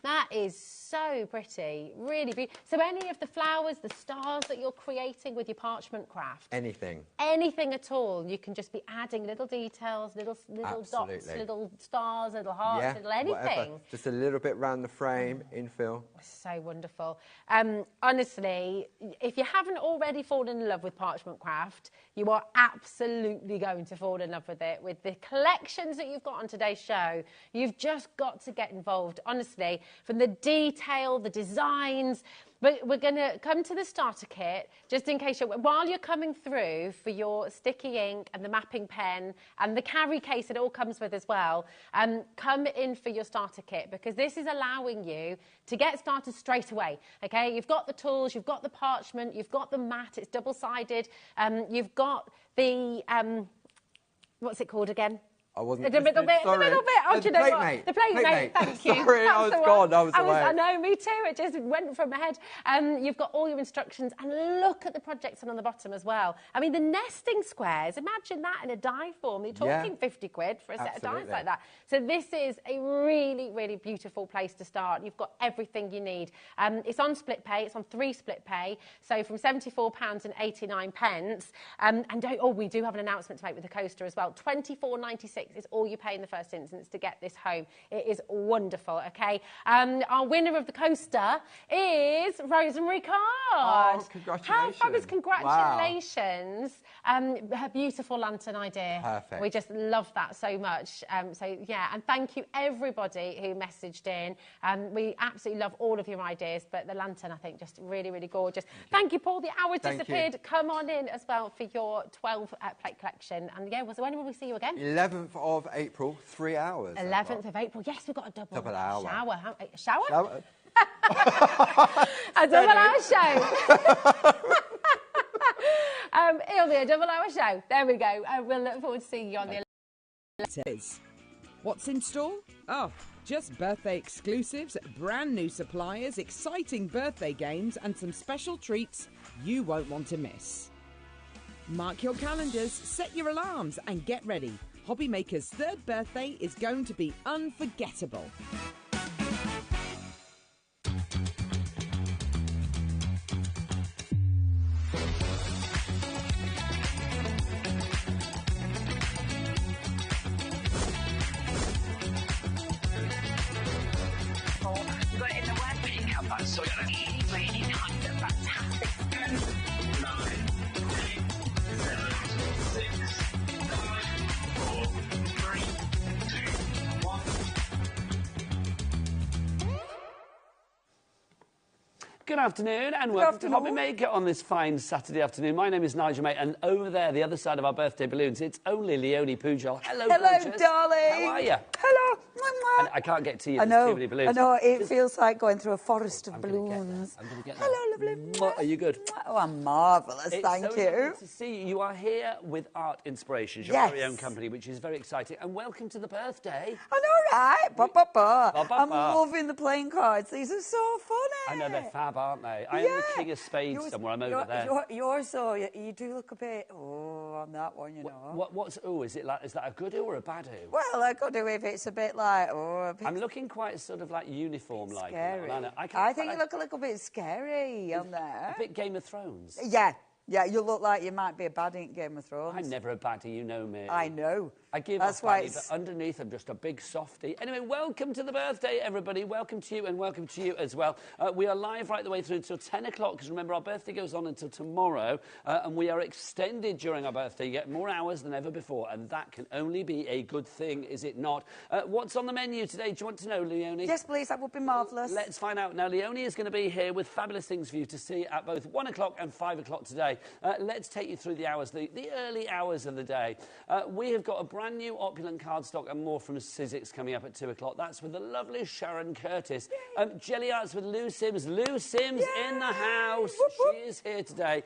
That is so pretty, really beautiful. So any of the flowers, the stars that you're creating with your parchment craft? Anything. Anything at all. You can just be adding little details, little dots, little stars, little hearts, little anything. Whatever. Just a little bit round the frame, infill. So wonderful. Honestly, if you haven't already fallen in love with parchment craft, you are absolutely going to fall in love with it. With the collections that you've got on today's show, you've just got to get involved, honestly, from the detail, the designs. But we're going to come to the starter kit, just in case while you're coming through for your sticky ink and the mapping pen and the carry case it all comes with as well, come in for your starter kit, because this is allowing you to get started straight away, okay? You've got the tools, you've got the parchment, you've got the mat, it's double-sided, you've got the, what's it called again? I wasn't the middle bit. Sorry. The middle bit. Oh, the do you know plate what? mate. The plate mate. Thank you. Sorry, I was gone. I know, me too. It just went from my head. You've got all your instructions, and look at the projects on the bottom as well. I mean, the nesting squares. Imagine that in a die form. You're talking 50 quid for a set of dies like that. So this is a really, really beautiful place to start. You've got everything you need. It's on split pay. It's on 3 split pay. So from £74.89. And we do have an announcement to make with the coaster as well. £24.96 is all you pay in the first instance to get this home. It is wonderful, okay? Our winner of the coaster is Rosemary Card. Oh, congratulations. How fabulous, congratulations. Wow. Her beautiful lantern idea. Perfect. We just love that so much. So, yeah, and thank you, everybody who messaged in. We absolutely love all of your ideas, but the lantern, I think, just really, really gorgeous. Thank you, Paul. The hours disappeared. Come on in as well for your 12 plate collection. And, yeah, so when will we see you again? 11th of April, 3 hours. 11th of April. Yes, we've got a double hour. Shower? Shower? A double hour show. It'll be a double hour show. There we go. We'll look forward to seeing you on the 11th. What's in store? Oh, just birthday exclusives, brand new suppliers, exciting birthday games, and some special treats you won't want to miss. Mark your calendars, set your alarms, and get ready. HobbyMaker's 3rd birthday is going to be unforgettable. Good afternoon and welcome to HobbyMaker on this fine Saturday afternoon. My name is Nigel, mate, and over there, the other side of our birthday balloons, it's only Leonie Pujol. Hello, gorgeous. Darling. How are you? Hello. And I can't get to you. I know. Too many balloons. I know. It feels like going through a forest of balloons. I'm going to get that. Hello, lovely. Are you good? Oh, I'm marvellous. Thank Thank you. you. To see you. You are here with Art Inspirations, your very own company, which is very exciting. And welcome to the birthday. I know, right? I'm loving the playing cards. These are so funny. I know, they're fab, aren't they? I am the king of spades somewhere. I'm over there. You're so... You do look a bit... Oh, on that one, you know. Is that a good or a bad oo? Well, a good oo if it's a bit like... I'm looking quite sort of like uniform-like. Scary. I think you look a little bit scary on there. A bit Game of Thrones. Yeah, you look like you might be a baddie in Game of Thrones. I'm never a baddie, you know me. I know. I give off baddie, but underneath I'm just a big softie. Anyway, welcome to the birthday, everybody. Welcome to you and welcome to you as well. We are live right the way through until 10 o'clock, because remember, our birthday goes on until tomorrow, and we are extended during our birthday. You get more hours than ever before, and that can only be a good thing, is it not? What's on the menu today? Do you want to know, Leonie? Yes, please. That would be marvellous. Let's find out. Now, Leonie is going to be here with fabulous things for you to see at both 1 o'clock and 5 o'clock today. Let's take you through the hours, the early hours of the day. We have got a brand new Opulent Cardstock and more from Sizzix coming up at 2 o'clock. That's with the lovely Sharon Curtis. Gelli Arts with Lou Sims. Lou Sims in the house. She is here today.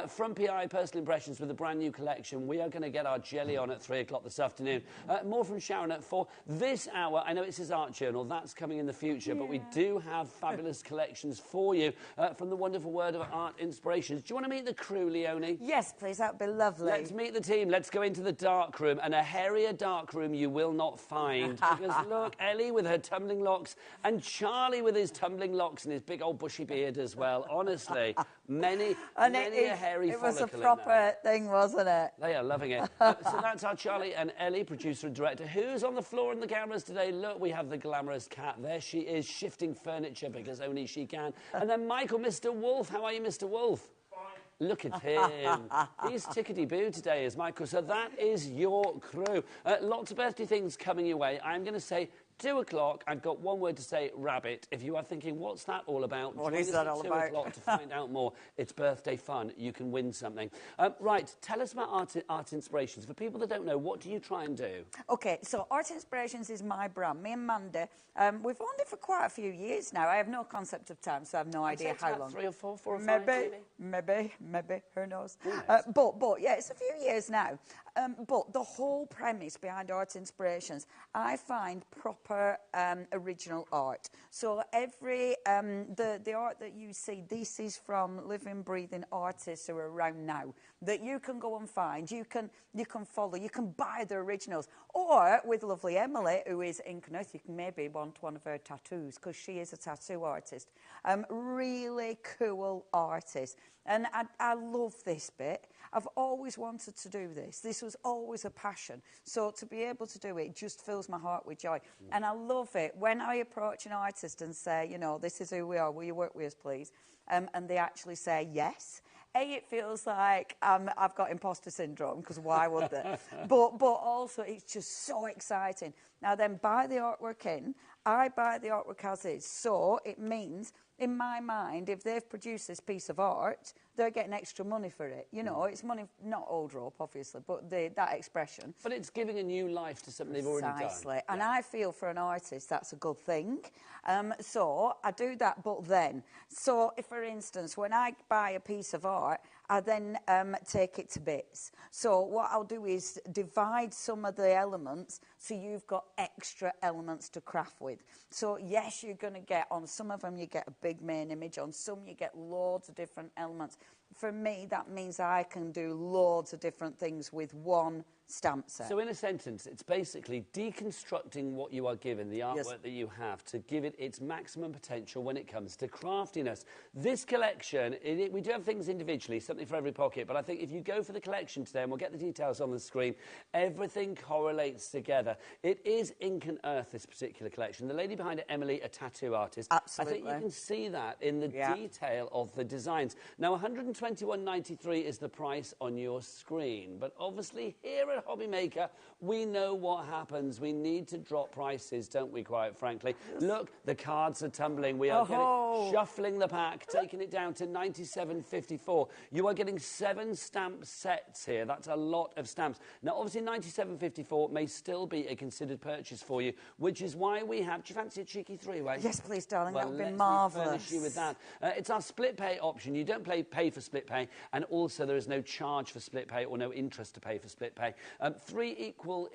From PI Personal Impressions with a brand new collection. We are going to get our Gelli on at 3 o'clock this afternoon. More from Sharon at 4. This hour, I know it's his art journal. That's coming in the future. But we do have fabulous collections for you from the wonderful world of Art Inspirations. Do you want to meet the crew crew, Leonie? Yes, please, that would be lovely. Let's meet the team. Let's go into the dark room, and a hairier dark room you will not find. Because look, Ellie with her tumbling locks, and Charlie with his tumbling locks and his big old bushy beard as well. Honestly, many a hairy It follicle was a in proper there. thing, wasn't it? They are loving it. So that's our Charlie and Ellie, producer and director. Who's on the floor in the cameras today? Look, we have the glamorous Cat. There she is, shifting furniture because only she can. And then Michael, Mr. Wolf. How are you, Mr. Wolf? Look at him. He's tickety-boo today, is Michael. So that is your crew. Lots of birthday things coming your way. I'm going to say 2 o'clock. I've got one word to say, rabbit. If you are thinking, what's that all about? What is that all about? 2 o'clock to find out more. It's birthday fun. You can win something. Right, tell us about art inspirations. For people that don't know, what do you try and do? OK, so Art Inspirations is my brand. Me and Mandy, we've owned it for quite a few years now. I have no concept of time, so I have no idea how long. 3 or 4 or 5, Maybe, who knows? But yeah, it's a few years now. But the whole premise behind Art Inspirations, I find proper original art. So every the art that you see, this is from living, breathing artists who are around now that you can go and find. You can follow. You can buy the originals. Or with lovely Emily, who is in Kenneth, you can maybe want one of her tattoos because she is a tattoo artist. Really cool artist. And I love this bit. I've always wanted to do this. This was always a passion. So to be able to do it just fills my heart with joy. And I love it when I approach an artist and say, you know, this is who we are. Will you work with us, please? And they actually say yes. It feels like I've got imposter syndrome, because why would they? but also, it's just so exciting. Now, then, buy the artwork in. I buy the artwork as is. So it means, in my mind, if they've produced this piece of art, they're getting extra money for it. You know, it's money, not old rope, obviously, but that expression. But it's giving a new life to something they've already done. Precisely. And I feel for an artist that's a good thing. So I do that, but then. So, if, for instance, when I buy a piece of art, I then take it to bits. So what I'll do is divide some of the elements so you've got extra elements to craft with. So yes, you're going to get, on some of them you get a big main image, on some you get loads of different elements. For me, that means I can do loads of different things with one stamp set. So in a sentence, it's basically deconstructing what you are given, the artwork that you have, to give it its maximum potential when it comes to craftiness. This collection, we do have things individually, something for every pocket, but I think if you go for the collection today, and we'll get the details on the screen, everything correlates together. It is ink and earth, this particular collection. The lady behind it, Emily, a tattoo artist. Absolutely. I think you can see that in the detail of the designs. Now, £121.93 is the price on your screen, but obviously here at HobbyMaker, we know what happens. We need to drop prices, don't we, quite frankly? Look, the cards are tumbling. We are shuffling the pack, taking it down to £97.54. You are getting 7 stamp sets here. That's a lot of stamps. Now, obviously, £97.54 may still be a considered purchase for you, which is why we have... Do you fancy a cheeky three-way? Yes, please, darling. Well, that would be let marvellous. me furnish you with that. It's our split pay option. You don't pay for split pay, and also there is no charge for split pay or no interest to pay for split pay. 3 equal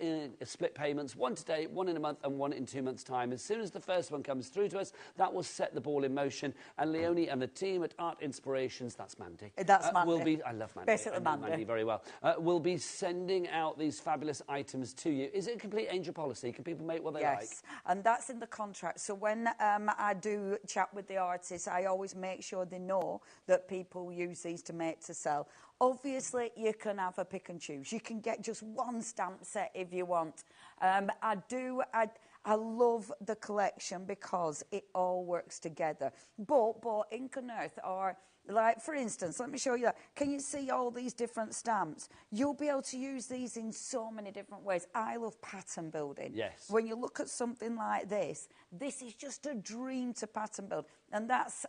split payments, 1 today, 1 in a month, and 1 in 2 months' time. As soon as the first one comes through to us, that will set the ball in motion. And Leonie and the team at Art Inspirations, that's Mandy. That's Mandy. I love Mandy. Basically, I know Mandy very well. Will be sending out these fabulous items to you. Is it a complete angel policy? Can people make what they like? Yes, and that's in the contract. So when I do chat with the artists, I always make sure they know that people use these to make to sell. Obviously, you can have a pick and choose. You can get just 1 stamp set if you want. I love the collection because it all works together. But ink and earth are... Like, for instance, let me show you that. Can you see all these different stamps? You'll be able to use these in so many different ways. I love pattern building. Yes. When you look at something like this is just a dream to pattern build. And that's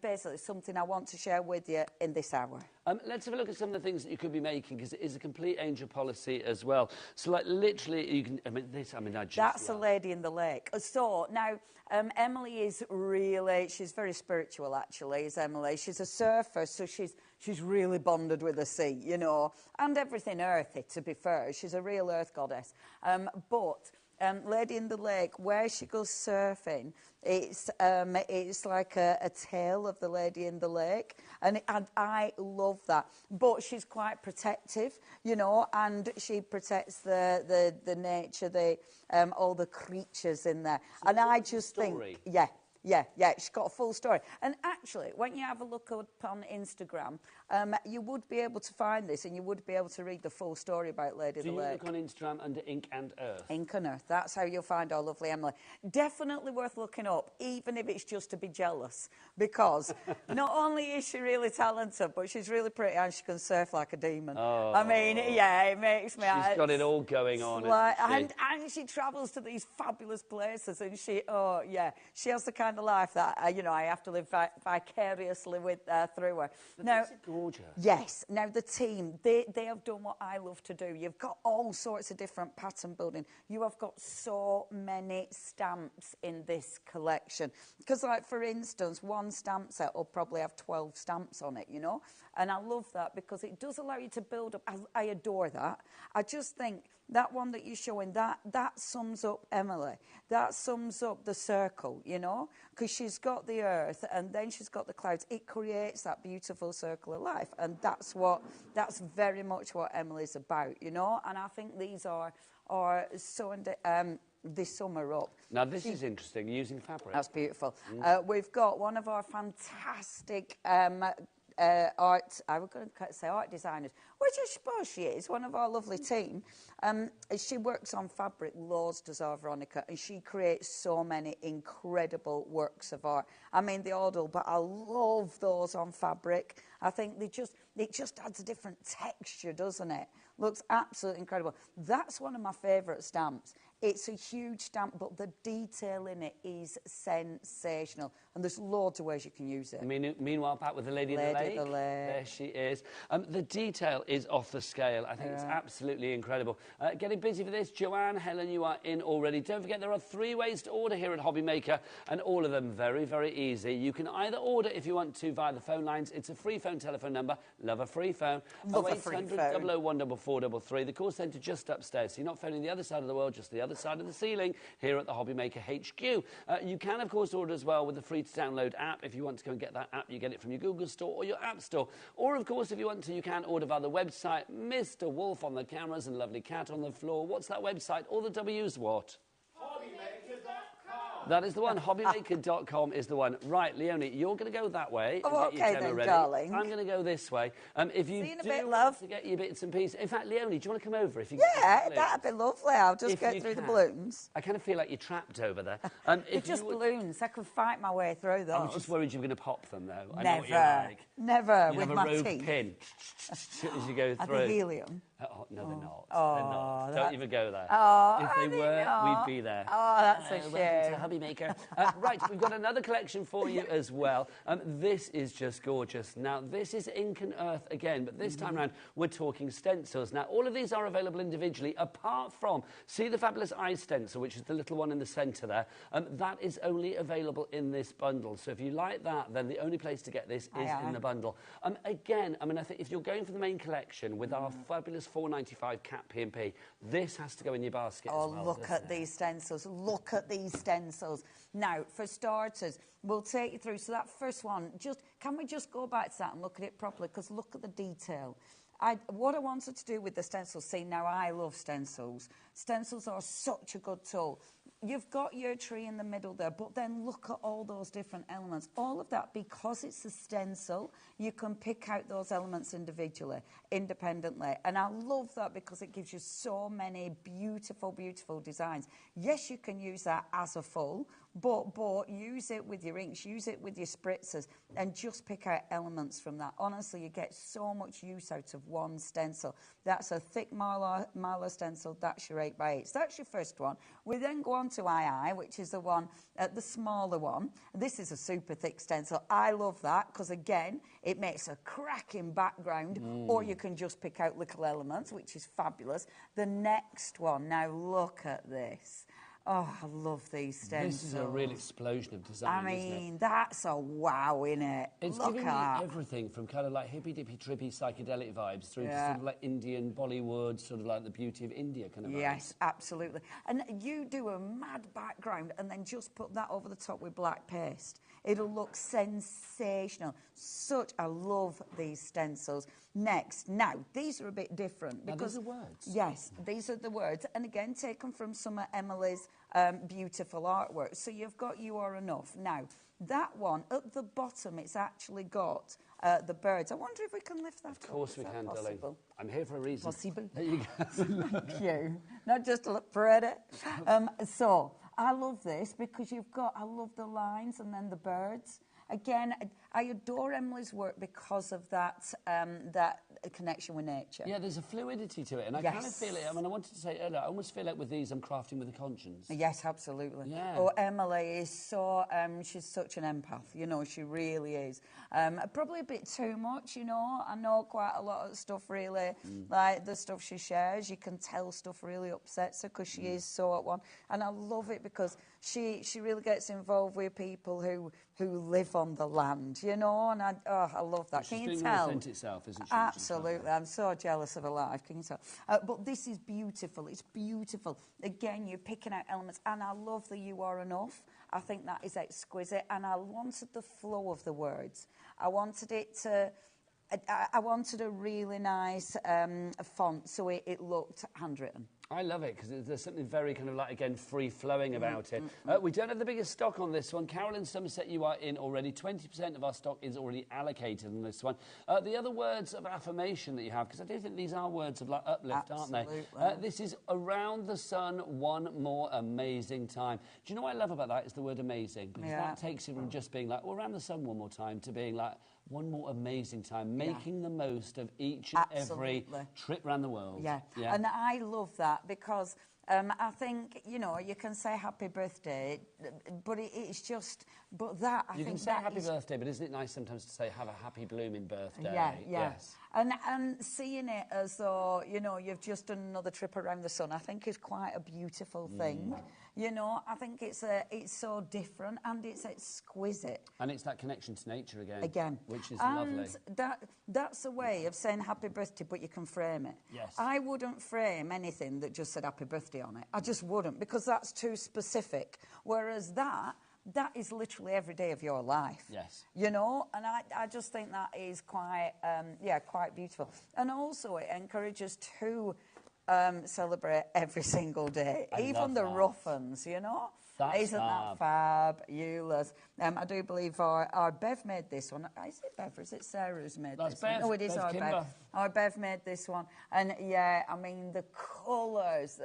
basically something I want to share with you in this hour. Let's have a look at some of the things that you could be making, because it is a complete angel policy as well. So, like, literally, you can... That's a lady in the lake. So, now, Emily is really... She's very spiritual, actually, is Emily. She's a surfer, so she's really bonded with the sea, you know, and everything earthy, to be fair. She's a real earth goddess. But Lady in the Lake, where she goes surfing, it's like a tale of the Lady in the Lake, and I love that. But she's quite protective, you know, and she protects the nature, all the creatures in there. And I just think, yeah, she's got a full story. And actually, when you have a look up on Instagram, you would be able to find this, and you would be able to read the full story about Lady of the Lake. So you look on Instagram under Ink and Earth? Ink and Earth. That's how you'll find our lovely Emily. Definitely worth looking up, even if it's just to be jealous, because not only is she really talented, but she's really pretty and she can surf like a demon. Oh. I mean, yeah, it makes me... She's got it all going on, and she travels to these fabulous places, and she has the kind of life that, you know, I have to live vicariously through her. Now, gorgeous. Yes. Now, the team, they have done what I love to do. You've got all sorts of different pattern building. You have got so many stamps in this collection. Because, like, for instance, one stamp set will probably have 12 stamps on it, you know? And I love that because it does allow you to build up. I adore that. I just think that one that you're showing, that sums up Emily. That sums up the circle, you know? Because she's got the earth and then she's got the clouds. It creates that beautiful circle of life. And that's very much what Emily's about, you know? And I think these are so... they sum her up. Now, this is interesting, using fabric. That's beautiful. We've got one of our fantastic... art designers, which I suppose she is, one of our lovely team. She works on fabric, loads does our Veronica, and she creates so many incredible works of art. I mean, the Odal, but I love those on fabric. I think it just adds a different texture, doesn't it? Looks absolutely incredible. That's one of my favourite stamps. It's a huge stamp, but the detail in it is sensational. And there's loads of ways you can use it. Meanwhile, back with the Lady in the Lake. There she is. The detail is off the scale. I think it's absolutely incredible. Getting busy for this. Joanne, Helen, you are in already. Don't forget, there are 3 ways to order here at HobbyMaker, and all of them very, very easy. You can either order, if you want to, via the phone lines. It's a free phone telephone number. Love a free phone. Love a free phone. 080144433. The call centre just upstairs. So you're not phoning the other side of the world, just the other side of the ceiling here at the HobbyMaker HQ. You can, of course, order as well with the free-to-download app. If you want to go and get that app, you get it from your Google Store or your App Store. Or, of course, if you want to, you can order via the website. Mr. Wolf on the cameras and lovely cat on the floor. What's that website? All the W's what? That is the one. HobbyMaker.com is the one. Right, Leonie, you're going to go that way. Oh, okay then, darling. I'm going to go this way. If you do want to get your bits and pieces... In fact, Leonie, do you want to come over? If you that'd be lovely. I'll just get through the balloons. I kind of feel like you're trapped over there. They're just balloons. I could fight my way through those. I was just worried you were going to pop them, though. Never. I know what you're like. Never. You with have my a rogue teeth. pin as you go through. Are they helium? Oh, no, they're not. Oh, they're not. Don't even go there. Oh, if they were, we'd be there. Oh, that's a shame. Welcome to HobbyMaker. Right, we've got another collection for you as well. This is just gorgeous. Now, this is Ink and Earth again, but this time around, we're talking stencils. Now, all of these are available individually, apart from, see the fabulous eye stencil, which is the little one in the centre there. That is only available in this bundle. So if you like that, then the only place to get this is in the bundle. Again, I mean, I think if you're going for the main collection with our fabulous £4.95 cap P&P, this has to go in your basket as well. Oh, look at these stencils. Look at these stencils. Now, for starters, we'll take you through. So that first one, can we just go back to that and look at it properly? Because look at the detail. What I wanted to do with the stencils, see, now I love stencils. Stencils are such a good tool. You've got your tree in the middle there, but then look at all those different elements. All of that, because it's a stencil, you can pick out those elements individually, independently. And I love that because it gives you so many beautiful, beautiful designs. Yes, you can use that as a full, but use it with your inks, use it with your spritzers, and just pick out elements from that. Honestly, you get so much use out of one stencil. That's a thick Marlar stencil. That's your 8x8. So that's your first one. We then go on to II, which is the one, the smaller one. This is a super thick stencil. I love that because, again, it makes a cracking background, or you can just pick out little elements, which is fabulous. The next one, now look at this. Oh, I love these stencils. This is a real explosion of design, isn't it? I mean, that's a wow, innit? It's Look giving at me everything from kind of like hippy-dippy, trippy, psychedelic vibes through to Yeah. sort of like Indian Bollywood, sort of like the beauty of India kind of vibes. Yes, absolutely. And you do a mad background and then just put that over the top with black paste. It'll look sensational. I love these stencils. Next, now, these are a bit different. Now, because these are words. Yes, these are the words. And again, taken from some of Emily's beautiful artwork. So you've got You Are Enough. Now, that one, at the bottom, it's actually got the birds. I wonder if we can lift that up. Of course we can, darling. I'm here for a reason. Possible. There you go. Thank you. Not just to look pretty. So I love this because I love the lines and then the birds. Again, I adore Emily's work because of that connection with nature. Yeah, there's a fluidity to it, and I kind of feel it. I mean, I wanted to say earlier, I almost feel like with these, I'm crafting with a conscience. Yes, absolutely. Yeah. Oh, Emily is so, she's such an empath, you know, she really is. Probably a bit too much, you know. I know quite a lot of stuff really, like the stuff she shares, you can tell stuff really upsets her because she is so at one. And I love it because she really gets involved with people who live on the land, you know, and I love that. She's Can you being tell? authentic self, isn't she? Absolutely. I'm so jealous of her life, can you tell? But this is beautiful. It's beautiful. Again, you're picking out elements, and I love the You Are Enough. I think that is exquisite, and I wanted the flow of the words. I wanted it to... I wanted a really nice font, so it looked handwritten. I love it because there's something very kind of like, again, free-flowing about it. We don't have the biggest stock on this one. Carolyn Somerset, you are in already. 20% of our stock is already allocated on this one. The other words of affirmation that you have, because I do think these are words of like uplift, Absolutely. aren't they? This is Around the Sun, One More Amazing Time. Do you know what I love about that is the word amazing? Because that takes it from just being like, well, around the sun one more time to being like, one more amazing time, making the most of each and every trip around the world. Yeah, and I love that because I think, you know, you can say happy birthday, but it's just, but that, I think you can say happy birthday, but isn't it nice sometimes to say have a happy blooming birthday? Yeah. Yes. And seeing it as though, you know, you've just done another trip around the sun, I think is quite a beautiful thing. You know, I think it's so different and it's exquisite. And it's that connection to nature again. Which is and lovely. That's a way of saying happy birthday, but you can frame it. Yes. I wouldn't frame anything that just said happy birthday on it. I just wouldn't, because that's too specific. Whereas that is literally every day of your life. Yes. You know, and I just think that is quite, quite beautiful. And also it encourages to celebrate every single day, even the rough ones, you know. Isn't that fabulous? I do believe our Bev made this one. Is it Bev or is it Sarah who's made this one? No, it is our Bev. Our Bev made this one. And yeah, I mean, the colours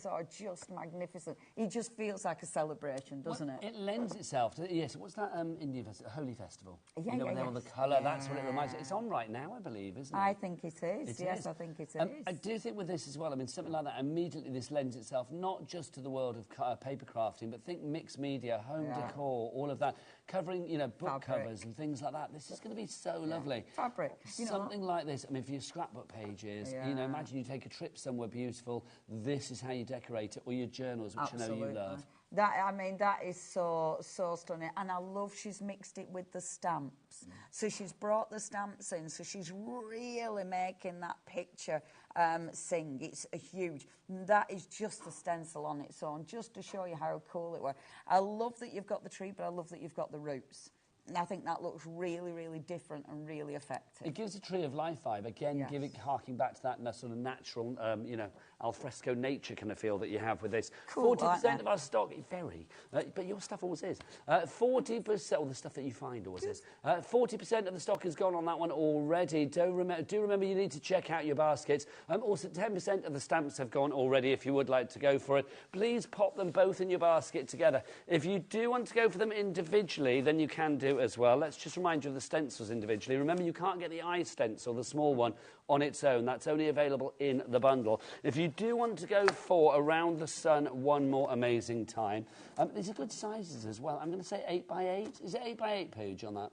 are just magnificent. It just feels like a celebration, doesn't it? It lends itself to, yes, what's that Indian festival? Holy Festival. Yeah, you know, when they're on the colour, that's what it reminds me. It's on right now, I believe, isn't it? I think it is. Yes, I think it is. I do think with this as well, I mean, something like that, immediately this lends itself not just to the world of paper crafting, but think mixed media, home decor, all of that, covering, you know, book covers and things like that. This is going to be so lovely. Fabric. Something like this, I mean, for your scrapbook pages, you know, imagine you take a trip somewhere beautiful, this is how you decorate it, or your journals, which I know you love. That is so stunning, and I love she's mixed it with the stamps. So she's brought the stamps in, so she's really making that picture sing. It's a huge. That is just a stencil on its own, just to show you how cool it was. I love that you've got the tree, but I love that you've got the roots. And I think that looks really, really different and really effective. It gives a tree of life vibe. Again, harking back to that sort of natural, you know, alfresco nature kind of feel that you have with this. Cool, 40% of our stock, but your stuff always is. 40%, or the stuff that you find always is. 40% of the stock has gone on that one already. Do remember you need to check out your baskets. Also, 10% of the stamps have gone already if you would like to go for it. Please pop them both in your basket together. If you do want to go for them individually, then you can do as well. Let's just remind you of the stencils individually. Remember, you can't get the eye stencil, the small one, on its own. That's only available in the bundle. If you do want to go for Around the Sun, One More Amazing Time, these are good sizes as well. I'm going to say 8x8. Is it 8x8 page on that?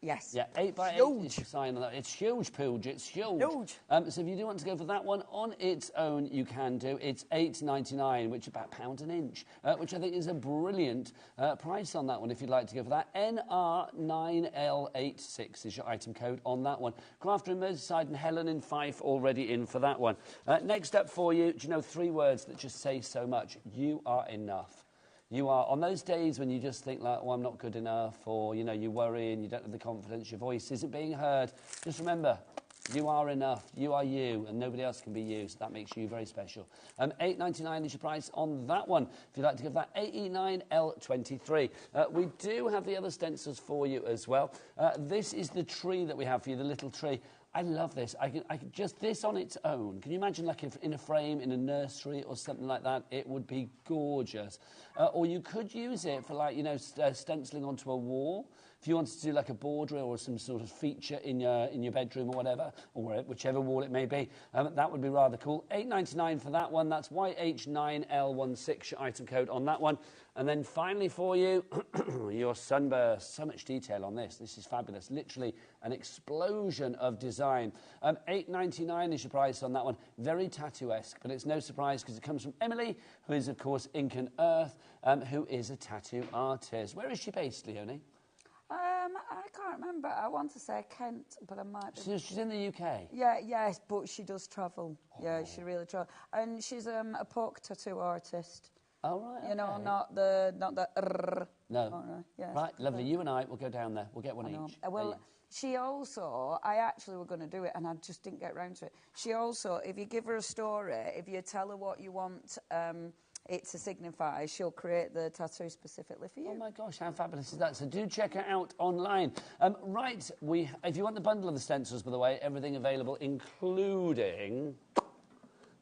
Yes. Yeah, 8 by 8 Huge. is your sign on that. It's huge, Pooge. It's huge. Huge. So if you do want to go for that one on its own, you can do. It's $8.99, which is about £1 an inch, which I think is a brilliant price on that one if you'd like to go for that. NR9L86 is your item code on that one. Crafter in Merseyside and Helen in Fife already in for that one. Next up for you, do you know 3 words that just say so much? You are enough. You are, on those days when you just think like, oh, I'm not good enough, or, you know, you worry and you don't have the confidence, your voice isn't being heard, just remember, you are enough, you are you, and nobody else can be you, so that makes you very special. $8.99 is your price on that one. If you'd like to give that AE9L23. We do have the other stencils for you as well. This is the tree that we have for you, the little tree. I love this. I can just this on its own. Can you imagine, like, if in a frame in a nursery or something like that? It would be gorgeous. Or you could use it for, like, you know, stenciling onto a wall. If you wanted to do like a border or some sort of feature in your bedroom or whatever, or whichever wall it may be, that would be rather cool. $8.99 for that one. That's YH9L16, your item code on that one. And then finally for you, your sunburst. So much detail on this. This is fabulous. Literally an explosion of design. $8.99 is your price on that one. Very tattoo-esque, but it's no surprise because it comes from Emily, who is, of course, Ink and Earth, who is a tattoo artist. Where is she based, Leonie? I can't remember. I want to say Kent, but I might be. So she's in the UK? Yeah, yes, but she does travel. Oh. Yeah, she really travels. And she's a poke tattoo artist. Oh, right, okay. You know, not the No. Oh, no. Yes. Right, lovely. You and I will go down there. We'll get one each. Well, she also, I actually were going to do it and I just didn't get round to it. She also, if you give her a story, if you tell her what you want it to signify, she'll create the tattoo specifically for you. Oh my gosh, how fabulous is that? So do check her out online. Right, if you want the bundle of the stencils, by the way, everything available, including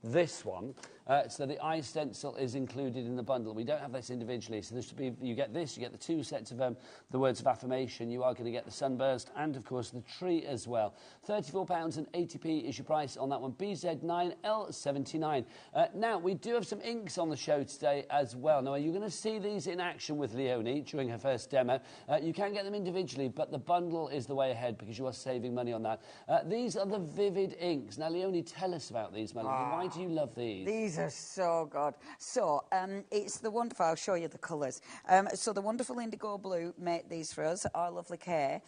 this one. So the eye stencil is included in the bundle. We don't have this individually, so this should be, you get this, you get the 2 sets of the words of affirmation, you are going to get the sunburst and, of course, the tree as well. £34.80 is your price on that one, BZ9L79. Now, we do have some inks on the show today as well. Now, you're going to see these in action with Leonie during her first demo. You can get them individually, but the bundle is the way ahead because you are saving money on that. These are the Vivid inks. Now, Leonie, tell us about these, Melody. Why do you love these? These are so good. So, it's the wonderful, I'll show you the colours. So the wonderful Indigo Blue made these for us, our lovely Kay.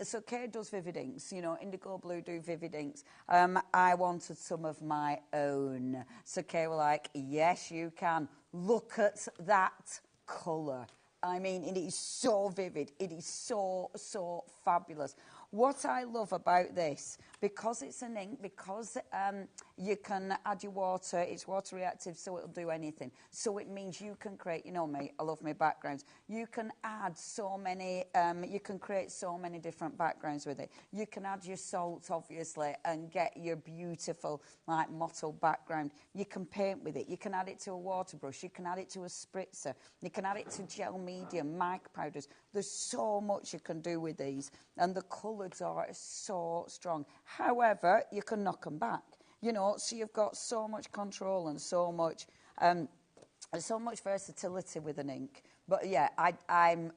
So Kay does Vivid inks, you know, Indigo Blue do Vivid inks. I wanted some of my own. So Kay were like, yes, you can. Look at that colour. I mean, it is so vivid. It is so, so fabulous. What I love about this, because it's an ink, because you can add your water, it's water reactive, so it'll do anything. So it means you can create, you know me, I love my backgrounds. You can add so many, you can create so many different backgrounds with it. You can add your salt, obviously, and get your beautiful, like, mottled background. You can paint with it. You can add it to a water brush. You can add it to a spritzer. You can add it to gel medium, mic powders. There's so much you can do with these, and the colours are so strong. However, you can knock them back, you know, so you've got so much control and so much versatility with an ink. But yeah, I'm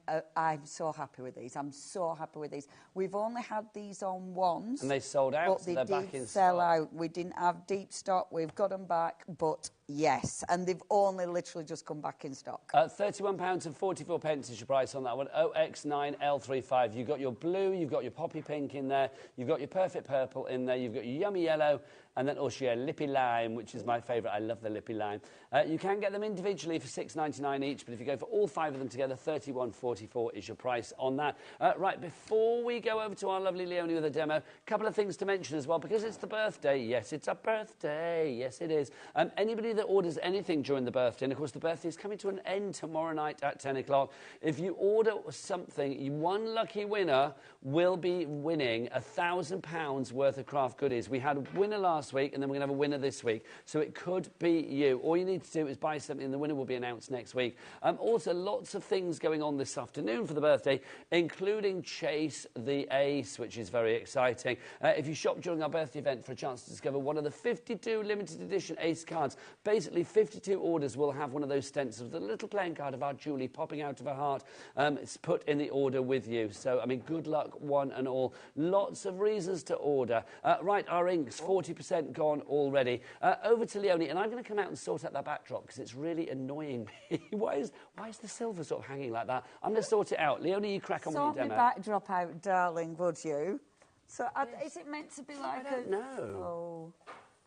so happy with these. I'm so happy with these. We've only had these on once. And they sold out, but so they they're back in sell stock. out. We didn't have deep stock. We've got them back, but yes, and they've only literally just come back in stock. £31.44 is your price on that one. OX9L35. You've got your blue, you've got your poppy pink in there, you've got your perfect purple in there, you've got your yummy yellow, and then also your lippy lime, which is my favourite. I love the lippy lime. You can get them individually for $6.99 each, but if you go for all 5 of them together, $31.44 is your price on that. Right, before we go over to our lovely Leonie with a demo, a couple of things to mention as well, because it's the birthday. Yes, it's a birthday. Yes, it is. Anybody that orders anything during the birthday, and of course the birthday is coming to an end tomorrow night at 10 o'clock, if you order something, one lucky winner will be winning £1,000 worth of craft goodies. We had a winner last week, and then we're going to have a winner this week, so it could be you. All you need to do is buy something, and the winner will be announced next week. Also, lots of things going on this afternoon for the birthday, including Chase the Ace, which is very exciting. If you shop during our birthday event for a chance to discover one of the 52 limited edition Ace cards, Basically, 52 orders will have one of those stencils, the little playing card of our Julie popping out of her heart. It's put in the order with you. So, I mean, good luck, one and all. Lots of reasons to order. Right, our inks, 40% gone already. Over to Leonie, and I'm going to come out and sort out that backdrop because it's really annoying me. Why is the silver sort of hanging like that? I'm going to sort it out. Leonie, you crack on with your demo. Sort my backdrop out, darling, would you? So, is it meant to be like I don't know. Oh,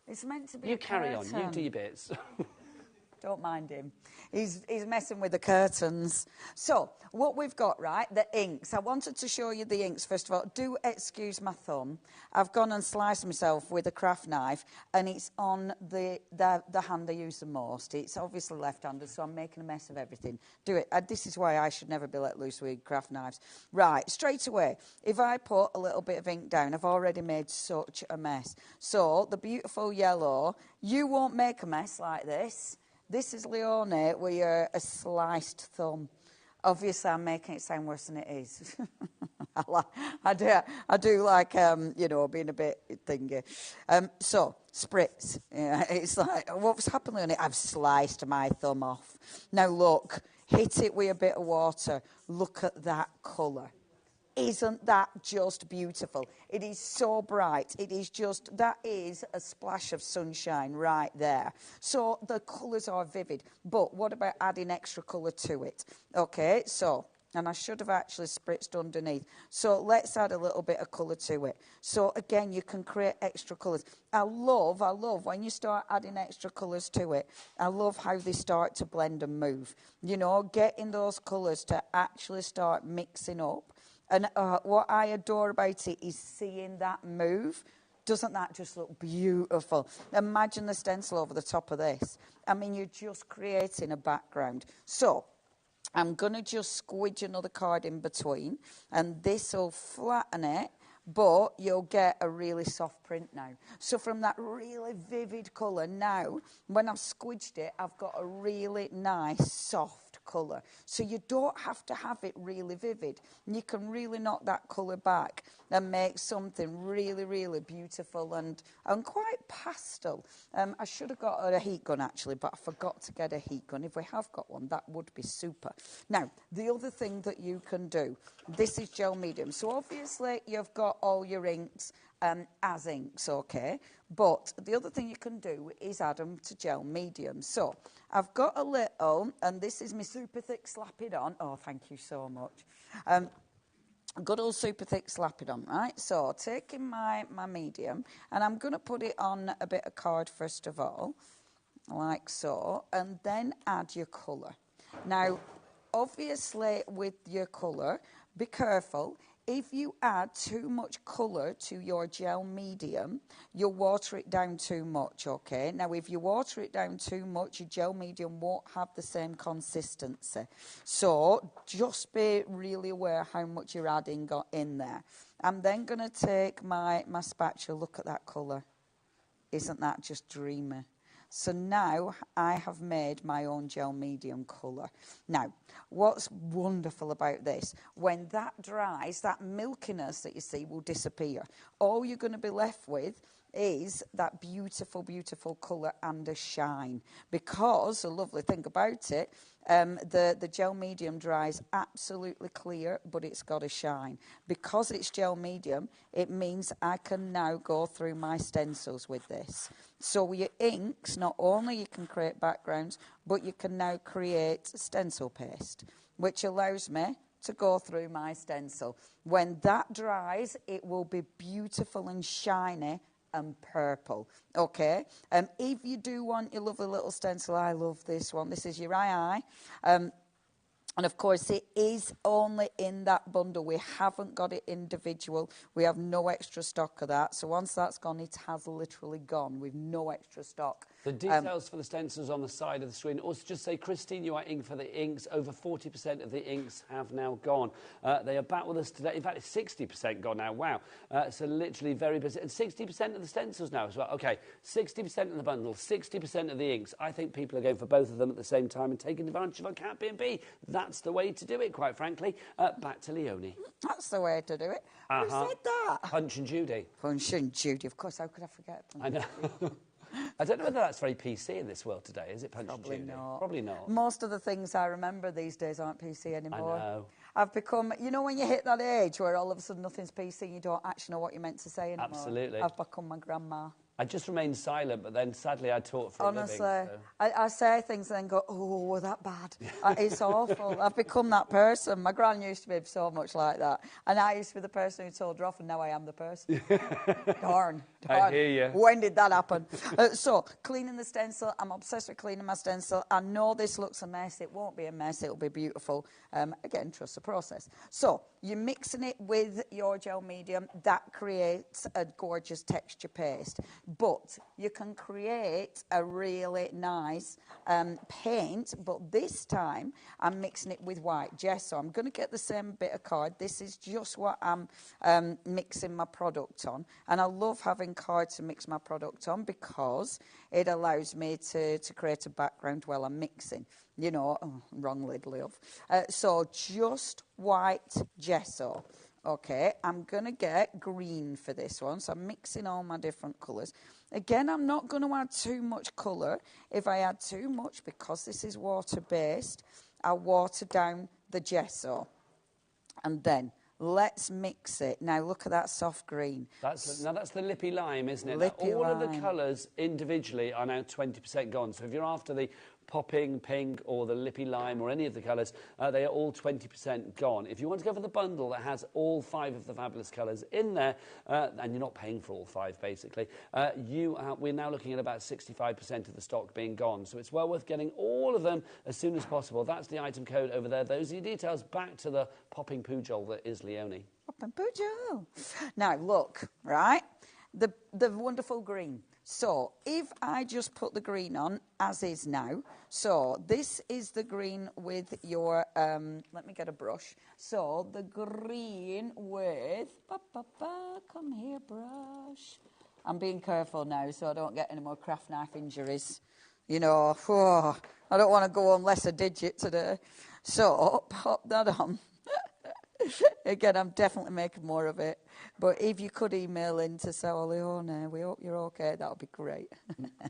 it's meant to be. You carry on. You do your bits. Don't mind him. He's messing with the curtains. So, what we've got, right, the inks. I wanted to show you the inks, first of all. Do excuse my thumb. I've gone and sliced myself with a craft knife, and it's on the hand I use the most. It's obviously left-handed, so I'm making a mess of everything. Do it. This is why I should never be let loose with craft knives. Right, straight away, if I put a little bit of ink down, I've already made such a mess. So, the beautiful yellow, you won't make a mess like this. This is Leonie with a sliced thumb. Obviously, I'm making it sound worse than it is. I do like, you know, being a bit thingy. So, spritz. Yeah, it's like, what's happened, Leonie? I've sliced my thumb off. Now, look, hit it with a bit of water. Look at that colour. Isn't that just beautiful? It is so bright. It is just, that is a splash of sunshine right there. So the colours are vivid. But what about adding extra colour to it? Okay, so, and I should have actually spritzed underneath. So let's add a little bit of colour to it. So again, you can create extra colours. I love when you start adding extra colours to it. I love how they start to blend and move. You know, getting those colours to actually start mixing up. And what I adore about it is seeing that move. Doesn't that just look beautiful? Imagine the stencil over the top of this. I mean, you're just creating a background. So, I'm going to just squidge another card in between. And this will flatten it. But you'll get a really soft print now. So from that really vivid colour, now, when I've squidged it, I've got a really nice, soft colour. So you don't have to have it really vivid. You can really knock that colour back and make something really, really beautiful and quite pastel. I should have got a heat gun, actually, but I forgot to get a heat gun. If we have got one, that would be super. Now, the other thing that you can do, this is gel medium. So obviously, you've got all your inks as inks, okay? But the other thing you can do is add them to gel medium. So I've got a little, and this is my super thick Slap It On. Oh, thank you so much. Good old super thick Slap It On, right? So taking my medium, and I'm going to put it on a bit of card first of all, like so, and then add your colour. Now, obviously with your colour, be careful. If you add too much colour to your gel medium, you'll water it down too much, okay? Now, if you water it down too much, your gel medium won't have the same consistency. So, just be really aware how much you're adding in there. I'm then going to take my spatula. Look at that colour. Isn't that just dreamy? So now I have made my own gel medium colour. Now, what's wonderful about this, when that dries, that milkiness that you see will disappear. All you're going to be left with is that beautiful, beautiful colour and a shine. Because, the lovely thing about it, the gel medium dries absolutely clear, but it's got a shine. Because it's gel medium, it means I can now go through my stencils with this. So with your inks, not only you can create backgrounds, but you can now create stencil paste, which allows me to go through my stencil. When that dries, it will be beautiful and shiny and purple, okay? If you do want your lovely little stencil, I love this one. This is your eye. And, of course, it is only in that bundle. We haven't got it individual. We have no extra stock of that. So once that's gone, it has literally gone. We've no extra stock. The details for the stencils on the side of the screen. Also, just say, Christine, you are ink for the inks. Over 40% of the inks have now gone. They are back with us today. In fact, it's 60% gone now. Wow. So literally very busy. And 60% of the stencils now as well. Okay, 60% of the bundle, 60% of the inks. I think people are going for both of them at the same time and taking advantage of our Cat B&B. That's the way to do it, quite frankly. Back to Leonie. That's the way to do it. Who said that? Punch and Judy. Punch and Judy. Of course, how could I forget Punch? I know. I don't know whether that's very PC in this world today. Is it, Punch Probably and Judy? not. Probably not. Most of the things I remember these days aren't PC anymore. I know. I've become, you know, when you hit that age where all of a sudden nothing's PC, you don't actually know what you're meant to say anymore. Absolutely. I've become my grandma. I just remained silent, but then sadly I taught for Honestly, a living. So. I say things and then go, oh, was that bad? It's awful. I've become that person. My gran used to be so much like that. And I used to be the person who told her off, and now I am the person. Darn. I hear you. When did that happen? So, cleaning the stencil. I'm obsessed with cleaning my stencil. I know this looks a mess. It won't be a mess. It'll be beautiful. Again, trust the process. So, you're mixing it with your gel medium. That creates a gorgeous texture paste. But you can create a really nice paint, but this time I'm mixing it with white gesso. I'm going to get the same bit of card. This is just what I'm mixing my product on. And I love having card to mix my product on because it allows me to create a background while I'm mixing. You know, wrong lid, love. So just white gesso. Okay, I'm going to get green for this one, so I'm mixing all my different colours. Again, I'm not going to add too much colour. If I add too much, because this is water-based, I'll water down the gesso. And then let's mix it. Now, look at that soft green. That's the lippy lime, isn't it? Lippy now, all of the lime. colours individually are now 20% gone. So if you're after the popping pink or the lippy lime or any of the colours, they are all 20% gone. If you want to go for the bundle that has all 5 of the fabulous colours in there, and you're not paying for all 5 basically, we're now looking at about 65% of the stock being gone. So it's well worth getting all of them as soon as possible. That's the item code over there. Those are your details. Back to the popping poojol that is Leonie. Popping poojol. Now, look, right? The wonderful green. So, if I just put the green on, as is now, so this is the green with your, let me get a brush. So, the green with, come here, brush. I'm being careful now so I don't get any more craft knife injuries. You know, I don't want to go on less a digit today. So, pop that on. Again, I'm definitely making more of it. But if you could email in to say, oh, Leona, we hope you're okay, that would be great.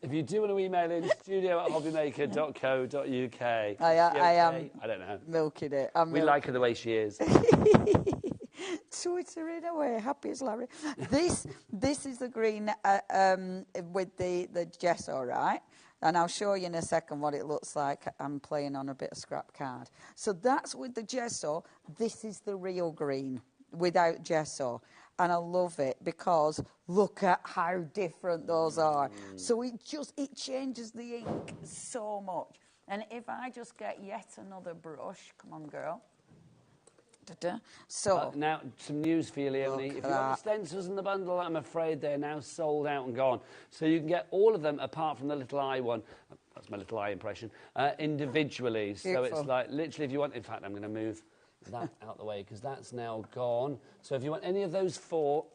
If you do want to email in, studio@hobbymaker.co.uk. I am. I don't know. Milking it. We like her the way she is. Twittering away, happy as Larry. This is the green with the gesso, right? And I'll show you in a second what it looks like. I'm playing on a bit of scrap card. So that's with the gesso. This is the real green without gesso. And I love it because look at how different those are. So it changes the ink so much. And if I just get yet another brush, come on, girl. So now, some news for you, Leonie. If you want the stencils in the bundle, I'm afraid they're now sold out and gone. So you can get all of them, apart from the little eye one. That's my little eye impression. Individually. Beautiful. So it's like, literally, if you want... In fact, I'm going to move that out the way, because that's now gone. So if you want any of those 4...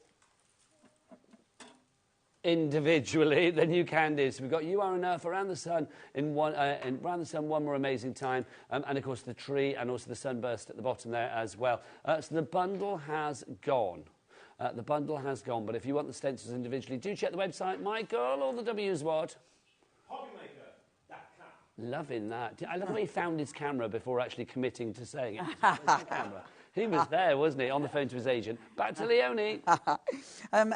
individually, then you can do. So we've got You Are Enough, Around the Sun, Around the Sun, One More Amazing Time, and of course the tree and also the sunburst at the bottom there as well. So the bundle has gone. The bundle has gone, but if you want the stencils individually, do check the website. Michael, all the W's what? HobbyMaker.com. Loving that. I love the way he found his camera before actually committing to saying it. Camera. He was there, wasn't he, on the phone to his agent. Back to Leonie.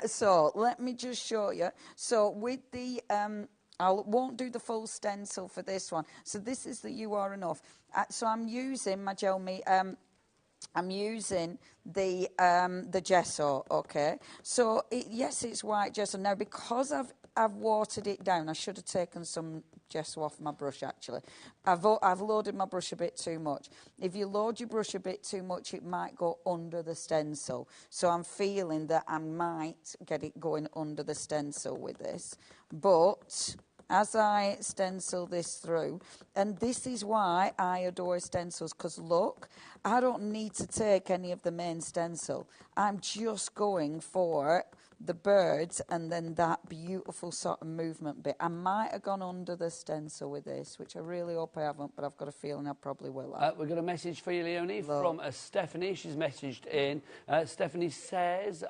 So let me just show you. So with the, I won't do the full stencil for this one. So this is the You Are Enough. So I'm using my gel I'm using the gesso, okay? So yes, it's white gesso. Now because I've watered it down, I should have taken some gesso off my brush actually. I've loaded my brush a bit too much. If you load your brush a bit too much, it might go under the stencil. So I'm feeling that I might get it going under the stencil with this. But as I stencil this through, and this is why I adore stencils, because look, I don't need to take any of the main stencil. I'm just going for the birds, and then that beautiful sort of movement bit. I might have gone under the stencil with this, which I really hope I haven't, but I've got a feeling I probably will have. We've got a message for you, Leonie, from Stephanie. She's messaged in. Stephanie says,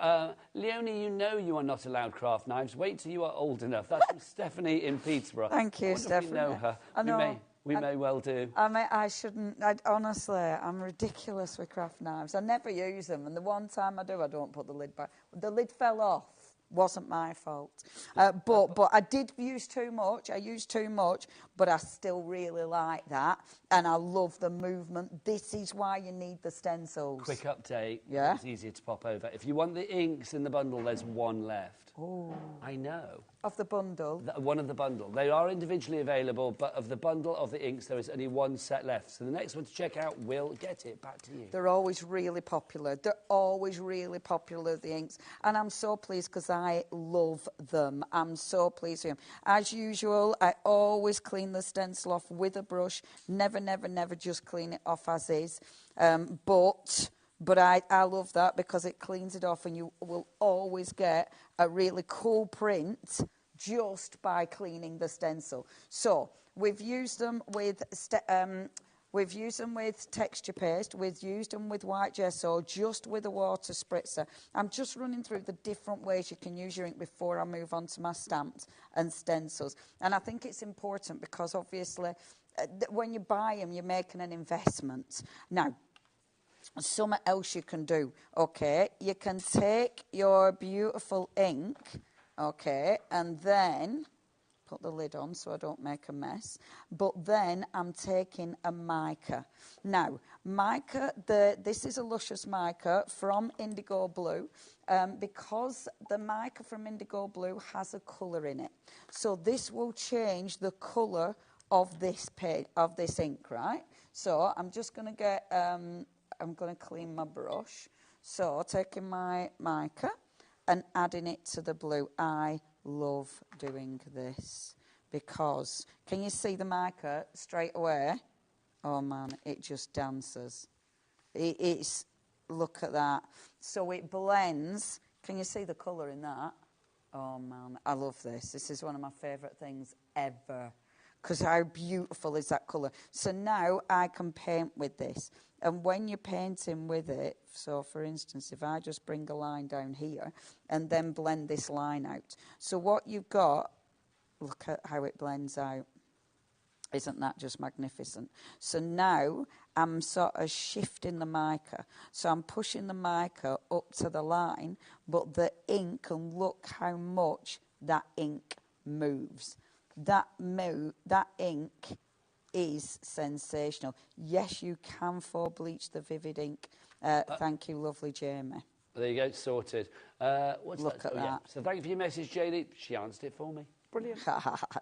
Leonie, you know you are not allowed craft knives. Wait till you are old enough. That's from Stephanie in Peterborough. Thank you, Stephanie. We know her. I know. We may well do. I shouldn't. Honestly, I'm ridiculous with craft knives. I never use them, and the one time I do, I don't put the lid back. The lid fell off. Wasn't my fault. But I did use too much. I used too much, but I still really like that, and I love the movement. This is why you need the stencils. Quick update. Yeah. It's easier to pop over. If you want the inks in the bundle, there's one left. Oh. I know. Of the bundle? One of the bundle. They are individually available, but of the bundle of the inks, there is only one set left. So the next one to check out will get it back to you. They're always really popular. They're always really popular, the inks. And I'm so pleased because I love them. I'm so pleased with them. As usual, I always clean the stencil off with a brush. Never, never, never just clean it off as is. But I love that because it cleans it off, and you will always get a really cool print just by cleaning the stencil. So we've used them with texture paste. We've used them with white gesso, just with a water spritzer. I'm just running through the different ways you can use your ink before I move on to my stamps and stencils. And I think it's important because obviously when you buy them, you're making an investment. Now, something else you can do, okay? You can take your beautiful ink, okay, and then put the lid on so I don't make a mess. But then I'm taking a mica. Now, mica, this is a luscious mica from Indigo Blue, because the mica from Indigo Blue has a colour in it. So this will change the colour of this ink, right? So I'm just going to get... I'm going to clean my brush. So taking my mica and adding it to the blue. I love doing this because, can you see the mica straight away? Oh man, it just dances. It's, look at that. So it blends. Can you see the colour in that? Oh man, I love this. This is one of my favourite things ever. Because how beautiful is that colour? So now I can paint with this. And when you're painting with it, so for instance, if I just bring a line down here and then blend this line out. So what you've got, look at how it blends out. Isn't that just magnificent? So now I'm sort of shifting the mica. So I'm pushing the mica up to the line, but the ink, and look how much that ink moves. That ink is sensational. Yes, you can bleach the vivid ink. Thank you, lovely Jamie. There you go, sorted. Look at that. Yeah. So thank you for your message, Gelli. She answered it for me. Brilliant.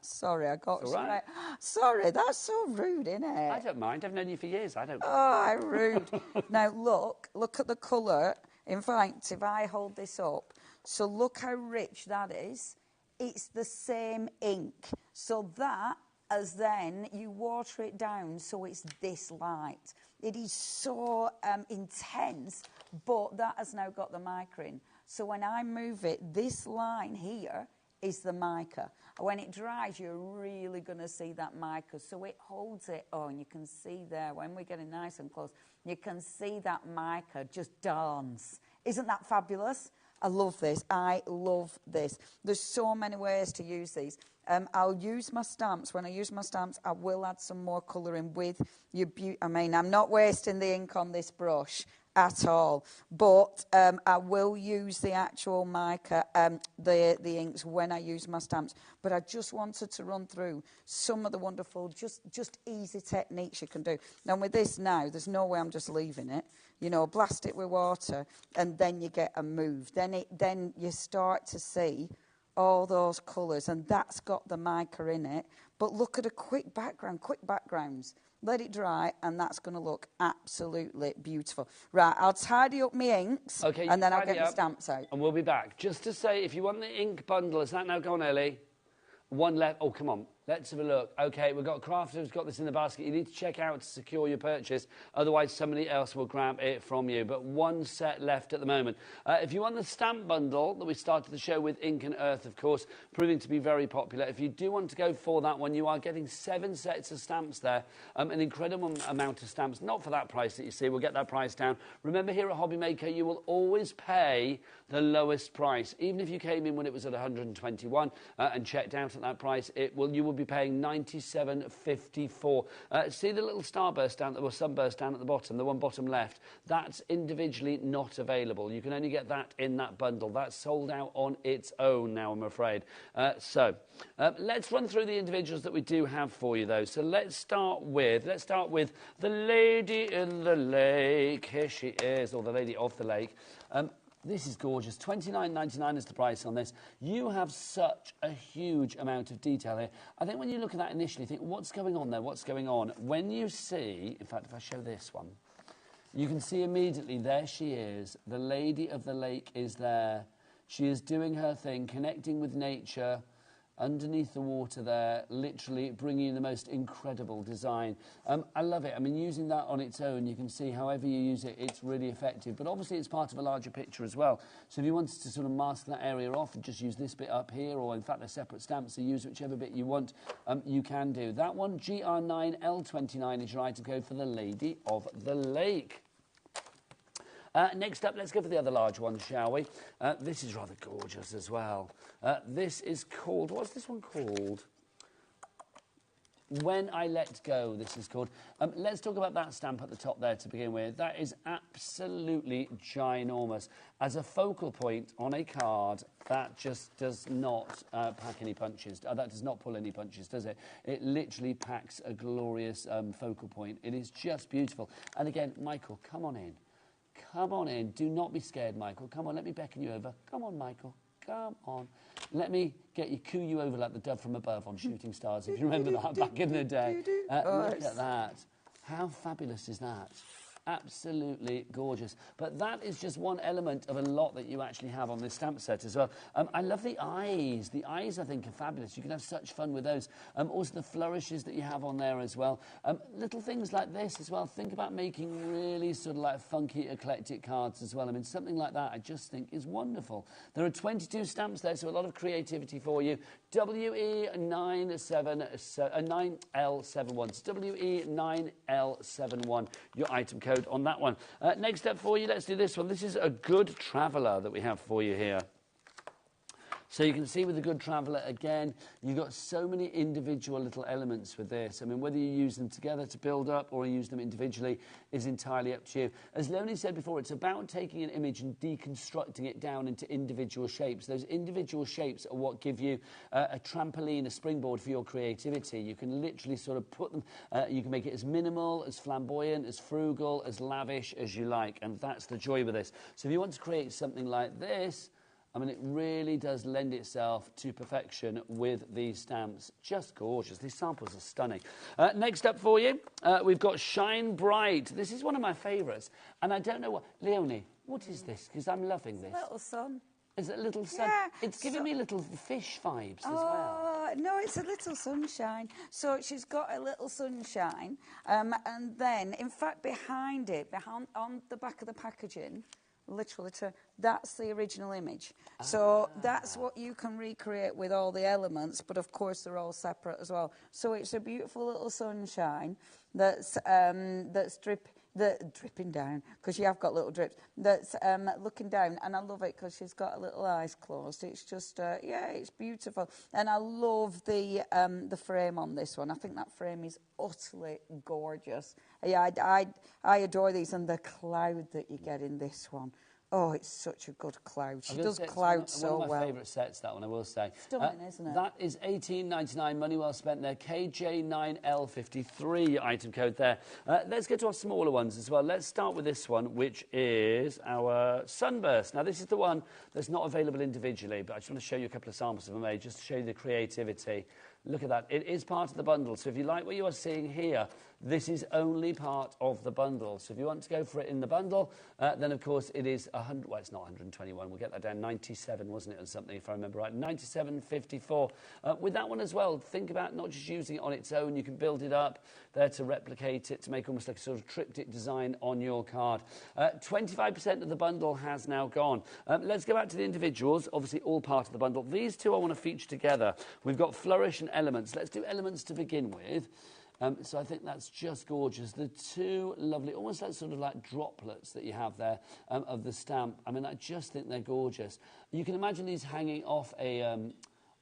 Sorry, I got all right. Sorry, that's so rude, isn't it? I don't mind. I've known you for years. I don't. Oh, I'm rude. Now look at the colour. In fact, if I hold this up, so look how rich that is. It's the same ink. So that, as then you water it down so it's this light. It is so intense, but that has now got the mica in. So when I move it, this line here is the mica. When it dries, you're really going to see that mica. So it holds it on. You can see there, when we're getting nice and close, you can see that mica just dance. Isn't that fabulous? I love this. I love this. There's so many ways to use these. I'll use my stamps. When I use my stamps, I will add some more colouring with your I mean, I'm not wasting the ink on this brush at all. But I will use the actual mica, the inks when I use my stamps. But I just wanted to run through some of the wonderful, just easy techniques you can do. Now with this now, there's no way I'm just leaving it. You know, blast it with water, and then you get a move. Then you start to see all those colours, and that's got the mica in it. But look at a quick backgrounds. Let it dry, and that's going to look absolutely beautiful. Right, I'll tidy up my inks, okay, and then I'll get the stamps out. And we'll be back. Just to say, if you want the ink bundle, is that now gone, Ellie? One left. Oh, come on. Let's have a look. Okay, we've got Crafter who's got this in the basket. You need to check out to secure your purchase. Otherwise, somebody else will grab it from you. But one set left at the moment. If you want the stamp bundle that we started the show with, Ink and Earth, of course, proving to be very popular. If you do want to go for that one, you are getting 7 sets of stamps there. An incredible amount of stamps. Not for that price that you see. We'll get that price down. Remember, here at HobbyMaker, you will always pay the lowest price. Even if you came in when it was at 121 and checked out at that price, you will be paying $97.54. See the little starburst down, or sunburst down at the bottom, the one bottom left? That's individually not available. You can only get that in that bundle. That's sold out on its own now, I'm afraid. Let's run through the individuals that we do have for you, though. So let's start with the Lady in the Lake. Here she is, or the Lady of the Lake. This is gorgeous. $29.99 is the price on this. You have such a huge amount of detail here. I think when you look at that initially, you think, what's going on there? What's going on? When you see, in fact, if I show this one, you can see immediately, there she is. The Lady of the Lake is there. She is doing her thing, connecting with nature, underneath the water there, literally bringing you the most incredible design. I love it. I mean, using that on its own, you can see however you use it, it's really effective. But obviously, it's part of a larger picture as well. So if you wanted to sort of mask that area off and just use this bit up here, or in fact, they're separate stamps, so use whichever bit you want, you can do. That one, GR9L29, is your item code for the Lady of the Lake. Next up, let's go for the other large one, shall we? This is rather gorgeous as well. This is called, what's this one called? When I Let Go, this is called. Let's talk about that stamp at the top there to begin with. That is absolutely ginormous. As a focal point on a card, that just does not pack any punches. That does not pull any punches, does it? It literally packs a glorious focal point. It is just beautiful. And again, Michael, come on in. Come on in. Do not be scared, Michael. Come on, let me beckon you over. Come on, Michael. Come on. Let me coo you over like the dove from above on Shooting Stars, if you remember that back in the day. Look at that. How fabulous is that? Absolutely gorgeous. But that is just one element of a lot that you actually have on this stamp set as well. I love the eyes. The eyes, I think, are fabulous. You can have such fun with those. Also the flourishes that you have on there as well. Little things like this as well. Think about making really sort of like funky, eclectic cards as well. I mean, something like that I just think is wonderful. There are 22 stamps there, so a lot of creativity for you. WE9L71. WE9L71, your item code on that one. Next up for you, let's do this one. This is a Good Traveller that we have for you here. So you can see with the Good Traveller, again, you've got so many individual little elements with this. I mean, whether you use them together to build up or use them individually is entirely up to you. As Leonie said before, it's about taking an image and deconstructing it down into individual shapes. Those individual shapes are what give you a trampoline, a springboard for your creativity. You can literally sort of put them, you can make it as minimal, as flamboyant, as frugal, as lavish as you like. And that's the joy with this. So if you want to create something like this, I mean, it really does lend itself to perfection with these stamps. Just gorgeous. These samples are stunning. Next up for you, we've got Shine Bright. This is one of my favourites. And I don't know what... Leonie, what is this? Because I'm loving this. Little sun. Is it a little sun? Yeah. It's giving me little fish vibes as well. No, it's a little sunshine. So she's got a little sunshine. And then, in fact, behind it, on the back of the packaging... Literally, that's the original image. So that's what you can recreate with all the elements, but of course they're all separate as well. So it's a beautiful little sunshine that's dripping down, because you have got little drips, that's looking down, and I love it because she's got her little eyes closed. It's just, yeah, it's beautiful. And I love the frame on this one. I think that frame is utterly gorgeous. Yeah, I adore these, and the cloud that you get in this one. Oh, it's such a good cloud. She does clouds so well. One of my favourite sets, that one, I will say. Stunning, isn't it? That is $18.99, money well spent there. KJ9L53 item code there. Let's get to our smaller ones as well. Let's start with this one, which is our Sunburst. Now, this is the one that's not available individually, but I just want to show you a couple of samples of them made, just to show you the creativity. Look at that. It is part of the bundle. So if you like what you are seeing here, this is only part of the bundle. So if you want to go for it in the bundle, then of course it is 100. Well, it's not 121. We'll get that down. 97, wasn't it, or something, if I remember right? 97.54. With that one as well, think about not just using it on its own. You can build it up there to replicate it, to make almost like a sort of triptych design on your card. 25% of the bundle has now gone. Let's go back to the individuals. Obviously, all part of the bundle. These two I want to feature together. We've got Flourish and Elements. Let's do Elements to begin with. So I think that's just gorgeous. The two lovely, almost like sort of like droplets that you have there of the stamp. I mean, I just think they're gorgeous. You can imagine these hanging off a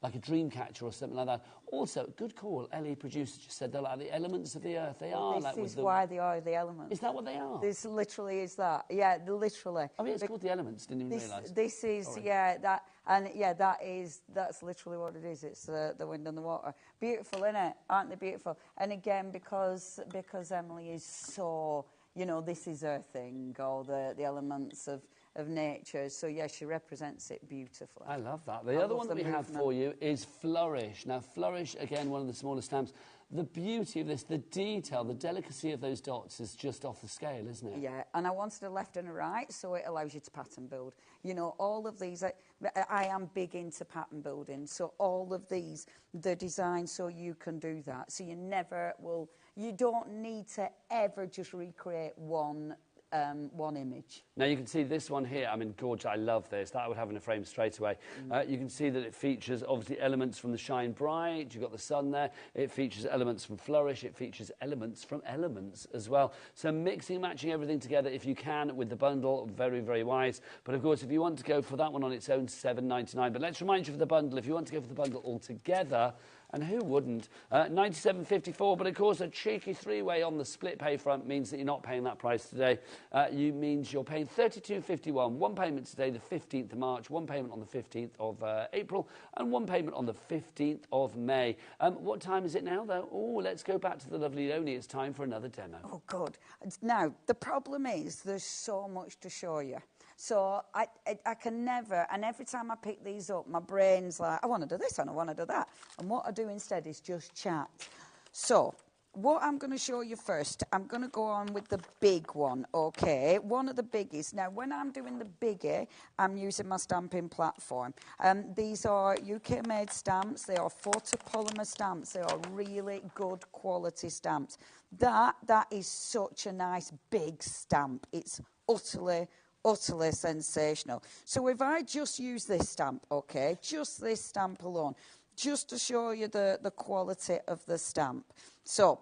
like a dream catcher or something like that. Also, good call. Ellie, producer, just said they're like the elements of the earth. They are. This is why they are the elements. Is that what they are? This literally is that. Yeah, literally. I mean, it's called the elements. Didn't even realise. This is, Sorry. yeah, that, and yeah, that's literally what it is. It's the wind and the water. Beautiful, isn't it? Aren't they beautiful? And again, because Emily is so, you know, this is her thing, all the elements of nature. So, yeah, she represents it beautifully. I love that. The other one that we have for you is Flourish. Now, Flourish, again, one of the smaller stamps. The beauty of this, the detail, the delicacy of those dots is just off the scale, isn't it? Yeah, and I wanted a left and a right, so it allows you to pattern build. You know, all of these, I am big into pattern building, so all of these, they're designed so you can do that. So you never will, you don't need to ever just recreate one image. Now you can see this one here. I mean, gorgeous. I love this. That I would have in a frame straight away. You can see that it features obviously elements from the Shine Bright. You've got the sun there. It features elements from Flourish. It features elements from Elements as well. So mixing and matching everything together if you can with the bundle, very, very wise. But of course, if you want to go for that one on its own, $7.99. But let's remind you for the bundle, if you want to go for the bundle altogether, and who wouldn't? 97.54, but of course a cheeky three-way on the split pay front means that you're not paying that price today. Means you're paying 32.51. One payment today, the 15th of March, one payment on the 15th of April, and one payment on the 15th of May. What time is it now, though? Oh, let's go back to the lovely Leonie. It's time for another demo. Oh, good. Now, the problem is there's so much to show you. So I can never, and every time I pick these up, my brain's like, I want to do this and I want to do that. And what I do instead is just chat. So what I'm going to show you first, I'm going to go on with the big one, okay? One of the biggies. Now, when I'm doing the biggie, I'm using my stamping platform. These are UK-made stamps. They are photopolymer stamps. They are really good quality stamps. That is such a nice big stamp. It's utterly sensational. So if I just use this stamp, okay, just this stamp alone, just to show you the quality of the stamp. So,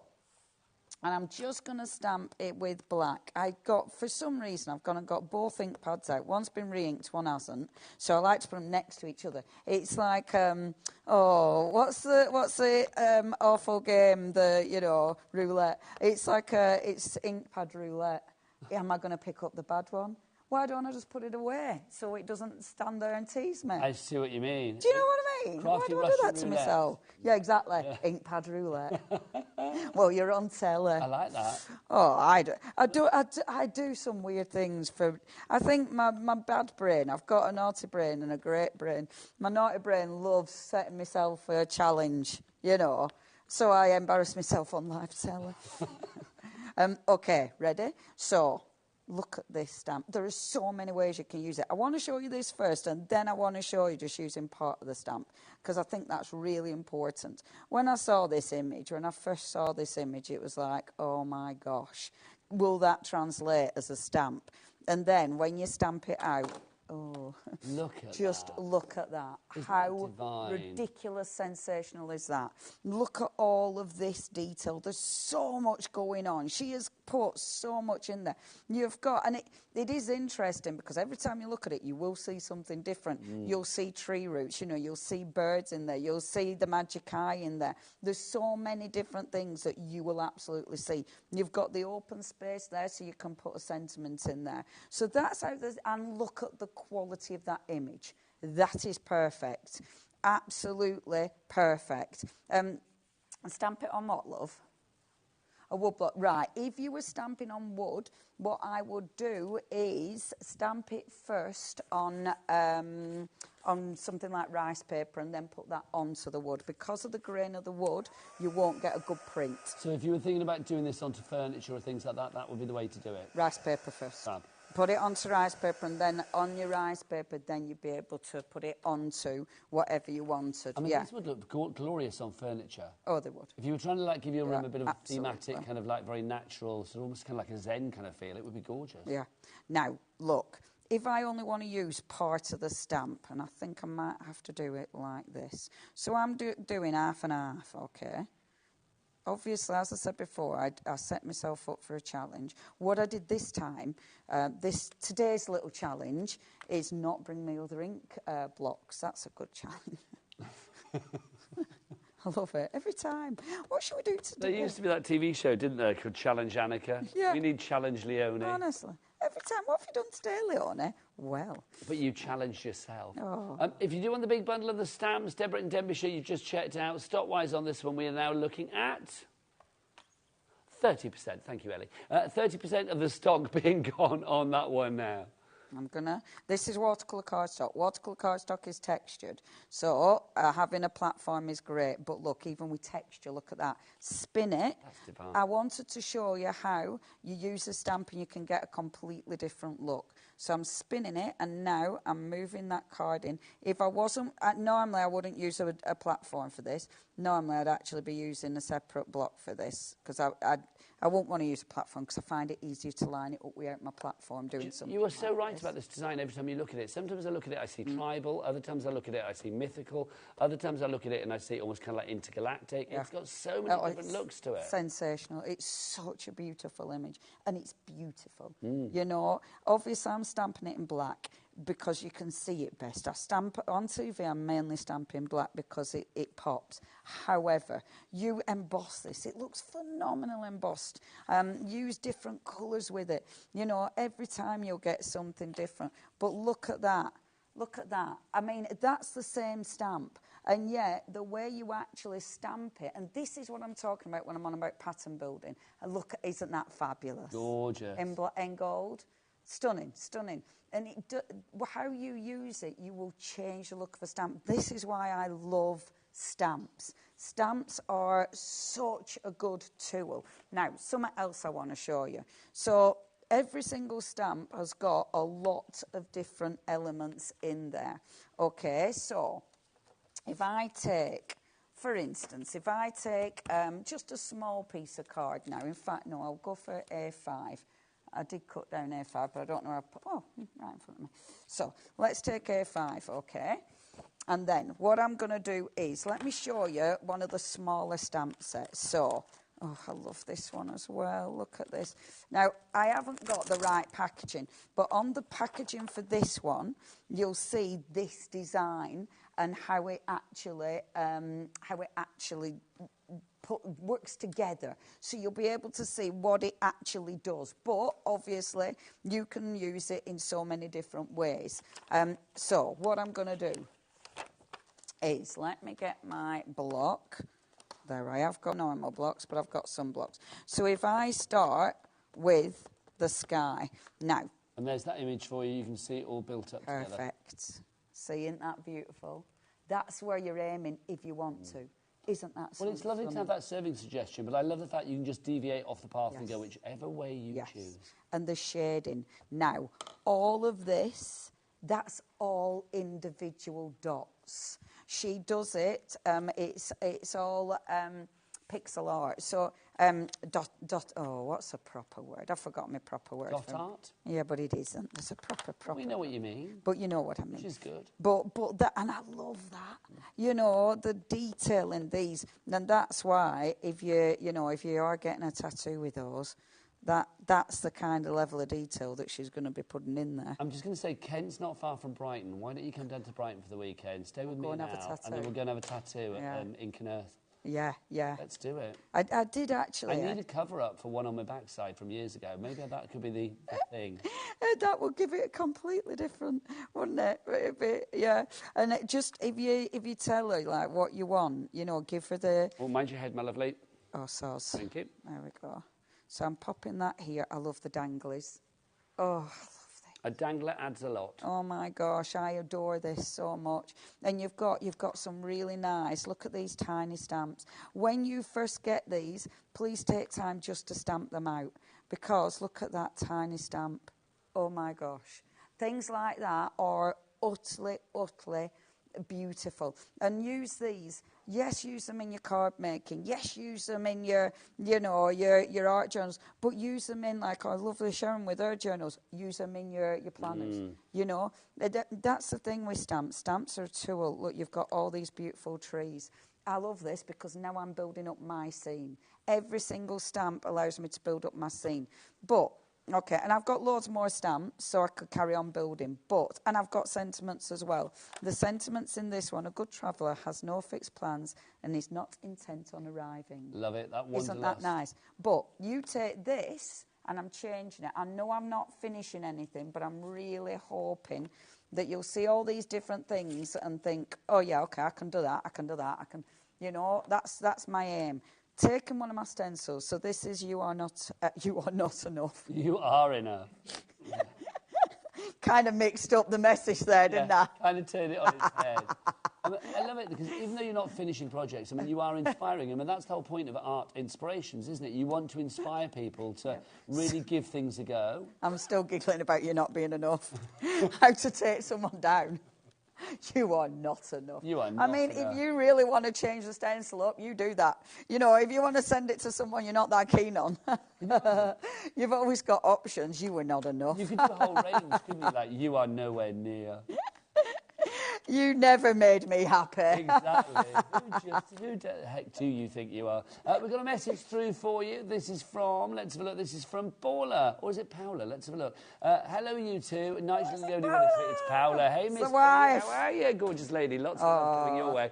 and I'm just going to stamp it with black. For some reason, I've gone and got both ink pads out. One's been re-inked, one hasn't. So I like to put them next to each other. It's like, what's the awful game, roulette. It's like it's ink pad roulette. Am I going to pick up the bad one? Why don't I just put it away so it doesn't stand there and tease me? I see what you mean. Do you know what I mean? Crafty Why do I do that Russian to roulette. myself? Yeah, exactly. Yeah. Ink pad roulette. Well, you're on telly. I like that. Oh, I do some weird things for. I think my bad brain. I've got a naughty brain and a great brain. My naughty brain loves setting myself a challenge, So I embarrass myself on live telly. Okay, ready? So. Look at this stamp. There are so many ways you can use it. I want to show you this first, and then I want to show you just using part of the stamp, because I think that's really important. When I saw this image, when I first saw this image, it was like, oh my gosh, will that translate as a stamp? And then when you stamp it out, oh, look at just that. Look at that. Isn't How that divine? ridiculous, sensational is that? Look at all of this detail. There's so much going on. She has put so much in there. You've got, and it is interesting because every time you look at it, you will see something different. You'll see tree roots, you'll see birds in there. You'll see the magic eye in there. There's so many different things that you will absolutely see. You've got the open space there so you can put a sentiment in there. So that's how there's, and look at the quality of that image. That is perfect. Absolutely perfect. Stamp it on what, love? A wood block, right. If you were stamping on wood, what I would do is stamp it first on something like rice paper and then put that onto the wood. Because of the grain of the wood, you won't get a good print. So if you were thinking about doing this onto furniture or things like that, that would be the way to do it? Rice paper first. Fab. Put it onto rice paper, and then on your rice paper, then you'd be able to put it onto whatever you wanted. I mean, this would look glorious on furniture. Oh, they would. If you were trying to like give your room a bit of absolutely. thematic, kind of like very natural, sort of almost kind of like a Zen kind of feel, it would be gorgeous. Yeah. Now, look, if I only want to use part of the stamp, and I think I might have to do it like this. So I'm doing half and half, okay? Obviously, as I said before, I set myself up for a challenge. What I did this time, today's little challenge, is not bring me other ink blocks. That's a good challenge. I love it every time. What should we do today? There used to be that TV show, didn't there, called Challenge Annika? Yeah. We need Challenge Leone. Honestly, every time. What have you done today, Leone? Well. But you challenged yourself. Oh. If you do want the big bundle of the stamps, Deborah and Denbighshire, you've just checked out. Stock-wise on this one, we are now looking at 30%. Thank you, Ellie. 30% of the stock being gone on that one now. This is watercolour cardstock. Watercolour cardstock is textured. So having a platform is great. But look, even with texture, look at that. Spin it. That's divine. I wanted to show you how you use a stamp and you can get a completely different look. So I'm spinning it, and now I'm moving that card in. If I wasn't, normally I wouldn't use a platform for this. Normally I'd actually be using a separate block for this, because I won't want to use a platform because I find it easier to line it up without my platform doing something. You are so right about this design every time you look at it. Sometimes I look at it, I see tribal. Other times I look at it, I see mythical. Other times I look at it and I see almost kind of like intergalactic. Yeah. It's got so many different looks to it. Sensational. It's such a beautiful image, and it's beautiful. You know, obviously I'm stamping it in black because you can see it best. I stamp on TV, I'm mainly stamping black because it pops. However, you emboss this. It looks phenomenal embossed. Use different colours with it. You know, every time you'll get something different. But look at that. Look at that. I mean, that's the same stamp. And yet, the way you actually stamp it, and this is what I'm talking about when I'm on about pattern building. And look, isn't that fabulous? Gorgeous. In gold. Stunning, stunning. And how you use it, you will change the look of a stamp. This is why I love stamps. Stamps are such a good tool. Now, something else I want to show you. So every single stamp has got a lot of different elements in there. Okay, so if I take, for instance, if I take just a small piece of card now, in fact, no, I'll go for A5. I did cut down A5, but I don't know where I put... Oh, right in front of me. So, let's take A5, okay? And then, what I'm going to do is, let me show you one of the smaller stamp sets. So, oh, I love this one as well. Look at this. Now, I haven't got the right packaging, but on the packaging for this one, you'll see this design and how it actually works together, so you'll be able to see what it actually does. But obviously you can use it in so many different ways. So what I'm going to do is, let me get my block. There, I have got normal blocks, but I've got some blocks. So if I start with the sky now, and there's that image for you. You can see it all built up together. Perfect. See, isn't that beautiful? That's where you're aiming if you want to. Isn't that Well, it's lovely to have that serving suggestion, but I love the fact you can just deviate off the path and go whichever way you choose. And the shading. Now, all of this, that's all individual dots. She does it, it's all pixel art. So, oh, what's a proper word? I forgot my proper word. Dot art? Yeah, but it isn't. There's a proper We know what you mean. But you know what I mean. Which is good. But that, and I love that. You know, the detail in these. And that's why if you are getting a tattoo with those, that's the kind of level of detail that she's going to be putting in there. I'm just going to say, Kent's not far from Brighton. Why don't you come down to Brighton for the weekend? Stay with me now, and then we'll go and have a tattoo at Ink and Earth. Yeah. Let's do it. I did actually. I need a cover-up for one on my backside from years ago. Maybe that could be the thing. That would give it a completely different, wouldn't it? Yeah. And it just, if you tell her, like, what you want, you know, give her the... Well, mind your head, my lovely. Oh, sauce. Thank you. There we go. So I'm popping that here. I love the danglies. Oh, I love this. A dangler adds a lot. Oh my gosh, I adore this so much. And you've got some really nice, look at these tiny stamps. When you first get these, please take time just to stamp them out, because look at that tiny stamp. Oh my gosh. Things like that are utterly, utterly beautiful. And use these. Yes, use them in your card making. Yes, use them in your, your art journals. But use them in, like our lovely Sharon with her journals. Use them in your planners. That's the thing with stamps. Stamps are a tool. Look, you've got all these beautiful trees. I love this because now I'm building up my scene. Every single stamp allows me to build up my scene. But okay, and I've got loads more stamps, so I could carry on building. And I've got sentiments as well. The sentiments in this one: a good traveller has no fixed plans and is not intent on arriving. Love it. That wanderlust. Isn't that nice? But you take this, and I'm changing it. I know I'm not finishing anything, but I'm really hoping that you'll see all these different things and think, oh yeah, okay, I can do that, I can do that, I can, that's my aim. Taking one of my stencils, so this is You Are Not Enough. You are enough. Kind of mixed up the message there, didn't I? Kind of turned it on its head. I love it because even though you're not finishing projects, I mean, you are inspiring them, and that's the whole point of art inspirations, isn't it? You want to inspire people to really give things a go. I'm still giggling about you not being enough. How to take someone down. You are not enough. You are not enough. If you really want to change the stencil up, you do that. If you want to send it to someone you're not that keen on, you've always got options. You were not enough. You could do a whole range, couldn't you? Like, you are nowhere near. You never made me happy. Exactly. Who the heck do you think you are? We've got a message through for you. This is from, let's have a look, this is from Paula. Or is it Paula? Let's have a look. Hello, you two. Nice to the only one. It's Paula. Hey, Miss Paula. How are you? Gorgeous lady. Lots of love coming your way.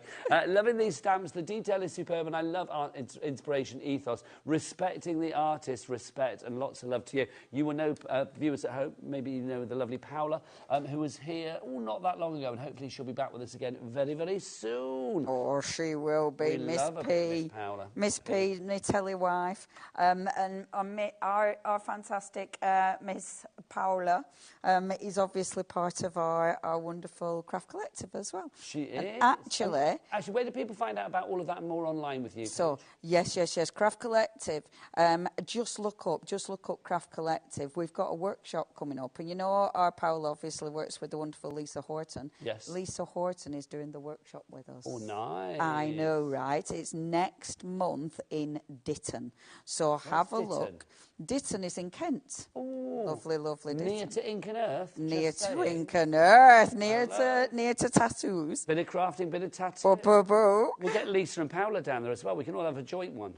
Loving these stamps. The detail is superb, and I love art inspiration ethos. Respecting the artist, respect, and lots of love to you. You will know, viewers at home, maybe you know the lovely Paula, who was here not that long ago, and hopefully she'll be back with us again very, very soon. Oh, she will be, Miss P. Miss P, my telly wife. And our fantastic Miss Paula is obviously part of our wonderful craft collective as well. She is. Actually, where do people find out about all of that and more online with you? So, yes, Craft Collective. Just look up Craft Collective. We've got a workshop coming up. And our Paula obviously works with the wonderful Lisa Horton. Yes. Lisa Horton is doing the workshop with us. Oh, nice. I know, right? It's next month in Ditton. So have a look. Ditton is in Kent. Ooh. Lovely, lovely Ditton. Near to Ink and Earth. Near to Ink and Earth. Near to tattoos. Bit of crafting, bit of tattoo. We'll get Lisa and Paula down there as well. We can all have a joint one.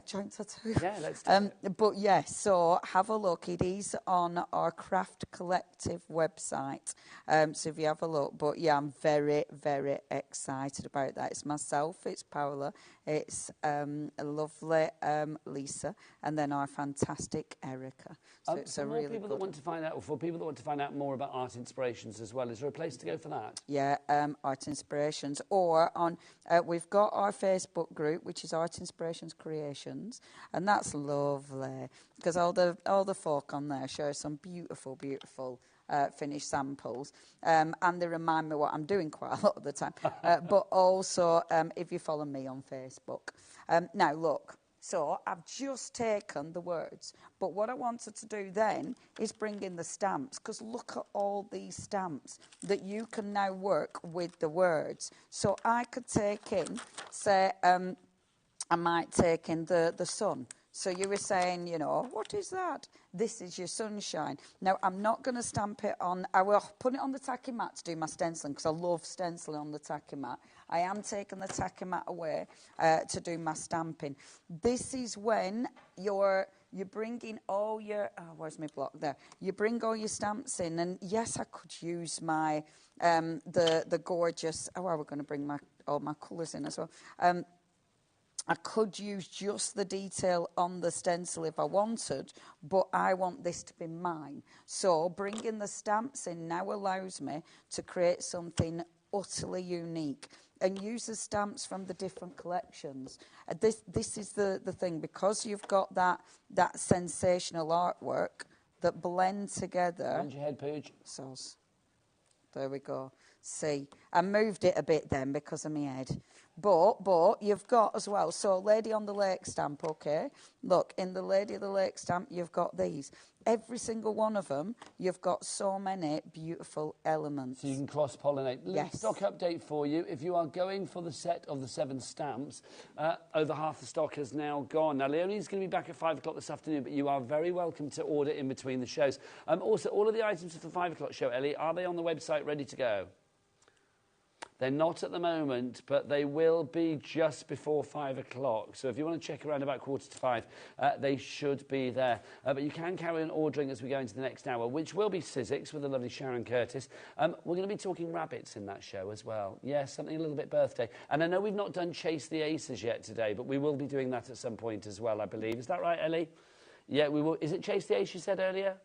Joint tattoo. Yeah, let's do it. But yes, so have a look. It is on our Craft Collective website. So if you have a look. But yeah, I'm very, very excited about that. It's myself, it's Paula, it's a lovely Lisa, and then our fantastic Erica. So it's a really people that want to find out, or for people that want to find out more about art inspirations as well, is there a place to go for that? Yeah, Art Inspirations, or on we've got our Facebook group, which is Art Inspirations Creations, and that's lovely because all the folk on there show some beautiful, beautiful finished samples, and they remind me what I'm doing quite a lot of the time. But also, if you follow me on Facebook. Now, look, so I've just taken the words, but what I wanted to do then is bring in the stamps, because look at all these stamps that you can now work with the words. So I could take in, say, I might take in the sun. So you were saying, what is that? This is your sunshine. Now, I'm not going to stamp it on. I will put it on the tacky mat to do my stenciling because I love stenciling on the tacky mat. I am taking the tacky mat away to do my stamping. This is when you're bringing all your... Oh, where's my block there? You bring all your stamps in. And yes, I could use my the gorgeous... Oh, we're going to bring all my colours in as well. I could use just the detail on the stencil if I wanted, but I want this to be mine. So bringing the stamps in now allows me to create something utterly unique. And use the stamps from the different collections. This is the thing, because you've got that sensational artwork that blend together. Mind your head, Pooch. Sauce. There we go. See, I moved it a bit then because of my head. But you've got as well, so Lady on the Lake stamp, okay? Look, in the Lady of the Lake stamp, you've got these. Every single one of them, you've got so many beautiful elements. So you can cross-pollinate. Yes. Stock update for you. If you are going for the set of the 7 stamps, over half the stock has now gone. Now, Leonie's going to be back at 5 o'clock this afternoon, but you are very welcome to order in between the shows. Also, all of the items for the 5 o'clock show, Ellie, are they on the website ready to go? They're not at the moment, but they will be just before 5 o'clock. So if you want to check around about 4:45, they should be there. But you can carry on ordering as we go into the next hour, which will be Sizzix with the lovely Sharon Curtis. We're going to be talking rabbits in that show as well. Yes, something a little bit birthday. And I know we've not done Chase the Aces yet today, but we will be doing that at some point as well, I believe. Is that right, Ellie? Yeah, we will. Is it Chase the Ace you said earlier?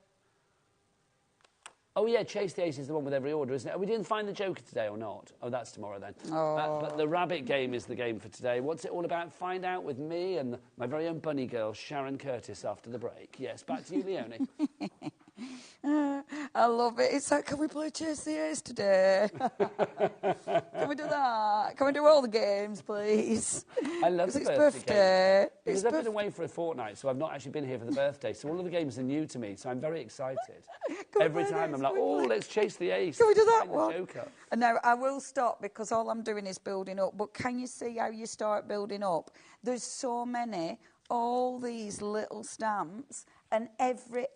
Oh, yeah, Chase the Ace is the one with every order, isn't it? Are we doing Find the Joker today or not? Oh, that's tomorrow then. Oh. But the rabbit game is the game for today. What's it all about? Find out with me and my very own bunny girl, Sharon Curtis, after the break. Yes, back to you, Leonie. I love it. It's like, can we play Chase the Ace today? Can we do that? Can we do all the games, please? I love the it's birthday game. Because I've been away for a fortnight, so I've not actually been here for the birthday. So all of the games are new to me, so I'm very excited. Every time I'm like, oh, let's Chase the Ace. Can we do that Find the one? Joker. And now I will stop because all I'm doing is building up. But can you see how you start building up? There's so many, all these little stamps, and every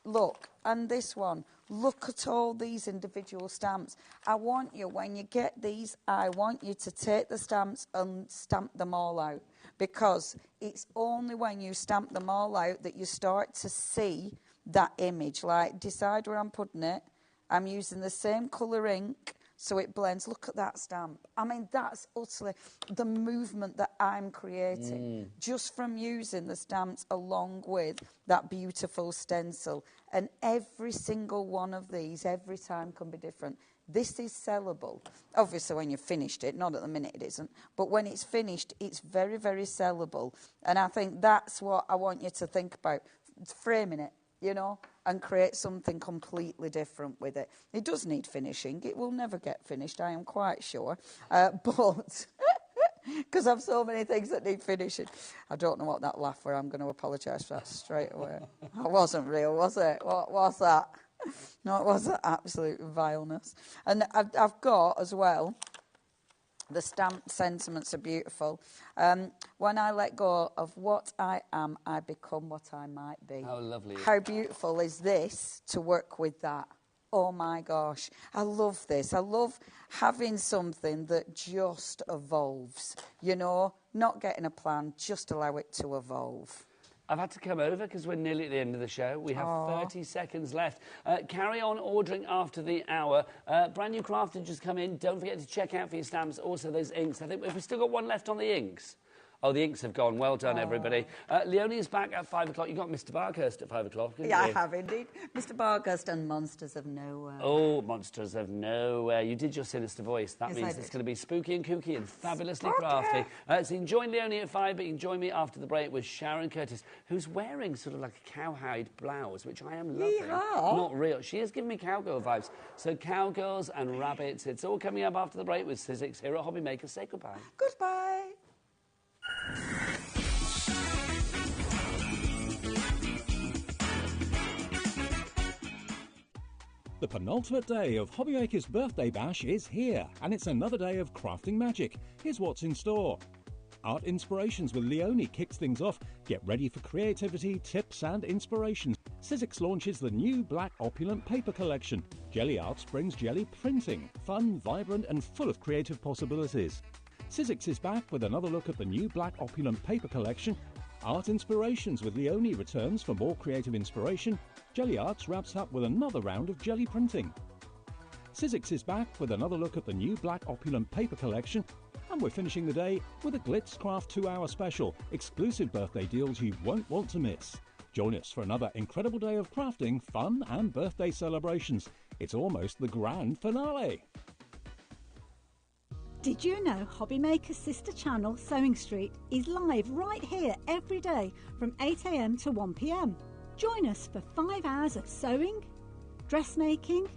look, and this one, look at all these individual stamps. I want you, when you get these, I want you to take the stamps and stamp them all out, because it's only when you stamp them all out that you start to see that image. Like, decide where I'm putting it. I'm using the same colour ink, so it blends. Look at that stamp. I mean, that's utterly the movement that I'm creating just from using the stamps along with that beautiful stencil. And every single one of these, every time, can be different. This is sellable. Obviously, when you've finished it, not at the minute it isn't, but when it's finished, it's very, very sellable. And I think that's what I want you to think about, framing it, you know, and create something completely different with it. It does need finishing. It will never get finished, I am quite sure. But because I've so many things that need finishing. I don't know what that laugh were. I'm going to apologise for that straight away. That wasn't real, was it? What was that? No, it was absolute vileness. And I've got as well, the stamp sentiments are beautiful. When I let go of what I am, I become what I might be. How lovely. How beautiful is this to work with that? Oh my gosh, I love this. I love having something that just evolves, you know, not getting a plan, just allow it to evolve. I've had to come over because we're nearly at the end of the show. We have 30 seconds left. Carry on ordering after the hour. Brand new crafting just come in. Don't forget to check out for your stamps. Also, those inks. I think we've still got one left on the inks. Oh, the inks have gone. Well done, everybody. Leonie is back at 5 o'clock. You got Mr. Barkhurst at 5 o'clock, haven't you? Yeah, I have indeed. Mr. Barkhurst and Monsters of Nowhere. Oh, Monsters of Nowhere. You did your sinister voice. That Yes, means I it's did. going to be spooky and kooky and fabulously crafty. So you can join Leonie at 5, but you can join me after the break with Sharon Curtis, who's wearing sort of like a cowhide blouse, which I am loving. Yeehaw. Not real. She is giving me cowgirl vibes. So cowgirls and rabbits, it's all coming up after the break with Sizzix here at HobbyMaker. Say goodbye. Goodbye. The penultimate day of HobbyMaker's Birthday Bash is here, and it's another day of crafting magic. Here's what's in store. Art Inspirations with Leonie kicks things off. Get ready for creativity, tips and inspiration. Sizzix launches the new Black Opulent paper collection. Gelli Arts brings Gelli printing, fun, vibrant and full of creative possibilities. Sizzix is back with another look at the new Black Opulent paper collection. Art Inspirations with Leonie returns for more creative inspiration. Gelli Arts wraps up with another round of Gelli printing. Sizzix is back with another look at the new Black Opulent paper collection. And we're finishing the day with a Glitzcraft 2-hour special, exclusive birthday deals you won't want to miss. Join us for another incredible day of crafting, fun and birthday celebrations. It's almost the grand finale. Did you know HobbyMaker's sister channel, Sewing Street, is live right here every day from 8 a.m. to 1 p.m. Join us for 5 hours of sewing, dressmaking,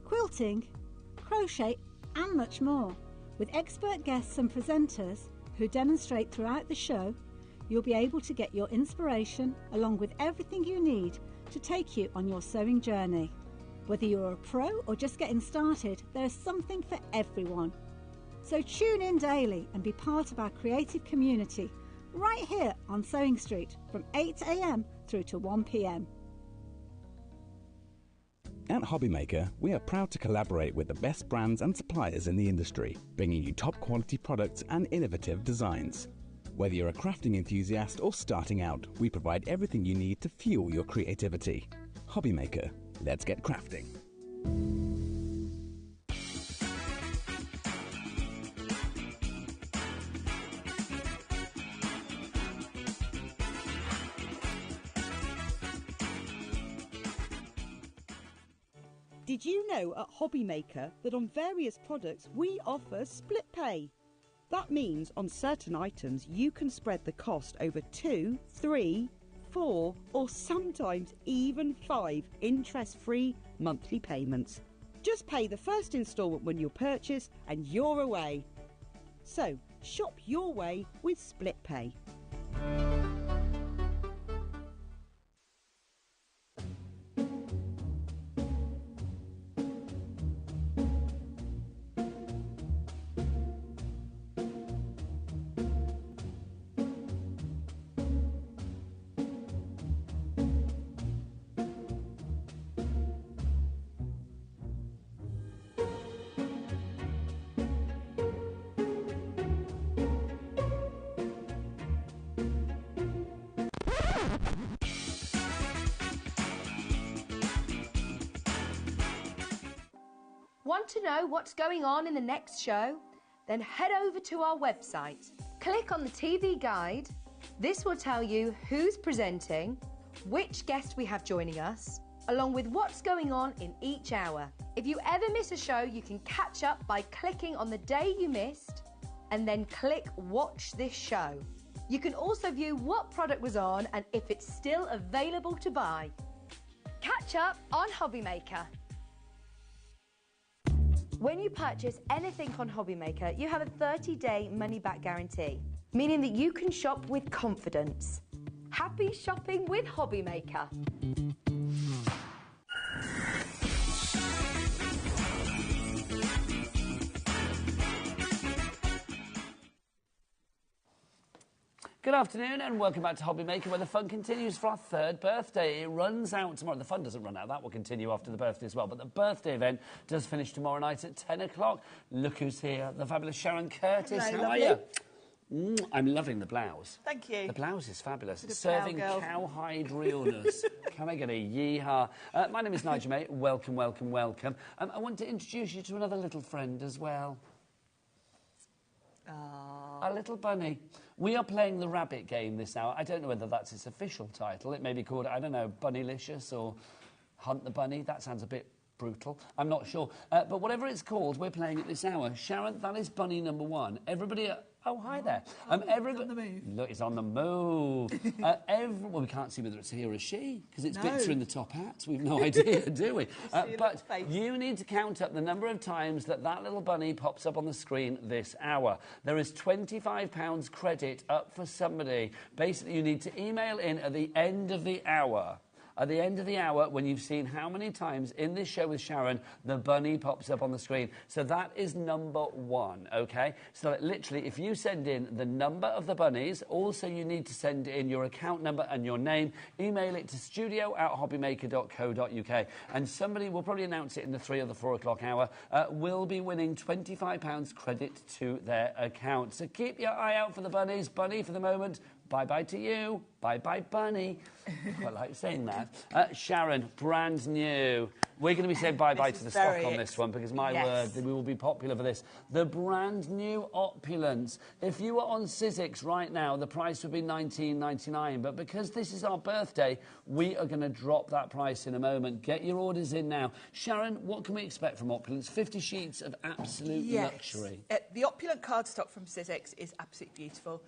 quilting, crochet and much more. With expert guests and presenters who demonstrate throughout the show, you'll be able to get your inspiration along with everything you need to take you on your sewing journey. Whether you're a pro or just getting started, there's something for everyone. So tune in daily and be part of our creative community right here on Sewing Street from 8 a.m. through to 1 p.m. At HobbyMaker, we are proud to collaborate with the best brands and suppliers in the industry, bringing you top quality products and innovative designs. Whether you're a crafting enthusiast or starting out, we provide everything you need to fuel your creativity. HobbyMaker, let's get crafting. Did you know at HobbyMaker that on various products we offer split pay? That means on certain items you can spread the cost over 2, 3, 4 or sometimes even 5 interest-free monthly payments. Just pay the first instalment when you purchase and you're away. So shop your way with split pay. Want to know what's going on in the next show? Then head over to our website. Click on the TV guide. This will tell you who's presenting, which guest we have joining us, along with what's going on in each hour. If you ever miss a show, you can catch up by clicking on the day you missed and then click Watch This Show. You can also view what product was on and if it's still available to buy. Catch up on HobbyMaker. When you purchase anything on HobbyMaker, you have a 30-day money-back guarantee, meaning that you can shop with confidence. Happy shopping with HobbyMaker. Good afternoon and welcome back to HobbyMaker, where the fun continues for our 3rd birthday. It runs out tomorrow. The fun doesn't run out. That will continue after the birthday as well. But the birthday event does finish tomorrow night at 10 o'clock. Look who's here. The fabulous Sharon Curtis. Hello, how are you? I'm loving the blouse. Thank you. The blouse is fabulous. Serving cowhide realness. Can I get a yee-haw? My name is Nigel May. Welcome, welcome, welcome. I want to introduce you to another little friend as well. A little bunny. We are playing the rabbit game this hour. I don't know whether that's its official title. It may be called, I don't know, Bunnylicious or Hunt the Bunny. That sounds a bit brutal. I'm not sure. But whatever it's called, we're playing it this hour. Sharon, that is bunny number 1. Everybody... Oh, hi there. Everybody, on the move. Look, it's on the move. Well, we can't see whether it's he or a she, because its bits are in the top hats. We've no idea, do we? But you need to count up the number of times that little bunny pops up on the screen this hour. There is £25 credit up for somebody. Basically, you need to email in at the end of the hour. At the end of the hour, when you've seen how many times in this show with Sharon the bunny pops up on the screen. So that is number 1, OK? So literally, if you send in the number of the bunnies, also you need to send in your account number and your name. Email it to studio@hobbymaker.co.uk. And somebody will probably announce it in the 3 or the 4 o'clock hour, will be winning £25 credit to their account. So keep your eye out for the bunnies. Bunny, for the moment, bye-bye to you. Bye-bye, bunny. Quite like saying that. Sharon, brand new. We're going to be saying bye-bye This to the is stock very on this one because, my yes. word, we will be popular for this. The brand new Opulent. If you were on Sizzix right now, the price would be $19.99. But because this is our birthday, we are going to drop that price in a moment. Get your orders in now. Sharon, what can we expect from Opulent? 50 sheets of absolute luxury. The Opulent cardstock from Sizzix is absolutely beautiful.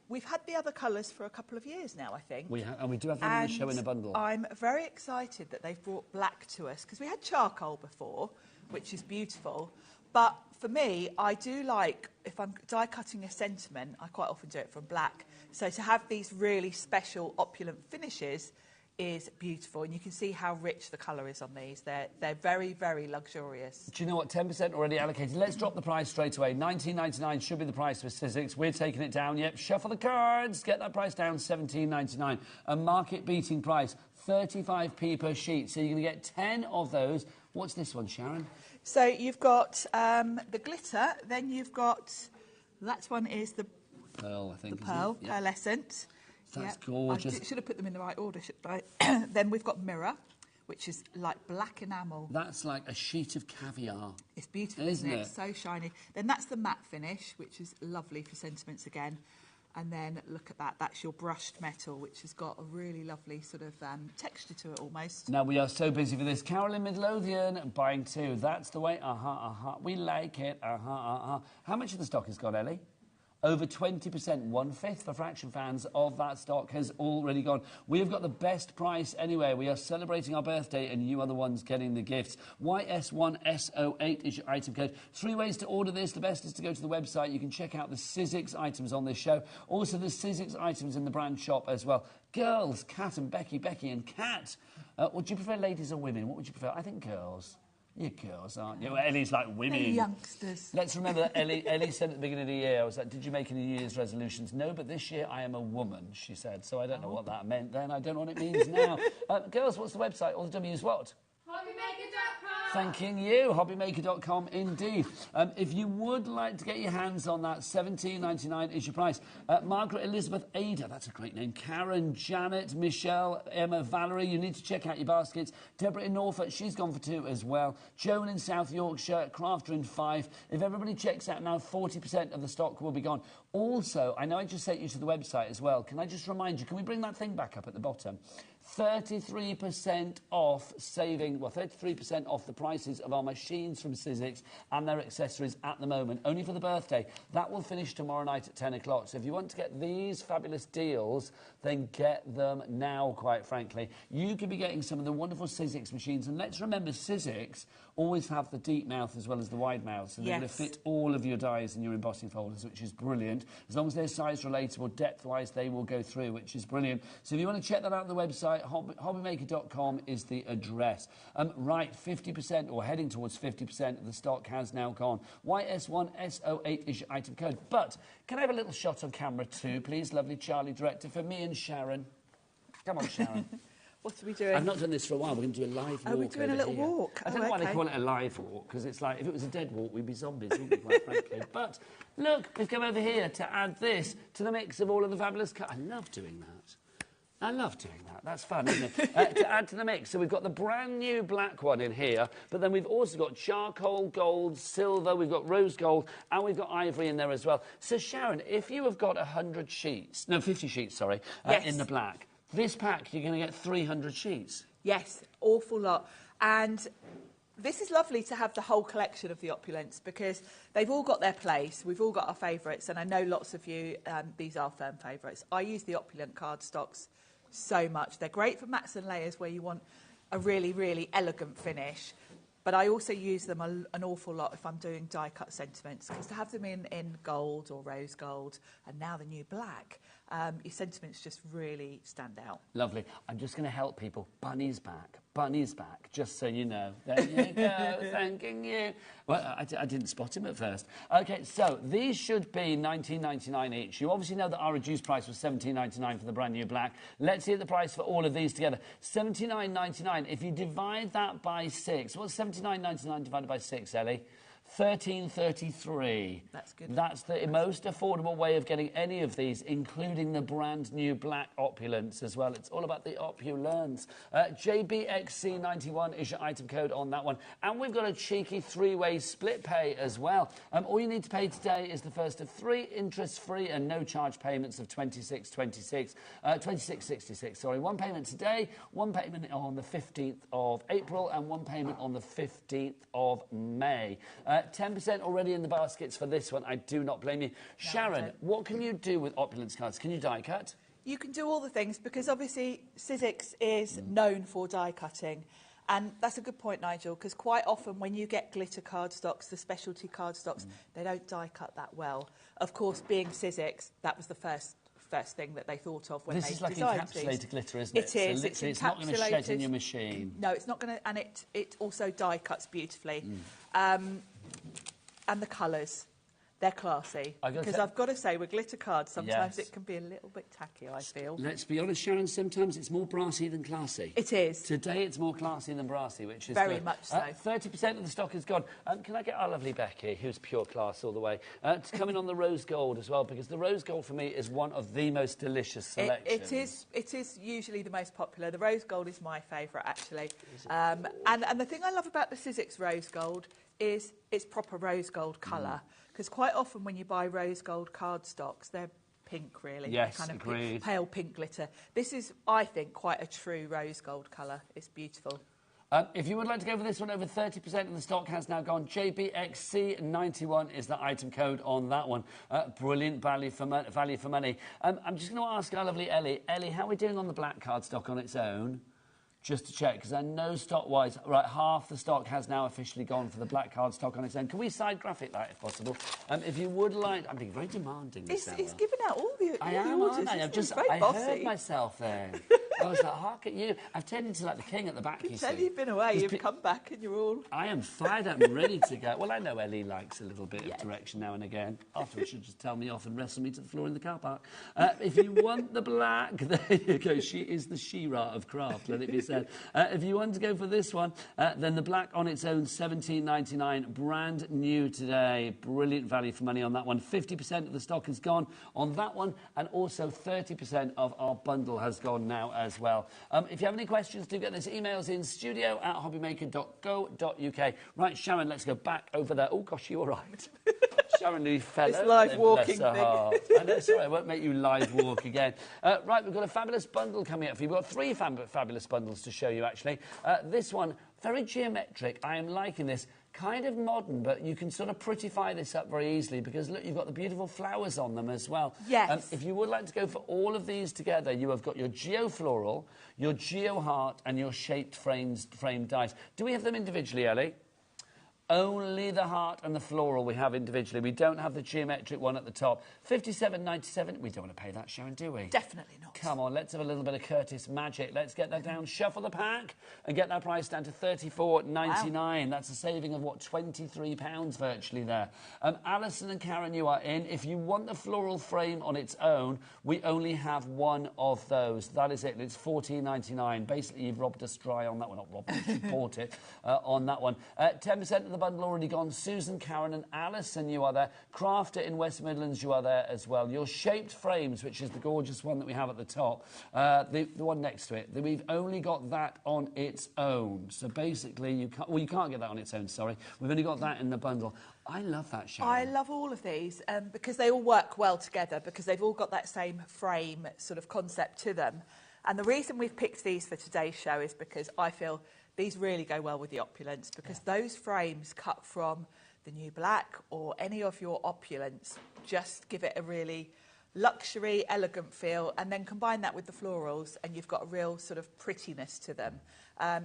We've had the other colours for a couple of years now, I think. And we do have them in the show in a bundle. I'm very excited that they've brought black to us, because we had charcoal before, which is beautiful. But for me, I do like, if I'm die cutting a sentiment, I quite often do it from black. So to have these really special Opulent finishes is beautiful, and you can see how rich the colour is on these. They're very, very luxurious. Do you know what? 10% already allocated. Let's drop the price straight away. $19.99 should be the price for Sizzix. We're taking it down. Yep, shuffle the cards. Get that price down, $17.99. A market-beating price, 35p per sheet. So you're going to get 10 of those. What's this one, Sharon? So you've got the glitter, then you've got, that one is the pearl, I think. The pearl, yep. pearlescent. That's gorgeous. I should have put them in the right order, shouldn't I? Then we've got mirror, which is like black enamel. That's like a sheet of caviar. It's beautiful, isn't it? It's so shiny. Then that's the matte finish, which is lovely for sentiments again. And then look at that. That's your brushed metal, which has got a really lovely sort of texture to it almost. Now, we are so busy for this. Carolyn Midlothian, buying two. That's the way. We like it. How much of the stock has got, Ellie? Over 20%, 1/5 for Fraction fans of that stock has already gone. We have got the best price anyway. We are celebrating our birthday and you are the ones getting the gifts. YS1SO8 is your item code. 3 ways to order this. The best is to go to the website. You can check out the Sizzix items on this show. Also, the Sizzix items in the brand shop as well. Girls, Kat and Becky, Becky and Kat. Would you prefer ladies or women? What would you prefer? I think girls. You're girls, aren't you? Well, Ellie's like women. They're youngsters. Let's remember that Ellie said at the beginning of the year, I was like, did you make any New Year's resolutions? No, but this year I am a woman, she said. So I don't know what that meant then. I don't know what it means now. Girls, what's the website? All the W's what? HobbyMaker.com. Thanking you, hobbymaker.com indeed. If you would like to get your hands on that, $17.99 is your price. Margaret Elizabeth Ada, that's a great name. Karen, Janet, Michelle, Emma, Valerie, you need to check out your baskets. Deborah in Norfolk, she's gone for 2 as well. Joan in South Yorkshire, Crafter in 5. If everybody checks out now, 40% of the stock will be gone. Also, I know I just sent you to the website as well. Can I just remind you, can we bring that thing back up at the bottom? 33% off saving, well, 33% off the prices of our machines from Sizzix and their accessories at the moment, only for the birthday. That will finish tomorrow night at 10 o'clock. So if you want to get these fabulous deals, then get them now, quite frankly. You could be getting some of the wonderful Sizzix machines. And let's remember, Sizzix always have the deep mouth as well as the wide mouth. So they're going to fit all of your dies in your embossing folders, which is brilliant. As long as they're size relatable, depth-wise, they will go through, which is brilliant. So if you want to check that out on the website, hobbymaker.com is the address. Right, 50% or heading towards 50% of the stock has now gone. YS1SO8 is your item code. But can I have a little shot on camera too, please, lovely Charlie director, for me and Sharon? Come on, Sharon. What are we doing? I've not done this for a while. We're going to do a live walk. Are we doing a little walk? I don't know why they call it a live walk, because it's like, if it was a dead walk, we'd be zombies, wouldn't we, quite frankly. But look, we've come over here to add this to the mix of all of the fabulous... I love doing that. I love doing that. That's fun, isn't it? To add to the mix. So we've got the brand new black one in here, but then we've also got charcoal, gold, silver, we've got rose gold, and we've got ivory in there as well. So, Sharon, if you have got 100 sheets, no, 50 sheets, sorry, in the black, this pack, you're going to get 300 sheets. Yes, awful lot. And this is lovely to have the whole collection of the Opulents because they've all got their place. We've all got our favourites, and I know lots of you, these are firm favourites. I use the Opulent cardstocks so much. They're great for mats and layers where you want a really, really elegant finish. But I also use them an awful lot if I'm doing die-cut sentiments, because to have them in gold or rose gold, and now the new black, your sentiments just really stand out. Lovely. I'm just going to help people. Bunny's back. Bunny's back, just so you know. There you go, thanking you. Well, I didn't spot him at first. OK, so these should be $19.99 each. You obviously know that our reduced price was $17.99 for the brand new black. Let's hear the price for all of these together. $79.99. If you divide that by 6, what's $79.99 divided by 6, Ellie? 13.33. That's good. That's the most affordable way of getting any of these, including the brand new black opulence as well. It's all about the opulence. JBXC91 is your item code on that one. And we've got a cheeky three-way split pay as well. All you need to pay today is the first of 3 interest-free and no charge payments of 26.66. Sorry, one payment today, one payment on the 15th of April, and one payment on the 15th of May. 10% already in the baskets for this one. I do not blame you. Sharon, what can you do with opulence cards? Can you die cut? You can do all the things because obviously Sizzix is known for die cutting. And that's a good point, Nigel, because quite often when you get glitter cardstocks, the specialty cardstocks, they don't die cut that well. Of course, being Sizzix, that was the first thing that they thought of when they designed these. This is like encapsulated glitter, isn't it? It is. So it's not going to shed in your machine. No, it's not going to, and it also die cuts beautifully. And the colours, they're classy. Because I've got to say, with glitter cards, sometimes it can be a little bit tacky, I feel. Let's be honest, Sharon, sometimes it's more brassy than classy. It is. Today it's more classy than brassy, which is very much so. 30% of the stock is gone. Can I get our lovely Becky, who's pure class all the way, to come in on the rose gold as well, because the rose gold for me is one of the most delicious selections. It is usually the most popular. The rose gold is my favourite, actually. And the thing I love about the Sizzix rose gold is its proper rose gold colour. Because quite often when you buy rose gold cardstocks, they're pink, really. Yes, kind of agreed. Pale pink glitter. This is, I think, quite a true rose gold colour. It's beautiful. If you would like to go for this one, over 30% of the stock has now gone. JBXC91 is the item code on that one. Brilliant value for money. I'm just going to ask our lovely Ellie. Ellie, how are we doing on the black cardstock on its own? Just to check, because I know stock-wise, right, half the stock has now officially gone for the black cardstock on its own. Can we side graphic that, if possible? If you would like... I'm being very demanding this hour. He's giving out all the I am, orders. I heard myself there. I was like, hark at you. I've turned into like the king at the back, you see. You've been away, you've come back and you're all... I am fired up and ready to go. Well, I know Ellie likes a little bit of direction now and again. Afterwards, she'll just tell me off and wrestle me to the floor in the car park. If you want the black, there you go. She is the She-Ra of craft, let it be said. If you want to go for this one, then the black on its own, $17.99, brand new today. Brilliant value for money on that one. 50% of the stock is gone on that one, and also 30% of our bundle has gone now as well. If you have any questions, do get those emails in studio@hobbymaker.co.uk. Right, Sharon, let's go back over there. Oh, gosh, you all right? Sharon Lee fell. This live walking thing. I know, sorry, I won't make you live walk again. Right, we've got a fabulous bundle coming up for you. We've got 3 fabulous bundles to show you, actually. This one, very geometric. I am liking this. Kind of modern, but you can sort of prettify this up very easily because, look, you've got the beautiful flowers on them as well. Yes. If you would like to go for all of these together, you have got your Geo-Floral, your Geo-Heart, and your shaped framed dies. Do we have them individually, Ellie? Only the heart and the floral we have individually. We don't have the geometric one at the top. $57.97. We don't want to pay that, Sharon, do we? Definitely not. Come on, let's have a little bit of Curtis magic. Let's get that down, shuffle the pack, and get that price down to $34.99. Wow. That's a saving of, what, £23 virtually there. Alison and Karen, you are in. If you want the floral frame on its own, we only have one of those. That is it. It's $14.99. Basically, you've robbed us dry on that one. Not robbed us, you bought it on that one. 10% of the bundle already gone. Susan, Karen and Alison, you are there. Crafter in West Midlands, you are there as well. Your shaped frames, which is the gorgeous one that we have at the top, the one next to it, we've only got that on its own. So basically, you can't get that on its own, sorry. We've only got that in the bundle. I love that, Sharon. I love all of these because they all work well together because they've all got that same frame sort of concept to them. And the reason we've picked these for today's show is because I feel these really go well with the opulence because those frames cut from the new black or any of your opulence just give it a really luxury, elegant feel, and then combine that with the florals and you've got a real sort of prettiness to them.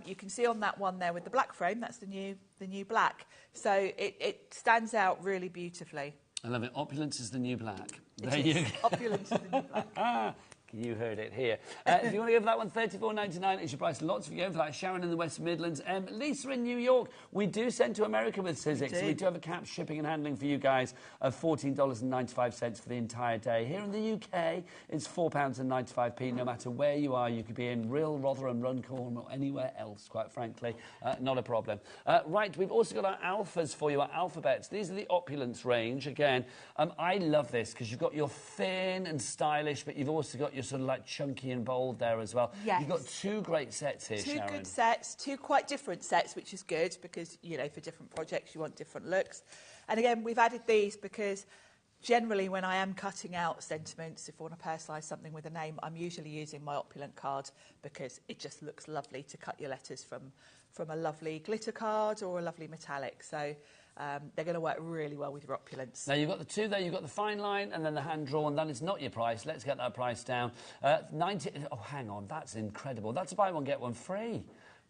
You can see on that one there with the black frame, that's the new black. So it stands out really beautifully. I love it. Opulence is the new black. There you go. Opulence is the new black. You heard it here. If you want to go for that one, $34.99 is your price. Lots of you going for that. Sharon in the West Midlands. Lisa in New York. We do send to America with Sizzix. So we do have a cap shipping and handling for you guys of $14.95 for the entire day. Here in the UK, it's £4.95. No matter where you are, you could be in Rill, Rotherham, Runcorn, or anywhere else, quite frankly. Not a problem. Right, we've also got our alphas for you, our alphabets. These are the Opulence range. Again, I love this because you've got your thin and stylish, but you've also got your sort of like chunky and bold there as well. Yes. You've got two great sets here, Sharon. Two good sets, two quite different sets, which is good because, you know, for different projects you want different looks. And again, we've added these because generally when I am cutting out sentiments, if I want to personalise something with a name, I'm usually using my Opulent card because it just looks lovely to cut your letters from a lovely glitter card or a lovely metallic. So they're going to work really well with your Opulence. Now, you've got the two there. You've got the fine line and then the hand-drawn. That is not your price. Let's get that price down. 90... Oh, hang on. That's incredible. That's a buy one, get one free.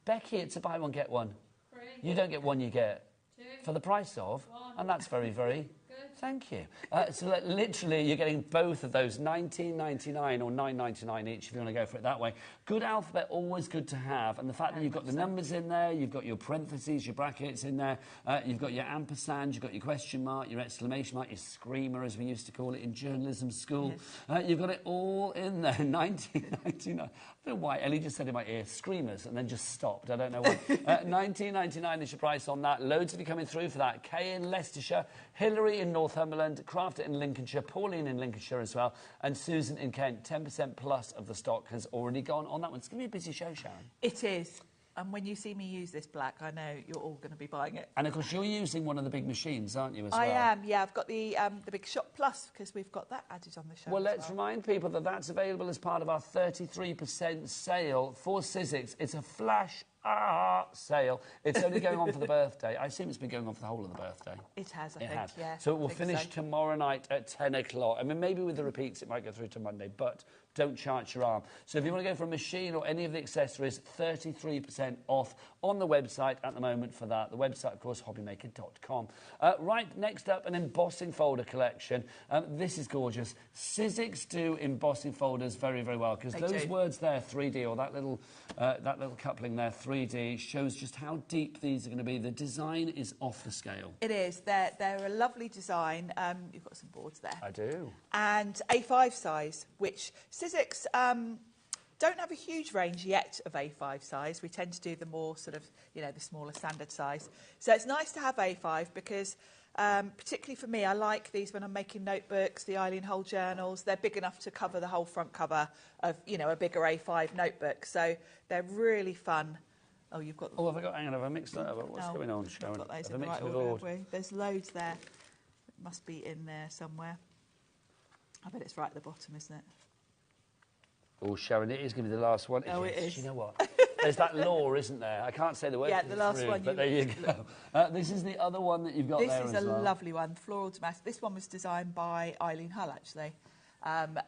Becky, it's a buy one, get one. Free. You don't get one, you get... Two. For the price of... One. And that's very, very... Thank you. So literally, you're getting both of those, $19.99 or $9.99 each, if you want to go for it that way. Good alphabet, always good to have. And the fact that you've got the numbers in there, you've got your parentheses, your brackets in there, you've got your ampersand, you've got your question mark, your exclamation mark, your screamer, as we used to call it in journalism school. Yes. You've got it all in there, $19.99. I don't know why Ellie just said in my ear, screamers, and then just stopped. I don't know why. $19.99 is your price on that. Loads of you coming through for that. Kay in Leicestershire, Hillary in Northumberland, Craft It in Lincolnshire, Pauline in Lincolnshire as well, and Susan in Kent. 10% plus of the stock has already gone on that one. It's going to be a busy show, Sharon. It is. And when you see me use this black, I know you're all going to be buying it. And, of course, you're using one of the big machines, aren't you, as well? I am, yeah. I've got the Big Shot Plus, because we've got that added on the show. Well, let's remind people that that's available as part of our 33% sale for Sizzix. It's a flash sale. It's only going on for the birthday. I assume it's been going on for the whole of the birthday. It has, I think, yeah. So it will finish tomorrow night at 10 o'clock. I mean, maybe with the repeats it might go through to Monday, but don't chance your arm. So if you want to go for a machine or any of the accessories, 33% off on the website at the moment for that. The website, of course, hobbymaker.com. Right, next up, an embossing folder collection. This is gorgeous. Sizzix do embossing folders very, very well, because those words there, 3D, or that little coupling there, 3D, shows just how deep these are going to be. The design is off the scale. It is. They're a lovely design. You've got some boards there. I do. And A5 size, which Sizzix don't have a huge range yet of A5 size. We tend to do the more sort of, you know, the smaller standard size. So it's nice to have A5 because, particularly for me, I like these when I'm making notebooks, the Eileen Hull journals. They're big enough to cover the whole front cover of, you know, a bigger A5 notebook. So they're really fun. Oh, you've got... Oh, have I got... Hang on, have I mixed that up? What's going on, Sharon? Got those in the right order. There's loads there. It must be in there somewhere. I bet it's right at the bottom, isn't it? Oh, Sharon, it is going to be the last one. Oh, it is. You know what? There's that law, isn't there? I can't say the word. Yeah, the last one. But there you go. This is the other one that you've got there as well. This is a lovely one, Floral Damask. This one was designed by Eileen Hull, actually. And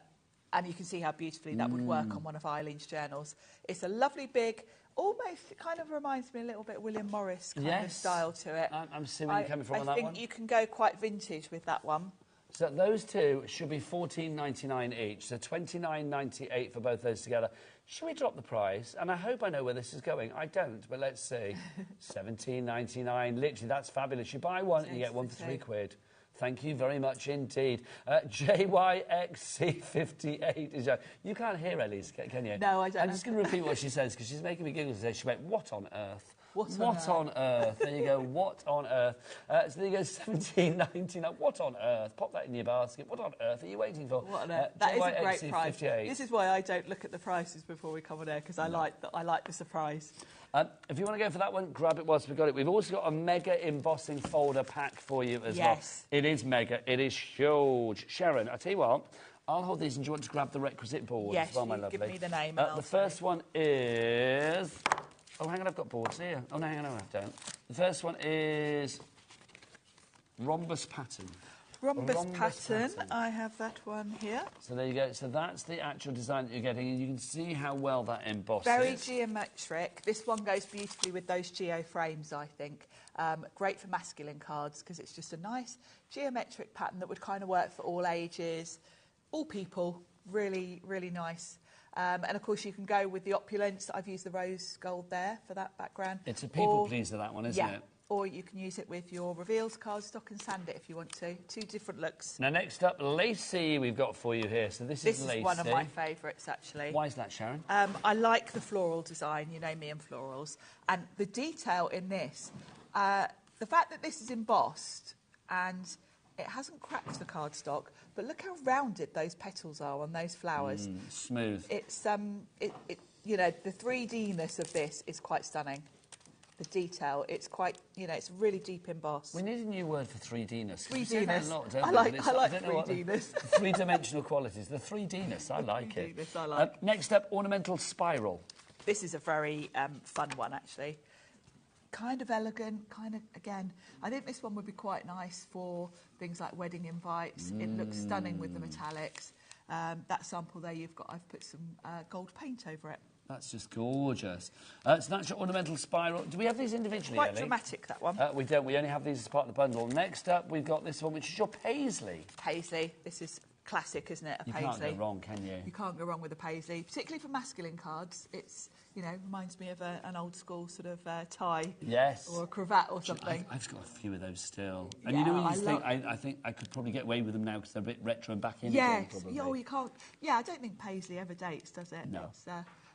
you can see how beautifully that would work on one of Eileen's journals. It's a lovely big... Almost, it kind of reminds me a little bit William Morris kind of style to it. I'm seeing where you're coming from on that one. I think you can go quite vintage with that one. So those two should be $14.99 each, so $29.98 for both those together. Should we drop the price? And I hope I know where this is going. I don't, but let's see. $17.99, literally, that's fabulous. You buy one and you get one for £3. Thank you very much indeed. JYXC58 is... You can't hear Ellie's, can you? No, I don't. I'm just going to repeat what she says, because she's making me giggle today. She went, what on earth? What on earth? There you go, what on earth? So there you go, $17.99. What on earth? Pop that in your basket. What on earth are you waiting for? What on earth? That is a great price. This is why I don't look at the prices before we come on air, because I like the surprise. If you want to go for that one, grab it whilst we've got it. We've also got a mega embossing folder pack for you as well. It is mega. It is huge. Sharon, I tell you what, I'll hold these, and do you want to grab the requisite board as well, my lovely? Give me the name. The first one is... Oh, hang on, I've got boards here. Oh, no, hang on, I don't. The first one is Rhombus Pattern. Rhombus pattern. I have that one here. So there you go. So that's the actual design that you're getting, and you can see how well that embosses. Very geometric. This one goes beautifully with those geo frames, I think. Great for masculine cards because it's just a nice geometric pattern that would kind of work for all ages, all people. Really, really nice. And of course, you can go with the Opulent. I've used the rose gold there for that background. It's a people pleaser, that one, isn't it? Or you can use it with your reveals cardstock and sand it if you want to. 2 different looks. Now, next up, Lacey, we've got for you here. So this is Lacey. This is one of my favourites, actually. Why is that, Sharon? I like the floral design. You know me and florals. And the detail in this, the fact that this is embossed and it hasn't cracked the cardstock, but look how rounded those petals are on those flowers. Smooth. It's you know, the 3D-ness of this is quite stunning. The detail, it's quite, you know, it's really deep embossed. We need a new word for 3D-ness. 3D-ness. I like 3D-ness. Three-dimensional qualities. The 3D-ness, I like it. 3D-ness, I like. Next up, ornamental spiral. This is a very fun one, actually. Kind of elegant, kind of, again, I think this one would be quite nice for things like wedding invites. It looks stunning with the metallics. That sample there you've got, I've put some gold paint over it. That's just gorgeous. So that's your ornamental spiral. Do we have these individually, Quite Ellie? dramatic, that one. We don't. We only have these as part of the bundle. Next up, we've got this one, which is your paisley. Paisley. This is classic, isn't it, Paisley? You can't go wrong, can you? You can't go wrong with a paisley, particularly for masculine cards. It's, you know, reminds me of an old school sort of tie. Yes. Or a cravat or something. I've got a few of those still. And you know what you think? I think I could probably get away with them now because they're a bit retro and back in again, probably. Oh, you can't. Yeah, I don't think paisley ever dates, does it? No. It's,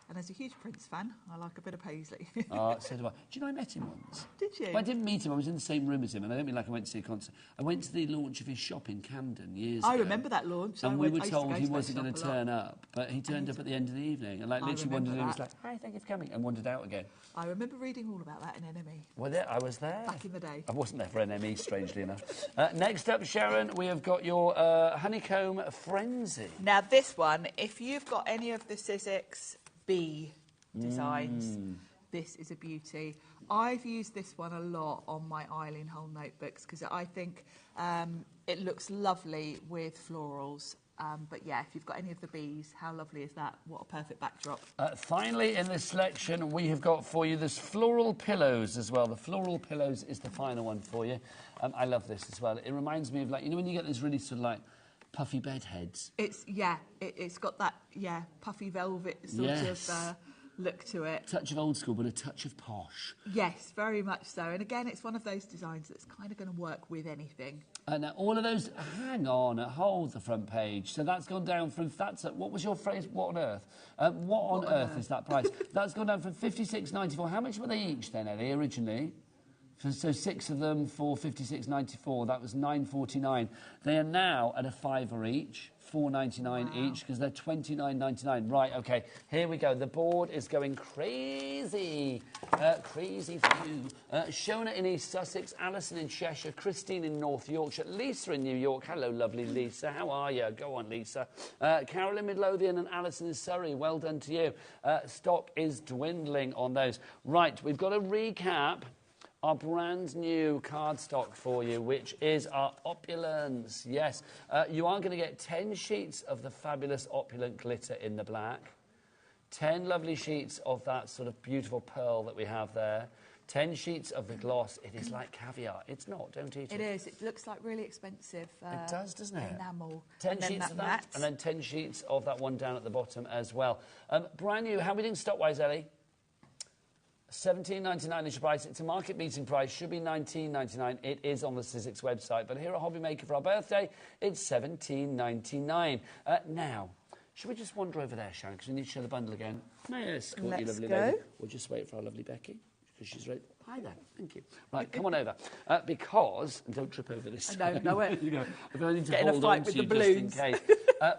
and as a huge Prince fan, I like a bit of paisley. So do I. Do you know I met him once? Did you? Well, I didn't meet him. I was in the same room as him, and I don't mean like I went to see a concert. I went to the launch of his shop in Camden years ago. I remember that launch. And we were told he wasn't going to turn up, but he turned up at the end of the evening, and like literally wandered in and was like, "Hi, thank you for coming," and wandered out again. I remember reading all about that in NME. Well, I was there. Back in the day. I wasn't there for NME, strangely enough. Next up, Sharon, we have got your Honeycomb Frenzy. Now, this one, if you've got any of the Sizzix bee designs, this is a beauty. I've used this one a lot on my Eileen Hull notebooks because I think it looks lovely with florals. But yeah, if you've got any of the bees, how lovely is that? What a perfect backdrop. Finally, in this selection, we have got for you this floral pillows as well. The floral pillows is the final one for you. I love this as well. It reminds me of, like, you know, when you get these really sort of like puffy bed heads. It's got that puffy velvet sort of look to it. Touch of old school, but a touch of posh. Yes, very much so. And again, it's one of those designs that's kind of going to work with anything. And all of those, hang on, hold the front page. So that's gone down from, what was your phrase, what on earth? What on earth is that price? That's gone down from $56.94. How much were they each then, Ellie, originally? So 6 of them for $56.94. That was $9.49. They are now at a $5 each, $4.99 each, because they're $29.99. Right, OK, here we go. The board is going crazy. Crazy for you. Shona in East Sussex, Alison in Cheshire, Christine in North Yorkshire, Lisa in New York. Hello, lovely Lisa. How are you? Go on, Lisa. Carol in Midlothian and Alison in Surrey. Well done to you. Stock is dwindling on those. Right, we've got to recap our brand new cardstock for you, which is our Opulence. Yes, you are going to get 10 sheets of the fabulous Opulent glitter in the black, 10 lovely sheets of that sort of beautiful pearl that we have there, 10 sheets of the gloss. It is like caviar. It's not, don't eat it. It is. It looks like really expensive. It does, doesn't it? Enamel. 10 sheets of that, and then 10 sheets of that one down at the bottom as well. Brand new. How are we doing stock-wise, Ellie? $17.99 is your price. It's a market-beating price. Should be $19.99. It is on the Sizzix website. But here at HobbyMaker for our birthday, it's $17.99. Now, should we just wander over there, Sharon, because we need to show the bundle again? May I escort you, lovely lady? We'll just wait for our lovely Becky, because she's ready. Hi there. Thank you. Right, come on over. Because, and don't trip over this. No, you know, if I need to Getting hold a fight on with to you the just in balloons. case.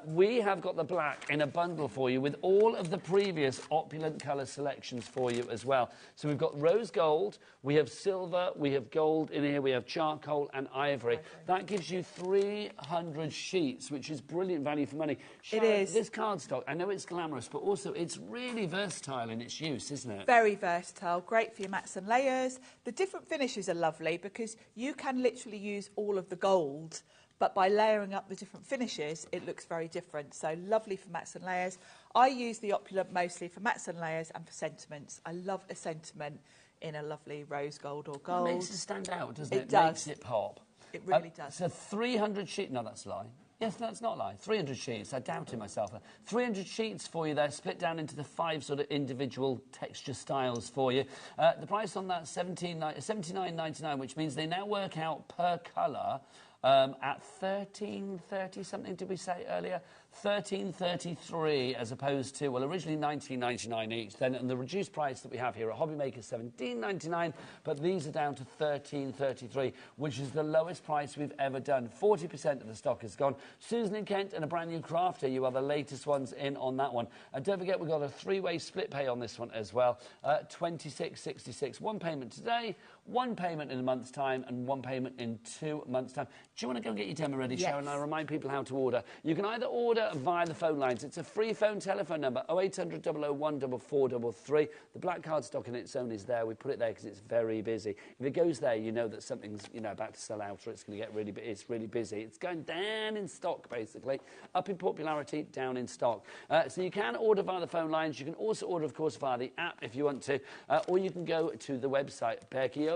We have got the black in a bundle for you with all of the previous Opulent colour selections for you as well. So we've got rose gold, we have silver, we have gold in here, we have charcoal and ivory. That gives you 300 sheets, which is brilliant value for money. Sharon, it is. This cardstock, I know it's glamorous, but also it's really versatile in its use, isn't it? Very versatile. Great for your mats and layers. The different finishes are lovely because you can literally use all of the gold, but by layering up the different finishes, it looks very different. So lovely for mats and layers. I use the Opulent mostly for mats and layers and for sentiments. I love a sentiment in a lovely rose gold or gold. It makes it stand out, doesn't it? It does. Makes it pop. It really does. So 300 sheets. No, that's a lie. Yes, that's not lie. 300 sheets. I doubted myself. 300 sheets for you there, split down into the 5 sort of individual texture styles for you. The price on that $79.99, which means they now work out per colour at $13.30 something. Did we say earlier? $13.33 as opposed to, well, originally $19.99 each. Then, and the reduced price that we have here at HobbyMaker is $17.99, but these are down to $13.33, which is the lowest price we've ever done. 40% of the stock is gone. Susan and Kent and a brand new crafter, you are the latest ones in on that one. And don't forget, we've got a 3-way split pay on this one as well. $26.66. One payment today, one payment in a month's time, and one payment in 2 months' time. Do you want to go and get your demo ready, Sharon? I'll remind people how to order. You can either order via the phone lines. It's a free phone telephone number, 0800 001 4433. The black cardstock in its own is there. We put it there because it's very busy. If it goes there, you know that something's about to sell out, or it's going to get really, it's really busy. It's going down in stock, basically. Up in popularity, down in stock. So you can order via the phone lines. You can also order, of course, via the app if you want to, or you can go to the website. Becky,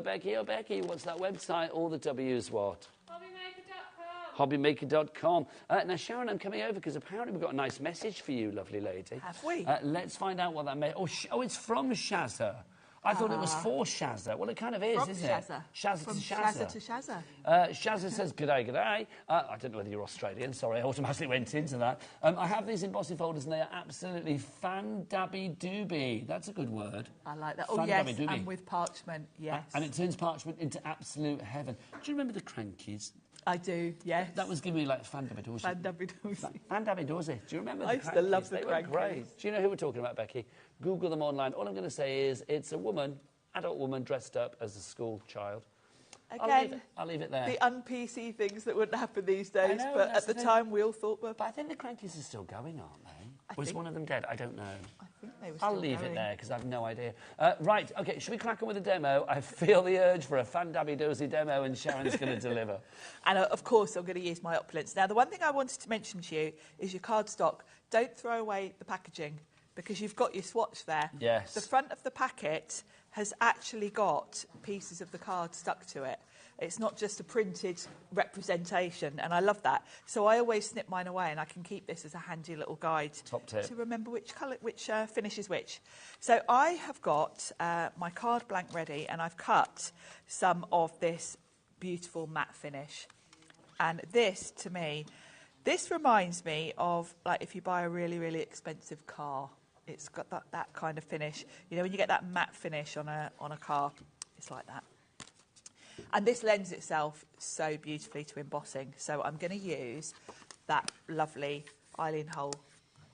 what's that website? All the W's what? HobbyMaker.com. Now, Sharon, I'm coming over because apparently we've got a nice message for you, lovely lady. Have we? Let's find out what that meant. Oh, it's from Shazza. I thought it was for Shazza. Well, it kind of is, isn't it? Shazza from to Shazza. Shazza to Shazza. Shazza says, g'day, g'day. I don't know whether you're Australian. Sorry, I automatically went into that. I have these embossing folders, and they are absolutely fan-dabby-dooby. That's a good word. I like that. Oh, yes, and with parchment, yes. And it turns parchment into absolute heaven. Do you remember the Crankies? I do, yes. That was giving me like fan-dabby-doozy. Fan-dabby-doozy. Fan-dabby-doozy. Do you remember the I used to love the Crankies? They were Crankies. great. Do you know who we're talking about, Becky? Google them online. All I'm going to say is it's a woman, adult woman, dressed up as a school child. Again, I'll leave it there. The un-PC things that wouldn't happen these days, know, but at the time we all thought were... But I think the Crankies are still going, aren't they? Was one of them dead? I don't know. I think they were still I'll leave going. it there because I've no idea. Right, OK, should we crack on with the demo? I feel the urge for a fan-dabby-doozy demo, and Sharon's going to deliver. And, of course, I'm going to use my Opulents. Now, the one thing I wanted to mention to you is your cardstock. Don't throw away the packaging because you've got your swatch there. Yes. The front of the packet has actually got pieces of the card stuck to it. It's not just a printed representation, and I love that. So I always snip mine away, and I can keep this as a handy little guide Top tip. to remember which colour, which finish is which. So I have got my card blank ready, and I've cut some of this beautiful matte finish. And this, to me, this reminds me of like if you buy a really, really expensive car. It's got that kind of finish. You know, when you get that matte finish on a car, it's like that. And this lends itself so beautifully to embossing. So I'm going to use that lovely Eileen Hull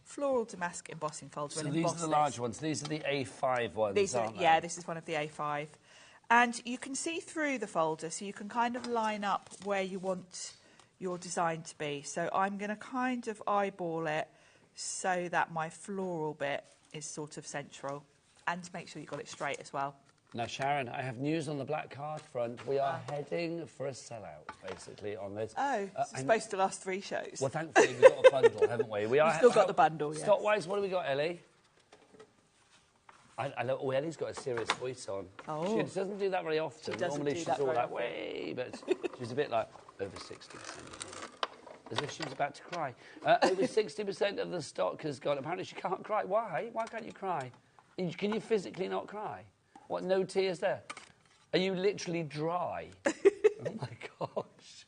floral damask embossing folder. So these are the large ones. These are the A5 ones, these aren't they? Yeah, this is one of the A5. And you can see through the folder, so you can kind of line up where you want your design to be. So I'm going to kind of eyeball it so that my floral bit is sort of central. And make sure you've got it straight as well. Now, Sharon, I have news on the black card front. We are heading for a sellout, basically, on this. Oh, it's supposed to last 3 shows. Well, thankfully, we've got a bundle, haven't we? We've still got the bundle, yes. Stock-wise, what have we got, Ellie? I know, Ellie's got a serious voice on. Oh. She doesn't do that very often. She doesn't Normally, do she's that all very like, often. way, but she's a bit like over 60%. As if she was about to cry. Over 60% of the stock has gone. Apparently, she can't cry. Why? Why can't you cry? Can you physically not cry? What, no tears there? Are you literally dry? Oh, my gosh.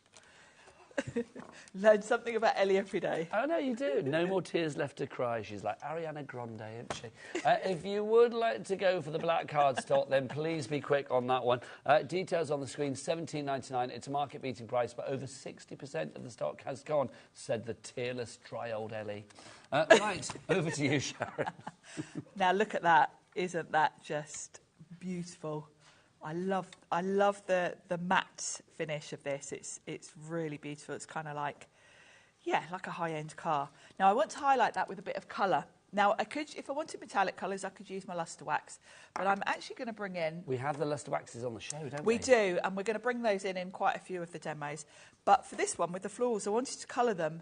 Learn something about Ellie every day. Oh, no, you do. No more tears left to cry. She's like Ariana Grande, isn't she? If you would like to go for the black cardstock, then please be quick on that one. Details on the screen, $17.99. It's a market-beating price, but over 60% of the stock has gone, said the tearless, dry old Ellie. Right, over to you, Sharon. Now, look at that. Isn't that just beautiful? I love the matte finish of this. It's really beautiful. It's kind of like, yeah, like a high-end car. Now, I want to highlight that with a bit of colour. Now, I could, if I wanted metallic colours, I could use my Luster Wax, but I'm actually going to bring in... We have the Luster Waxes on the show, don't we? We do, and we're going to bring those in quite a few of the demos. But for this one, with the florals, I wanted to colour them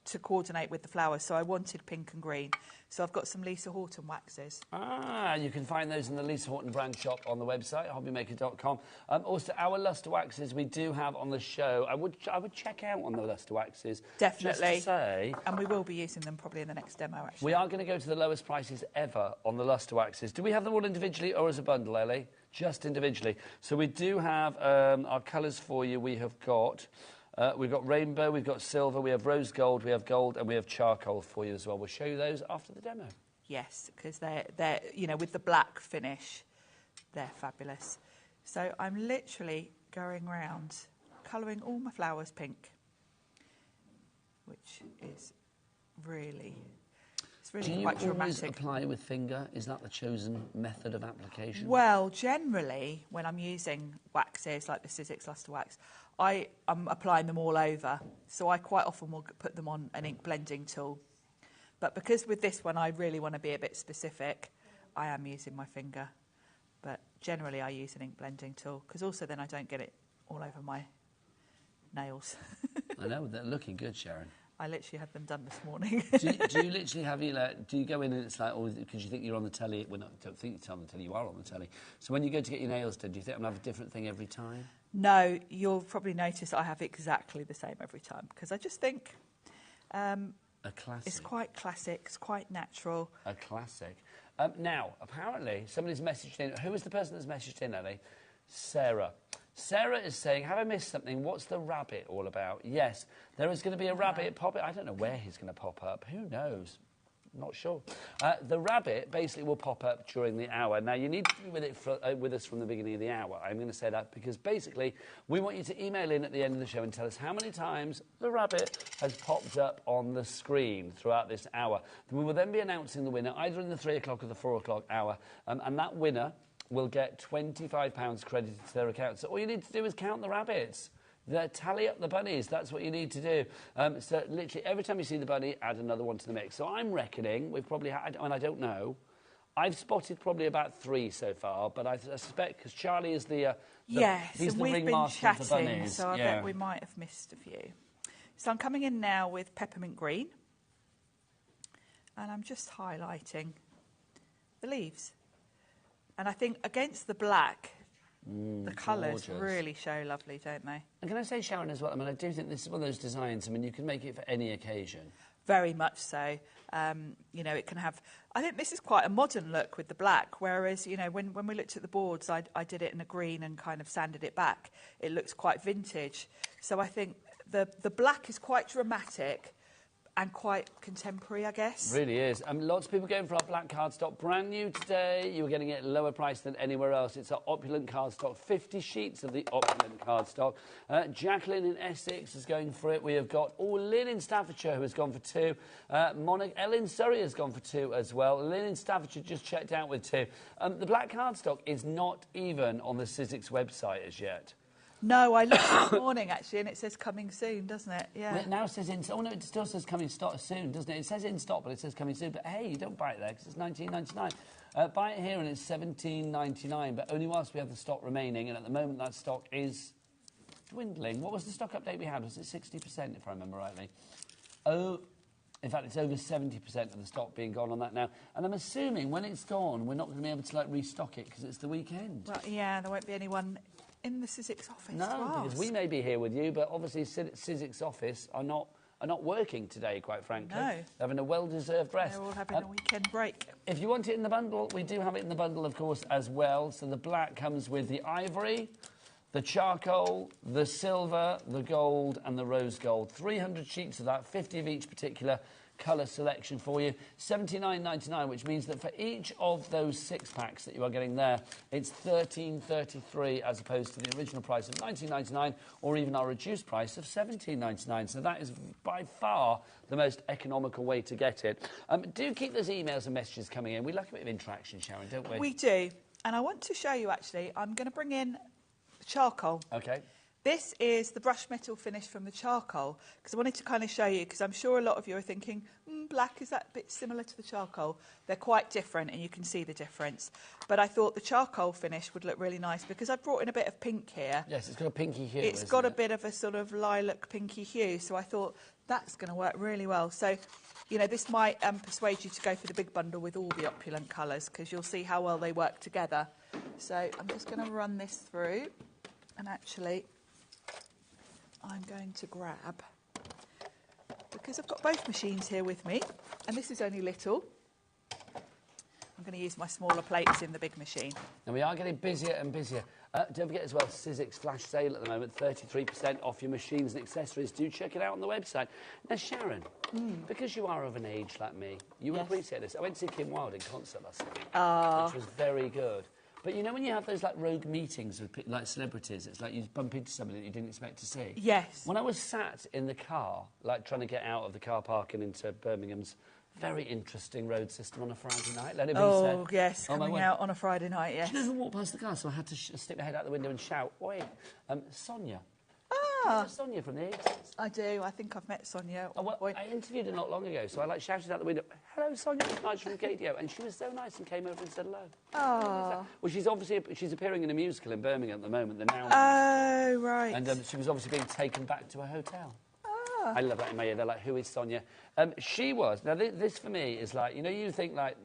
to coordinate with the flowers, so I wanted pink and green. So I've got some Lisa Horton waxes. Ah, you can find those in the Lisa Horton brand shop on the website, hobbymaker.com. Also, our luster waxes we do have on the show. I would check out on the luster waxes. Definitely. Just to say, and we will be using them probably in the next demo, actually. we are going to go to the lowest prices ever on the luster waxes. Do we have them all individually or as a bundle, Ellie? Just individually. So we do have our colours for you. We've got rainbow, we've got silver, we have rose gold, we have gold, and we have charcoal for you as well. We'll show you those after the demo. Yes, because they're you know, with the black finish, they're fabulous. So I'm literally going around colouring all my flowers pink, which is really, it's really quite Do you always dramatic. apply with finger? Is that the chosen method of application? Well, generally, when I'm using waxes like the Sizzix Luster Wax, I'm applying them all over. So I quite often will put them on an ink blending tool. But because with this one I really want to be a bit specific, I am using my finger. But generally I use an ink blending tool, because also then I don't get it all over my nails. I know, they're looking good, Sharon. I literally had them done this morning. do you literally have do you go in and it's like, oh, because you think you're on the telly? Well, no, I don't think you're on the telly, you are on the telly. So when you go to get your nails done, do you think I'm going to have a different thing every time? No, you'll probably notice I have exactly the same every time, because I just think a classic. It's quite classic, it's quite natural. A classic. Now, apparently, somebody's messaged in. Who is the person that's messaged in, Ellie? Sarah. Sarah is saying, have I missed something? What's the rabbit all about? Yes, there is going to be a rabbit pop. I don't know where he's going to pop up. Who knows? Not sure. The rabbit basically will pop up during the hour. Now, you need to be with us from the beginning of the hour. I'm going to say that because basically we want you to email in at the end of the show and tell us how many times the rabbit has popped up on the screen throughout this hour. We will then be announcing the winner either in the 3 o'clock or the 4 o'clock hour. And that winner will get £25 credited to their account. So all you need to do is count the rabbits. Tally up the bunnies, that's what you need to do. So literally every time you see the bunny, add another one to the mix. So I'm reckoning we've probably had, and I don't know, I've spotted probably about 3 so far, but I suspect because Charlie is yes, he's and the we've been ringmaster of the chatting, bunnies. so I bet we might have missed a few. So I'm coming in now with peppermint green, and I'm just highlighting the leaves. And I think against the black, the colours really show lovely, don't they? And can I say, Sharon, as well, I mean, I do think this is one of those designs, I mean, you can make it for any occasion. Very much so. You know, it can have... I think this is quite a modern look with the black, whereas, you know, when we looked at the boards, I did it in a green and kind of sanded it back. It looks quite vintage. So I think the black is quite dramatic and quite contemporary, I guess. Really is. Lots of people going for our black cardstock. Brand new today. You're getting it at a lower price than anywhere else. It's our Opulent cardstock. 50 sheets of the Opulent cardstock. Jacqueline in Essex is going for it. We have got Lynn in Staffordshire who has gone for 2. Ellen Surrey has gone for 2 as well. Lynn in Staffordshire just checked out with 2. The black cardstock is not even on the Sizzix website as yet. No, I looked this morning, actually, and it says coming soon, doesn't it? Yeah. Well, it now says in... Oh, no, it still says coming stock soon, doesn't it? It says in stock, but it says coming soon. But, hey, you don't buy it there because it's $19.99. Buy it here and it's $17.99, but only whilst we have the stock remaining. And at the moment, that stock is dwindling. What was the stock update we had? Was it 60%, if I remember rightly? Oh... In fact, it's over 70% of the stock being gone on that now. And I'm assuming when it's gone, we're not going to be able to, restock it because it's the weekend. Well, yeah, there won't be anyone in the Sizzix office. No, because we may be here with you, but obviously Sizzix office are not working today, quite frankly. No. They're having a well-deserved rest. They're all having a weekend break. If you want it in the bundle, we do have it in the bundle, of course, as well. So the black comes with the ivory, the charcoal, the silver, the gold and the rose gold. 300 sheets of that, 50 of each particular colour selection for you. $79.99, which means that for each of those 6 packs that you are getting there, it's $13.33 as opposed to the original price of $19.99 or even our reduced price of $17.99. So that is by far the most economical way to get it. Do keep those emails and messages coming in. We like a bit of interaction, Sharon, don't we? We do. And I want to show you, actually, I'm going to bring in charcoal. OK. This is the brush metal finish from the charcoal, because I wanted to kind of show you, because I'm sure a lot of you are thinking, black, is that a bit similar to the charcoal? They're quite different, and you can see the difference. But I thought the charcoal finish would look really nice, because I brought in a bit of pink here. Yes, it's got a pinky hue. It's got a bit of a sort of lilac pinky hue, so I thought that's going to work really well. So, you know, this might persuade you to go for the big bundle with all the Opulent colours, because you'll see how well they work together. So I'm just going to run this through, and actually I'm going to grab, because I've got both machines here with me, and this is only little. I'm going to use my smaller plates in the big machine. And we are getting busier and busier. Don't forget as well, Sizzix flash sale at the moment, 33% off your machines and accessories. Do check it out on the website. Now, Sharon, because you are of an age like me, you will appreciate this. I went to see Kim Wilde in concert last night, which was very good. But you know when you have those like rogue meetings with like celebrities, it's like you bump into somebody that you didn't expect to see. Yes. When I was sat in the car, like trying to get out of the car park and into Birmingham's very interesting road system on a Friday night, let it be said. Oh, yes, coming out on a Friday night, yes. She never walked past the car, so I had to stick my head out the window and shout, "Oi, Sonia." Sonia from the 80s. I do. I think I've met Sonia. Oh, well, I interviewed her not long ago, so I like shouted out the window, "Hello, Sonia, it's Nigel from KDO," and she was so nice and came over and said hello. Oh. Well, she's appearing in a musical in Birmingham at the moment, the Now. Oh, right. And she was obviously being taken back to a hotel. I love that in my ear. They're like, "Who is Sonia?" She was. Now, this for me is like, you know, you think like,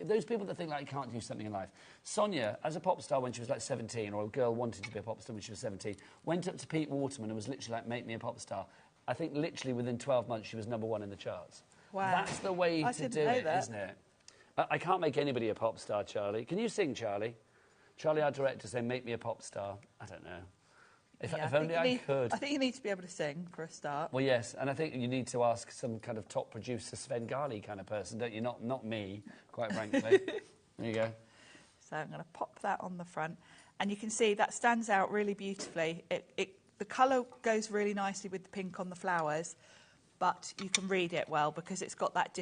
those people that think like you can't do something in life. Sonia, as a pop star when she was like 17, or a girl wanted to be a pop star when she was 17, went up to Pete Waterman and was literally like, "Make me a pop star." I think literally within 12 months she was #1 in the charts. Wow. That's the way to do it, isn't it? I can't make anybody a pop star, Charlie. Can you sing, Charlie? Charlie, our director, say, "Make me a pop star." I don't know. If only I could. I think you need to be able to sing for a start. Well, yes, and I think you need to ask some kind of top producer, Sven Garley kind of person, don't you? Not me, quite frankly. There you go. So I'm going to pop that on the front. And you can see that stands out really beautifully. The colour goes really nicely with the pink on the flowers, but you can read it well because it's got that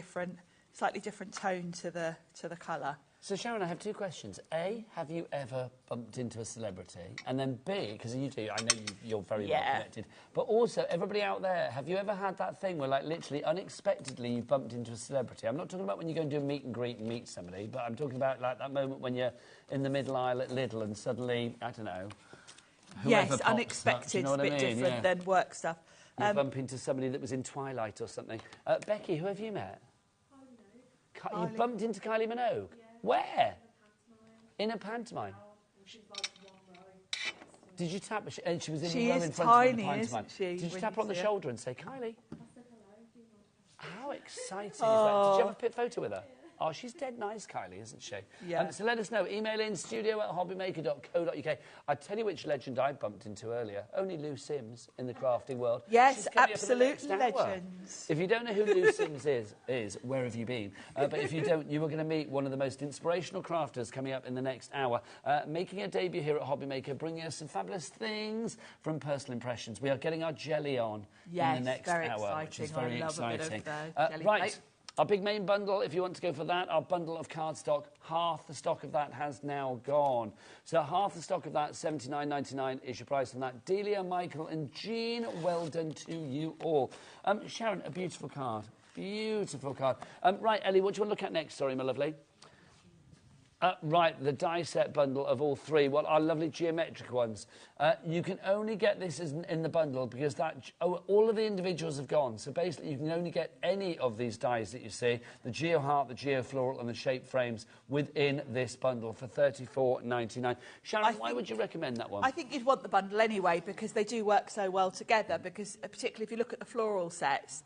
slightly different tone to the colour. So, Sharon, I have two questions. A, have you ever bumped into a celebrity? And then B, because you do, I know you're very well connected, but also, everybody out there, have you ever had that thing where, like, literally, unexpectedly, you bumped into a celebrity? I'm not talking about when you go and do a meet and greet and meet somebody, but I'm talking about, like, that moment when you're in the middle aisle at Lidl and suddenly, I don't know, yes, unexpected, a bit different than work stuff. You bump into somebody that was in Twilight or something. Becky, who have you met? You bumped into Kylie Minogue? Yeah. Where? In a pantomime. She's like one row. Did you tap her? And she was in she the row in front tiny, of the pantomime. Isn't she? Did you tap her on the shoulder and say, "Kylie"? I said hello. How exciting is that? Did you have a pit photo with her? Oh, she's dead nice, Kylie, isn't she? Yeah. So let us know. Email in studio@hobbymaker.co.uk. I tell you which legend I bumped into earlier. Only Lou Sims in the crafting world. Yes, absolute legends. If you don't know who Lou Sims is, where have you been? But if you don't, you are going to meet one of the most inspirational crafters coming up in the next hour, making a debut here at HobbyMaker, bringing us some fabulous things from Personal Impressions. We are getting our Gelli on in the next hour, which is very exciting. Right. Our big main bundle, if you want to go for that, our bundle of cardstock, half the stock of that has now gone. So half the stock of that, $79.99 is your price on that. Delia, Michael and Jean, well done to you all. Sharon, a beautiful card. Beautiful card. Right, Ellie, what do you want to look at next? Sorry, my lovely. Right, the die set bundle of all three, well, our lovely geometric ones. You can only get this in the bundle because all of the individuals have gone. So basically, you can only get any of these dies that you see, the Geo Heart, the Geo Floral and the Shape Frames within this bundle for $34.99. Sharon, why would you recommend that one? I think you'd want the bundle anyway because they do work so well together because particularly if you look at the floral sets,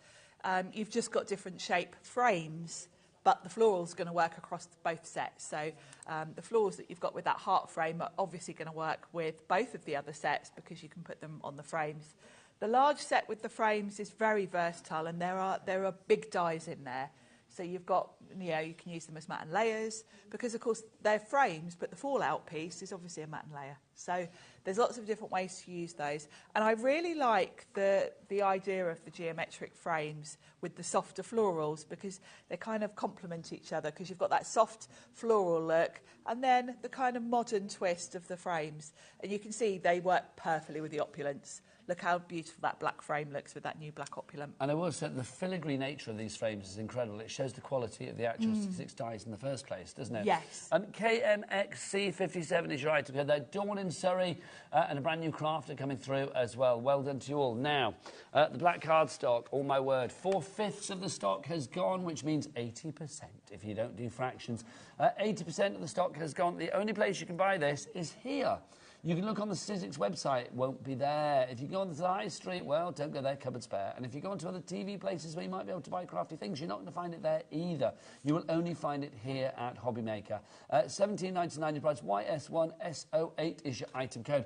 you've just got different shape frames. But the floral's going to work across both sets. So the florals that you've got with that heart frame are obviously going to work with both of the other sets because you can put them on the frames. The large set with the frames is very versatile and there are big dies in there. So you've got, you can use them as matte and layers because, of course, they're frames, but the fallout piece is obviously a matte and layer. So there's lots of different ways to use those. And I really like the idea of the geometric frames with the softer florals because they kind of complement each other because you've got that soft floral look and then the kind of modern twist of the frames. And you can see they work perfectly with the opulents. Look how beautiful that black frame looks with that new black opulent. And I will say the filigree nature of these frames is incredible. It shows the quality of the actual 66 dies in the first place, doesn't it? Yes. KMXC57 is your item code. They're Dawn in Surrey and a brand new crafter coming through as well. Well done to you all. Now, the black cardstock, oh my word, 4/5 of the stock has gone, which means 80% if you don't do fractions. 80% of the stock has gone. The only place you can buy this is here. You can look on the Stencils website, it won't be there. If you go on the high street, well, don't go there, cupboard spare. And if you go onto other TV places where you might be able to buy crafty things, you're not going to find it there either. You will only find it here at HobbyMaker. $17.99 your price. YS1SO8 is your item code.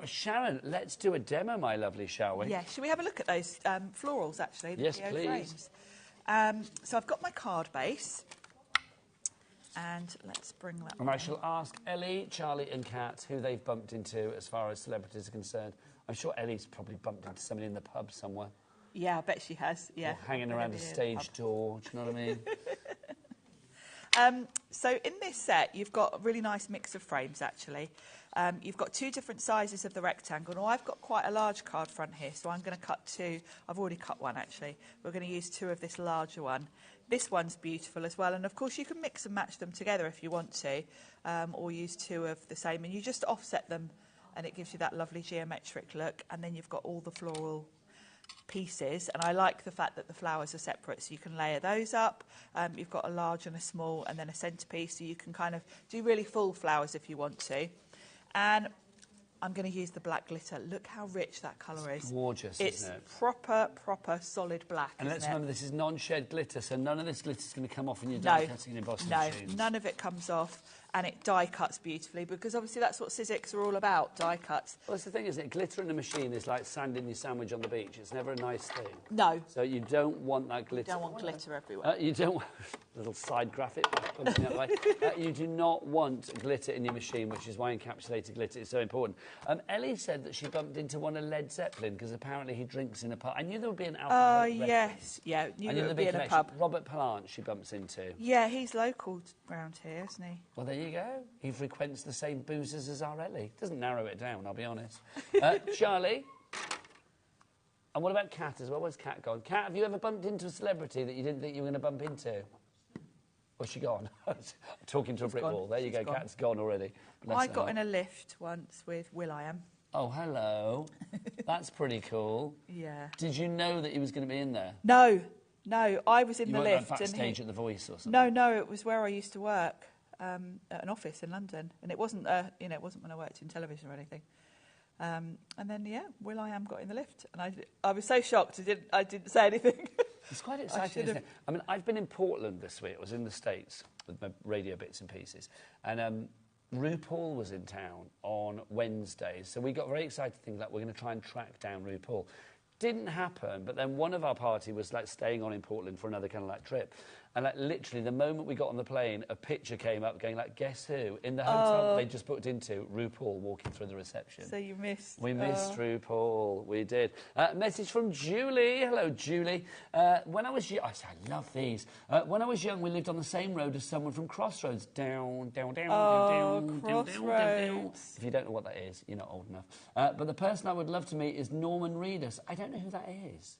Sharon, let's do a demo, my lovely, shall we? Yeah, shall we have a look at those florals, actually? Yes, the please. Frames? So I've got my card base. And let's bring that And I shall ask Ellie, Charlie and Kat who they've bumped into as far as celebrities are concerned. I'm sure Ellie's probably bumped into somebody in the pub somewhere. Yeah, I bet she has, yeah. Or hanging around a stage door, do you know what I mean? So in this set, you've got a really nice mix of frames, actually. You've got two different sizes of the rectangle. Now, I've got quite a large card front here, so I'm going to cut two. I've already cut one, actually. We're going to use two of this larger one. This one's beautiful as well, and of course you can mix and match them together if you want to, or use two of the same, and you just offset them, and it gives you that lovely geometric look, and then you've got all the floral pieces, and I like the fact that the flowers are separate, so you can layer those up. You've got a large and a small, and then a centrepiece, so you can kind of do really full flowers if you want to. And I'm going to use the black glitter. Look how rich that colour is. Gorgeous, isn't it? It's proper solid black, And let's remember, this is non-shed glitter, so none of this glitter is going to come off when you're No, cutting and embossing machines. No, none of it comes off, and it die cuts beautifully, because obviously that's what Sizzix are all about, die cuts. Well, that's the thing, isn't it? Glitter in a machine is like sanding your sandwich on the beach. It's never a nice thing. No. So you don't want that glitter. You don't want glitter everywhere. You don't want... little side graphic. You do not want glitter in your machine, which is why encapsulated glitter is so important. Ellie said that she bumped into one of Led Zeppelin, because apparently he drinks in a pub. I knew there would be an alcohol reference. Yes. Yeah, I knew there would be in a pub. Robert Plant she bumps into. Yeah, he's local around here, isn't he? Well, there you go. He frequents the same boozers as our Ellie. Doesn't narrow it down, I'll be honest. Charlie? And what about Kat as well? Where's Kat gone? Kat, have you ever bumped into a celebrity that you didn't think you were going to bump into? Where's she gone? Talking to a brick wall. There you go, Kat's gone already. I got in a lift once with Will.i.am. Oh, hello. That's pretty cool. Yeah. Did you know that he was going to be in there? No, I was in the lift. You weren't backstage at The Voice or something? No, it was where I used to work, at an office in London, and it wasn't, it wasn't when I worked in television or anything. And then, Will.i.am got in the lift, and I was so shocked I didn't say anything. It's quite exciting, isn't it? I mean, I've been in Portland this week. I was in the States with my radio bits and pieces. And RuPaul was in town on Wednesday. So we got very excited thinking that we're going to try and track down RuPaul. Didn't happen, but then one of our party was like staying on in Portland for another kind of like trip. And like literally the moment we got on the plane, a picture came up going like, guess who? In the hotel that they just booked into, RuPaul walking through the reception. So you missed. We missed RuPaul. We did. Message from Julie. Hello, Julie. When I was young, I love these. When I was young, we lived on the same road as someone from Crossroads. Down. Crossroads. If you don't know what that is, you're not old enough. But the person I would love to meet is Norman Reedus. I don't know who that is.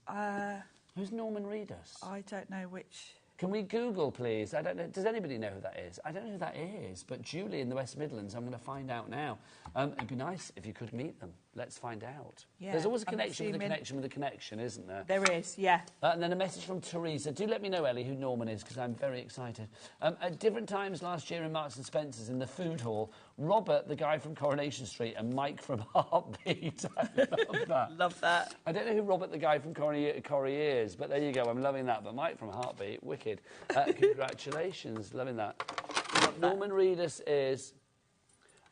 Who's Norman Reedus? I don't know which... Can we Google, please? I don't know. Does anybody know who that is? I don't know who that is, but Julie in the West Midlands, I'm going to find out now. It'd be nice if you could meet them. Let's find out. Yeah, there's always a connection with a connection with a connection, isn't there? There is, yeah. And then a message from Teresa. Do let me know, Ellie, who Norman is, because I'm very excited. At different times last year in Marks and Spencer's in the food hall, Robert, the guy from Coronation Street, and Mike from Heartbeat. I love that. Love that. I don't know who Robert, the guy from Corrie is, but there you go. I'm loving that. But Mike from Heartbeat, wicked. Congratulations. Loving that. Norman Reedus is...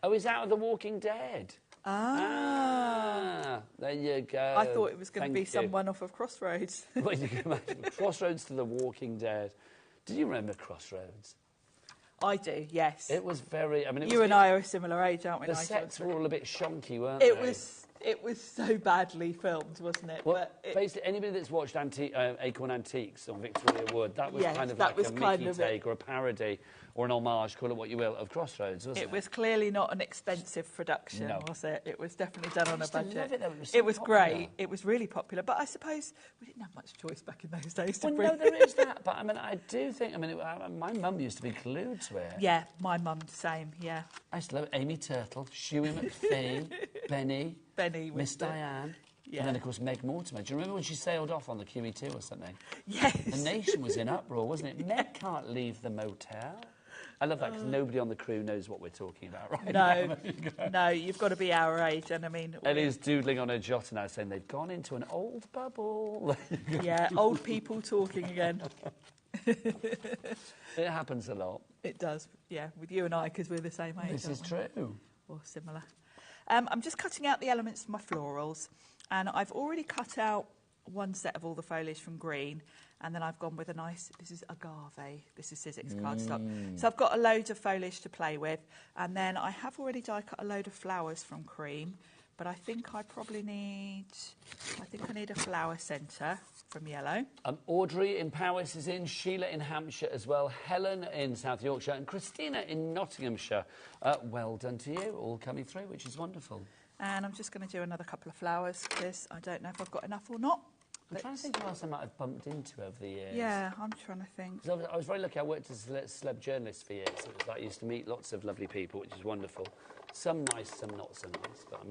Oh, he's out of The Walking Dead. There you go. I thought it was going to be someone off of Crossroads. Well, you can imagine. Crossroads to The Walking Dead. Do you remember Crossroads? I do, yes. It was very... I mean, you and I are a similar age, aren't we, The Nigel? sets were all a bit shonky, weren't It they? It was so badly filmed, wasn't it? Well, basically, anybody that's watched Acorn Antiques on Victoria Wood, that was kind of like a Mickey take or a parody or an homage, call it what you will, of Crossroads, wasn't it? It was clearly not an expensive production, was it? It was definitely done on a budget. Love it, though. It was great. It was really popular. But I suppose we didn't have much choice back in those days, did we? No, there is that. But, I mean, I do think... I mean, my mum used to be glued to it. Yeah, my mum, same, yeah. I used to love Amy Turtle, Shuey McPhee, Benny, Miss Diane, and then, of course, Meg Mortimer. Do you remember when she sailed off on the QE2 or something? Yes. The nation was in uproar, wasn't it? Meg can't leave the motel. I love that because nobody on the crew knows what we're talking about right now. No, you've got to be our age, and I mean... Ellie's doodling on her jotter now saying they've gone into an old bubble. Yeah, old people talking again. It happens a lot. It does, yeah, with you and I, because we're the same age. This is true. Or similar. I'm just cutting out the elements for my florals, and I've already cut out one set of all the foliage from green, and then I've gone with a nice, this is agave, this is Sizzix cardstock. So I've got a load of foliage to play with, and then I have already die cut a load of flowers from cream, but I think I need a flower centre from yellow. Audrey in Powys is in, Sheila in Hampshire as well, Helen in South Yorkshire, and Christina in Nottinghamshire. Well done to you, all coming through, which is wonderful. And I'm just going to do another couple of flowers, because I don't know if I've got enough or not. I'm trying to think who else I might have bumped into over the years. Yeah, I'm trying to think. I was very lucky. I worked as a celeb journalist for years. So it was like I used to meet lots of lovely people, which is wonderful. Some nice, some not so nice, but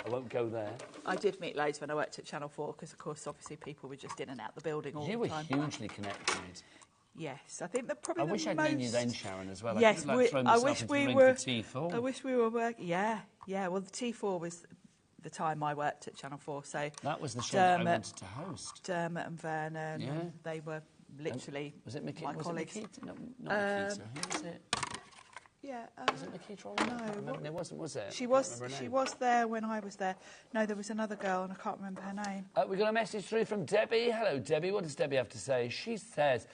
I won't go there. I did meet loads when I worked at Channel 4, because, of course, obviously people were just in and out the building all the time. You were hugely connected. Yes, I think that probably I wish I'd known you then, Sharon, as well. Yes, I wish we were T4. I wish we were working. Yeah. Well, the T4 was the time I worked at Channel 4, so that was the show that I wanted to host. Dermot and Vernon, and they were literally was it my colleagues. No, not Makita. Who was it? Yeah. Was it Makita? No, it wasn't, was it? She was there when I was there. No, there was another girl, and I can't remember her name. We got a message through from Debbie. Hello, Debbie. What does Debbie have to say? She says,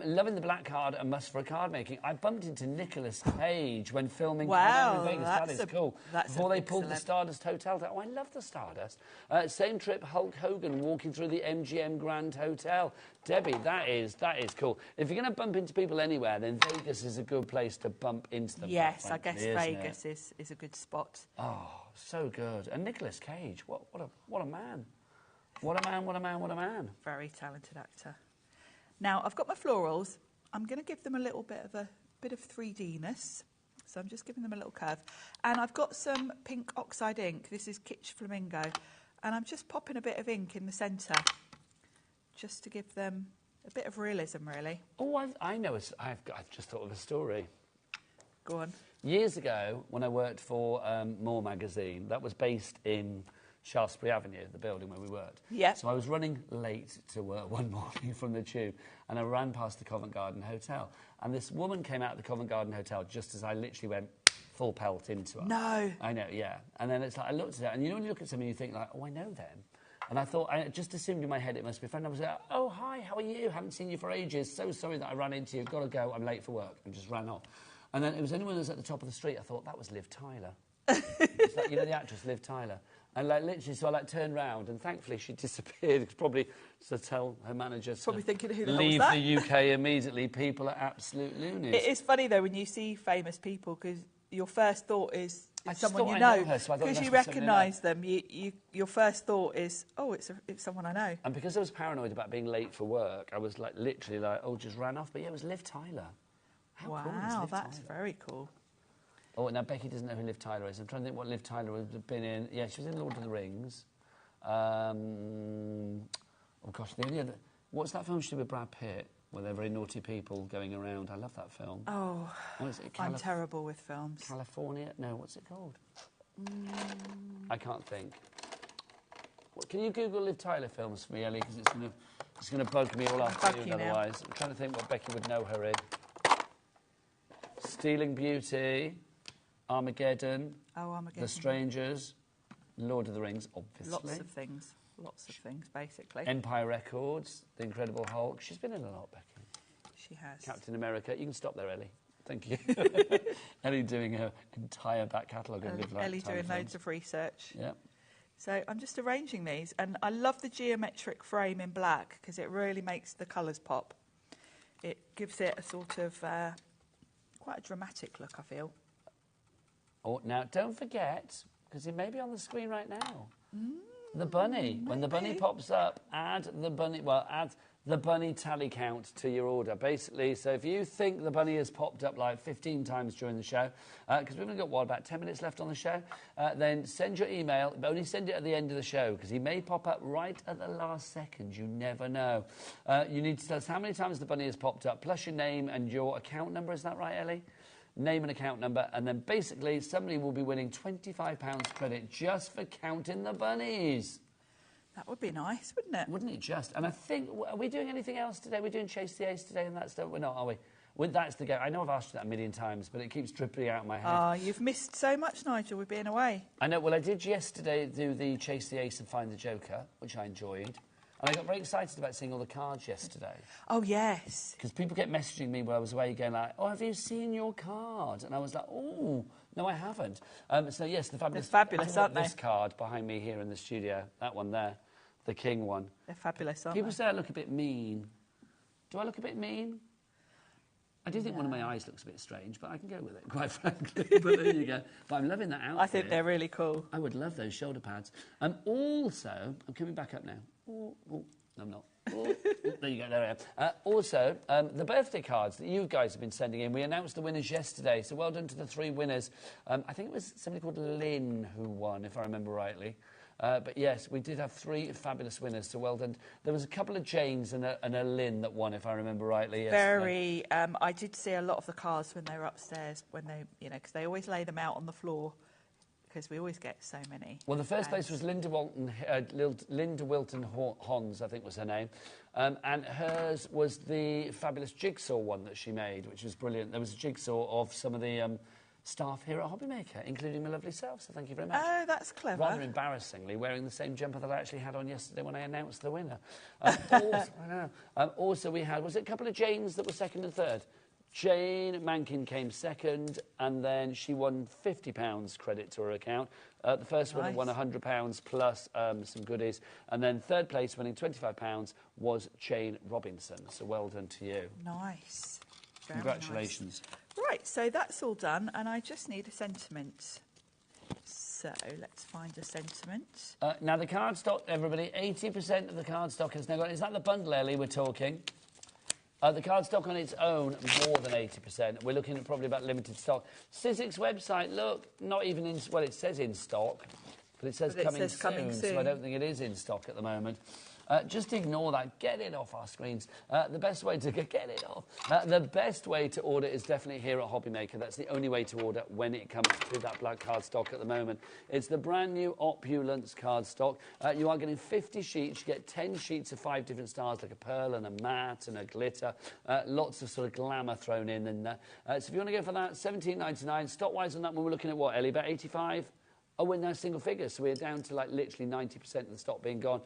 loving the black card and must for a card making. I bumped into Nicolas Cage when filming wow, in Vegas. That is cool. Before they pulled the Stardust Hotel down. Oh, I love the Stardust. Same trip, Hulk Hogan walking through the MGM Grand Hotel. Debbie, that is cool. If you're going to bump into people anywhere, then Vegas is a good place to bump into them. Yes, I guess Vegas is a good spot. Oh, so good. And Nicolas Cage, what a man. What a man. Very talented actor. Now, I've got my florals. I'm going to give them a little bit of 3D-ness. So I'm just giving them a little curve. And I've got some pink oxide ink. This is Kitsch Flamingo. And I'm just popping a bit of ink in the centre, just to give them a bit of realism, really. Oh, I know. I've just thought of a story. Go on. Years ago, when I worked for More magazine, that was based in Shaftesbury Avenue, the building where we worked. Yeah. So I was running late to work one morning from the tube, and I ran past the Covent Garden Hotel. And this woman came out of the Covent Garden Hotel just as I literally went full pelt into her. No. I know, yeah. And then it's like, I looked at her, and you know when you look at somebody, you think like, oh, I know them. And I thought, I just assumed in my head it must be a friend. I was like, oh, hi, how are you? Haven't seen you for ages. So sorry that I ran into you. Got to go. I'm late for work. And just ran off. And then it was anyone who was at the top of the street. I thought, that was Liv Tyler. It's like, you know, the actress Liv Tyler. And like literally, so I like turned round, and thankfully she disappeared. It's probably to tell her manager probably thinking, who the leave hell was the UK immediately. People are absolute loonies. It is funny though when you see famous people, because your first thought is someone you know, because you recognise them. Your first thought is, oh, it's someone I know. And because I was paranoid about being late for work, I was like literally like, oh, just ran off. But yeah, it was Liv Tyler. How cool is Liv that's Tyler? very cool. Oh, now Becky doesn't know who Liv Tyler is. I'm trying to think what Liv Tyler would have been in. Yeah, she was in Lord of the Rings. Oh gosh, the only other... What's that film she did with Brad Pitt, where they're very naughty people going around? I love that film. Oh, what is it? I'm terrible with films. California? No, what's it called? I can't think. Can you Google Liv Tyler films for me, Ellie? Because it's going to bug me all afternoon otherwise. I'm trying to think what Becky would know her in. Stealing Beauty, Armageddon, The Strangers, Lord of the Rings, obviously. Lots of things, basically. Empire Records, The Incredible Hulk. She's been in a lot, Becky. She has. Captain America. You can stop there, Ellie. Thank you. Ellie doing her entire back catalogue and live like Ellie tiny doing films. loads of research. Yeah. So I'm just arranging these, and I love the geometric frame in black because it really makes the colours pop. It gives it a sort of quite a dramatic look, I feel. Oh, now don't forget, because it may be on the screen right now. The bunny. When the bunny pops up, add the bunny tally count to your order. Basically, so if you think the bunny has popped up like 15 times during the show, because we've only got, about 10 minutes left on the show, then send your email, but only send it at the end of the show, because he may pop up right at the last second. You never know. You need to tell us how many times the bunny has popped up, plus your name and your account number. Is that right, Ellie? Name and account number, and then basically somebody will be winning £25 credit just for counting the bunnies. That would be nice, wouldn't it? Wouldn't it just? And I think, are we doing anything else today? We're doing Chase the Ace today and that stuff? We're not, are we? Well, that's the game. I know I've asked you that a million times, but it keeps dripping out of my head. You've missed so much, Nigel, with being away. I know. Well, I did yesterday do the Chase the Ace and Find the Joker, which I enjoyed. And I got very excited about seeing all the cards yesterday. Oh, yes. Because people kept messaging me while I was away going like, oh, have you seen your card? And I was like, oh, no, I haven't. So, yes, the fabulous... They're fabulous, aren't they? This card behind me here in the studio, that one there, the king one. They're fabulous, aren't People they? say I look a bit mean. Do I look a bit mean? I do think one of my eyes looks a bit strange, but I can go with it, quite frankly. But there you go. But I'm loving that outfit. I think they're really cool. I would love those shoulder pads. Also, I'm coming back up now. Oh, no, I'm not. Oh, there you go, there I am. Also, the birthday cards that you guys have been sending in, we announced the winners yesterday, so well done to the 3 winners. I think it was somebody called Lynn who won, if I remember rightly. But yes, we did have 3 fabulous winners, so well done. There was a couple of Janes and a Lynn that won, if I remember rightly. Yesterday. I did see a lot of the cards when they were upstairs, when they, because they always lay them out on the floor, because we always get so many. Well, the first place was Linda Wilton Hons, I think was her name. And hers was the fabulous jigsaw one that she made, which was brilliant. There was a jigsaw of some of the staff here at HobbyMaker, including my lovely self, so thank you very much. Oh, that's clever. Rather embarrassingly, wearing the same jumper that I actually had on yesterday when I announced the winner. Also, we had, was it a couple of Janes that were second and third? Jane Mankin came second, and then she won £50 credit to her account. The first winner won £100 plus some goodies. And then third place, winning £25, was Jane Robinson. So well done to you. Nice. Very Congratulations. Nice. Right, so that's all done, and I just need a sentiment. So let's find a sentiment. Now, the cardstock, everybody, 80% of the cardstock has now got... Is that the bundle, Ellie, we're talking? The cardstock on its own, more than 80%. We're looking at probably about limited stock. Sizzix website, look, not even in... Well, it says in stock, but it says, coming soon, so I don't think it is in stock at the moment. Just ignore that. Get it off our screens. The best way to get it off. The best way to order is definitely here at HobbyMaker. That's the only way to order when it comes to that black cardstock at the moment. It's the brand new Opulent cardstock. You are getting 50 sheets. You get 10 sheets of 5 different styles, like a pearl and a matte and a glitter. Lots of sort of glamour thrown in there. So if you want to go for that, $17.99. Stock-wise on that one, we're looking at what, Ellie? About 85? Oh, we're now single figures, so we're down to like literally 90% of the stock being gone.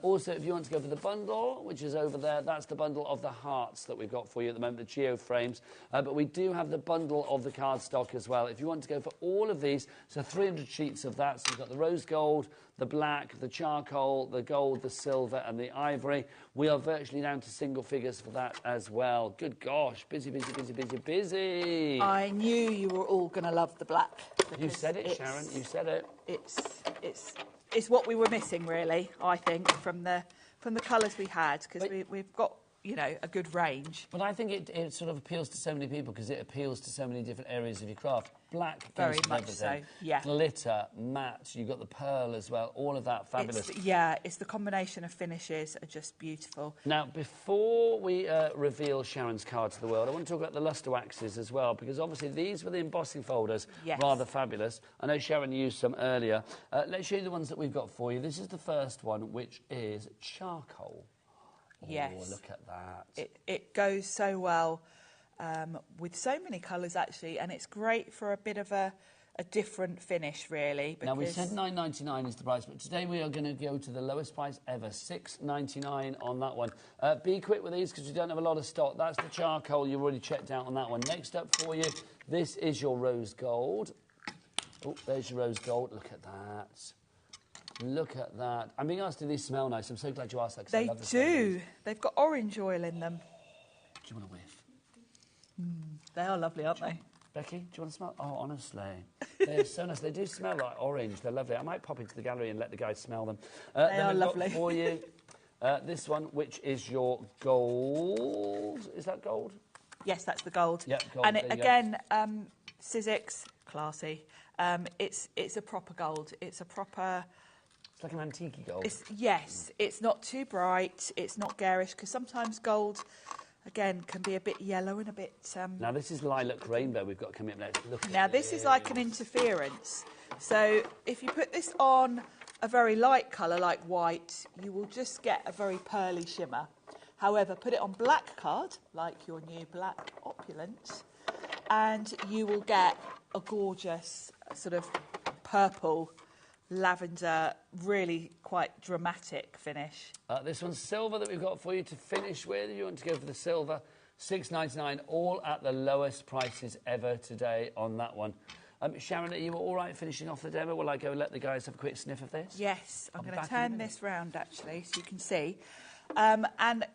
Also, if you want to go for the bundle, which is over there, that's the bundle of the hearts that we've got for you at the moment, the geo frames. But we do have the bundle of the cardstock as well. If you want to go for all of these, so 300 sheets of that. So you've got the rose gold, the black, the charcoal, the gold, the silver, and the ivory. We are virtually down to single figures for that as well. Good gosh, busy, busy, busy, busy, busy. I knew you were all going to love the black. You said it, Sharon. You said it. It's what we were missing, really. I think from the colours we had, because we've got, you know, a good range. But I think it sort of appeals to so many people because it appeals to so many different areas of your craft. Black, very much so, yeah. Glitter, matte, you've got the pearl as well, all of that fabulous. It's the combination of finishes are just beautiful. Now, before we reveal Sharon's card to the world, I want to talk about the lustre waxes as well, because obviously these were the embossing folders, rather fabulous. I know Sharon used some earlier. Let's show you the ones that we've got for you. This is the first one, which is charcoal. Yes. Oh, look at that. It goes so well with so many colours, actually, and it's great for a bit of a a different finish, really. Now, we said £9.99 is the price, but today we are going to go to the lowest price ever, £6.99 on that one. Be quick with these because we don't have a lot of stock. That's the charcoal you've already checked out on that one. Next up for you, this is your rose gold. Oh, there's your rose gold. Look at that. Look at that. I'm being asked, do these smell nice? I'm so glad you asked that. They do. They've got orange oil in them. Do you want a whiff? They are lovely, aren't they? Becky, do you want to smell? Oh, honestly. They're so nice. They do smell like orange. They're lovely. I might pop into the gallery and let the guys smell them. They are lovely. Got for you this one, which is your gold. Is that gold? Yes, that's the gold. Yeah, gold. And again, Sizzix, classy. It's a proper gold. It's a proper... It's like an antique gold. Yes, it's not too bright. It's not garish, because sometimes gold... Again, can be a bit yellow and a bit... Now, this is lilac rainbow we've got coming up next. Look now, this is like an interference. So, if you put this on a very light colour, like white, you will just get a very pearly shimmer. However, put it on black card, like your new black Opulent, and you will get a gorgeous sort of purple, lavender, really quite dramatic finish. This one's silver that we've got for you to finish with. If you want to go for the silver, £6.99, all at the lowest prices ever today on that one. Sharon, are you all right finishing off the demo? Will I go let the guys have a quick sniff of this? Yes, I'm going to turn this round, actually, so you can see. And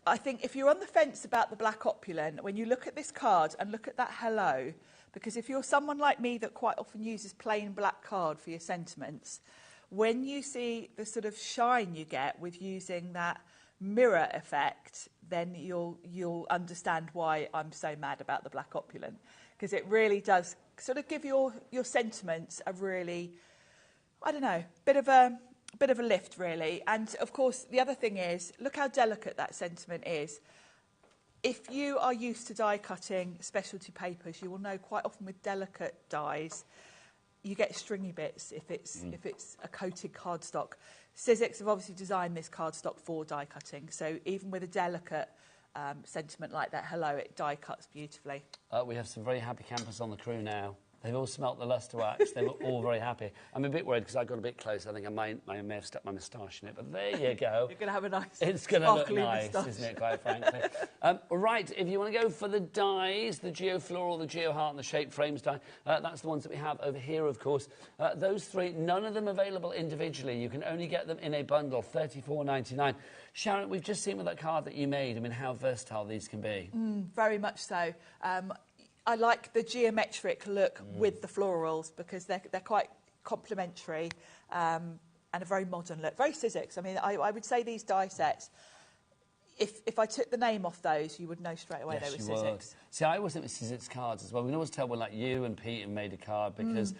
I think if you're on the fence about the black Opulent, when you look at this card and look at that hello, because if you're someone like me that quite often uses plain black card for your sentiments, when you see the sort of shine you get with using that mirror effect, then you'll understand why I'm so mad about the black Opulent, because it really does sort of give your sentiments a really, I don't know, bit of a lift, really. And of course, the other thing is, look how delicate that sentiment is. If you are used to die cutting specialty papers, you will know quite often with delicate dies, you get stringy bits if it's a coated cardstock. Sizzix have obviously designed this cardstock for die cutting, so even with a delicate sentiment like that, hello, it die cuts beautifully. We have some very happy campers on the crew now. They've all smelt the lustre wax. They were all very happy. I'm a bit worried because I got a bit close. I think I may have stuck my moustache in it, but there you go. You're going to have a nice It's going to look nice, moustache. isn't it, quite frankly? Right, if you want to go for the dies, the Geo Floral, the Geo Heart and the Shape Frames die, that's the ones that we have over here, of course. Those three, none of them available individually. You can only get them in a bundle, $34.99. Sharon, we've just seen with that card that you made, I mean, how versatile these can be. Very much so. I like the geometric look with the florals because they're quite complementary and a very modern look. Very Sizzix. I mean, I would say these die sets, if I took the name off those, you would know straight away they were Sizzix. See, I always think with Sizzix cards as well. We can always tell when, like, you and Pete have made a card because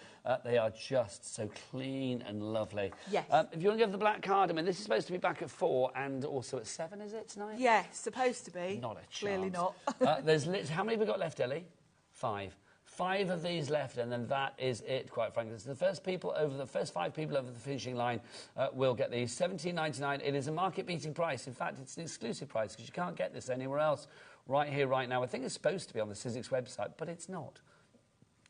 they are just so clean and lovely. Yes. If you want to go for the black card, I mean, this is supposed to be back at 4 and also at 7, is it, tonight? Yeah, supposed to be. Not a chance. Clearly not. How many have we got left, Ellie? 5. 5 of these left, and then that is it, quite frankly. So the first 5 people over the finishing line will get these. $17.99. It is a market-beating price. In fact, it's an exclusive price because you can't get this anywhere else right here, right now. I think it's supposed to be on the Sizzix website, but it's not.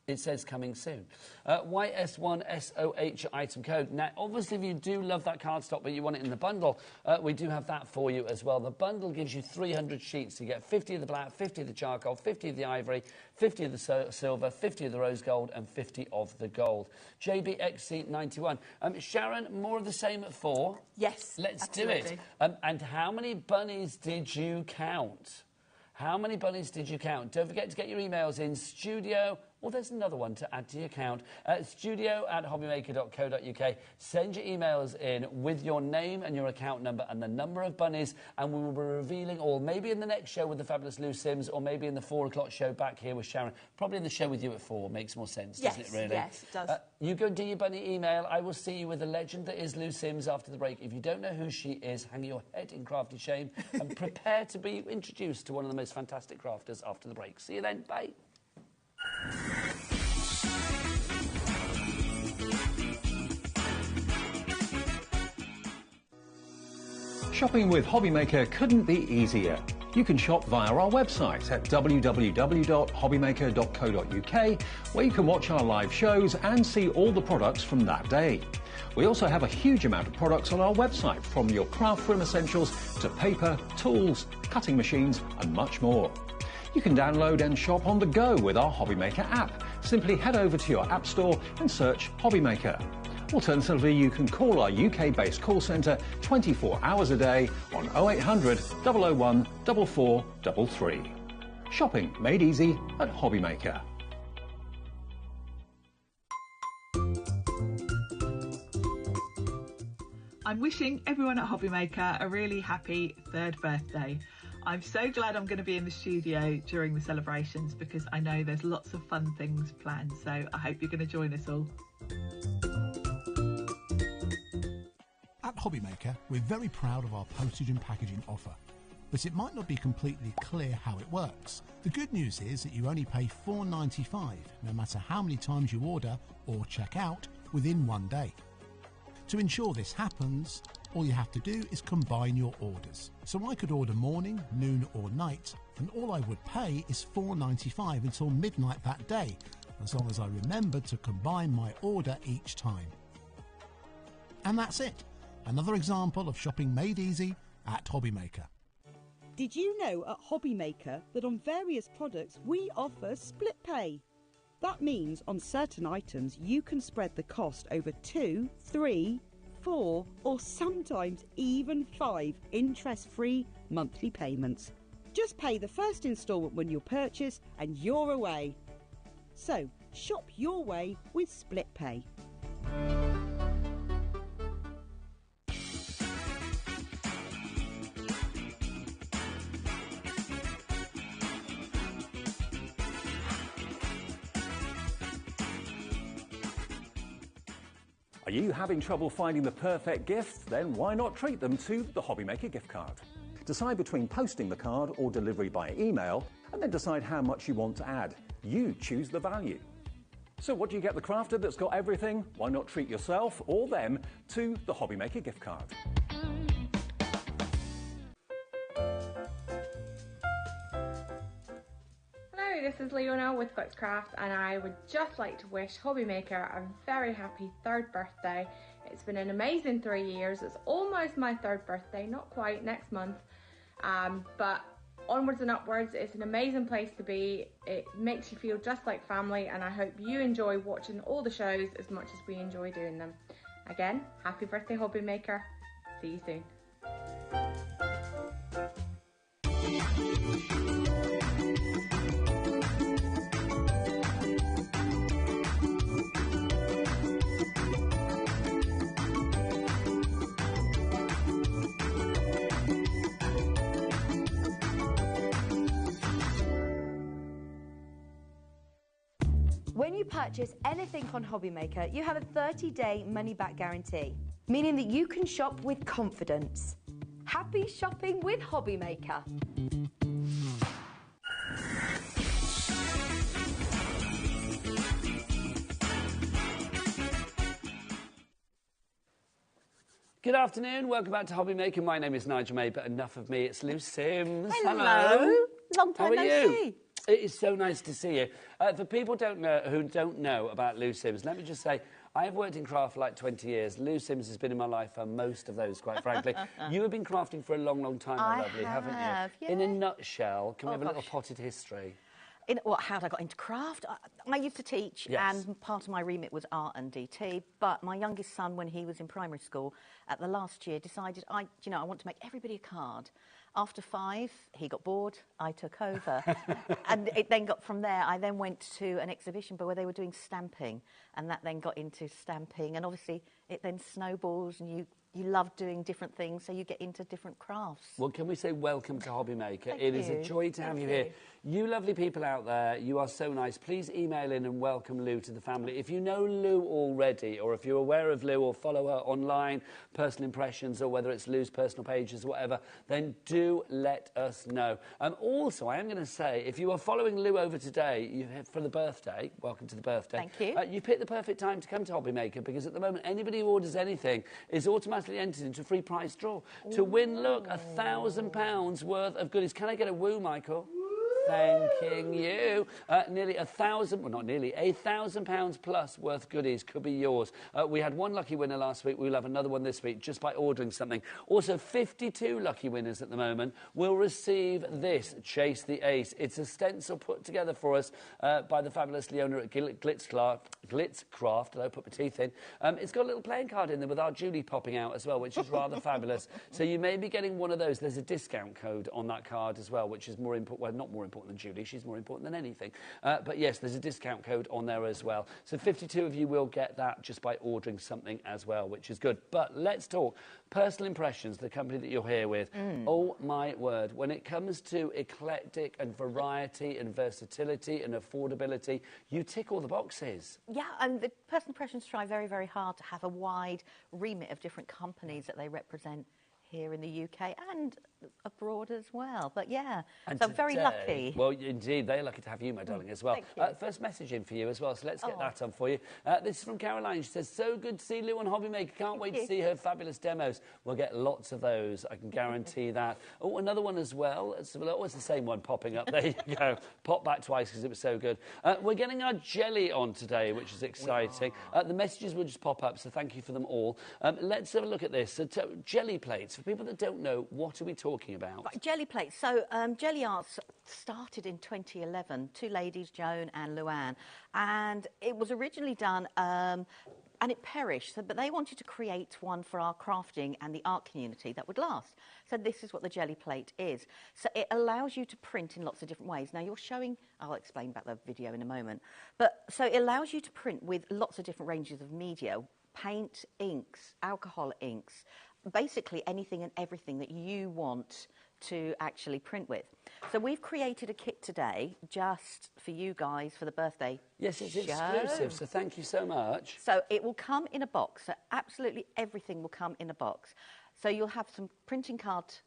It says coming soon. YS1SOH item code. Now, obviously, if you do love that cardstock, but you want it in the bundle, we do have that for you as well. The bundle gives you 300 sheets. You get 50 of the black, 50 of the charcoal, 50 of the ivory, 50 of the silver, 50 of the rose gold, and 50 of the gold. JBXC91. Sharon, more of the same at 4. Yes, Let's absolutely. do it. And how many bunnies did you count? How many bunnies did you count? Don't forget to get your emails in studio. Well, there's another one to add to your account. studio@hobbymaker.co.uk. Send your emails in with your name and your account number and the number of bunnies, and we will be revealing all, maybe in the next show with the fabulous Lou Sims, or maybe in the 4 o'clock show back here with Sharon. Probably in the show with you at 4. Makes more sense, doesn't it, really? Yes, it does. You go do your bunny email. I will see you with the legend that is Lou Sims after the break. If you don't know who she is, hang your head in crafty shame and prepare to be introduced to one of the most fantastic crafters after the break. See you then. Bye. Shopping with HobbyMaker couldn't be easier. You can shop via our website at www.hobbymaker.co.uk, where you can watch our live shows and see all the products from that day. We also have a huge amount of products on our website, from your craft room essentials to paper, tools, cutting machines and much more. You can download and shop on the go with our HobbyMaker app. Simply head over to your app store and search HobbyMaker. Alternatively, you can call our UK-based call centre 24 hours a day on 0800 001 4433. Shopping made easy at HobbyMaker. I'm wishing everyone at HobbyMaker a really happy 3rd birthday. I'm so glad I'm going to be in the studio during the celebrations because I know there's lots of fun things planned, so I hope you're going to join us all. At HobbyMaker, we're very proud of our postage and packaging offer, but it might not be completely clear how it works. The good news is that you only pay $4.95 no matter how many times you order or check out within one day. To ensure this happens, all you have to do is combine your orders. So I could order morning, noon or night, and all I would pay is $4.95 until midnight that day, as long as I remembered to combine my order each time. And that's it. Another example of shopping made easy at HobbyMaker. Did you know at HobbyMaker that on various products we offer split pay? That means on certain items you can spread the cost over 2, 3, 4 or sometimes even 5 interest-free monthly payments. Just pay the first instalment when you purchase and you're away. So shop your way with split pay. Are you having trouble finding the perfect gift? Then why not treat them to the HobbyMaker gift card? Decide between posting the card or delivery by email, and then decide how much you want to add. You choose the value. So what do you get the crafter that's got everything? Why not treat yourself or them to the HobbyMaker gift card? Hello, this is Leona with Craft, and I would just like to wish HobbyMaker a very happy 3rd birthday. It's been an amazing 3 years. It's almost my 3rd birthday, not quite, next month, but onwards and upwards. It's an amazing place to be. It makes you feel just like family, and I hope you enjoy watching all the shows as much as we enjoy doing them. Again, happy birthday HobbyMaker. See you soon. When you purchase anything on HobbyMaker, you have a 30-day money-back guarantee, meaning that you can shop with confidence. Happy shopping with HobbyMaker. Good afternoon, welcome back to HobbyMaker. My name is Nigel May, but enough of me, it's Lou Sims. Hello. Long time How are no you? see. It is so nice to see you. For people who don't know about Lou Sims, let me just say, I have worked in craft for like 20 years. Lou Sims has been in my life for most of those, quite frankly. You have been crafting for a long, long time, my lovely, haven't you? Yeah. In a nutshell, can we have a little gosh. potted history? How I got into craft? I used to teach, Yes. and part of my remit was art and DT. But my youngest son, when he was in primary school, at the last year, decided, I want to make everybody a card. After 5, he got bored, I took over. And it then got from there, I then went to an exhibition where they were doing stamping, and that then got into stamping, and obviously it then snowballs, and you love doing different things, so you get into different crafts. Well, can we say welcome to HobbyMaker? Thank It is a you. joy to have you here. You lovely people out there, you are so nice. Please email in and welcome Lou to the family. If you know Lou already, or if you're aware of Lou or follow her online, personal impressions, or whether it's Lou's personal pages or whatever, then do let us know. Also, I am going to say, if you are following Lou over today for the birthday, welcome to the birthday. Thank you. You picked the perfect time to come to HobbyMaker, because at the moment, anybody who orders anything is automatically automatically entered into a free prize draw to win, look, £1,000 worth of goodies. Can I get a woo, Michael? Thanking you. Nearly £1,000 plus worth goodies could be yours. We had one lucky winner last week. We'll have another one this week just by ordering something. Also, 52 lucky winners at the moment will receive this, Chase the Ace. It's a stencil put together for us by the fabulous Leona at Glitzcraft. I put my teeth in. It's got a little playing card in there with our Julie popping out as well, which is rather fabulous. So you may be getting one of those. There's a discount code on that card as well, which is more important. Well, not more important than Julie, she's more important than anything. But yes, there's a discount code on there as well. So 52 of you will get that just by ordering something as well, which is good. But let's talk Personal Impressions, the company that you're here with. Oh my word, when it comes to eclectic and variety and versatility and affordability, you tick all the boxes. Yeah, and the Personal Impressions try very, very hard to have a wide remit of different companies that they represent here in the UK and abroad as well. But yeah, and so very lucky. Well, indeed, they're lucky to have you, my darling, as well. Thank you. First message in for you as well, so let's get that on for you. This is from Caroline. She says, so good to see Lou on HobbyMaker. Can't wait to see her fabulous demos. We'll get lots of those, I can guarantee that. Oh, another one as well. It's always the same one popping up. There you go. Pop back twice because it was so good. We're getting our Gelli on today, which is exciting. The messages will just pop up, so thank you for them all. Let's have a look at this. So, Gelli plates. For people that don't know, what are we talking about? Right, Gelli plates. So Gelli Arts started in 2011. Two ladies, Joan and Luann, and it was originally done. And it perished, but they wanted to create one for our crafting and the art community that would last. So this is what the Gelli plate is. So it allows you to print in lots of different ways. Now you're showing, I'll explain about the video in a moment, but so it allows you to print with lots of different ranges of media, paint, inks, alcohol inks, basically anything and everything that you want to actually print with. So we've created a kit today just for you guys for the birthday. Yes, it's exclusive, so thank you so much. So it will come in a box, so absolutely everything will come in a box. So you'll have some printing cards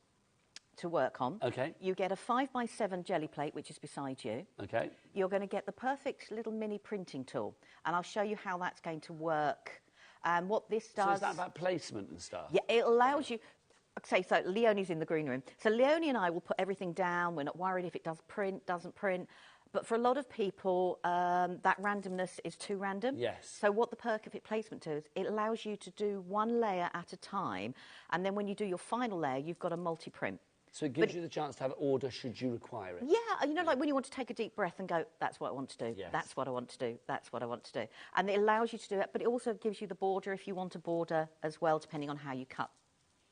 to work on. Okay. You get a 5x7 Gelli plate, which is beside you. Okay. You're going to get the perfect little mini printing tool, and I'll show you how that's going to work. And what this does... So is that about placement and stuff? Yeah, it allows you... Okay, so Leonie's in the green room. So Leonie and I will put everything down. We're not worried if it does print, doesn't print. But for a lot of people, that randomness is too random. Yes. So what the Perfect Placement does, it allows you to do one layer at a time. And then when you do your final layer, you've got a multi-print. So it gives you the chance to have order should you require it. Yeah, you know, like when you want to take a deep breath and go, that's what I want to do, yes. That's what I want to do, that's what I want to do. And it allows you to do it, but it also gives you the border if you want a border as well, depending on how you cut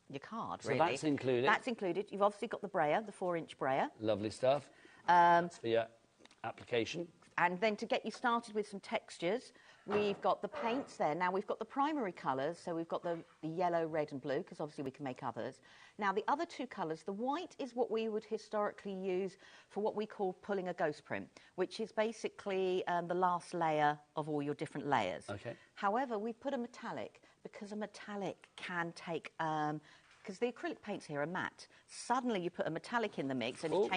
your card, really. So that's included? That's included. You've obviously got the brayer, the 4-inch brayer. Lovely stuff. That's for your application. And then to get you started with some textures, we've got the paints there. Now, we've got the primary colours, so we've got the yellow, red and blue, because obviously we can make others. Now, the other two colours, the white is what we would historically use for what we call pulling a ghost print, which is basically the last layer of all your different layers. Okay. However, we've put a metallic, because a metallic can take... because the acrylic paints here are matte. Suddenly you put a metallic in the mix and it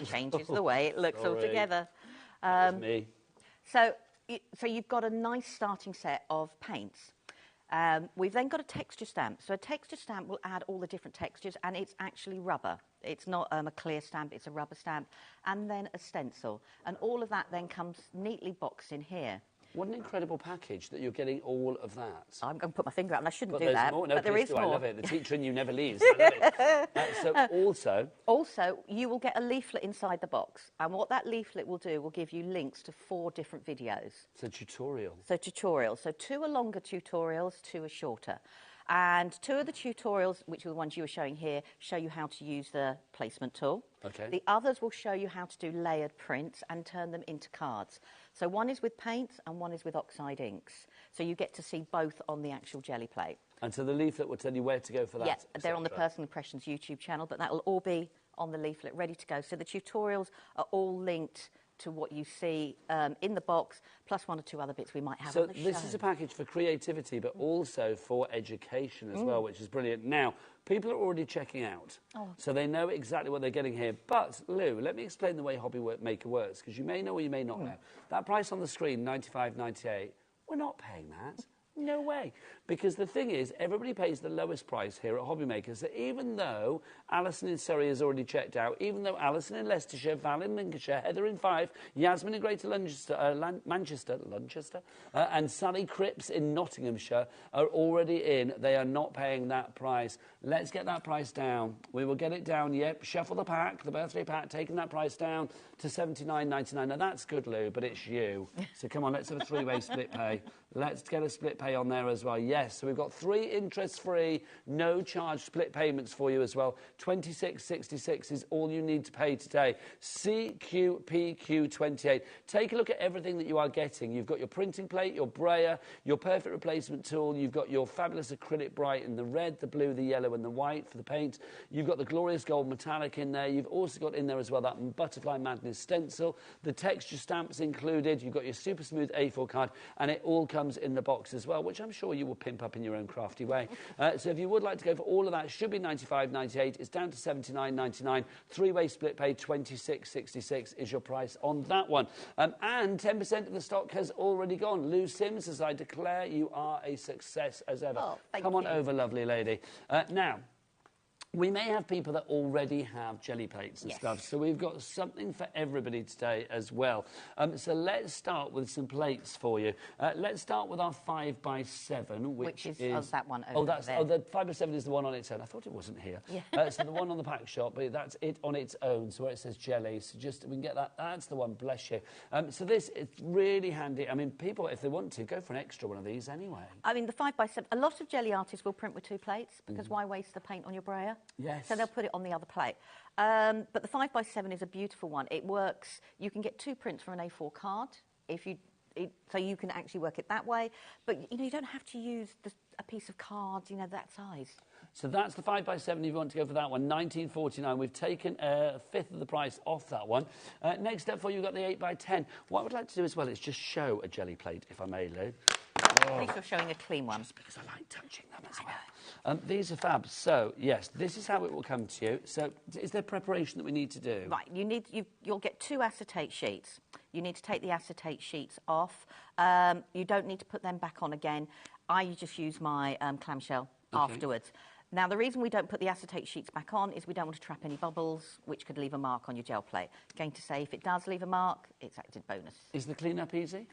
changes the way it looks all together. Me. So you've got a nice starting set of paints. We've then got a texture stamp. So a texture stamp will add all the different textures, and it's actually rubber. It's not a clear stamp, it's a rubber stamp. And then a stencil. And all of that then comes neatly boxed in here. What an incredible package that you're getting all of that. I'm going to put my finger out, and I shouldn't do there's that. More. No, but there is more. I love it. The teacher in you never leaves. I love it. Also, you will get a leaflet inside the box, and what that leaflet will do will give you links to 4 different videos. So tutorial. So 2 are longer tutorials, 2 are shorter. And 2 of the tutorials, which are the ones you were showing here, show you how to use the placement tool. Okay. The others will show you how to do layered prints and turn them into cards. So one is with paints and one is with oxide inks. So you get to see both on the actual Gelli plate. And so the leaflet will tell you where to go for that? Yeah, they're on the Personal Impressions YouTube channel, but that will all be on the leaflet, ready to go. So the tutorials are all linked to what you see in the box, plus 1 or 2 other bits we might have on the show. So this is a package for creativity, but also for education as well, which is brilliant. Now, people are already checking out, so they know exactly what they're getting here. But, Lou, let me explain the way HobbyMaker works, because you may know or you may not know. That price on the screen, $95.98, we're not paying that. No way. Because the thing is, everybody pays the lowest price here at HobbyMaker. So even though Alison in Surrey has already checked out, even though Alison in Leicestershire, Val in Lincolnshire, Heather in Fife, Yasmin in Greater Manchester, and Sally Cripps in Nottinghamshire are already in, they are not paying that price. Let's get that price down. We will get it down, yep. Shuffle the pack, the birthday pack, taking that price down to $79.99. Now, that's good, Lou, but it's you. So come on, let's have a three-way split pay. Let's get a split pay on there as well. Yes, so we've got 3 interest-free, no-charge split payments for you as well. $26.66 is all you need to pay today. CQPQ28. Take a look at everything that you are getting. You've got your printing plate, your brayer, your perfect replacement tool. You've got your fabulous acrylic bright in the red, the blue, the yellow and the white for the paint. You've got the glorious gold metallic in there. You've also got in there as well that Butterfly Madness stencil. The texture stamps included. You've got your super smooth A4 card, and it all comes in the box as well, which I'm sure you will pimp up in your own crafty way. So if you would like to go for all of that, it should be $95.98. It's down to $79.99. Three-way split pay, $26.66 is your price on that one. And 10% of the stock has already gone. Lou Sims, as I declare, you are a success as ever. Oh, Come on over, lovely lady. Now, we may have people that already have jelly plates and stuff, so we've got something for everybody today as well. So let's start with some plates for you. Let's start with our 5x7, which is that one over there. Oh, the 5x7 is the one on its own. I thought it wasn't here. Yeah. So the one on the pack shop, but that's it on its own, so where it says jelly. So just, we can get that. That's the one, bless you. So this is really handy. I mean, people, if they want to, go for an extra one of these anyway. I mean, the 5x7, a lot of jelly artists will print with 2 plates, because why waste the paint on your brayer? Yes. So they'll put it on the other plate. But the 5x7 is a beautiful one. It works. You can get 2 prints from an A4 card so you can actually work it that way. But you don't have to use a piece of card, that size. So that's the 5x7 if you want to go for that one, $19.49. We've taken a fifth of the price off that one. Next up for you, you've got the 8x10. What I would like to do as well is just show a jelly plate, if I may, Lou. At least you're showing a clean one. Just because I like touching them as well. These are fab. So, yes, this is how it will come to you. So, is there preparation that we need to do? Right, you'll get 2 acetate sheets. You need to take the acetate sheets off. You don't need to put them back on again. I just use my clamshell afterwards. Now, the reason we don't put the acetate sheets back on is we don't want to trap any bubbles, which could leave a mark on your gel plate. Going to say, if it does leave a mark, it's added bonus. Is the clean-up easy?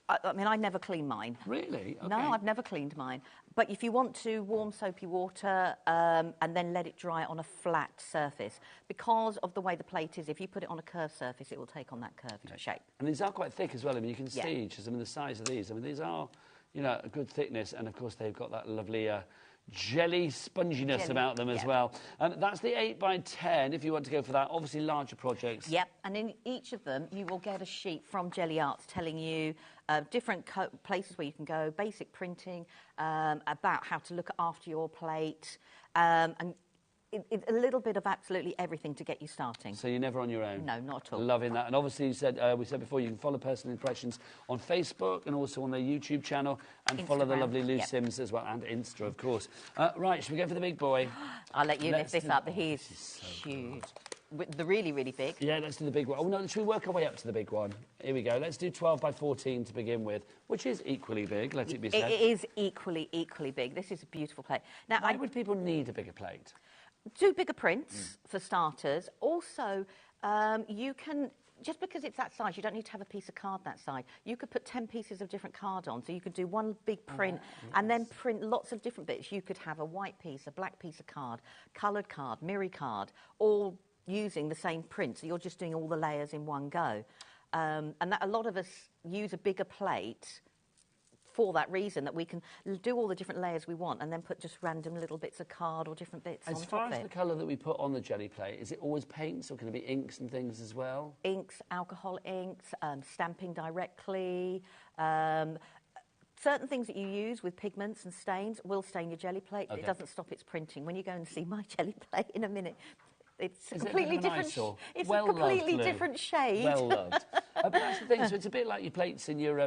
I mean, I never clean mine. Really? Okay. No, I've never cleaned mine. But if you want to, warm soapy water and then let it dry on a flat surface. Because of the way the plate is, if you put it on a curved surface, it will take on that curved shape. And these are quite thick as well. I mean, you can see just, the size of these. I mean, these are, a good thickness. And, of course, they've got that lovely jelly sponginess about them as well. That's the 8x10 if you want to go for that. Obviously, larger projects. Yep, and in each of them, you will get a sheet from Gelli Arts telling you different places where you can go, basic printing, about how to look after your plate, and a little bit of absolutely everything to get you starting. So you're never on your own? No, not at all. Loving that. And obviously, we said before, you can follow Personal Impressions on Facebook and also on their YouTube channel, and Instagram. follow the lovely Lou Sims as well, and Insta, of course. Right, should we go for the big boy? I'll let you lift this up. He's huge. The really, really big. Yeah, let's do the big one. Oh, no, should we work our way up to the big one? Here we go. Let's do 12x14 to begin with, which is equally big, let it be said. It is equally big. This is a beautiful plate. Now, why would people need a bigger plate? Do bigger prints, for starters. Also, you can, just because it's that size, you don't need to have a piece of card that size. You could put 10 pieces of different card on, so you could do one big print and then print lots of different bits. You could have a white piece, a black piece of card, coloured card, mirror card, all using the same print. So you're just doing all the layers in one go. And a lot of us use a bigger plate for that reason, that we can do all the different layers we want and then put just random little bits of card or different bits on top of it. As far as the colour that we put on the jelly plate, is it always paints or can it be inks and things as well? Inks, alcohol inks, stamping directly. Certain things that you use with pigments and stains will stain your jelly plate, but it doesn't stop its printing. When you go and see my jelly plate in a minute, it's a completely different. It's a completely different shade. Well loved. But that's the thing. So it's a bit like your plates in your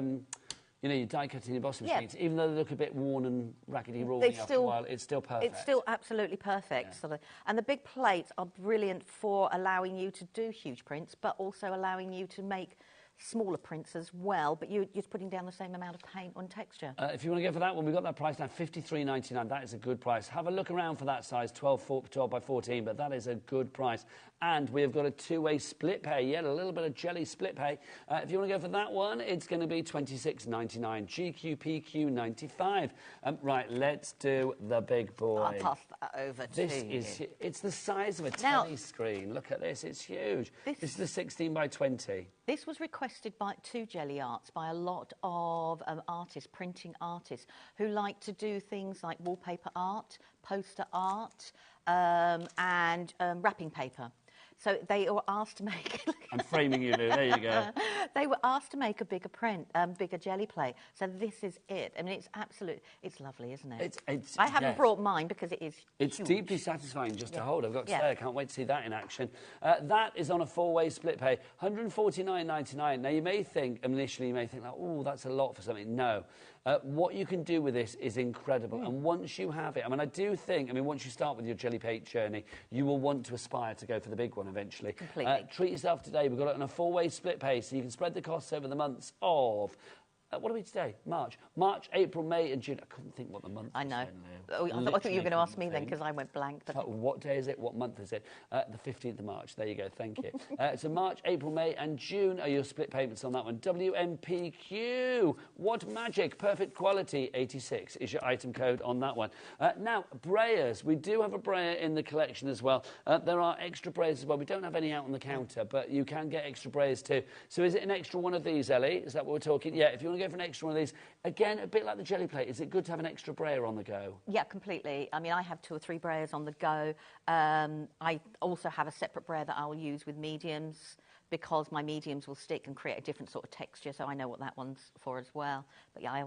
your die-cutting embossing machines, even though they look a bit worn and rackety-rawly after a while, it's still perfect. It's still absolutely perfect. Yeah. And the big plates are brilliant for allowing you to do huge prints, but also allowing you to make smaller prints as well, but you're just putting down the same amount of paint on texture. If you want to go for that one, we've got that price now, $53.99. That is a good price. Have a look around for that size, 12 by 14, but that is a good price. And we have got a two-way split pay. Yeah, a little bit of Gelli split pay. If you want to go for that one, it's going to be $26.99. GQPQ 95. Right, let's do the big boy. I'll pass that over to you. It's the size of a telly screen. Look at this, it's huge. This is the 16 by 20. This was requested to Gelli Arts by a lot of artists, printing artists, who like to do things like wallpaper art, poster art, and wrapping paper. So they were asked to make... I'm framing you, Lou. There you go. They were asked to make a bigger print, bigger Gelli plate. So this is it. I mean, it's absolute... It's lovely, isn't it? I haven't brought mine because it is It's huge. deeply satisfying just to hold. I've got to say, I can't wait to see that in action. That is on a four-way split pay, $149.99. Now, you may think, initially, like, oh, that's a lot for something. No. What you can do with this is incredible. And once you have it, I mean, I do think, once you start with your Gelli paint journey, you will want to aspire to go for the big one eventually. Completely. Treat yourself today. We've got it on a four-way split pay, so you can spread the costs over the months of... what are we today? March, April, May and June. I couldn't think what the month I know. was. I thought you were going to ask me then because I went blank. What day is it? What month is it? The 15th of March. There you go. Thank you. So March, April, May and June are your split payments on that one. WMPQ. What magic. Perfect quality. 86 is your item code on that one. Now, brayers. We do have a brayer in the collection as well. There are extra brayers as well. We don't have any out on the counter, but you can get extra brayers too. So is it an extra one of these, Ellie? Is that what we're talking? Yeah, if you want to go for an extra one of these, again, a bit like the Gelli plate, is it good to have an extra brayer on the go? Yeah, completely. I mean, I have 2 or 3 brayers on the go. I also have a separate brayer that I'll use with mediums because my mediums will stick and create a different sort of texture, so I know what that one's for as well. But yeah,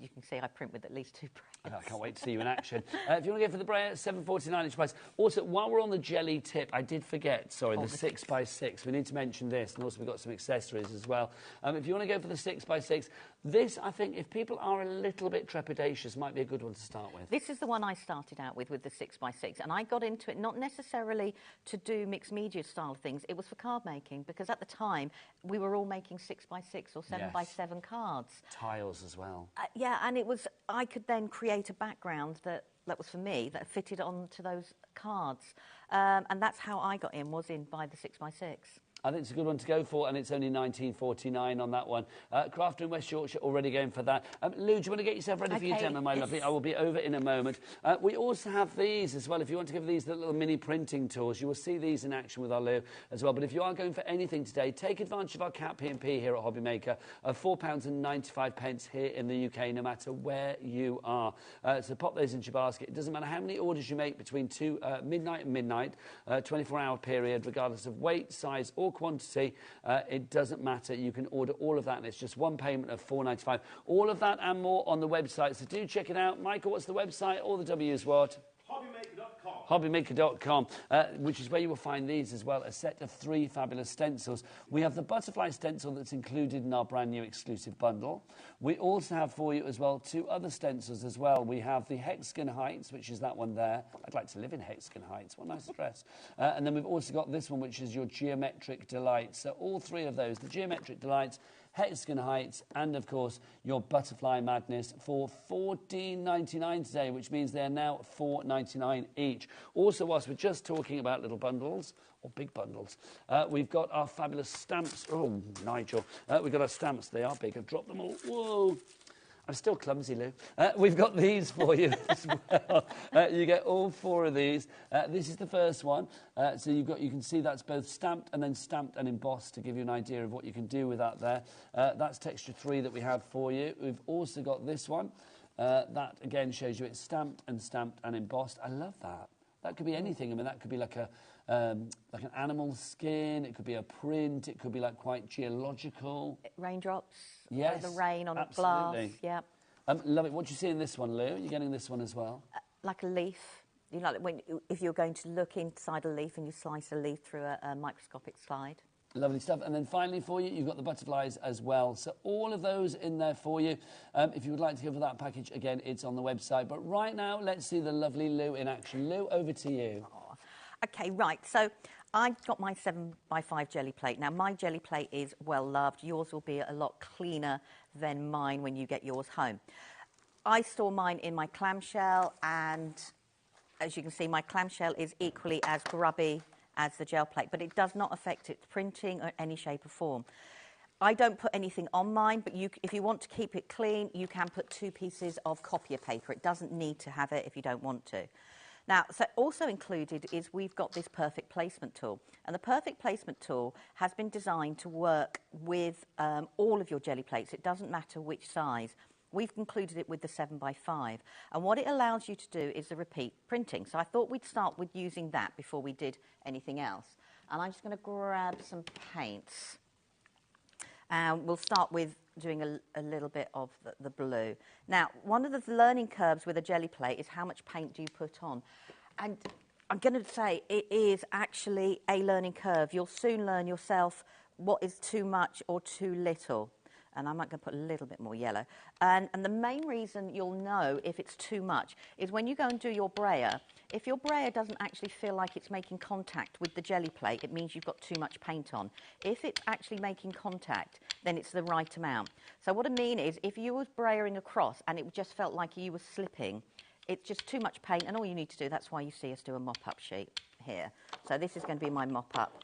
you can see I print with at least 2 brayers. I can't wait to see you in action. If you want to go for the brayer, $7.49 each price. Also, while we're on the Gelli tip, I did forget, the 6x6. We need to mention this, and also we've got some accessories as well. If you want to go for the 6x6, this, I think, if people are a little bit trepidatious, might be a good one to start with. This is the one I started out with the 6x6, and I got into it not necessarily to do mixed media style things. It was for card making, because at the time, we were all making 6x6 or 7x7 cards. Tiles as well. Yeah, and it was, I could then create a background that was for me, that fitted onto those cards. And that's how I got in, was in by the 6x6. I think it's a good one to go for, and it's only $19.49 on that one. Crafter in West Yorkshire already going for that. Lou, do you want to get yourself ready for your demo, my lovely? I will be over in a moment. We also have these as well. If you want to give these little mini printing tools, you will see these in action with our Lou as well. But if you are going for anything today, take advantage of our Cat P&P here at HobbyMaker of £4.95 here in the UK, no matter where you are. So pop those into your basket. It doesn't matter how many orders you make between midnight and midnight, 24-hour period, regardless of weight, size, or quantity, it doesn't matter. You can order all of that, and it's just one payment of $4.95. All of that and more on the website, so do check it out. Michael, what's the website? All the W's what? HobbyMaker.com, which is where you will find these as well, a set of 3 fabulous stencils. We have the butterfly stencil that's included in our brand new exclusive bundle. We also have for you as well 2 other stencils as well. We have the Hexagon Heights, which is that one there. I'd like to live in Hexagon Heights. What a nice address. And then we've also got this one, which is your Geometric Delights. So all 3 of those, the Geometric Delights, Hexagon Heights, and of course your Butterfly Madness for $14.99 today, which means they're now $4.99 each. Also, whilst we're just talking about little bundles, or big bundles, we've got our fabulous stamps. Oh, Nigel. We've got our stamps. They are big. I've dropped them all. Whoa. I'm still clumsy, Lou. We've got these for you as well. You get all 4 of these. This is the first one. So you can see that's both stamped and embossed to give you an idea of what you can do with that there. That's texture 3 that we have for you. We've also got this one. That, again, shows you it's stamped and embossed. I love that. That could be anything. I mean, that could be like an animal skin. It could be a print. It could be like quite geological. Raindrops. Yes, the rain on absolutely. a glass. Yeah. Love it. What do you see in this one, Lou? You're getting this one as well. Like a leaf. You know, if you're going to look inside a leaf and you slice a leaf through a microscopic slide. Lovely stuff. And then finally for you, you've got the butterflies as well. So all of those in there for you. If you would like to go for that package, again, it's on the website. But right now, let's see the lovely Lou in action. Lou, over to you. Okay, right. So I've got my 7x5 jelly plate. Now, my jelly plate is well loved. Yours will be a lot cleaner than mine when you get yours home. I store mine in my clamshell, and as you can see, my clamshell is equally as grubby as the gel plate, but it does not affect its printing or any shape or form. I don't put anything on mine, but if you want to keep it clean, you can put 2 pieces of copier paper. It doesn't need to have it if you don't want to. Now, so also included is we've got this perfect placement tool. And the perfect placement tool has been designed to work with all of your jelly plates. It doesn't matter which size. We've included it with the 7x5. And what it allows you to do is the repeat printing. So I thought we'd start with using that before we did anything else. And I'm just going to grab some paints. And we'll start with doing a little bit of the blue. Now, one of the learning curves with a jelly plate is how much paint do you put on. And I'm going to say it is actually a learning curve. You'll soon learn yourself what is too much or too little. And I'm going to put a little bit more yellow. And the main reason you'll know if it's too much is when you go and do your brayer, if your brayer doesn't actually feel like it's making contact with the jelly plate, it means you've got too much paint on. If it's actually making contact, then it's the right amount. So what I mean is, if you were brayering across and it just felt like you were slipping, it's just too much paint, and all you need to do, that's why you see us do a mop-up sheet here. So this is going to be my mop-up.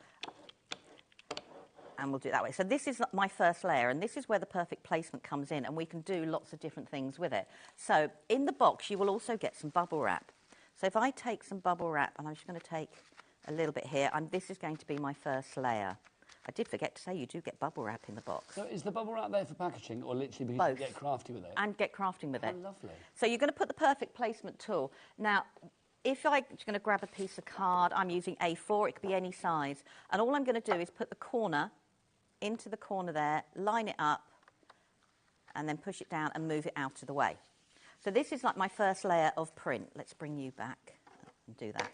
And we'll do it that way. So this is my first layer, and this is where the perfect placement comes in, and we can do lots of different things with it. So in the box, you will also get some bubble wrap. So if I take some bubble wrap, and I'm just going to take a little bit here, and this is going to be my first layer. I did forget to say you do get bubble wrap in the box. So is the bubble wrap there for packaging, or literally because Both. you get crafty with it? And get crafting with it. Oh, lovely. So you're going to put the perfect placement tool. Now, if I'm going to grab a piece of card, I'm using A4, it could be any size, and all I'm going to do is put the corner into the corner there, line it up, and then push it down and move it out of the way. So this is like my first layer of print. Let's bring you back and do that.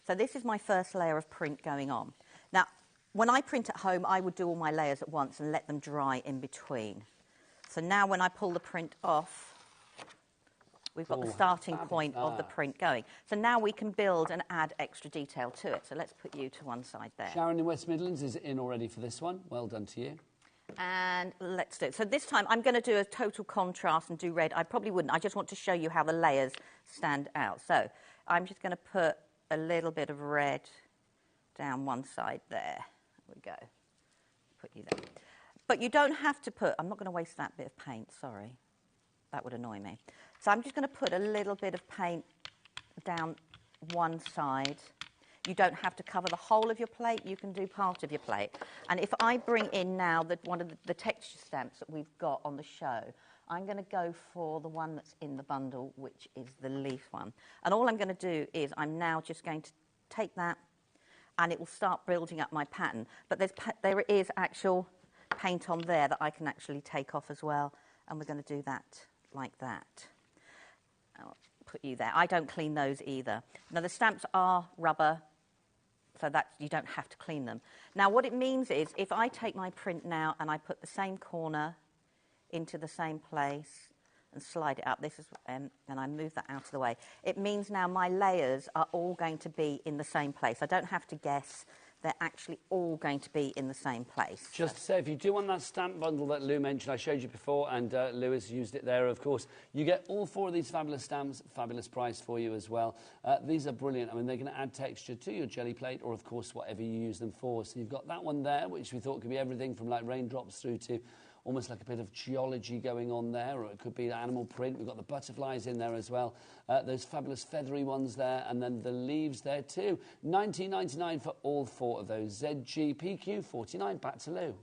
So this is my first layer of print going on. Now, when I print at home, I would do all my layers at once and let them dry in between. So now when I pull the print off, we've got the starting point of the print going. So now we can build and add extra detail to it. So let's put you to one side there. Sharon in West Midlands is in already for this one. Well done to you. And let's do it. So this time I'm going to do a total contrast and do red. I probably wouldn't. I just want to show you how the layers stand out. So I'm just going to put a little bit of red down one side there. There we go. Put you there. But you don't have to put... I'm not going to waste that bit of paint, sorry. That would annoy me. So I'm just going to put a little bit of paint down one side. You don't have to cover the whole of your plate. You can do part of your plate. And if I bring in now one of the texture stamps that we've got on the show, I'm going to go for the one that's in the bundle, which is the leaf one. And all I'm going to do is I'm now just going to take that, and it will start building up my pattern. But there is actual paint on there that I can actually take off as well. And we're going to do that like that. I'll put you there. I don't clean those either. Now, the stamps are rubber, so that you don't have to clean them. Now, what it means is if I take my print now and I put the same corner into the same place and slide it up, this is, and I move that out of the way, it means now my layers are all going to be in the same place. I don't have to guess. They're actually all going to be in the same place. Just to say, if you do want that stamp bundle that Lou mentioned, I showed you before, and Lou has used it there, of course. You get all 4 of these fabulous stamps, fabulous price for you as well. These are brilliant. I mean, they're going to add texture to your jelly plate, or, of course, whatever you use them for. So you've got that one there, which we thought could be everything from, like, raindrops through to almost like a bit of geology going on there, or it could be animal print. We've got the butterflies in there as well. Those fabulous feathery ones there, and then the leaves there too. $19.99 for all 4 of those. ZGPQ49. Back to Lou.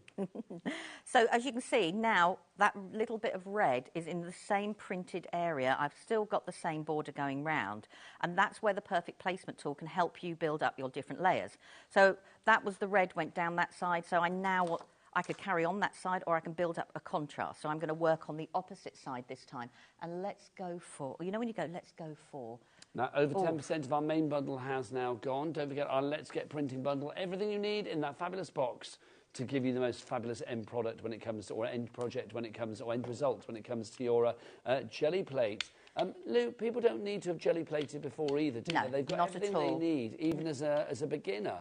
So as you can see now, that little bit of red is in the same printed area. I've still got the same border going round, and that's where the perfect placement tool can help you build up your different layers. So that was the red went down that side, so I could carry on that side, or I can build up a contrast. So I'm going to work on the opposite side this time. And let's go for... You know when you go, let's go for... Now, over 10% of our main bundle has now gone. Don't forget our Let's Get Printing bundle. Everything you need in that fabulous box to give you the most fabulous end product when it comes to, or end project when it comes, or end result when it comes to your jelly plate. Lou, people don't need to have jelly plated before either, do No, they? They've got not everything at all. they need, even as a beginner.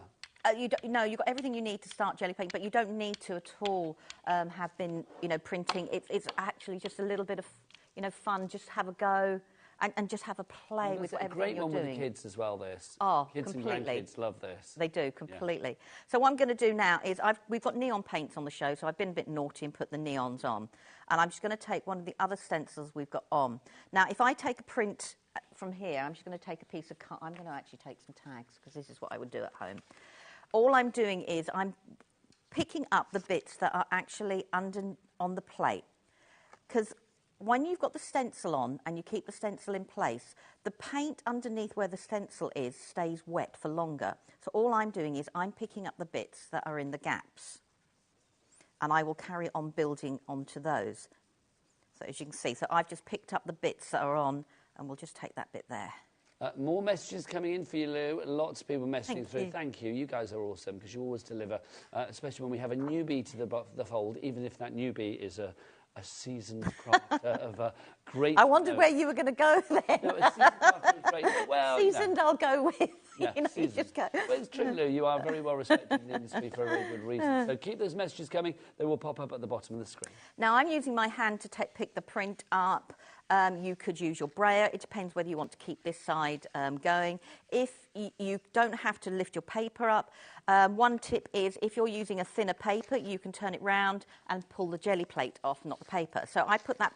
No, you've got everything you need to start jelly plating, but you don't need to at all have been, printing. It's actually just a little bit of, fun. Just have a go and just have a play with whatever you're doing. Great one with the kids as well, this. Oh, kids completely. and grandkids love this. They do, completely. Yeah. So what I'm going to do now is we've got neon paints on the show, so I've been a bit naughty and put the neons on. And I'm just going to take one of the other stencils we've got on. Now, if I take a print from here, I'm just going to take a piece of I'm going to actually take some tags, because this is what I would do at home. All I'm doing is I'm picking up the bits that are actually on the plate. Because when you've got the stencil on and you keep the stencil in place, the paint underneath where the stencil is stays wet for longer. So all I'm doing is I'm picking up the bits that are in the gaps. And I will carry on building onto those. So as you can see, so I've just picked up the bits that are on, and we'll just take that bit there. More messages coming in for you, Lou. Lots of people messaging through. You. Thank you. You guys are awesome, because you always deliver, especially when we have a newbie to the fold, even if that newbie is a seasoned crafter of a great... I wondered where you were going to go then. No, a seasoned crafter of great... Well, seasoned, I'll go with. Yeah, you just go. But it's true, Lou. You are very well respected in the industry for a very good reason. So keep those messages coming. They will pop up at the bottom of the screen. Now, I'm using my hand to pick the print up. You could use your brayer. It depends whether you want to keep this side going. If you don't have to lift your paper up, one tip is if you're using a thinner paper, you can turn it round and pull the jelly plate off, not the paper. So I put that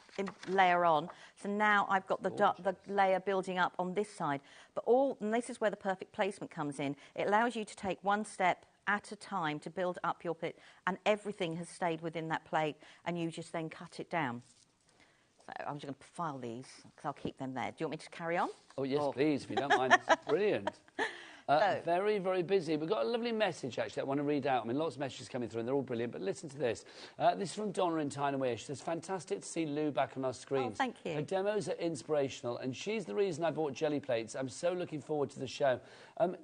layer on. So now I've got the layer building up on this side. But and this is where the perfect placement comes in. It allows you to take one step at a time to build up your plate, and everything has stayed within that plate, and you just then cut it down. So I'm just going to file these, because I'll keep them there. Do you want me to carry on? Oh, yes, please, if you don't mind. This is brilliant. Very, very busy. We've got a lovely message, actually, I want to read out. I mean, lots of messages coming through, and they're all brilliant, but listen to this. This is from Donna in Tyne Away. She says, fantastic to see Lou back on our screens. Oh, thank you. Her demos are inspirational, and she's the reason I bought jelly plates. I'm so looking forward to the show.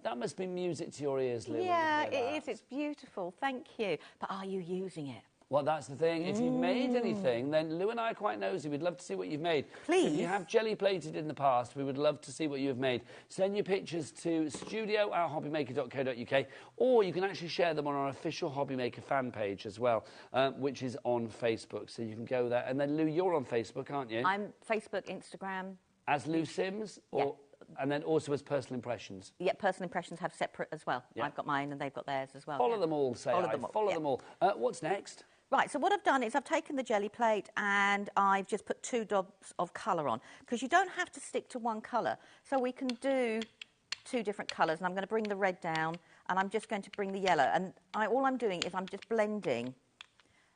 That must be music to your ears, Lou. Yeah, it is. It's beautiful. Thank you. But are you using it? Well, that's the thing. If you've made anything, then Lou and I are quite nosy. We'd love to see what you've made. Please. If you have jelly plated in the past, we would love to see what you've made. Send your pictures to studio@hobbymaker.co.uk, or you can actually share them on our official HobbyMaker fan page as well, which is on Facebook. So you can go there. And then, Lou, you're on Facebook, aren't you? I'm Facebook, Instagram. As Lou Sims? Or, yeah. And then also as Personal Impressions? Yeah, Personal Impressions have separate as well. Yeah. I've got mine and they've got theirs as well. Follow them all, say I. Follow them all. What's next? Right, so what I've done is I've taken the jelly plate and I've just put 2 dots of colour on, because you don't have to stick to one colour. So we can do 2 different colours, and I'm going to bring the red down, and I'm just going to bring the yellow. And all I'm doing is I'm just blending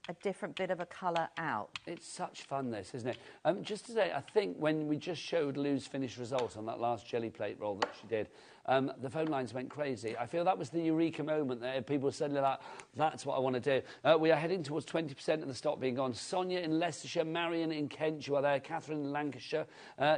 a different bit of a colour out. It's such fun, this, isn't it? Just to say, I think when we just showed Lou's finished result on that last jelly plate roll that she did, the phone lines went crazy. I feel that was the eureka moment there. People were suddenly like, that's what I want to do. We are heading towards 20% of the stock being gone. Sonia in Leicestershire, Marion in Kent, you are there, Catherine in Lancashire,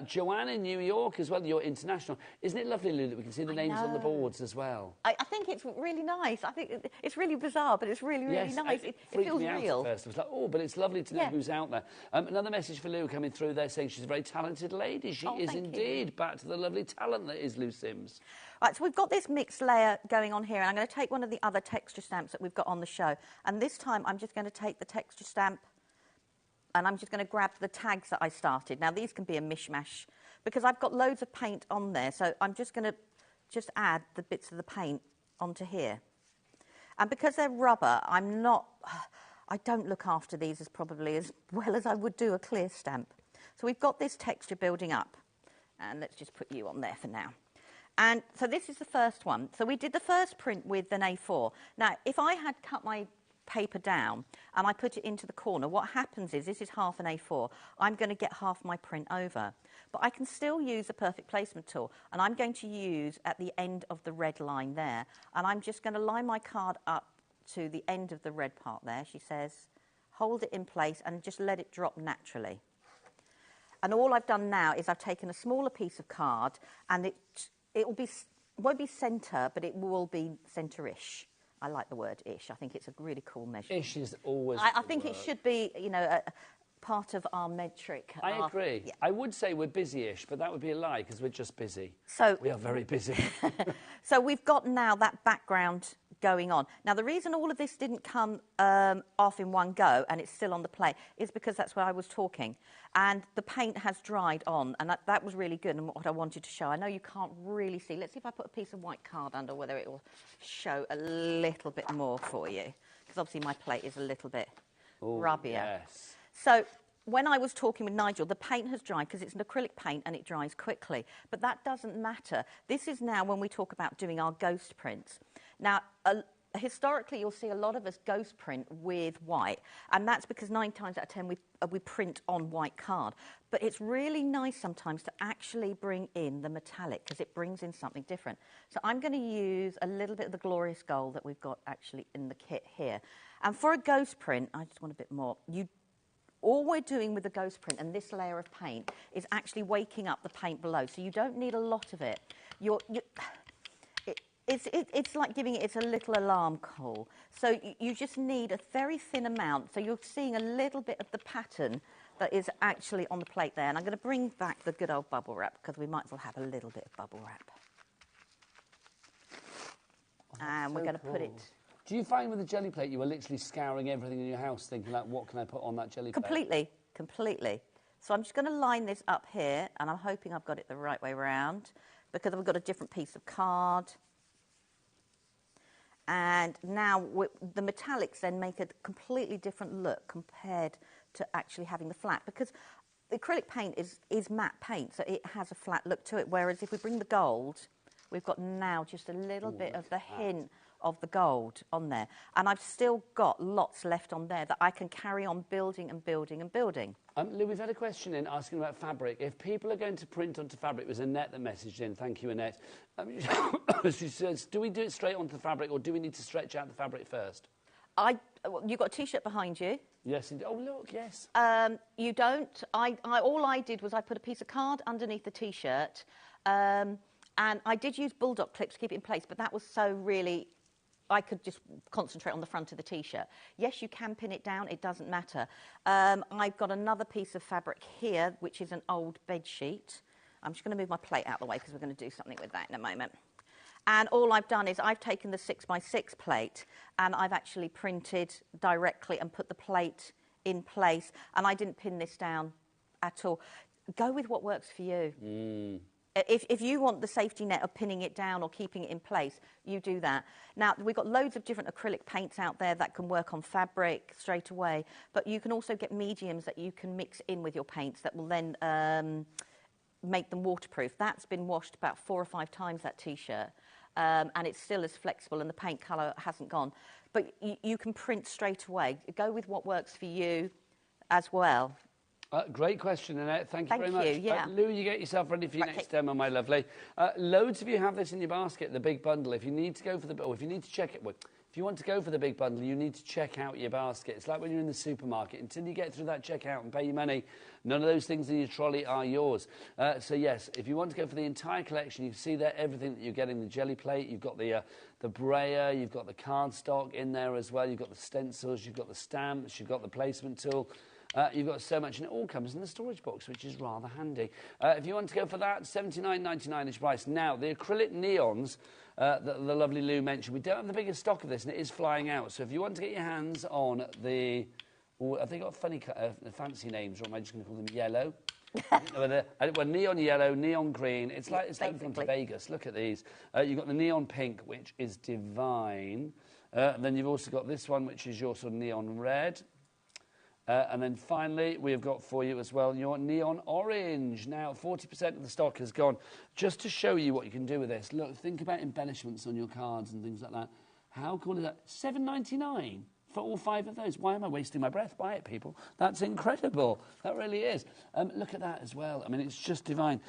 Joanne in New York as well, you're international. Isn't it lovely, Lou, that we can see the names on the boards as well? I think it's really nice. I think it's really bizarre, but it's really, really nice. It feels real. First. I was like, oh, but it's lovely to know who's out there. Another message for Lou coming through there saying she's a very talented lady. She is indeed. Back to the lovely talent that is Lou Sims. Right, so we've got this mixed layer going on here, and I'm going to take one of the other texture stamps that we've got on the show. And this time I'm just going to take the texture stamp and I'm just going to grab the tags that I started. Now, these can be a mishmash because I've got loads of paint on there, so I'm just going to add the bits of the paint onto here. And because they're rubber, I don't look after these as well as I would do a clear stamp. So we've got this texture building up. And let's just put you on there for now. And so this is the first one. So we did the first print with an A4. Now, if I had cut my paper down and I put it into the corner, what happens is, this is half an A4, I'm going to get half my print over. But I can still use a perfect placement tool, and I'm going to use at the end of the red line there. And I'm just going to line my card up to the end of the red part there. She says, hold it in place and just let it drop naturally. And all I've done now is I've taken a smaller piece of card, and won't be centre, but it will be centre-ish. I like the word ish. I think it's a really cool measure. Ish is always. I think it should be, part of our metric. I agree. Yeah. I would say we're busy-ish, but that would be a lie because we're just busy. So we are very busy. So we've got now that background going on. Now, the reason all of this didn't come off in one go and it's still on the plate is because that's where I was talking. And the paint has dried on, and that was really good and what I wanted to show. I know you can't really see. Let's see if I put a piece of white card under, whether it will show a little bit more for you. Because obviously my plate is a little bit rubbier. Yes. So when I was talking with Nigel, the paint has dried because it's an acrylic paint and it dries quickly. But that doesn't matter. This is now when we talk about doing our ghost prints. Now, historically, you'll see a lot of us ghost print with white, and that's because 9 times out of 10 we print on white card. But it's really nice sometimes to actually bring in the metallic because it brings in something different. So I'm going to use a little bit of the glorious gold that we've got actually in the kit here. And for a ghost print, I just want a bit more. All we're doing with the ghost print and this layer of paint is actually waking up the paint below. So you don't need a lot of it. It's like giving it a little alarm call. So you just need a very thin amount. So you're seeing a little bit of the pattern that is actually on the plate there. And I'm going to bring back the good old bubble wrap because we might as well have a little bit of bubble wrap. And we're going to put it... Do you find with the jelly plate you were literally scouring everything in your house thinking, like, what can I put on that jelly plate? Completely. So I'm just going to line this up here, and I'm hoping I've got it the right way round because I've got a different piece of card. And now the metallics then make a completely different look compared to actually having the flat, because the acrylic paint is matte paint, so it has a flat look to it, whereas if we bring the gold, we've got now just a little bit of the hint of the gold on there. And I've still got lots left on there that I can carry on building and building and building. Lou, we've had a question in asking about fabric. If people are going to print onto fabric, it was Annette that messaged in. Thank you, Annette. She says, do we do it straight onto the fabric or do we need to stretch out the fabric first? You've got a T-shirt behind you. Yes, indeed. Oh, look, yes. You don't. All I did was I put a piece of card underneath the T-shirt, and I did use bulldog clips to keep it in place, but that was so really... I could just concentrate on the front of the T-shirt. Yes, you can pin it down. It doesn't matter. I've got another piece of fabric here, which is an old bed sheet. I'm just going to move my plate out of the way because we're going to do something with that in a moment. And all I've done is I've taken the 6x6 plate and I've actually printed directly and put the plate in place. And I didn't pin this down at all. Go with what works for you. Mm. If you want the safety net of pinning it down or keeping it in place, you do that. Now, we've got loads of different acrylic paints out there that can work on fabric straight away, but you can also get mediums that you can mix in with your paints that will then make them waterproof. That's been washed about 4 or 5 times, that T-shirt, and it's still as flexible and the paint colour hasn't gone. But you can print straight away. Go with what works for you as well. Great question, Annette. Thank you very much. Thank you, yeah. Lou, you get yourself ready for your next demo, my lovely. Loads of you have this in your basket, the big bundle. If you need to go for the... Or if you need to check it... Well, if you want to go for the big bundle, you need to check out your basket. It's like when you're in the supermarket. Until you get through that checkout and pay your money, none of those things in your trolley are yours. So, yes, if you want to go for the entire collection, you see there everything that you're getting. The jelly plate, you've got the brayer, you've got the cardstock in there as well. You've got the stencils, you've got the stamps, you've got the placement tool. You've got so much, and it all comes in the storage box, which is rather handy. If you want to go for that, $79.99 is price. Now, the acrylic neons that the lovely Lou mentioned, we don't have the biggest stock of this, and it is flying out. So if you want to get your hands on the... Oh, have they got funny, fancy names, or am I just going to call them yellow? Well, neon yellow, neon green. It's like we've gone to Vegas. Look at these. You've got the neon pink, which is divine. And then you've also got this one, which is your sort of neon red. And then finally, we have got for you as well your neon orange. Now, 40% of the stock has gone. Just to show you what you can do with this, look, think about embellishments on your cards and things like that. How cool is that? $7.99 for all 5 of those. Why am I wasting my breath? Buy it, people. That's incredible. That really is. Look at that as well. I mean, it's just divine.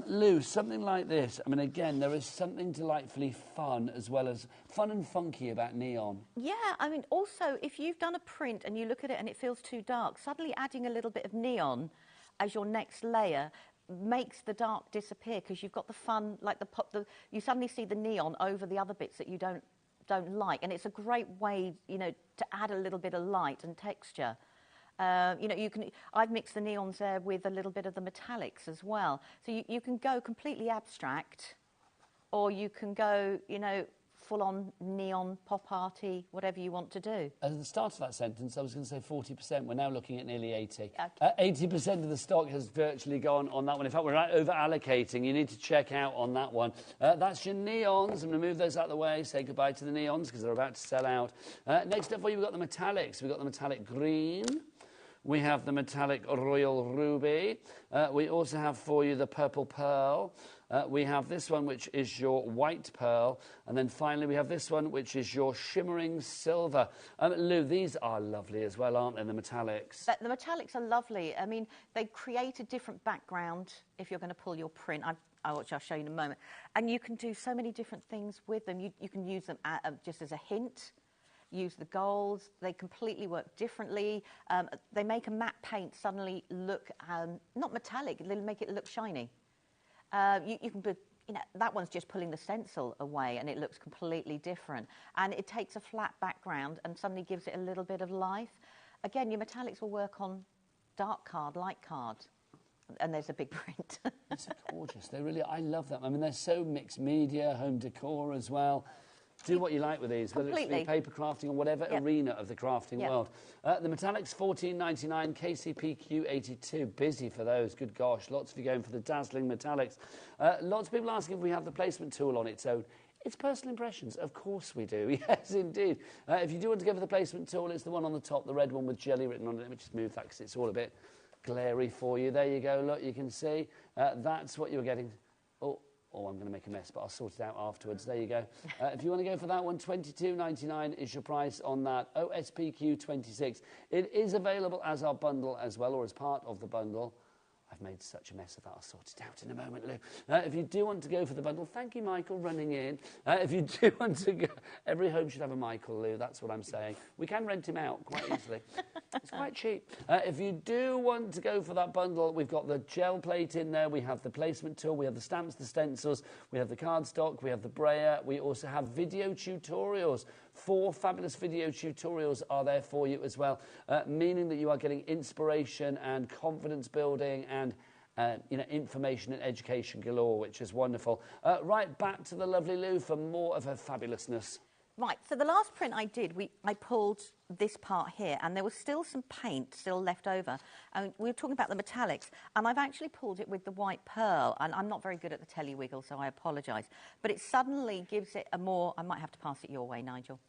Lou, something like this. I mean, again, there is something delightfully fun as well as fun and funky about neon. Yeah, I mean, also, if you've done a print and you look at it and it feels too dark, suddenly adding a little bit of neon as your next layer makes the dark disappear because you've got the fun, like you suddenly see the neon over the other bits that you don't like, and it's a great way, you know, to add a little bit of light and texture. You know, I've mixed the neons there with a little bit of the metallics as well. So you can go completely abstract, or you can go, you know, full-on neon, pop arty, whatever you want to do. At the start of that sentence, I was going to say 40%. We're now looking at nearly 80. Okay. 80% of the stock has virtually gone on that one. In fact, we're over-allocating. You need to check out on that one. That's your neons. I'm going to move those out of the way, say goodbye to the neons because they're about to sell out. Next up for you, we've got the metallics. We've got the metallic green. We have the metallic royal ruby. We also have for you the purple pearl. We have this one, which is your white pearl. And then finally, we have this one, which is your shimmering silver. Lou, these are lovely as well, aren't they, the metallics? The metallics are lovely. I mean, they create a different background if you're going to pull your print, which I'll show you in a moment. And you can do so many different things with them. You can use them just as a hint. Use the golds. They completely work differently. They make a matte paint suddenly look, not metallic, they make it look shiny. You can put, you know, that one's just pulling the stencil away and it looks completely different. And it takes a flat background and suddenly gives it a little bit of life. Again, your metallics will work on dark card, light card. And there's a big print. It's gorgeous. They really, I love them. I mean, they're so mixed media, home decor as well. Do what you like with these, whether it's for paper crafting or whatever arena of the crafting world. The metallics, $14.99, KCPQ 82. Busy for those, good gosh. Lots of you going for the dazzling metallics. Lots of people asking if we have the placement tool on its own. It's personal impressions. Of course we do. Yes, indeed. If you do want to go for the placement tool, it's the one on the top, the red one with Gelli written on it. Let me just move that because it's all a bit glary for you. There you go. Look, you can see. That's what you were getting. Oh, I'm going to make a mess, but I'll sort it out afterwards. There you go. If you want to go for that one, $22.99 is your price on that. OSPQ 26. It is available as our bundle as well, or as part of the bundle. I've made such a mess of that. I'll sort it out in a moment, Lou. If you do want to go for the bundle, thank you, Michael, running in. If you do want to go, every home should have a Michael, Lou. That's what I'm saying. We can rent him out quite easily. It's quite cheap. If you do want to go for that bundle, we've got the gel plate in there. We have the placement tool. We have the stamps, the stencils. We have the cardstock. We have the brayer. We also have video tutorials. 4 fabulous video tutorials are there for you as well, meaning that you are getting inspiration and confidence building and you know, information and education galore, which is wonderful. Right, back to the lovely Lou for more of her fabulousness. Right, so the last print I did, I pulled this part here, and there was still some paint still left over. And we were talking about the metallics, and I've actually pulled it with the white pearl, and I'm not very good at the telly wiggle, so I apologise. But it suddenly gives it a more... I might have to pass it your way, Nigel.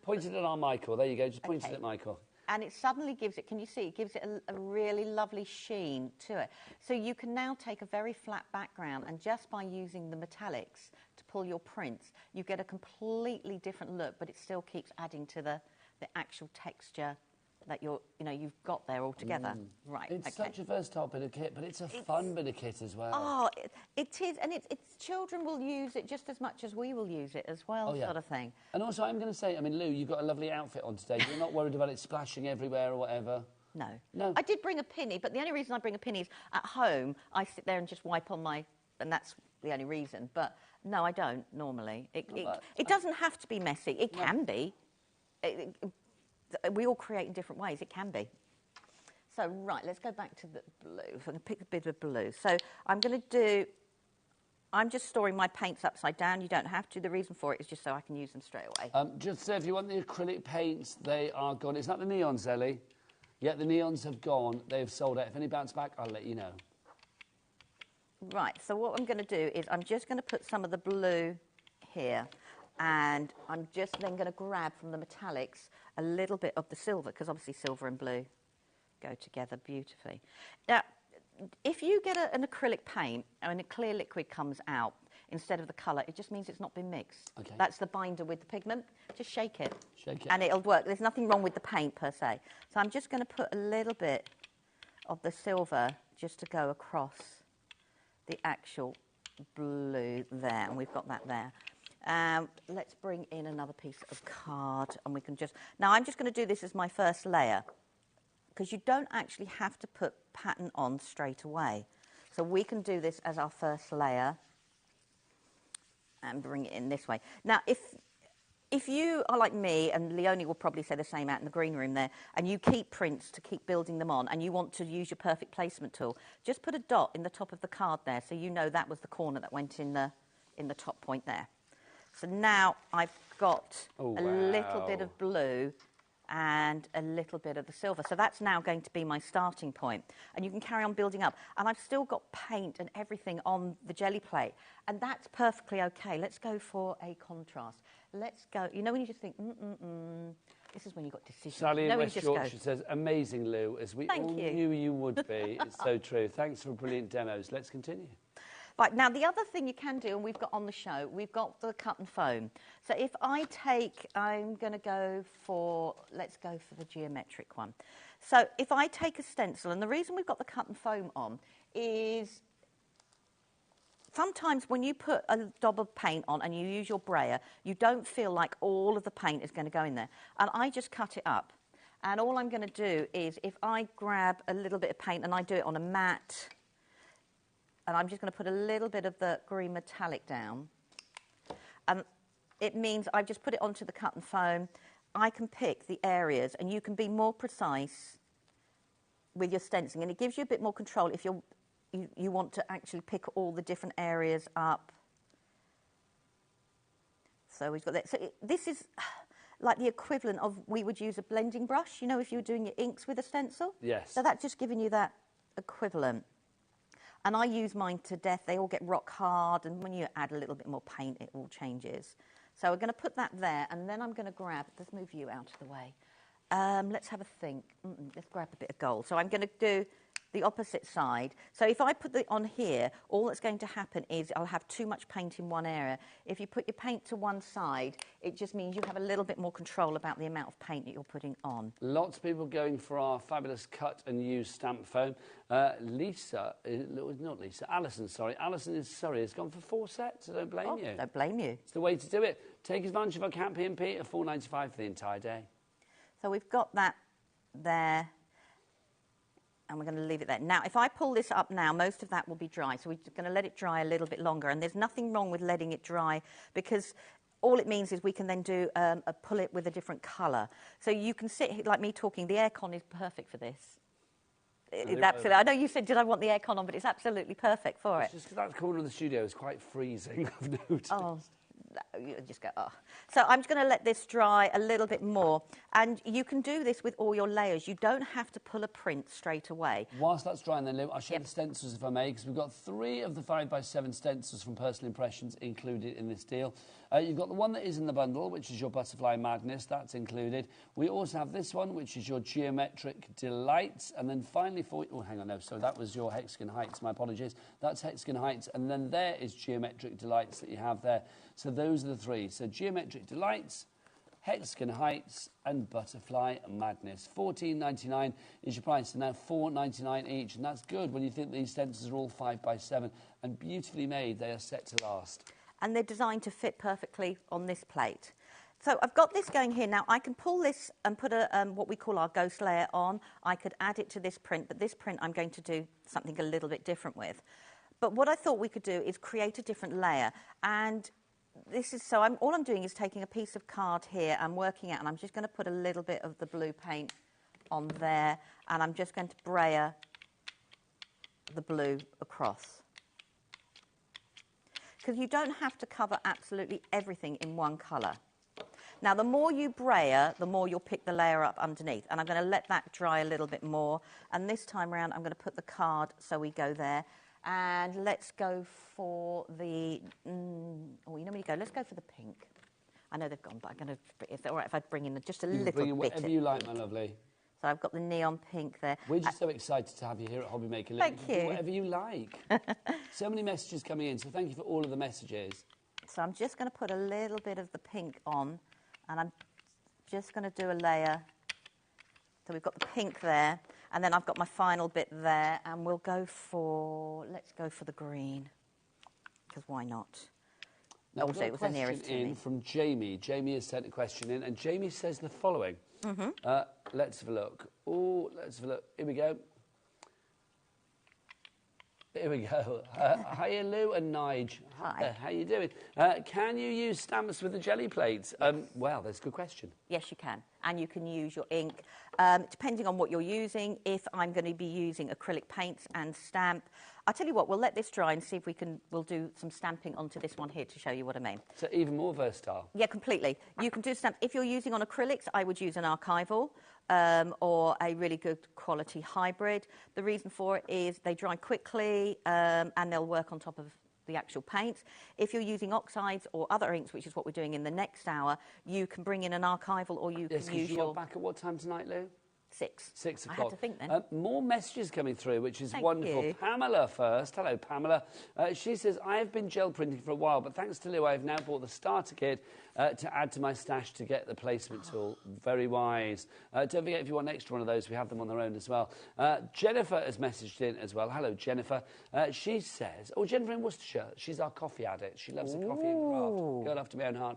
Point it at our Michael. There you go. Just point it at Michael. And it suddenly gives it, can you see, it gives it a really lovely sheen to it. So you can now take a very flat background, and just by using the metallics to pull your prints, you get a completely different look, but it still keeps adding to the actual texture that you've got there all together. Right. It's such a versatile bit of kit, but it's a fun bit of kit as well. Oh, it is, and it's children will use it just as much as we will use it as well, sort of thing. And also, I'm going to say, I mean, Lou, you've got a lovely outfit on today. You're not worried about it splashing everywhere or whatever. No. No. I did bring a pinny, but the only reason I bring a pinny is at home I sit there and just wipe on my, and that's the only reason. But no, I don't normally. It doesn't have to be messy. It can be. We all create in different ways. It can be. So, right, let's go back to the blue. So I'm going to pick a bit of blue. So I'm going to do... I'm just storing my paints upside down. You don't have to. The reason for it is just so I can use them straight away. Just so if you want the acrylic paints, they are gone. It's not the neons, Ellie. Yeah, the neons have gone. They've sold out. If any bounce back, I'll let you know. Right, so what I'm going to do is I'm just going to put some of the blue here. And I'm just then going to grab from the metallics a little bit of the silver, because obviously silver and blue go together beautifully. Now, if you get an acrylic paint and a clear liquid comes out instead of the colour, it just means it's not been mixed. Okay. That's the binder with the pigment. Just shake it. Shake it. And it'll work. There's nothing wrong with the paint per se. So I'm just going to put a little bit of the silver just to go across the actual blue there. And we've got that there. Let's bring in another piece of card, and we can just... Now, I'm just going to do this as my first layer, because you don't actually have to put pattern on straight away. So we can do this as our first layer and bring it in this way. Now, if if you are like me, and Leonie will probably say the same out in the green room there, and you keep prints to keep building them on, and you want to use your perfect placement tool, just put a dot in the top of the card there so you know that was the corner that went in the top point there. So now I've got a little bit of blue and a little bit of the silver. So that's now going to be my starting point. And you can carry on building up. And I've still got paint and everything on the Gelli plate. And that's perfectly okay. Let's go for a contrast. Let's go. You know when you just think, this is when you've got decisions. Sally you know in West Yorkshire says, amazing, Lou, as we all knew you would be. It's so true. Thanks for brilliant demos. Let's continue. Right, now the other thing you can do, and we've got on the show, we've got the cut and foam. So if I take, I'm going to go for, let's go for the geometric one. So if I take a stencil, and the reason we've got the cut and foam on is sometimes when you put a daub of paint on and you use your brayer, you don't feel like all of the paint is going to go in there. And I just cut it up. And all I'm going to do is if I grab a little bit of paint and I do it on a matte, and I'm just going to put a little bit of the green metallic down. And it means I've just put it onto the cut and foam. I can pick the areas, and you can be more precise with your stenciling. And it gives you a bit more control if you want to actually pick all the different areas up. So we've got that. So this is like the equivalent of, we would use a blending brush, you know, if you were doing your inks with a stencil. Yes. So that's just giving you that equivalent. And I use mine to death. They all get rock hard, and when you add a little bit more paint, it all changes. So we're going to put that there, and then I'm going to grab, let's move you out of the way. Let's have a think. Let's grab a bit of gold. So I'm going to do the opposite side. So if I put it on here, all that's going to happen is I'll have too much paint in one area. If you put your paint to one side, it just means you have a little bit more control about the amount of paint that you're putting on. Lots of people going for our fabulous cut and use stamp foam. Alison, sorry. Alison is Surrey, has gone for 4 sets. I don't blame you. Don't blame you. It's the way to do it. Take advantage of our Camp P&P at $4.95 for the entire day. So we've got that there. And we're going to leave it there. Now, if I pull this up now, most of that will be dry. So we're going to let it dry a little bit longer. And there's nothing wrong with letting it dry because all it means is we can then do pull it with a different colour. So you can sit like me talking. The aircon is perfect for this. Absolutely. I know you said, did I want the aircon on? But it's absolutely perfect for it. It's just because that corner of the studio is quite freezing, I've noticed. Oh. You just go, oh. So I'm just going to let this dry a little bit more. And you can do this with all your layers. You don't have to pull a print straight away. Whilst that's drying then, Lou, I'll show the stencils if I may, because we've got 3 of the 5x7 stencils from Personal Impressions included in this deal. You've got the one that is in the bundle, which is your Butterfly Madness. That's included. We also have this one, which is your Geometric Delights. And then finally for... Oh, hang on, no. So that was your Hexagon Heights. My apologies. That's Hexagon Heights. And then there is Geometric Delights that you have there. So those are the 3. So Geometric Delights, Hexagon Heights and Butterfly Madness. $14.99 is your price, and now $4.99 each. And that's good when you think these stencils are all 5x7 and beautifully made. They are set to last. And they're designed to fit perfectly on this plate. So I've got this going here. Now, I can pull this and put what we call our ghost layer on. I could add it to this print, but this print I'm going to do something a little bit different with. But what I thought we could do is create a different layer. And this is so all I'm doing is taking a piece of card here. I'm working out, and I'm just going to put a little bit of the blue paint on there, and I'm just going to brayer the blue across. Because you don't have to cover absolutely everything in one colour. Now, the more you brayer, the more you'll pick the layer up underneath. And I'm going to let that dry a little bit more. And this time round, I'm going to put the card, so we go there. And let's go for the... you know where you go? Let's go for the pink. I know they've gone, but I'm going to... Is it all right if I bring in just a little bit? Bring in whatever you like, my lovely. So I've got the neon pink there. We're just so excited to have you here at HobbyMaker. Thank you. Do whatever you like. So many messages coming in, so thank you for all of the messages. So I'm just going to put a little bit of the pink on, and I'm just going to do a layer. So we've got the pink there, and then I've got my final bit there, and we'll go for, let's go for the green, because why not? Now, also, it was the nearest to me. From Jamie. Jamie has sent a question in, and Jamie says the following. Let's have a look. Oh, let's have a look. Here we go. Here we go. Hiya, Lou and Nige. Hi. How you doing? Can you use stamps with the jelly plates? Well, that's a good question. Yes, you can. And you can use your ink. Depending on what you're using, if I'm going to be using acrylic paints and stamp, I'll tell you what, we'll let this dry and see if we'll do some stamping onto this one here to show you what I mean. So even more versatile. Yeah, completely. You can do stamp. If you're using on acrylics, I would use an archival or a really good quality hybrid. The reason for it is they dry quickly and they'll work on top of the actual paints. If you're using oxides or other inks, which is what we're doing in the next hour, you can bring in an archival or you can use your... You're back at what time tonight, Lou? 6. 6 o'clock. I had to think then. More messages coming through, which is Thank wonderful. you. Pamela first. Hello, Pamela. She says, I have been gel printing for a while, but thanks to Lou, I have now bought the starter kit to add to my stash to get the placement tool. Very wise. Don't forget, if you want an extra one of those, we have them on their own as well. Jennifer has messaged in as well. Hello, Jennifer. She says, Jennifer in Worcestershire. She's our coffee addict. She loves the coffee and craft. Girl after my own heart.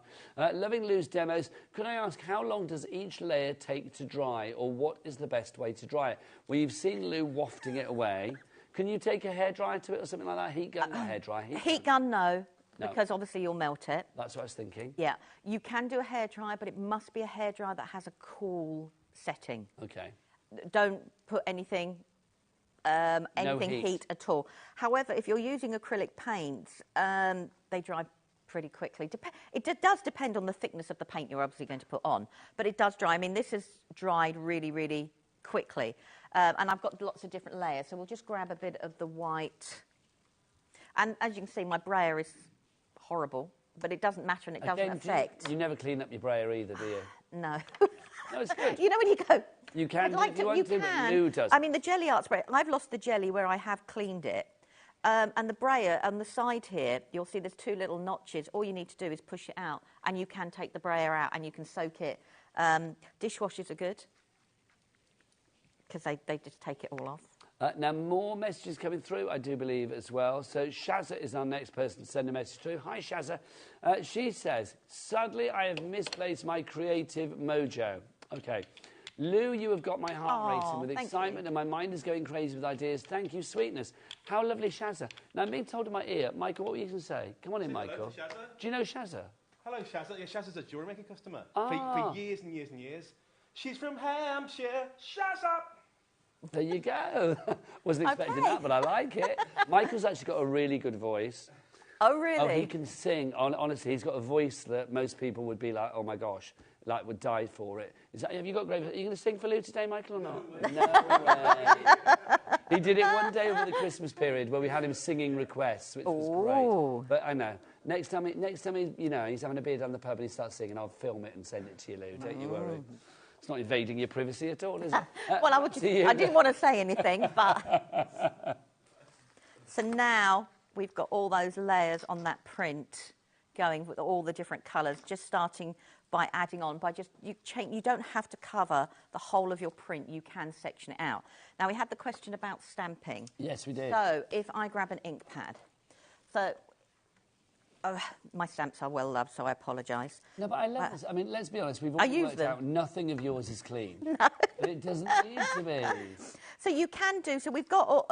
Loving Lou's demos. Could I ask, how long does each layer take to dry, or what is the best way to dry it? Well, you've seen Lou wafting it away. Can you take a hairdryer to it or something like that? Heat gun, not hairdryer. Heat gun, no. Because obviously you'll melt it. That's what I was thinking. Yeah. You can do a hairdryer, but it must be a hairdryer that has a cool setting. Okay. Don't put anything heat at all. However, if you're using acrylic paints, they dry pretty quickly. It does depend on the thickness of the paint you're obviously going to put on, but it does dry. I mean, this has dried really, really quickly. And I've got lots of different layers, so we'll just grab a bit of the white. And as you can see, my brayer is horrible, but it doesn't matter and it doesn't affect. You never clean up your brayer either, do you? No. No, it's good. You know when you go... You can, like if you want to, but Lou does. I mean, the Gelli art spray, I've lost the jelly where I have cleaned it. And the brayer on the side here, you'll see there's 2 little notches. All you need to do is push it out, and you can take the brayer out and you can soak it. Dishwashers are good, because they just take it all off. Now, more messages coming through, I do believe, as well. So Shazza is our next person to send a message through. Hi, Shazza. She says, sadly, I have misplaced my creative mojo. Okay. Lou, you have got my heart racing with excitement and my mind is going crazy with ideas. Thank you, sweetness. How lovely, Shazza. Now, I'm being told in my ear, Michael, what were you going to say? Come on in, Michael. Hello, do you know Shazza? Hello, Shazza. Yeah, Shazza's a jewellery making customer for years and years and years. She's from Hampshire. Shazza! There you go. Wasn't expecting that, but I like it. Michael's actually got a really good voice. Oh, really? Oh, he can sing. Honestly, he's got a voice that most people would be like, oh, my gosh, like would die for it. Have you got great... Are you going to sing for Lou today, Michael, or not? No way. He did it one day over the Christmas period where we had him singing requests, which was great. But I know. Next time, he's having a beer down the pub and he starts singing, I'll film it and send it to you, Lou. Don't you worry. It's not invading your privacy at all, is it? Well, I didn't want to say anything, but... So now we've got all those layers on that print going with all the different colours, just starting by adding on, you don't have to cover the whole of your print, you can section it out. Now, we had the question about stamping. Yes, we did. So, if I grab an ink pad, my stamps are well loved, so I apologise. No, but I love this. I mean, let's be honest, we've all worked out nothing of yours is clean. No. But it doesn't need to be. So you can do, so we've got,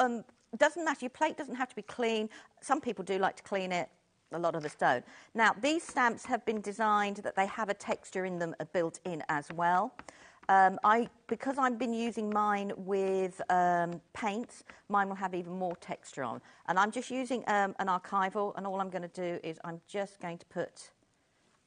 doesn't matter, your plate doesn't have to be clean. Some people do like to clean it, a lot of us don't. Now, these stamps have been designed that they have a texture in them built in as well. Because I've been using mine with paints, mine will have even more texture on. And I'm just using an archival, and all I'm going to do is I'm just going to put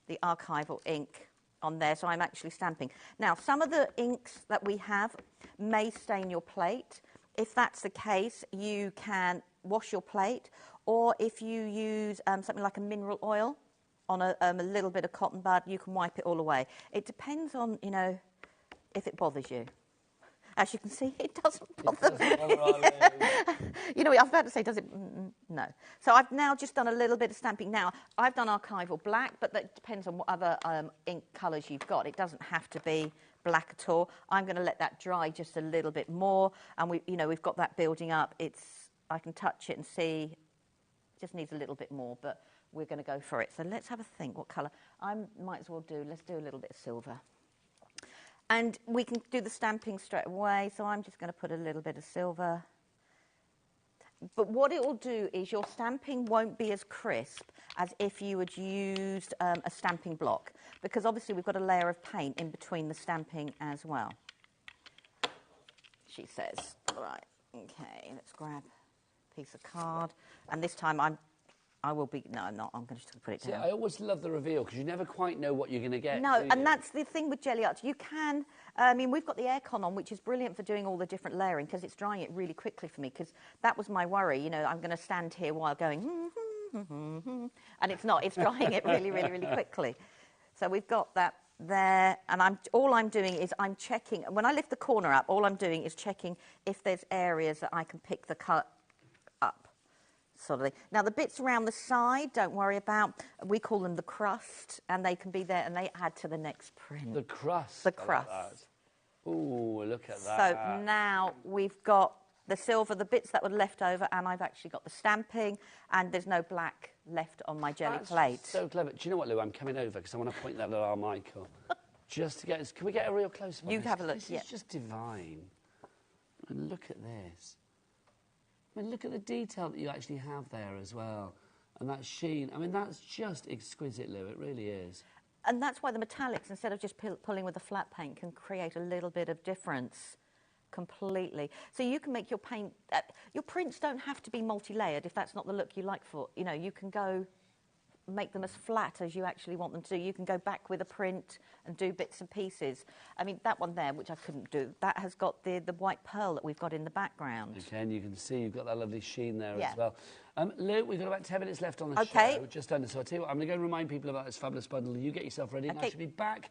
the archival ink on there, so I'm actually stamping. Now, some of the inks that we have may stain your plate. If that's the case, you can wash your plate, or if you use something like a mineral oil on a little bit of cotton bud, you can wipe it all away. It depends on, if it bothers you. As you can see, it doesn't bother me. I was about to say, does it? No. So I've now just done a little bit of stamping. Now, I've done archival black, but that depends on what other ink colours you've got. It doesn't have to be black at all. I'm going to let that dry just a little bit more, and we've got that building up. I can touch it and see. It just needs a little bit more, but we're going to go for it. So let's have a think. What colour? Let's do a little bit of silver. And we can do the stamping straight away, so I'm just going to put a little bit of silver. But what it will do is your stamping won't be as crisp as if you had used a stamping block, because obviously we've got a layer of paint in between the stamping as well. She says, right, okay, let's grab a piece of card. And this time I will be, no, I'm not, I'm going to just put it down. See, I always love the reveal because you never quite know what you're going to get. No, and that's the thing with Gelli Art. You can, I mean, we've got the aircon on, which is brilliant for doing all the different layering because it's drying it really quickly for me, because that was my worry. You know, I'm going to stand here while going, and it's not. It's drying it really, really, really quickly. So we've got that there, and all I'm doing is I'm checking. When I lift the corner up, all I'm doing is checking if there's areas that I can pick the cut up. Sort of thing. Now, the bits around the side, don't worry about. We call them the crust, and they can be there, and they add to the next print. The crust. The crust. Ooh, look at that. So now we've got the silver, the bits that were left over, and I've actually got the stamping, and there's no black left on my Gelli plate. So clever. Do you know what, Lou? I'm coming over because I want to point that at our Michael. Just to get... Can we get a real close-up? You have a look, This is just divine. And look at this. I mean, look at the detail that you actually have there as well. And that sheen. I mean, that's just exquisite, Lou. It really is. And that's why the metallics, instead of just pulling with a flat paint, can create a little bit of difference completely. So you can make your paint... your prints don't have to be multi-layered if that's not the look you like for... You know, you can go... make them as flat as you actually want them to do. You can go back with a print and do bits and pieces. I mean, that one there, which I couldn't do, that has got the white pearl that we've got in the background. Okay, and you can see you've got that lovely sheen there as well. Lou, we've got about 10 minutes left on the show, just under. So I'll tell you what, I'm going to go and remind people about this fabulous bundle. You get yourself ready, and I should be back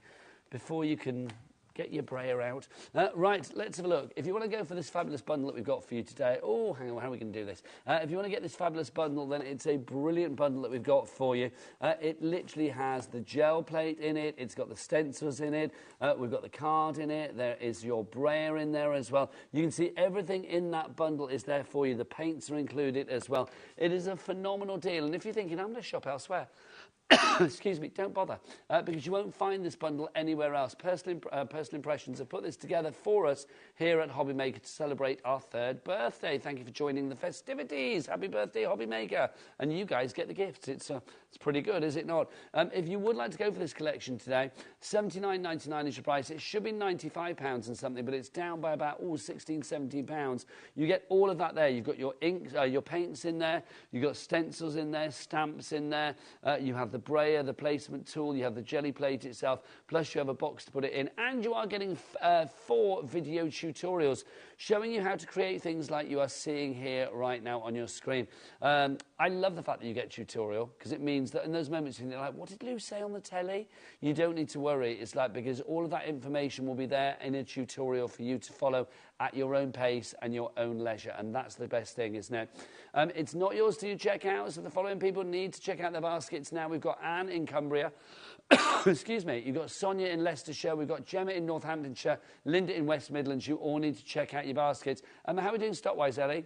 before you can get your brayer out. Right, let's have a look. If you want to go for this fabulous bundle that we've got for you today, oh, hang on, how are we going to do this? If you want to get this fabulous bundle, then it's a brilliant bundle that we've got for you. It literally has the gel plate in it. It's got the stencils in it. We've got the card in it. There is your brayer in there as well. You can see everything in that bundle is there for you. The paints are included as well. It is a phenomenal deal. And if you're thinking, I'm going to shop elsewhere, excuse me, don't bother, because you won't find this bundle anywhere else. Personal Impressions have put this together for us here at HobbyMaker to celebrate our 3rd birthday. Thank you for joining the festivities. Happy birthday, HobbyMaker. And you guys get the gifts. It's pretty good, is it not? If you would like to go for this collection today, £79.99 is your price. It should be £95 and something, but it's down by about, £16, £17. You get all of that there. You've got your inks, your paints in there. You've got stencils in there, stamps in there. You have the brayer, the placement tool, you have the Gelli plate itself, plus you have a box to put it in, and you are getting 4 video tutorials showing you how to create things like you are seeing here right now on your screen. I love the fact that you get tutorial, because it means that in those moments you're like, what did Lou say on the telly? You don't need to worry. It's like, because all of that information will be there in a tutorial for you to follow at your own pace and your own leisure, and that's the best thing, isn't it? It's not yours to check out, so the following people need to check out their baskets now. We've got Anne in Cumbria, excuse me, you've got Sonia in Leicestershire, we've got Gemma in Northamptonshire, Linda in West Midlands. You all need to check out your baskets. How are we doing stock-wise, Ellie?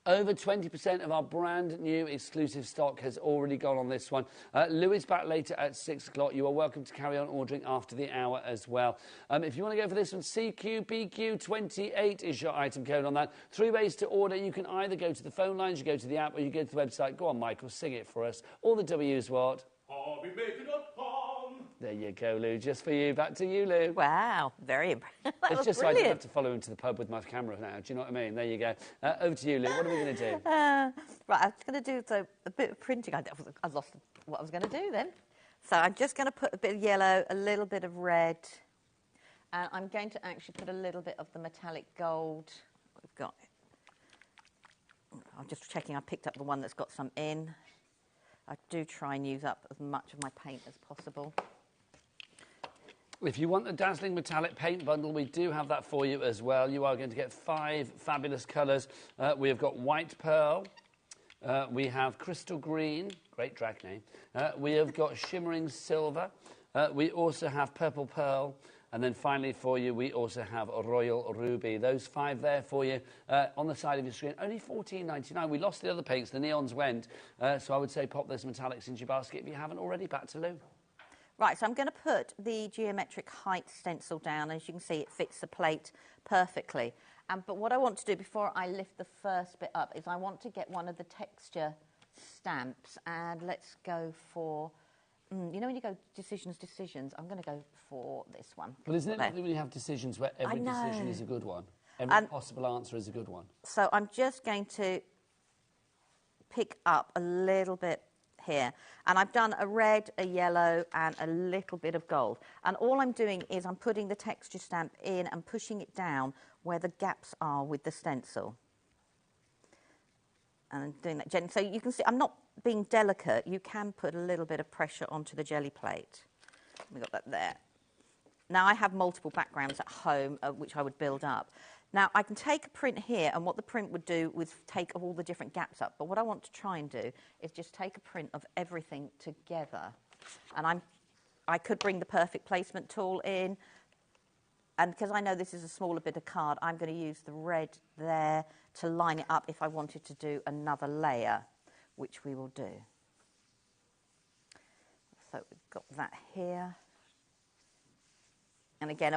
Over 20% of our brand new exclusive stock has already gone on this one. Lou is back later at 6 o'clock. You are welcome to carry on ordering after the hour as well. If you want to go for this one, CQBQ28 is your item code on that. 3 ways to order. You can either go to the phone lines, you go to the app, or you go to the website. Go on, Michael, sing it for us. All the W's what? HobbyMaker.com. There you go, Lou. Just for you. Back to you, Lou. Wow, very impressive. It's just like I don't have to follow him to the pub with my camera now. Do you know what I mean? There you go. Over to you, Lou. What are we going to do? Right, I was going to do a bit of printing. I lost what I was going to do then. So I'm just going to put a bit of yellow, a little bit of red, and I'm going to actually put a little bit of the metallic gold. We've got. I'm just checking I picked up the one that's got some in. I do try and use up as much of my paint as possible. If you want the dazzling metallic paint bundle, we do have that for you as well. You are going to get 5 fabulous colours. We have got white pearl. We have crystal green. Great drag name. We have got shimmering silver. We also have purple pearl. And then finally for you, we also have a royal ruby. Those 5 there for you on the side of your screen. Only $14.99. We lost the other paints. The neons went. So I would say pop those metallics into your basket if you haven't already. Back to Lou. Right, so I'm going to put the geometric height stencil down. As you can see, it fits the plate perfectly. But what I want to do before I lift the first bit up is I want to get one of the texture stamps, and let's go for, you know when you go decisions, I'm going to go for this one. But isn't it lovely when you have decisions where every decision is a good one? Every possible answer is a good one. So I'm just going to pick up a little bit here, and I've done a red, a yellow and a little bit of gold, and all I'm doing is I'm putting the texture stamp in and pushing it down where the gaps are with the stencil, and I'm doing that gently. So you can see I'm not being delicate. You can put a little bit of pressure onto the jelly plate. We've got that there. Now I have multiple backgrounds at home which I would build up. Now, I can take a print here, and what the print would do was take all the different gaps up. But what I want to try and do is just take a print of everything together. And I could bring the perfect placement tool in. And because I know this is a smaller bit of card, I'm going to use the red there to line it up if I wanted to do another layer, which we will do. So we've got that here. And again,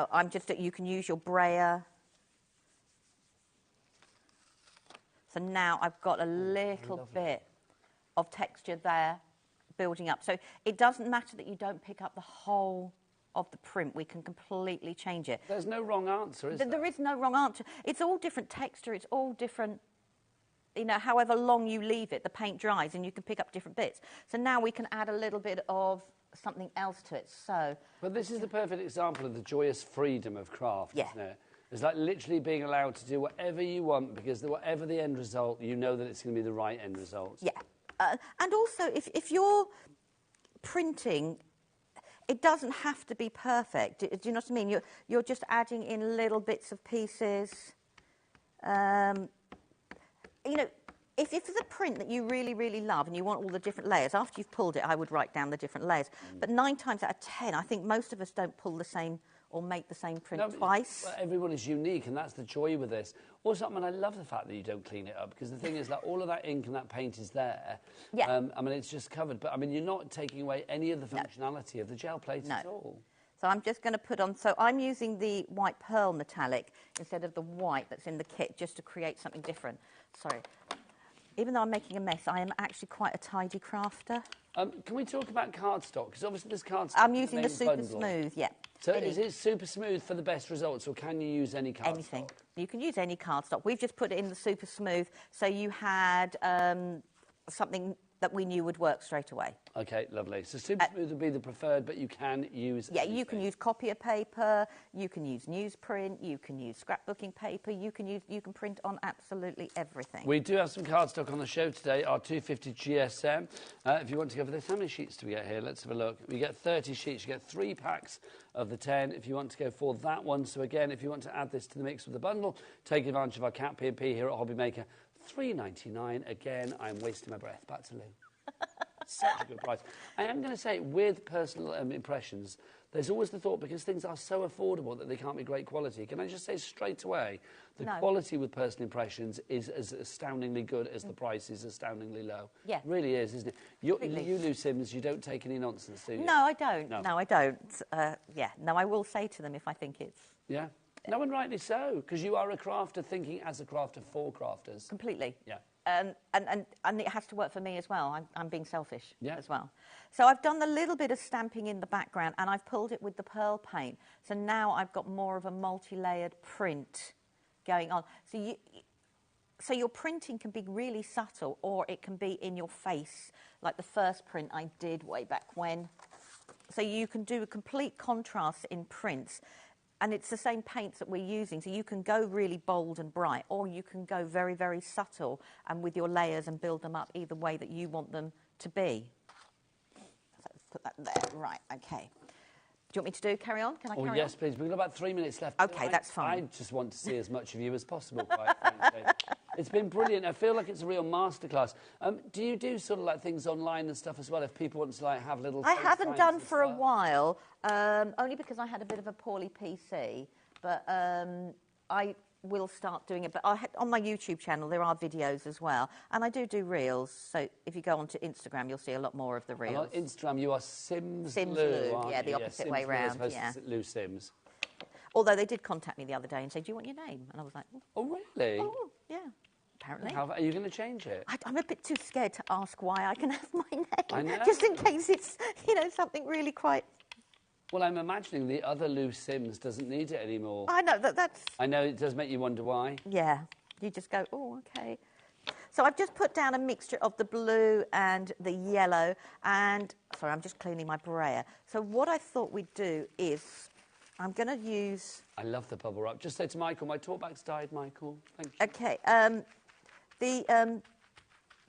you can use your brayer. So now I've got a little bit of texture there building up. So it doesn't matter that you don't pick up the whole of the print. We can completely change it. There's no wrong answer, is there? There is no wrong answer. It's all different texture. It's all different, you know, however long you leave it, the paint dries and you can pick up different bits. So now we can add a little bit of something else to it. So, but this is the perfect example of the joyous freedom of craft, isn't it? It's like literally being allowed to do whatever you want, because whatever the end result, you know that it's going to be the right end result. Yeah. And also, if you're printing, it doesn't have to be perfect. Do you know what I mean? You're just adding in little bits of pieces. You know, if it's a print that you really, really love and you want all the different layers, after you've pulled it, I would write down the different layers. But 9 times out of 10, I think most of us don't pull the same or make the same print twice. Well, everyone is unique, and that's the joy with this. Also, I mean, I love the fact that you don't clean it up, because the thing is that all of that ink and that paint is there. Yeah. I mean, it's just covered. But, I mean, you're not taking away any of the functionality of the gel plate at all. So I'm just going to put on... So I'm using the white pearl metallic instead of the white that's in the kit, just to create something different. Sorry. Even though I'm making a mess, I am actually quite a tidy crafter. Can we talk about cardstock? Because obviously there's cardstock. I'm using the super smooth, yeah. So is it super smooth for the best results, or can you use any cardstock? Anything. You can use any cardstock. We've just put it in the super smooth, so you had something that we knew would work straight away. Okay, lovely. So super smooth would be the preferred, but you can use anything. You can use copier paper, you can use newsprint, you can use scrapbooking paper, you can print on absolutely everything. We do have some cardstock on the show today, our 250 GSM. If you want to go for this, how many sheets do we get here? Let's have a look. We get 30 sheets. You get 3 packs of the 10 if you want to go for that one. So again, if you want to add this to the mix with the bundle, take advantage of our Cat P&P here at HobbyMaker. $3.99. Again, I'm wasting my breath. Back to Lou. Such a good price. I am going to say, with personal impressions, there's always the thought, because things are so affordable, that they can't be great quality. Can I just say straight away, the quality with personal impressions is as astoundingly good as the price is astoundingly low. Yeah. It really is, isn't it? You, Lou Sims, you don't take any nonsense, do you? No, I don't. No, I don't. No, I will say to them if I think it's... Yeah. No, and rightly so, because you are a crafter thinking as a crafter for crafters. Completely. Yeah. And it has to work for me as well. I'm being selfish as well. So I've done a little bit of stamping in the background, and I've pulled it with the pearl paint. So now I've got more of a multi-layered print going on. So your printing can be really subtle, or it can be in your face, like the first print I did way back when. So you can do a complete contrast in prints. And it's the same paints that we're using, so you can go really bold and bright, or you can go very, very subtle and with your layers and build them up either way that you want them to be. So let's put that there. Right, okay. Do you want me to carry on? Can I carry on? Yes, please. We've got about 3 minutes left. Okay, that's fine. I just want to see as much of you as possible, quite frankly. It's been brilliant. I feel like it's a real masterclass. Do you do sort of like things online and stuff as well, if people want to like have little... I haven't done for a while, only because I had a bit of a poorly PC, but I will start doing it. But on my YouTube channel, there are videos as well, and I do reels, so if you go onto Instagram, you'll see a lot more of the reels. And on Instagram, you are Sims Lou, Lou, aren't yeah, the you? opposite way Sims Lou as round, opposed yeah. to Lou Sims. Although they did contact me the other day and say, do you want your name? And I was like, Oh, really? oh, yeah, apparently. How, are you going to change it? I'm a bit too scared to ask why I can have my name. I know. Just in case it's, something really quite... Well, I'm imagining the other Lou Sims doesn't need it anymore. I know, that's... I know, it does make you wonder why. Yeah, you just go, oh, OK. So I've just put down a mixture of the blue and the yellow, and... Sorry, I'm just cleaning my brayer. So what I thought we'd do is I'm going to use... I love the bubble wrap. Just say to Michael, my talkback's died, Michael. Thank you. OK, the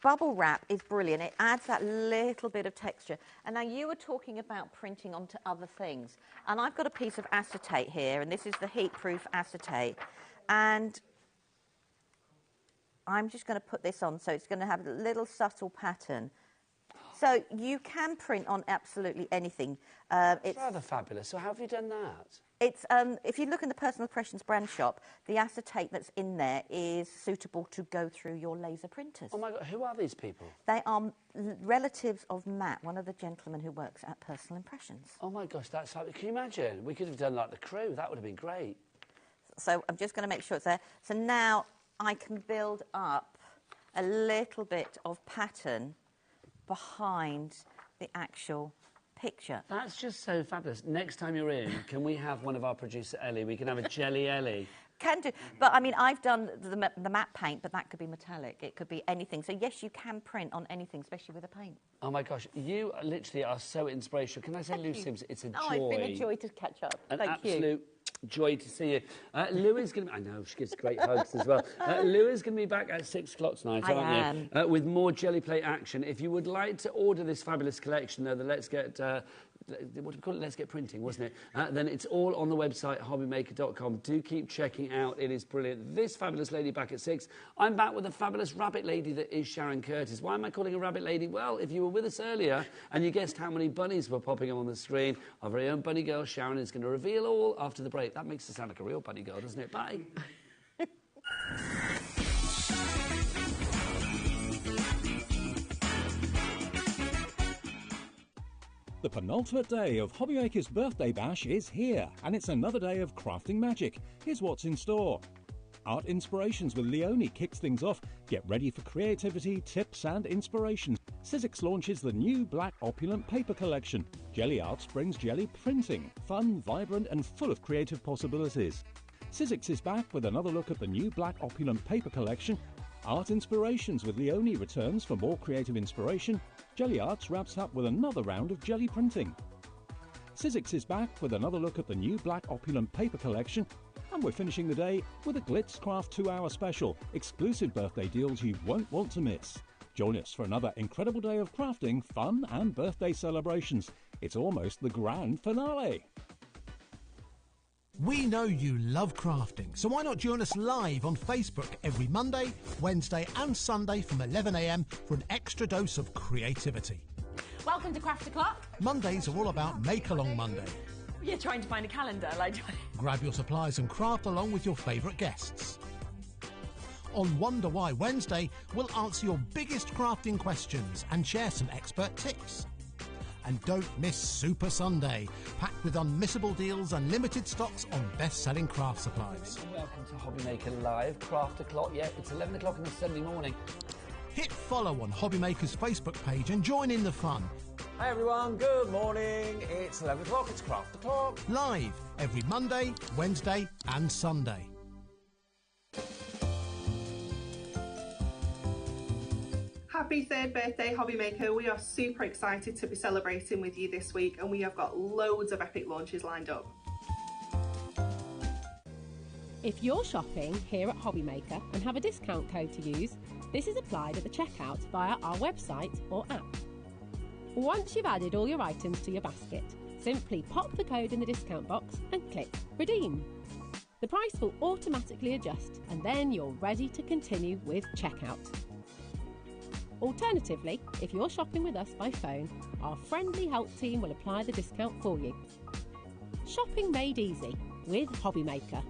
bubble wrap is brilliant. It adds that little bit of texture. And now you were talking about printing onto other things. And I've got a piece of acetate here, and this is the heat-proof acetate. And I'm just going to put this on, so it's going to have a little subtle pattern. So you can print on absolutely anything. It's rather fabulous. So how have you done that? It's if you look in the Personal Impressions brand shop, the acetate that's in there is suitable to go through your laser printers. Oh my God, who are these people? They are relatives of Matt, one of the gentlemen who works at Personal Impressions. Oh my gosh, that's how, can you imagine? We could have done like the crew. That would have been great. So I'm just going to make sure it's there. So now I can build up a little bit of pattern behind the actual picture. That's just so fabulous. Next time you're in, can we have one of our producer Ellie? We can have a Gelli Ellie. Can do. But, I mean, I've done the matte paint, but that could be metallic. It could be anything. So, yes, you can print on anything, especially with a paint. Oh, my gosh. You literally are so inspirational. Can I say, Lou Sims, it's a joy. Oh, it's been a joy to catch up. An Thank you. absolute joy to see you. Lou is going to... I know, she gives great hugs as well. Lou is going to be back at 6 o'clock tonight, aren't you? With more Gelli Plate action. If you would like to order this fabulous collection, though, the Let's Get... what do we call it? Let's Get Printing, wasn't it? Then it's all on the website, hobbymaker.com. Do keep checking out. It is brilliant. This fabulous lady back at 6. I'm back with a fabulous rabbit lady that is Sharon Curtis. Why am I calling her rabbit lady? Well, if you were with us earlier and you guessed how many bunnies were popping up on the screen, our very own bunny girl, Sharon, is going to reveal all after the break. That makes her sound like a real bunny girl, doesn't it? Bye. The penultimate day of HobbyMaker's Birthday Bash is here, and it's another day of crafting magic. Here's what's in store. Art Inspirations with Leonie kicks things off. Get ready for creativity, tips and inspiration. Sizzix launches the new Black Opulent paper collection. Gelli Arts brings Gelli printing, fun, vibrant and full of creative possibilities. Sizzix is back with another look at the new Black Opulent paper collection. Art Inspirations with Leonie returns for more creative inspiration. Gelli Arts wraps up with another round of Gelli printing. Sizzix is back with another look at the new Black Opulent paper collection. And we're finishing the day with a Glitzcraft 2-hour special, exclusive birthday deals you won't want to miss. Join us for another incredible day of crafting, fun and birthday celebrations. It's almost the grand finale. We know you love crafting, so why not join us live on Facebook every Monday, Wednesday and Sunday from 11 AM for an extra dose of creativity. Welcome to Craft O'Clock. Mondays are all about Make Along Monday. You're trying to find a calendar, like... Grab your supplies and craft along with your favourite guests. On Wonder Why Wednesday, we'll answer your biggest crafting questions and share some expert tips. And don't miss Super Sunday, packed with unmissable deals and limited stocks on best-selling craft supplies. Welcome to HobbyMaker Live, Craft O'Clock. Yeah, it's 11 o'clock on a Sunday morning. Hit follow on HobbyMaker's Facebook page and join in the fun. Hi everyone, good morning. It's 11 o'clock, it's Craft O'Clock. Live every Monday, Wednesday and Sunday. Happy 3rd birthday, HobbyMaker. We are super excited to be celebrating with you this week, and we have got loads of epic launches lined up. If you're shopping here at HobbyMaker and have a discount code to use, this is applied at the checkout via our website or app. Once you've added all your items to your basket, simply pop the code in the discount box and click Redeem. The price will automatically adjust, and then you're ready to continue with checkout. Alternatively, if you're shopping with us by phone, our friendly help team will apply the discount for you. Shopping made easy with HobbyMaker.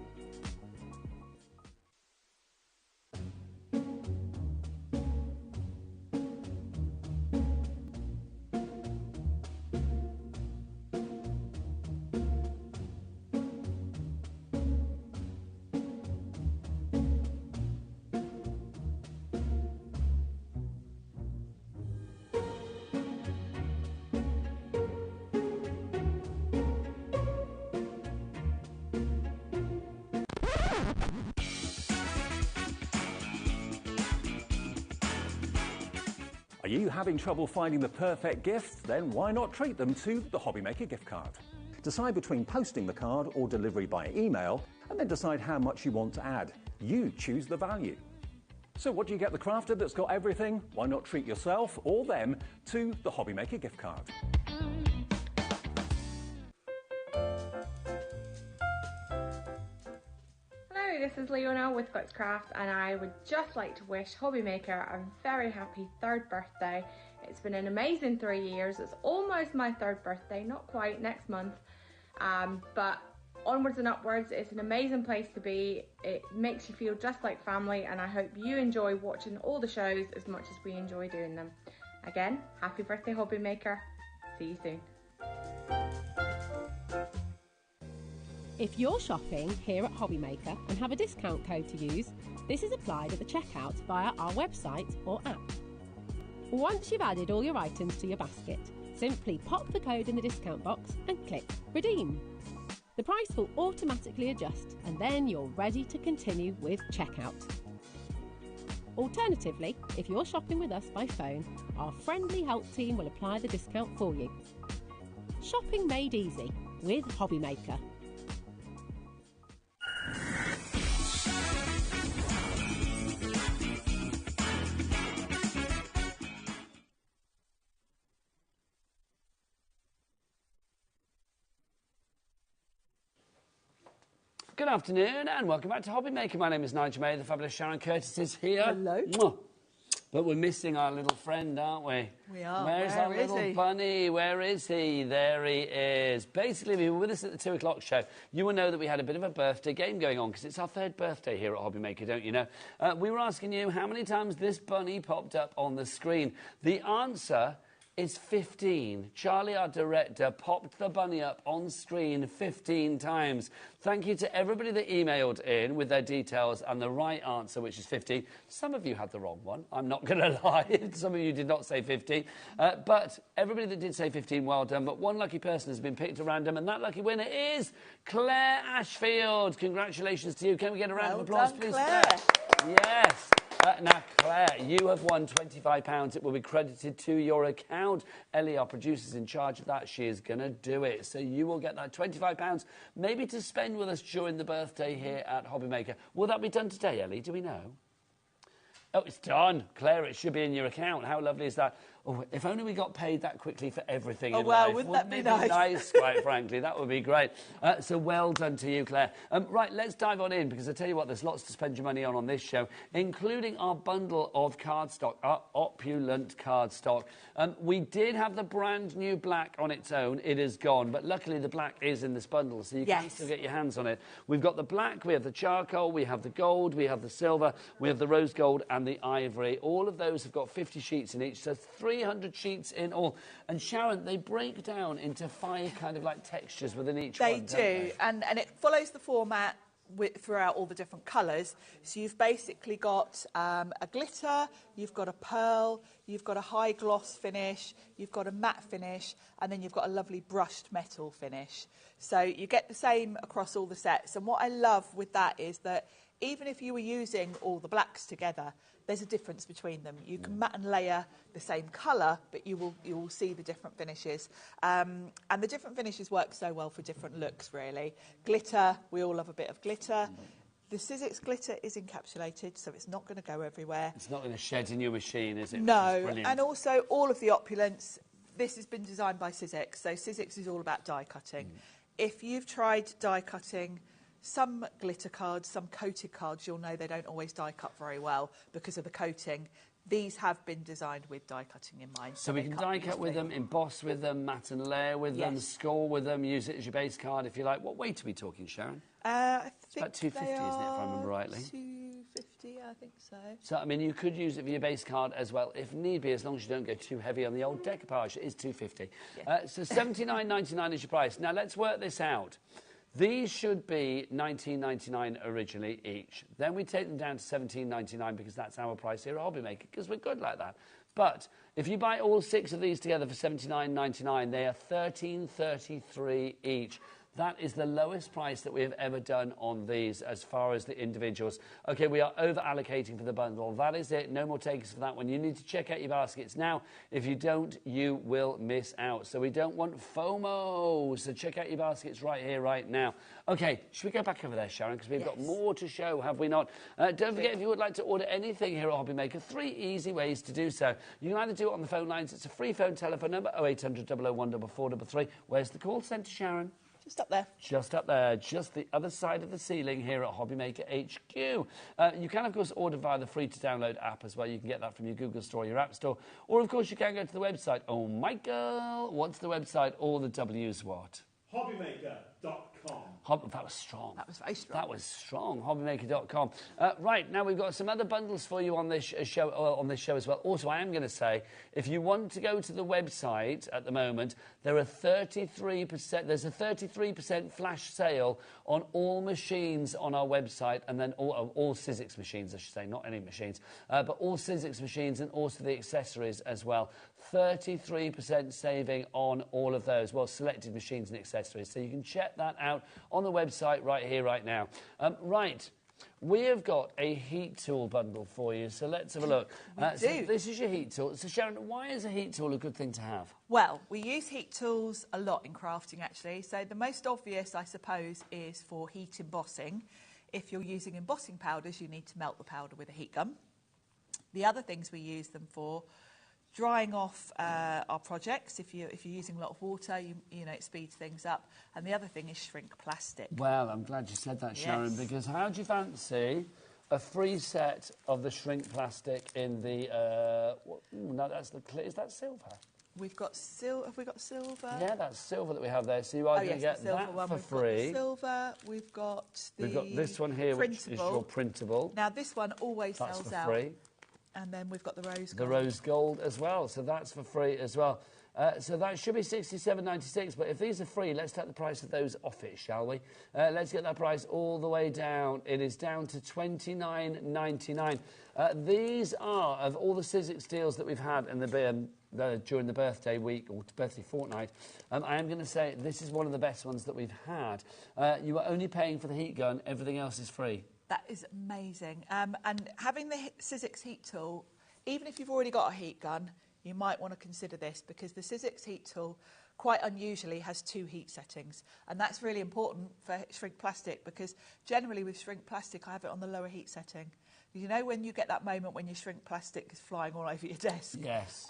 Are you having trouble finding the perfect gift? Then why not treat them to the HobbyMaker gift card? Decide between posting the card or delivery by email, and then decide how much you want to add. You choose the value. So what do you get the crafter that's got everything? Why not treat yourself or them to the HobbyMaker gift card? Hello, this is Leona with Craft, and I would just like to wish HobbyMaker a very happy 3rd birthday. It's been an amazing 3 years. It's almost my 3rd birthday, not quite, next month. But onwards and upwards, it's an amazing place to be. It makes you feel just like family, and I hope you enjoy watching all the shows as much as we enjoy doing them. Again, happy birthday, HobbyMaker. See you soon. If you're shopping here at HobbyMaker and have a discount code to use, this is applied at the checkout via our website or app. Once you've added all your items to your basket, simply pop the code in the discount box and click Redeem. The price will automatically adjust, and then you're ready to continue with checkout. Alternatively, if you're shopping with us by phone, our friendly help team will apply the discount for you. Shopping made easy with HobbyMaker. Good afternoon and welcome back to HobbyMaker. My name is Nigel May. The fabulous Sharon Curtis is here. Hello. Mwah. But we're missing our little friend, aren't we? We are. Where's our little bunny? Where is he? There he is. Basically, if you were with us at the 2 o'clock show, you will know that we had a bit of a birthday game going on because it's our 3rd birthday here at HobbyMaker, don't you know? We were asking you how many times this bunny popped up on the screen. The answer is 15. Charlie, our director, popped the bunny up on screen 15 times. Thank you to everybody that emailed in with their details and the right answer, which is 15. Some of you had the wrong one. I'm not going to lie. Some of you did not say 15. But everybody that did say 15, well done. But one lucky person has been picked at random, and that lucky winner is Claire Ashfield. Congratulations to you. Can we get a round of applause, please, Claire? Yes. Now, Claire, you have won £25. It will be credited to your account. Ellie, our producer, is in charge of that. She is going to do it. So you will get that £25, maybe to spend with us during the birthday here at HobbyMaker. Will that be done today, Ellie? Do we know? Oh, it's done. Claire, it should be in your account. How lovely is that? Oh, if only we got paid that quickly for everything in life. Wouldn't that be nice? Nice, quite frankly. That would be great. So well done to you, Claire. Right, let's dive on in, because I tell you what, there's lots to spend your money on this show, including our bundle of cardstock, our Opulent cardstock. We did have the brand new black on its own. It is gone, but luckily the black is in this bundle, so you can still get your hands on it. We've got the black, we have the charcoal, we have the gold, we have the silver, we have the rose gold and the ivory. All of those have got 50 sheets in each, so 300 sheets in all. And Sharon, they break down into 5 kind of like textures within each one. They do, and it follows the format throughout all the different colours. So you've basically got a glitter, you've got a pearl, you've got a high gloss finish, you've got a matte finish, and then you've got a lovely brushed metal finish. So you get the same across all the sets. And what I love with that is that even if you were using all the blacks together, there's a difference between them. You can matte and layer the same colour, but you will see the different finishes. And the different finishes work so well for different looks, really. Glitter, we all love a bit of glitter. The Sizzix glitter is encapsulated, so it's not going to go everywhere. It's not going to shed in your machine, is it? No, and also all of the opulence, this has been designed by Sizzix, so Sizzix is all about die cutting. If you've tried die cutting some glitter cards, some coated cards, you'll know they don't always die cut very well because of the coating. These have been designed with die cutting in mind. So we can die cut with them, emboss with them, matte and layer with them, score with them, use it as your base card if you like. What weight are we talking, Sharon? I think it's about 250, isn't it, if I remember rightly? 250, I think so. So, I mean, you could use it for your base card as well, if need be, as long as you don't go too heavy on the old decoupage. It is 250. Yeah. So $79.99 is your price. Now, let's work this out. These should be $19.99 originally each. Then we take them down to $17.99 because that's our price here at HobbyMaker, because we're good like that. But if you buy all 6 of these together for $79.99, they are $13.33 each. That is the lowest price that we have ever done on these as far as the individuals. Okay, we are over allocating for the bundle. That is it. No more takers for that one. You need to check out your baskets now. If you don't, you will miss out. So we don't want FOMO. So check out your baskets right here, right now. Okay, should we go back over there, Sharon? Because we've got more to show, have we not? Don't forget, if you would like to order anything here at HobbyMaker, 3 easy ways to do so. You can either do it on the phone lines. It's a free phone telephone number, 0800 001 4433. Where's the call centre, Sharon? Just up there. Just up there, just the other side of the ceiling here at HobbyMaker HQ. You can, of course, order via the free-to-download app as well. You can get that from your Google Store, your App Store. Or, of course, you can go to the website. Oh, Michael, what's the website? All the W's what? HobbyMaker.com. That was strong. That was very strong. That was strong. HobbyMaker.com. Right, now we've got some other bundles for you on this show as well. Also, I am going to say, if you want to go to the website at the moment, there's a 33% flash sale on all machines on our website, and then all Sizzix machines, I should say, not any machines, but all Sizzix machines and also the accessories as well. 33% saving on all of those, well, selected machines and accessories. So you can check that out on the website right here, right now. Right, we have got a heat tool bundle for you, so let's have a look. So this is your heat tool. So Sharon, why is a heat tool a good thing to have? Well, we use heat tools a lot in crafting, actually. So the most obvious, I suppose, is for heat embossing. If you're using embossing powders, you need to melt the powder with a heat gun. The other things we use them for, drying off our projects. If you're using a lot of water, you know, it speeds things up. And the other thing is shrink plastic. Well, I'm glad you said that, Sharon, because how do you fancy a free set of the shrink plastic in the... no, that's the... Is that silver? We've got silver. Have we got silver? Yeah, that's silver that we have there. So you are going to get that for free. We've got silver. We've got this one here, which is your printable. Now, this one always sells out. That's for free. And then we've got the rose gold. The rose gold as well, so that's for free as well. So that should be $67.96, but if these are free, let's take the price of those off it, shall we? Let's get that price all the way down. It is down to $29.99. These are, of all the Sizzix deals that we've had in during the birthday week or birthday fortnight, I am going to say this is one of the best ones that we've had. You are only paying for the heat gun, everything else is free. That is amazing. And having the Sizzix heat tool, even if you've already got a heat gun, you might want to consider this, because the Sizzix heat tool quite unusually has 2 heat settings. And that's really important for shrink plastic, because generally with shrink plastic, I have it on the lower heat setting. You know when you get that moment when your shrink plastic is flying all over your desk? Yes.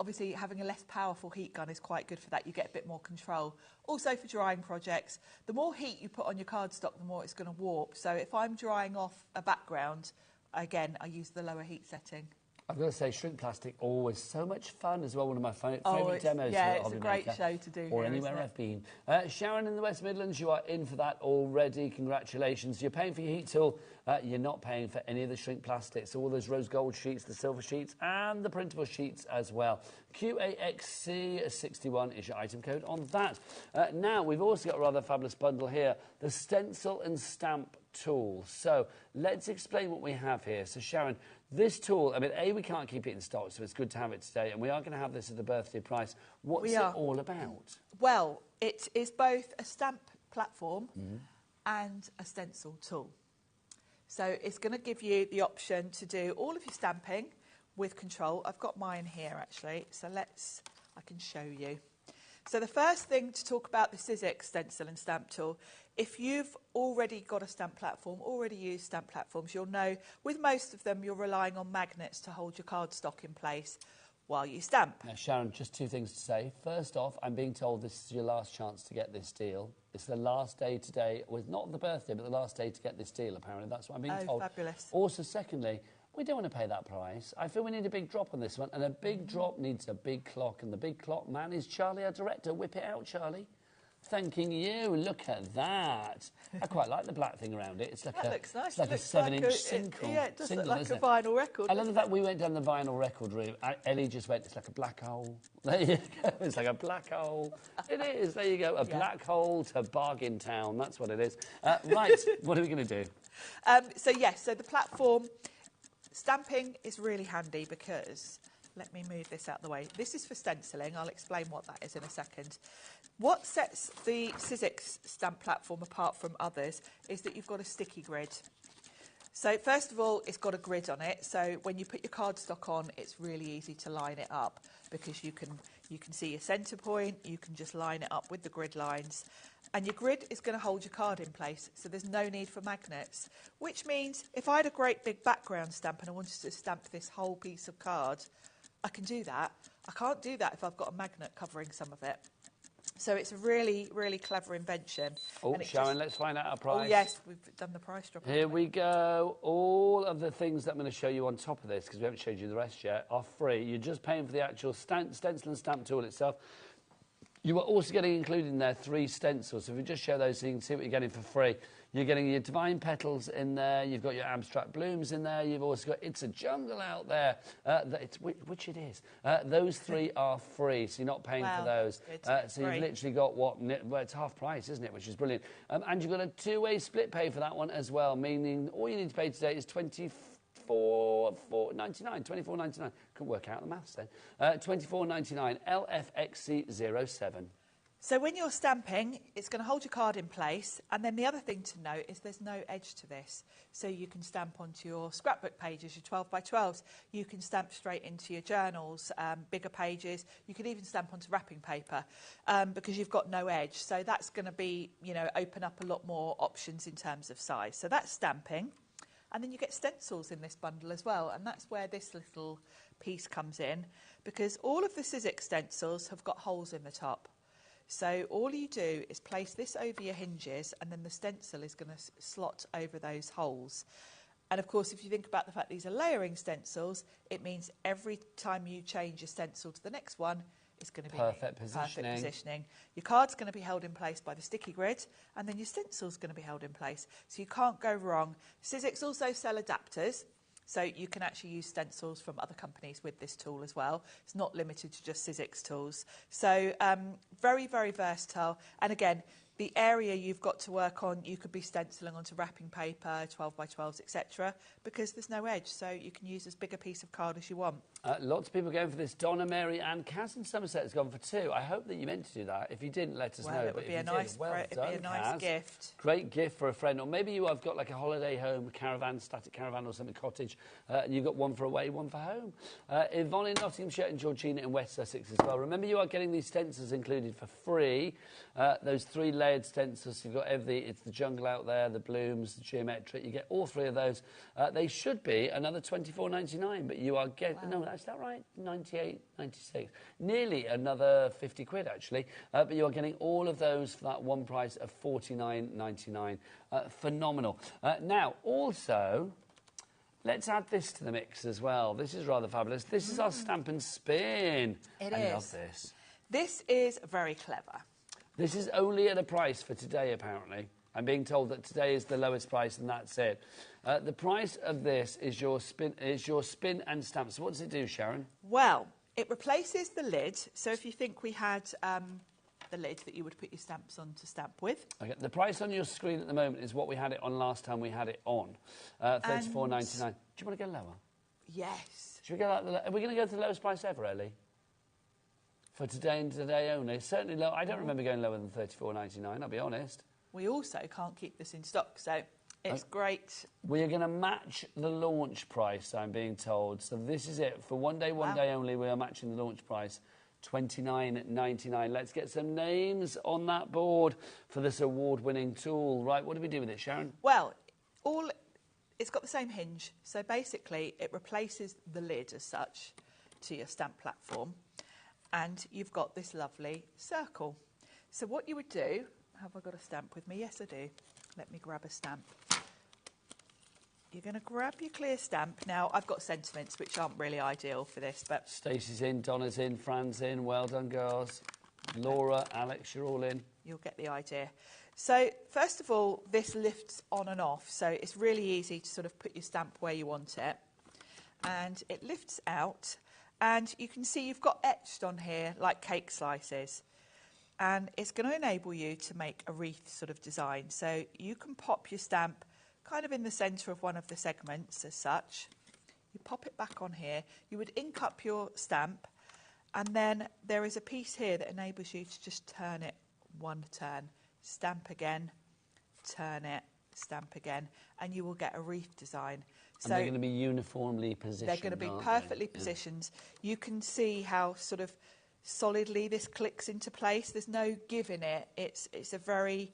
Obviously, having a less powerful heat gun is quite good for that. You get a bit more control. Also, for drying projects, the more heat you put on your cardstock, the more it's going to warp. So if I'm drying off a background, again, I use the lower heat setting. I've got to say, shrink plastic, always so much fun as well. One of my favourite demos. Yeah, it's a great show to do. Or anywhere I've been. Sharon in the West Midlands, you are in for that already. Congratulations. You're paying for your heat tool. You're not paying for any of the shrink plastics. All those rose gold sheets, the silver sheets, and the printable sheets as well. QAXC61 is your item code on that. Now, we've also got a rather fabulous bundle here. The stencil and stamp tool. So let's explain what we have here. So Sharon, this tool, I mean, we can't keep it in stock, so it's good to have it today, and we are going to have this at the birthday price. What's it all about? Well, it is both a stamp platform and a stencil tool. So it's going to give you the option to do all of your stamping with control. I've got mine here, actually, so I can show you. So the first thing to talk about the Sizzix stencil and stamp tool, if you've already got a stamp platform, already used stamp platforms, you'll know with most of them you're relying on magnets to hold your cardstock in place while you stamp. Now, Sharon, just 2 things to say. First off, I'm being told this is your last chance to get this deal. It's the last day today, well, not the birthday, but the last day to get this deal, apparently. That's what I'm being told. Fabulous. Also, secondly, we don't want to pay that price. I feel we need a big drop on this one, and a big drop needs a big clock, and the big clock man is Charlie, our director. Whip it out, Charlie. Thanking you. Look at that. I quite like the black thing around it. It's like looks nice. It's like a 7-inch single. Yeah, it does look like a vinyl record. I love the fact we went down the vinyl record route. Ellie just went, it's like a black hole. There you go. It's like a black hole. It is. There you go. A black hole to Bargain Town. That's what it is. Right. What are we going to do? So the platform stamping is really handy because let me move this out the way. This is for stenciling. I'll explain what that is in a second. What sets the Sizzix stamp platform apart from others is that you've got a sticky grid. So first of all, it's got a grid on it. So when you put your cardstock on, it's really easy to line it up because you can see your centre point. You can just line it up with the grid lines. And your grid is going to hold your card in place, so there's no need for magnets, which means if I had a great big background stamp and I wanted to stamp this whole piece of card, I can do that. I can't do that if I've got a magnet covering some of it. So it's a really, really clever invention. Oh, Sharon, let's find out our price. Oh, yes, we've done the price drop. Here we go. All of the things that I'm going to show you on top of this, because we haven't showed you the rest yet, are free. You're just paying for the actual stencil and stamp tool itself. You are also getting included in there 3 stencils. So if we just show those so you can see what you're getting for free. You're getting your Divine Petals in there. You've got your Abstract Blooms in there. You've also got It's a Jungle out there, which it is. Those 3 are free, so you're not paying for those. So you've literally got well, it's half price, isn't it, which is brilliant. And you've got a 2-way split pay for that one as well, meaning all you need to pay today is $24.99. Couldn't work out the maths then. $24.99, LFXC07. So when you're stamping, it's going to hold your card in place. And then the other thing to note is there's no edge to this. So you can stamp onto your scrapbook pages, your 12 by 12s. You can stamp straight into your journals, bigger pages. You could even stamp onto wrapping paper because you've got no edge. So that's going to be, open up a lot more options in terms of size. So that's stamping. And then you get stencils in this bundle as well. And that's where this little piece comes in, because all of the Sizzix stencils have got holes in the top. So all you do is place this over your hinges, and then the stencil is going to slot over those holes. And of course, if you think about the fact these are layering stencils, it means every time you change your stencil to the next one, it's going to be perfect positioning. Your card's going to be held in place by the sticky grid, and then your stencil's going to be held in place. So you can't go wrong. Sizzix also sell adapters. So you can actually use stencils from other companies with this tool as well. It's not limited to just Sizzix tools. So very, very versatile. And again, the area you've got to work on, you could be stenciling onto wrapping paper, 12 by 12s, etc., because there's no edge. So you can use as big a piece of card as you want. Lots of people going for this. Donna, Mary and Kaz in Somerset has gone for 2. I hope that you meant to do that. If you didn't, let us know. It would be a nice gift. Great gift for a friend. Or maybe you have got like a holiday home, caravan, static caravan or something, cottage, and you've got one for away, one for home. Yvonne in Nottinghamshire and Georgina in West Sussex as well. Remember, you are getting these stencils included for free. Those 3 layered stencils. You've got it's the jungle out there, the blooms, the geometric. You get all 3 of those. They should be another $24.99, but you are getting... No, is that right? 98, 96. Nearly another 50 quid, actually. But you are getting all of those for that one price of $49.99. Phenomenal. Now, also... Let's add this to the mix as well. This is rather fabulous. This is our Stamp and Spin. I love this. This is very clever. This is only at a price for today, apparently. I'm being told that today is the lowest price, and that's it. The price of this is your spin and stamp. So what does it do, Sharon? Well, it replaces the lid. So if you think we had the lid that you would put your stamps on to stamp with. Okay. The price on your screen at the moment is what we had it on last time we had it on, $34.99. Do you want to go lower? Yes. Should we go? Are we going to go to the lowest price ever, Ellie? For today and today only? Certainly low. I don't remember going lower than $34.99, I'll be honest. We also can't keep this in stock, so it's great. We are going to match the launch price, I'm being told. So this is it. For one day only, we are matching the launch price, $29.99. Let's get some names on that board for this award-winning tool. Right, what do we do with it, Sharon? Well, it's got the same hinge. So basically, it replaces the lid as such to your stamp platform. And you've got this lovely circle. So what you would do... Have I got a stamp with me? Yes, I do. Let me grab a stamp. You're going to grab your clear stamp. Now, I've got sentiments, which aren't really ideal for this, but... Stacey's in, Donna's in, Fran's in. Well done, girls. Laura, Alex, you're all in. You'll get the idea. So, first of all, this lifts on and off. So it's really easy to sort of put your stamp where you want it. And it lifts out. And you can see you've got etched on here like cake slices. And it's going to enable you to make a wreath sort of design. So you can pop your stamp kind of in the centre of one of the segments as such. You pop it back on here. You would ink up your stamp, and then there is a piece here that enables you to just turn it one turn, stamp again, turn it, stamp again, and you will get a wreath design. And they're going to be uniformly positioned. They're going to be perfectly positioned. You can see how sort of solidly this clicks into place. There's no give in it. It's a very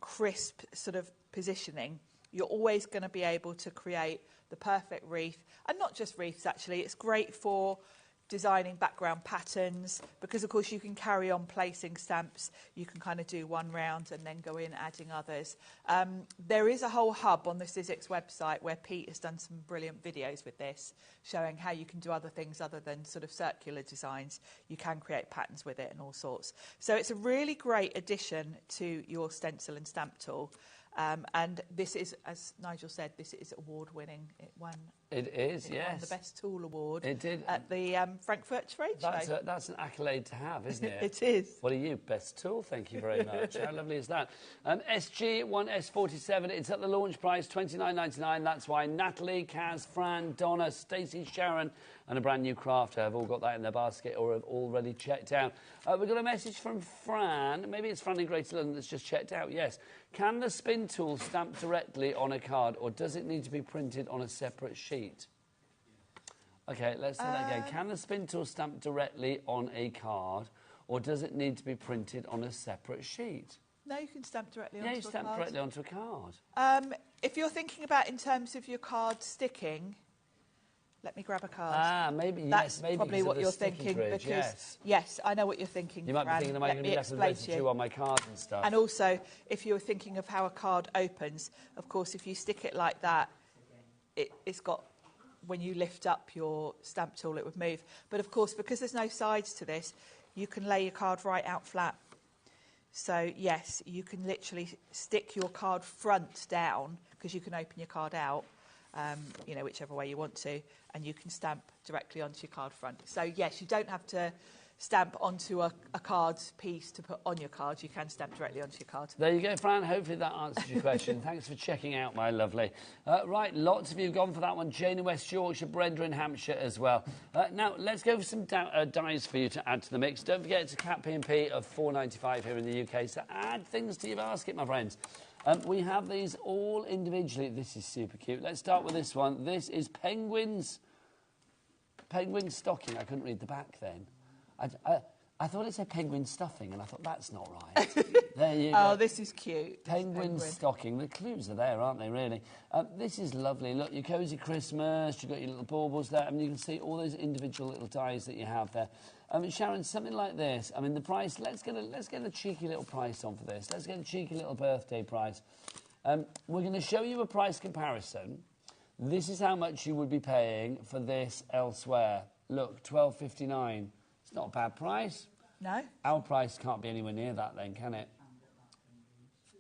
crisp sort of positioning. You're always going to be able to create the perfect wreath, and not just wreaths actually. It's great for designing background patterns, because of course you can carry on placing stamps. You can kind of do one round and then go in adding others. There is a whole hub on the Sizzix website where Pete has done some brilliant videos with this, showing how you can do other things other than sort of circular designs. You can create patterns with it and all sorts. So it's a really great addition to your stencil and stamp tool. And this is, as Nigel said, this is award-winning. It won. It is, yes. It won the Best Tool Award. It did. At the Frankfurt Trade Show. That's an accolade to have, isn't it? It is. What are you? Best tool, thank you very much. How lovely is that? SG1S47, it's at the launch price, $29.99. That's why Natalie, Kaz, Fran, Donna, Stacey, Sharon, and a brand new crafter have all got that in their basket or have already checked out. We've got a message from Fran. Maybe it's Fran in Greater London that's just checked out. Yes. Can the spin tool stamp directly on a card, or does it need to be printed on a separate sheet? OK, let's do that again. Can the spin tool stamp directly on a card, or does it need to be printed on a separate sheet? No, you can stamp directly onto a card. Yeah, you stamp directly onto a card. If you're thinking about in terms of your card sticking, let me grab a card. Maybe, That's yes, maybe probably what you're sticky thinking. bridge, Because yes. I know what you're thinking. You might be Fran. thinking, am I going to be less residue on my card and stuff? And also, if you're thinking of how a card opens, of course, if you stick it like that, it's got, when you lift up your stamp tool, it would move. But of course, because there's no sides to this, you can lay your card right out flat. So yes, you can literally stick your card front down, because you can open your card out, whichever way you want to, and you can stamp directly onto your card front. So yes, you don't have to stamp onto a card piece to put on your card. You can stamp directly onto your card. There you go, Fran. Hopefully that answers your question. Thanks for checking out, my lovely. Right, lots of you have gone for that one. Jane in West Yorkshire, Brenda in Hampshire as well. Now, let's go for some dies for you to add to the mix. Don't forget, it's a Cat P&P of $4.95 here in the UK, so add things to your basket, my friends. We have these all individually. This is super cute. Let's start with this one. This is Penguin's stocking. I couldn't read the back then. I thought it said penguin stuffing, and I thought, that's not right. There you go. Oh, this is cute. Penguin stocking. The clues are there, aren't they, really? This is lovely. Look, your cosy Christmas. You've got your little baubles there. I mean, you can see all those individual little dies that you have there. Sharon, something like this. I mean, the price, let's get a cheeky little price on for this. Let's get a cheeky little birthday price. We're going to show you a price comparison. This is how much you would be paying for this elsewhere. Look, $12.59. It's not a bad price. No. Our price can't be anywhere near that then, can it?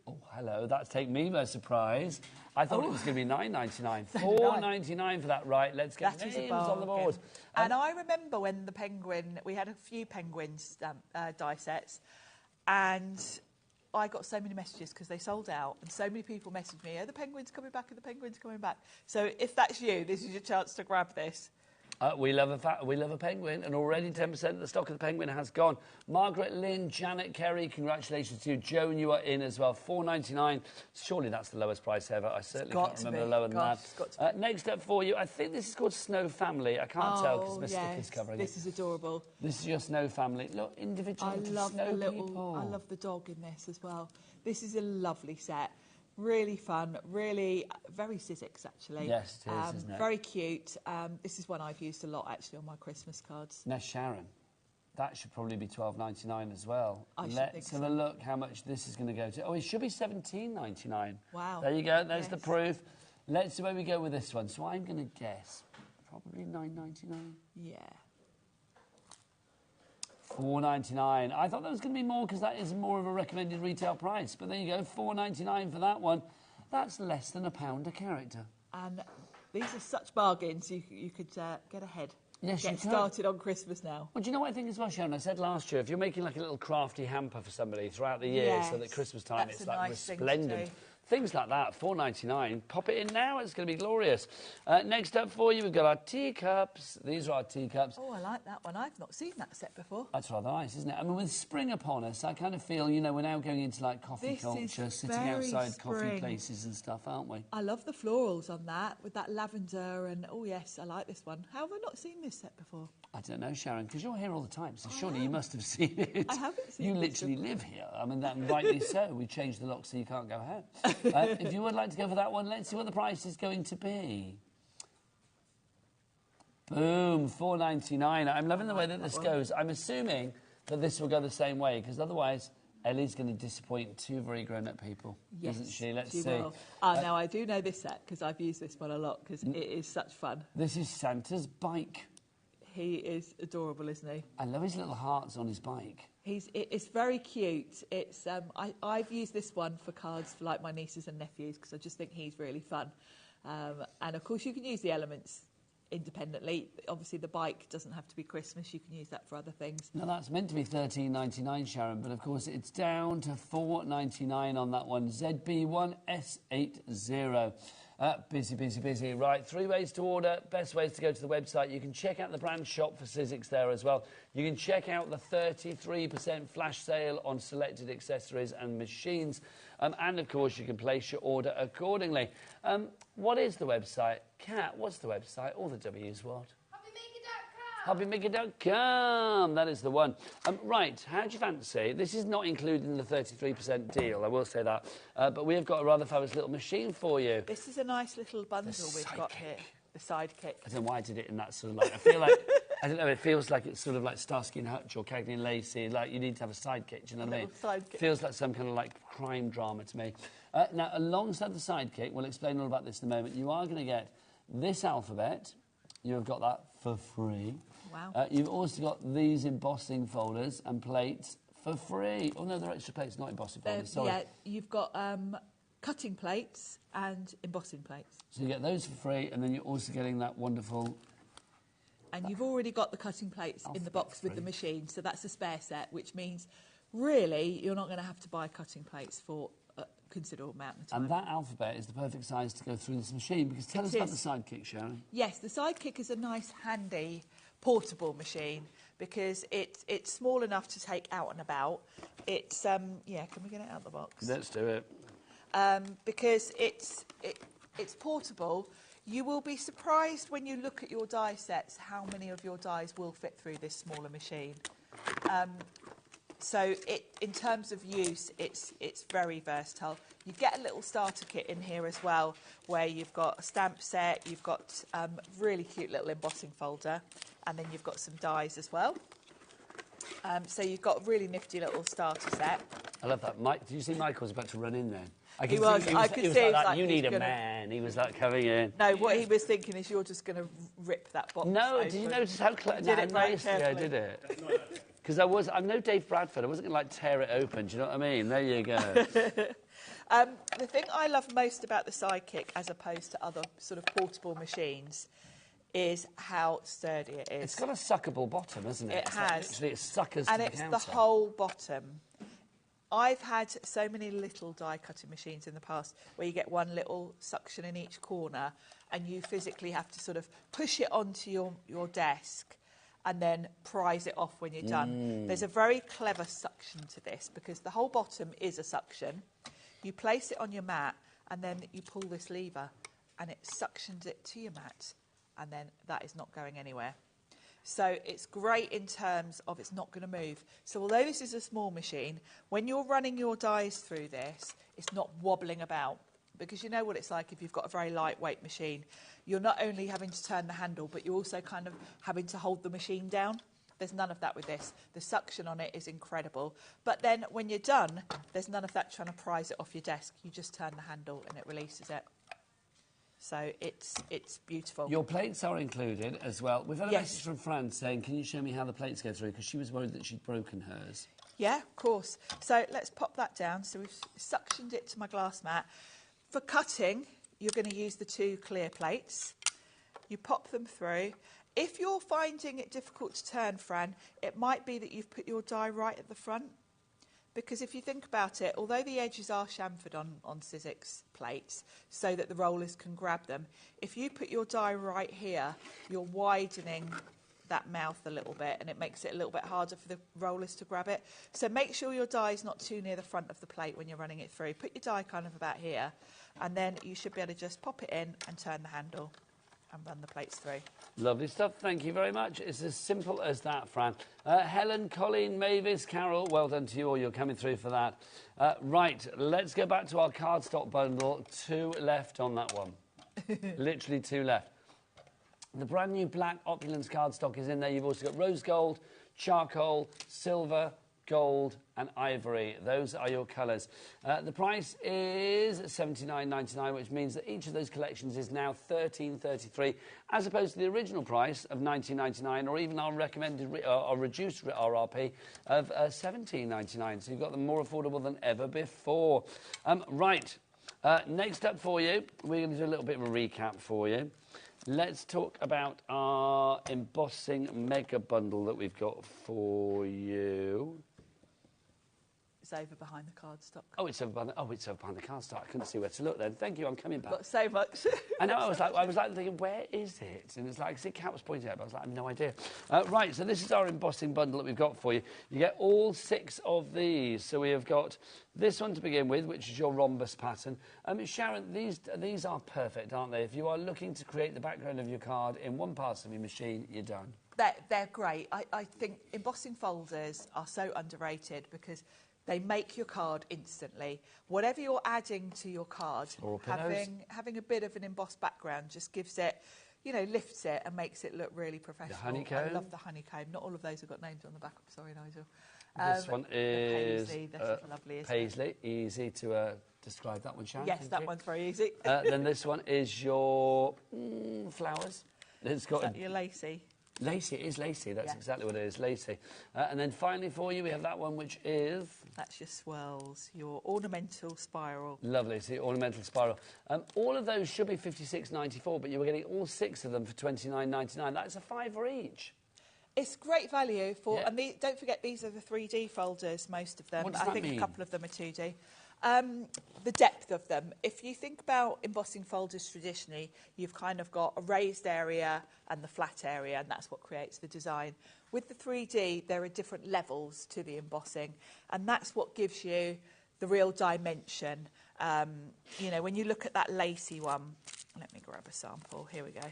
Oh, hello. That's taken me by surprise. I thought it was going to be $9.99. $4.99 for that. Right, let's get names on the board. And I remember when the penguin, we had a few penguins die sets, and I got so many messages because they sold out, and so many people messaged me, the penguin's coming back, and the penguin's coming back. So if that's you, this is your chance to grab this. We love a penguin, and already 10% of the stock of the penguin has gone. Margaret Lynn, Janet Kerry, congratulations to you. Joan, you are in as well. $4.99. Surely that's the lowest price ever. I certainly can't remember lower than that. Next up for you, I think this is called Snow Family. I can't tell because my stick is covering it. This is adorable. This is your Snow Family. Look, individual snow people. I love the dog in this as well. This is a lovely set. Really fun, really very Sizzix actually. Yes, it is, isn't it? Very cute. This is one I've used a lot actually on my Christmas cards. Now, Sharon, that should probably be $12.99 as well. Let's have a look how much this is going to go to. Oh, it should be $17.99. Wow. There you go. There's the proof. Let's see where we go with this one. So I'm going to guess probably $9.99. Yeah. $4.99. I thought that was going to be more because that is more of a recommended retail price. But there you go, $4.99 for that one. That's less than £1 a character. And these are such bargains. You could get ahead. Yes, get started on Christmas now. Well, do you know what I think as well, Sharon? I said last year, if you're making like a little crafty hamper for somebody throughout the year so that Christmas time it's like resplendent, Things like that, $4.99. Pop it in now, it's going to be glorious. Next up for you, we've got our teacups. These are our teacups. Oh, I like that one. I've not seen that set before. That's rather nice, isn't it? I mean, with spring upon us, I kind of feel, you know, we're now going into, like, coffee culture, sitting outside coffee places and stuff, aren't we? I love the florals on that, with that lavender and, oh, yes, I like this one. How have I not seen this set before? I don't know, Sharon, because you're here all the time, so surely you must have seen it. I haven't seen it. You literally live here. I mean, that rightly so. We changed the lock so you can't go home. If you would like to go for that one, let's see what the price is going to be. Boom, $4.99. I'm loving the way that this goes. I'm assuming that this will go the same way, because otherwise Ellie's going to disappoint two very grown-up people, isn't she? Let's see. Will. Now, I do know this set, because I've used this one a lot, because it is such fun. This is Santa's bike. He is adorable, isn't he? I love his little hearts on his bike. It's very cute. It's I've used this one for cards for like my nieces and nephews because I just think he's really fun. And of course you can use the elements independently. Obviously the bike doesn't have to be Christmas. You can use that for other things. Now that's meant to be $13.99, Sharon, but of course it's down to $4.99 on that one. ZB1S80. Busy, busy, busy. Right, 3 ways to order. Best ways to go to the website. You can check out the brand shop for Sizzix there as well. You can check out the 33% flash sale on selected accessories and machines. And, of course, you can place your order accordingly. What is the website? Kat, what's the website? All the W's, what? HobbyMaker.com. That is the one. Right, how do you fancy? This is not included in the 33% deal, I will say that. But we have got a rather fabulous little machine for you. This is a nice little bundle we've got here. The sidekick. I don't know why I did it in that sort of like... I feel like... I don't know, it feels like it's sort of like Starsky and Hutch or Cagney and Lacey. Like, you need to have a sidekick, do you know what I mean? Sidekick. Feels like some kind of, like, crime drama to me. Now, alongside the sidekick, we'll explain all about this in a moment, you are going to get this alphabet. You've got that for free. Wow. You've also got these embossing folders and plates for free. Oh, no, they're extra plates, not embossing folders, sorry. Yeah, you've got cutting plates and embossing plates. So you get those for free, and then you're also getting that wonderful... And you've already got the cutting plates in the box with the machine, so that's a spare set, which means, really, you're not going to have to buy cutting plates for a considerable amount of time. And that alphabet is the perfect size to go through this machine, because tell us about the sidekick, Sharon. Yes, the sidekick is a nice, handy, portable machine, because it's small enough to take out and about. It's, yeah, can we get it out of the box? Let's do it. Because it's portable. You will be surprised when you look at your die sets how many of your dies will fit through this smaller machine. So in terms of use, it's very versatile. You get a little starter kit in here as well, where you've got a stamp set, you've got a really cute little embossing folder, and then you've got some dies as well. So you've got a really nifty little starter set. I love that. Mike, did you see Michael was about to run in then? I He was like, you need a man. He was like coming in. No, what he was thinking is you're just going to rip that box. No, open. did you notice how clever? Did it very I did it. Because I'm no Dave Bradford. I wasn't going to like tear it open. Do you know what I mean? There you go. The thing I love most about the sidekick, as opposed to other sort of portable machines, is how sturdy it is. It's got a suckable bottom, hasn't it? It has. Literally, it suckers and to it's the the counter. whole bottom. I've had so many little die cutting machines in the past where you get one little suction in each corner and you physically have to sort of push it onto your desk and then prise it off when you're done. There's a very clever suction to this because the whole bottom is a suction. You place it on your mat and then you pull this lever and it suctions it to your mat, and then that is not going anywhere. So it's great in terms of it's not going to move. So although this is a small machine, when you're running your dies through this, it's not wobbling about. Because you know what it's like if you've got a very lightweight machine. You're not only having to turn the handle, but you're also kind of having to hold the machine down. There's none of that with this. The suction on it is incredible. But then when you're done, there's none of that trying to prise it off your desk. You just turn the handle and it releases it. So it's beautiful. Your plates are included as well. We've had a Yes. message from Fran saying, can you show me how the plates go through? Because she was worried that she'd broken hers. Yeah, of course. So let's pop that down. So we've suctioned it to my glass mat. For cutting, you're going to use the 2 clear plates. You pop them through. If you're finding it difficult to turn, Fran, it might be that you've put your die right at the front, because if you think about it, although the edges are chamfered on Sizzix plates so that the rollers can grab them, if you put your die right here, you're widening that mouth a little bit, and it makes it a little bit harder for the rollers to grab it. So make sure your die is not too near the front of the plate when you're running it through. Put your die kind of about here, and then you should be able to just pop it in and turn the handle and run the plates through. Lovely stuff. Thank you very much. It's as simple as that, Fran. Helen, Colleen, Mavis, Carol, well done to you all. You're coming through for that. Right, let's go back to our cardstock bundle. 2 left on that one. Literally 2 left. The brand new black Opulent cardstock is in there. You've also got rose gold, charcoal, silver, gold and ivory. Those are your colours. The price is $79.99, which means that each of those collections is now $13.33, as opposed to the original price of $19.99, or even our recommended or reduced RRP of $17.99. So you've got them more affordable than ever before. Right, next up for you, we're going to do a little bit of a recap for you. Let's talk about our embossing mega bundle that we've got for you. It's over behind the cardstock. Oh, it's over behind the cardstock. I couldn't see where to look then. Thank you, I'm coming back. Got so much. I know, I was like thinking, where is it? And it's like, see, Kat was pointing out, but I was like, I have no idea. Right, so this is our embossing bundle that we've got for you. You get all 6 of these. So we have got this one to begin with, which is your rhombus pattern. Sharon, these are perfect, aren't they? If you are looking to create the background of your card in one part of your machine, you're done. They're great. I think embossing folders are so underrated because they make your card instantly. Whatever you're adding to your card, having a bit of an embossed background just gives it, you know, lifts it and makes it look really professional. The honeycomb. I love the honeycomb. Not all of those have got names on the back. I'm sorry, Nigel. This one is Paisley. This is lovely, isn't Paisley. it? Easy to describe that one, Sharon. Yes, that one's very easy. Then this one is your flowers. It's got your lacy. Lacy, it is lacy, that's exactly what it is, lacy. And then finally for you, we have that one, which is... That's your swirls, your ornamental spiral. Lovely, so your ornamental spiral. All of those should be $56.94, but you were getting all 6 of them for $29.99. That's a $5 each. It's great value for, and don't forget these are the 3D folders, most of them. What does that mean? A couple of them are 2D. The depth of them. If you think about embossing folders traditionally, you've kind of got a raised area and the flat area, and that's what creates the design. With the 3D, there are different levels to the embossing, and that's what gives you the real dimension. You know, when you look at that lacy one, let me grab a sample. Here we go.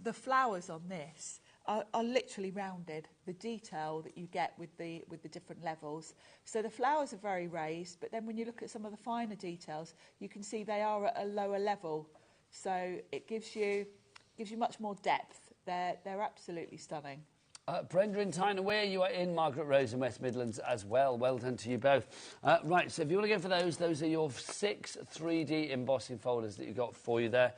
The flowers on this are literally rounded, the detail that you get with the different levels. So the flowers are very raised, but then when you look at some of the finer details, you can see they are at a lower level. So it gives you much more depth. They're absolutely stunning. Brenda in Tyne-and-Wear, you are in Margaret Rose in West Midlands as well. Well done to you both. Right, so if you want to go for those are your 6 3D embossing folders that you've got for you there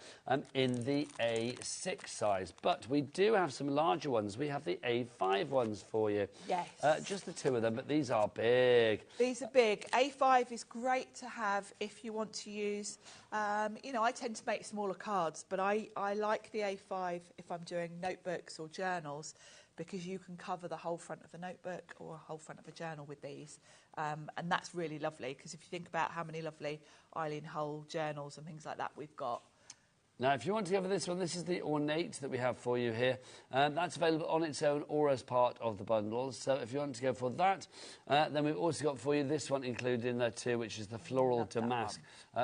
in the A6 size. But we do have some larger ones. We have the A5 ones for you. Yes. Just the 2 of them, but these are big. These are big. A5 is great to have if you want to use, you know, I tend to make smaller cards, but I like the A5 if I'm doing notebooks or journals, because you can cover the whole front of a notebook or a whole front of a journal with these. And that's really lovely, because if you think about how many lovely Eileen Hull journals and things like that we've got. Now, if you want to go for this one, this is the ornate that we have for you here. That's available on its own or as part of the bundles. So if you want to go for that, then we've also got for you this one included in there too, which is the floral damask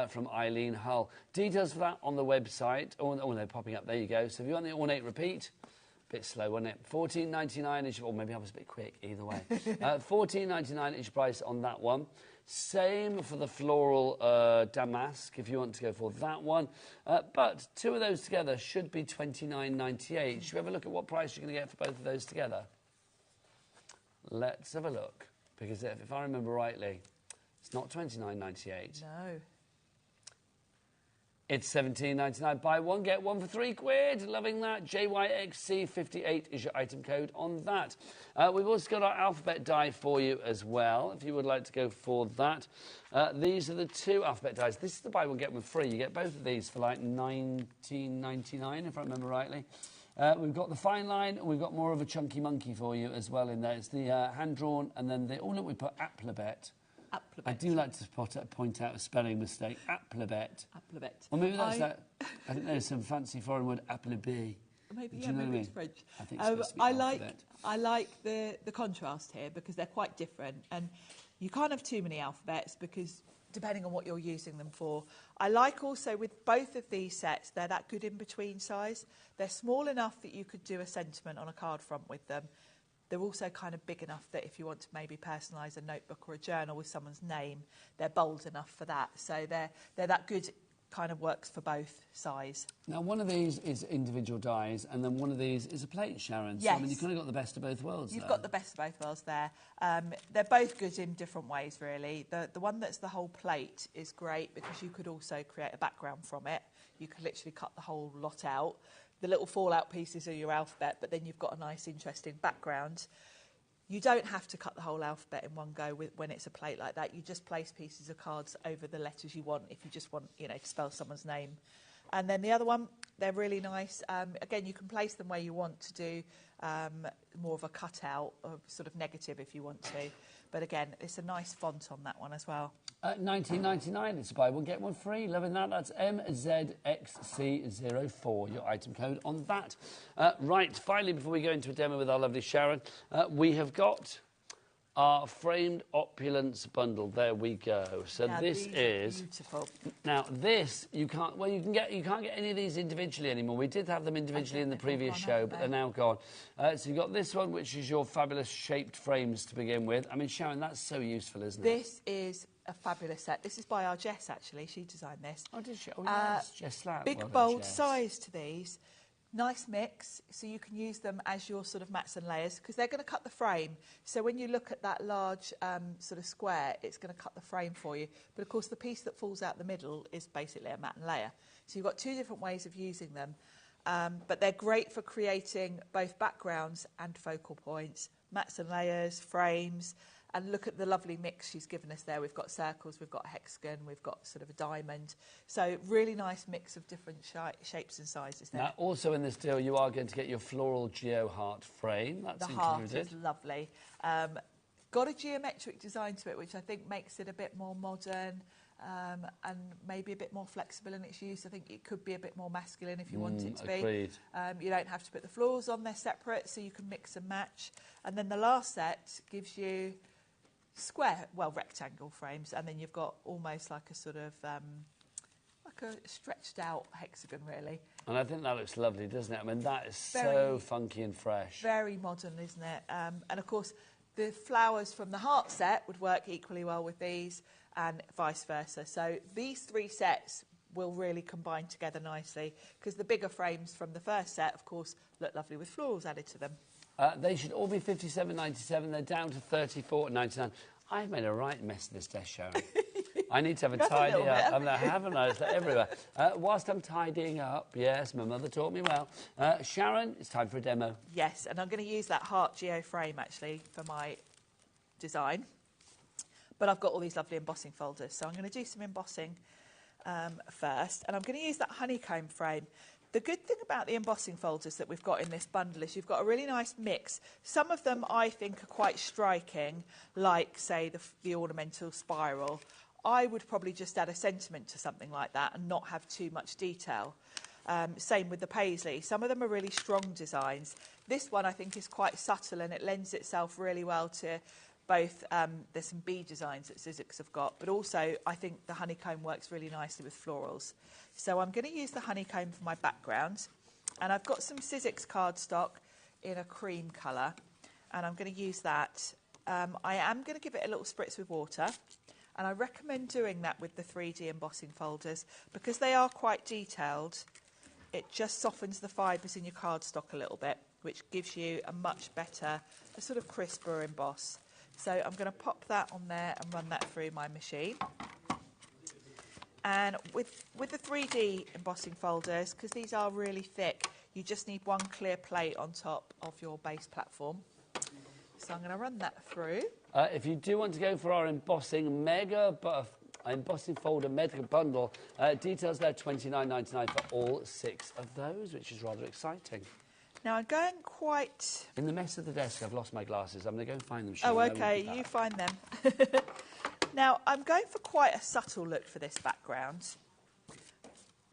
from Eileen Hull. Details for that on the website. Oh, they're popping up. There you go. So if you want the ornate repeat... Bit slow, wasn't it? $14.99 is, or maybe I was a bit quick, either way. $14.99 is your price on that one. Same for the floral damask, if you want to go for that one. But 2 of those together should be $29.98. Should we have a look at what price you're going to get for both of those together? Let's have a look. Because if I remember rightly, it's not $29.98. No. It's $17.99. Buy one, get one for £3. Loving that. JYXC58 is your item code on that. We've also got our alphabet die for you as well, if you would like to go for that. These are the 2 alphabet dies. This is the buy one, get one free. You get both of these for like $19.99, if I remember rightly. We've got the fine line, and we've got more of a chunky monkey for you as well in there. It's the hand-drawn, and then oh, look, we put Applebet. I do like to point out a spelling mistake. Applebet. Applebet. Or maybe that's that. I think there's some fancy foreign word, Applebee. Maybe, Do you know what I maybe mean? it's French. I think it's supposed to be I like the contrast here because they're quite different, and you can't have too many alphabets because depending on what you're using them for. I like also with both of these sets, they're that good in-between size. They're small enough that you could do a sentiment on a card front with them. They're also kind of big enough that if you want to maybe personalise a notebook or a journal with someone's name, they're bold enough for that. So they're that good, kind of works for both size. Now, one of these is individual dies, and then one of these is a plate, Sharon. Yes. So, I mean, you've kind of got the best of both worlds You've there. got the best of both worlds there. They're both good in different ways, really. The one that's the whole plate is great because you could also create a background from it. You could literally cut the whole lot out. The little fallout pieces are your alphabet, but then you've got a nice, interesting background. You don't have to cut the whole alphabet in one go when it's a plate like that. You just place pieces of cards over the letters you want if you just want, you know, to spell someone's name. And then the other one, they're really nice. Again, you can place them where you want to do more of a cutout or sort of negative if you want to. But again, it's a nice font on that one as well. $19.99, it's buy one, get one free. Loving that. That's MZXC04, your item code on that. Right, finally, before we go into a demo with our lovely Sharon, we have got our framed opulence bundle. There we go. So now this is beautiful. Now this you can't. Well, you can't get any of these individually anymore. We did have them individually in the previous show, but they're now gone. So you've got this one, which is your fabulous shaped frames to begin with. I mean, Sharon, that's so useful, isn't it? This is a fabulous set. This is by our Jess, actually. She designed this. Oh, did she? Oh, yes, Jess Slapp. Big, Well done, bold Jess. size to these. Nice mix, so you can use them as your sort of mats and layers, because they're going to cut the frame. So when you look at that large sort of square, it's going to cut the frame for you. But of course, the piece that falls out the middle is basically a mat and layer. So you've got two different ways of using them. But they're great for creating both backgrounds and focal points, mats and layers, frames. And look at the lovely mix she's given us there. We've got circles, we've got a hexagon, we've got sort of a diamond. So really nice mix of different shapes and sizes there. Now, also in this deal, you are going to get your floral geo heart frame. That's the heart included. is lovely. Got a geometric design to it, which I think makes it a bit more modern and maybe a bit more flexible in its use. I think it could be a bit more masculine if you want it to agreed. be. You don't have to put the florals on, they're separate, so you can mix and match. And then the last set gives you rectangle frames, and then you've got almost like a sort of like a stretched out hexagon, really. And I think that looks lovely, doesn't it? I mean, that is so funky and fresh. Very modern, isn't it? And of course, the flowers from the heart set would work equally well with these, and vice versa. So these three sets will really combine together nicely, because the bigger frames from the first set, of course, look lovely with florals added to them. They should all be $57.97. They're down to $34.99. I've made a right mess of this desk, Sharon. I need to have a tidy up. I mean, haven't I? It's everywhere. Whilst I'm tidying up, yes, my mother taught me well. Sharon, it's time for a demo. Yes, and I'm going to use that heart geo frame, actually, for my design. But I've got all these lovely embossing folders, so I'm going to do some embossing first. And I'm going to use that honeycomb frame. The good thing about the embossing folders that we've got in this bundle is you've got a really nice mix. Some of them I think are quite striking, like, say, the ornamental spiral. I would probably just add a sentiment to something like that and not have too much detail. Same with the paisley. Some of them are really strong designs. This one I think is quite subtle, and it lends itself really well to both, there's some bead designs that Sizzix have got, but also I think the honeycomb works really nicely with florals. So I'm going to use the honeycomb for my background, and I've got some Sizzix cardstock in a cream colour, and I'm going to use that. I am going to give it a little spritz with water, and I recommend doing that with the 3D embossing folders because they are quite detailed. It just softens the fibres in your cardstock a little bit, which gives you a much better, a sort of crisper emboss. So I'm going to pop that on there and run that through my machine. And with the 3D embossing folders, because these are really thick, you just need one clear plate on top of your base platform. So I'm going to run that through. If you do want to go for our embossing embossing folder mega bundle, details there $29.99 for all 6 of those, which is rather exciting. Now I'm going quite... In the mess of the desk, I've lost my glasses. I'm going to go and find them. Oh, okay, you find them. Now, I'm going for quite a subtle look for this background,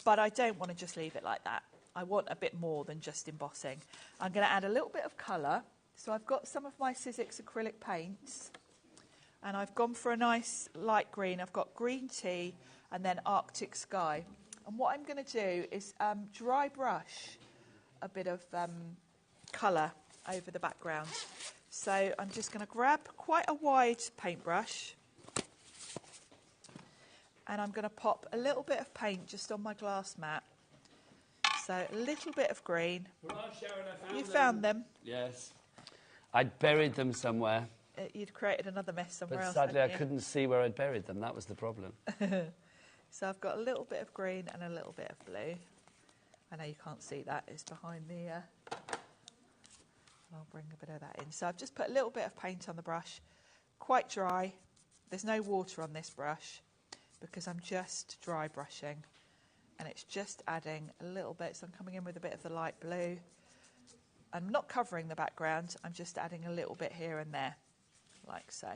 but I don't want to just leave it like that. I want a bit more than just embossing. I'm going to add a little bit of colour. So I've got some of my Sizzix acrylic paints, and I've gone for a nice light green. I've got green tea and then Arctic sky. And what I'm going to do is dry brush a bit of colour over the background. So I'm just going to grab quite a wide paintbrush, and I'm going to pop a little bit of paint just on my glass mat. So a little bit of green. You found them? Yes. I'd buried them somewhere. You'd created another mess somewhere else. But sadly, I couldn't see where I'd buried them. That was the problem. So I've got a little bit of green and a little bit of blue. I know you can't see that. It's behind the... I'll bring a bit of that in. So I've just put a little bit of paint on the brush. Quite dry. There's no water on this brush because I'm just dry brushing. And it's just adding a little bit. So I'm coming in with a bit of the light blue. I'm not covering the background. I'm just adding a little bit here and there, like so.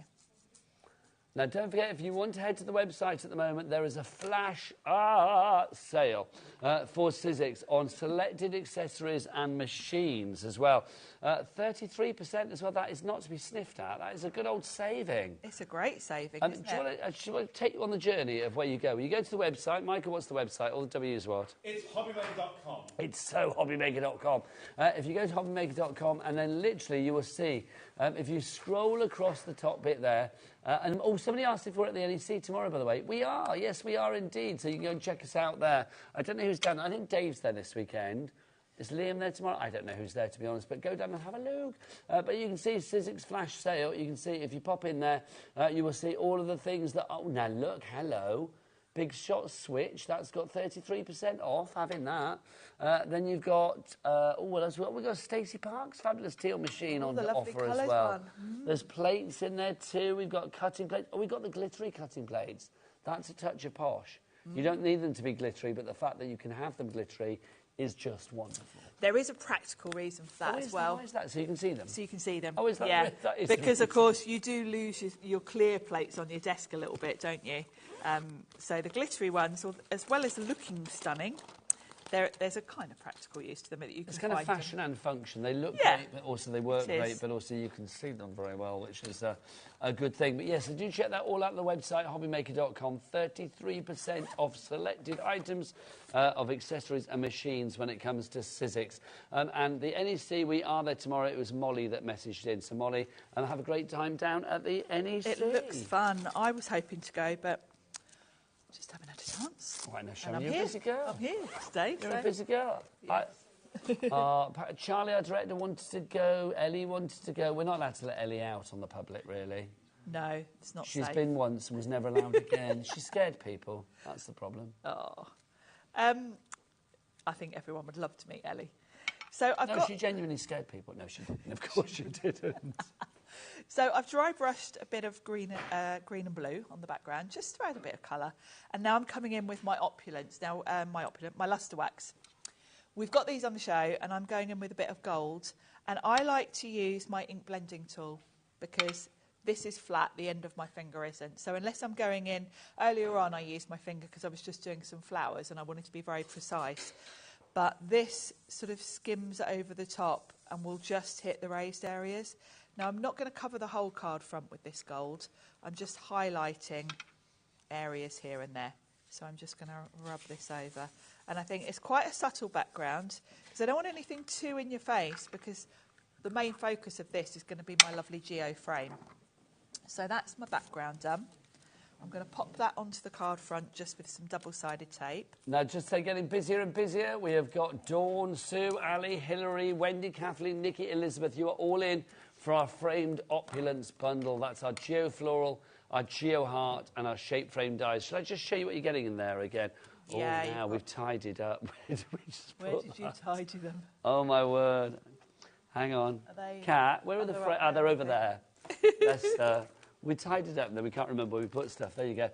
Now, don't forget, if you want to head to the website at the moment, there is a flash sale for Sizzix on selected accessories and machines as well. 33% as well. That is not to be sniffed at. That is a good old saving. It's a great saving, isn't do you want to take you on the journey of where you go? You go to the website. Michael, what's the website? All the W's what? It's HobbyMaker.com. It's so HobbyMaker.com. If you go to HobbyMaker.com, and then literally you will see, if you scroll across the top bit there, somebody asked if we're at the NEC tomorrow, by the way. We are, yes, we are indeed. So you can go and check us out there. I don't know who's down there. I think Dave's there this weekend. Is Liam there tomorrow? I don't know who's there, to be honest, but go down and have a look. But you can see Sizzix flash sale. You can see, if you pop in there, you will see all of the things that... Oh, now look, hello. Big Shot Switch, that's got 33% off, having that. Then you've got, what else? We've got Stacey Park's fabulous teal machine on the offer as well. There's plates in there too. We've got cutting plates. Oh, we've got the glittery cutting plates. That's a touch of posh. You don't need them to be glittery, but the fact that you can have them glittery is just wonderful. There is a practical reason for that as well. Why is that? So you can see them? So you can see them. Oh, is that yeah. That is because, of course, you do lose your clear plates on your desk a little bit, don't you? So the glittery ones, as well as looking stunning, there's a kind of practical use to them that you can It's kind of fashion and function. They look great, but also they work great, but also you can see them very well, which is a good thing. But yes, so do check that all out on the website, hobbymaker.com. 33% off selected items of accessories and machines when it comes to Sizzix. And the NEC, we are there tomorrow. It was Molly that messaged in. So Molly, have a great time down at the NEC. It looks fun. I was hoping to go, but just haven't had a chance. Right, now, Sharon, you're a busy girl. I'm here today. You're a busy girl. Yes. Charlie, our director, wanted to go. Ellie wanted to go. We're not allowed to let Ellie out on the public, really. No, it's not She's safe. been once and was never allowed again. She scared people. That's the problem. Oh. I think everyone would love to meet Ellie. So she genuinely scared people. No, she didn't. Of course she didn't. So I've dry brushed a bit of green and blue on the background, just to add a bit of colour. And now I'm coming in with my Opulents. Now, my Luster Wax. We've got these on the show, and I'm going in with a bit of gold. And I like to use my ink blending tool because this is flat, the end of my finger isn't. So unless I'm going in, earlier on I used my finger because I was just doing some flowers and I wanted to be very precise. But this sort of skims over the top and will just hit the raised areas. Now, I'm not going to cover the whole card front with this gold. I'm just highlighting areas here and there. So I'm just going to rub this over. And I think it's quite a subtle background because I don't want anything too in your face because the main focus of this is going to be my lovely geo frame. So that's my background done. I'm going to pop that onto the card front just with some double-sided tape. Now, just so getting busier and busier, we have got Dawn, Sue, Ali, Hilary, Wendy, Kathleen, Nikki, Elizabeth. You are all in for our framed Opulence bundle. That's our Geo Floral, our Geo Heart, and our Shape Frame dies. Shall I just show you what you're getting in there again? Yeah. Oh, now we've tidied up. Where did you tidy them? Oh, my word. Hang on. Kat, where are the frames? They're over there. That's... We tied it up and then we can't remember where we put stuff. There you go.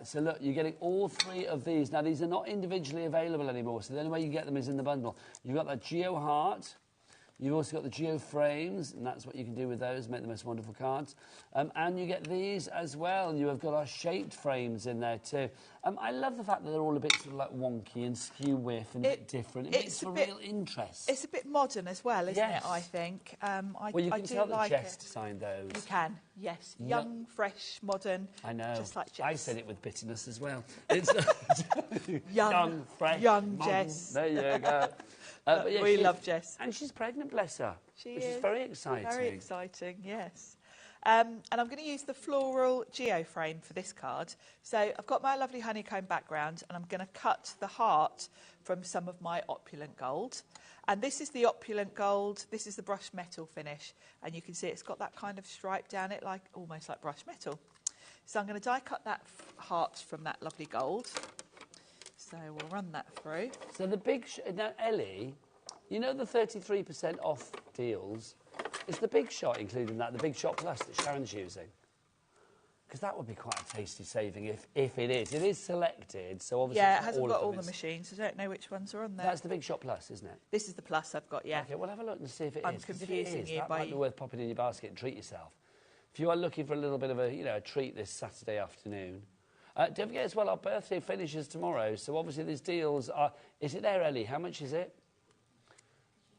So look, you're getting all three of these. Now, these are not individually available anymore, so the only way you get them is in the bundle. You've got that Geo Heart, You've also got the geo frames, and that's what you can do with those, make the most wonderful cards. And you get these as well. You have got our shaped frames in there too. I love the fact that they're all a bit sort of like wonky and skew whiff and a bit different. It makes for real interest. It's a bit modern as well, isn't it, I think? Well, you can tell that Jess designed those. You can, yes. Young, fresh, modern. I know. Just like Jess. I said it with bitterness as well. It's young, fresh, young modern. Jess. There you go. But yeah, we love Jess. And she's pregnant, bless her. She which is very exciting. Very exciting, yes. And I'm going to use the floral geo frame for this card. So I've got my lovely honeycomb background, and I'm going to cut the heart from some of my Opulent gold. And this is the Opulent gold. This is the brushed metal finish. And you can see it's got that kind of stripe down it, like almost like brushed metal. So I'm going to die cut that heart from that lovely gold. So we'll run that through. So the big... now, Ellie, you know the 33% off deals? Is the Big Shot including that, the Big Shot Plus that Sharon's using? Because that would be quite a tasty saving if it is. It is selected, so obviously yeah, it's it hasn't all got of all them. the machines. I don't know which ones are on there. That's the Big Shot Plus, isn't it? This is the Plus I've got, yeah. Okay, well, have a look and see if it is. I'm 'cause confusing if it is, you that by... might be worth popping in your basket and treat yourself. If you are looking for a little bit of a, a treat this Saturday afternoon. Don't forget as well, our birthday finishes tomorrow, so obviously these deals are... Is it there, Ellie? How much is it?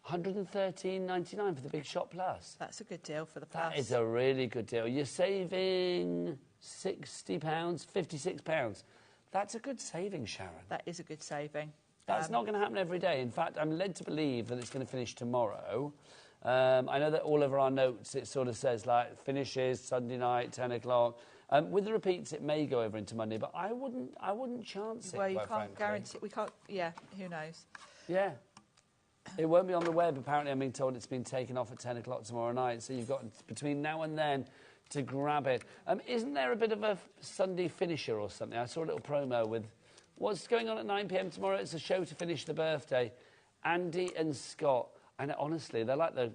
$113.99 for the Big Shot Plus. That's a good deal for the Plus. That is a really good deal. You're saving £60, £56. That's a good saving, Sharon. That is a good saving. That's not going to happen every day. In fact, I'm led to believe that it's going to finish tomorrow. I know that all over our notes it sort of says like finishes Sunday night, 10 o'clock. With the repeats, it may go over into Monday, but I wouldn't chance it. Well, you quite can't frankly. guarantee. We can't. Yeah, who knows? Yeah. It won't be on the web. Apparently, I'm being told it's been taken off at 10 o'clock tomorrow night. So you've got between now and then to grab it. Isn't there a bit of a Sunday finisher or something? I saw a little promo with what's going on at 9 p.m. tomorrow. It's a show to finish the birthday. Andy and Scott. And honestly, they're like the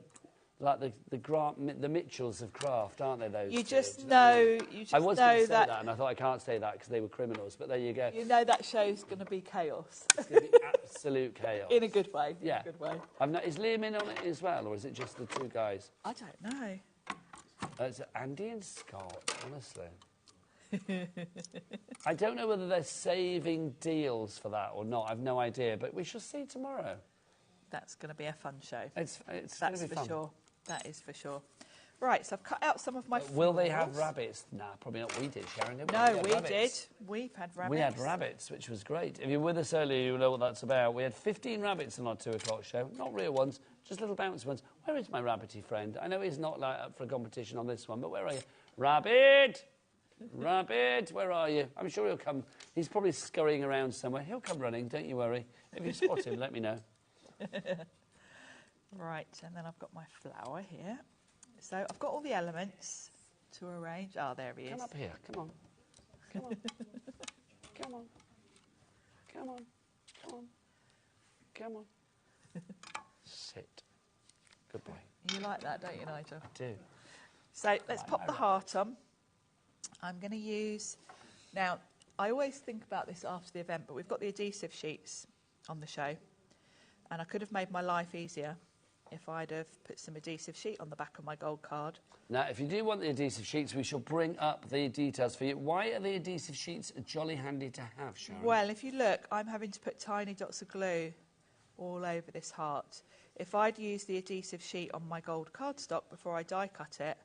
Mitchells of craft, aren't they? Those you two? just know. I was going to say that, and I thought I can't say that because they were criminals. But there you go. You know that show's going to be chaos. It's going to be absolute chaos. In a good way. Yeah. In a good way. Is Liam in on it as well, or is it just the two guys? I don't know. It's Andy and Scott, honestly. I don't know whether they're saving deals for that or not. I've no idea, but we shall see tomorrow. That's going to be a fun show. That's going to to be for fun. sure. That is for sure. Right, so I've cut out some of my Will they florals. have rabbits? Nah, probably not. We did, Sharon. Didn't we? No, had we rabbits. did. We've had rabbits. We had rabbits, which was great. If you're with us earlier, you'll know what that's about. We had 15 rabbits on our 2 o'clock show. Not real ones, just little bouncy ones. Where is my rabbity friend? I know he's not up for a competition on this one, but where are you? Rabbit! Rabbit, where are you? I'm sure he'll come. He's probably scurrying around somewhere. He'll come running, don't you worry. If you spot him, let me know. Right, and then I've got my flower here. So I've got all the elements to arrange. Oh, there he is. Come up here. Come on. Come on. Come on. Come on. Come on. Come on. Sit. Good boy. You like that, don't you, Nigel? I do. So let's pop the heart on. I'm going to use... Now, I always think about this after the event, but we've got the adhesive sheets on the show. And I could have made my life easier if I'd have put some adhesive sheet on the back of my gold card. Now, if you do want the adhesive sheets, we shall bring up the details for you. Why are the adhesive sheets jolly handy to have, Sharon? Well, if you look, I'm having to put tiny dots of glue all over this heart. If I'd used the adhesive sheet on my gold cardstock before I die cut it,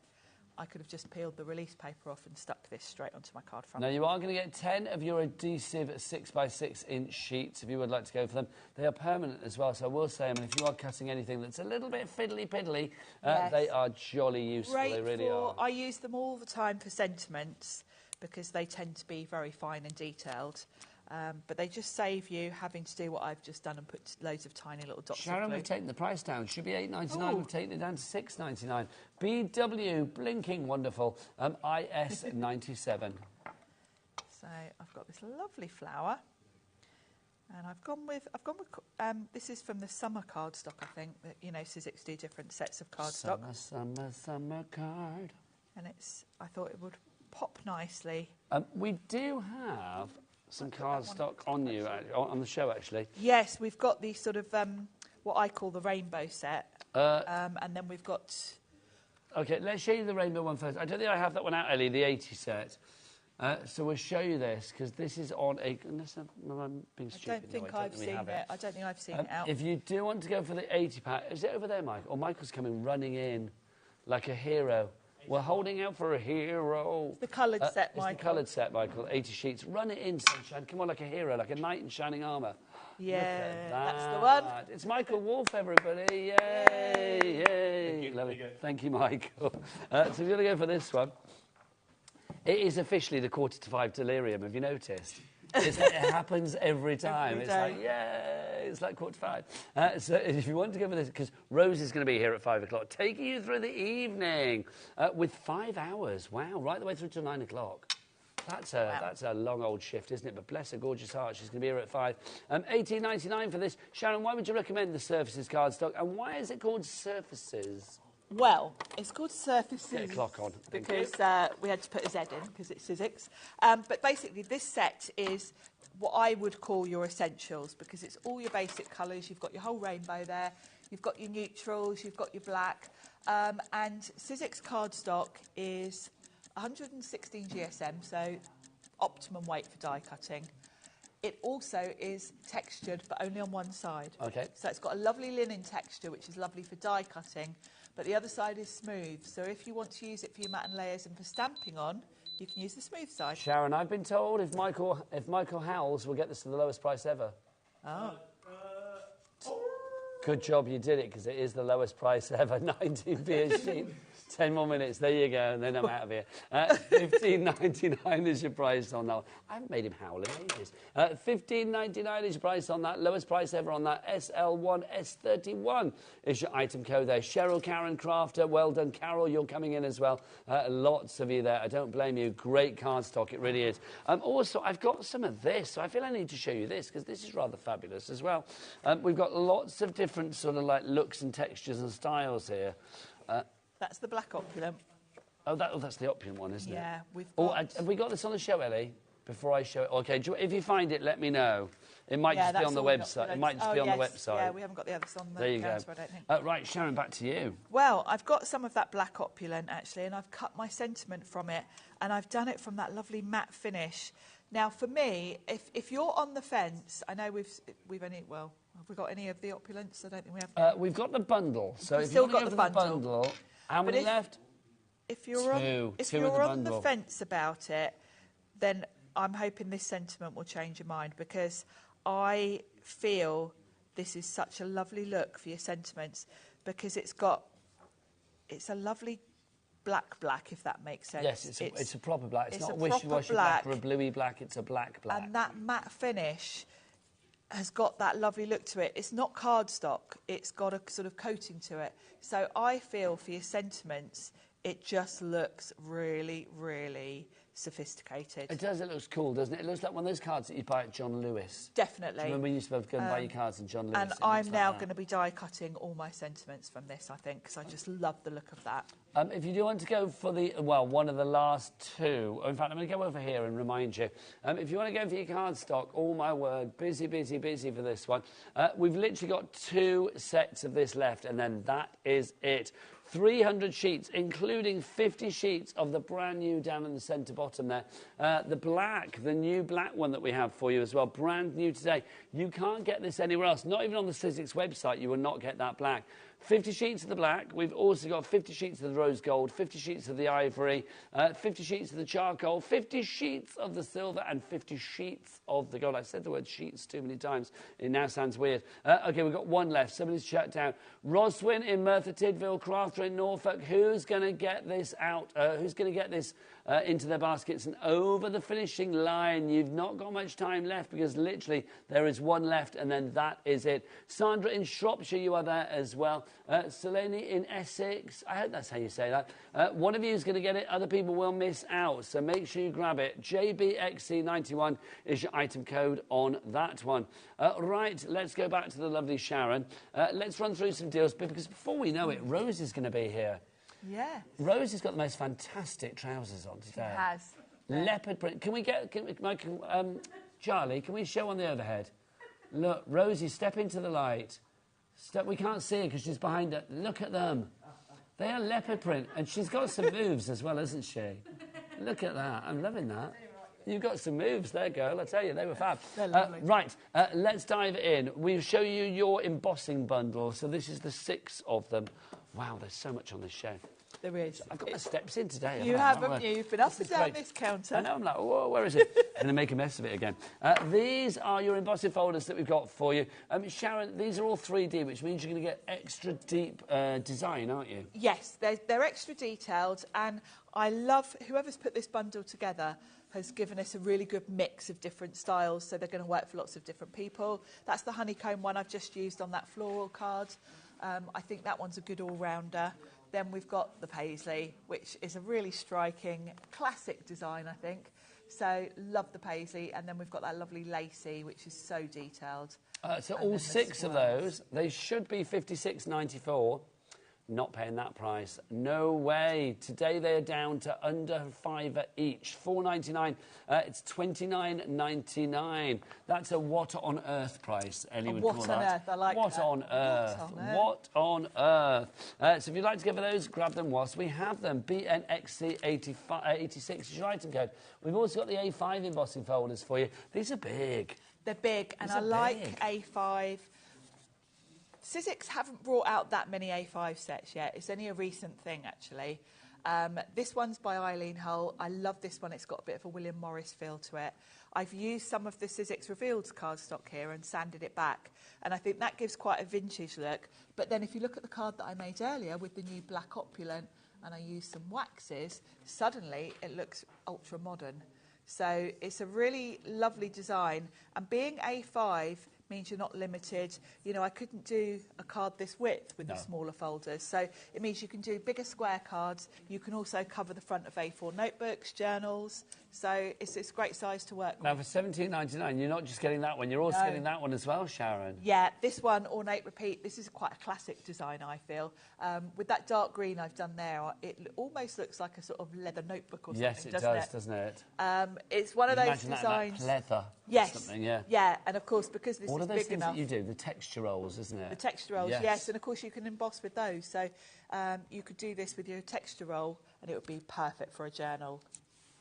I could have just peeled the release paper off and stuck this straight onto my card front. Now, you are going to get 10 of your adhesive 6x6 inch sheets if you would like to go for them. They are permanent as well, so I will say, if you are cutting anything that's a little bit fiddly-piddly, Yes. they are jolly useful. Great They really are. I use them all the time for sentiments because they tend to be very fine and detailed. But they just save you having to do what I've just done and put loads of tiny little dots Sharon, of glue. we've taken the price down. Should be $8.99. We've taken it down to $6.99. BW, blinking wonderful. IS 97. So I've got this lovely flower, and I've gone with this is from the summer cardstock, I think. That Sizzix do different sets of cardstock. Summer card. And I thought it would pop nicely. We do have some cardstock on you on the show, actually. Yes, we've got the sort of what I call the rainbow set, And then we've got... OK, let's show you the rainbow one first. I don't think I have that one out, Ellie, the 80 set. So we'll show you this, because this is on a... Unless I'm being stupid. I don't think I've seen it. I don't think I've seen it out. If you do want to go for the 80 pack, is it over there, Mike? Or Michael's coming running in like a hero. We're holding out for a hero. It's the coloured set, Michael. It's the coloured set, Michael. 80 sheets. Run it in, sunshine. Come on, like a hero, like a knight in shining armour. Yeah, that's the one. It's Michael Wolf, everybody. Yay! Yay! Thank you, Michael. So if you're going to go for this one, it is officially the 4:45 delirium. Have you noticed? It happens every time. It's like, yay! It's like 4:45. So if you want to go for this, because Rose is going to be here at 5 o'clock, taking you through the evening with 5 hours. Wow, right the way through to 9 o'clock. That's a long old shift, isn't it? But bless her gorgeous heart, she's going to be here at 5. $18.99 for this. Sharon, why would you recommend the Surfaces cardstock, and why is it called Surfaces? Well, it's called Surfaces. Get a clock on. Because we had to put a Z in, because it's Sizzix. But basically, this set is what I would call your essentials, because it's all your basic colours. You've got your whole rainbow there. You've got your neutrals. You've got your black. And Sizzix cardstock is 116 GSM, so optimum weight for die cutting. It also is textured, but only on one side. Okay. So it's got a lovely linen texture, which is lovely for die cutting, but the other side is smooth. So if you want to use it for your matte and layers and for stamping on, you can use the smooth side. Sharon, I've been told if Michael howls, we'll get this for the lowest price ever. Oh. Good job you did it, because it is the lowest price ever. 19p a sheet. 10 more minutes, there you go, and then I'm out of here. $15.99 is your price on that. I haven't made him howl in ages. $15.99 is your price on that. Lowest price ever on that. SL1, S31 is your item code there. Cheryl, Karen, Crafter, well done. Carol, you're coming in as well. Lots of you there. I don't blame you. Great cardstock, it really is. Also, I've got some of this, so I feel I need to show you this, because this is rather fabulous as well. We've got lots of different sort of like looks and textures and styles here. That's the black opulent. Oh, that's the opulent one, isn't it? Yeah, we've got... have we got this on the show, Ellie? Before I show it? OK, if you find it, let me know. It might just be on the website. It might just be on the website. Yeah, we haven't got the others on the There you counter, go. I don't think. Right, Sharon, back to you. Well, I've got some of that black opulent, actually, and I've cut my sentiment from it, and I've done it from that lovely matte finish. Now, for me, if you're on the fence, I know we've only... Well, have we got any of the opulents? I don't think we have. We've got the bundle. So We've if still you got want to the go for the bundle, how many left? If you're on the fence about it, then I'm hoping this sentiment will change your mind, because I feel this is such a lovely look for your sentiments, because it's a lovely black, if that makes sense. Yes, it's a proper black. It's not a wishy-washy black or a bluey black. It's a black. And that matte finish has got that lovely look to it. It's not cardstock. It's got a sort of coating to it. So I feel for your sentiments, it just looks really, really sophisticated. It does. It looks cool, doesn't it? It looks like one of those cards that you buy at John Lewis. Definitely. Do you remember we used to be able to go and buy your cards in John Lewis? And I'm now going to be die cutting all my sentiments from this, I think, because I just love the look of that. If you do want to go for one of the last two, in fact, I'm going to go over here and remind you. If you want to go for your cardstock, oh my word, busy for this one. We've literally got 2 sets of this left, and then that is it. 300 sheets, including 50 sheets of the brand new down in the centre bottom there. The new black one that we have for you as well, brand new today. You can't get this anywhere else, not even on the Sizzix website. You will not get that black. 50 sheets of the black. We've also got 50 sheets of the rose gold, 50 sheets of the ivory, 50 sheets of the charcoal, 50 sheets of the silver, and 50 sheets of the gold. I said the word sheets too many times. It now sounds weird. OK, we've got one left. Somebody's shut down. Roswin in Merthyr Tydfil, Crafter in Norfolk. Who's going to get this out? Who's going to get this into their baskets and over the finishing line? You've not got much time left, because literally there is one left, and then that is it. Sandra in Shropshire, you are there as well. Selene in Essex. I hope that's how you say that. One of you is going to get it. Other people will miss out, so make sure you grab it. JBXC91 is your item code on that one. Right, let's go back to the lovely Sharon. Let's run through some deals, because before we know it, Rose is going to be here. Yeah. Rose has got the most fantastic trousers on today. She has. Leopard print. Charlie, can we show on the overhead? Look, Rosie, step into the light. We can't see her because she's behind her. Look at them. They are leopard print, and she's got some moves as well, hasn't she? Look at that. I'm loving that. You've got some moves there, girl. I tell you, they were fab. Right, let's dive in. We'll show you your embossing bundle. So this is the 6 of them. Wow, there's so much on this show. There is. I've got my steps in today. You haven't you? You've been up and down this counter. I know, I'm like, whoa, where is it? I'm going to make a mess of it again. These are your embossing folders that we've got for you. Sharon, these are all 3D, which means you're going to get extra deep design, aren't you? Yes, they're extra detailed, and I love whoever's put this bundle together has given us a really good mix of different styles, so they're going to work for lots of different people. That's the honeycomb one I've just used on that floral card. I think that one's a good all-rounder. Then we've got the paisley, which is a really striking, classic design, I think. So, love the paisley. And then we've got that lovely lacy, which is so detailed. So all 6 of those, they should be $56.94. Not paying that price. No way. Today they are down to under $5 each. $4.99. It's $29.99. That's a what on earth price, Ellie would call that. What on earth? I like what that. On earth? What on earth? So if you'd like to go for those, grab them whilst we have them. BNXC86 is your item code. We've also got the A5 embossing folders for you. These are big. They're big, and I like A5. Sizzix haven't brought out that many A5 sets yet. It's only a recent thing, actually. This one's by Eileen Hull. I love this one. It's got a bit of a William Morris feel to it. I've used some of the Sizzix Revealed cardstock here and sanded it back, and I think that gives quite a vintage look. But then if you look at the card that I made earlier with the new black Opulent, and I used some waxes, suddenly it looks ultra modern. So it's a really lovely design, and being A5 means you're not limited. You know, I couldn't do a card this width with the smaller folders, so it means you can do bigger square cards. You can also cover the front of A4 notebooks, journals, so it's a great size to work with. Now for $17.99, you're not just getting that one, you're also getting that one as well, Sharon. Yeah, this one, Ornate Repeat, this is quite a classic design, I feel. With that dark green I've done there, it almost looks like a sort of leather notebook or something, yes, it does, doesn't it? It's one of those Imagine designs. That leather. Yes. Something, yeah. Yeah, and of course, because this All is of those big things enough. that you do, the texture rolls, isn't it? The texture rolls, yes, and of course you can emboss with those. So you could do this with your texture roll, and it would be perfect for a journal.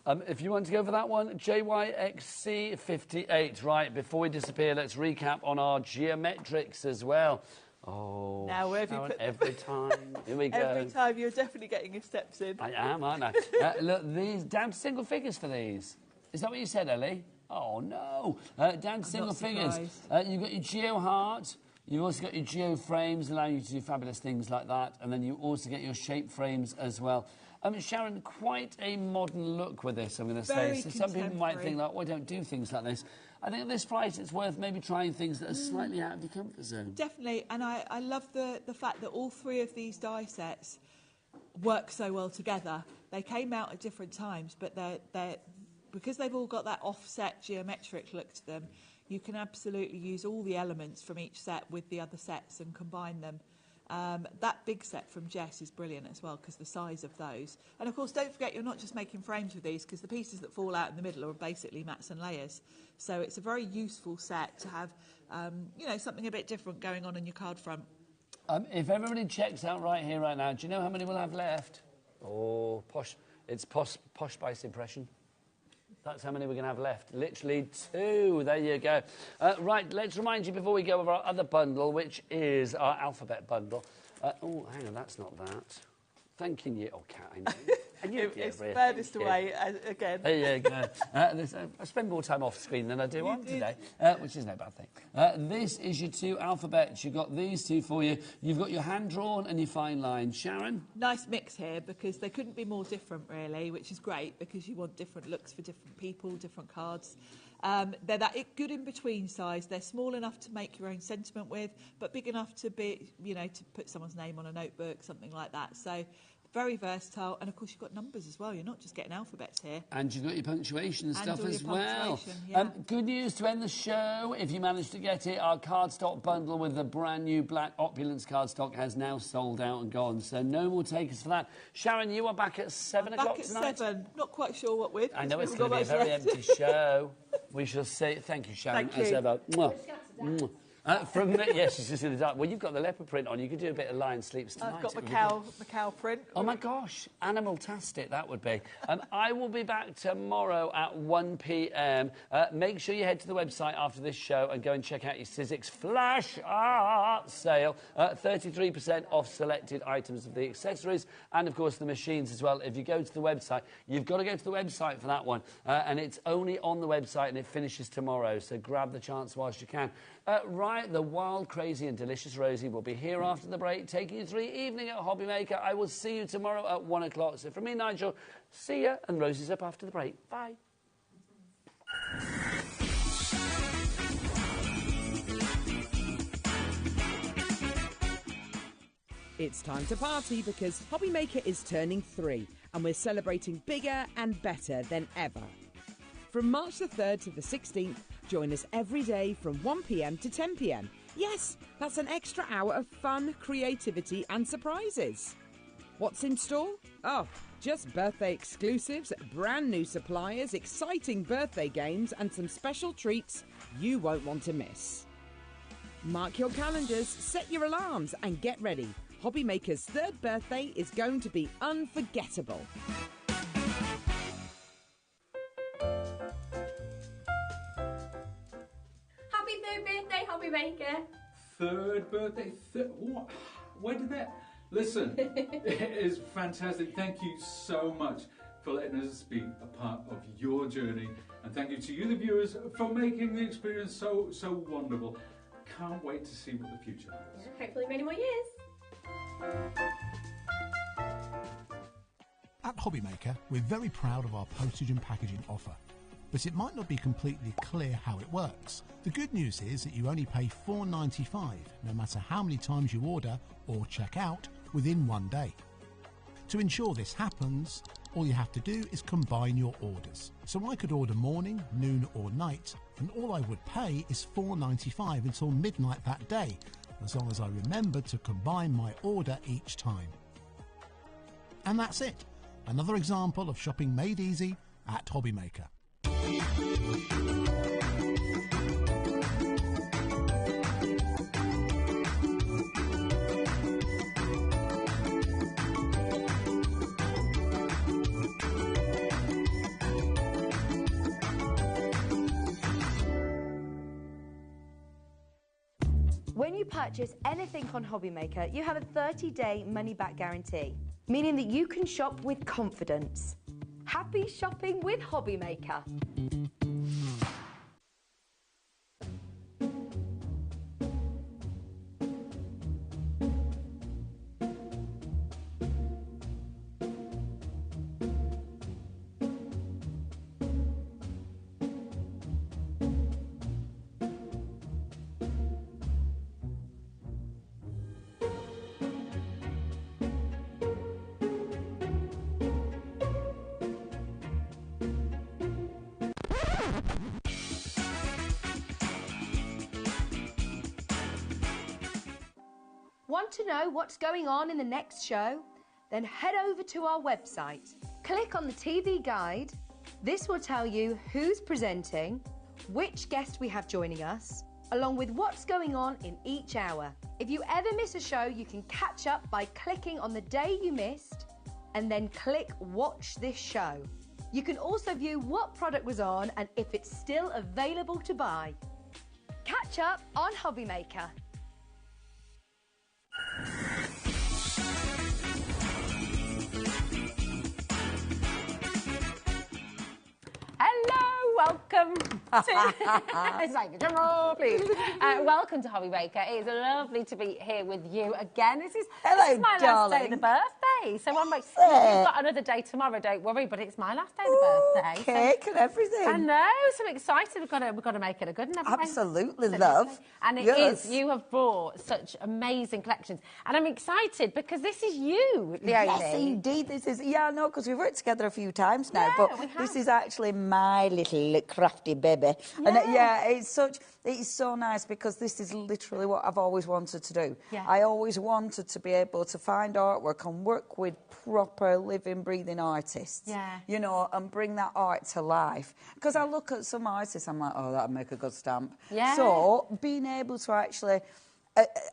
If you want to go for that one, JYXC58. Right, before we disappear, let's recap on our geometrics as well. Oh, now where have you put every time. Here we go. Every time, you're definitely getting your steps in. I am, aren't I? Look, these down to single figures for these. Is that what you said, Ellie? Oh, no. Down to single figures. You've got your geo heart. You've also got your geo frames, allowing you to do fabulous things like that. And then you also get your shape frames as well. Sharon, quite a modern look with this, I'm going to say. So some people might think, like, well, I don't do things like this. I think at this price, it's worth maybe trying things that are slightly out of your comfort zone. Definitely, and I love the fact that all 3 of these die sets work so well together. They came out at different times, but they're because they've all got that offset geometric look to them, you can absolutely use all the elements from each set with the other sets and combine them. That big set from Jess is brilliant as well because the size of those. And of course, don't forget you're not just making frames with these because the pieces that fall out in the middle are basically mats and layers. So it's a very useful set to have, you know, something a bit different going on in your card front. If everybody checks out right here, right now, do you know how many we'll have left? Oh, posh. It's Posh Spice impression. That's how many we're going to have left. Literally 2. There you go. Right, let's remind you before we go over our other bundle, which is our alphabet bundle. Oh, hang on, that's not that. Thanking you. Oh, Kat, I know. It's furthest away again. There you go. I spend more time off screen than I do on today, which is no bad thing. This is your 2 alphabets. You've got these 2 for you. You've got your hand-drawn and your fine line. Sharon? Nice mix here because they couldn't be more different, really, which is great because you want different looks for different people, different cards. They're that good in-between size. They're small enough to make your own sentiment with, but big enough to be, you know, to put someone's name on a notebook, something like that. So very versatile, and of course you've got numbers as well. You're not just getting alphabets here. And you've got your punctuation and stuff as well. Yeah. Good news to end the show. If you managed to get it, our cardstock bundle with the brand new black Opulence cardstock has now sold out and gone. So no more takers for that. Sharon, you are back at 7 o'clock tonight. Back at 7. Not quite sure what with. I know it's going to be a very empty show. We shall see. Thank you, Sharon. Thank you. As ever. Mwah. Yes, she's just in the dark. Well, you've got the leopard print on. You could do a bit of Lion Sleeps Tonight. I've got Macau print. Oh, my gosh. Animal-tastic, that would be. I will be back tomorrow at 1 p.m. Make sure you head to the website after this show and go and check out your Sizzix Flash Art sale. 33% off selected items of the accessories and, of course, the machines as well. If you go to the website, you've got to go to the website for that one. And it's only on the website and it finishes tomorrow, so grab the chance whilst you can. Right, the wild, crazy and delicious Rosie will be here after the break, taking you through the evening at HobbyMaker. I will see you tomorrow at 1 o'clock. So from me, Nigel, see ya, and Rosie's up after the break. Bye. It's time to party because HobbyMaker is turning 3 and we're celebrating bigger and better than ever. From March the 3rd to the 16th, join us every day from 1 p.m. to 10 p.m. Yes, that's an extra hour of fun, creativity and surprises. What's in store? Oh, just birthday exclusives, brand new suppliers, exciting birthday games and some special treats you won't want to miss. Mark your calendars, set your alarms and get ready. HobbyMaker's 3rd birthday is going to be unforgettable. Happy 3rd birthday, HobbyMaker. 3rd birthday? What? Where did that... Listen, it is fantastic. Thank you so much for letting us be a part of your journey. And thank you to you, the viewers, for making the experience so wonderful. Can't wait to see what the future holds. Yeah, hopefully many more years. At HobbyMaker, we're very proud of our postage and packaging offer. But it might not be completely clear how it works. The good news is that you only pay $4.95, no matter how many times you order or check out within 1 day. To ensure this happens, all you have to do is combine your orders. So I could order morning, noon or night, and all I would pay is $4.95 until midnight that day, as long as I remember to combine my order each time. And that's it. Another example of shopping made easy at HobbyMaker. When you purchase anything on HobbyMaker, you have a 30-day money-back guarantee, meaning that you can shop with confidence. Happy shopping with HobbyMaker. Want to know what's going on in the next show? Then head over to our website. Click on the TV guide. This will tell you who's presenting, which guest we have joining us, along with what's going on in each hour. If you ever miss a show, you can catch up by clicking on the day you missed and then click Watch This Show. You can also view what product was on and if it's still available to buy. Catch up on HobbyMaker. Hello, welcome to... It's like a drum roll, please. Welcome to HobbyMaker. It is lovely to be here with you again. This is my last day of the birthday. So I'm like, we've got another day tomorrow, don't worry, but it's my last day of the birthday. Cake and everything. I know, so I'm excited. We've got to make it a good one, haven't we? Absolutely, love. And it is. You have brought such amazing collections. And I'm excited because this is you, Leonie. Yes, indeed. This is, yeah, I know, because we've worked together a few times now, but this is actually my little craft crafty baby. And it's so nice because this is literally what I've always wanted to do. Yeah. I always wanted to be able to find artwork and work with proper living, breathing artists. Yeah. You know, and bring that art to life. Because I look at some artists, I'm like, oh, that'd make a good stamp. Yeah. So being able to actually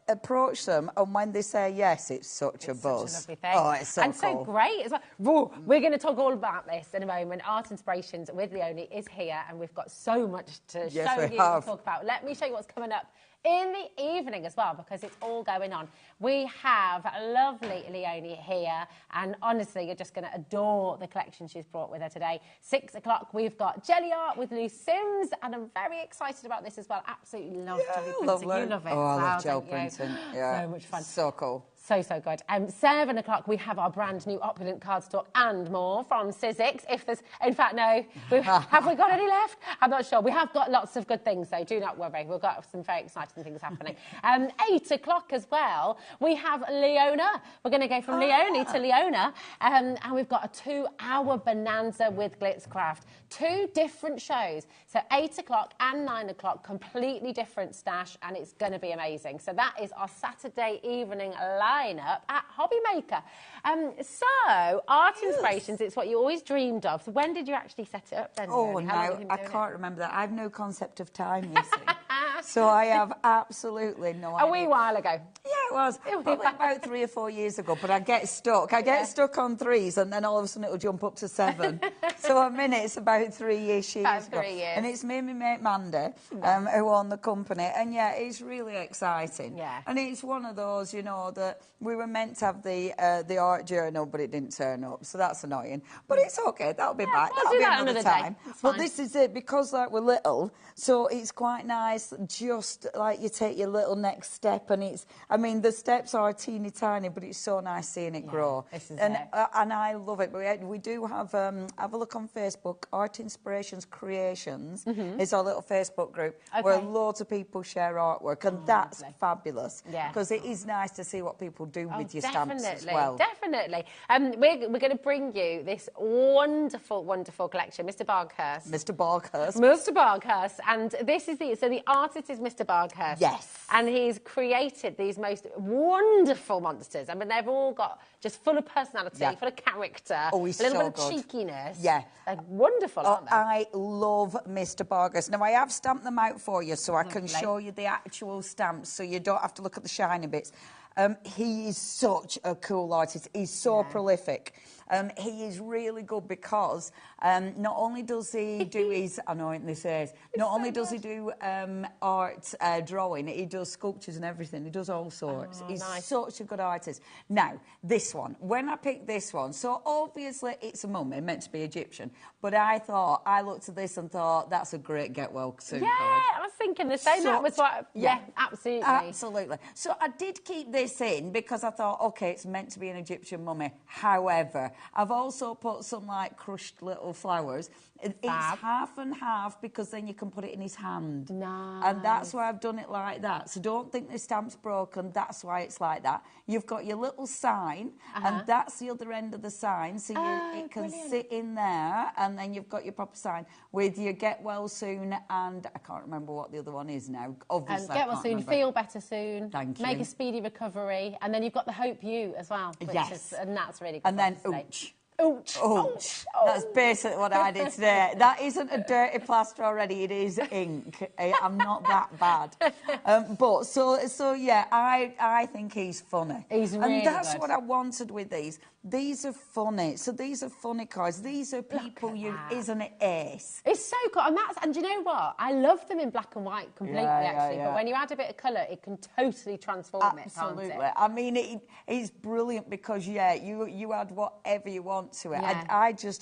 approach them, and when they say yes, it's such a buzz. Such a lovely thing. Oh, it's so and cool. so great as well. Whoa, we're going to talk all about this in a moment. Art Inspirations with Leonie is here, and we've got so much to show you and talk about. Let me show you what's coming up in the evening as well, because it's all going on. We have lovely Leonie here, and honestly, you're just going to adore the collection she's brought with her today. 6 o'clock, we've got Gelli art with Lou Sims, and I'm very excited about this as well. Absolutely love jelly printing. Lovely. You love it. Oh, I as love well, gel don't you? printing. Yeah. So much fun. So cool. So good. 7 o'clock, we have our brand new Opulent cardstock and more from Sizzix. If there's, in fact, no, have we got any left? I'm not sure. We have got lots of good things, though. Do not worry. We've got some very exciting things happening. 8 o'clock as well, we have Leona. We're going to go from Leonie to Leona. And we've got a 2-hour bonanza with Glitzcraft. 2 different shows. So 8 o'clock and 9 o'clock, completely different stash, and it's going to be amazing. So that is our Saturday evening lineup at HobbyMaker. So, Art Inspirations, it's what you always dreamed of. So when did you actually set it up then? Oh, Leonie? How long have no, you been I doing can't remember that. I have no concept of time, you see. So I have absolutely no idea. A wee while ago. Yeah, it was. Probably about 3 or 4 years ago, but I get stuck. I get stuck on 3s, and then all of a sudden it'll jump up to 7. So a minute's about 3-ish years About ago. 3 years. And it's me and my mate Mandy, who own the company. And yeah, it's really exciting. Yeah. And it's one of those, you know, that we were meant to have the art journal, but it didn't turn up. So that's annoying. But it's okay. That'll be back. we'll That'll do be that another another day. time. It's But fine. this is it, because like we're little, so it's quite nice, just like you take your little next step, and it's, I mean, the steps are teeny tiny, but it's so nice seeing it grow. This is and it. and I love it. But we do have a look on Facebook. Art Inspirations Creations is our little Facebook group where loads of people share artwork, and that's fabulous. Yeah. Because it is nice to see what people do with your stamps as well. Definitely. We're going to bring you this wonderful, wonderful collection, Mr. Barghurst. Mr. Barghurst. Mr. Barghurst. And this is the artist is Mr. Barghurst. Yes. And he's created these most wonderful monsters. I mean, they've all got just full of personality, full of character, Oh, he's a little so bit of good. cheekiness. Yeah. They're wonderful, aren't they? I love Mr. Barghurst. Now, I have stamped them out for you so I can show you the actual stamps so you don't have to look at the shiny bits. He is such a cool artist. He's so prolific. He is really good because not only does he do his, I know this is, not only does he do art drawing, he does sculptures and everything. He does all sorts. He's such a good artist. Now, this one, when I picked this one, so obviously it's a mummy, meant to be Egyptian, but I looked at this and thought, that's a great get well soon card. I was thinking the same. That was what, absolutely. Absolutely. So I did keep this in because I thought, OK, it's meant to be an Egyptian mummy. However, I've also put some, like, crushed little flowers. It's half and half because then you can put it in his hand. Nice. And that's why I've done it like that. So don't think the stamp's broken. That's why it's like that. You've got your little sign, and that's the other end of the sign. So it can sit in there, and then you've got your proper sign with your get well soon, and I can't remember what the other one is now. Obviously, get well soon, feel better soon. Thank you. Make a speedy recovery. And then you've got the Hope You as well. And that's really good. And then, ouch. Ouch. Ouch. That's basically what I did today. That isn't a dirty plaster already, it is ink. I'm not that bad. But so yeah, I think he's funny. He's really And that's good. what I wanted with these. These are funny. So these are funny cards. These are people isn't it ace? It's so cool. And do you know what? I love them in black and white completely, actually. But when you add a bit of colour, it can totally transform Absolutely. it, can't it? I mean, it's brilliant because, you add whatever you want to it. Yeah.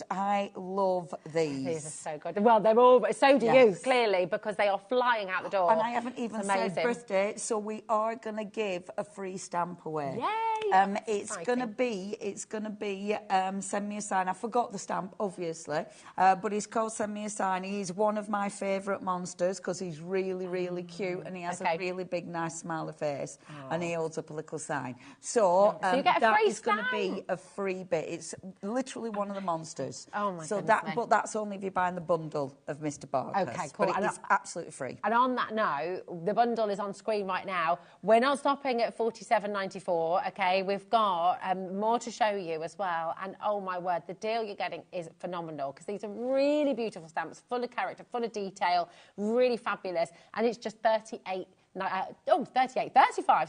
I love these. These are so good. Well, they're all, so do you, Yes. clearly, because they are flying out the door. And I haven't even It's said amazing. birthday, so we are going to give a free stamp away. Yay! It's going to be going to be Send Me a Sign. I forgot the stamp, obviously, but he's called Send Me a Sign. He's one of my favourite monsters because he's really, really cute and he has a really big, nice smiley face and he holds up a little sign. So, you get a that free is going to be a free bit. It's literally one of the monsters. Oh, my so goodness that, me. But that's only if you're buying the bundle of Mr. Barker's. Okay, cool. But it's absolutely free. And on that note, the bundle is on screen right now. We're not stopping at $47.94, okay? We've got more to show you as well. And oh my word, the deal you're getting is phenomenal because these are really beautiful stamps, full of character, full of detail, really fabulous. And it's just 35,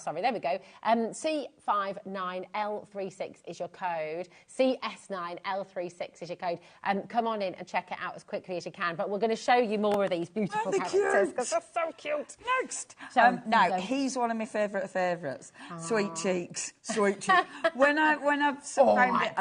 sorry, there we go. C59L36 is your code. CS9L36 is your code. Come on in and check it out as quickly as you can. But we're going to show you more of these beautiful characters because they're so cute. Next. So, now, he's one of my favourites. Sweet cheeks. Sweet cheeks. When I've found it,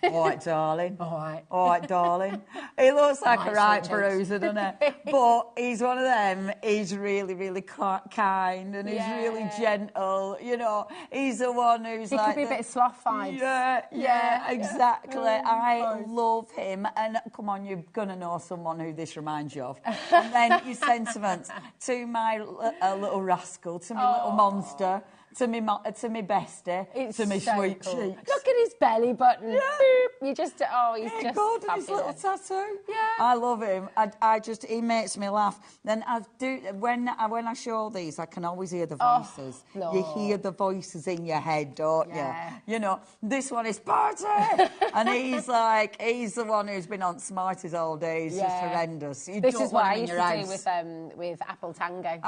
all right, darling. All right, darling. He looks like a right bruiser, doesn't he? But he's one of them. He's really, really kind and he's really gentle. You know, he's the one who's he like... He could be a bit sloth vibes. Yeah, exactly. I love him. And come on, you're going to know someone who this reminds you of. And then your sentiments to my little rascal, to my little monster, to me bestie, to me so sweet cool. cheeks. Look at his belly button. Boop. You just, he's just God, fabulous. his little tattoo. Yeah. I love him. He makes me laugh. Then when I show these, I can always hear the voices. No. You hear the voices in your head, don't you? You know, this one is Party, and he's the one who's been on Smarties all day. He's just horrendous. This is what I used to do with Apple Tango.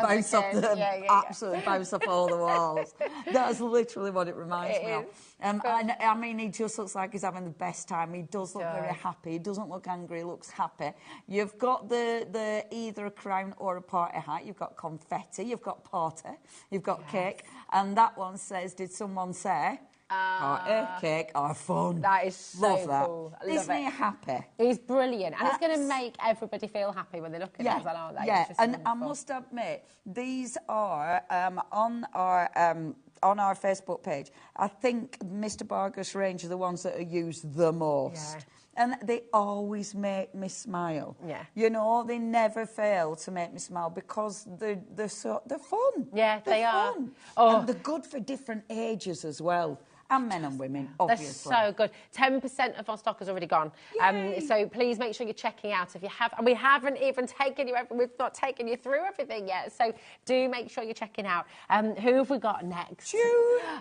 Bounce off them. Absolutely bounce off all the walls. That's literally what it reminds me of. I mean, he just looks like he's having the best time. He does look very happy. He doesn't look angry. He looks happy. You've got the either a crown or a party hat. You've got confetti. You've got party. You've got cake. And that one says, did someone say... Party, cake, or fun. That is so Love that. cool. I Isn't love he it. happy? He's brilliant. And it's going to make everybody feel happy when they look at it as well, aren't they? Yeah, and I must admit, these are on our Facebook page. I think Mr. Barker's range are the ones that are used the most. Yeah. And they always make me smile. Yeah. You know, they never fail to make me smile because they're fun. Yeah, they're they fun. are. And they're good for different ages as well. And men and women, obviously. They're so good. 10% of our stock has already gone. So please make sure you're checking out if you have. And we haven't even taken you. We've not taken you through everything yet. So do make sure you're checking out. Who have we got next? Tune.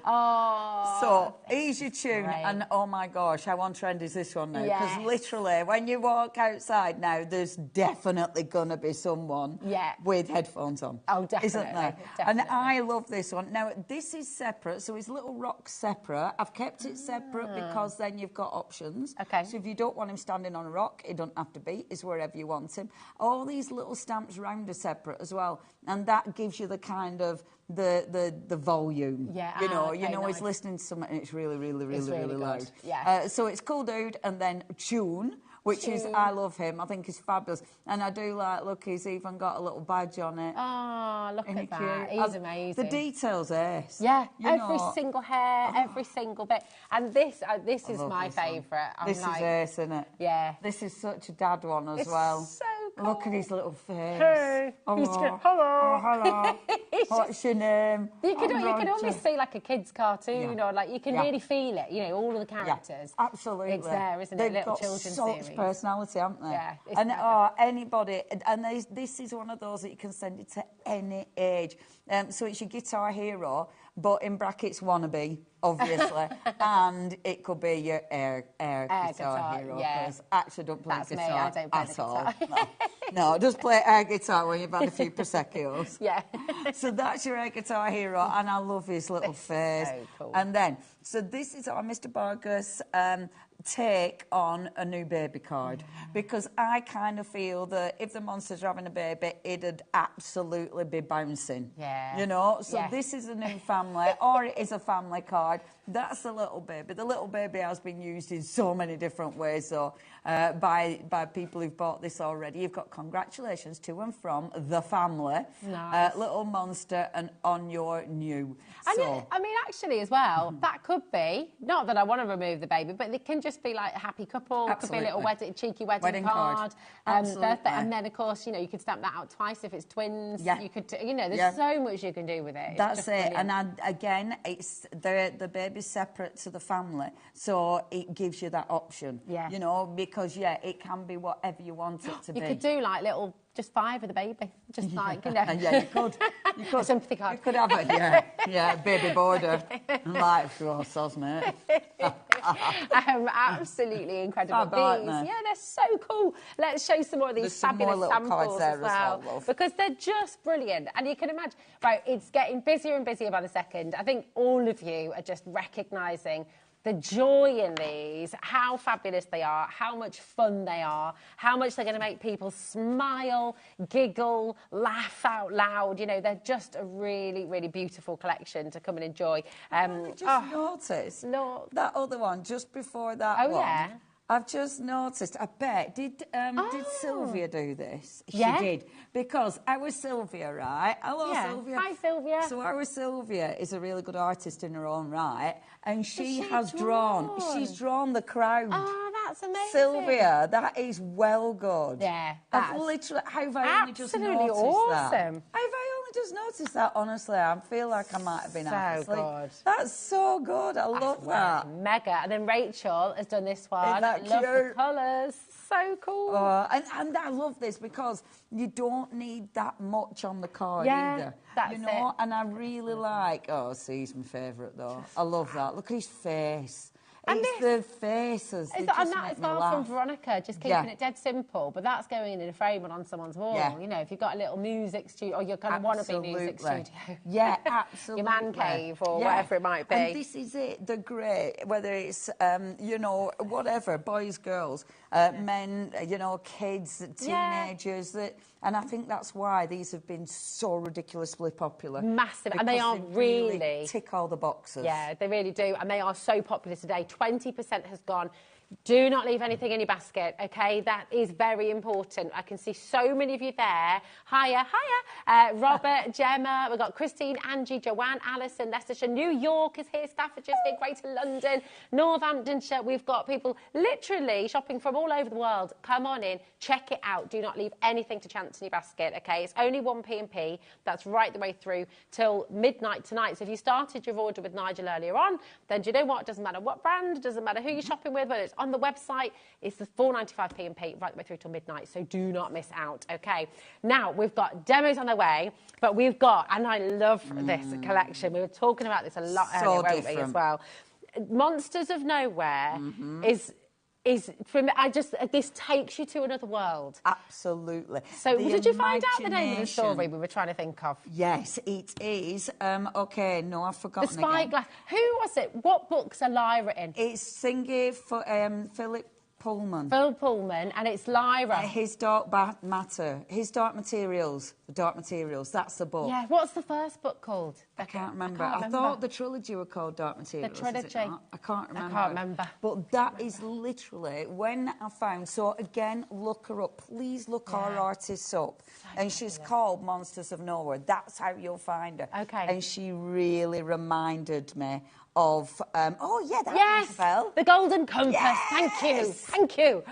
Oh. So here's your tune, great. And oh my gosh, how on trend is this one now? Because literally, when you walk outside now, there's definitely gonna be someone with headphones on. Oh, definitely. Isn't there? Definitely. And I love this one. Now this is separate, so his little rock's separate. I've kept it separate because then you've got options. Okay. So if you don't want him standing on a rock, it don't have to be. It's wherever you want him. All these little stamps round are separate as well, and that gives you the kind of the volume. Yeah. You know, he's listening to something and it's really loud. Yeah. So it's Cool Dude and then Tune. Which is, I love him. I think he's fabulous. And I do look, he's even got a little badge on it. Oh, look at that. He's amazing. The details, Ace. Yeah, every single hair, every single bit. And this is my favourite. This is Ace, isn't it? Yeah. This is such a dad one as well. So cool. Look at his little face. Hey. Hello. Hello. Hello. What's your name? You can almost see like a kid's cartoon, or like you can really feel it. You know, all of the characters. Yeah, absolutely. It's there, isn't it? Little children's series. Personality, haven't they? Yeah. And anybody, and this is one of those that you can send it to any age. So it's your guitar hero, but in brackets wannabe, obviously, and it could be your air guitar hero. Yeah. Actually, don't play guitar me. I don't play at all. No, just play air guitar when you've had a few Prosecco's. Yeah. So that's your air guitar hero, and I love his little face. So cool. And then, so this is on Mr. Barker's take on a new baby card, because I kind of feel that if the monsters are having a baby, it'd absolutely be bouncing. Yeah. You know? So this is a new family, or it is a family card, That's the little baby. The little baby has been used in so many different ways, though, by people who've bought this already. You've got congratulations to and from the family. Nice. Little monster and on your new. And So, yeah, I mean, actually, as well, that could be, not that I want to remove the baby, but it can just be like a happy couple. It could be a little cheeky wedding card. Birthday. And then, of course, you know, you could stamp that out twice if it's twins. Yeah. You could, you know, there's so much you can do with it. It's that's just it. brilliant. And again, it's the baby's separate to the family, so it gives you that option. Yeah. You know, because it can be whatever you want it to be. You could do like little, just 5 with the baby, just like, you know. Yeah, you could. You could. A sympathy card. You could have it, yeah, baby border. Like, soz, mate. Absolutely incredible. Fab, aren't These, they? yeah, they're so cool. Let's show some more of these There's some more fabulous little cards samples there as well, love. because they're just brilliant. And you can imagine, right, it's getting busier and busier by the second. I think all of you are just recognising the joy in these, how fabulous they are, how much fun they are, how much they're going to make people smile, giggle, laugh out loud. You know, they're just a really, really beautiful collection to come and enjoy. Just noticed that other one just before that one. Oh, yeah. I've just noticed, I bet, did Sylvia do this? Yeah. She did. Because our Sylvia, right? Hello, Yeah. Sylvia. Hi, Sylvia. So our Sylvia is a really good artist in her own right, and she's drawn the crowd. Oh, that's amazing. Sylvia, that is well good. Yeah, I've literally, how have I only just noticed absolutely awesome. that? How have I only just noticed that, honestly? I feel like I might have been half asleep. good. That's so good. I love that. Mega. And then Rachel has done this one. Isn't that I love the cute? colours. So cool. And I love this because you don't need that much on the card either. That's you know, it. and I really like. Oh, see, he's my favourite though. I love that. Look at his face. And it's the faces. They And just that make as me well laugh. from Veronica, just keeping it dead simple, but that's going in a frame and on someone's wall. Yeah. You know, if you've got a little music studio, or you're kind of wannabe music studio. Yeah, absolutely. Your man cave or whatever it might be. And this is it, the great, whether it's, you know, whatever, boys, girls, men, you know, kids, teenagers, that, and I think that's why these have been so ridiculously popular. Massive, and they are really tick all the boxes. Yeah, they really do, and they are so popular today. 20% has gone. Do not leave anything in your basket, okay? That is very important. I can see so many of you there. Hiya. Robert, Gemma, we've got Christine, Angie, Joanne, Alison, Leicestershire, New York is here, Staffordshire's here, Greater London, Northamptonshire. We've got people literally shopping from all over the world. Come on in, check it out. Do not leave anything to chance in your basket, okay? It's only 1 P&P. That's right the way through till midnight tonight. So if you started your order with Nigel earlier on, then do you know what? It doesn't matter what brand, it doesn't matter who you're shopping with, whether it's on the website, it's the £4.95 P&P right the way through till midnight, so do not miss out, okay? Now, we've got demos on the way, but we've got, and I love this collection, we were talking about this a lot earlier, weren't we, as well. Monsters of Nowhere is from, this takes you to another world. Absolutely. So did you find out the name of the story we were trying to think of? Yes, it is. Okay, no, I've forgotten. The Spyglass. Who was it? What books are Lyra in? It's Thingy for Philip Pullman. Phil Pullman, and it's Lyra. His Dark Matter. His Dark Materials. The Dark Materials. That's the book. Yeah, what's the first book called? I can't remember. I thought the trilogy were called Dark Materials. The trilogy. I can't remember. I can't remember. But that is literally when I found. So again, look her up. Please look our artist up. And she's called Monsters of Nowhere. That's how you'll find her. Okay. And she really reminded me of. That rings a bell. The Golden Compass. Yes. Thank you.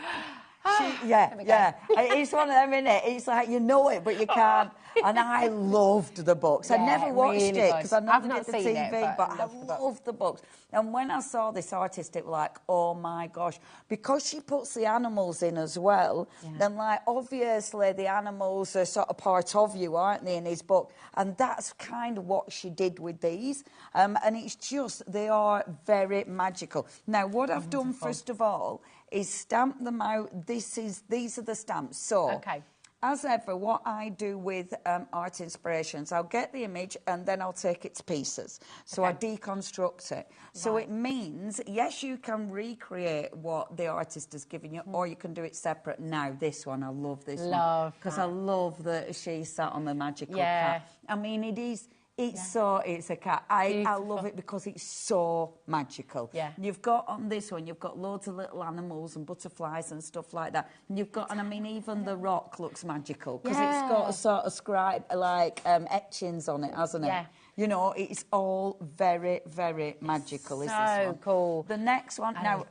It's one of them, innit? It's like you know it, but you can't. And I loved the books. I never watched it because I never did the TV, but I loved the books. And when I saw this artist, it was like, oh my gosh, because she puts the animals in as well. Then, like, obviously the animals are sort of part of you, aren't they, in his book? And that's kind of what she did with these. And it's just they are very magical. Now, what I've done first of all is stamp them out. These are the stamps. So, as ever, what I do with art inspirations, I'll get the image and then I'll take it to pieces. So I deconstruct it. So it means, yes, you can recreate what the artist has given you, or you can do it separate. Now, this one, I love this one. Because I love that she sat on the magical cat. I mean, it is It's a cat. I love it because it's so magical. Yeah. You've got on this one, you've got loads of little animals and butterflies and stuff like that. And you've got, and I mean, even the rock looks magical because it's got a sort of scribe, like etchings on it, hasn't it? Yeah. You know, it's all very, very magical, is this one. So cool. The next one, now,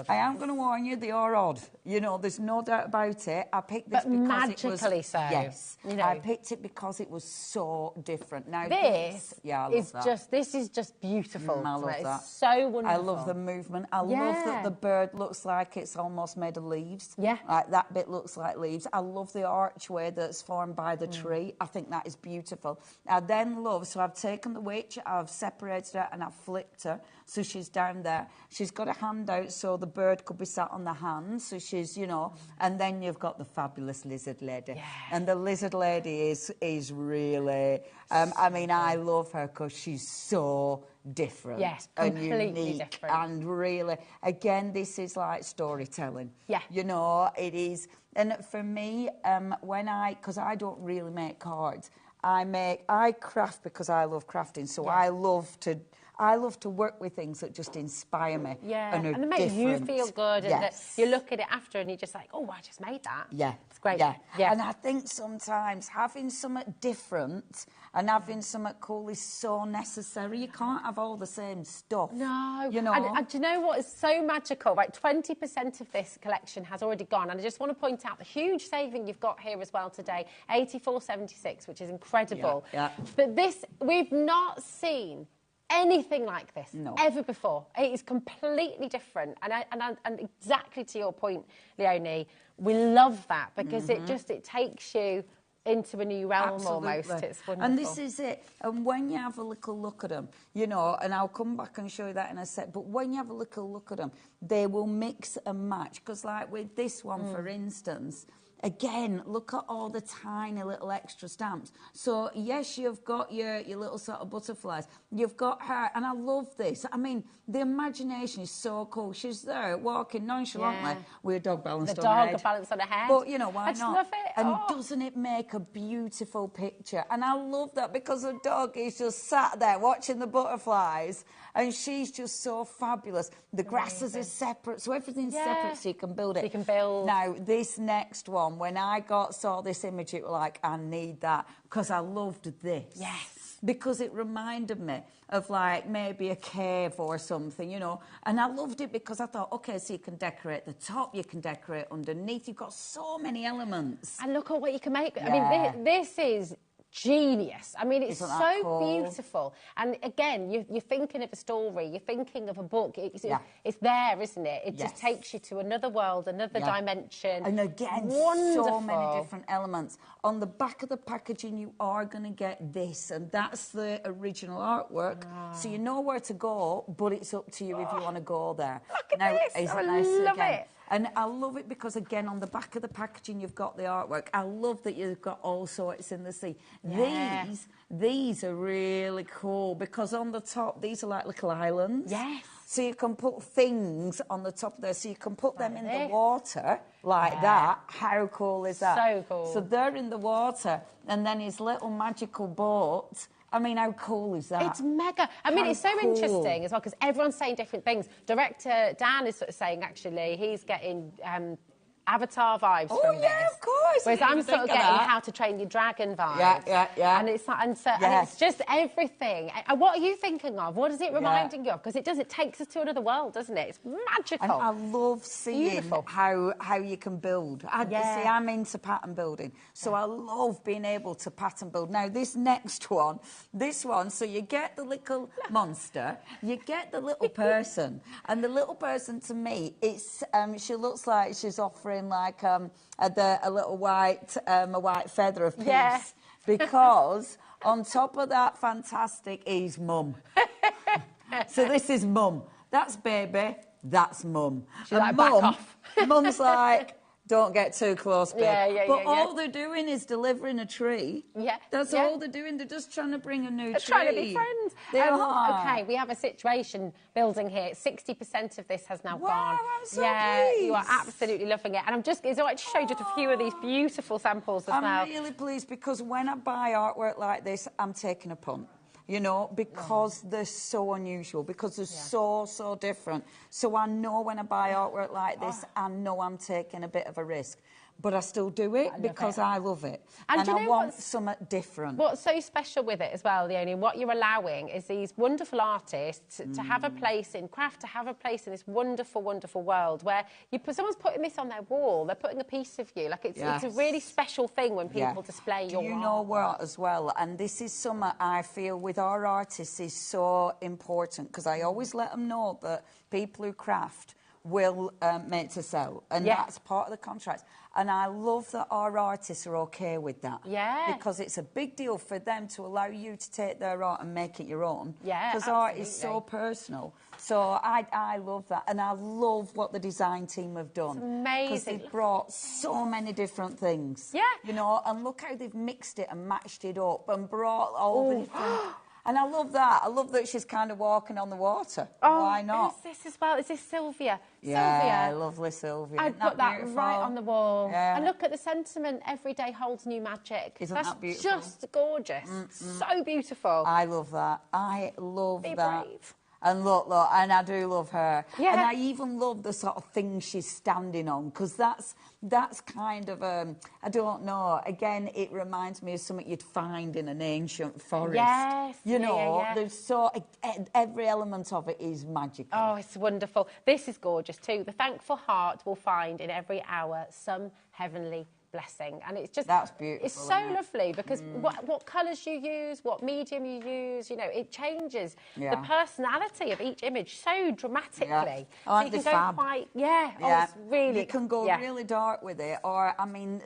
I am going to warn you, they are odd. You know, there's no doubt about it. I picked this because magically it was... so. Yes. You know. I picked it because it was so different. Now, this I love that. This is just beautiful. I love that. It's so wonderful. I love the movement. I love that the bird looks like it's almost made of leaves. Yeah. Like that bit looks like leaves. I love the archway that's formed by the tree. I think that is beautiful. I then love, so I've taken the witch, I've separated her and I've flipped her. So she's down there. She's got a hand out so the bird could be sat on the hand. So she's, you know, and then you've got the fabulous lizard lady. Yeah. And the lizard lady is really, I mean, I love her because she's so different. Yes, and completely unique different. And really, again, this is like storytelling. Yeah. You know, it is. And for me, because I don't really make cards, I craft because I love crafting. So I love to work with things that just inspire me. Yeah, and they make you feel good. And Yes. you look at it after and you're just like, oh, I just made that. Yeah. It's great. Yeah. Yeah. And I think sometimes having something different and having something cool is so necessary. You can't have all the same stuff. No. You know? And do you know what is so magical? Right, 20% of this collection has already gone. And I just want to point out the huge saving you've got here as well today, $84.76, which is incredible. Yeah. But this, we've not seen anything like this ever before. It is completely different. And exactly to your point, Leonie, we love that because it takes you into a new realm almost. It's wonderful. And this is it. And when you have a little look at them, you know, and I'll come back and show you that in a sec, but when you have a little look at them, they will mix and match. Because like with this one, for instance, again, look at all the tiny little extra stamps. So, yes, you've got your little sort of butterflies. You've got her, and I love this. I mean, the imagination is so cool. She's there walking nonchalantly with a dog balanced on her head. The dog balanced on her head. But, you know, why I just not? love it. And doesn't it make a beautiful picture? And I love that because the dog is just sat there watching the butterflies, and she's just so fabulous. The grasses are separate, so everything's separate, so you can build it. So you can build. Now, this next one, when I saw this image, it was like, I need that, because I loved this. Yes. Because it reminded me of, like, maybe a cave or something, you know. And I loved it because I thought, OK, so you can decorate the top, you can decorate underneath. You've got so many elements. And look at what you can make. Yeah. I mean, this is genius. I mean, it's Isn't that so cool? beautiful. And again, you're thinking of a story, you're thinking of a book. It's there, isn't it? It just takes you to another world, another dimension. And again, wonderful. so many different elements. On the back of the packaging, you are going to get this, and that's the original artwork. So you know where to go, but it's up to you if you want to go there. Look at this. Isn't I nice love again? it. And I love it because, again, on the back of the packaging, you've got the artwork. I love that you've got all sorts in the sea. Yeah. These are really cool because on the top, these are like little islands. Yes. So you can put things on the top there. So you can put them in the water like that. How cool is that? So cool. So they're in the water, and then his little magical boat. I mean, how cool is that? It's mega. I mean, it's so interesting as well because everyone's saying different things. Director Dan is sort of saying, actually, he's getting Avatar vibes from this. Yeah, of course. Whereas I'm sort of getting How to Train Your Dragon vibes. Yeah. And it's like, and it's just everything. And what are you thinking of? What is it reminding you of? Because it takes us to another world, doesn't it? It's magical. And I love seeing how you can build. See, I'm into pattern building, so I love being able to pattern build. Now, this next one, so you get the little monster, you get the little person, and the little person to me, it's she looks like she's offering like a little white feather of peace because on top of that fantastic is mum. So this is mum. That's baby. That's mum. She's like, back off. Mum's like, don't get too close, babe. But all they're doing is delivering a tree. Yeah. That's all they're doing. They're just trying to bring a new tree. Trying to be friends. They are. Okay, we have a situation building here. 60% of this has now gone. I'm so pleased. You are pleased. absolutely loving it. And it's all right to show just a few of these beautiful samples as well. I'm really pleased because when I buy artwork like this, I'm taking a punt. you know, because they're so unusual, because they're so different. So I know when I buy artwork like this, I know I'm taking a bit of a risk. But I still do it because I love it. And do you I know want something different. What's so special with it as well, Leonie, what you're allowing is these wonderful artists to have a place in craft, to have a place in this wonderful, wonderful world where someone's putting this on their wall, they're putting a piece of you. Like, it's a really special thing when people display your art. You know what, as well, and this is something I feel with our artists is so important, because I always let them know that people who craft will make to sell, and that's part of the contract. And I love that our artists are okay with that. Yeah. Because it's a big deal for them to allow you to take their art and make it your own. Yeah, because art is so personal. So I love that. And I love what the design team have done. It's amazing. Because they've brought so many different things. Yeah. You know, and look how they've mixed it and matched it up and brought all the different... And I love that. I love that she's kind of walking on the water. Why not? Who's this as well? Is this Sylvia? Yeah, Sylvia. lovely Sylvia. I'd put that right on the wall. Yeah. And look at the sentiment, every day holds new magic. Isn't That's that beautiful? just gorgeous. So beautiful. I love that. I love Be that. brave. And look, and I do love her. Yeah. And I even love the sort of thing she's standing on, because that's kind of, I don't know, again, it reminds me of something you'd find in an ancient forest. Yes. You know, yeah. there's so, every element of it is magical. Oh, it's wonderful. This is gorgeous too. The thankful heart will find in every hour some heavenly blessing, and it's just that's beautiful. It's so lovely, because what colours you use, what medium you use, you know, it changes the personality of each image so dramatically. I so like you the can fab. go quite oh, it's really you can go really dark with it, or I mean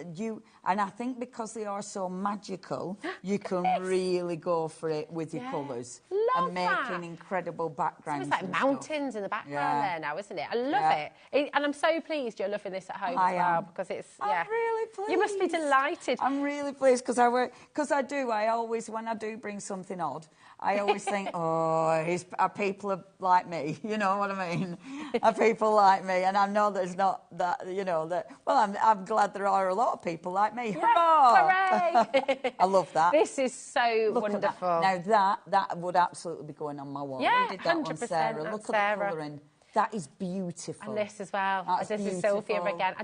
and I think because they are so magical, you can really go for it with your colours and making incredible backgrounds. So it's like mountains in the background there now, isn't it? I love it. And I'm so pleased you're loving this at home as well, because it's I'm really pleased. You must be delighted. I'm really pleased, because I always, when I do bring something odd, I always think, are people like me? You know what I mean? Are people like me? And I know there's not that, you know, that. Well, I'm glad there are a lot of people like me. Hurrah! Hooray! I love that. This is so Look wonderful. At that. Now that would absolutely be going on my wall. Yeah, We did that 100%. one, Sarah. Look at the colouring. That is beautiful. And this as well. That's this beautiful. is Sylvia again.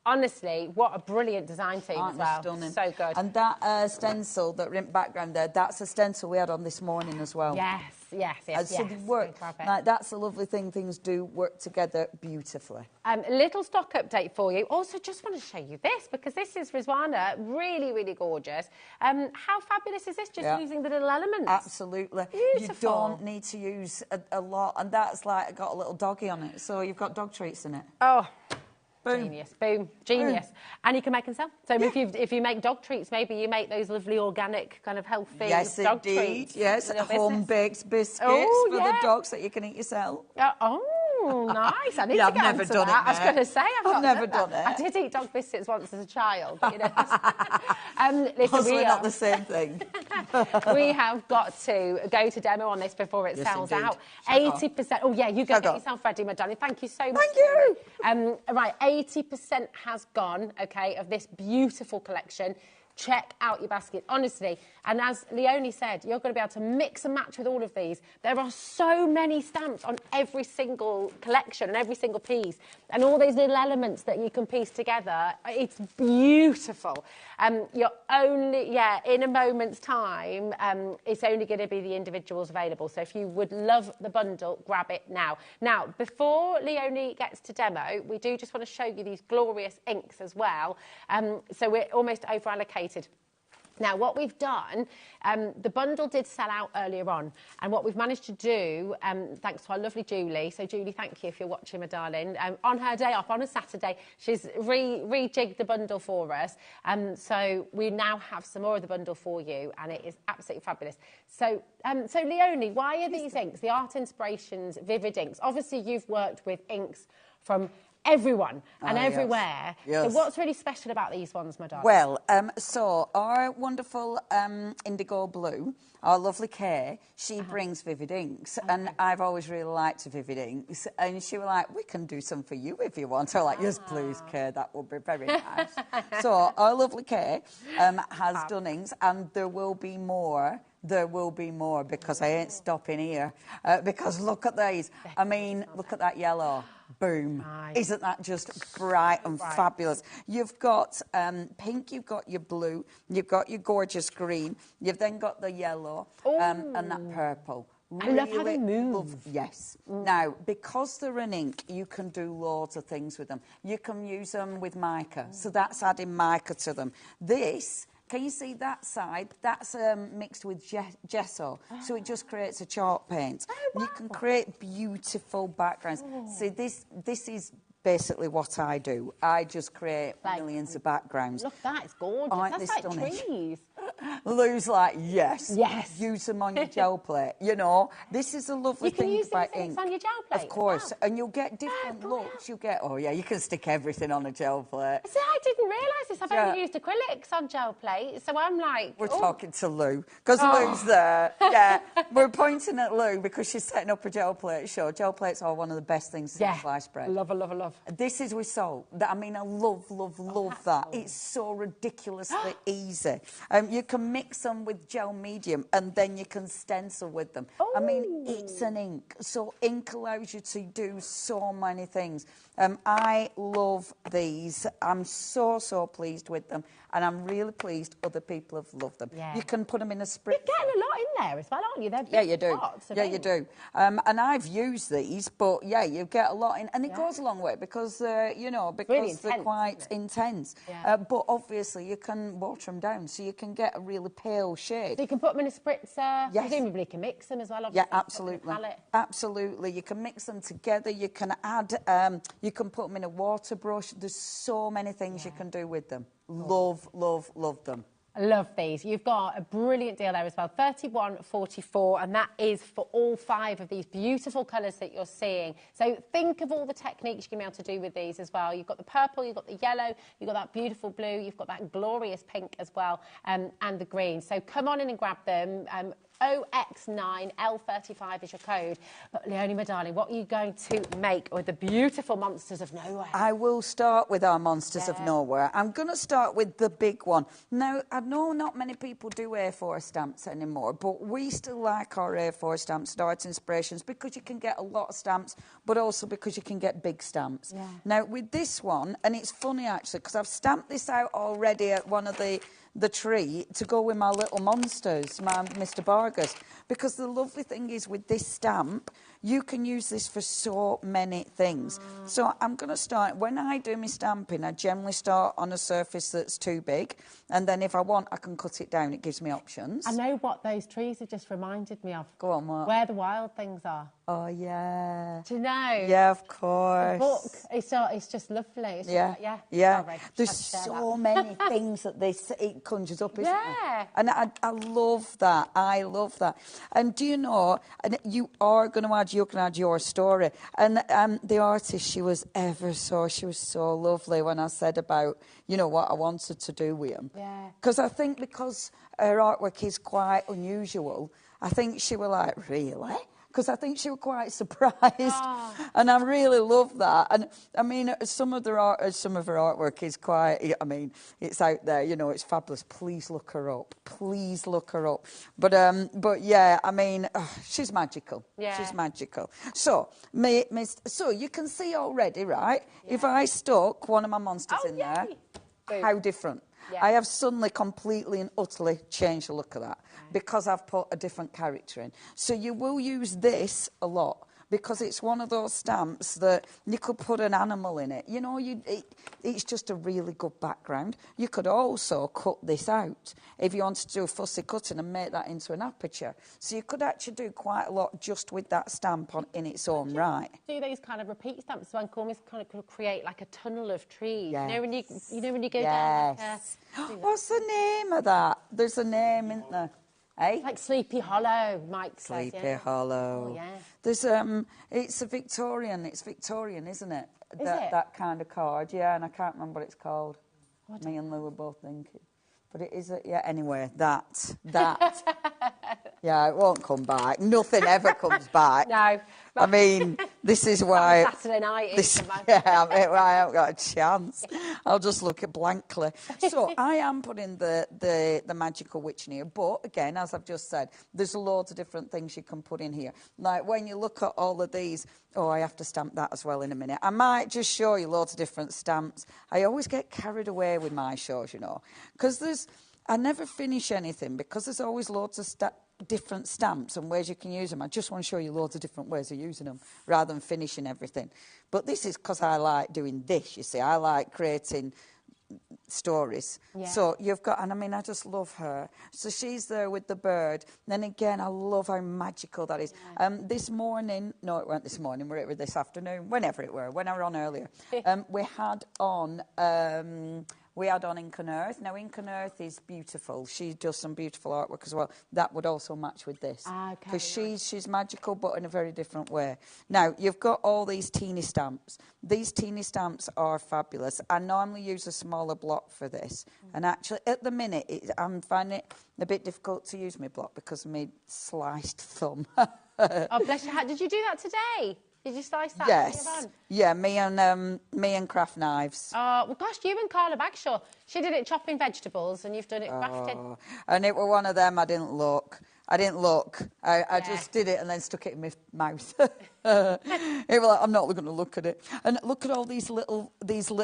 Honestly, what a brilliant design team as well. Stunning. So good. And that stencil, that rimp background there, that's a stencil we had on this morning as well. Yes. So they work. Like, that's a lovely thing. Things do work together beautifully. A little stock update for you. Also, just want to show you this, because this is Rizwana. Really, really gorgeous. How fabulous is this? Just using the little elements. Absolutely. Beautiful. You don't need to use a lot. And that's like, got a little doggy on it. So you've got dog treats in it. Oh. Boom. Genius, boom, genius. Boom. And you can make and sell. So if you make dog treats, maybe you make those lovely organic kind of healthy dog treats. Yes, home-baked biscuits for the dogs that you can eat yourself. Oh, nice. I need to I've get never onto done that. it. I was going to say, I've never done it. I did eat dog biscuits once as a child, but, you know. Listen, we're not the same thing. We have got to go to demo on this before it sells out. 80%. Oh, yeah, you go get yourself ready, my darling. Thank you so much. Thank you. Right, 80% has gone, okay, of this beautiful collection. Check out your basket, honestly. And as Leonie said, you're going to be able to mix and match with all of these. There are so many stamps on every single collection and every single piece, and all these little elements that you can piece together. It's beautiful. You're only, in a moment's time, it's only going to be the individuals available. So if you would love the bundle, grab it now. Now, before Leonie gets to demo, we do just want to show you these glorious inks as well. So we're almost over allocated. Now, what we've done, the bundle did sell out earlier on, and what we've managed to do, thanks to our lovely Julie, so Julie, thank you if you're watching, my darling, on her day off, on a Saturday, she's rejigged the bundle for us, so we now have some more of the bundle for you, and it is absolutely fabulous. So Leonie, why are these inks, the Art Inspirations Vivid inks? Obviously, you've worked with inks from everyone and everywhere. Yes. So what's really special about these ones, my darling? Well, so our wonderful indigo blue, our lovely Kay, she brings Vivid inks, and I've always really liked Vivid inks, and she was like, we can do some for you if you want. I was like, yes, please, Kay, that would be very nice. So our lovely Kay has done inks, and there will be more There will be more because I ain't stopping here. Because look at these. I mean, look at that yellow. Boom. Nice. Isn't that just bright and fabulous? You've got pink, you've got your blue, you've got your gorgeous green, you've then got the yellow and that purple. I love how they move. Yes. Now, because they're an ink, you can do loads of things with them. You can use them with mica, so that's adding mica to them. This, can you see that side? That's mixed with gesso, so it just creates a chalk paint. You can create beautiful backgrounds. See, this is basically what I do. I just create millions of backgrounds. Look, that is gorgeous. Aren't That's they like stunning? trees. Lou's like, yes. Yes. Use them on your gel plate. You know, this is a lovely You can thing use about these ink. on your gel plate. Of course. And you'll get different looks. You'll get, oh, yeah, you can stick everything on a gel plate. See, I didn't realise this. I've Yeah. only used acrylics on gel plates, so I'm like... We're oh. talking to Lou, because Lou's there. Yeah, we're pointing at Lou because she's setting up a gel plate show. Gel plates are one of the best things since sliced bread. Love, love, love. This is with salt. I mean, I love that. It's so ridiculously easy. You can mix them with gel medium and then you can stencil with them. I mean, it's an ink. So ink allows you to do so many things. I love these. I'm so pleased with them. And I'm really pleased other people have loved them. Yeah. You can put them in a spritzer. You're getting a lot in there as well, aren't you? They're big Yeah, you do. pots of Yeah, you ink. do. And I've used these, but yeah, you get a lot in, and it goes a long way because you know, because Really they're intense, quite intense. Yeah. But obviously, you can water them down, so you can get a really pale shade. So you can put them in a spritzer. Yes. Presumably you can mix them as well. Yeah, Obviously, put them in a absolutely. palette. Absolutely. You can mix them together. You can add, you can put them in a water brush. There's so many things you can do with them. Love them. I love these. You've got a brilliant deal there as well, £31.44, and that is for all 5 of these beautiful colours that you're seeing. So think of all the techniques you can be able to do with these as well. You've got the purple, you've got the yellow, you've got that beautiful blue, you've got that glorious pink as well, and the green. So come on in and grab them. OX9L35 is your code. But Leonie, my darling, what are you going to make with the beautiful Monsters of Nowhere? I will start with our Monsters of Nowhere. I'm going to start with the big one. Now, I know not many people do A4 stamps anymore, but we still like our A4 stamps at Art Inspirations because you can get a lot of stamps, but also because you can get big stamps. Yeah. Now, with this one, and it's funny actually, because I've stamped this out already at one of the tree to go with my little monsters, my Mr. Vargas, because the lovely thing is with this stamp, you can use this for so many things. So I'm going to start, when I do my stamping, I generally start on a surface that's too big, and then if I want, I can cut it down. It gives me options. I know what those trees have just reminded me of. Go on, what? Where the wild things are. Oh, yeah. Do you know? Yeah, of course. The book, it's just lovely. It's Yeah, just, yeah. Sorry, There's just had to share so that. many things that it conjures up, isn't Yeah. there? And I love that. I love that. And do you know, and you can add your story. And the artist, she was so lovely when I said about, you know, what I wanted to do with him. Yeah. Because I think because her artwork is quite unusual, I think she was like, really? Because I think she was quite surprised, and I really love that. And I mean, some of her artwork is quite. I mean, it's out there, you know, it's fabulous. Please look her up. Please look her up. But yeah, I mean, she's magical. Yeah. She's magical. So, so you can see already, right? Yeah. If I stuck one of my monsters in there, how different. Yeah. I have suddenly completely and utterly changed the look of that because I've put a different character in. So you will use this a lot because it's one of those stamps that you could put an animal in it. You know, it's just a really good background. You could also cut this out if you wanted to do a fussy cutting and make that into an aperture. So you could actually do quite a lot just with that stamp in its own right. Do those kind of repeat stamps so one can almost kind of create like a tunnel of trees. Yes. You know when you go down like What's the name of that? There's a name, isn't there? Eh? Like Sleepy Hollow, Mike says. Sleepy Hollow. Oh, yeah. There's it's a Victorian. It's Victorian, isn't it? Is it? That kind of card, yeah. And I can't remember what it's called. Me and Lou were both thinking, but it is. Yeah. Anyway, that. Yeah, it won't come back. Nothing ever comes back. No. I mean, This is why... Saturday night. I haven't got a chance. I'll just look at blankly. So I am putting the magical witch in here, but again, as I've just said, there's loads of different things you can put in here. Like when you look at all of these, I have to stamp that as well in a minute. I might just show you loads of different stamps. I always get carried away with my shows, you know, because I never finish anything because there's always loads of different stamps and ways you can use them. I just want to show you loads of different ways of using them rather than finishing everything. But this is because I like doing this, you see. I like creating stories. Yeah. So you've got, and I mean, I just love her. So she's there with the bird. Then again, I love how magical that is. Yeah. This morning, no, it weren't this morning, it was this afternoon, whenever it were, when I were on earlier, we had on Ink and Earth. Now, Ink and Earth is beautiful. She does some beautiful artwork as well. That would also match with this. Because she's magical, but in a very different way. Now, you've got all these teeny stamps. These teeny stamps are fabulous. I normally use a smaller block for this. And actually, at the minute, I'm finding it a bit difficult to use my block because of my sliced thumb. Oh, bless your heart. Did you do that today? Did you slice that? Yes. Yeah, me and craft knives. Oh, well, gosh, you and Carla Bagshaw. She did it chopping vegetables and you've done it crafting. And it were one of them I didn't look. I just did it and then stuck it in my mouth. It was like, I'm not going to look at it. And look at all these little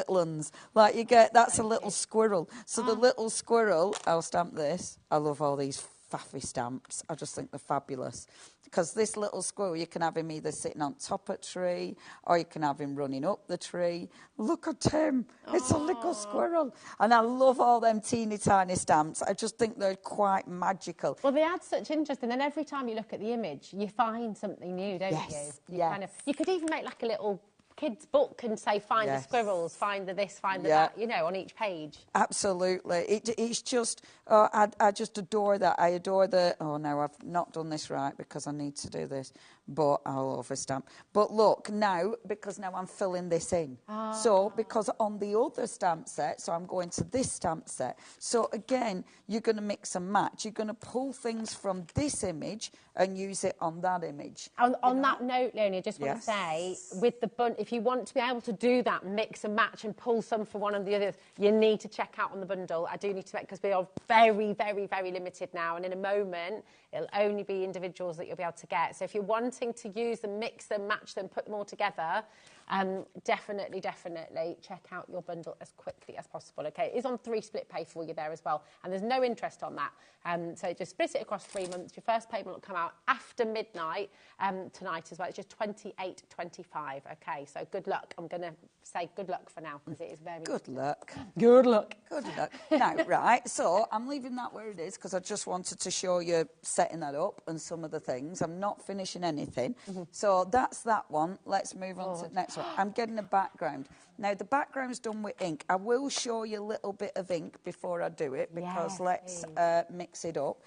ones. Like you get, that's a little squirrel. So the little squirrel, I'll stamp this. I love all these faffy stamps. I just think they're fabulous. Because this little squirrel, you can have him either sitting on top of a tree or you can have him running up the tree. Look at him. It's a little squirrel. And I love all them teeny tiny stamps. I just think they're quite magical. Well, they add such interest. And then every time you look at the image, you find something new, don't you? You could even make like a little kid's book and say, find the squirrels, find the this, find the that, you know, on each page. Absolutely. It's just, I just adore that. I adore no, I've not done this right because I need to do this, but I'll overstamp. But look, now, because now I'm filling this in. So, because on the other stamp set, so I'm going to this stamp set. So, again, you're going to mix and match. You're going to pull things from this image and use it on that image. On that note, Leonie, I just want to say, with the bundle, if you want to be able to do that, mix and match and pull some from one of the others, you need to check out on the bundle. I do need to make, because we are very, very, very limited now, and in a moment, it'll only be individuals that you'll be able to get. So if you're wanting to use them, mix them, match them, put them all together, definitely check out your bundle as quickly as possible, okay? It is on 3 split pay for you there as well, and there's no interest on that. So just split it across 3 months. Your first payment will come out after midnight tonight as well. It's just $28.25, okay? So good luck. I'm going to say good luck for now because it is very good luck. Good luck. Good luck. Now, right, so I'm leaving that where it is because I just wanted to show you setting that up and some of the things. I'm not finishing anything. So that's that one. Let's move on to the next one. I'm getting a background. Now, the background's done with ink. I will show you a little bit of ink before I do it because let's mix it up.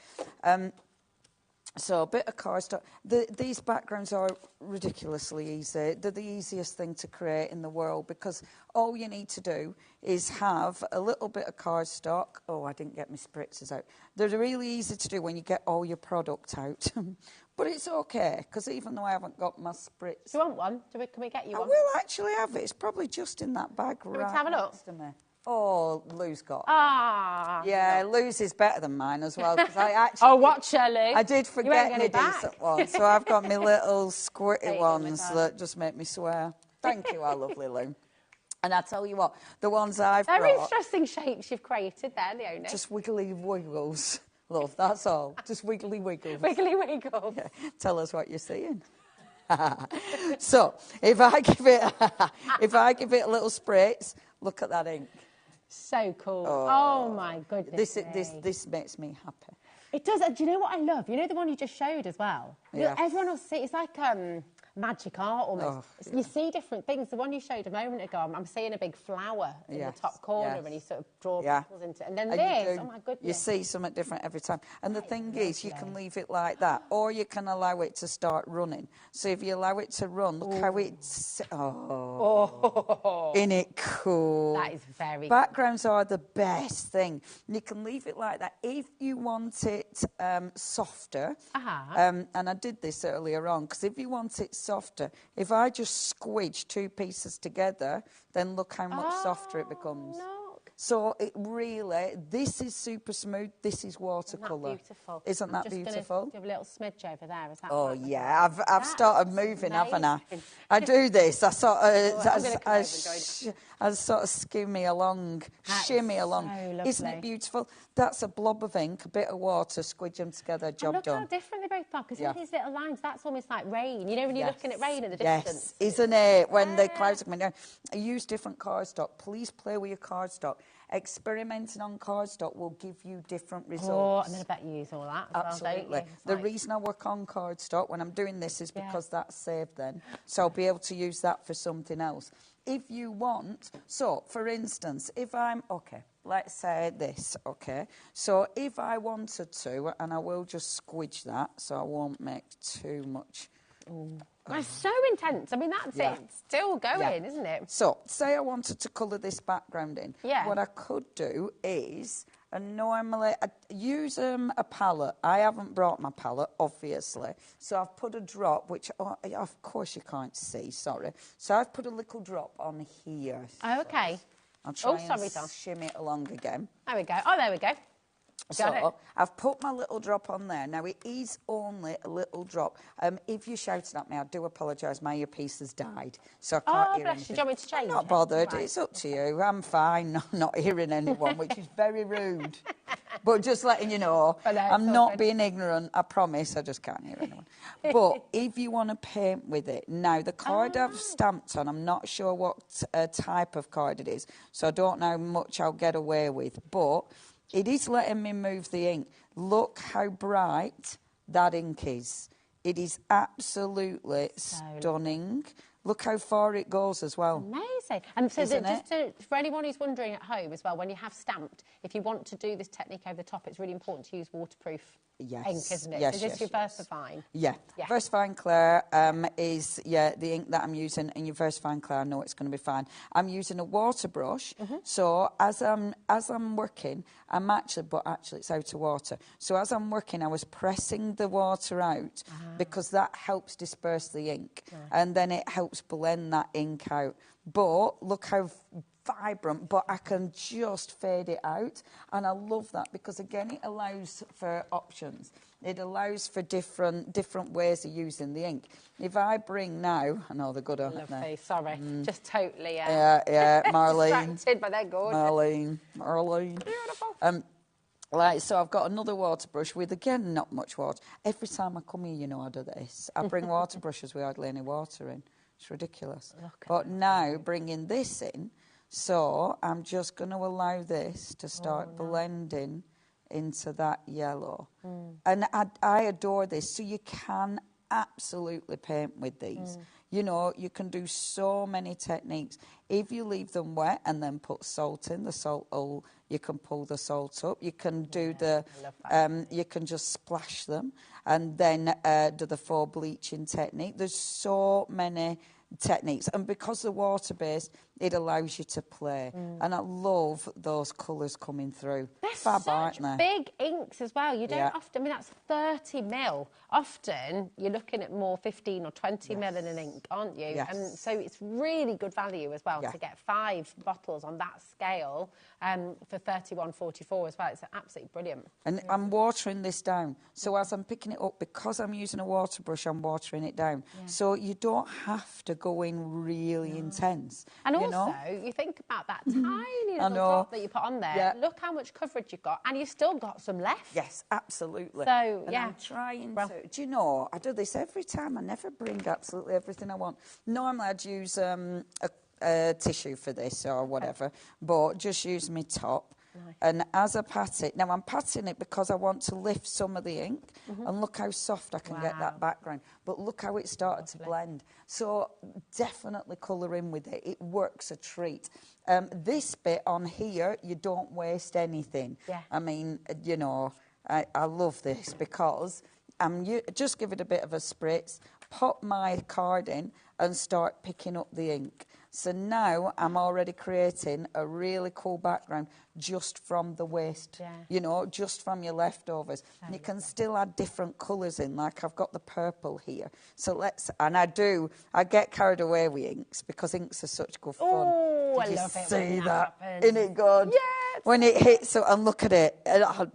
So a bit of cardstock. These backgrounds are ridiculously easy. They're the easiest thing to create in the world because all you need to do is have a little bit of cardstock. Oh, I didn't get my spritzers out. They're really easy to do when you get all your product out. But it's okay, because even though I haven't got my spritz... Do you want one? Can we get you one? I will actually have it. It's probably just in that bag right have a look? next to me. Oh, Lou's got. Yeah, Lou's is better than mine as well. I actually watch her, Lou. I did forget my decent one, so I've got my little squirty ones that just make me swear. Thank you, our lovely Lou. And I tell you what, the ones I've got... Very interesting shapes you've created there, Leonie. Just wiggly wiggles, love, that's all. Just wiggly wiggles. Wiggly wiggles. Yeah. Tell us what you're seeing. So, if I give it a little spritz, look at that ink. So cool. Oh my goodness. This makes me happy. It does. Do you know what I love? You know the one you just showed as well? Yeah. Everyone will see, it's like magic art almost. You see different things. The one you showed a moment ago, I'm seeing a big flower in the top corner and you sort of draw petals into it. And then this, oh my goodness. You see something different every time. And the thing is, you can leave it like that or you can allow it to start running. So if you allow it to run, look how it's... Isn't it cool? That is very Backgrounds are the best thing. You can leave it like that. If you want it softer, and I did this earlier on, because if you want it softer. If I just squidge 2 pieces together, then look how much softer it becomes. So it really, this is super smooth, this is watercolour. Isn't that beautiful? Isn't that just beautiful? Give a little smidge over there. Is that Oh right? yeah, I've started moving, haven't I? I do this. I sort of, I sort of skimmy along, shimmy along. So Isn't it beautiful? That's a blob of ink, a bit of water, squidge them together, job look done. how different they both are, because in these little lines, that's almost like rain. You know, when you're looking at rain in the Yes, distance. isn't it? When the clouds are coming down. I use different cardstock. Please play with your cardstock. Experimenting on cardstock will give you different results. Oh, and then I bet you use all that as well, Absolutely. don't you? The reason I work on cardstock when I'm doing this is because that's saved then. So I'll be able to use that for something else. If you want, so for instance, if I'm, let's say this, So if I wanted to, and I will just squidge that so I won't make too much. It's so intense. I mean, that's it. It's still going, isn't it? So, say I wanted to colour this background in. Yeah. What I could do is, normally, I use a palette. I haven't brought my palette, obviously. So I've put a drop, which, of course, you can't see, sorry. So I've put a little drop on here. Oh, okay. I'll try and shimmy it along again. There we go. Oh, there we go. So I've put my little drop on there. Now, it is only a little drop. If you're shouting at me, I do apologise. My earpiece has died, so I can't hear anything. Do you want me to change I'm not bothered. It's up to you. I'm fine. I'm not hearing anyone, which is very rude. But just letting you know, I'm not being ignorant. I promise. I just can't hear anyone. But if you want to paint with it, now, the card I've stamped on, I'm not sure what type of card it is, so I don't know how much I'll get away with, but it is letting me move the ink. Look how bright that ink is. It is absolutely stunning. Look how far it goes as well. Amazing. And so for anyone who's wondering at home as well, when you have stamped, if you want to do this technique over the top, it's really important to use waterproof ink, isn't it? Yes, so just your VersaFine. Yeah. VersaFine Clear is, the ink that I'm using, and your VersaFine Clear, I know it's going to be fine. I'm using a water brush, so as I'm working, but actually it's out of water. So as I'm working, I was pressing the water out because that helps disperse the ink, and then it helps blend that ink out. But look how vibrant, but I can just fade it out, and I love that because again it allows for options. It allows for different ways of using the ink. If I bring now, I know they're good, aren't they? Lovely, sorry, just totally Marlene, distracted by their gorgeous. Marlene. Beautiful. So I've got another water brush with, again, not much water. Every time I come here, I do this. I bring water brushes with hardly any water in. It's ridiculous. But now, bringing this in, so I'm just going to allow this to start blending into that yellow. And I adore this. So you can absolutely paint with these. You can do so many techniques. If you leave them wet and then put salt in, the salt will, you can pull the salt up. You can do you can just splash them and then do the faux bleaching technique. There's so many techniques, and because they're water-based, it allows you to play. And I love those colours coming through. They're fab, aren't they? Big inks as well. You don't often, I mean, that's 30 mil. Often, you're looking at more 15 or 20 mil in an ink, aren't you? Yes. And so it's really good value as well to get 5 bottles on that scale for £31.44 as well. It's absolutely brilliant. And I'm watering this down. So as I'm picking it up, because I'm using a water brush, I'm watering it down. So you don't have to go in really intense. And also, you think about that tiny little drop that you put on there. Look how much coverage you've got, and you've still got some left. Yes, absolutely. So, and I'm trying to... Do you know, I do this every time. I never bring absolutely everything I want. Normally, I'd use a tissue for this or whatever, but just use my top. Nice. And as I pat it, now I'm patting it because I want to lift some of the ink, and look how soft I can get that background. But look how it started to blend. So definitely colour in with it. It works a treat. This bit on here, you don't waste anything. I mean, I love this because just give it a bit of a spritz, pop my card in and start picking up the ink. So now I'm already creating a really cool background just from the waste, you know, just from your leftovers. And you can still add different colours in, like I've got the purple here. So I get carried away with inks because inks are such good fun. Oh, I Did you love it see when that? happens. Isn't it good? Yeah. When it hits, and look at it.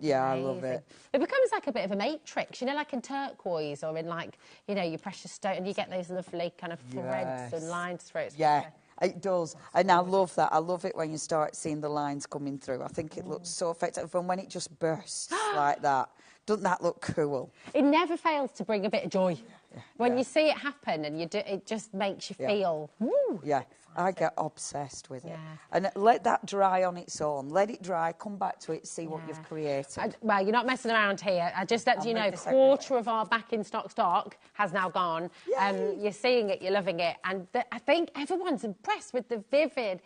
Yeah, I love it. It becomes like a bit of a matrix, you know, like in turquoise or in like, you know, your precious stone, and you get those lovely kind of threads and lines through it. Yeah, it does. And I love that. I love it when you start seeing the lines coming through. I think it looks so effective. And when it just bursts like that, doesn't that look cool? It never fails to bring a bit of joy. When you see it happen and it just makes you feel, woo. Yeah, I get obsessed with it. And let that dry on its own. Let it dry, come back to it, see what you've created. Well, you're not messing around here. I just let you know, quarter of our back in stock has now gone. You're seeing it, you're loving it. And I think everyone's impressed with the vivid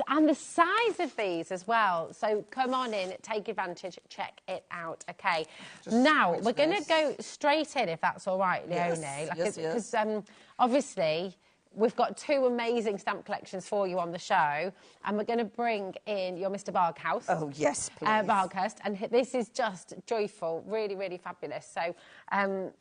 and the size of these as well. So come on in, take advantage, check it out. Okay. Now, we're going to go straight in, if that's all right, Leonie. Because obviously, we've got two amazing stamp collections for you on the show, and we're going to bring in your Mr. Barghouse. Oh, yes, please. Barghurst, and this is just joyful, really, really fabulous. So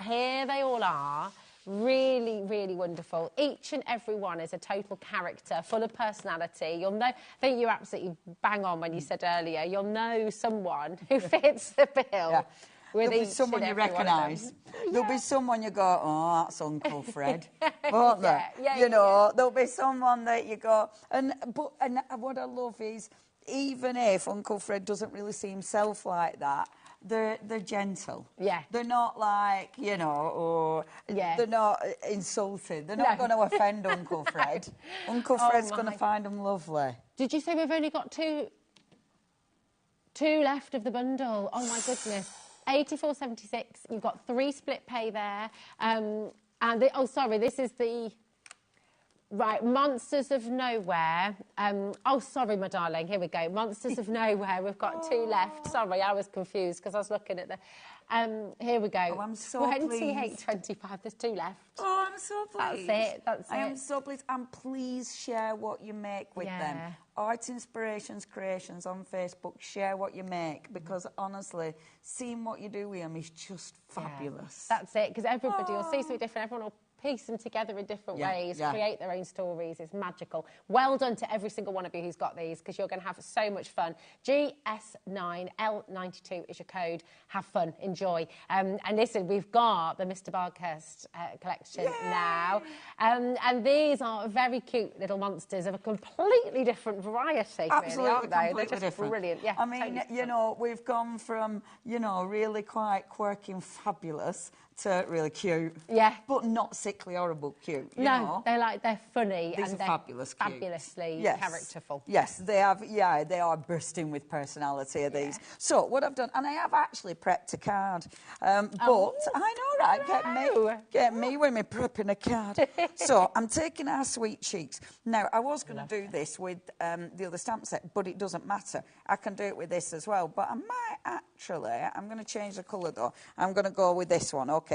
here they all are. Really, really wonderful. Each and every one is a total character, full of personality. You'll know, I think you're absolutely bang on when you said earlier, you'll know someone who fits the bill. There'll be someone you recognise. There'll be someone you go, oh, that's Uncle Fred. Won't there? You know, there'll be someone that you go... And what I love is, even if Uncle Fred doesn't really see himself like that, they're gentle. Yeah. They're not like, you know, or they're not insulted. They're not going to offend Uncle Fred. Uncle Fred's going to find them lovely. Did you say we've only got two left of the bundle? Oh, my goodness. 84.76. You've got 3 split pay there. This is the... Right, Monsters of Nowhere. Oh, sorry, my darling. Here we go. Monsters of Nowhere. We've got 2 left. Sorry, I was confused because I was looking at the... here we go. Oh, I'm so pleased. 28.25. There's 2 left. Oh, I'm so pleased. That's it. I am so pleased. And please share what you make with them. Art Inspirations Creations on Facebook. Share what you make, because honestly, seeing what you do with them is just fabulous. That's it, because everybody will see something different. Everyone will piece them together in different ways, create their own stories. It's magical. Well done to every single one of you who's got these, because you're going to have so much fun. GS9L92 is your code. Have fun. Enjoy. And listen, we've got the Mr. Barghurst collection now. And these are very cute little monsters of a completely different variety, really, aren't they? They're just different. Brilliant. Yeah, I mean, you know, we've gone from, you know, really quite quirky and fabulous to really cute. Yeah. But not sickly, horrible cute, you know? They're funny. These and are fabulous cute. Fabulously characterful. Yes, they are bursting with personality, these. So, what I've done, and I have actually prepped a card, but I know, right? Get me when me prepping a card. So, I'm taking our Sweet Cheeks. Now, I was going to do this with the other stamp set, but it doesn't matter. I can do it with this as well, but I might actually, I'm going to change the colour though. I'm going to go with this one, okay?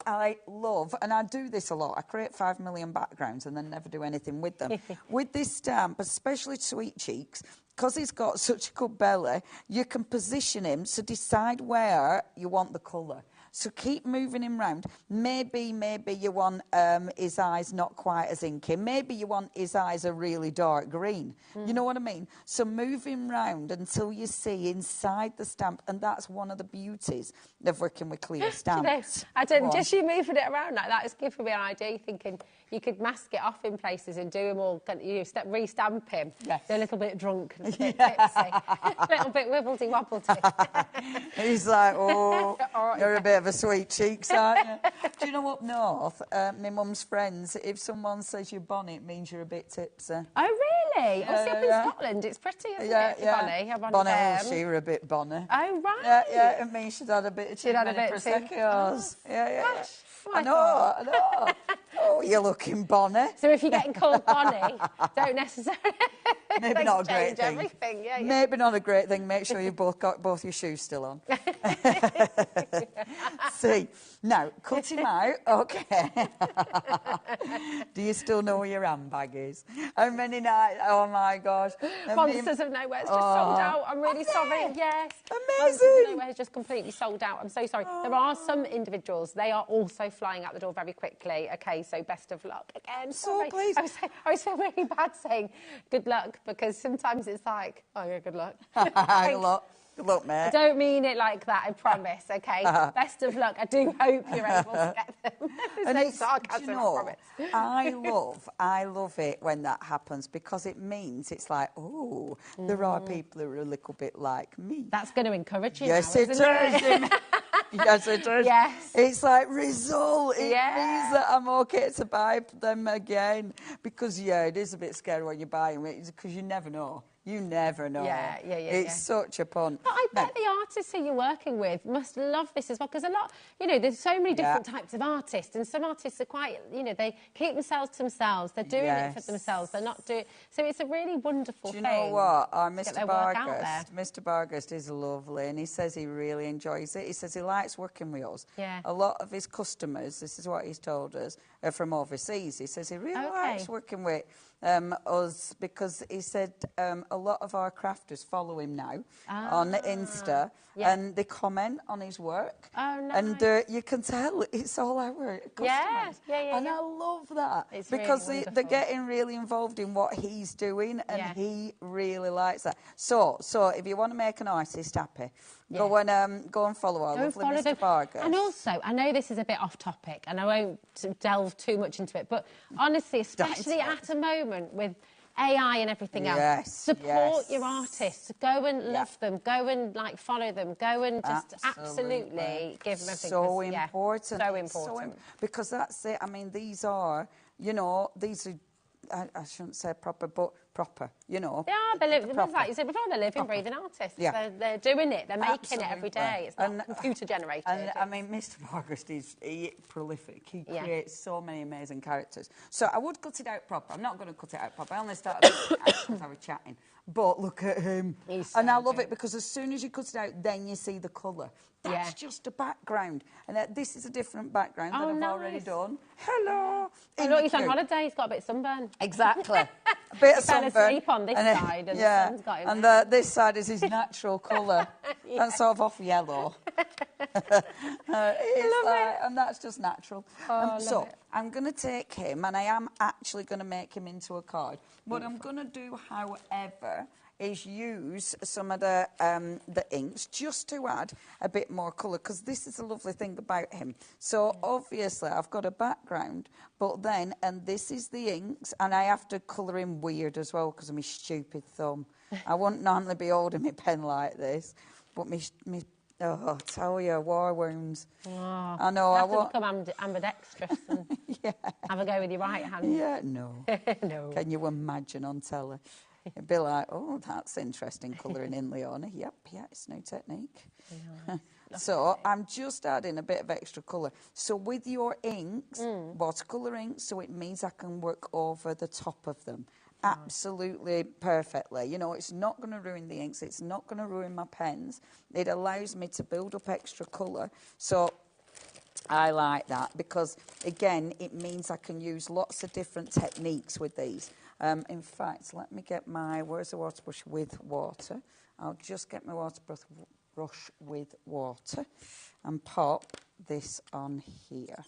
I love, and I do this a lot, I create 5 million backgrounds and then never do anything with them. With this stamp, especially Sweet Cheeks, because he's got such a good belly, you can position him to decide where you want the colour. So keep moving him round. Maybe you want his eyes not quite as inky. Maybe you want his eyes a really dark green. You know what I mean? So move him round until you see inside the stamp, and that's one of the beauties of working with clear stamps. I don't, just you moving it around like that is giving me an idea, thinking you could mask it off in places and do him all, re-stamp him. Yes. They're a little bit drunk and a bit tipsy. A little bit wibbledy-wobbledy. He's like, oh, you're a bit of a Sweet Cheeks, aren't you? Do you know up north, my mum's friends, if someone says you're bonny, it means you're a bit tipsy. Oh, really? Oh, see, up in Scotland, it's pretty, isn't it? Bonny, she were a bit bonny. Oh, right. Yeah, it means she'd had a bit of too many Prosecco's. Gosh, I know. Oh, you're looking bonny. So if you're getting called bonny, don't necessarily... Maybe not a great thing. Everything. Yeah. Maybe not a great thing. Make sure you've both got both your shoes still on. see. Now, cut him out. Okay. Do you still know where your handbag is? How many nights? Oh, my gosh. Monsters of Nowhere is just sold out. I'm really sorry. Yes. Amazing. Monsters of Nowhere is just completely sold out. I'm so sorry. There are some individuals. They are also flying out the door very quickly. Okay, so best of luck again. Sorry. pleased. I was feeling really bad saying good luck because sometimes it's like, oh, yeah, good luck. Good luck, mate. I don't mean it like that, I promise, okay? Best of luck. I do hope you're able to get them. There's no sarcasm, do you know, I promise. I love it when that happens because it means it's like, oh, there are people who are a little bit like me. That's going to encourage you Yes, now, it isn't is. Yes, it is. Yes. It's like result. It means that I'm okay to buy them again because, it is a bit scary when you buy them because you never know. You never know. Yeah. It's such a pun. But I bet the artists who you're working with must love this as well, because a lot, there's so many different types of artists, and some artists are quite, they keep themselves to themselves. They're doing it for themselves. They're not doing. So it's a really wonderful thing. Do you know what? Mr. Bargust is lovely, and he says he really enjoys it. He says he likes working with us. Yeah. A lot of his customers, this is what he's told us, are from overseas. He says he really likes working with us because he said a lot of our crafters follow him now on Insta and they comment on his work. Oh, nice. And you can tell it's all our customers. And I love that because really they're getting really involved in what he's doing and he really likes that. So if you want to make an artist happy, go and follow our lovely Mr. Bargust. And also, I know this is a bit off topic and I won't delve too much into it, but honestly, especially at a moment with AI and everything else, support your artists. Go and love them. Go and follow them. Go and just absolutely give them everything. So important. So important. Because that's it. I mean, these are, these are, I shouldn't say proper, but proper, They are. Like you said before, they're living, breathing artists. Yeah. They're doing it. They're making it every day. It's not computer generated. And I mean, Mr. Bargust is prolific. He creates so many amazing characters. So I would cut it out proper. I'm not going to cut it out proper. I only started because I was chatting. But look at him. And I love it because as soon as you cut it out, then you see the colour. That's just a background. And this is a different background that I've already done. Hello. Look, he's on holiday. He's got a bit of sunburn. Exactly. A bit of sunburn. Fell asleep on this side and the sun's got him. And this side is his natural colour. That's sort of off yellow. And that's just natural. So I'm going to take him and I am actually going to make him into a card. What I'm going to do, however, is use some of the inks just to add a bit more colour because this is a lovely thing about him. So obviously I've got a background, but then, and this is the inks, and I have to colour him weird as well because of my stupid thumb. I wouldn't normally be holding my pen like this, but I tell you, war wounds. Oh, I know. You have to become ambidextrous and have a go with your right hand. Yeah, no. No. Can you imagine on telly? It'd be like, oh, that's interesting, colouring in Leona. Yep, it's no technique. So I'm just adding a bit of extra colour. So with your inks, watercolour inks, so it means I can work over the top of them. Absolutely perfectly. It's not going to ruin the inks. It's not going to ruin my pens. It allows me to build up extra colour. So I like that because, again, it means I can use lots of different techniques with these. In fact, let me get where's the water brush with water? I'll just get my water brush with water and pop this on here,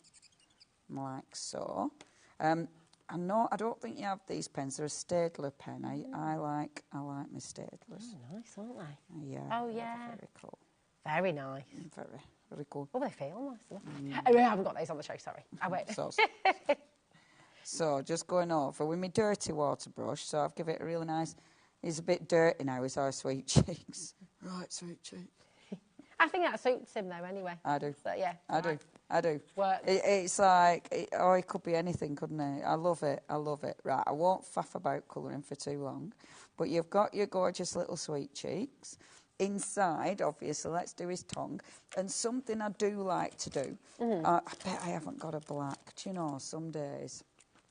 like so. I don't think you have these pens. They're a Staedtler pen. I like my Staedtlers. Oh, nice, aren't they? Yeah. Oh, yeah. Very cool. Very nice. Very cool. Oh, they feel nice. I haven't got those on the show, sorry. I won't. So just going over with my dirty water brush. So I've given it a really nice. He's a bit dirty now. Is our sweet cheeks? Right, sweet cheeks. I think that suits him though, anyway. I do. So, yeah. I do. Works. It's like, it could be anything, couldn't it? I love it. Right, I won't faff about colouring for too long. But you've got your gorgeous little sweet cheeks. Inside, obviously, let's do his tongue. And something I do like to do, I bet I haven't got a black. Do you know, some days...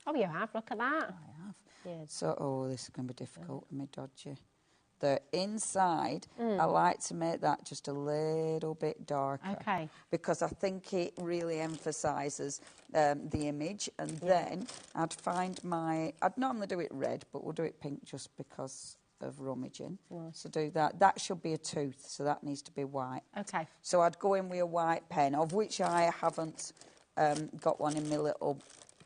Oh, you have. Look at that. I have. Yeah. So, this is going to be difficult with me dodgy The inside, I like to make that just a little bit darker. Okay. Because I think it really emphasises the image. And then I'd find I'd normally do it red, but we'll do it pink just because of rummaging. So do that. That should be a tooth, so that needs to be white. Okay. So I'd go in with a white pen, of which I haven't got one in my little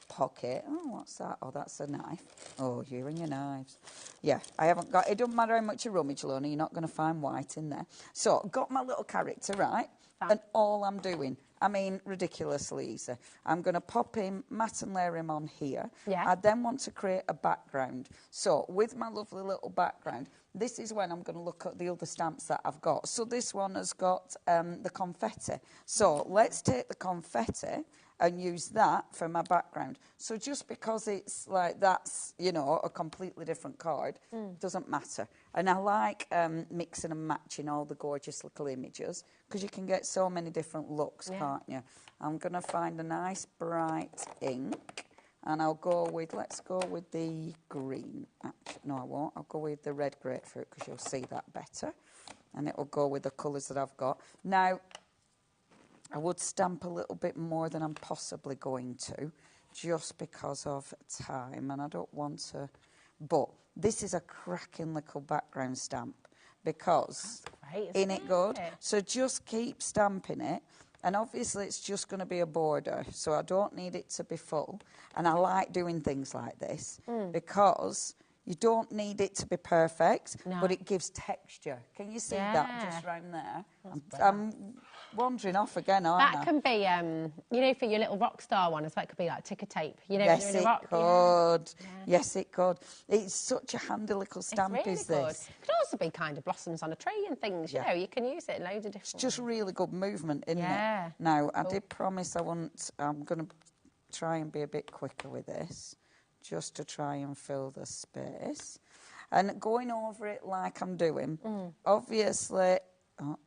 pocket. Oh, what's that? Oh, that's a knife. Oh, you and your knives. Yeah, I haven't got... It doesn't matter how much you rummage, Lorna, you're not going to find white in there. So, got my little character, right? And all I'm doing, I mean, ridiculously easy. I'm going to pop him, matte and layer him on here. Yeah. I then want to create a background. So, with my lovely little background, this is when I'm going to look at the other stamps that I've got. So, this one has got the confetti. So, let's take the confetti and use that for my background. So just because it's like that's, you know, a completely different card, doesn't matter. And I like mixing and matching all the gorgeous little images because you can get so many different looks, can't you? I'm going to find a nice bright ink and I'll go with, let's go with the green. Actually, no, I won't. I'll go with the red grapefruit because you'll see that better. And it'll go with the colours that I've got. Now, I would stamp a little bit more than I'm possibly going to, just because of time, and I don't want to... But this is a cracking little background stamp, because in it good. So just keep stamping it, and obviously it's just going to be a border, so I don't need it to be full. And I like doing things like this, because... You don't need it to be perfect, but it gives texture. Can you see that just round there? I'm wandering off again, aren't I? That can be, you know, for your little rock star one, as well, it could be like ticker tape. You know, yes, in a rock, it could. Yes, it could. It's such a handy little stamp, it's really is this? Good. It could also be kind of blossoms on a tree and things, you know, you can use it in loads of different It's just really good movement, isn't it? Now, I did promise I'm going to try and be a bit quicker with this, just to try and fill the space. And going over it like I'm doing, obviously...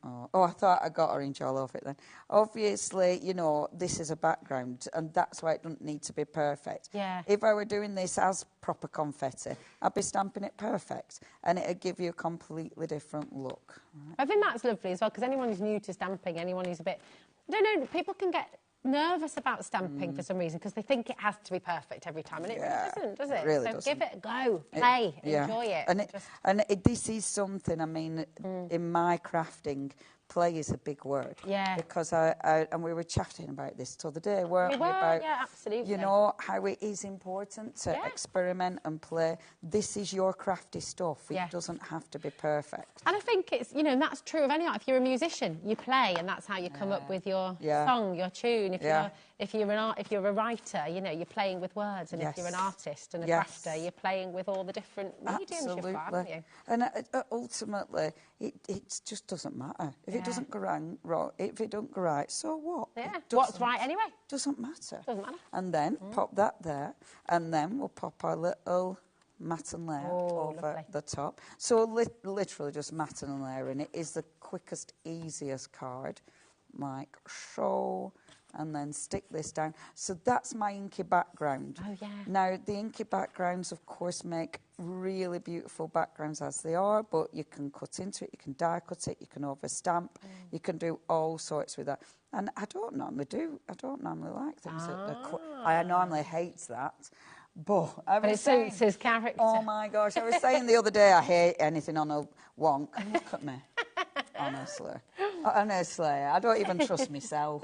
Oh, I thought I got orange all over it then. Obviously, you know, this is a background, and that's why it doesn't need to be perfect. Yeah. If I were doing this as proper confetti, I'd be stamping it perfect, and it'd give you a completely different look. Right? I think that's lovely as well, because anyone who's new to stamping, anyone who's a bit... I don't know, people can get nervous about stamping for some reason because they think it has to be perfect every time, and it doesn't, does it? It really so doesn't. give it a go, play, enjoy it. And this is something, I mean, in my crafting, play is a big word. Yeah. Because and we were chatting about this the other day, weren't we? About, absolutely. you know, how it is important to experiment and play. This is your crafty stuff. It doesn't have to be perfect. And I think it's, you know, and that's true of any art. If you're a musician, you play, and that's how you come up with your song, your tune. If you're a writer, you know, you're playing with words, and if you're an artist and a crafter, you're playing with all the different mediums you've got, haven't you? And ultimately, it just doesn't matter. If it doesn't go right, if it don't go right, so what? Yeah. What's right anyway? Doesn't matter. Doesn't matter. And then pop that there, and then we'll pop our little matte and layer over the top. So literally just matte and layer, and it is the quickest, easiest card, like so. And then stick this down. So that's my inky background. Oh, yeah. Now, the inky backgrounds, of course, make really beautiful backgrounds as they are, but you can cut into it, you can die cut it, you can overstamp, you can do all sorts with that. And I don't normally like things that I normally hate that. But it suits his character. Oh, my gosh. I was saying the other day I hate anything on a wonk. Look at me. Honestly, I don't even trust myself.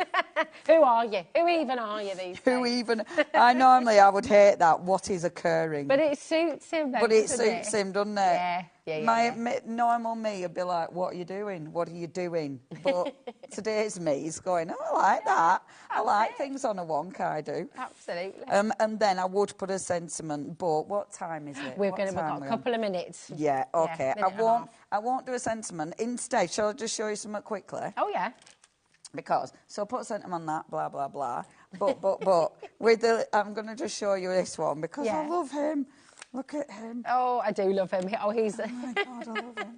Who are you? Who even are you these days? I would hate that. What is occurring? But it suits him, though, But it suits him, doesn't it? Yeah. Normal me would be like, what are you doing? What are you doing? But today's me is going, oh, I like that. I like things on a wonk, I do. Absolutely. And then I would put a sentiment, but what time is it? We've got a couple of minutes. Yeah, okay. I won't do a sentiment. Instead, shall I just show you something quickly? Oh, yeah. Because, so put a sentiment on that, blah, blah, blah. But, with I'm going to just show you this one because I love him. Look at him. Oh, I do love him. Oh, he's... Oh my God, I love him.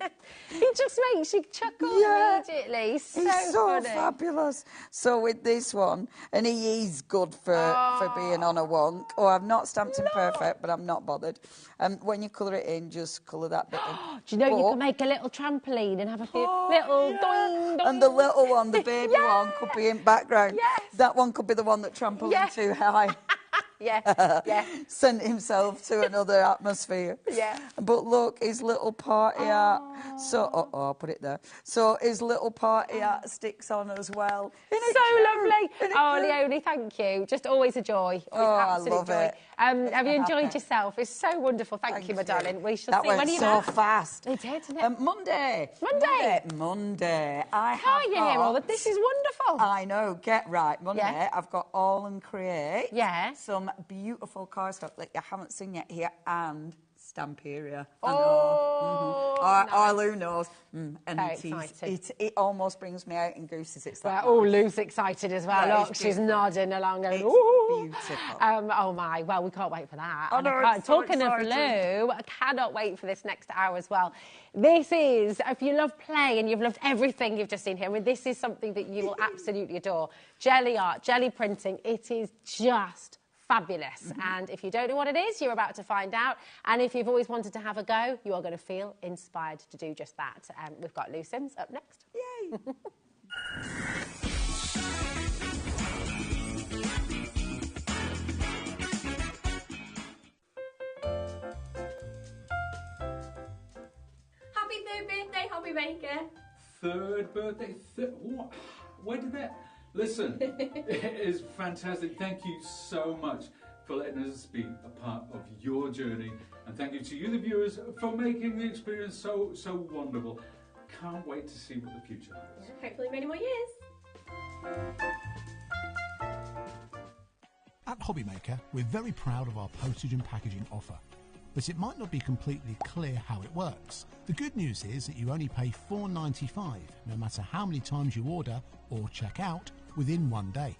He just makes you chuckle immediately. He's so funny. Fabulous. So with this one, and he is good for being on a wonk. Oh, I've not stamped him perfect, but I'm not bothered. When you colour it in, just colour that bit in. Do you know you can make a little trampoline and have a few little doing, doing. And the little one, the baby one, could be in background. Yes. That one could be the one that trampled too high. Yeah. Sent himself to another atmosphere. Yeah. But look, his little party hat. So, I'll put it there. So his little party hat sticks on as well. So lovely. Oh, Leonie, thank you. Just always a joy. Always absolute I love joy. it. Have you enjoyed yourself? It's so wonderful. Thank you, my darling. We shall see. Went When are you so back? fast. It did, didn't it? Monday. Monday. Can't you hear all that? This is wonderful. I know. Get right. Monday, I've got All and Create. Yeah. Some beautiful cardstock that you haven't seen yet here, and Stamperia. Lou knows. And it almost brings me out in gooses. It's like Lou's excited as well. Yeah, Look, she's nodding along. Going, beautiful. Oh my, well, we can't wait for that. Oh, no, Talking of Lou, I cannot wait for this next hour as well. This is, if you love play and you've loved everything you've just seen here, I mean, this is something that you will absolutely adore. Gelli art, Gelli printing, it is just fabulous. And if you don't know what it is, you're about to find out. And if you've always wanted to have a go, you are going to feel inspired to do just that. We've got Lou Sims up next. Yay! Happy third birthday, HobbyMaker. Third birthday? What? Where did that... Listen, it is fantastic. Thank you so much for letting us be a part of your journey. And thank you to you, the viewers, for making the experience so wonderful. Can't wait to see what the future holds. Yeah, hopefully many more years. At HobbyMaker, we're very proud of our postage and packaging offer. But it might not be completely clear how it works. The good news is that you only pay $4.95, no matter how many times you order or check out within one day.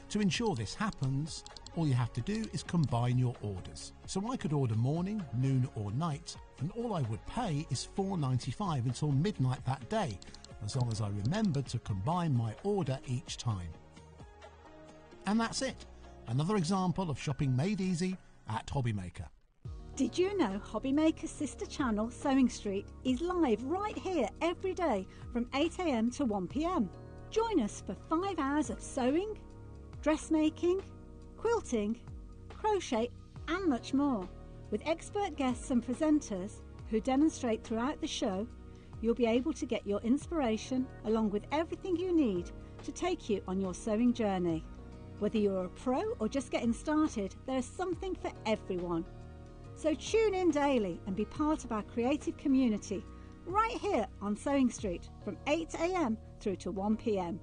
To ensure this happens, all you have to do is combine your orders. So I could order morning, noon or night, and all I would pay is $4.95 until midnight that day, as long as I remembered to combine my order each time. And that's it. Another example of shopping made easy at HobbyMaker. Did you know HobbyMaker's sister channel, Sewing Street, is live right here every day from 8 AM to 1 PM? Join us for 5 hours of sewing, dressmaking, quilting, crochet and much more. With expert guests and presenters who demonstrate throughout the show, you'll be able to get your inspiration along with everything you need to take you on your sewing journey. Whether you're a pro or just getting started, there is something for everyone. So tune in daily and be part of our creative community right here on Sewing Street from 8 AM through to 1 PM.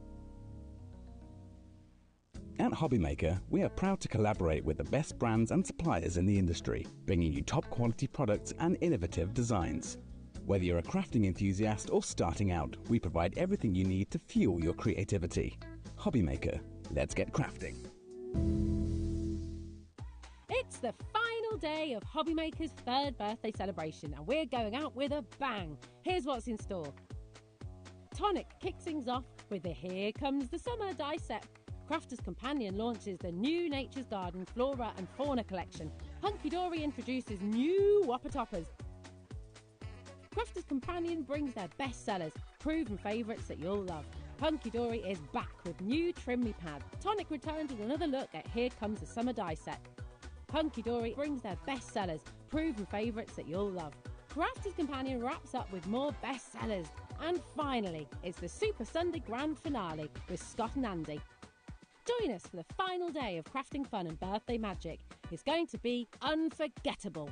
At HobbyMaker, we are proud to collaborate with the best brands and suppliers in the industry, bringing you top quality products and innovative designs. Whether you're a crafting enthusiast or starting out, we provide everything you need to fuel your creativity. HobbyMaker, let's get crafting. It's the final day of HobbyMaker's third birthday celebration and we're going out with a bang. Here's what's in store. Tonic kicks things off with the Here Comes the Summer die set. Crafter's Companion launches the new Nature's Garden Flora and Fauna collection. Hunky Dory introduces new Whopper Toppers. Crafter's Companion brings their best sellers, proven favourites that you'll love. Hunky Dory is back with new Trim Me Pad. Tonic returns with another look at Here Comes the Summer die set. Hunky Dory brings their best sellers, proven favourites that you'll love. Crafter's Companion wraps up with more best sellers. And finally, it's the Super Sunday Grand Finale with Scott and Andy. Join us for the final day of crafting fun and birthday magic. It's going to be unforgettable.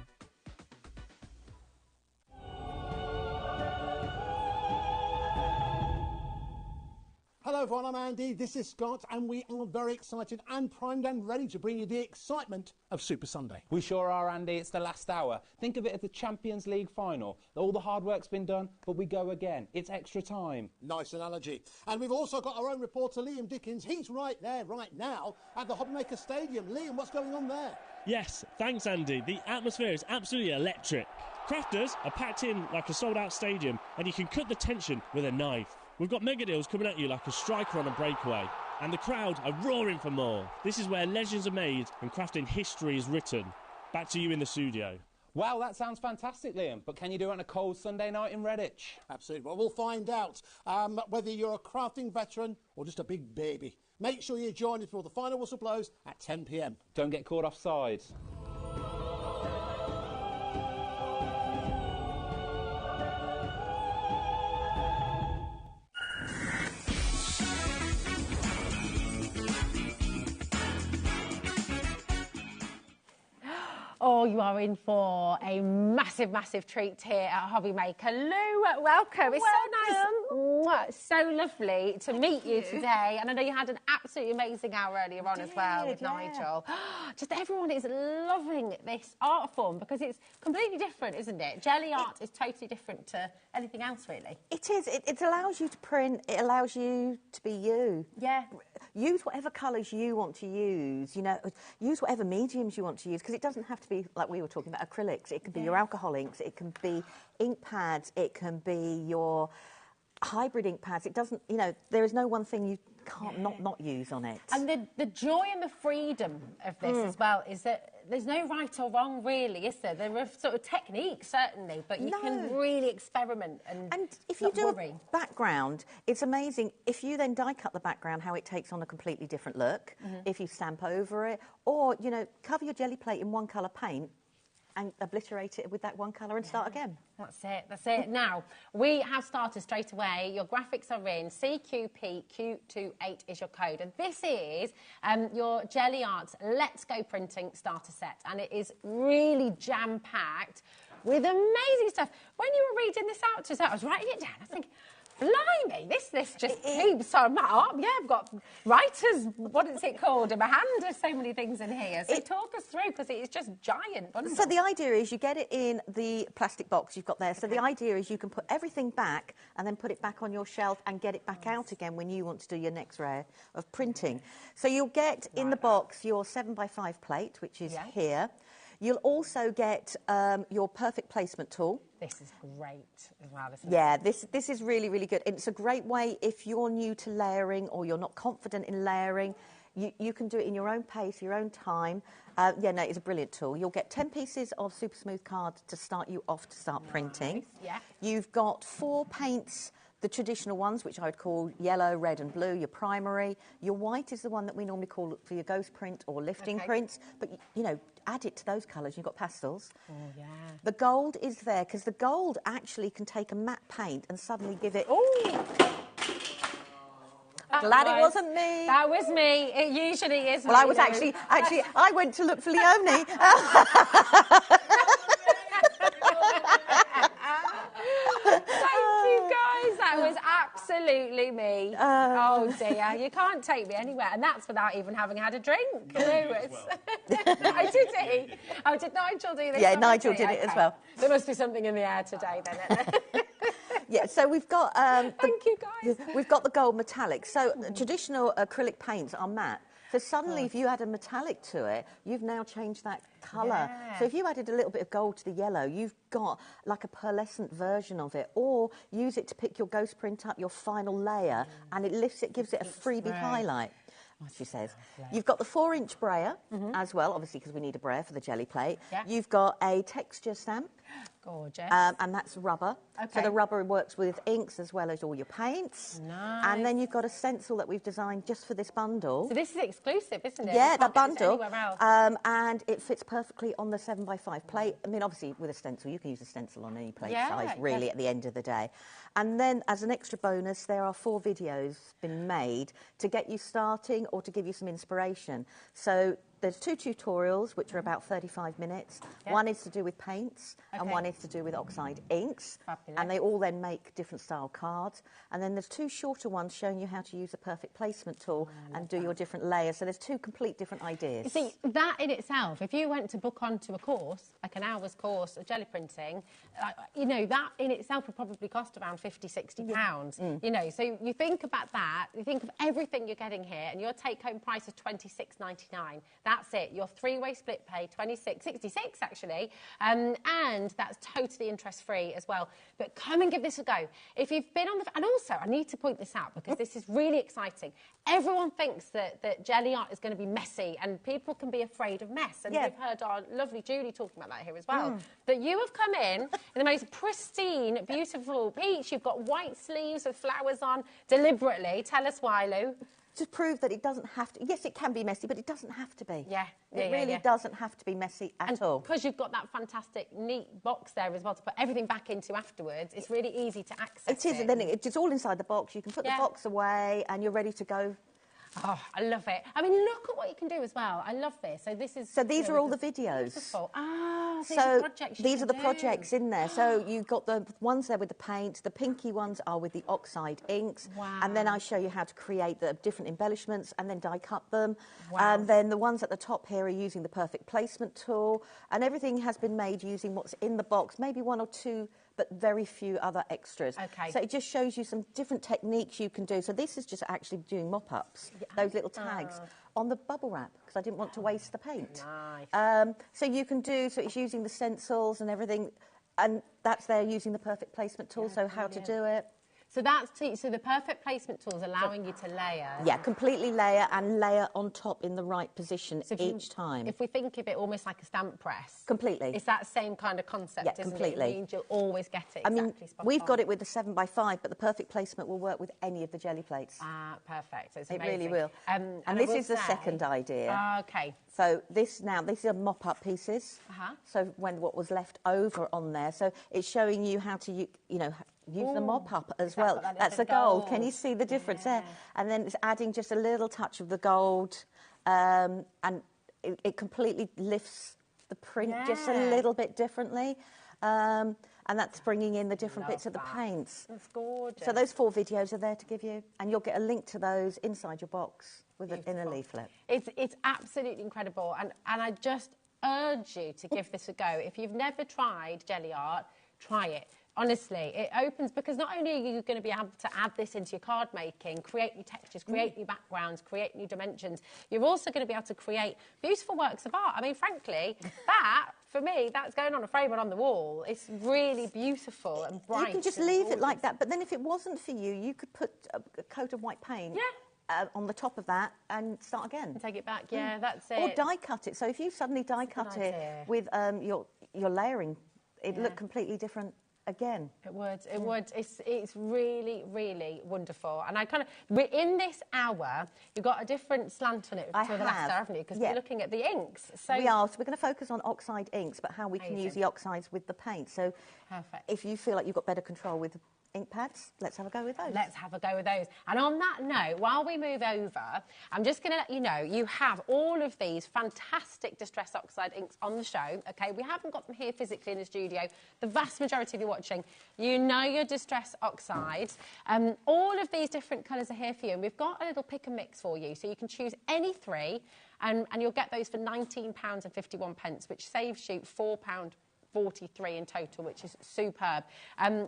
Hello everyone, I'm Andy, this is Scott, and we are very excited and primed and ready to bring you the excitement of Super Sunday. We sure are, Andy. It's the last hour. Think of it as the Champions League final. All the hard work's been done, but we go again. It's extra time. Nice analogy. And we've also got our own reporter, Liam Dickens. He's right there, right now, at the HobbyMaker Stadium. Liam, what's going on there? Yes, thanks, Andy. The atmosphere is absolutely electric. Crafters are packed in like a sold-out stadium, and you can cut the tension with a knife. We've got mega deals coming at you like a striker on a breakaway, and the crowd are roaring for more. This is where legends are made and crafting history is written. Back to you in the studio. Wow, that sounds fantastic, Liam. But can you do it on a cold Sunday night in Redditch? Absolutely. Well, we'll find out whether you're a crafting veteran or just a big baby. Make sure you join us before the final whistle blows at 10 p.m. Don't get caught offside. Oh, you are in for a massive, massive treat here at HobbyMaker. Lou, welcome. It's so nice, so lovely to meet you today. And I know you had an absolutely amazing hour earlier on as well with Nigel. Just everyone is loving this art form because it's completely different, isn't it? Gelli art is totally different to anything else, really. It is. It allows you to print. It allows you to be you. Yeah. Use whatever colours you want to use. You know, use whatever mediums you want to use because it doesn't have to be like we were talking about acrylics. It can be your alcohol inks. It can be ink pads. It can be your hybrid ink pads. It doesn't. You know, there is no one thing you can't not use on it. And the joy and the freedom of this as well is that there's no right or wrong, really, is there? There are sort of techniques, certainly, but you can really experiment and if you do a background, it's amazing. If you then die cut the background, how it takes on a completely different look. If you stamp over it, or, you know, cover your jelly plate in one colour paint and obliterate it with that one colour and start again. That's it, that's it. Now, we have started straight away. Your graphics are in. CQPQ28 is your code. And this is your Gelli Arts Let's Go Printing starter set. And it is really jam-packed with amazing stuff. When you were reading this out to us, I was writing it down. I was thinking, blimey, this just keeps on my arm. Yeah, I've got writers, what is it called, in my hand. There's so many things in here. So talk us through, because it is just giant. So the idea is you get it in the plastic box you've got there. So the idea is you can put everything back and then put it back on your shelf and get it back out again when you want to do your next row of printing. So you'll get in the box your 7x5 plate, which is here. You'll also get your perfect placement tool. This is great as well, isn't it? Yeah, this is really, really good. It's a great way if you're new to layering or you're not confident in layering. You can do it in your own pace, your own time. Yeah, no, it's a brilliant tool. You'll get 10 pieces of super smooth card to start you off to start printing. Yeah. You've got 4 paints, the traditional ones, which I would call yellow, red and blue, your primary. Your white is the one that we normally call for your ghost print or lifting prints. But, you know, add it to those colours. You've got pastels. Oh, yeah. The gold is there, because the gold actually can take a matte paint and suddenly give it... Glad it wasn't me. That was me. It usually is me. Well, I was actually, I went to look for Leonie. Thank you, guys. That was absolutely me. Oh, dear. You can't take me anywhere. And that's without even having had a drink. I did eat. Oh, did Nigel do this? Yeah, Nigel did it as well. There must be something in the air today, then. Yeah, so we've got... Thank you, guys. We've got the gold metallic. So traditional acrylic paints are matte. So suddenly, if you add a metallic to it, you've now changed that colour. Yeah. So if you added a little bit of gold to the yellow, you've got like a pearlescent version of it. Or use it to pick your ghost print up, your final layer, and it lifts it, gives it a freebie highlight. She says. You've got the 4-inch brayer as well, obviously, because we need a brayer for the jelly plate. Yeah. You've got a texture stamp. Gorgeous. And that's rubber. Okay. So the rubber works with inks as well as all your paints. Nice. And then you've got a stencil that we've designed just for this bundle. So this is exclusive, isn't it? Yeah, You that can't get this bundle. anywhere else. And it fits perfectly on the 7x5 plate. I mean, obviously, with a stencil, you can use a stencil on any plate size, really, at the end of the day. And then, as an extra bonus, there are 4 videos been made to get you starting or to give you some inspiration. So there's 2 tutorials, which are about 35 minutes. Yeah. One is to do with paints, and Okay. one is to do with oxide inks. Fabulous. And they all then make different style cards. And then there's 2 shorter ones showing you how to use the perfect placement tool and do your different layers. So there's 2 complete different ideas. You see, that in itself, if you went to book onto a course, like an hour's course of jelly printing, you know, that in itself would probably cost around £50, £60. You know, so you think about that, you think of everything you're getting here, and your take-home price is £26.99. That's it. Your 3-way split pay, £26.66 actually, and that's totally interest-free as well. But come and give this a go. If you've been on the... And also, I need to point this out because this is really exciting. Everyone thinks that jelly art is going to be messy and people can be afraid of mess. And we've heard our lovely Julie talking about that here as well. That you have come in the most pristine, beautiful peach. You've got white sleeves with flowers on deliberately. Tell us why, Lou. To prove that it doesn't have to... Yes, it can be messy, but it doesn't have to be. Yeah. It really doesn't have to be messy at all. Because you've got that fantastic, neat box there as well to put everything back into afterwards, it's really easy to access. It is, and then it's all inside the box. You can put the box away and you're ready to go. Oh, I love it. I mean, look at what you can do as well. I love this. So this is... So these are all the videos. Beautiful. Ah, so So projects these are the projects in there. So you've got the ones there with the paint. The pinky ones are with the oxide inks. Wow. And then I show you how to create the different embellishments and then die cut them. Wow. And then the ones at the top here are using the perfect placement tool. And everything has been made using what's in the box, maybe 1 or 2, but very few other extras. Okay. So it just shows you some different techniques you can do. So this is just actually doing mop-ups, those little tags, on the bubble wrap, because I didn't want to waste the paint. Nice. So you can do, so it's using the stencils and everything, and that's there using the perfect placement tool, so how to do it. So that's so the perfect placement tool is allowing you to layer. Yeah, completely layer and layer on top in the right position each time. If we think of it almost like a stamp press. Completely. It's that same kind of concept, Yeah, isn't completely. it? It means you'll always get it I mean, exactly spot we've on. got it with the 7x5, but the perfect placement will work with any of the jelly plates. Ah, perfect. So it's It amazing. really will. And I this will is the say- second idea. Ah, okay. So these are mop-up pieces. Uh-huh. So when what was left over on there. So it's showing you how to, use the mop-up as well. got that little That's the bit of gold. gold? Can you see the difference there? And then it's adding just a little touch of the gold, and it completely lifts the print just a little bit differently. And that's bringing in the different bits of the paints. That's gorgeous. So those 4 videos are there to give you, and you'll get a link to those inside your box with in a leaflet. It's absolutely incredible, and I just urge you to give this a go. If you've never tried jelly art, try it. Honestly, it opens, because not only are you going to be able to add this into your card making, create new textures, create new backgrounds, create new dimensions, you're also going to be able to create beautiful works of art. I mean, frankly, that, for me, that's going on a frame and on the wall. It's really beautiful and bright. You can just and leave it gorgeous. like that, but then if it wasn't for you, you could put a coat of white paint on the top of that and start again. And take it back, yeah, that's it. Or die cut it. So if you suddenly die cut it idea. with your layering, it'd look completely different again. It would, it would. It's really, really wonderful. And I kind of, in this hour, you've got a different slant on it to the last hour, haven't you? Because we're looking at the inks. So We are. So we're going to focus on oxide inks, but how we can use the oxides with the paint. So if you feel like you've got better control with ink pads, let's have a go with those. Let's have a go with those. And on that note, while we move over, I'm just going to let you know, you have all of these fantastic Distress Oxide inks on the show, OK? We haven't got them here physically in the studio. The vast majority of you watching, you know your Distress Oxides. All of these different colours are here for you, and we've got a little pick and mix for you, so you can choose any 3, and you'll get those for £19.51, which saves you £4.43 in total, which is superb.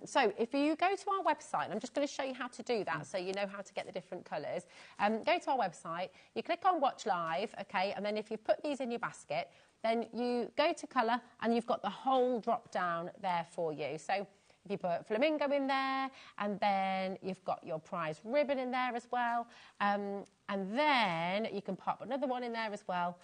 So if you go to our website, and I'm just going to show you how to do that so you know how to get the different colours. Go to our website, you click on Watch Live, OK, and then if you put these in your basket, then you go to colour and you've got the whole drop down there for you. So if you put flamingo in there, and then you've got your prize ribbon in there as well, and then you can pop another one in there as well,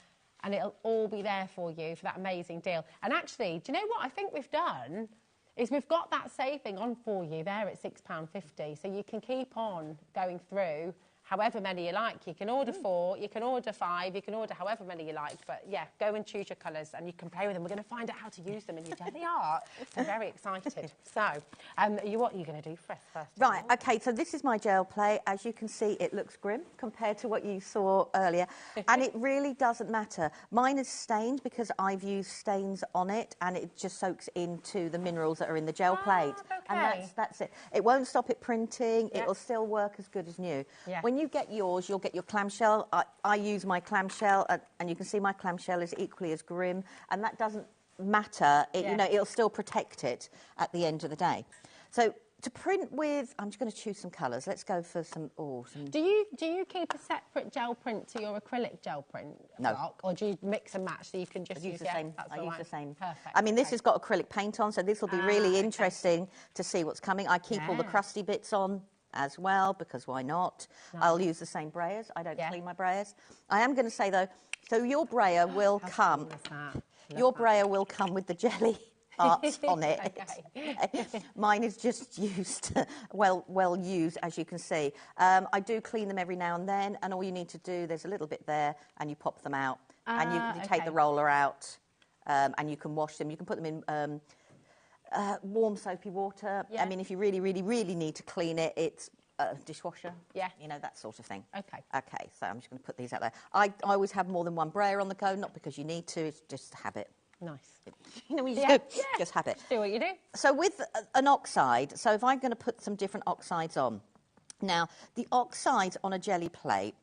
and it'll all be there for you for that amazing deal. And actually, do you know what I think we've done? Is we've got that saving on for you there at £6.50, so you can keep on going through however many you like. You can order 4, you can order 5, you can order however many you like. But yeah, go and choose your colours and you can play with them. We're going to find out how to use them in your jelly art. I'm very excited. So, what are you going to do first? Right, okay, so this is my gel plate. As you can see, it looks grim compared to what you saw earlier. And it really doesn't matter. Mine is stained because I've used stains on it and it just soaks into the minerals that are in the gel plate. And that's it. It won't stop it printing. It'll still work as good as new. When you get yours, you'll get your clamshell. I use my clamshell, and you can see my clamshell is equally as grim, and that doesn't matter. You know, it'll still protect it at the end of the day. So to print with, I'm just going to choose some colours. Let's go for some. Do you keep a separate gel print to your acrylic gel print block, or do you mix and match so you can just use the same? I use the same. Perfect. I mean, this has got acrylic paint on, so this will be really interesting to see what's coming. I keep all the crusty bits on as well, because why not? I'll use the same brayers. I don't clean my brayers. I am going to say though, so your brayer will come. Your brayer will come with the jelly art on it. Mine is just used, well used, as you can see. I do clean them every now and then, and all you need to do, there's a little bit there, and you pop them out, and you take the roller out, and you can wash them. You can put them in warm soapy water. I mean, if you really, really, really need to clean it, it's dishwasher. You know, that sort of thing. Okay, so I'm just going to put these out there. I always have more than one brayer on the go, not because you need to, it's just a habit. Nice. You know, just have it. Do what you do. So with an oxide, so if I'm going to put some different oxides on, now the oxides on a jelly plate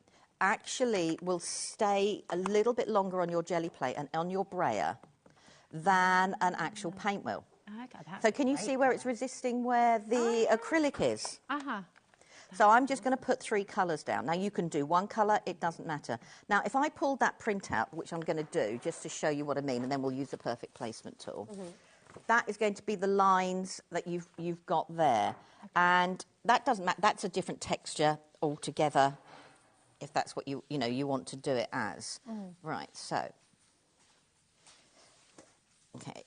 actually will stay a little bit longer on your jelly plate and on your brayer than an actual paint will. So can you see where it's resisting where the acrylic is? So I'm just going to put 3 colours down. Now, you can do one colour, it doesn't matter. Now, if I pull that print out, which I'm going to do, just to show you what I mean, and then we'll use the perfect placement tool, that is going to be the lines that you've got there. And that doesn't matter. That's a different texture altogether, if that's what you want to do it as. Right, so. Okay.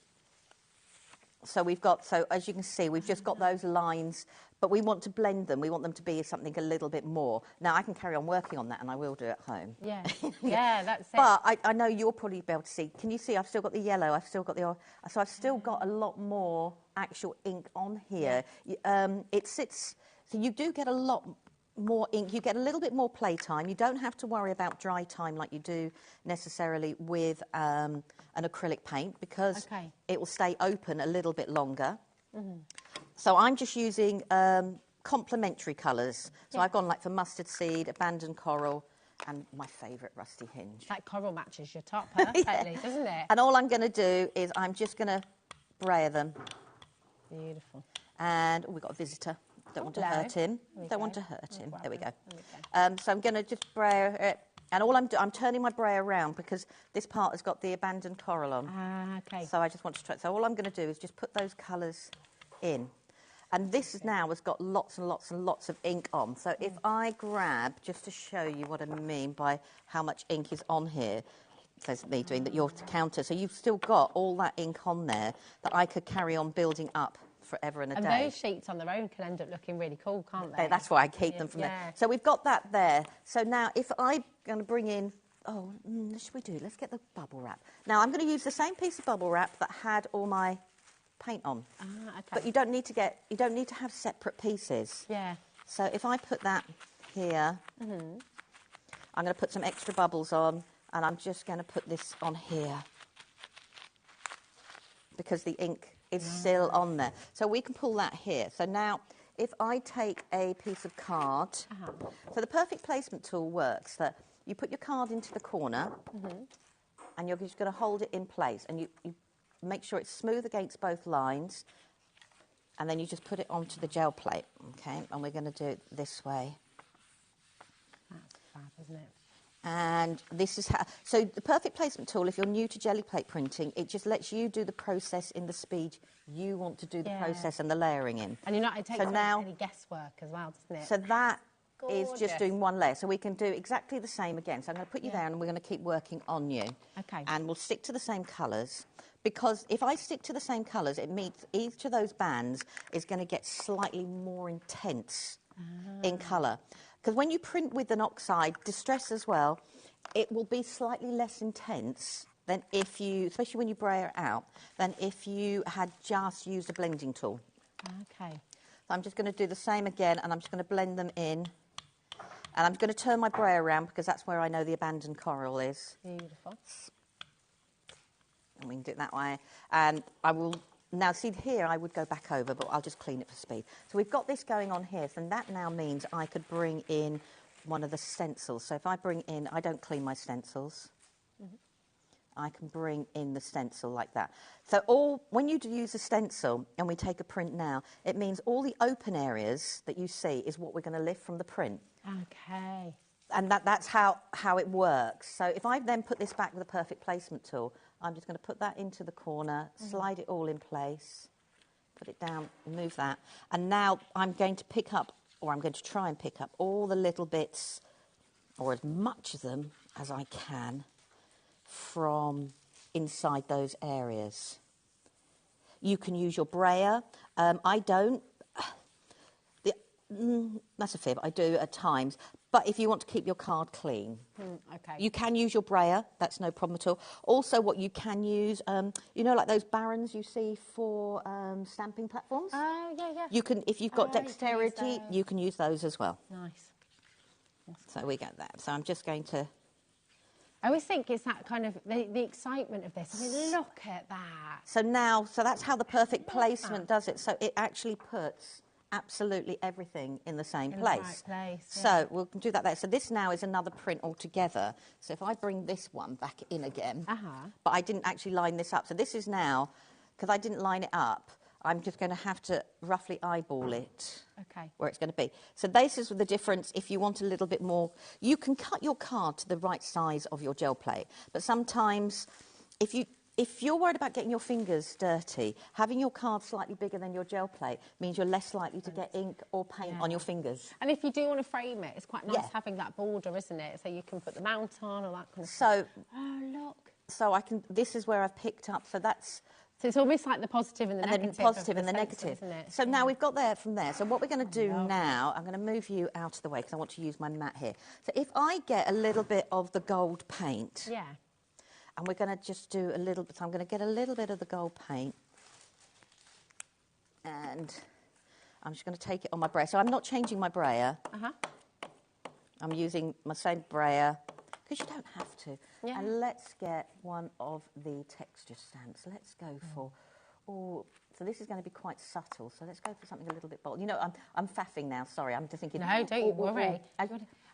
So we've got, as you can see, we've just got those lines, but we want to blend them. We want them to be something a little bit more. Now, I can carry on working on that, and I will do it at home. Yeah, that's it. But I know you'll probably be able to see. Can you see I've still got the yellow, I've still got the orange. So I've still got a lot more actual ink on here. It sits, so you do get a lot more ink. You get a little bit more play time. You don't have to worry about dry time like you do necessarily with an acrylic paint, because it will stay open a little bit longer. So I'm just using complementary colours. So I've gone like for mustard seed, abandoned coral, and my favourite rusty hinge. That coral matches your top perfectly, doesn't it? And all I'm going to do is I'm just going to brayer them. Beautiful. And we've got a visitor. Don't want to hurt him. Don't want to hurt him. There we go. So I'm going to just brayer it. And all I'm turning my brayer around because this part has got the abandoned coral on. So I just want to try. So all I'm going to do is just put those colours in. And this now has got lots and lots and lots of ink on. So if I grab, just to show you what I mean by how much ink is on here, says me doing that, your counter. So you've still got all that ink on there that I could carry on building up forever and a day. And those sheets on their own can end up looking really cool, can't they? That's why I keep them from there. So we've got that there. So now if I'm going to bring in, should we do? Let's get the bubble wrap. Now I'm going to use the same piece of bubble wrap that had all my paint on. But you don't need to have separate pieces. So if I put that here, I'm going to put some extra bubbles on, and I'm just going to put this on here because the ink is still on there. So we can pull that here. So now if I take a piece of card, so the perfect placement tool works that you put your card into the corner and you're just going to hold it in place, and you make sure it's smooth against both lines, and then you just put it onto the gel plate, okay? And we're going to do it this way. That's fab, isn't it? And this is how, so the perfect placement tool, if you're new to jelly plate printing, it just lets you do the process in the speed you want to do the process and the layering in. And it takes any guesswork as well, doesn't it? So that is just doing one layer. So we can do exactly the same again. So I'm going to put you down and we're going to keep working on you. And we'll stick to the same colours, because if I stick to the same colours, it means each of those bands is going to get slightly more intense in colour. because when you print with an oxide, distress as well, it will be slightly less intense than if you, especially when you brayer it out, than if you had just used a blending tool. Okay. So I'm just going to do the same again, and I'm just going to blend them in. And I'm going to turn my brayer around because that's where I know the abandoned coral is. Beautiful. And we can do it that way. And I will, now see here I would go back over, but I'll just clean it for speed. So we've got this going on here, so that now means I could bring in one of the stencils. So if I bring in, I don't clean my stencils. I can bring in the stencil like that. So when you use a stencil and we take a print now, it means all the open areas that you see is what we're going to lift from the print. Okay. And that's how it works. So if I then put this back with a perfect placement tool, I'm just going to put that into the corner, slide it all in place, put it down, move that. And now I'm going to pick up, or I'm going to try and pick up all the little bits, or as much of them as I can, from inside those areas. You can use your brayer. I don't. That's a fib. I do at times. But if you want to keep your card clean, okay. You can use your brayer. That's no problem at all. Also, what you can use, you know, like those barons you see for stamping platforms. Oh, yeah, yeah. You can, if you've got dexterity, you can use those as well. Nice. So we get that. So I'm just going to. I always think it's that kind of the excitement of this. I mean, look at that. So now, so that's how the perfect placement does it. So it actually puts absolutely everything in the same place. The right place, yeah. So we'll do that there. So this now is another print altogether. So if I bring this one back in again, but I didn't actually line this up. So this is now, because I didn't line it up, I'm just going to have to roughly eyeball it. Okay. Where it's going to be. So this is the difference. If you want a little bit more, you can cut your card to the right size of your gel plate. But sometimes, if you're worried about getting your fingers dirty, having your card slightly bigger than your gel plate means you're less likely to get ink or paint on your fingers. And if you do want to frame it, it's quite nice having that border, isn't it? So you can put the mount on or that kind of stuff. Oh, look. So I can. This is where I've picked up. So that's. So it's almost like the positive and the negative. And then positive and the stencil, negative. isn't it? So now we've got there from there. So what we're going to do now, I'm going to move you out of the way because I want to use my mat here. So if I get a little bit of the gold paint. Yeah. And we're going to just do a little bit. So I'm going to get a little bit of the gold paint. And I'm just going to take it on my brayer. So I'm not changing my brayer. I'm using my same brayer. Because you don't have to. Yeah. And let's get one of the texture stamps. Let's go for, so this is going to be quite subtle. So let's go for something a little bit bold. You know, I'm faffing now. Sorry, I'm just thinking. No, don't you worry.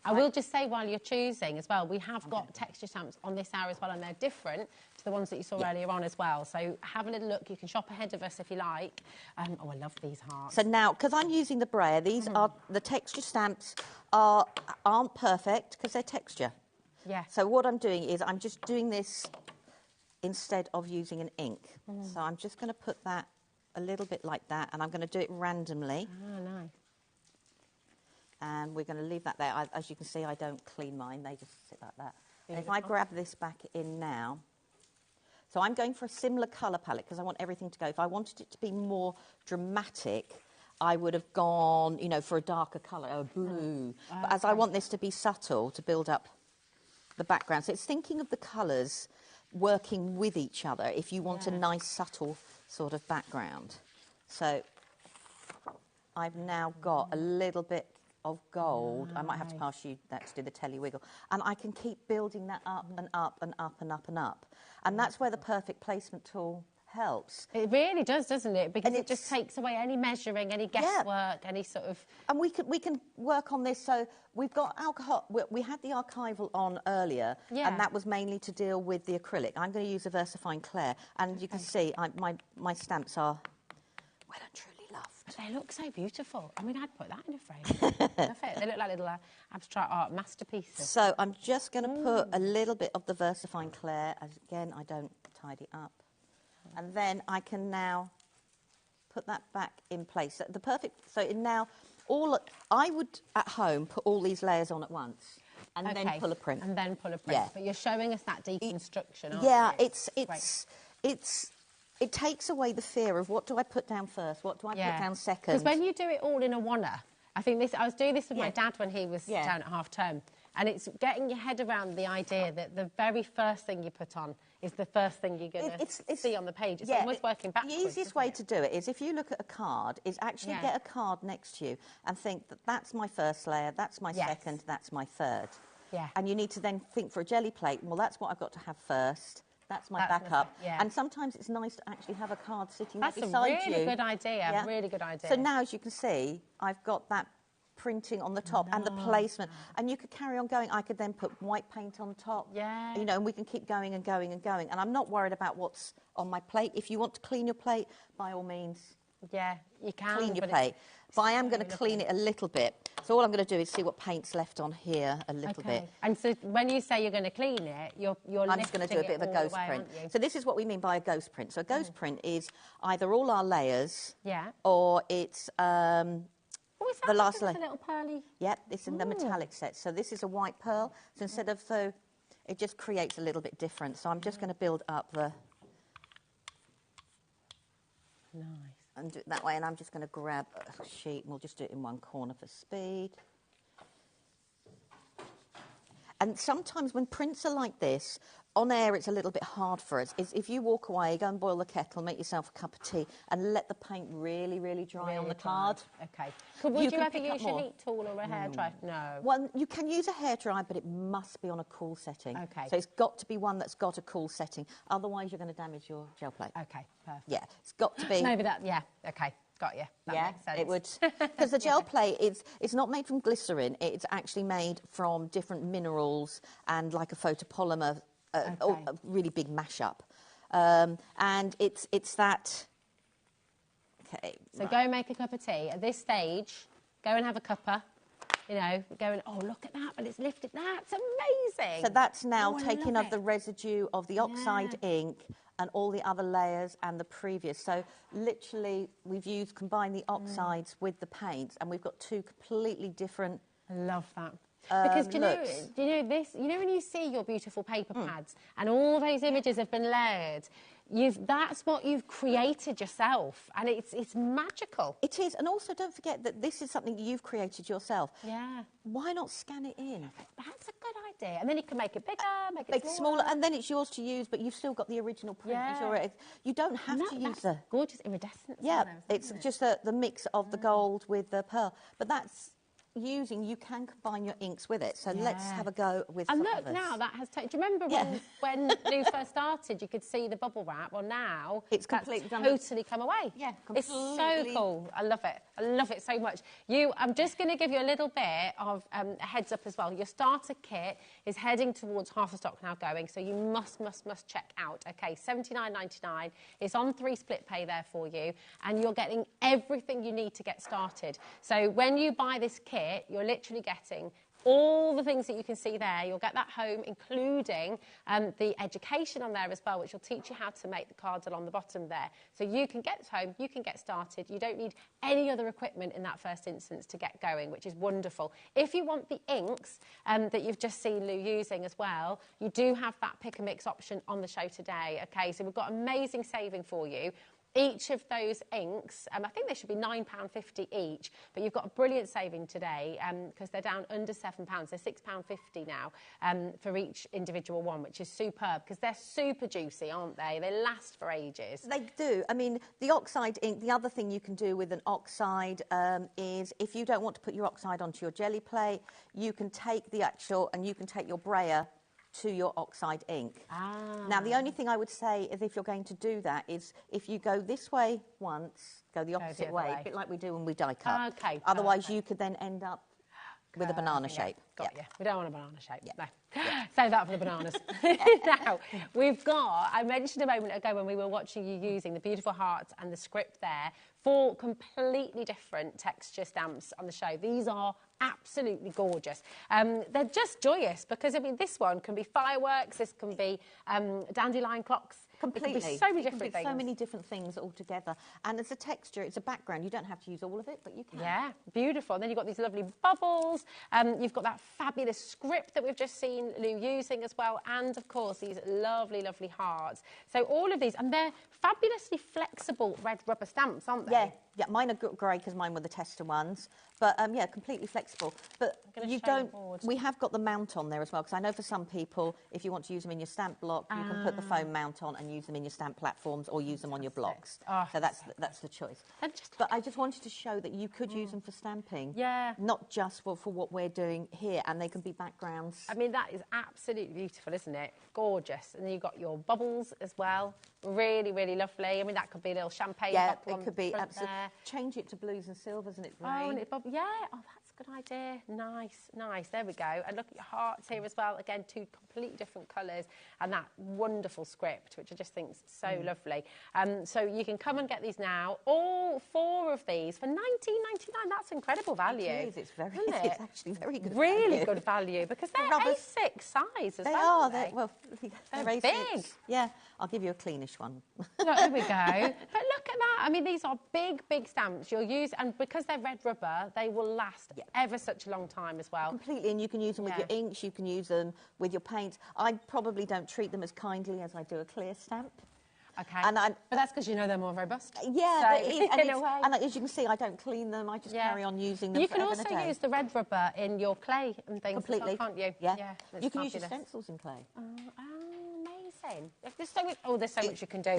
I will just say while you're choosing as well, we have got texture stamps on this hour as well, and they're different to the ones that you saw earlier on as well. So have a little look. You can shop ahead of us if you like. I love these hearts. So now, because I'm using the brayer, these are the texture stamps aren't perfect because they're texture. Yeah. So what I'm doing is I'm just doing this instead of using an ink. So I'm just going to put that a little bit like that, and I'm going to do it randomly. Oh, nice. And we're going to leave that there. As you can see, I don't clean mine. They just sit like that. And if I grab this back in now, so I'm going for a similar colour palette because I want everything to go. If I wanted it to be more dramatic, I would have gone, you know, for a darker colour, a blue. But as I want this to be subtle, to build up the background. So it's thinking of the colours working with each other if you want a nice, subtle sort of background. So I've now got a little bit of gold. I might have to pass you that to do the telly wiggle. And I can keep building that up and up and up and up and up. And that's where the perfect placement tool helps. It really does, doesn't it? Because it just takes away any measuring, any guesswork, any sort of... And we can work on this. So we've got alcohol. We had the archival on earlier, and that was mainly to deal with the acrylic. I'm going to use a VersaFine Claire, and you can see my stamps are well and truly loved. But they look so beautiful. I mean, I'd put that in a frame. Love it. They look like little abstract art masterpieces. So I'm just going to put a little bit of the VersaFine Claire. As again, I don't tidy up. And then I can now put that back in place. So now, I would at home put all these layers on at once and then pull a print. And then pull a print. Yeah. But you're showing us that deconstruction, aren't you? Yeah, it takes away the fear of what do I put down first, what do I put down second. Because when you do it all in a oneer, I think this. I was doing this with my dad when he was down at half term, and it's getting your head around the idea that the very first thing you put on is the first thing you're going to see on the page. It's almost working backwards. The easiest way to do it is if you look at a card, is actually get a card next to you and think that that's my first layer, that's my second, that's my third. Yeah. And you need to then think for a jelly plate, well, that's what I've got to have first. That's my backup. And sometimes it's nice to actually have a card sitting beside you. That's a really good idea, really good idea. So now, as you can see, I've got that printing on the top and the placement. And you could carry on going. I could then put white paint on top. Yeah. You know, and we can keep going and going and going. And I'm not worried about what's on my plate. If you want to clean your plate, by all means. Yeah, you can. Clean your plate. But I am going to clean it a little bit. So all I'm going to do is see what paint's left on here a little bit. And so when you say you're going to clean it, you're I'm just going to do a bit of a ghost print. So this is what we mean by a ghost print. So a ghost print is either all our layers, or it's the last layer. A little pearly. Yep, it's in the metallic set. So this is a white pearl. So instead of it just creates a little bit different. So I'm just going to build up the. Nice. And do it that way, and I'm just going to grab a sheet and we'll just do it in one corner for speed. And sometimes when prints are like this, on air it's a little bit hard for us. If you walk away, go and boil the kettle, make yourself a cup of tea, and let the paint really, really dry on the card. Okay. Would you ever use your heat tool or a hairdryer? No. Well, you can use a hairdryer, but it must be on a cool setting. Okay. So it's got to be one that's got a cool setting. Otherwise, you're going to damage your gel plate. Okay, perfect. Yeah, it's got to be. Maybe that, okay, got you. That makes sense. It would. Because the gel plate, it's not made from glycerin. It's actually made from different minerals and like a photopolymer, a really big mashup. And it's that. Okay. So go make a cup of tea. At this stage, go and have a cuppa. You know, going, oh, look at that, but it's lifted. That's amazing. So that's now taking up the residue of the oxide ink and all the other layers and the previous. So literally, we've combined the oxides with the paints, and we've got two completely different. I love that. Because do you know this? You know when you see your beautiful paper pads and all those images have been layered, that's what you've created yourself, and it's magical. It is, and also don't forget that this is something you've created yourself. Yeah. Why not scan it in? That's a good idea, and then you can make it bigger, make it smaller, and then it's yours to use, but you've still got the original print. Yeah. You don't have to use the gorgeous iridescence. Yeah, it's just the mix of the gold with the pearl, but that's. You can combine your inks with it. So let's have a go with And some look, of this. now that has taken. Do you remember when Lou first started, you could see the bubble wrap? Well, now it's completely totally come away. Yeah, it's so cool. I love it. I love it so much. I'm just going to give you a little bit of a heads up as well. Your starter kit is heading towards half the stock now going, so you must check out. Okay, $79.99. It's on 3 split pay there for you, and you're getting everything you need to get started. So when you buy this kit, you're literally getting all the things that you can see there. You'll get that home, including the education on there as well, which will teach you how to make the cards along the bottom there. So you can get home, you can get started. You don't need any other equipment in that first instance to get going, which is wonderful. If you want the inks that you've just seen Lou using as well, you do have that pick and mix option on the show today. Okay, so we've got amazing saving for you. Each of those inks, I think they should be £9.50 each, but you've got a brilliant saving today because they're down under £7. They're £6.50 now for each individual one, which is superb because they're super juicy, aren't they? They last for ages. They do. I mean, the oxide ink, the other thing you can do with an oxide is if you don't want to put your oxide onto your jelly plate, you can take you can take your brayer to your oxide ink. Now, the only thing I would say is if you're going to do that is if you go this way once, go the opposite way, a bit like we do when we die cut. Okay. Otherwise, you could then end up with a banana shape. Got you. We don't want a banana shape. No. Save that for the bananas. Now, I mentioned a moment ago when we were watching you using the beautiful hearts and the script there, 4 completely different texture stamps on the show. These are absolutely gorgeous. They're just joyous because, this one can be fireworks, this can be dandelion clocks. Completely. It can be so many It can different be things. so many different things all together. And as a texture, it's a background. You don't have to use all of it, but you can. Yeah, beautiful. And then you've got these lovely bubbles. You've got that fabulous script that we've just seen Lou using as well. And, of course, these lovely, lovely hearts. So all of these, and they're fabulously flexible red rubber stamps, aren't they? Yeah, mine are grey because mine were the tester ones. But, yeah, completely flexible. But you don't... We have got the mount on there as well, because I know for some people, if you want to use them in your stamp block, you can put the foam mount on and use them in your stamp platforms or use them on your blocks. Oh, so that's the choice. But I just wanted to show that you could use them for stamping. Yeah. Not just for what we're doing here, and they can be backgrounds. I mean, that is absolutely beautiful, isn't it? Gorgeous. And then you've got your bubbles as well. Really, really lovely. I mean, that could be a little champagne bubble. Yeah, it could be absolutely. There. Change it to blues and silvers and it rain. Oh, and it bubble. Yeah. Oh, that's a good idea. Nice, nice. There we go. And look at your hearts here as well. Again, two completely different colours. And that wonderful script, which I just think is so lovely. So you can come and get these now. All 4 of these for $19.99. That's incredible value. It is. It's very. Isn't it? It's actually very good. Really value. good value because they're rubbers. A6 size as They well. are. Aren't they? Well, They're A6. big. Yeah, I'll give you a cleanish one. Look, there we go. But look at that. I mean, these are big, big stamps. You'll use, and because they're red rubber, they will last ever such a long time as well. Completely, and you can use them with your inks, you can use them with your paints. I probably don't treat them as kindly as I do a clear stamp. Okay. But that's because you know they're more robust. Yeah, so, in a way. And as you can see, I don't clean them. I just carry on using them. You can forever also and a day. use the red rubber in your clay and things, Completely, as well, can't you? Yeah. It's You can use your fabulous. stencils in clay. Amazing. There's so much, there's so much you can do.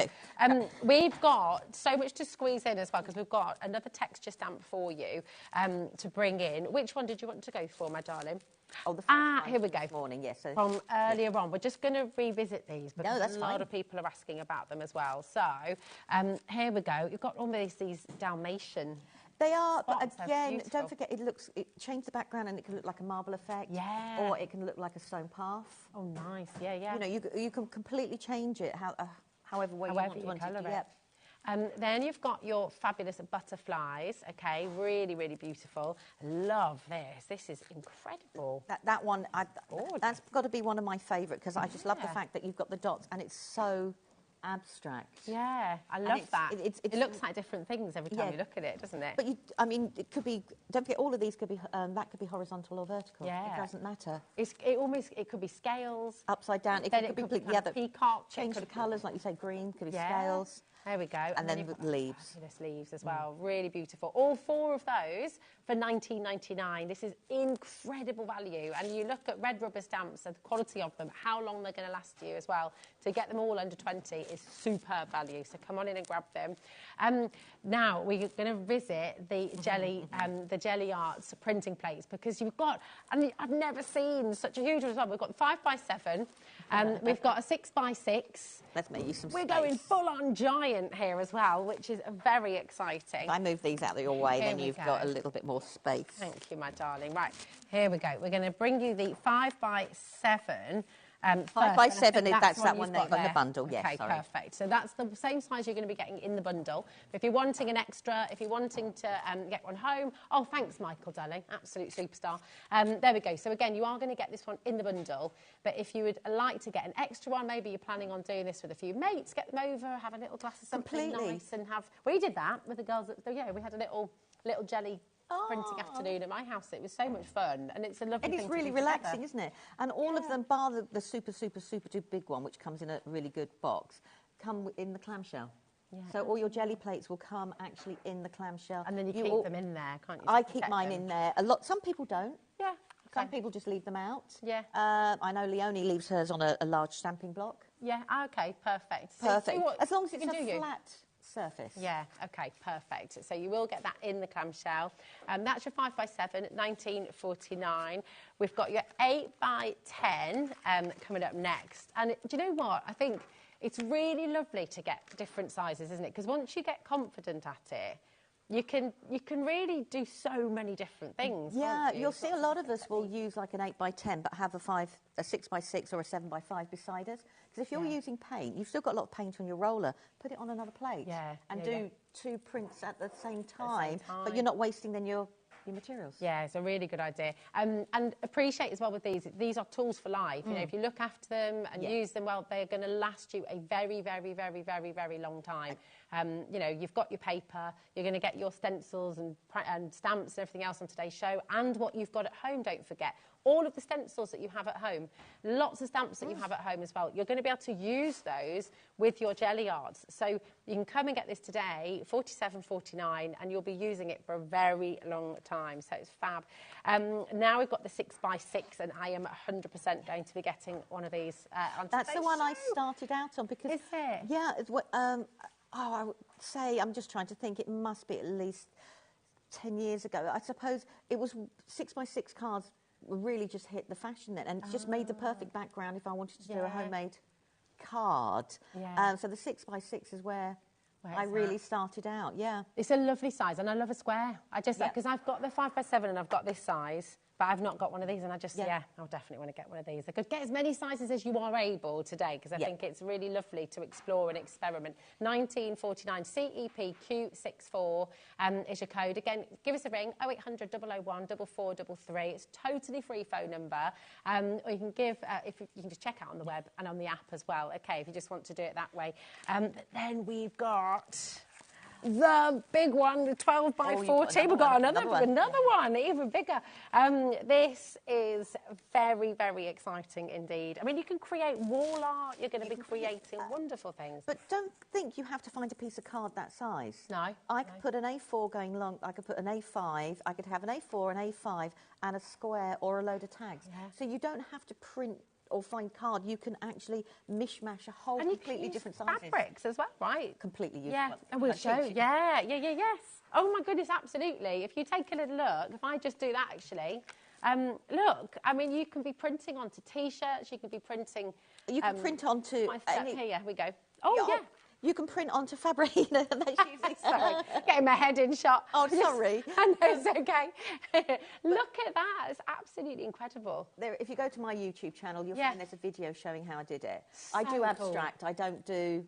We've got so much to squeeze in as well because we've got another texture stamp for you to bring in. Which one did you want to go for, my darling? Oh, the here we go. Morning, yes. So from earlier on. We're just going to revisit these because that's a lot fine. of people are asking about them as well. So here we go. You've got almost these Dalmatian. They are, spots. but They're again, beautiful. don't forget, it change the background and it can look like a marble effect. Yeah. Or it can look like a stone path. Oh, nice. Yeah, yeah. You know, you can completely change it however way However you want colour it. it. Yep. Then you've got your fabulous butterflies, okay, really, really beautiful. Love this. This is incredible. That one, that's got to be one of my favourite because I just love the fact that you've got the dots and it's so abstract. Yeah, I And love it's- that. it looks like different things every time you look at it, doesn't it? But I mean, it could be. Don't forget, all of these could be. That could be horizontal or vertical. Yeah. It doesn't matter. It could be scales. Upside down. It Then could be it could be completely kind of peacock. Change the colours, like you say, green could be Yeah. scales. There we go. And then you've got leaves. Fabulous leaves as well. Really beautiful. All 4 of those for $19.99. This is incredible value. And you look at red rubber stamps and the quality of them, how long they're going to last you as well. To get them all under 20 is superb value. So come on in and grab them. Now we're going to visit the Gelli Arts printing plates because you've got, and I've never seen such a huge one as well. We've got 5x7. We've got a 6x6. Let's make you some We're space. going full-on giant here as well, which is very exciting. If I move these out of your way, Here then we you've go. got a little bit more space. Thank you, my darling. Right, here we go. We're going to bring you the 5x7. 5x7 that's that you've one got there in the there. bundle, yes, Okay, sorry. perfect. So that's the same size you're going to be getting in the bundle. If you're wanting an extra, if you're wanting to get one home, oh, thanks, Michael, darling, absolute superstar. There we go. So again, you are going to get this one in the bundle, but if you would like to get an extra one, maybe you're planning on doing this with a few mates, get them over, have a little glass of something nice and have... We did that with the girls. We had a little Gelli printing afternoon at my house. It was so much fun, and it's a lovely And thing it's to really do relaxing, together. isn't it? And all of them, bar the super big one, which comes in a really good box, come in the clamshell. Yeah. So all your jelly plates will come actually in the clamshell. And then you keep them in there, can't you? I keep mine in there. Some people don't. Yeah. Some people just leave them out. Yeah. I know Leonie leaves hers on a large stamping block. Yeah, okay, perfect. So Perfect. see what As long as you it's can a do, flat surface. Yeah, okay, perfect. So you will get that in the clamshell. That's your 5x7, $19.49. We've got your 8x10 coming up next. And do you know what? I think it's really lovely to get different sizes, isn't it? Because once you get confident at it, you can really do so many different things. Yeah, can't you? you'll see a lot of us will use like an 8x10 but have a 6x6 or a 7x5 beside us. Because if you're using paint, you've still got a lot of paint on your roller, put it on another plate and do 2 prints at the same time. But you're not wasting then your your materials. Yeah, it's a really good idea. And appreciate as well with these are tools for life. You know, if you look after them and use them well, they're going to last you a very, very, very, very, very long time. You know, you've got your paper, you're going to get your stencils and stamps and everything else on today's show, and what you've got at home, don't forget. All of the stencils that you have at home, lots of stamps that you have at home as well. You're going to be able to use those with your Gelli arts. So you can come and get this today, $47.49, and you'll be using it for a very long time. So it's fab. Now we've got the 6x6, and I am 100% going to be getting one of these. That's the one I started out on because... Is it? Yeah. I would say, I'm just trying to think, it must be at least 10 years ago. I suppose it was 6x6 cards really just hit the fashion then, and it just made the perfect background if I wanted to do a homemade card. Yeah. So the 6x6 is where I really started out. Yeah, it's a lovely size, and I love a square. I just because I've got the 5x7 and I've got this size, but I've not got one of these, and I just I'll definitely want to get one of these. I could get as many sizes as you are able today, because I think it's really lovely to explore and experiment. 1949 CEPQ64 is your code. Again, give us a ring, 0800 001 4433. It's a totally free phone number, or you can give if you can just check out on the web and on the app as well. Okay, if you just want to do it that way. But then we've got the big one, the 12x14. We've got another one, even bigger. This is very, very exciting indeed. I mean, you can create wall art. You're going to be creating wonderful things. But don't think you have to find a piece of card that size. No. I could put an A4 going long. I could put an A5. I could have an A4, an A5, and a square or a load of tags. Yeah. So you don't have to print or find card. You can actually mishmash a whole completely different sizes. Fabrics as well, right? Completely useful. Yeah, and we'll show. Yes. Oh my goodness, absolutely. If you take a little look, if I just do that actually, look, I mean, you can be printing onto T-shirts, you can be printing... You can print onto... Here we go. Oh, yeah. You can print onto fabric. Sorry, getting my head in shot. Oh, sorry. I know, it's okay. Look at that. It's absolutely incredible. There, if you go to my YouTube channel, you'll find there's a video showing how I did it. I do abstract. Cool. I don't do...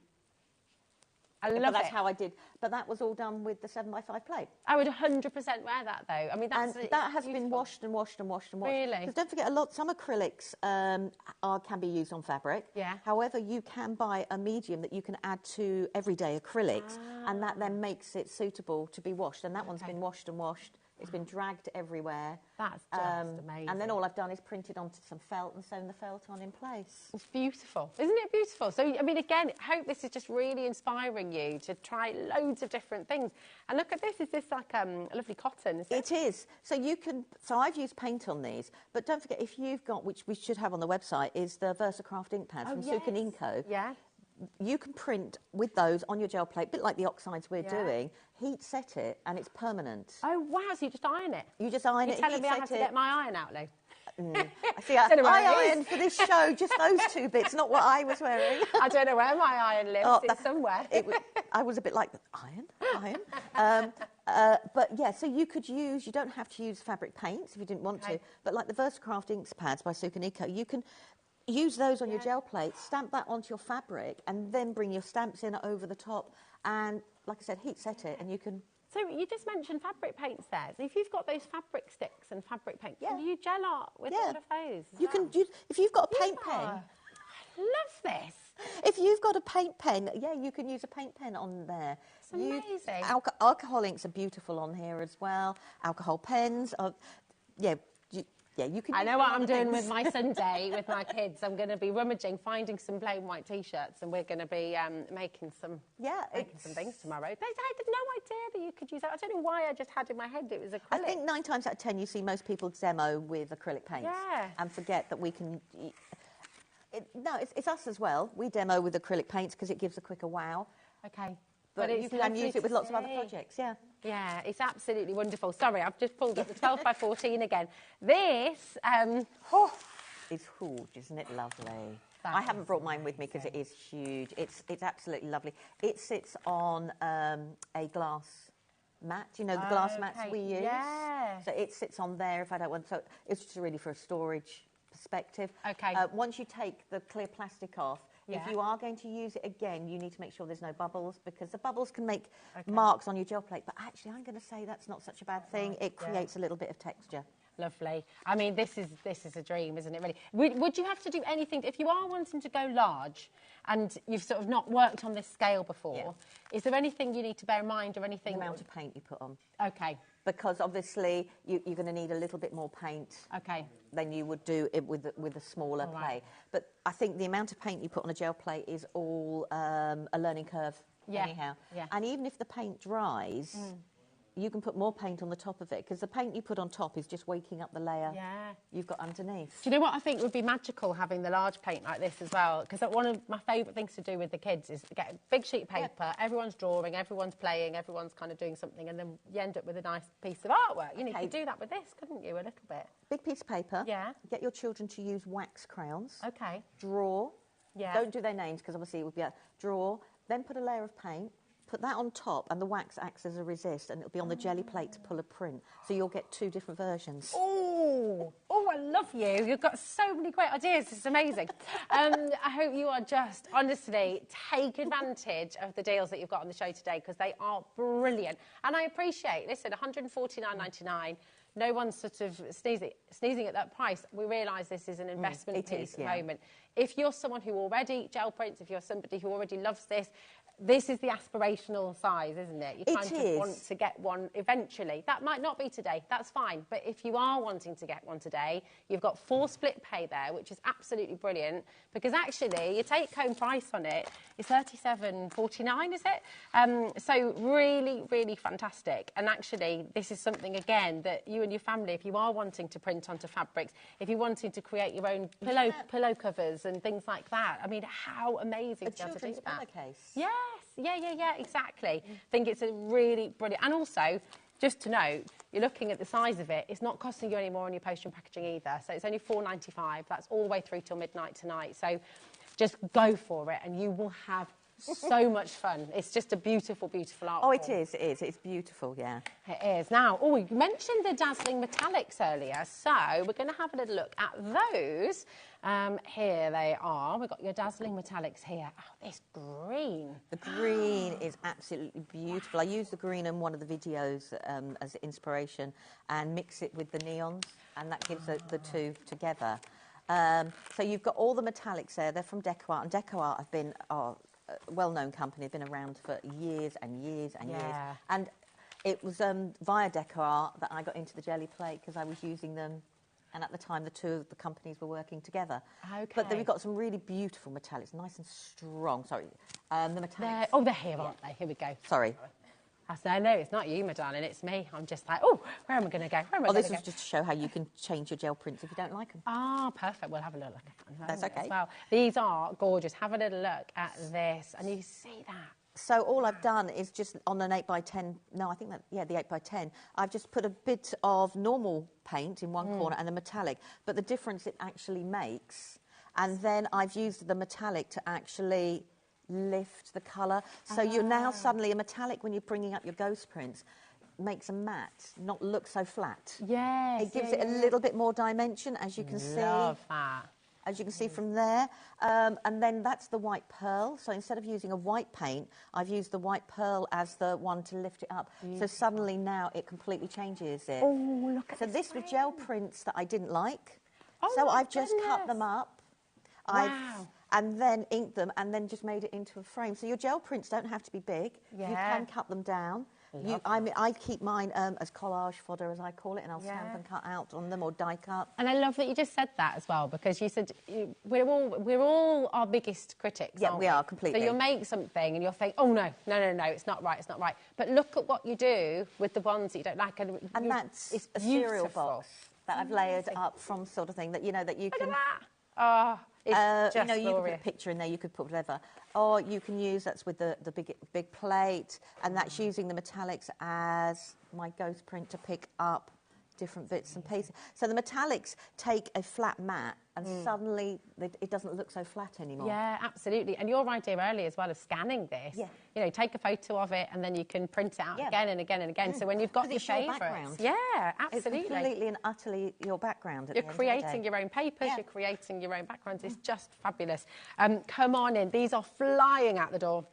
I love that's how I did. But that was all done with the 7x5 plate. I would 100% wear that, though. I mean, that has been washed and washed and washed and washed. Really? Because don't forget, some acrylics can be used on fabric. Yeah. However, you can buy a medium that you can add to everyday acrylics, and that then makes it suitable to be washed. And that one's been washed and washed. It's been dragged everywhere. That's just amazing. And then all I've done is printed onto some felt and sewn the felt on in place. It's beautiful. Isn't it beautiful? So, I mean, again, I hope this is just really inspiring you to try loads of different things. And look at this. Is this like a lovely cotton? It is. So I've used paint on these, but don't forget, if you've got, which we should have on the website, is the VersaCraft ink pad from Sukin Inco. Yeah. You can print with those on your gel plate, a bit like the oxides we're doing, heat set it, and it's permanent. Oh, wow, so you just iron it? You just iron it, You're telling me I have to get my iron out, Lou? See, I ironed for this show, just those two bits, not what I was wearing. I don't know where my iron lives, it's somewhere. I was a bit like, iron. But yeah, so you don't have to use fabric paints if you didn't want to, but like the VersaCraft inks pads by Sukin Inco, you can use those on your gel plate, stamp that onto your fabric, and then bring your stamps in over the top. And like I said, heat set it, and you can... So you just mentioned fabric paints there. So if you've got those fabric sticks and fabric paints, can you gel art with all of those? You can use, if you've got a paint pen... I love this. If you've got a paint pen, you can use a paint pen on there. It's amazing. Alcohol inks are beautiful on here as well. Alcohol pens are... you can. I know what I'm doing with my Sunday with my kids. I'm going to be rummaging, finding some plain white T-shirts, and we're going to be making some things tomorrow. I had no idea that you could use that. I don't know why I just had in my head it was acrylic. I think 9 times out of 10 you see most people demo with acrylic paints and forget that we can... It's us as well. We demo with acrylic paints because it gives a quicker wow. Okay. But you can use it with lots of other projects, Yeah, it's absolutely wonderful. Sorry, I've just pulled up the 12x14 again. This, it's huge, isn't it lovely? I haven't brought mine with me because it is huge. It's absolutely lovely. It sits on a glass mat, the glass mats we use. Yeah. So it sits on there if I don't want. So it's just really for a storage perspective. Okay. Once you take the clear plastic off, Yeah. if you are going to use it again, you need to make sure there's no bubbles, because the bubbles can make marks on your gel plate. But actually, I'm going to say that's not such a bad thing. It creates a little bit of texture. Lovely. I mean, this is a dream, isn't it, really? Would you have to do anything, if you are wanting to go large and you've sort of not worked on this scale before, is there anything you need to bear in mind or anything? The amount of paint you put on. Okay. Because obviously you're going to need a little bit more paint than you would do it with a smaller plate. But I think the amount of paint you put on a gel plate is all a learning curve anyhow. Yeah. And even if the paint dries, you can put more paint on the top of it, because the paint you put on top is just waking up the layer you've got underneath. Do you know what I think would be magical, having the large paint like this as well? Because one of my favourite things to do with the kids is get a big sheet of paper, everyone's drawing, everyone's playing, everyone's kind of doing something, and then you end up with a nice piece of artwork. You know, you could do that with this, couldn't you, a little bit? Big piece of paper. Yeah. Get your children to use wax crayons. Okay. Draw. Yeah. Don't do their names, because obviously it would be draw. Then put a layer of paint. Put that on top, and the wax acts as a resist, and it'll be on the jelly plate to pull a print. So you'll get two different versions. Oh, I love you. You've got so many great ideas. It's amazing. I hope you are just, honestly, take advantage of the deals that you've got on the show today, because they are brilliant. And I appreciate, listen, $149.99. No one's sort of sneezing at that price. We realise this is an investment piece at the moment. If you're someone who already gel prints, if you're somebody who already loves this is the aspirational size, isn't it? You kind of want to get one eventually. That might not be today, that's fine. But if you are wanting to get one today, you've got 4 split pay there, which is absolutely brilliant, because actually your take-home price on it is $37.49, is it? So really, really fantastic. And actually, this is something, again, that you and your family, if you are wanting to print onto fabrics, if you're wanting to create your own pillow covers and things like that, I mean, how amazing to be able to do that. Pillowcase. Yeah, exactly. I think it's a really brilliant... And also, just to note, you're looking at the size of it, it's not costing you any more on your postage and packaging either. So it's only $4.95. That's all the way through till midnight tonight. So just go for it, and you will have so much fun. It's just a beautiful, beautiful art Oh, form. it is. It's beautiful, yeah. It is. Now, you mentioned the dazzling metallics earlier, so we're going to have a little look at those. Here they are. We've got your dazzling metallics here. Oh, this green. The green is absolutely beautiful. I use the green in one of the videos as inspiration and mix it with the neons, and that gives the two together. So you've got all the metallics there. They're from DecoArt, and DecoArt have been a well-known company. They've been around for years and years and years. And it was via DecoArt that I got into the jelly plate, because I was using them. And at the time, the two of the companies were working together. Okay. But then we've got some really beautiful metallics, nice and strong. Sorry, the metallics. They're here, aren't they? Here we go. Sorry. I say, no, it's not you, my darling, it's me. I'm just like, where am I going to go? This was just to show how you can change your gel prints if you don't like them. Ah, perfect. We'll have a little look at that. That's okay. As well. These are gorgeous. Have a little look at this, and you see that. So all I've done is just on an 8x10, no, I think that, the 8x10, I've just put a bit of normal paint in one corner and a metallic, but the difference it actually makes, and then I've used the metallic to actually lift the colour. So you're now suddenly, a metallic, when you're bringing up your ghost prints, makes a matte not look so flat. Yes. It gives it a little bit more dimension, as you can see. Love that. As you can see from there. And then that's the white pearl. So instead of using a white paint, I've used the white pearl as the one to lift it up. So suddenly now it completely changes it. Oh, look at this. So this was gel prints that I didn't like. Oh, so I've just cut them up. Wow. And then inked them and then just made it into a frame. So your gel prints don't have to be big. Yeah. You can cut them down. I keep mine as collage fodder, as I call it, and I'll stamp and cut out on them, or die cut. And I love that you just said that as well, because you said we're all our biggest critics. Yeah, aren't we are, completely. So you'll make something and you'll think, oh no, it's not right, it's not right. But look at what you do with the ones that you don't like, and that's it's a beautiful. cereal box that I've layered up from sort of thing that you can. Look at that. Oh, it's just you could put a glorious. picture in there, you could put whatever. Or you can use, that's with the big plate, and that's using the metallics as my ghost print to pick up different bits and pieces. So the metallics take a flat mat and suddenly it doesn't look so flat anymore. Yeah, absolutely. And your idea earlier as well of scanning this, you know, take a photo of it and then you can print it out again and again and again. So when you've got your favourites, absolutely. It's completely and utterly your background. You're creating your own papers, you're creating your own backgrounds. It's just fabulous. Come on in. These are flying out the door.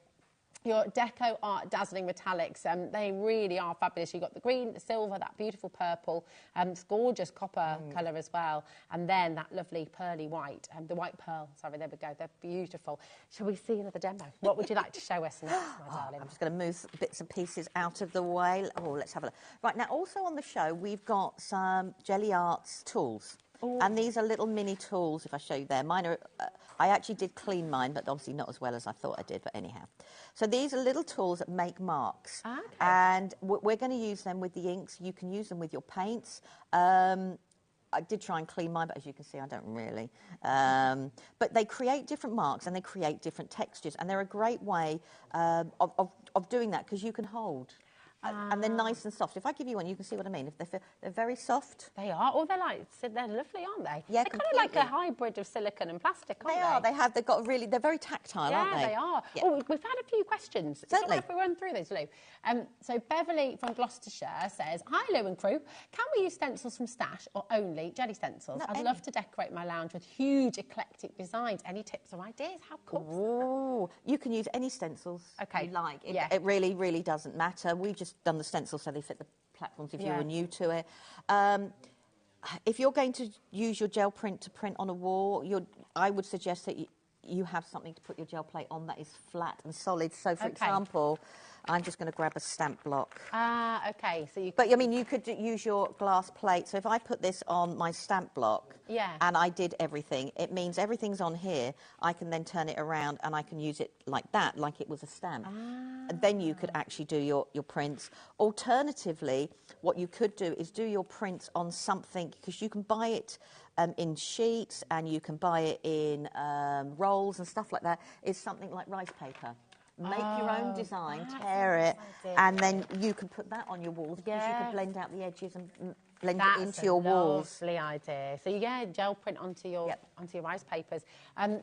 Your Deco Art Dazzling Metallics, they really are fabulous. You've got the green, the silver, that beautiful purple, this gorgeous copper colour as well, and then that lovely pearly white, the white pearl, sorry, there we go, they're beautiful. Shall we see another demo? What would you like to show us next, my darling? I'm just going to move bits and pieces out of the way. Oh, let's have a look. Right, now also on the show, we've got some Gelli Arts tools. And these are little mini tools, if I show you there. Mine are, I actually did clean mine, but obviously not as well as I thought I did, but anyhow. So these are little tools that make marks. And we're going to use them with the inks. You can use them with your paints. I did try and clean mine, but as you can see, I don't really. But they create different marks and they create different textures. And they're a great way of doing that because you can hold. And they're nice and soft. If I give you one, you can see what I mean. If they're very soft. They are. Oh, they're lovely, aren't they? Yeah, they're kind of like a hybrid of silicone and plastic, aren't they? They've got really. They're very tactile, aren't they? Yeah, they are. Yeah. Oh, we've had a few questions. Certainly. If we run through those, Lou. So Beverly from Gloucestershire says, "Hi, Lou and crew. Can we use stencils from Stash or only Gelli stencils? No, I'd love to decorate my lounge with huge eclectic designs. Any tips or ideas? How cool? You can use any stencils you like. Yeah. It really, really doesn't matter. We've just done the stencils so they fit the platforms if you were new to it. If you're going to use your gel print to print on a wall, I would suggest that you have something to put your gel plate on that is flat and solid. So, for example, I'm just going to grab a stamp block. Okay. So But, I mean, you could use your glass plate. So if I put this on my stamp block and I did everything, it means everything's on here. I can then turn it around and I can use it like that, like it was a stamp. And then you could actually do your prints. Alternatively, what you could do is do your prints on something, because you can buy it in sheets and you can buy it in rolls and stuff like that, is something like rice paper. Make your own design, tear it, and then you can put that on your walls because you can blend out the edges and blend it into your walls. Lovely idea. So gel print onto your rice papers.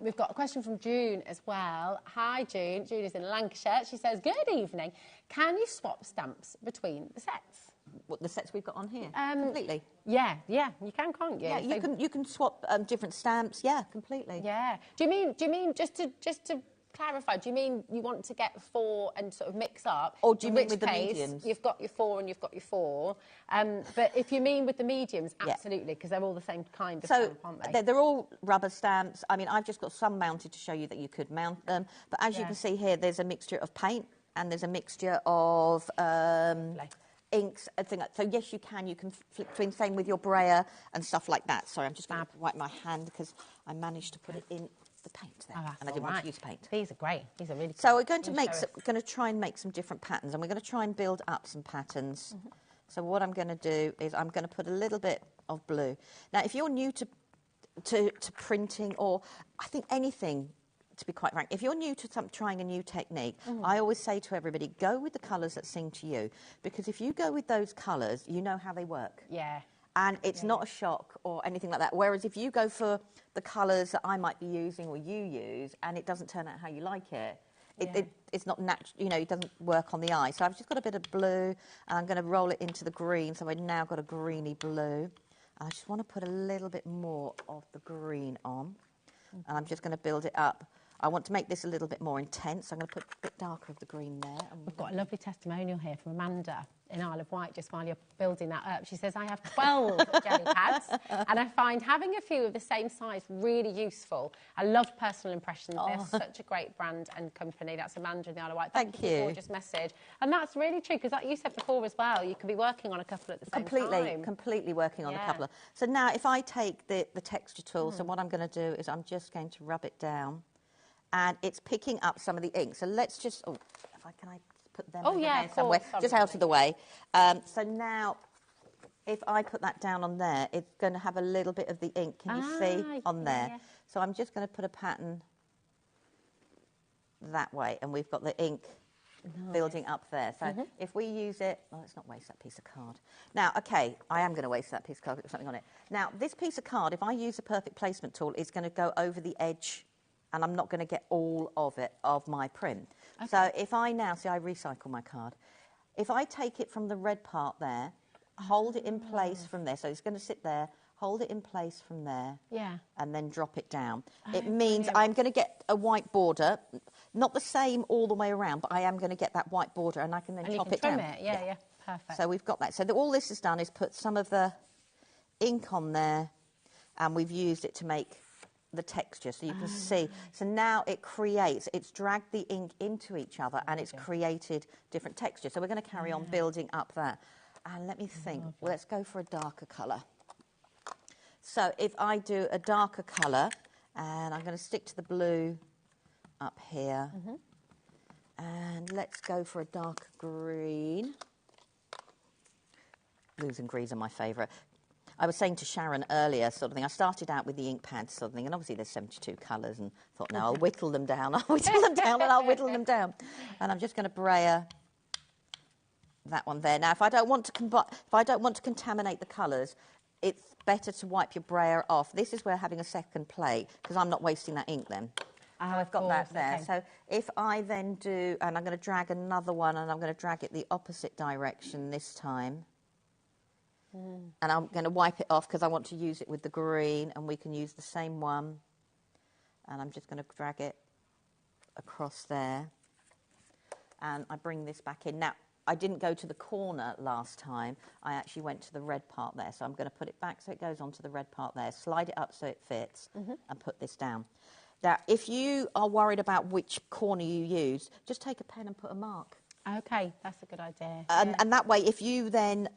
We've got a question from June as well. Hi, June. June is in Lancashire. She says, "Good evening. Can you swap stamps between the sets?" What, the sets we've got on here? Completely. Yeah, you can, can't you? Yeah, you can swap different stamps. Yeah, completely. Yeah. Do you mean just to clarify? Do you mean you want to get 4 and sort of mix up? Or do you mean which with the case, mediums? You've got your 4 and you've got your 4. But if you mean with the mediums, absolutely, because they're all the same kind of stamp, aren't they? They're all rubber stamps. I mean, I've just got some mounted to show you that you could mount them. But as you can see here, there's a mixture of paint and there's a mixture of inks and things. So yes, you can flip between, same with your brayer and stuff like that. Sorry, I'm just going to wipe my hand because I managed to put it in the paint there, and I didn't want to use paint. These are great. These are really cool. So we're going to try and make some different patterns, and we're going to try and build up some patterns. So what I'm going to do is I'm going to put a little bit of blue. Now, if you're new to printing, or I think anything, to be quite frank, if you're new to trying a new technique, I always say to everybody, go with the colours that sing to you, because if you go with those colours, you know how they work. Yeah. And it's not a shock or anything like that. Whereas if you go for the colours that I might be using or you use, and it doesn't turn out how you like it, it's not natural, it doesn't work on the eye. So I've just got a bit of blue, and I'm going to roll it into the green. So I've now got a greeny blue. I just want to put a little bit more of the green on, and I'm just going to build it up. I want to make this a little bit more intense, so I'm going to put a bit darker of the green there. We've got a lovely testimonial here from Amanda in Isle of Wight, just while you're building that up. She says, "I have 12 Gelli pads, and I find having a few of the same size really useful. I love Personal Impressions. They're such a great brand and company." That's Amanda in the Isle of Wight. Thank you for your gorgeous message. And that's really true, because like you said before as well, you could be working on a couple at the same time. Completely working on a couple. So now if I take the texture tool, so what I'm going to do is I'm just going to rub it down. And it's picking up some of the ink. So let's just, can I put them over there somewhere? Just out of the way. So now, if I put that down on there, it's going to have a little bit of the ink. Can you see on there? Yeah. So I'm just going to put a pattern that way, and we've got the ink building up there. So if we use it, well, let's not waste that piece of card. Now, okay, I am going to waste that piece of card with something on it. Now, this piece of card, if I use a perfect placement tool, it's going to go over the edge, and I'm not going to get all of it, of my print. Okay. So if I now, see, I recycle my card. If I take it from the red part there, hold it in place from there, so it's going to sit there, hold it in place from there, and then drop it down. It means I'm going to get a white border, not the same all the way around, but I am going to get that white border, and I can then chop it down. Yeah, perfect. So we've got that. So all this has done is put some of the ink on there, and we've used it to make the texture, so you can see. So now it creates, it's dragged the ink into each other, and it's created different textures. So we're going to carry on building up that. And let me think. Well, let's go for a darker colour. So if I do a darker colour, and I'm going to stick to the blue up here, and let's go for a darker green. Blues and greens are my favourite. I was saying to Sharon earlier, sort of thing, I started out with the ink pads, sort of thing, and obviously there's 72 colours, and thought, no, I'll whittle them down, I'll whittle them down, and I'll whittle them down. And I'm just going to brayer that one there. Now, if I don't want to contaminate the colours, it's better to wipe your brayer off. This is where having a second plate, because I'm not wasting that ink then. So I've got that there. Okay. So if I then do, and I'm going to drag another one, and I'm going to drag it the opposite direction this time. And I'm going to wipe it off because I want to use it with the green, and we can use the same one. And I'm just going to drag it across there. And I bring this back in. Now, I didn't go to the corner last time. I actually went to the red part there. So I'm going to put it back so it goes onto the red part there, slide it up so it fits, and put this down. Now, if you are worried about which corner you use, just take a pen and put a mark. Okay, that's a good idea. And that way, if you then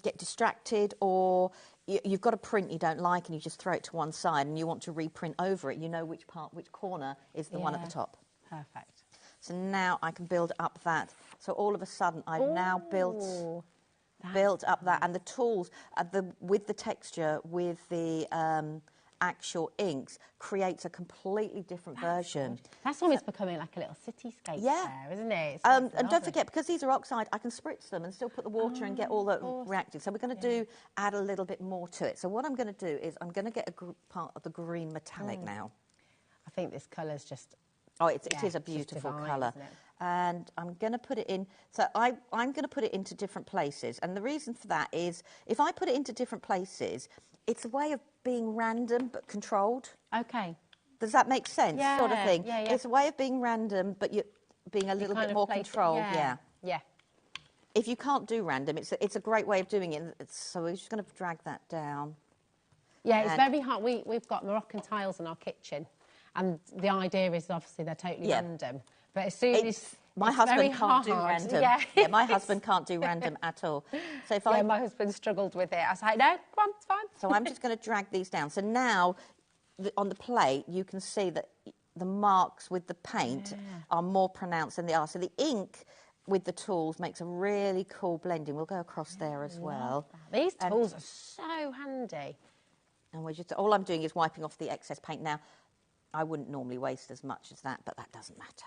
get distracted, or you've got a print you don't like and you just throw it to one side and you want to reprint over it, you know which corner is the one at the top. Perfect. So now I can build up that. So all of a sudden, I've now built up that. And the tools, with the texture, with the actual inks, creates a completely different version. That's almost becoming like a little cityscape there, isn't it? And don't forget, because these are oxide, I can spritz them and still put the water and get all the reactive. So we're going to add a little bit more to it. So what I'm going to do is I'm going to get a part of the green metallic now. I think this colour's just... Oh, it is a beautiful colour. And I'm going to put it in... So I'm going to put it into different places. And the reason for that is, if I put it into different places, it's a way of being random but controlled. Okay. Does that make sense? Yeah, sort of thing. Yeah, yeah. It's a way of being random, but you're being a little bit more controlled. Yeah. If you can't do random, it's a great way of doing it. So we're just going to drag that down. Yeah, it's very hard. We've got Moroccan tiles in our kitchen, and the idea is obviously they're totally random. But as soon as my husband can't do random. Yeah, my husband can't do random at all. So if my husband struggled with it. I was like, no, come on, it's fine. So I'm just going to drag these down. So now, on the plate, you can see that the marks with the paint are more pronounced than they are. So the ink with the tools makes a really cool blending. We'll go across there as well. These tools are so handy. And all I'm doing is wiping off the excess paint. Now, I wouldn't normally waste as much as that, but that doesn't matter.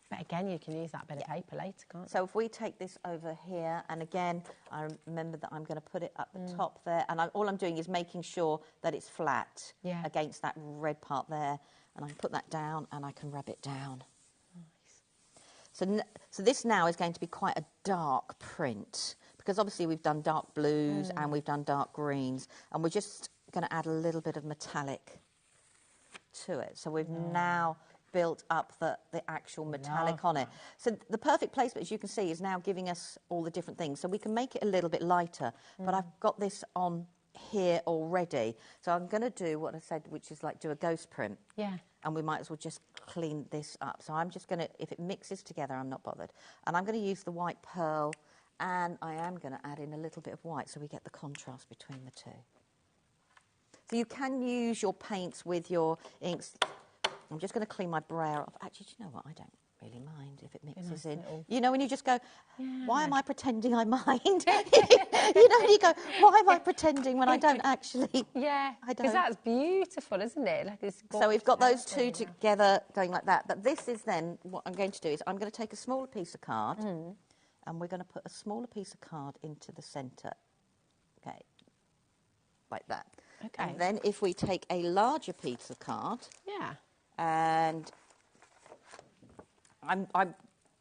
But again, you can use that bit of paper later, can't you? So if we take this over here, and again, I remember that I'm going to put it at the top there, and all I'm doing is making sure that it's flat against that red part there, and I can put that down, and I can rub it down. Nice. So this now is going to be quite a dark print, because obviously we've done dark blues and we've done dark greens, and we're just going to add a little bit of metallic to it. So we've now built up the actual metallic on it. So the perfect placement, as you can see, is now giving us all the different things. So we can make it a little bit lighter, but I've got this on here already. So I'm going to do what I said, which is like do a ghost print. Yeah. And we might as well just clean this up. So I'm just going to, if it mixes together, I'm not bothered. And I'm going to use the white pearl, and I am going to add in a little bit of white so we get the contrast between the two. So you can use your paints with your inks. I'm just going to clean my brayer off. Actually, do you know what? I don't really mind if it mixes nice in. little- You know, when you just go, why Yeah. am I pretending I mind? You know, and you go, why am I pretending when I don't actually? Yeah, I don't. because that's beautiful, isn't it? Like this So we've got those gorgeous two purple. together going like that. But this is then, what I'm going to do is I'm going to take a smaller piece of card and we're going to put a smaller piece of card into the centre. Okay, like that. Okay. And then if we take a larger piece of card, Yeah. and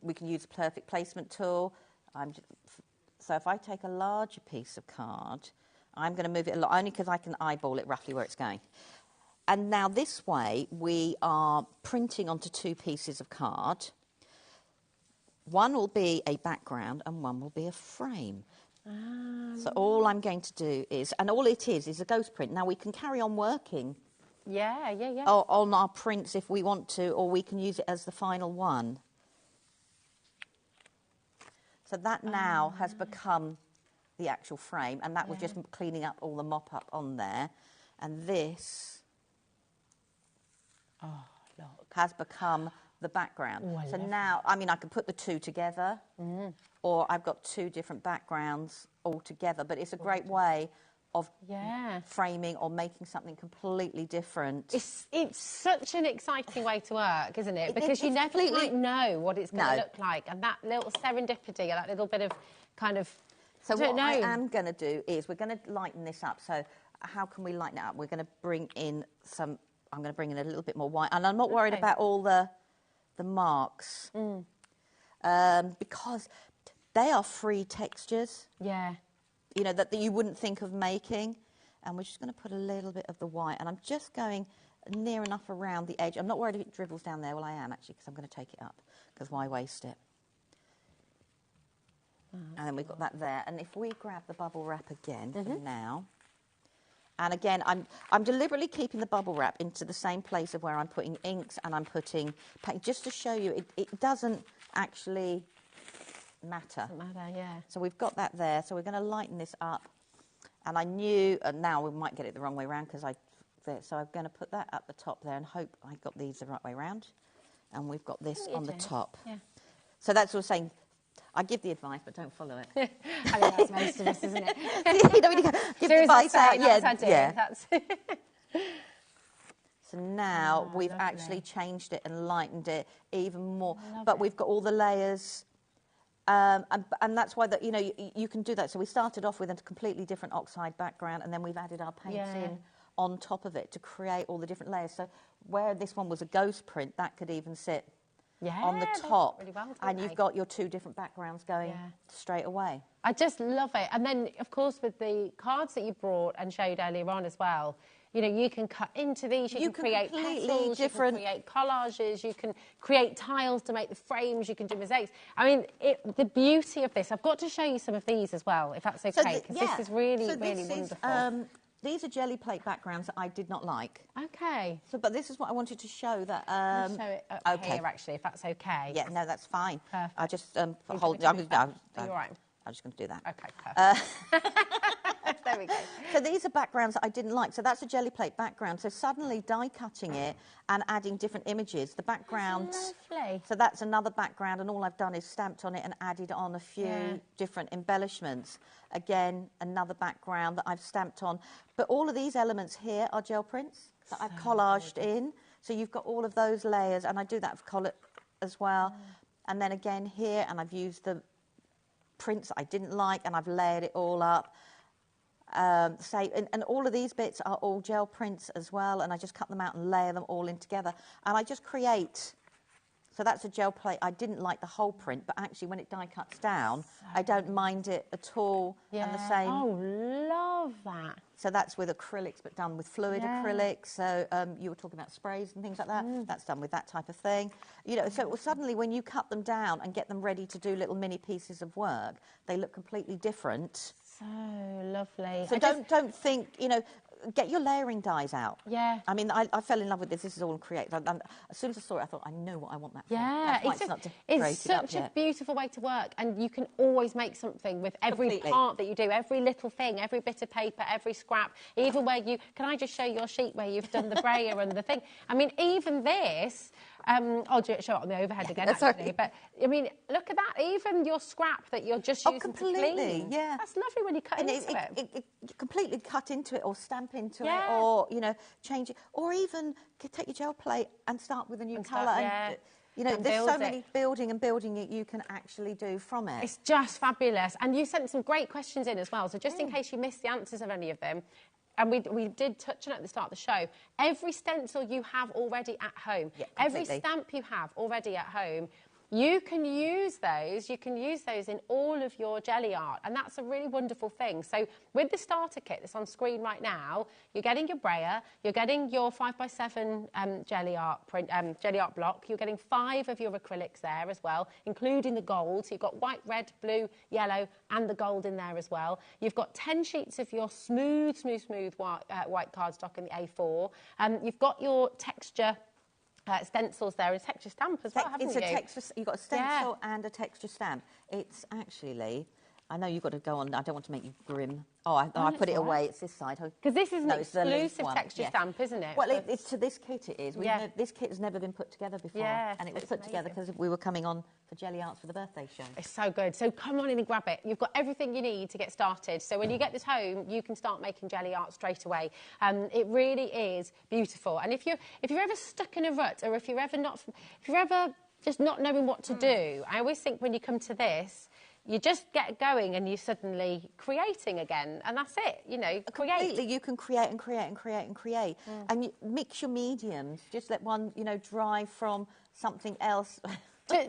we can use the perfect placement tool. So if I take a larger piece of card, I'm going to move it a lot, only because I can eyeball it roughly where it's going. And now this way, we are printing onto two pieces of card. One will be a background and one will be a frame. So all I'm going to do is, and all it is a ghost print. Now we can carry on working Yeah. on our prints if we want to, or we can use it as the final one. So that now has become the actual frame, and that was just cleaning up all the mop-up on there. And this has become the background. Oh, I so love now, I mean, I can put the two together, or I've got two different backgrounds all together, but it's a great way of framing or making something completely different. It's such an exciting way to work, isn't it? Because you it's never completely- quite know what it's going to No. look like. And that little serendipity, that little bit of kind of... So I don't what I know. am going to do is we're going to lighten this up. So how can we lighten it up? We're going to bring in some... I'm going to bring in a little bit more white. And I'm not worried about all the marks. Because they are free textures. Yeah. You know, that you wouldn't think of making. And we're just going to put a little bit of the white. And I'm just going near enough around the edge. I'm not worried if it dribbles down there. Well, I am, actually, because I'm going to take it up. Because why waste it? And then we've got that there. And if we grab the bubble wrap again for now. And again, I'm deliberately keeping the bubble wrap into the same place of where I'm putting inks and I'm putting paint, just to show you it doesn't actually matter. Doesn't matter, yeah. So we've got that there. So we're going to lighten this up. And I knew, and now we might get it the wrong way around because so I'm going to put that at the top there and hope I got these the right way round. And we've got this on the top. Yeah. So that's what I'm saying. I give the advice, but don't follow it. I mean, that's most of us, isn't it? You know, when you go, give the advice out. That's So now we've actually changed it and lightened it even more. But we've got all the layers. And that's why you know you can do that. So we started off with a completely different oxide background, and then we've added our paints in on top of it to create all the different layers. So where this one was a ghost print, that could even sit on the top, really well, and you've got your two different backgrounds going straight away. I just love it. And then, of course, with the cards that you brought and showed earlier on as well, you know, you can cut into these, you can create petals, different... you can create collages, you can create tiles to make the frames, you can do mosaics. I mean, the beauty of this, I've got to show you some of these as well, if that's okay, because this is really, really wonderful. These are jelly plate backgrounds that I did not like. Okay. So, but this is what I wanted to show that... I'll show it up here, actually, if that's okay. Yeah, no, that's fine. Perfect. I'll just hold... Are you all right? I'm just going to do that. Okay, perfect. There we go. So these are backgrounds that I didn't like. So that's a jelly plate background. So suddenly die-cutting it and adding different images, the background... That's lovely. So that's another background, and all I've done is stamped on it and added on a few different embellishments. Again, another background that I've stamped on. But all of these elements here are gel prints that I've collaged in. So you've got all of those layers, and I do that for collar as well. And then again here, and I've used the prints that I didn't like, and I've layered it all up. And all of these bits are all gel prints as well, and I just cut them out and layer them all in together. And I just create... So that's a gel plate. I didn't like the whole print, but actually when it die cuts down, I don't mind it at all. Yeah. And the same. Oh, love that. So that's with acrylics, but done with fluid acrylics. So you were talking about sprays and things like that. That's done with that type of thing. You know, so suddenly when you cut them down and get them ready to do little mini pieces of work, they look completely different. So lovely. So don't think, you know, get your layering dies out. Yeah. I mean, I fell in love with this. This is all creative. And as soon as I saw it, I thought, I know what I want that for. Yeah, it's such a beautiful way to work, and you can always make something with every part that you do, every little thing, every bit of paper, every scrap, even where you... Can I just show your sheet where you've done the brayer and the thing? I mean, even this, I'll show it on the overhead again, actually. But, I mean, look at that. Even your scrap that you're just using to clean. Yeah. That's lovely when you cut into it. You completely cut into it or stamp into it or, you know, change it. Or even take your gel plate and start with a new colour. You know, there's so many building it you can actually do from it. It's just fabulous. And you sent some great questions in as well. So just in case you missed the answers of any of them, and we did touch on it at the start of the show, every stencil you have already at home, every stamp you have already at home, you can use those in all of your Gelli art, and that's a really wonderful thing. So with the starter kit that's on screen right now, you're getting your brayer, you're getting your 5x7 Gelli art block, you're getting 5 of your acrylics there as well, including the gold. So you've got white, red, blue, yellow, and the gold in there as well. You've got 10 sheets of your smooth white cardstock in the A4. You've got your texture stencils there, a texture stamp as well, haven't you? You've got a stencil and a texture stamp. It's actually, I know you've got to go on, I don't want to make you grim. Oh, I put it away, it's this side. Because this is an exclusive texture stamp, isn't it? Well, it's to this kit it is. This kit has never been put together before. And it was put together because we were coming on for Gelli Arts for the birthday show. It's so good. So come on in and grab it. You've got everything you need to get started. So when you get this home, you can start making Gelli Art straight away. It really is beautiful. And if you're ever stuck in a rut, or if you're ever just not knowing what to do, I always think when you come to this, you just get going and you're suddenly creating again, and that's it, you know, Completely, you can create and create and create and create. And you mix your mediums, just let one, you know, dry from something else.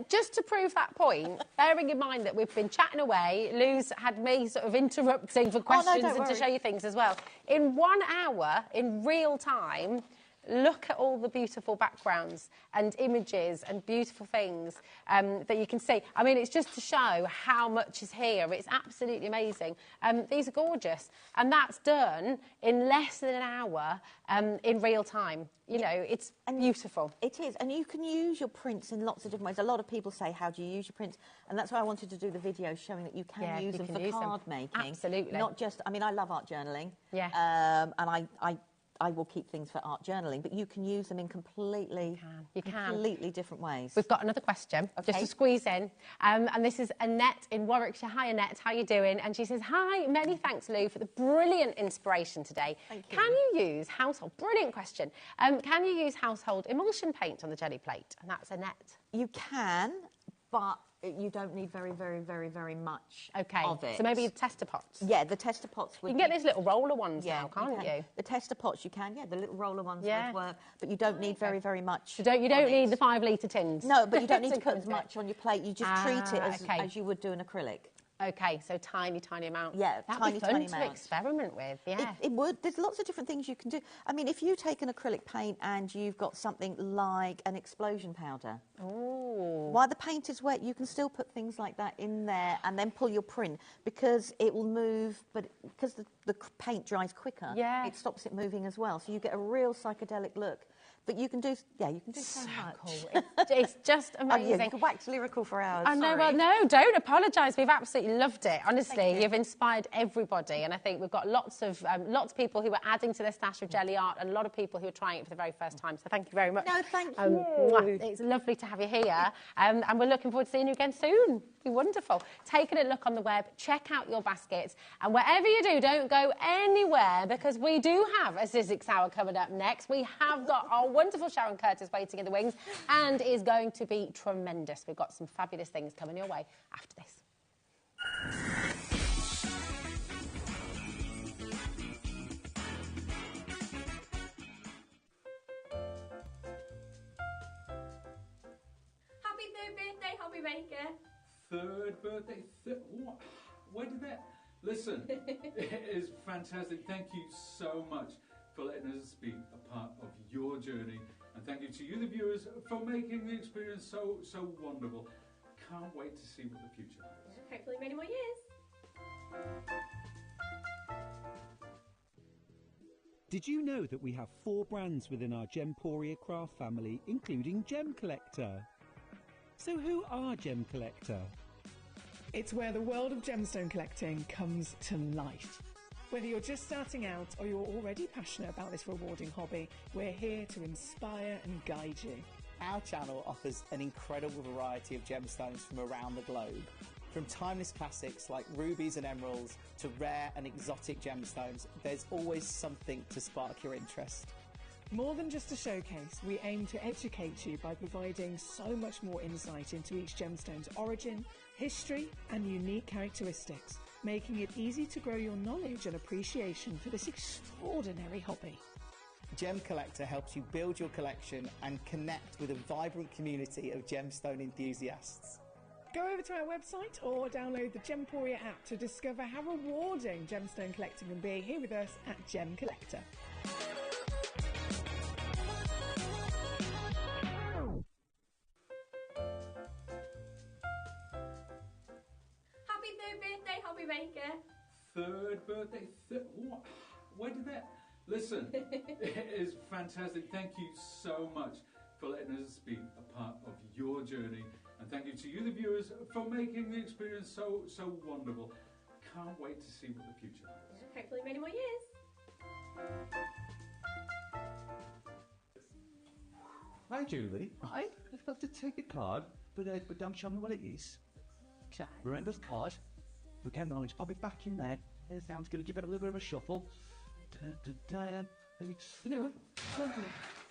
Just to prove that point, bearing in mind that we've been chatting away, Lou's had me sort of interrupting for questions and to show you things as well. In 1 hour, in real time, look at all the beautiful backgrounds and images and beautiful things that you can see. I mean, it's just to show how much is here. It's absolutely amazing. These are gorgeous. And that's done in less than an hour in real time. You know, it's beautiful. It is. And you can use your prints in lots of different ways. A lot of people say, how do you use your prints? And that's why I wanted to do the video showing that you can use them for card making. Absolutely. Not just, I mean, I love art journaling. Yeah. And I will keep things for art journaling, but you can use them in completely different ways. We've got another question, just to squeeze in. And this is Annette in Warwickshire. Hi, Annette, how are you doing? And she says, hi, many thanks, Lou, for the brilliant inspiration today. Thank you. Can you use brilliant question, can you use household emulsion paint on the Gelli plate? And that's Annette. You can, but you don't need very, very, very, very much of it. So maybe the tester pots? Yeah, the tester pots would... You can get those little roller ones now, can't you? The tester pots you can, the little roller ones would work, but you don't need very, very much. So you don't need the 5 litre tins? No, but you don't need to put as much on your plate. You just treat it as you would do an acrylic. OK, so tiny amount. Yeah, tiny amount. to experiment with, It would. There's lots of different things you can do. I mean, if you take an acrylic paint and you've got something like an explosion powder, while the paint is wet, you can still put things like that in there and then pull your print because it will move, but because the paint dries quicker, it stops it moving as well. So you get a real psychedelic look. But you can do, you can do so much. Cool. It's just amazing. You can wax lyrical for hours. I know, well, no, don't apologise. We've absolutely loved it. Honestly, you've inspired everybody, and I think we've got lots of people who are adding to their stash of Gelli art, and a lot of people who are trying it for the very first time. So thank you very much. No, thank you. It's lovely to have you here, and we're looking forward to seeing you again soon. Be wonderful. Taking a look on the web, check out your baskets, and wherever you do, don't go anywhere because we do have a Sizzix Hour coming up next. We have got our wonderful Sharon Curtis waiting in the wings and is going to be tremendous. We've got some fabulous things coming your way after this. Happy 3rd birthday, HobbyMaker. 3rd birthday? What? Where did that... Listen, it is fantastic. Thank you so much for letting us be a part of your journey. And thank you to you, the viewers, for making the experience so wonderful. Can't wait to see what the future holds. Hopefully many more years. Did you know that we have 4 brands within our Gemporia craft family, including Gem Collector? So who are Gem Collector? It's where the world of gemstone collecting comes to life. Whether you're just starting out or you're already passionate about this rewarding hobby, we're here to inspire and guide you. Our channel offers an incredible variety of gemstones from around the globe. From timeless classics like rubies and emeralds to rare and exotic gemstones, there's always something to spark your interest. More than just a showcase, we aim to educate you by providing so much more insight into each gemstone's origin, history and unique characteristics, making it easy to grow your knowledge and appreciation for this extraordinary hobby. Gem Collector helps you build your collection and connect with a vibrant community of gemstone enthusiasts. Go over to our website or download the Gemporia app to discover how rewarding gemstone collecting can be here with us at Gem Collector. Happy third birthday, HobbyMaker. Third birthday? What? Where did that... Listen, it is fantastic. Thank you so much for letting us be a part of your journey. And thank you to you, the viewers, for making the experience so wonderful. Can't wait to see what the future holds. Hopefully many more years. Hi, Julie. Hi. I've got to take a card, but don't show me what it is. Okay. Remember the card? We can always pop it back in there. It sounds good. Give it a little bit of a shuffle.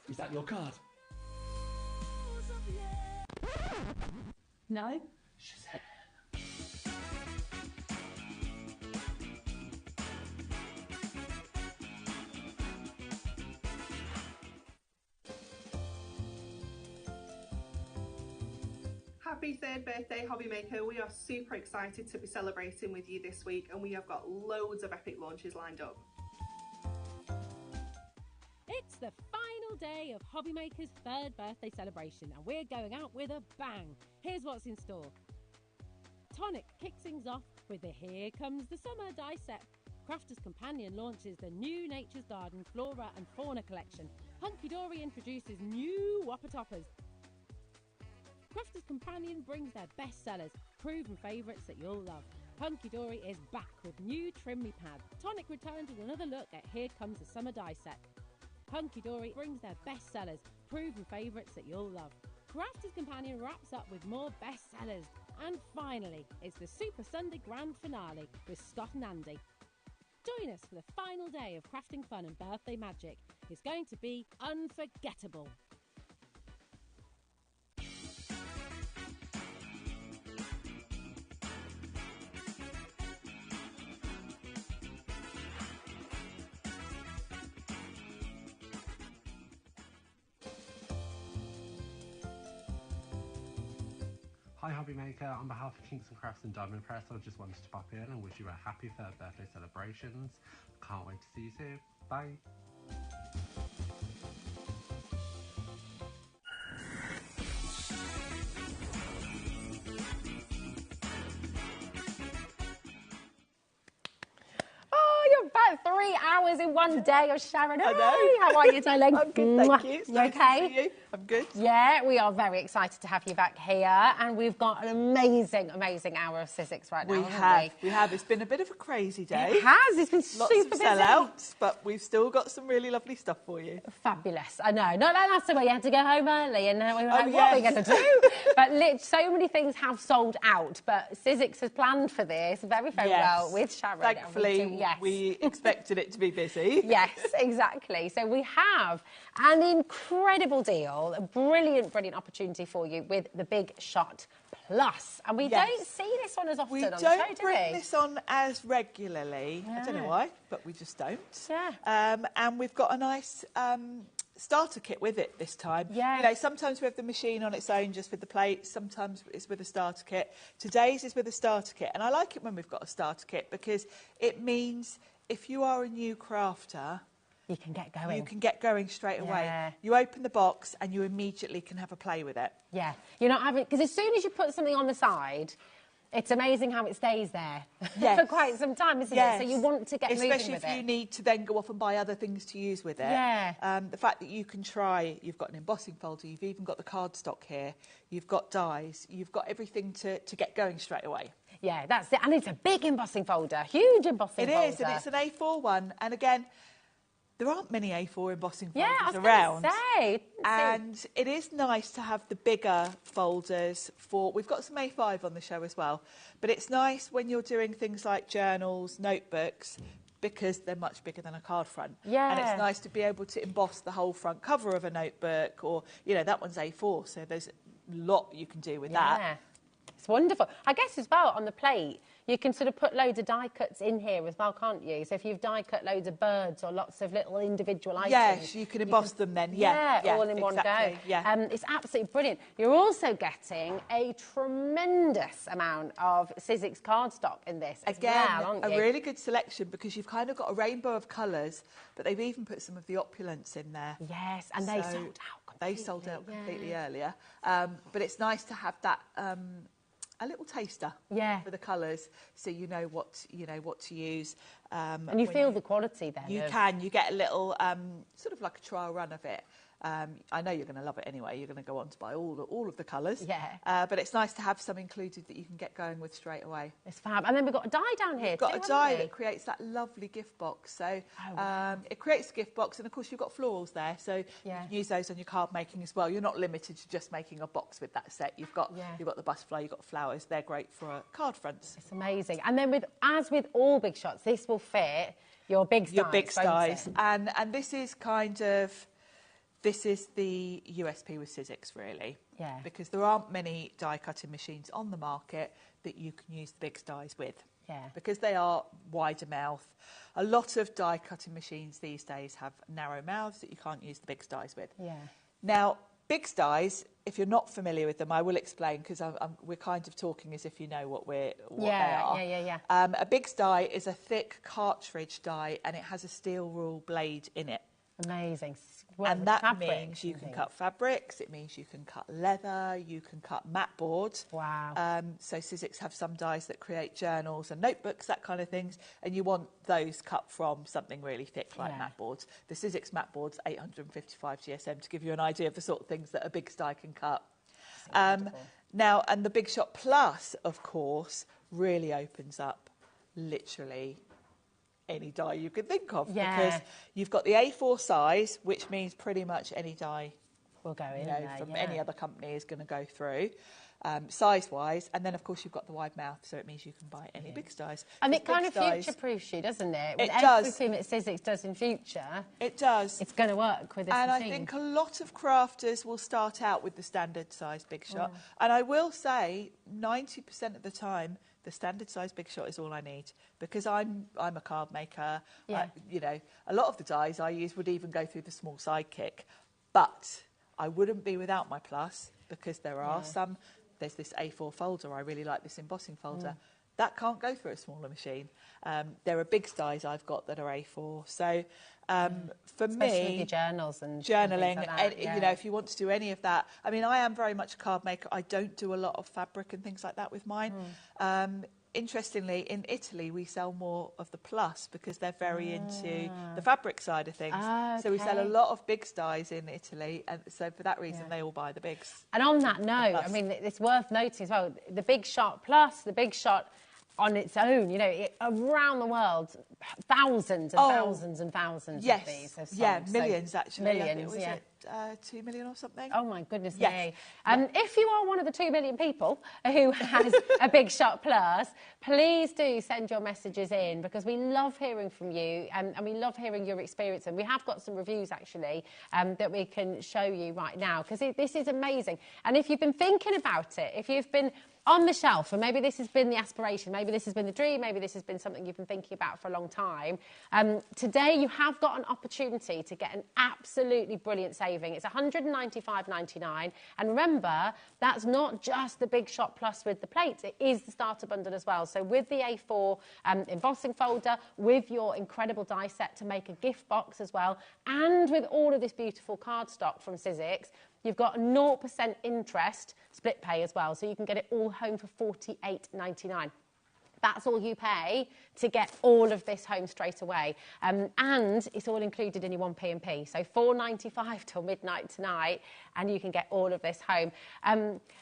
Is that your card? No. Happy third birthday, HobbyMaker. We are super excited to be celebrating with you this week, and we have got loads of epic launches lined up. It's the final day of HobbyMaker's third birthday celebration and we're going out with a bang. Here's what's in store. Tonic kicks things off with the Here Comes the Summer die set. Crafter's Companion launches the new Nature's Garden Flora and Fauna collection. Hunky Dory introduces new Whopper Toppers. Crafter's Companion brings their best sellers, proven favourites that you'll love. Hunky Dory is back with new trim me pad. Tonic returns with another look at Here Comes the Summer die set. Hunky Dory brings their best sellers, proven favourites that you'll love. Crafter's Companion wraps up with more best sellers. And finally, it's the Super Sunday Grand Finale with Scott and Andy. Join us for the final day of crafting fun and birthday magic. It's going to be unforgettable. Hi HobbyMaker, on behalf of Kingston Crafts and Diamond Press, I just wanted to pop in and wish you a happy third birthday celebrations. Can't wait to see you soon. Bye. You're about 3 hours in one day of Sharon. I know. Hey, how are you, darling? I'm good, thank you. It's You nice okay? to see you. I'm good. Yeah, we are very excited to have you back here, and we've got an amazing, amazing hour of Sizzix right now. We have. It's been a bit of a crazy day. It has. It's been Lots super of busy. sellouts, but we've still got some really lovely stuff for you. Fabulous. I know. No, that's the way you had to go home early, and we were like, Oh, what are we yes. going to do? But so many things have sold out, but Sizzix has planned for this very, very well with Sharon. Thankfully, we expected it to be busy. Yes, exactly. So we have an incredible deal, a brilliant opportunity for you with the Big Shot Plus. And we don't see this one as often We on the show, don't do bring we? this on as regularly. I don't know why, but we just don't. Yeah. And we've got a nice starter kit with it this time. Yeah. You know, sometimes we have the machine on its own just with the plates, sometimes it's with a starter kit. Today's is with a starter kit, and I like it when we've got a starter kit because it means if you are a new crafter, you can get going. You can get going straight away. Yeah. You open the box and you immediately can have a play with it. Yeah. You're not having... Because as soon as you put something on the side, it's amazing how it stays there for quite some time, isn't it? So you want to get moving with it. Especially if you need to then go off and buy other things to use with it. Yeah. The fact that you can try, you've got an embossing folder, you've even got the cardstock here, you've got dies, you've got everything to get going straight away. Yeah, that's it. And it's a big embossing folder, huge embossing folder. It is, and it's an A4 one. And again, there aren't many A4 embossing Yeah, I folders was gonna around. say. And it is nice to have the bigger folders for, we've got some A5 on the show as well, but it's nice when you're doing things like journals, notebooks, because they're much bigger than a card front. Yeah. And it's nice to be able to emboss the whole front cover of a notebook, or, you know, that one's A4, so there's a lot you can do with that. It's wonderful. I guess as well, on the plate, you can sort of put loads of die cuts in here as well, can't you? So if you've die cut loads of birds or lots of little individual items... Yes, you can emboss them then, yeah, all in one go. Yeah. It's absolutely brilliant. You're also getting a tremendous amount of Sizzix cardstock in this as well, aren't you? A really good selection, because you've kind of got a rainbow of colours, but they've even put some of the opulents in there. Yes, and they sold out completely. They sold out completely earlier. But it's nice to have that... a little taster for the colours, so you know what to use. And you feel the quality then. You get a little sort of like a trial run of it. I know you're going to love it anyway. You're going to go on to buy all of the colours. Yeah. But it's nice to have some included that you can get going with straight away. It's fab. And then we've got a die down here. We've got a die that creates that lovely gift box. So it creates a gift box, and of course you've got florals there, so you can use those on your card making as well. You're not limited to just making a box with that set. You've got the butterfly, you've got flowers. They're great for card fronts. It's amazing. And then as with all big shots, this will fit your big styes. Your big styes. And this is kind of... This is the USP with Sizzix, really. Yeah. Because there aren't many die-cutting machines on the market that you can use the big styes with. Yeah. Because they are wider mouth. A lot of die-cutting machines these days have narrow mouths that you can't use the big styes with. Yeah. Now, big styes, if you're not familiar with them, I will explain, because we're kind of talking as if you know what they are. Yeah. A big sty is a thick cartridge die, and it has a steel rule blade in it. Amazing. And that means you can cut fabrics, it means you can cut leather, you can cut mat boards. Wow. So Sizzix have some dies that create journals and notebooks, that kind of things, and you want those cut from something really thick like mat boards. The Sizzix mat board's 855 GSM, to give you an idea of the sort of things that a big die can cut. Now, and the Big Shot Plus, of course, really opens up literally any die you can think of, because you've got the A4 size, which means pretty much any die will go in from any other company is going to go through, size-wise. And then, of course, you've got the wide mouth, so it means you can buy any big styes. And it kind of future-proofs you, doesn't it? With does. Everything that Sizzix does in future, it does. It's going to work with this and machine. I think a lot of crafters will start out with the standard size Big Shot. And I will say 90% of the time, the standard size Big Shot is all I need, because I'm a card maker. You know, a lot of the dies I use would even go through the small sidekick, but I wouldn't be without my Plus, because there are some. There's this A4 folder. I really like this embossing folder. That can't go through a smaller machine. There are big dies I've got that are A4. So for Especially me, with your journals and journaling, things like that, you know, if you want to do any of that. I mean, I am very much a card maker. I don't do a lot of fabric and things like that with mine. Interestingly, in Italy, we sell more of the Plus, because they're very into the fabric side of things. So we sell a lot of big dies in Italy, and so for that reason, they all buy the bigs. And on that note, I mean, it's worth noting as well, the Big Shot Plus, the Big Shot on its own, you know, around the world, thousands and thousands and thousands of these have sold. Millions actually. Millions, was it 2 million or something? Oh my goodness me. If you are one of the 2 million people who has a Big Shot Plus, please do send your messages in, because we love hearing from you, and we love hearing your experience. And we have got some reviews actually that we can show you right now, because this is amazing. And if you've been thinking about it, if you've been on the shelf, and maybe this has been the aspiration, maybe this has been the dream, maybe this has been something you've been thinking about for a long time, today you have got an opportunity to get an absolutely brilliant saving. It's $195.99, and remember, that's not just the Big Shot Plus with the plates, it is the starter bundle as well. So with the A4 embossing folder, with your incredible die set to make a gift box as well, and with all of this beautiful cardstock from Sizzix, you've got 0% interest split pay as well, so you can get it all home for $48.99. That's all you pay to get all of this home straight away. And it's all included in your 1P&P. So £4.95 till midnight tonight, and you can get all of this home.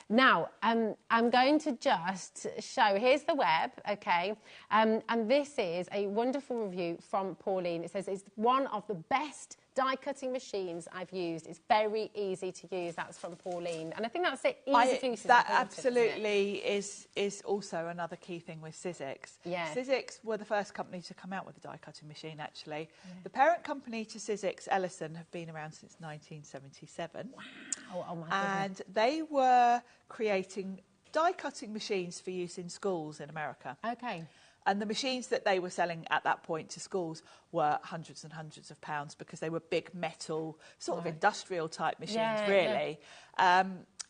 Now, I'm going to just show, here's the web, okay? And this is a wonderful review from Pauline. It says it's one of the best die cutting machines I've used. It's very easy to use. That's from Pauline, and I think that's it. Easy to use. That absolutely is also another key thing with Sizzix. Yeah. Sizzix were the first company to come out with a die cutting machine. Actually, the parent company to Sizzix, Ellison, have been around since 1977. Wow! Oh my goodness. And they were creating die cutting machines for use in schools in America. Okay. And the machines that they were selling at that point to schools were hundreds and hundreds of pounds, because they were big metal, sort of industrial type machines, really. Yeah.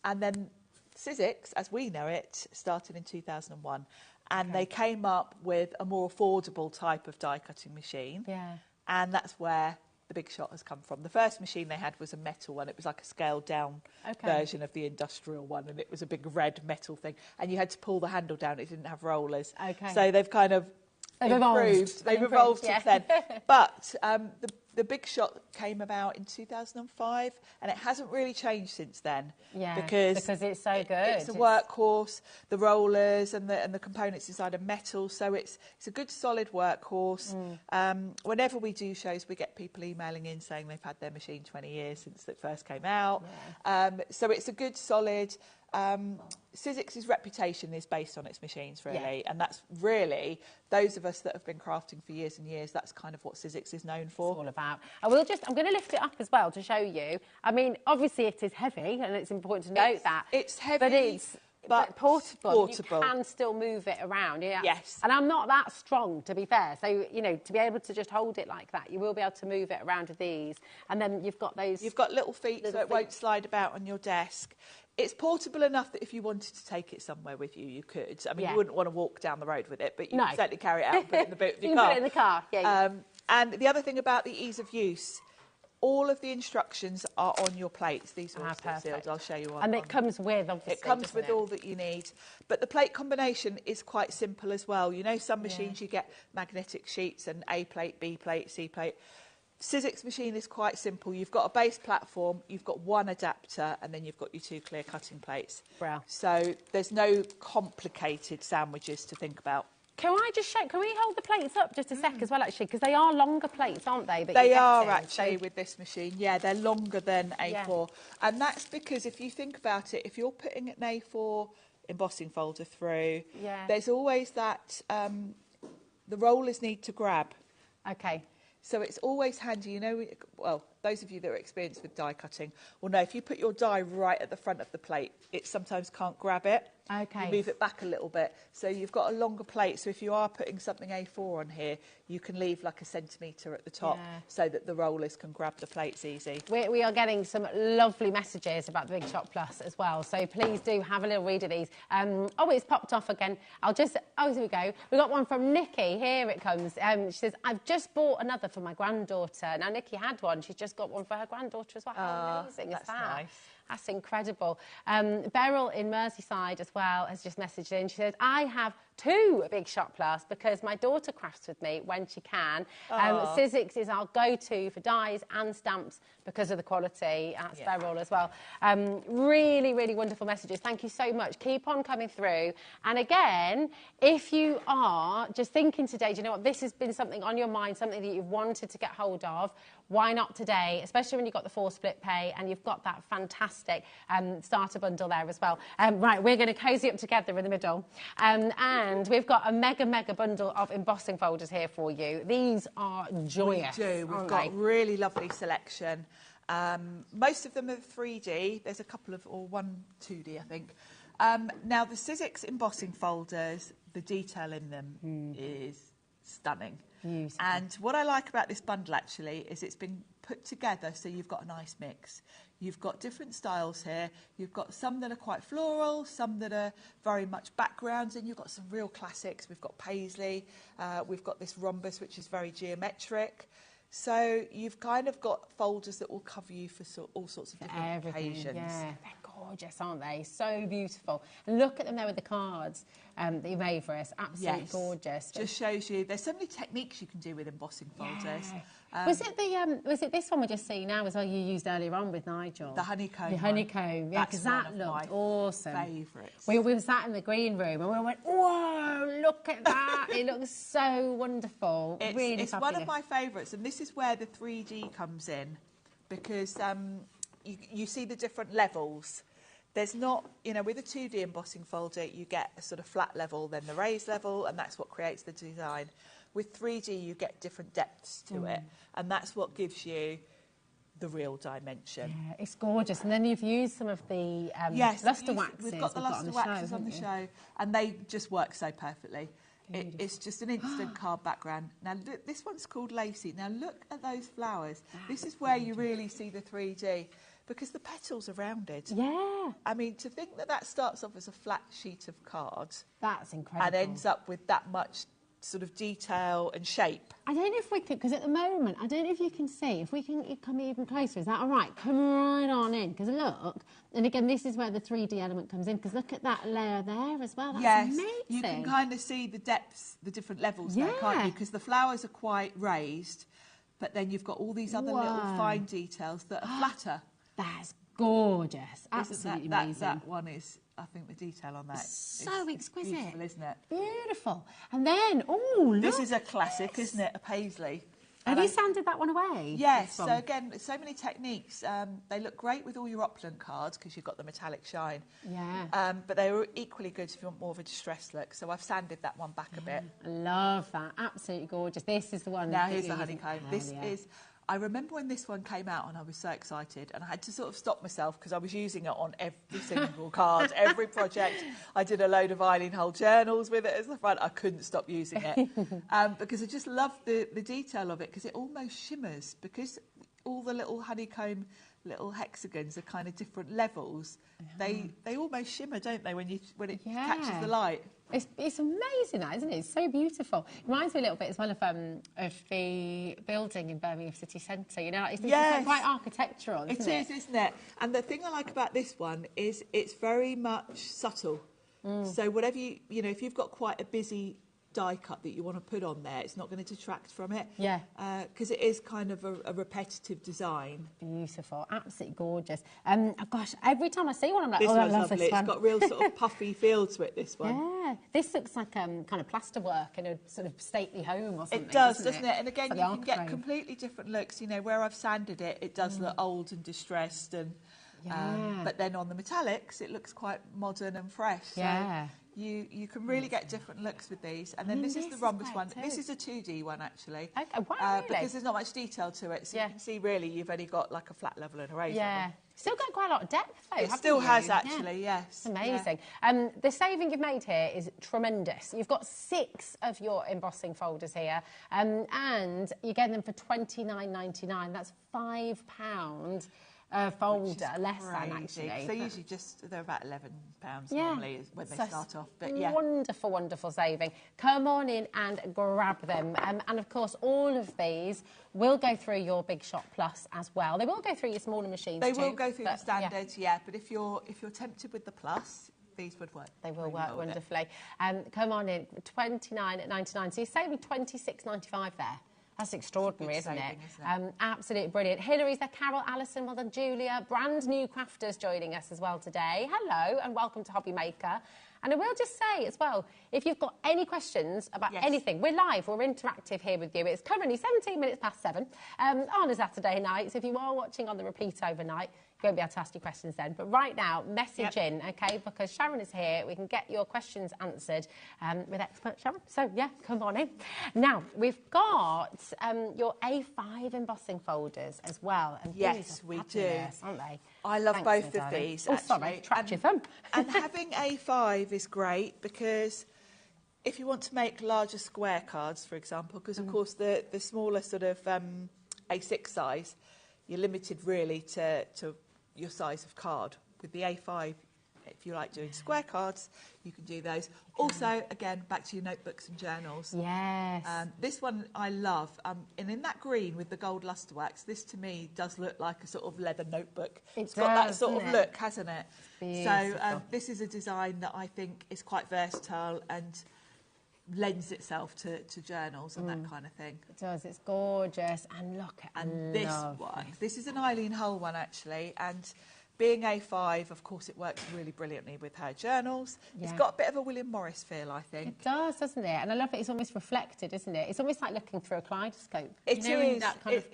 And then Sizzix, as we know it, started in 2001. And they came up with a more affordable type of die cutting machine. Yeah. And that's where the Big Shot has come from. The first machine they had was a metal one. It was like a scaled down version of the industrial one, and it was a big red metal thing, and you had to pull the handle down. It didn't have rollers. So they've kind of improved. They've evolved since then. But the Big Shot came about in 2005, and it hasn't really changed since then. Yeah, because it's so good. It's a workhorse. The rollers and the components inside are metal, so it's a good solid workhorse. Whenever we do shows, we get people emailing in saying they've had their machine 20 years since it first came out. So it's a good solid. Sizzix's reputation is based on its machines, really, and that's really, those of us that have been crafting for years and years, that's kind of what Sizzix is known for. It's all about. I'm going to lift it up as well to show you. I mean, obviously it is heavy, and it's important to note that. It's heavy, but it's portable. You portable. can still move it around. Yeah. Yes. And I'm not that strong, to be fair. So, you know, to be able to just hold it like that, you will be able to move it around with these. And then you've got those... You've got little feet, so it won't slide about on your desk. It's portable enough that if you wanted to take it somewhere with you, you could. I mean, you wouldn't want to walk down the road with it, but you can certainly carry it out and put it in the boot of your car. You can put it in the car, yeah. And the other thing about the ease of use, all of the instructions are on your plates. These are all sealed. I'll show you one. And it comes with, obviously. It comes with all that you need. But the plate combination is quite simple as well. You know, some machines you get magnetic sheets and A plate, B plate, C plate. Sizzix machine is quite simple. You've got a base platform, you've got one adapter, and then you've got your two clear cutting plates. Wow. So there's no complicated sandwiches to think about. Can I just show, can we hold the plates up just a sec as well, actually? Because they are longer plates, aren't they? They are actually with this machine. Yeah, they're longer than A4. And that's because if you think about it, if you're putting an A4 embossing folder through, there's always that, the rollers need to grab. Okay. So it's always handy, you know, well, those of you that are experienced with die cutting will know if you put your die right at the front of the plate, it sometimes can't grab it. Okay. You move it back a little bit. So you've got a longer plate. So if you are putting something A4 on here, you can leave like a centimetre at the top so that the rollers can grab the plates easy. We are getting some lovely messages about the Big Shot Plus as well. So please do have a little read of these. Oh, it's popped off again. Here we go. We got one from Nikki. Here it comes. She says, I've just bought another for my granddaughter. Now, Nikki had one. She's just got one for her granddaughter as well. How amazing is that? Nice. That's incredible. Beryl in Merseyside as well has just messaged in. She said, I have 2 Big Shot Plus because my daughter crafts with me when she can. Sizzix is our go-to for dies and stamps because of the quality. That's Beryl as well. Really, really wonderful messages. Thank you so much. Keep on coming through. And again, if you are just thinking today, do you know what, this has been something on your mind, something that you've wanted to get hold of, why not today, especially when you've got the 4 split pay and you've got that fantastic starter bundle there as well. Right, we're going to cosy up together in the middle. And we've got a mega bundle of embossing folders here for you. These are joyous. We do. We've got really lovely selection. Most of them are 3D. There's a couple of, or one 2D, I think. Now, the Sizzix embossing folders, the detail in them is stunning. Beautiful. And what I like about this bundle, actually, is it's been put together so you've got a nice mix. You've got different styles here. You've got some that are quite floral, some that are very much backgrounds, and you've got some real classics. We've got paisley. We've got this rhombus, which is very geometric. So you've kind of got folders that will cover you for all sorts of different occasions. Yeah. They're gorgeous, aren't they? So beautiful. And look at them there with the cards that you made for us. Absolutely gorgeous. Just shows you there's so many techniques you can do with embossing folders. Was it this one we're just seeing now as well? You used earlier on with Nigel. The honeycomb. The honeycomb, yeah, because that looked awesome. Favourites. We sat in the green room and we went, whoa, look at that! It looks so wonderful. It's one of my favourites, and this is where the 3D comes in, because you see the different levels. There's not, you know, with a 2D embossing folder, you get a sort of flat level, then the raised level, and that's what creates the design. With 3D, you get different depths to it, and that's what gives you the real dimension. Yeah, it's gorgeous. And then you've used some of the lustre waxes. We've got the lustre waxes on the show, and they just work so perfectly. It's just an instant card background. Now, look, this one's called Lacy. Now, look at those flowers. This is where you really see the 3D. Because the petals are rounded. Yeah. I mean, to think that starts off as a flat sheet of cards. That's incredible. And ends up with that much sort of detail and shape. I don't know if we could, because at the moment, I don't know if you can see, if we can come even closer, is that all right? Come right on in, because look, and again, this is where the 3D element comes in, because look at that layer there as well. That's amazing. You can kind of see the depths, the different levels there, can't you? Because the flowers are quite raised, but then you've got all these other little fine details that are flatter. That's gorgeous. Absolutely amazing. That one is, I think the detail on that so is exquisite. Beautiful, isn't it? Beautiful. And then, look. This is a classic, isn't it? A paisley. Have you sanded that one away? Yes. So again, so many techniques. They look great with all your opulent cards because you've got the metallic shine. Yeah. But they were equally good if you want more of a distressed look. So I've sanded that one back a bit. I love that. Absolutely gorgeous. This is the one. Now here's the honeycomb. This is. I remember when this one came out and I was so excited and I had to sort of stop myself because I was using it on every single card, every project. I did a load of Eileen Hull journals with it as the front. I couldn't stop using it because I just love the detail of it because it almost shimmers because all the little honeycomb little hexagons are kind of different levels. They almost shimmer, don't they, when it catches the light? It's amazing, that, isn't it? It's so beautiful. It reminds me a little bit as well of the building in Birmingham City Centre. You know, it's like quite architectural, isn't it? It is, isn't it? And the thing I like about this one is it's very much subtle. So whatever you know, if you've got quite a busy die cut that you want to put on there, it's not going to detract from it. Yeah. Because it is kind of a repetitive design. Beautiful, absolutely gorgeous. Gosh, every time I see one, I'm like, this I one's love lovely. this one. It's got real sort of puffy feel to it, this one. Yeah, this looks like kind of plasterwork in a sort of stately home or something. It does, doesn't it? And again, like you can get completely different looks. You know, where I've sanded it, it does look old and distressed, and but then on the metallics, it looks quite modern and fresh. So you can really get different looks with these. And then this is the rhombus one. This is a 2D one, actually. Okay, wow, really? Because there's not much detail to it. So you can see, really, you've only got like a flat level and a raised level. Still got quite a lot of depth, though. It still has, actually, yes. Amazing. The saving you've made here is tremendous. You've got 6 of your embossing folders here, and you get them for $29.99. That's £5 folder, less than, actually. So usually they're about £11 normally when they start off. But wonderful, wonderful saving. Come on in and grab them. And of course, all of these will go through your Big Shot Plus as well. They will go through your smaller machines They too, will go through the standards, But if you're tempted with the Plus, these would work. They will work wonderfully. Come on in, $29.99. So you're saving $26.95 there. That's extraordinary, isn't it? Absolutely brilliant. Hillary's there, Carol, Alison, well done, Julia. Brand new crafters joining us as well today. Hello and welcome to HobbyMaker. And I will just say as well, if you've got any questions about anything, we're live, we're interactive here with you. It's currently 17 minutes past 7 on a Saturday night. So if you are watching on the repeat overnight, you won't be able to ask your questions then. But right now, message in, OK, because Sharon is here. We can get your questions answered with expert Sharon. So, come on in. Now, we've got your A5 embossing folders as well. And yes, we do. Aren't they? I love both of these. Oh, sorry, trapped your thumb. And having A5 is great because if you want to make larger square cards, for example, because, of course, the smaller sort of A6 size, you're limited really to your size of card. With the A5, If you like doing square cards, you can do those. Also, again, back to your notebooks and journals. Yes. This one I love. And in that green with the gold lustre wax, this to me does look like a sort of leather notebook. It's got that sort of look, hasn't it? So this is a design that I think is quite versatile and lends itself to journals and that kind of thing. It does. It's gorgeous. And look at this one. This is an Eileen Hull one, actually. And being A5, of course, it works really brilliantly with her journals. Yeah. It's got a bit of a William Morris feel, I think. It does, doesn't it? And I love it. It's almost reflected, isn't it? It's almost like looking through a kaleidoscope. It is.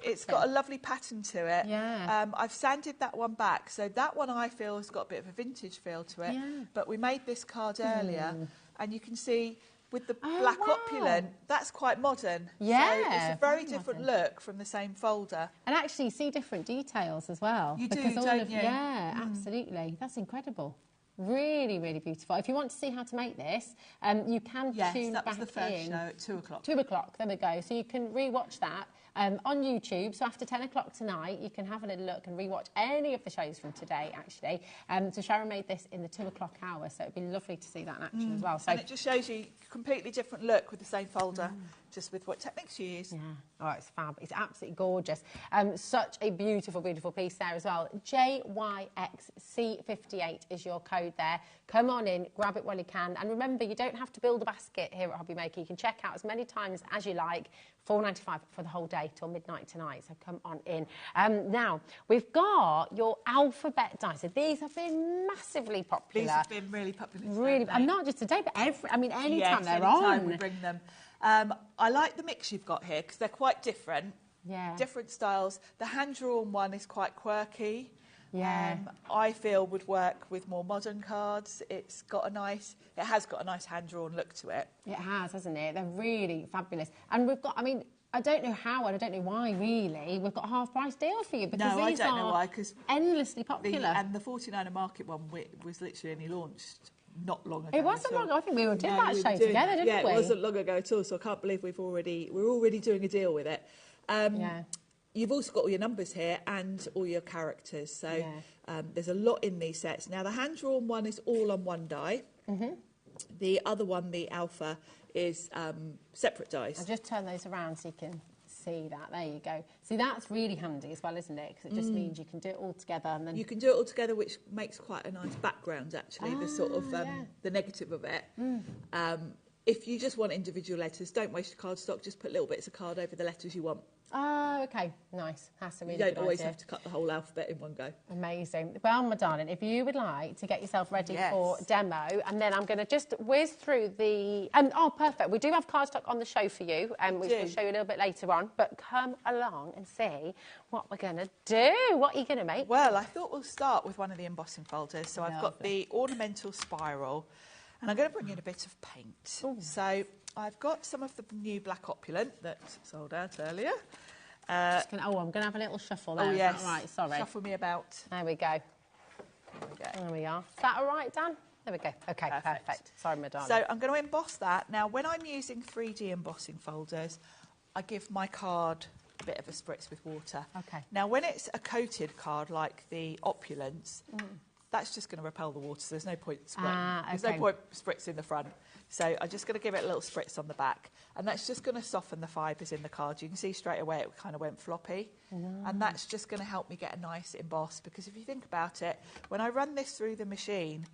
It's got a lovely pattern to it. Yeah. I've sanded that one back. So that one, I feel, has got a bit of a vintage feel to it. Yeah. But we made this card earlier, and you can see with the black opulent, that's quite modern. Yeah. So it's a very different look from the same folder. And actually, you see different details as well. You do, because don't you? Yeah, absolutely. That's incredible. Really, really beautiful. If you want to see how to make this, you can tune that back was the first in. show at 2 o'clock. 2 o'clock, there we go. So you can re-watch that on YouTube. So after 10 o'clock tonight, you can have a little look and re-watch any of the shows from today, actually. So Sharon made this in the 2 o'clock hour, so it'd be lovely to see that in action as well. So And it just shows you a completely different look with the same folder, just with what techniques you use. Yeah. Oh, it's fab. It's absolutely gorgeous. Such a beautiful, beautiful piece there as well. JYXC58 is your code there. Come on in, grab it while you can. And remember, you don't have to build a basket here at HobbyMaker. You can check out as many times as you like. $4.95 for the whole day till midnight tonight. So come on in. Now, we've got your alphabet dice. So these have been massively popular. These have been really popular today. Really, and not just today, but any time they're anytime on. we bring them. I like the mix you've got here because they're quite different. Yeah. Different styles. The hand-drawn one is quite quirky. Yeah. I feel would work with more modern cards. It has got a nice hand-drawn look to it. It has, hasn't it? They're really fabulous. And we've got, I mean, I don't know how and I don't know why, really. We've got a half-price deal for you because No, these I don't know are why, because endlessly popular. The 49er Market one was literally only launched not long ago. It wasn't long. I think we did that show together, didn't we? Yeah, it wasn't long ago at all. So I can't believe we're already doing a deal with it. You've also got all your numbers here and all your characters. So there's a lot in these sets. Now the hand-drawn one is all on one die. The other one, the Alpha, is separate dice. I'll just turn those around so you can see that. There you go. See, that's really handy as well, isn't it? Because it just means you can do it all together. And then you can do it all together, which makes quite a nice background, actually, the sort of the negative of it. If you just want individual letters, don't waste your cardstock. Just put little bits of card over the letters you want. Oh, OK. Nice. That's a really You don't good always idea. have to cut the whole alphabet in one go. Amazing. Well, my darling, if you would like to get yourself ready for demo, and then I'm going to just whiz through the... oh, perfect. We do have cardstock on the show for you, which we'll show you a little bit later on. But come along and see what we're going to do. What are you going to make? Well, I thought we'll start with one of the embossing folders. So I've got the ornamental spiral, and I'm going to bring in a bit of paint. Ooh. So I've got some of the new black opulent that sold out earlier. I'm going to have a little shuffle there. Oh, yes. Is that right? Sorry. Shuffle me about. There we go. There we are. Is that all right, Dan? There we go. OK, perfect. Sorry, my darling. So I'm going to emboss that. Now, when I'm using 3D embossing folders, I give my card a bit of a spritz with water. OK. Now, when it's a coated card like the opulence, that's just going to repel the water, so there's no point spritzing. There's no point spritzing the front. So I'm just going to give it a little spritz on the back. And that's just going to soften the fibres in the card. You can see straight away it kind of went floppy. And that's just going to help me get a nice emboss. Because if you think about it, when I run this through the machine...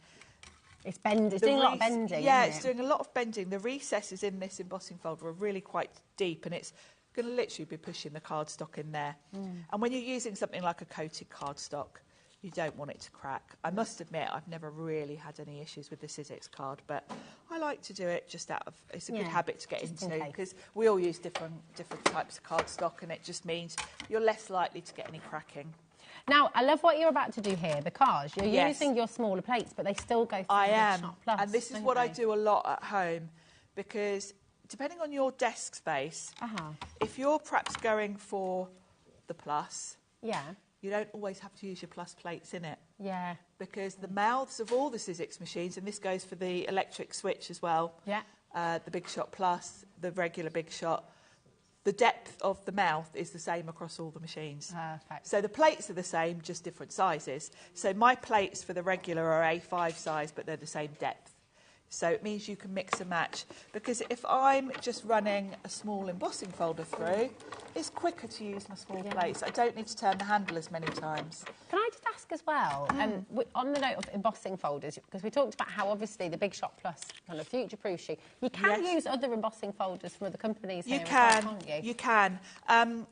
It's doing a lot of bending, Yeah, isn't it's doing a lot of bending. The recesses in this embossing folder are really quite deep, and it's going to literally be pushing the cardstock in there. And when you're using something like a coated cardstock, you don't want it to crack. I must admit, I've never really had any issues with the Sizzix card, but I like to do it just out of... It's a good habit to get into, because we all use different types of cardstock, and it just means you're less likely to get any cracking. Now, I love what you're about to do here, the cards. You're using your smaller plates, but they still go through I the am, Shot Plus, and this is what I do a lot at home, because depending on your desk space, if you're perhaps going for the Plus... You don't always have to use your Plus plates in it. Yeah. Because the mouths of all the Sizzix machines, and this goes for the electric switch as well, the Big Shot Plus, the regular Big Shot, the depth of the mouth is the same across all the machines. Perfect. So the plates are the same, just different sizes. So my plates for the regular are A5 size, but they're the same depth. So it means you can mix and match. Because if I'm just running a small embossing folder through, it's quicker to use my small plates. I don't need to turn the handle as many times. Can I just ask as well, on the note of embossing folders, because we talked about how obviously the Big Shot Plus kind of future-proofs you. You can use other embossing folders from other companies here as well, can't you? You can. And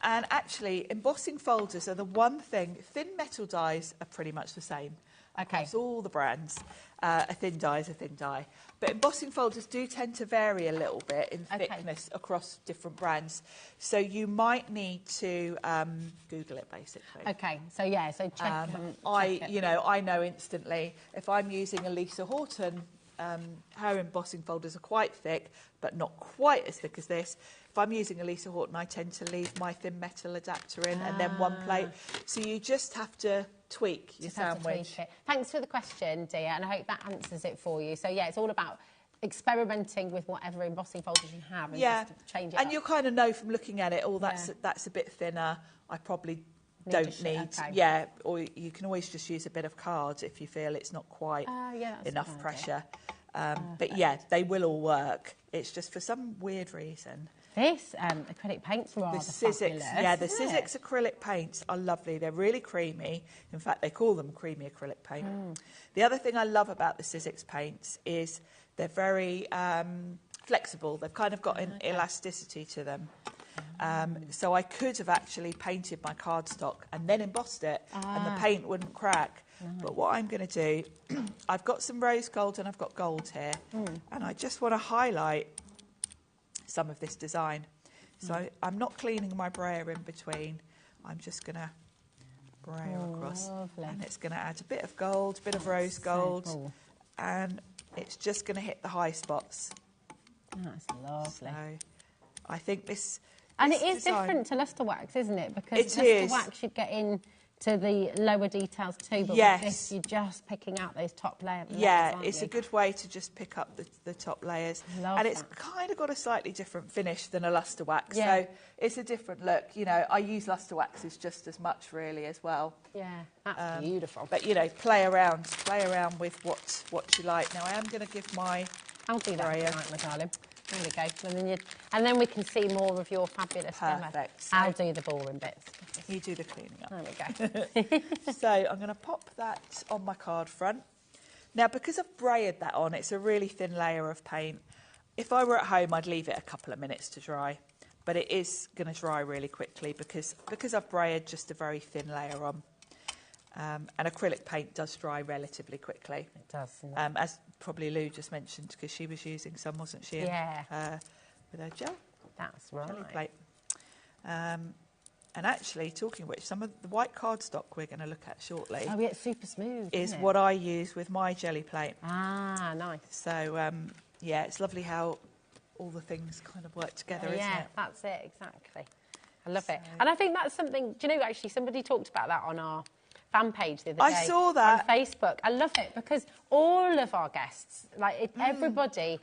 actually, embossing folders are the one thing. Thin metal dies are pretty much the same across all the brands. A thin die is a thin die. But embossing folders do tend to vary a little bit in thickness across different brands. So you might need to Google it, basically. Okay, so yeah, so check, check it. You know, I know instantly if I'm using a Lisa Horton, her embossing folders are quite thick, but not quite as thick as this. If I'm using a Lisa Horton, I tend to leave my thin metal adapter in and then one plate. So you just have to tweak your sandwich. Thanks for the question, Dia, and I hope that answers it for you. So yeah, it's all about experimenting with whatever embossing folders you have and just change it and up. you'll kind of know from looking at it, that's a bit thinner. I probably don't need. Yeah, or you can always just use a bit of card if you feel it's not quite enough pressure. But yeah, they will all work. It's just for some weird reason. This acrylic paint's rather fabulous. Yeah, the Sizzix acrylic paints are lovely. They're really creamy. In fact, they call them creamy acrylic paint. The other thing I love about the Sizzix paints is they're very flexible. They've kind of got an elasticity to them. So I could have actually painted my cardstock and then embossed it and the paint wouldn't crack. But what I'm going to do, I've got some rose gold and I've got gold here. And I just want to highlight some of this design. So I'm not cleaning my brayer in between. I'm just going to brayer across. And it's going to add a bit of gold, a bit of rose gold. And it's just going to hit the high spots. That's lovely. So I think this and it is different to luster wax, isn't it? Because luster wax you'd get in to the lower details too, but with this you're just picking out those top layers. Yeah, it's a good way to just pick up the top layers. And it's kind of got a slightly different finish than a luster wax, so it's a different look. You know, I use luster waxes just as much really as well. Yeah, that's beautiful. But you know, play around with what you like. Now I am going to give my I'll do that tonight, my darling. There we go. And then we can see more of your fabulous demo. I'll do the boring bits. You do the cleaning up. There we go. So I'm going to pop that on my card front. Now, because I've brayered that on, it's a really thin layer of paint. If I were at home, I'd leave it a couple of minutes to dry. But it is going to dry really quickly because I've brayered just a very thin layer on. And acrylic paint does dry relatively quickly. It does. As probably Lou just mentioned, because she was using some, wasn't she? Yeah. With her gel. That's right. Jelly plate. And actually, talking of which, some of the white cardstock we're going to look at shortly. Oh, yeah, it's super smooth. Is what I use with my jelly plate. Ah, nice. So, yeah, it's lovely how all the things kind of work together, isn't it? Yeah, that's it, exactly. I love it. And I think that's something, do you know, actually, somebody talked about that on our fan page the other day. I saw that. On Facebook. I love it because all of our guests, everybody,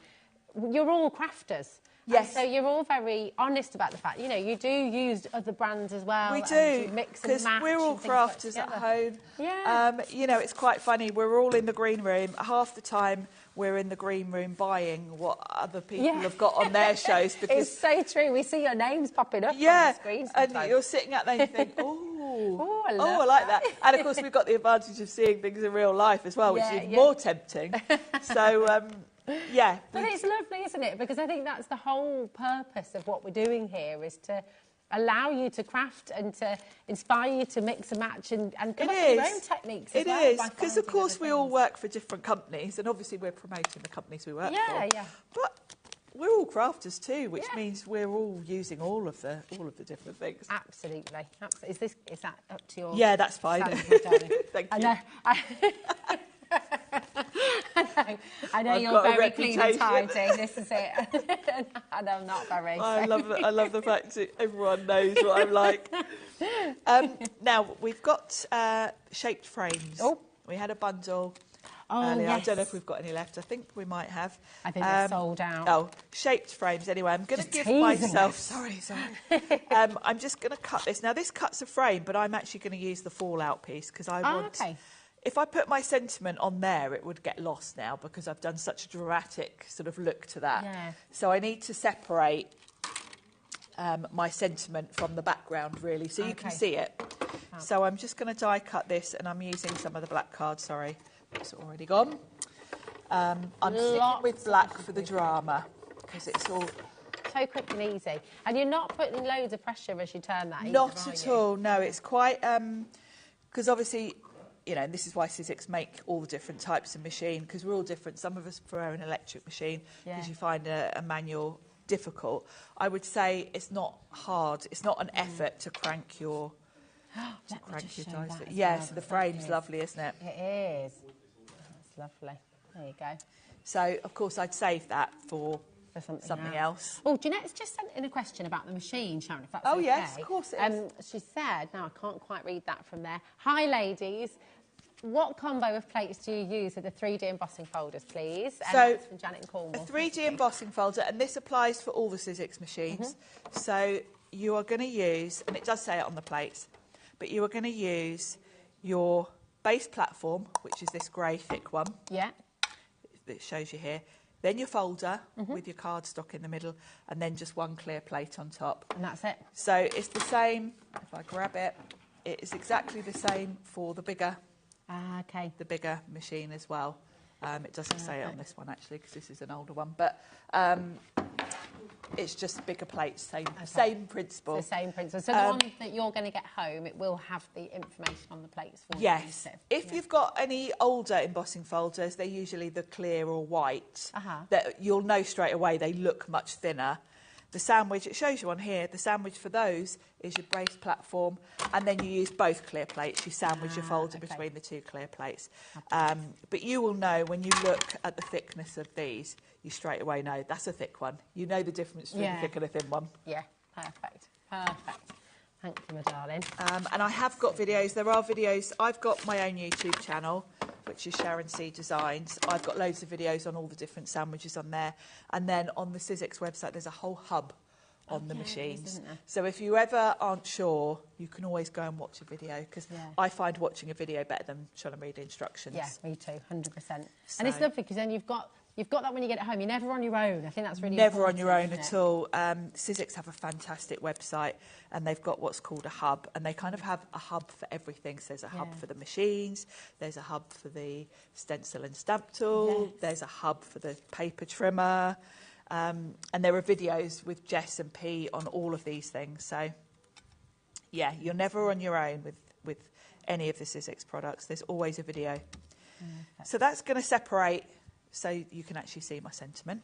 you're all crafters. Yes. And so you're all very honest about the fact, you know, you do use other brands as well. We and do, mix and because match we're all crafters at home. Yeah. You know, it's quite funny. We're all in the green room. Half the time we're in the green room buying what other people have got on their shows. Because it's so true. We see your names popping up on the screen and sometimes. you're sitting out there and you think, oh, I like that. And, of course, we've got the advantage of seeing things in real life as well, which is more tempting. So... yeah. But it's lovely, isn't it? Because I think that's the whole purpose of what we're doing here, is to allow you to craft and to inspire you to mix and match and come up with your own techniques as well. It is, because of course we all work for different companies, and obviously we're promoting the companies we work for. Yeah. But we're all crafters too, which means we're all using all of the different things. Absolutely. Is that up to your... Yeah, that's fine. Thank you. I know. I know you're very clean and tidy. This is it. And I'm not very. I love the fact that everyone knows what I'm like. Now we've got shaped frames. Oh, we had a bundle earlier. yes. I don't know if we've got any left. I think we might have. I think they're sold out. Oh, shaped frames. Anyway, I'm going to give teasing myself... us. Sorry. I'm just going to cut this. Now, this cuts a frame, but I'm actually going to use the fallout piece because I want... Okay. If I put my sentiment on there, it would get lost now because I've done such a dramatic sort of look to that. Yeah. So I need to separate my sentiment from the background, really, so you can see it. So I'm just going to die cut this, and I'm using some of the black card, sorry, it's already gone. I'm sticking with black for the drama because it's all... So quick and easy. And you're not putting loads of pressure as you turn that either, Not are at you? all, no, it's quite... Because obviously... You know, this is why Sizzix make all the different types of machine, because we're all different. Some of us prefer an electric machine because you find a manual difficult. I would say it's not hard. It's not an effort to crank your dice. Yeah, so the frame's lovely, isn't it? It is. That's lovely. There you go. So, of course, I'd save that for something else. Oh, Jeanette's just sent in a question about the machine, Sharon, if that's okay. Oh, yes, of course it is. She said, now I can't quite read that from there. Hi, ladies. What combo of plates do you use with the 3D embossing folders, please? And So, that's from Janet in Cornwall. a 3D embossing folder, and this applies for all the Sizzix machines. So you are going to use, and it does say it on the plates, but you are going to use your base platform, which is this grey thick one. Yeah. That shows you here. Then your folder with your cardstock in the middle, and then just one clear plate on top. And that's it. So it's the same, if I grab it, it is exactly the same for the bigger the bigger machine as well. It doesn't say it on this one, actually, because this is an older one. But it's just bigger plates, same principle. It's the same principle. So the one that you're going to get home, it will have the information on the plates for you. Yes. If you've got any older embossing folders, they're usually the clear or white. That you'll know straight away they look much thinner. The sandwich, it shows you on here, the sandwich for those is your brace platform, and then you use both clear plates. You sandwich your folder between the two clear plates. But you will know when you look at the thickness of these, you straight away know that's a thick one. You know the difference between a thick and a thin one. Yeah, perfect. Perfect. Thank you, my darling. And I have got videos. There are videos. I've got my own YouTube channel, which is Sharon C Designs. I've got loads of videos on all the different sandwiches on there. And then on the Sizzix website, there's a whole hub on the machines. So if you ever aren't sure, you can always go and watch a video, because I find watching a video better than trying to read instructions. Yeah, me too, 100%. And it's lovely because then you've got that when you get at home. You're never on your own. I think that's really Never on important, your own isn't at it? all. Sizzix have a fantastic website, and they've got what's called a hub, and they kind of have a hub for everything. So there's a hub for the machines, there's a hub for the stencil and stamp tool, there's a hub for the paper trimmer, and there are videos with Jess and P on all of these things. So, yeah, you're never on your own with any of the Sizzix products. There's always a video. So that's going to separate so you can actually see my sentiment.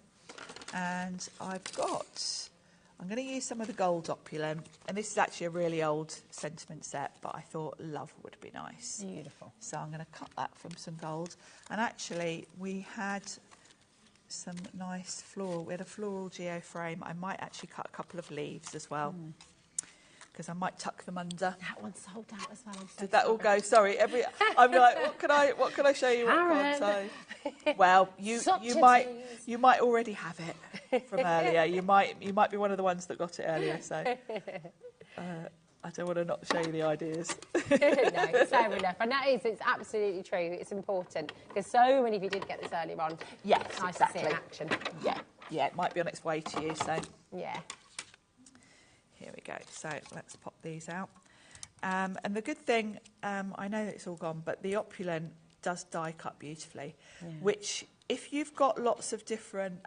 And I'm going to use some of the gold Opulent, and this is actually a really old sentiment set, but I thought love would be nice. Beautiful. So I'm going to cut that from some gold. And actually, we had some nice floral. We had a floral geo frame. I might actually cut a couple of leaves as well, because I might tuck them under. That one's sold out as well. Did that all go? Sorry, I'm like, what can I show you? What can't I? Well, you might already have it from earlier. You might be one of the ones that got it earlier. So I don't want to not show you the ideas. No, fair enough. And it's absolutely true. It's important because so many of you did get this earlier on. Yes, it's nice exactly. to see it in action. Yeah, it might be on its way to you. So yeah. Here we go. So let's pop these out. And the good thing, I know that it's all gone, but the Opulent does die cut beautifully, which if you've got lots of different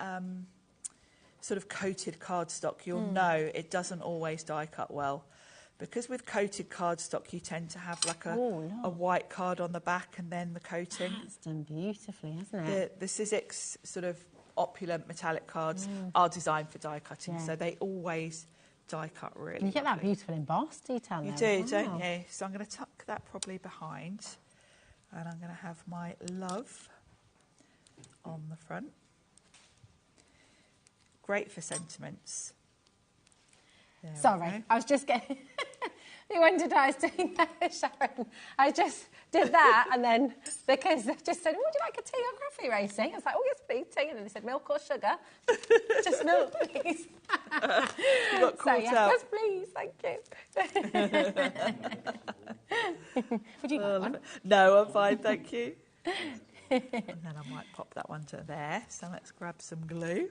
sort of coated cardstock, you'll know it doesn't always die cut well. Because with coated cardstock, you tend to have like a white card on the back and then the coating. That's done beautifully, hasn't it? The Sizzix sort of Opulent metallic cards are designed for die cutting, so they always die cut really. And you get that beautiful embossed detail You there do, as well. don't you? So I'm going to tuck that probably behind, and I'm going to have my love on the front. Great for sentiments. Sorry, I was just getting You wondered I was doing that, Sharon. I just did that, and then because they just said, would you like a tea or coffee, Racy? I was like, oh, yes, please, tea. And then they said, milk or sugar? Just milk, please. You got caught out. Yes, please, thank you. Would you like one? No, I'm fine, thank you. And then I might pop that one to there. So let's grab some glue.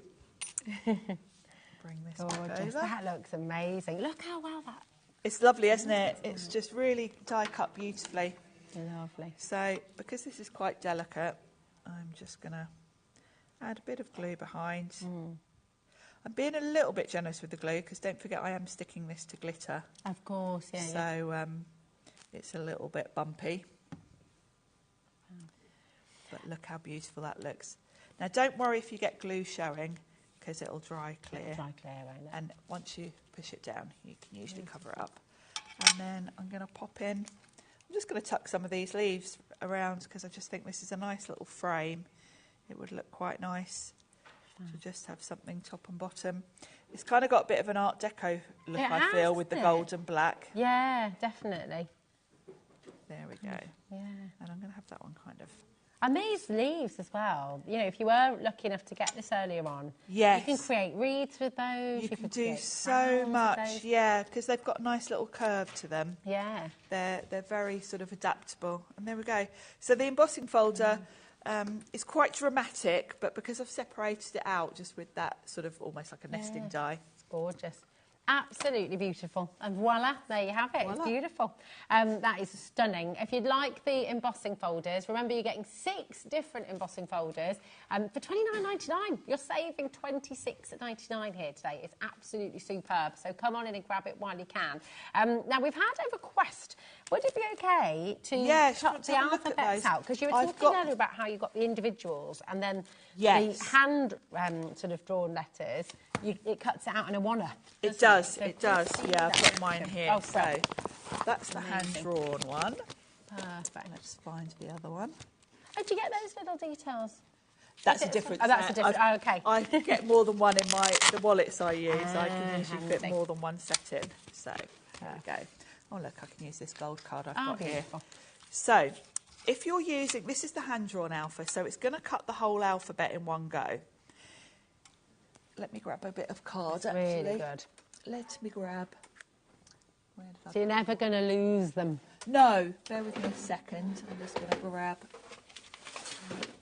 Bring this back over. That looks amazing. Look how well that... It's lovely, isn't it? It's just really die cut beautifully. Lovely. So, because this is quite delicate, I'm just going to add a bit of glue behind. I'm being a little bit generous with the glue because don't forget I am sticking this to glitter. Of course, yeah. So it's a little bit bumpy. But look how beautiful that looks. Now don't worry if you get glue showing because it'll dry clear. It'll dry clear, won't it? And once you push it down, you can usually cover it up. And then I'm going to pop in. I'm just going to tuck some of these leaves around because I just think this is a nice little frame. It would look quite nice to just have something top and bottom. It's kind of got a bit of an Art Deco look, I feel, with the gold and black. Yeah, definitely. There we go. Yeah. And I'm going to have that one kind of... And these leaves as well, you know, if you were lucky enough to get this earlier on, yes, you can create wreaths with those. You can do so much, yeah, because they've got a nice little curve to them. Yeah. They're very sort of adaptable. And there we go. So the embossing folder is quite dramatic, but because I've separated it out just with that sort of almost like a nesting die. It's gorgeous. Absolutely beautiful. And voila, there you have it. Voila. It's beautiful. That is stunning. If you'd like the embossing folders, remember you're getting 6 different embossing folders for $29.99. You're saving $26.99 here today. It's absolutely superb. So come on in and grab it while you can. Now, we've had a request. Would it be okay to cut the alphabets out? Because you were talking earlier about how you got the individuals and then the hand sort of drawn letters. It cuts it out in a wanna. It does, it does. Yeah, I've got mine here. Oh, so that's the hand-drawn one. Perfect. Let's find the other one. Oh, do you get those little details? That's a different set. That's a different... Oh, OK. I get more than one in the wallets I use. I can usually fit more than one set in. So, there we go. Oh, look, I can use this gold card I've got here. So, if you're using... This is the hand-drawn alpha, so it's going to cut the whole alphabet in one go. Let me grab a bit of card, actually. Really good. Let me grab... So you're never going to lose them? No. Bear with me a second. I'm just going to grab...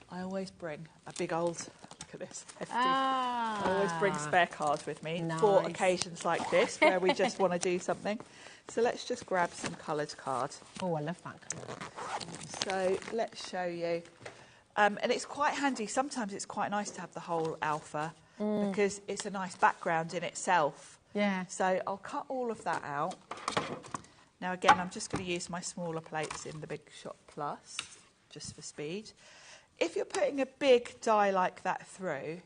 I always bring a big old... Look at this. Hefty. I always bring spare cards with me for occasions like this where we just want to do something. So let's just grab some coloured card. Oh, I love that colour. So let's show you. And it's quite handy. Sometimes it's quite nice to have the whole alpha because it's a nice background in itself. Yeah. So I'll cut all of that out. Now, again, I'm just going to use my smaller plates in the Big Shot Plus, just for speed. If you're putting a big die like that through,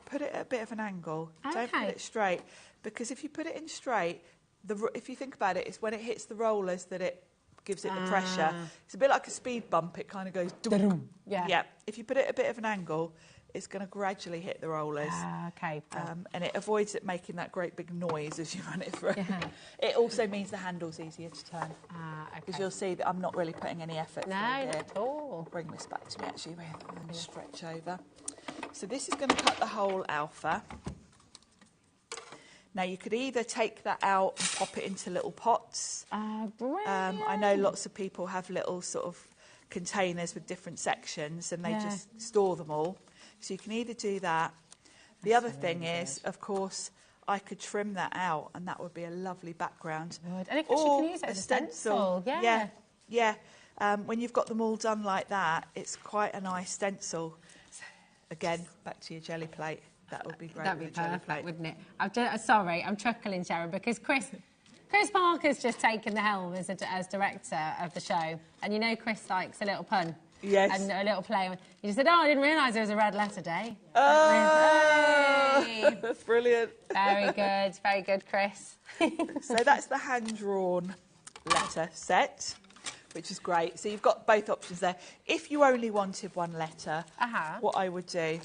put it at a bit of an angle. Don't put it straight, because if you put it in straight, if you think about it, it's when it hits the rollers that it gives it the pressure. It's a bit like a speed bump. It kind of goes... Dum. Yeah. If you put it at a bit of an angle, it's going to gradually hit the rollers. And it avoids it making that great big noise as you run it through. It also means the handle's easier to turn. Because you'll see that I'm not really putting any effort through here. Not at all. Bring this back to me, actually, and stretch over. So this is going to cut the whole alpha. Now, you could either take that out and pop it into little pots. I know lots of people have little sort of containers with different sections and they just store them all. So you can either do that. The other thing is, of course, I could trim that out and that would be a lovely background. And of course you can use it as a stencil. When you've got them all done like that, it's quite a nice stencil. Again, back to your jelly plate. That would be great. That'd be perfect, wouldn't it? Sorry, I'm chuckling, Sharon, because Chris Parker's just taken the helm as director of the show. And you know Chris likes a little pun. Yes. And a little play. He said, I didn't realise there was a red letter day. Oh, that's brilliant. Very good, Chris. So that's the hand-drawn letter set, which is great. So you've got both options there. If you only wanted one letter, what I would do,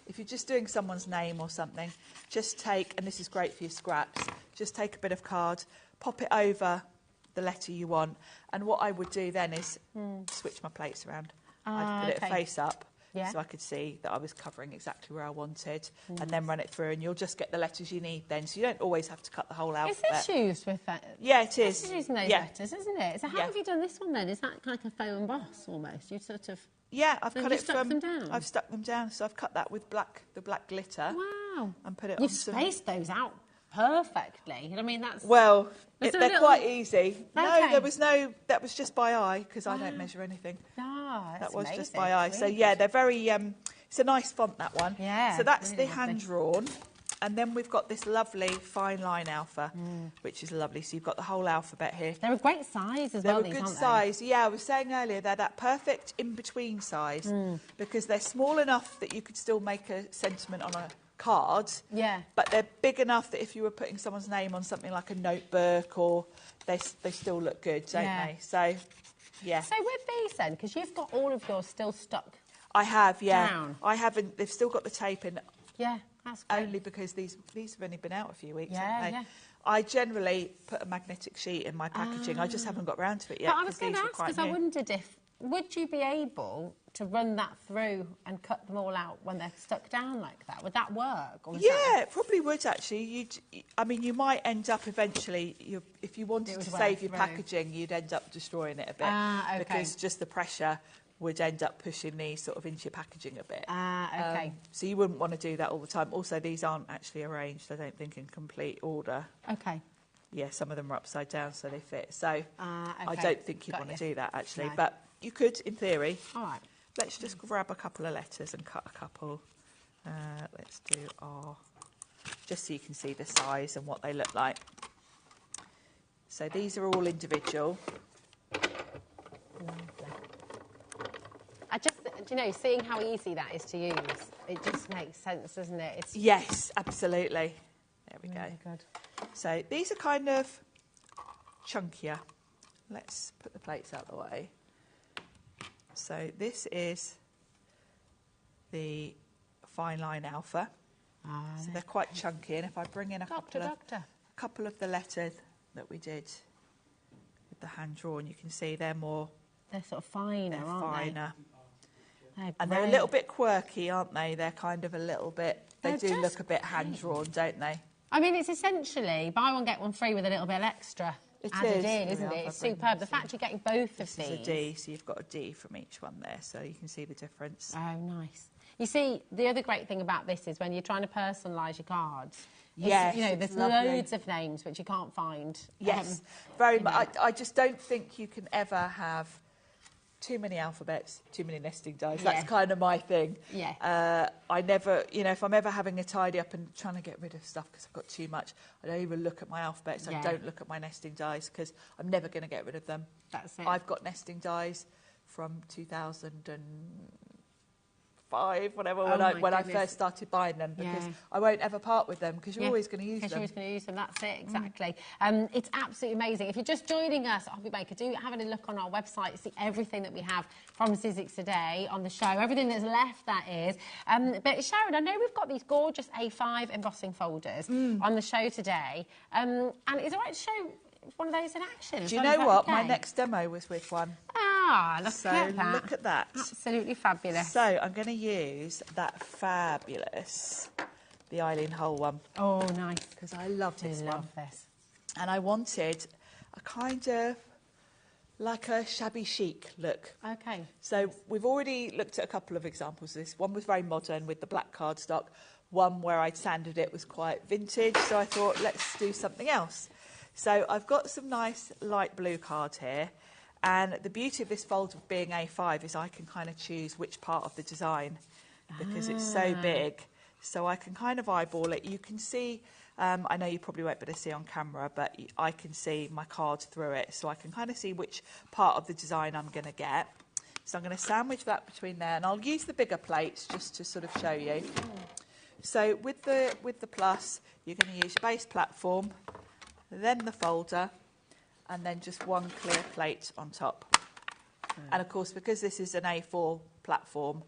if you're just doing someone's name or something, just take, and this is great for your scraps, just take a bit of card, pop it over the letter you want. And what I would do then is switch my plates around. I'd put it face up so I could see that I was covering exactly where I wanted, and then run it through, and you'll just get the letters you need then. So you don't always have to cut the whole alphabet. Is this used with that? Yeah, it is. This is using those letters, isn't it? So how have you done this one then? Is that like a faux emboss almost? You sort of... Yeah, I've Have cut you it stuck from... them down? I've stuck them down. So I've cut that with the black glitter. Wow. And put it You've on some... spaced those out perfectly. I mean, that's... Well, Was there a they're little- quite easy. No, Okay. there was no... That was just by eye, because I don't measure anything. Ah, that's That was amazing. just by eye. So, Really yeah, good. they're very... it's a nice font, that one. Yeah, So that's really the lovely. hand-drawn. And then we've got this lovely fine line alpha, which is lovely. So you've got the whole alphabet here. They're a great size as They're well, a these, good aren't they? size. Yeah, I was saying earlier, they're that perfect in-between size because they're small enough that you could still make a sentiment on a card. Yeah. But they're big enough that if you were putting someone's name on something like a notebook, or they still look good, don't they? So, yeah. So with these then, because you've got all of yours still stuck. I have, yeah. Down. I haven't. They've still got the tape in. Yeah, that's great. Only because these have only been out a few weeks, Yeah, haven't they? yeah. I generally put a magnetic sheet in my packaging. I just haven't got round to it yet. But I was going to these were ask, quite because I new. wondered if, would you be able to run that through and cut them all out when they're stuck down like that? Would that work? Or is Yeah, it probably would actually. I mean, you might end up eventually, if you wanted would to wear save your through. packaging, you'd end up destroying it a bit. Ah, okay. Because just the pressure would end up pushing these sort of into your packaging a bit. Ah, okay. So you wouldn't want to do that all the time. Also, these aren't actually arranged, I don't think, in complete order. Okay. Yeah, some of them are upside down so they fit. So I okay. don't think you'd Got want you. to do that, actually. No. But you could, in theory. All right. Let's just grab a couple of letters and cut a couple. Let's do our... Just so you can see the size and what they look like. So these are all individual. I just, do you know, seeing how easy that is to use, it just makes sense, doesn't it? It's Yes, absolutely. There we really go. good. So these are kind of chunkier. Let's put the plates out of the way. So this is the fine line alpha. So they're quite chunky, and if I bring in a couple of the letters that we did with the hand drawn, you can see they're more. They're sort of finer, They're aren't finer. they? And they're a little bit quirky, aren't they? They're kind of a little bit. They They're do just look a bit hand drawn, don't they? I mean, it's essentially buy one, get one free with a little bit extra. It added is. in, Here isn't we are, it? if It's I bring superb. The this fact you're getting both This of is these. a D, so you've got a D from each one there, so you can see the difference. Oh, nice. You see, the other great thing about this is when you're trying to personalise your cards. Yes, you know, it's there's lovely. loads of names which you can't find. Yes, very you much. know. I just don't think you can ever have too many alphabets, too many nesting dice. Yeah. That's kind of my thing. Yeah. I never, you know, if I'm ever having a tidy up and trying to get rid of stuff because I've got too much, I don't even look at my alphabets. Yeah. I don't look at my nesting dice because I'm never going to get rid of them. That's it. I've got nesting dice from 2005, whatever, when I first started buying them, because I won't ever part with them because you're always going to use them. Because you're always going to use them, that's it, exactly. It's absolutely amazing. If you're just joining us at HobbyMaker, do have a look on our website, see everything that we have from Sizzix today on the show, everything that's left, that is. But Sharon, I know we've got these gorgeous A5 embossing folders on the show today, and it's all right to show one of those in action. Do you know what? My next demo was with one. Ah, look at that. Look at that. Absolutely fabulous. So I'm going to use that fabulous, the Eileen Hull one. Oh, nice. Because I love this one. This. And I wanted a kind of like a shabby chic look. Okay. So we've already looked at a couple of examples of this. One was very modern with the black cardstock. One where I'd sanded it was quite vintage. So I thought, let's do something else. So I've got some nice light blue cards here. And the beauty of this folder being A5 is I can kind of choose which part of the design because it's so big. So I can kind of eyeball it. You can see, I know you probably won't be able to see on camera, but I can see my card through it. So I can kind of see which part of the design I'm going to get. So I'm going to sandwich that between there. And I'll use the bigger plates just to sort of show you. So with the plus, you're going to use your base platform, then the folder, and then just one clear plate on top. And of course, because this is an A4 platform,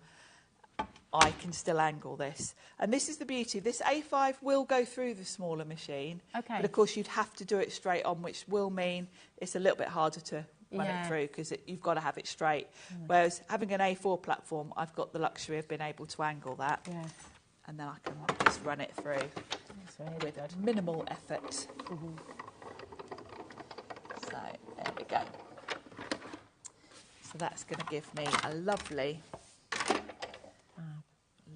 I can still angle this. And this is the beauty. This A5 will go through the smaller machine. Okay. But of course you'd have to do it straight on, which will mean it's a little bit harder to run Yeah. it through because you've got to have it straight. Whereas having an A4 platform, I've got the luxury of being able to angle that. Yeah. And then I can just run it through with minimal effort. So there we go. So that's going to give me a lovely,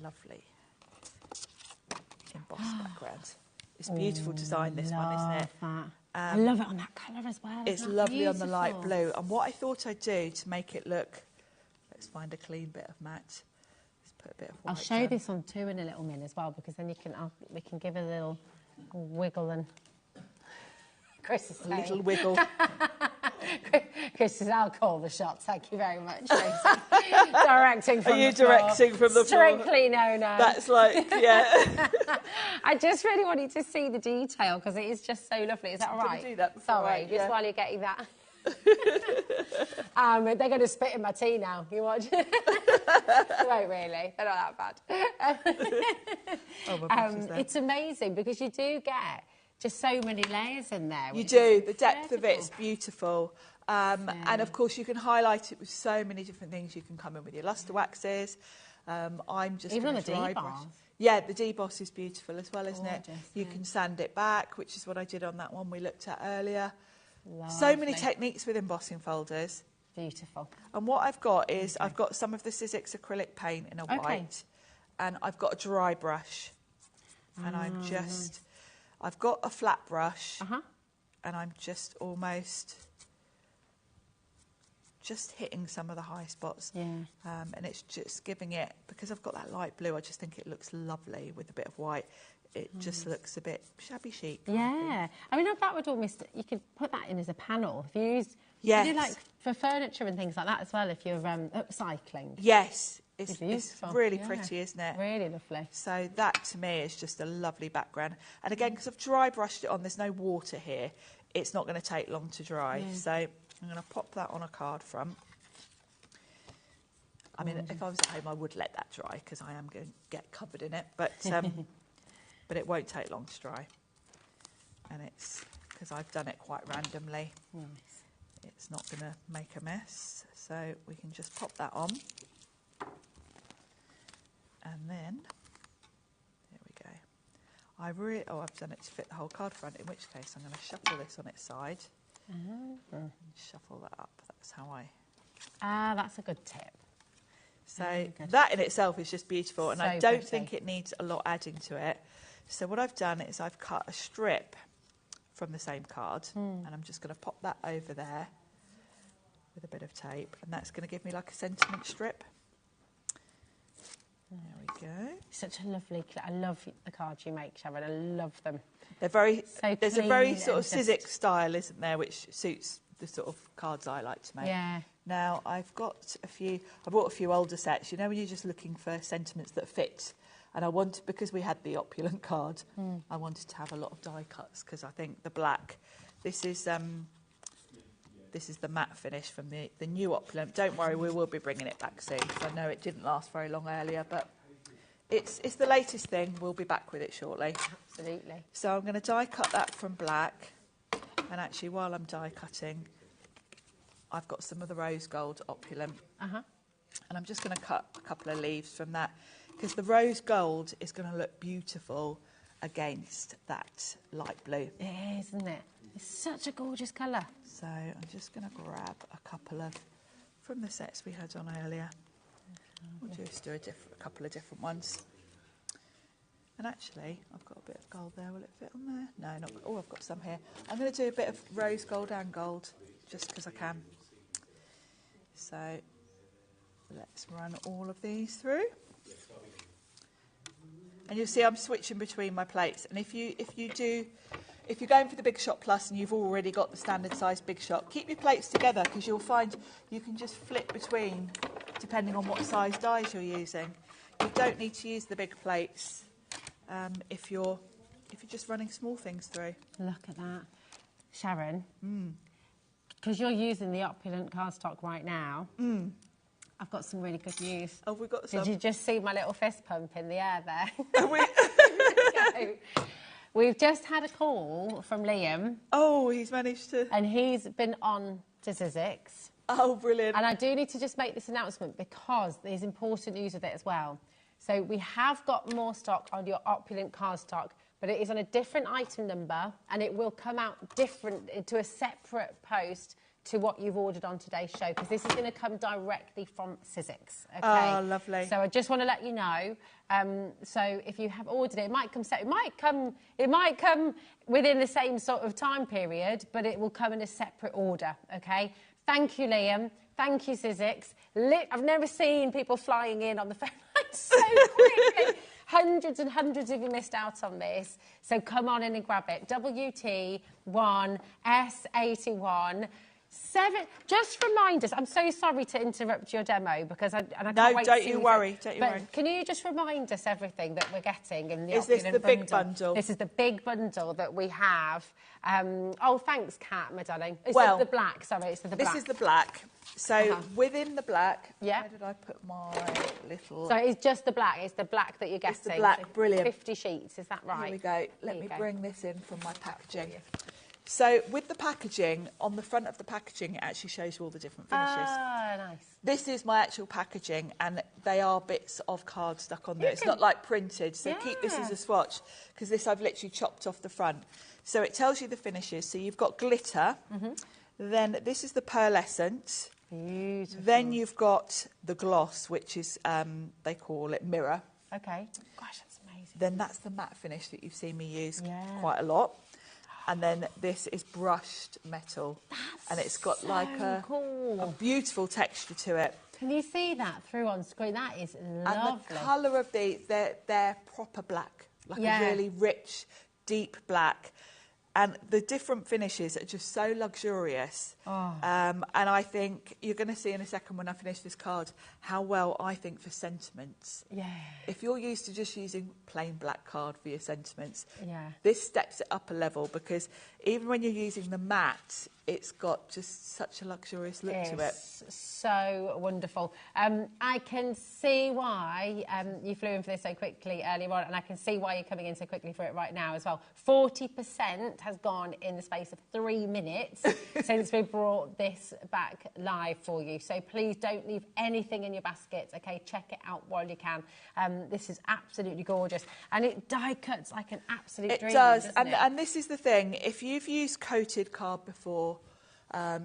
lovely embossed background. It's a beautiful design, this one, isn't it? That. I love it on that colour as well. It's Isn't that lovely on the light beautiful? blue. And what I thought I'd do to make it look, let's find a clean bit of matte. Let's put a bit of white I'll show you down. this on too in a little minute as well, because then we can give a little wiggle and Chris is A little wiggle. Chris says, I'll call the shots. Thank you very much. Directing from Are you the floor. directing from the floor? Strictly no. That's like, yeah. I just really wanted to see the detail because it is just so lovely. Is that all Did I right? do that before? Sorry, Right, just yeah. while you're getting that. They're going to spit in my tea now. You watch? They won't really. They're not that bad. It's amazing because you do get just so many layers in there. You which do. is The depth of incredible. it's beautiful. And of course, you can highlight it with so many different things. You can come in with your lustre waxes. I'm just Even on gonna the dry deboss. brush. Yeah, the deboss is beautiful as well, isn't it? Gorgeous, You can sand it back, which is what I did on that one we looked at earlier. So many Lovely. techniques with embossing folders. Beautiful. And what I've got is I've got some of the Sizzix acrylic paint in a white, and I've got a dry brush, and I've got a flat brush, and I'm just almost hitting some of the high spots. Yeah. And it's just giving it, because I've got that light blue, I just think it looks lovely with a bit of white. It just looks a bit shabby chic. Yeah. I mean, that would almost, you could put that in as a panel. If you use, Yes. you do like for furniture and things like that as well, if you're upcycling. Yes. It's beautiful. really Yeah. pretty, isn't it? Really lovely. So that, to me, is just a lovely background. And again, because I've dry brushed it on, there's no water here, it's not going to take long to dry. Yeah. So I'm going to pop that on a card front. I mean, if I was at home, I would let that dry because I am going to get covered in it. But but it won't take long to dry. And it's, because I've done it quite randomly, it's not going to make a mess. So we can just pop that on. And then, there we go. I've done it to fit the whole card front, in which case I'm going to shuffle this on its side. And shuffle that up. That's how I... That's a good tip. So that in itself is just beautiful, and So I don't pretty. think it needs a lot adding to it. So what I've done is I've cut a strip from the same card, and I'm just going to pop that over there with a bit of tape, and that's going to give me like a sentiment strip. There we go. Such a lovely, I love the cards you make, Sharon. I love them. They're very. So There's a very clean sort of and just- Sizzix style, isn't there, which suits the sort of cards I like to make. Yeah. Now I've got a few. I bought a few older sets. You know, when you're just looking for sentiments that fit. And I wanted, because we had the Opulent card, I wanted to have a lot of die cuts because I think the black. This is the matte finish from the new Opulent. Don't worry, we will be bringing it back soon. 'Cause I know it didn't last very long earlier, but it's the latest thing. We'll be back with it shortly. Absolutely. So I'm going to die cut that from black, and actually while I'm die cutting, I've got some of the rose gold Opulent, and I'm just going to cut a couple of leaves from that because the rose gold is going to look beautiful against that light blue. It is, isn't it? It's such a gorgeous colour. So I'm just going to grab a couple of from the sets we had on earlier. We'll just do a couple of different ones. And actually, I've got a bit of gold there. Will it fit on there? No, not. Oh, I've got some here. I'm going to do a bit of rose gold and gold, just because I can. So let's run all of these through. And you'll see I'm switching between my plates. And if you're going for the Big Shot Plus and you've already got the standard size Big Shot, keep your plates together because you'll find you can just flip between depending on what size dies you're using. You don't need to use the big plates if you're just running small things through. Look at that. Sharon, because you're using the Opulent cardstock right now, I've got some really good news. Oh, we got some. Did you just see my little fist pump in the air there? Have we? We've just had a call from Liam. Oh, he's managed to... And he's been on to Sizzix. Oh, brilliant. And I do need to just make this announcement because there's important news with it as well. So we have got more stock on your Opulent cardstock, but it is on a different item number and it will come out different to a separate post to what you've ordered on today's show, because this is going to come directly from Sizzix. Okay? Oh, lovely. So I just want to let you know. So if you have ordered it, it might come within the same sort of time period, but it will come in a separate order. Okay. Thank you, Liam. Thank you, Sizzix. I've never seen people flying in on the phone line so quickly. Hundreds and hundreds of you missed out on this. So come on in and grab it. WT1 S81. Just remind us. I'm so sorry to interrupt your demo because I can't wait to see. Don't you worry. Don't you worry. Can you just remind us everything that we're getting in the Is this the big bundle? This is the big bundle that we have. Oh, thanks, Kat, my darling. It's Well, the black. Sorry, it's the black. This is the black. So within the black, yeah. Where did I put my little... So it's just the black. It's the black that you're getting. It's the black. So Brilliant. 50 sheets. Is that right? Here we go. Let me bring this in from my packaging. So with the packaging, on the front of the packaging, it actually shows you all the different finishes. Ah, nice. This is my actual packaging, and they are bits of card stuck on there. It's not like printed, so keep this as a swatch, because this I've literally chopped off the front. So it tells you the finishes. So you've got glitter, then this is the pearlescent. Beautiful. Then you've got the gloss, which is, they call it mirror. Okay. Gosh, that's amazing. Then that's the matte finish that you've seen me use quite a lot. And then this is brushed metal. And it's got so like a beautiful texture to it. Can you see that through on screen? That is lovely. And the colour of these, they're proper black. Like a really rich, deep black. And the different finishes are just so luxurious. Oh. And I think you're going to see in a second when I finish this card how well I think for sentiments. Yeah. If you're used to just using plain black card for your sentiments, yeah. this steps it up a level, because even when you're using the matte, it's got just such a luxurious look to it. So wonderful. I can see why you flew in for this so quickly earlier on, and I can see why you're coming in so quickly for it right now as well. 40% has gone in the space of 3 minutes since we brought this back live for you. So please don't leave anything in your basket, okay? Check it out while you can. This is absolutely gorgeous. And it die cuts like an absolute dream, does. doesn't it? And this is the thing. If you've used coated card before,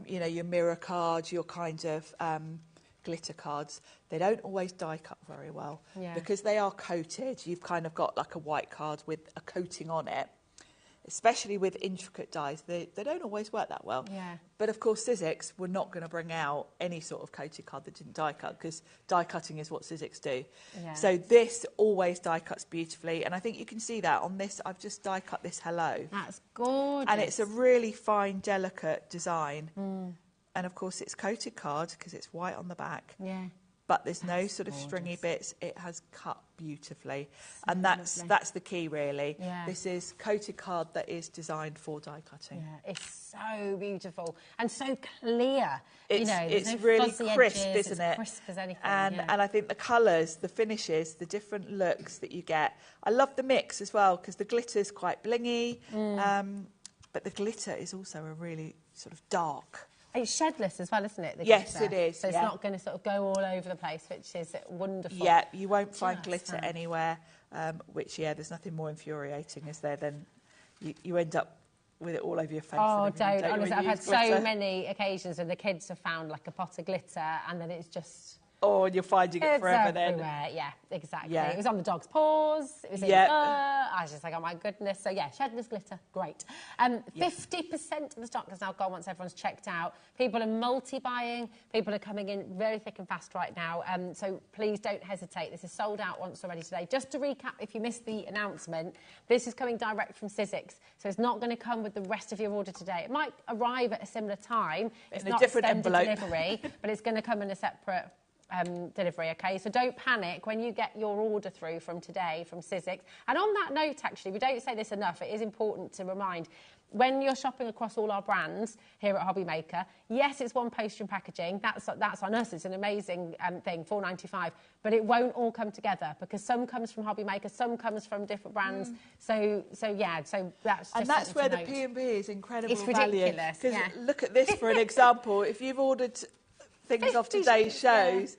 you know, your mirror cards, your kind of glitter cards, they don't always die cut very well. Yeah. Because they are coated. You've kind of got like a white card with a coating on it. Especially with intricate dies, they don't always work that well. Yeah. But of course, Sizzix were not going to bring out any sort of coated card that didn't die cut, because die cutting is what Sizzix do. Yeah. So this always die cuts beautifully, and I think you can see that on this. I've just die cut this hello. That's gorgeous. And it's a really fine, delicate design. Mm. And of course, it's coated card because it's white on the back. Yeah. But there's no sort of stringy bits. It has cut beautifully. And that's the key, really. Yeah. This is coated card that is designed for die cutting. Yeah, it's so beautiful and so clear. It's, you know, there's it's no really fuzzy crisp, edges, isn't it's it? crisp as anything. And, yeah. and I think the colours, the finishes, the different looks that you get. I love the mix as well, because the glitter's quite blingy. But the glitter is also a really sort of dark. It's shedless as well, isn't it? The Yes, glitter? it is, So it's not going to sort of go all over the place, which is wonderful. Yeah, you won't find Just glitter that. anywhere, which, there's nothing more infuriating, is there, than you end up with it all over your face. Oh, and everything, don't. you, Honestly, when I've you had use glitter? so many occasions when the kids have found like a pot of glitter and then it's just... Oh, and you're finding it forever then. Everywhere. Yeah, exactly. Yeah. It was on the dog's paws. It was in the fur. I was just like, oh my goodness. So yeah, shedless glitter, great. 50% of the stock has now gone once everyone's checked out. People are multi-buying. People are coming in very thick and fast right now. So please don't hesitate. This is sold out once already today. Just to recap, if you missed the announcement, this is coming direct from Sizzix. So it's not going to come with the rest of your order today. It might arrive at a similar time. It's in a not different extended envelope. delivery, but it's going to come in a separate delivery, okay? So don't panic when you get your order through from today from Sizzix. And on that note, actually, we don't say this enough, it is important to remind, when you're shopping across all our brands here at HobbyMaker, yes, it's one postage and packaging. That's on us. It's an amazing thing, $4.95. But it won't all come together because some comes from HobbyMaker, some comes from different brands. So that's just and that's where the note. P&B is incredible. It's ridiculous. Because Yeah. look at this for an example. If you've ordered things off today's shows,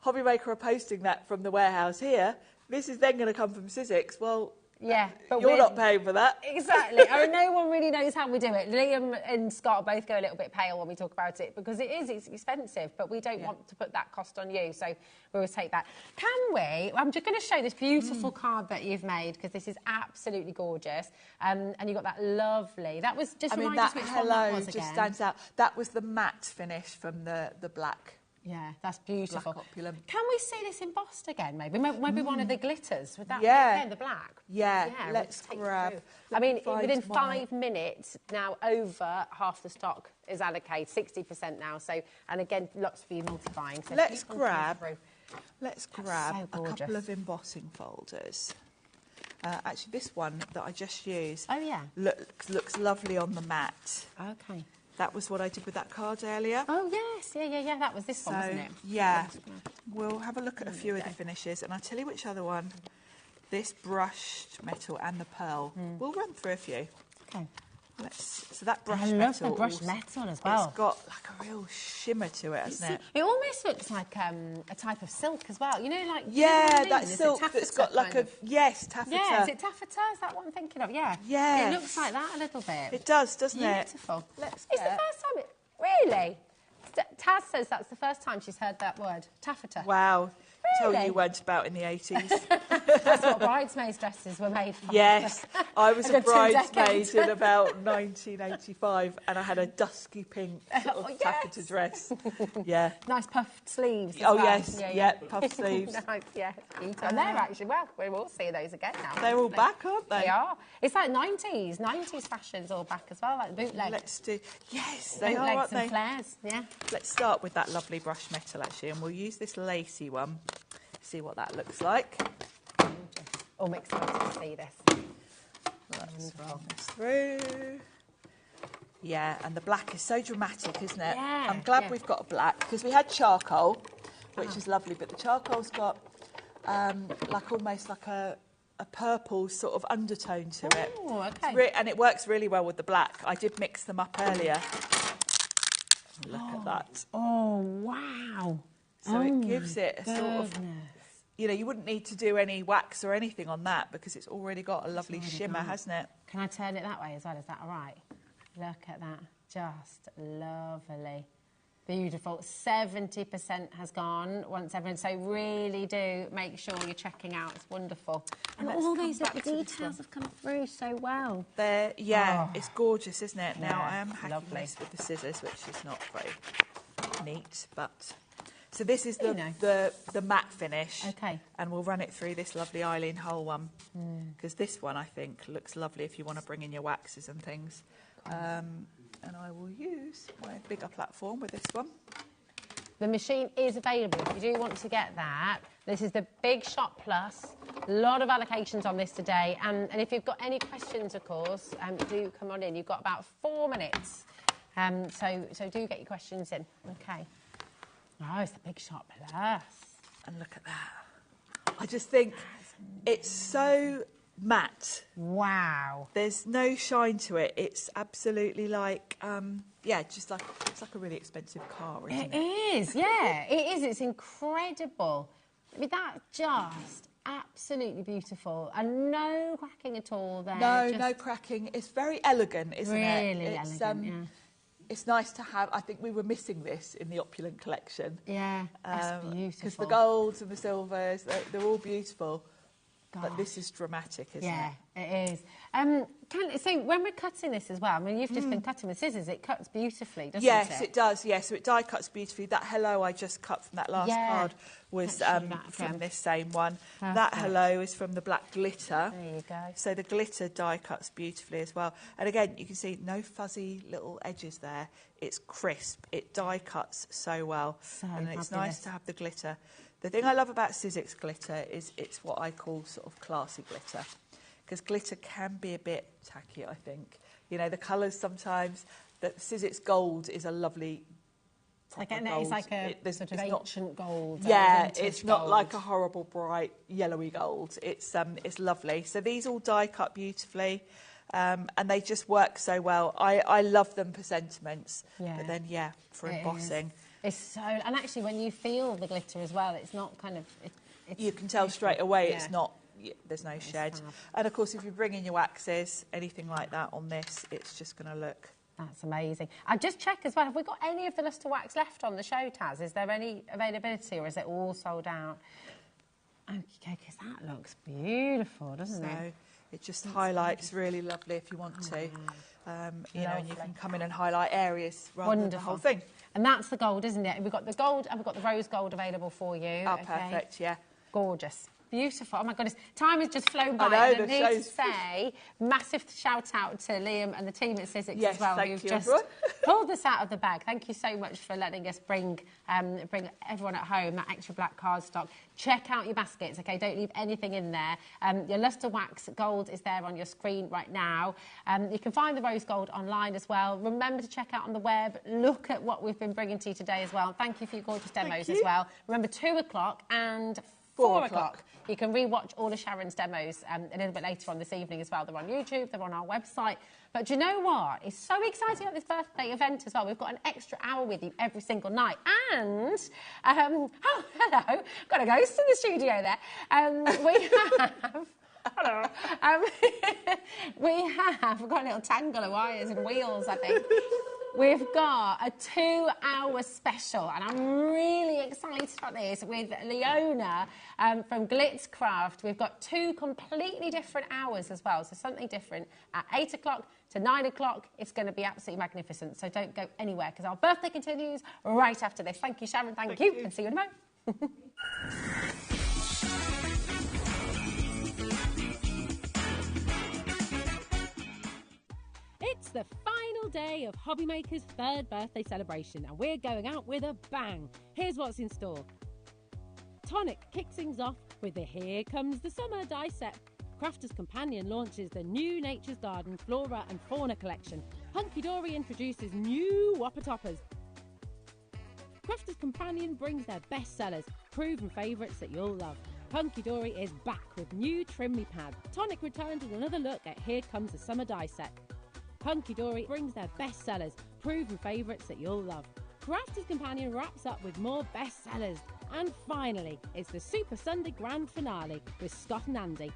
HobbyMaker are posting that from the warehouse here. This is then going to come from Sizzix. Well, yeah, but you're not paying for that. Exactly. I mean, no one really knows how we do it. Liam and Scott both go a little bit pale when we talk about it because it's expensive, but we don't want to put that cost on you, so we always take that. Can we? I'm just going to show this beautiful card that you've made because this is absolutely gorgeous, and you got that lovely. That was just remind us which one that was again. Just stands out. That was the matte finish from the black. Yeah, that's beautiful. Black Opulent. Can we see this embossed again, maybe? Maybe one of the glitters with that the black. Yeah, let's grab. I mean, within 5 minutes, now over half the stock is allocated, 60% now. So, and again, lots for you multiplying. So let's grab a so couple of embossing folders. Actually, this one that I just used looks lovely on the mat. Okay. That was what I did with that card earlier. Oh, yes. Yeah. That was this one, wasn't it? Yeah. We'll have a look at a few of the finishes, and I'll tell you which other one. This brushed metal and the pearl. We'll run through a few. Okay. So that brushed metal. I love the brushed metal as well. It's got like a real shimmer to it, hasn't it? It almost looks like a type of silk as well. You know, like... Yeah, that silk that's got like a... Yes, taffeta. Yeah, is it taffeta? Is that what I'm thinking of? Yeah. Yeah. It looks like that a little bit. It does, doesn't it? Beautiful. It's the first time Really? Taz says that's the first time she's heard that word. Taffeta. Wow. Really? Told you weren't about in the 80s. That's what bridesmaids' dresses were made from. Yes. I was a bridesmaid decades. in about 1985 and I had a dusky pink sort of taffeta dress. Yeah. Nice puffed sleeves as Oh, well. yes. Yeah, puffed sleeves. Nice, yeah. And they're actually, well, we will see those again now. They're all back, aren't they? They are. It's like 90s fashions all back as well, like bootleg. Let's do... Yes, they bootlegs are, aren't they? and flares, yeah. Let's start with that lovely brushed metal, actually, and we'll use this lacy one. See what that looks like. I'm excited to see this. Let's run this through. Yeah, and the black is so dramatic, isn't it? Yeah, I'm glad we've got a black, because we had charcoal, which is lovely, but the charcoal's got like almost like a purple sort of undertone to it. Oh, okay. And it works really well with the black. I did mix them up earlier. Look at that. Oh, wow. So it gives it a sort of... You know, you wouldn't need to do any wax or anything on that because it's already got a lovely shimmer, hasn't it? Can I turn it that way as well? Is that all right? Look at that. Just lovely. Beautiful. 70% has gone once everyone. So really do make sure you're checking out. It's wonderful. And all these little details have come through so well. It's gorgeous, isn't it? Now, Yeah, I am hacking this with the scissors, which is not very neat, but... So this is the matte finish. Okay. And we'll run it through this lovely Eileen Hull one. Because this one, I think, looks lovely if you want to bring in your waxes and things. And I will use my bigger platform with this one. The machine is available if you do want to get that. This is the Big Shot Plus. A lot of allocations on this today. And if you've got any questions, of course, do come on in. You've got about 4 minutes. So do get your questions in. Okay. Oh, it's the Big Shot Plus. And look at that. I just think it's so matte. Wow. There's no shine to it. It's absolutely like, just like, it's like a really expensive car, isn't it? It is, yeah. It is. It's incredible. I mean, that's just absolutely beautiful. And no cracking at all there. No cracking. It's very elegant, isn't it? Really elegant, yeah. It's nice to have. I think we were missing this in the Opulent collection. Yeah, that's beautiful. Because the golds and the silvers, they're all beautiful. But this is dramatic, isn't yeah, it? it is. So when we're cutting this as well, I mean, you've just been cutting with scissors. It cuts beautifully, doesn't it? Yes, it does. Yeah, so it die cuts beautifully. That hello I just cut from that last card was from this same one. Perfect. That hello is from the black glitter. There you go. So the glitter die cuts beautifully as well. And again, you can see no fuzzy little edges there. It's crisp. It die cuts so well. And it's nice to have the glitter. The thing I love about Sizzix glitter is it's what I call sort of classy glitter, because glitter can be a bit tacky, I think. You know, the colours sometimes, the Sizzix gold is a lovely It's like a sort of ancient gold. Yeah, it's not like a horrible bright yellowy gold. It's lovely. So these all die cut beautifully. And they just work so well. I love them for sentiments, but then, for embossing. It's so... And actually, when you feel the glitter as well, it's not kind of... You can tell straight away it's not... There's no shed. And, of course, if you bring in your waxes, anything like that on this, it's just going to look... That's amazing. I'll just check as well, have we got any of the Lustre Wax left on the show, Taz? Is there any availability, or is it all sold out? Okay, because that looks beautiful, doesn't it? It just highlights really lovely if you want to. You know, and you can come in and highlight areas rather than the whole thing. And that's the gold, isn't it? We've got the gold and we've got the rose gold available for you. Oh, perfect, yeah. Gorgeous. Beautiful. Oh, my goodness. Time has just flown by. I know, and I need to say, massive shout out to Liam and the team at Sizzix as well, who've just pulled this out of the bag. Thank you so much for letting us bring everyone at home that extra black cardstock. Check out your baskets, OK? Don't leave anything in there. Your Lustre Wax gold is there on your screen right now. You can find the rose gold online as well. Remember to check out on the web. Look at what we've been bringing to you today as well. Thank you for your gorgeous demos as well. Remember, 2 o'clock and 4 o'clock. You can re-watch all of Sharon's demos a little bit later on this evening as well. They're on YouTube, they're on our website. But do you know what? It's so exciting at this birthday event as well. We've got an extra hour with you every single night. And, oh, hello, got a ghost in the studio there. We have... Hello. We've got a little tangle of wires and wheels, I think. We've got a 2-hour special, and I'm really excited about this, with Leona from Glitzcraft. We've got 2 completely different hours as well, so something different at 8 o'clock to 9 o'clock. It's going to be absolutely magnificent, so don't go anywhere, because our birthday continues right after this. Thank you, Sharon. Thank you, and see you in a moment. It's the final day of HobbyMaker's 3rd birthday celebration, and we're going out with a bang. Here's what's in store. Tonic kicks things off with the Here Comes the Summer die set. Crafter's Companion launches the new Nature's Garden Flora and Fauna collection. Hunky Dory introduces new Whopper Toppers. Crafter's Companion brings their bestsellers, proven favourites that you'll love. Hunky Dory is back with new Trimly Pad. Tonic returns with another look at Here Comes the Summer die set. Hunky Dory brings their bestsellers, proven favourites that you'll love. Crafter's Companion wraps up with more bestsellers. And finally, it's the Super Sunday Grand Finale with Scott and Andy.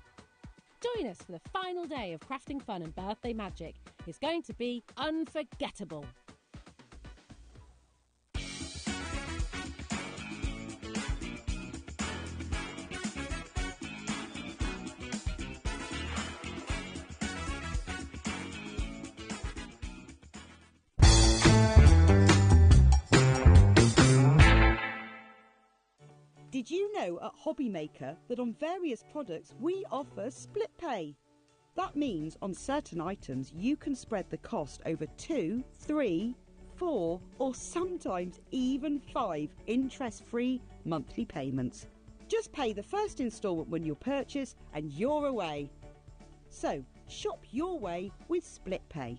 Join us for the final day of crafting fun and birthday magic. It's going to be unforgettable. Did you know at HobbyMaker that on various products we offer split pay? That means on certain items you can spread the cost over 2, 3, 4 or sometimes even 5 interest-free monthly payments. Just pay the first instalment when you purchase and you're away. So shop your way with split pay.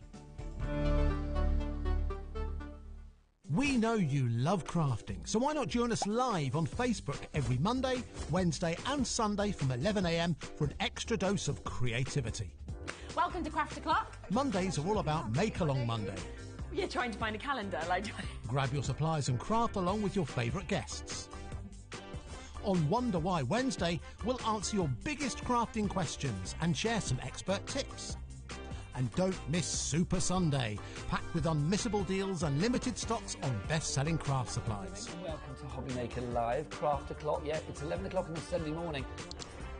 We know you love crafting, so why not join us live on Facebook every Monday, Wednesday and Sunday from 11 a.m. for an extra dose of creativity. Welcome to Craft O'Clock. Mondays are all about Make Along Monday. You're trying to find a calendar, like... Grab your supplies and craft along with your favourite guests. On Wonder Why Wednesday, we'll answer your biggest crafting questions and share some expert tips. And don't miss Super Sunday, packed with unmissable deals and limited stocks on best-selling craft supplies. Welcome to HobbyMaker Live, Craft O'Clock. Yeah, it's 11 o'clock on a Sunday morning.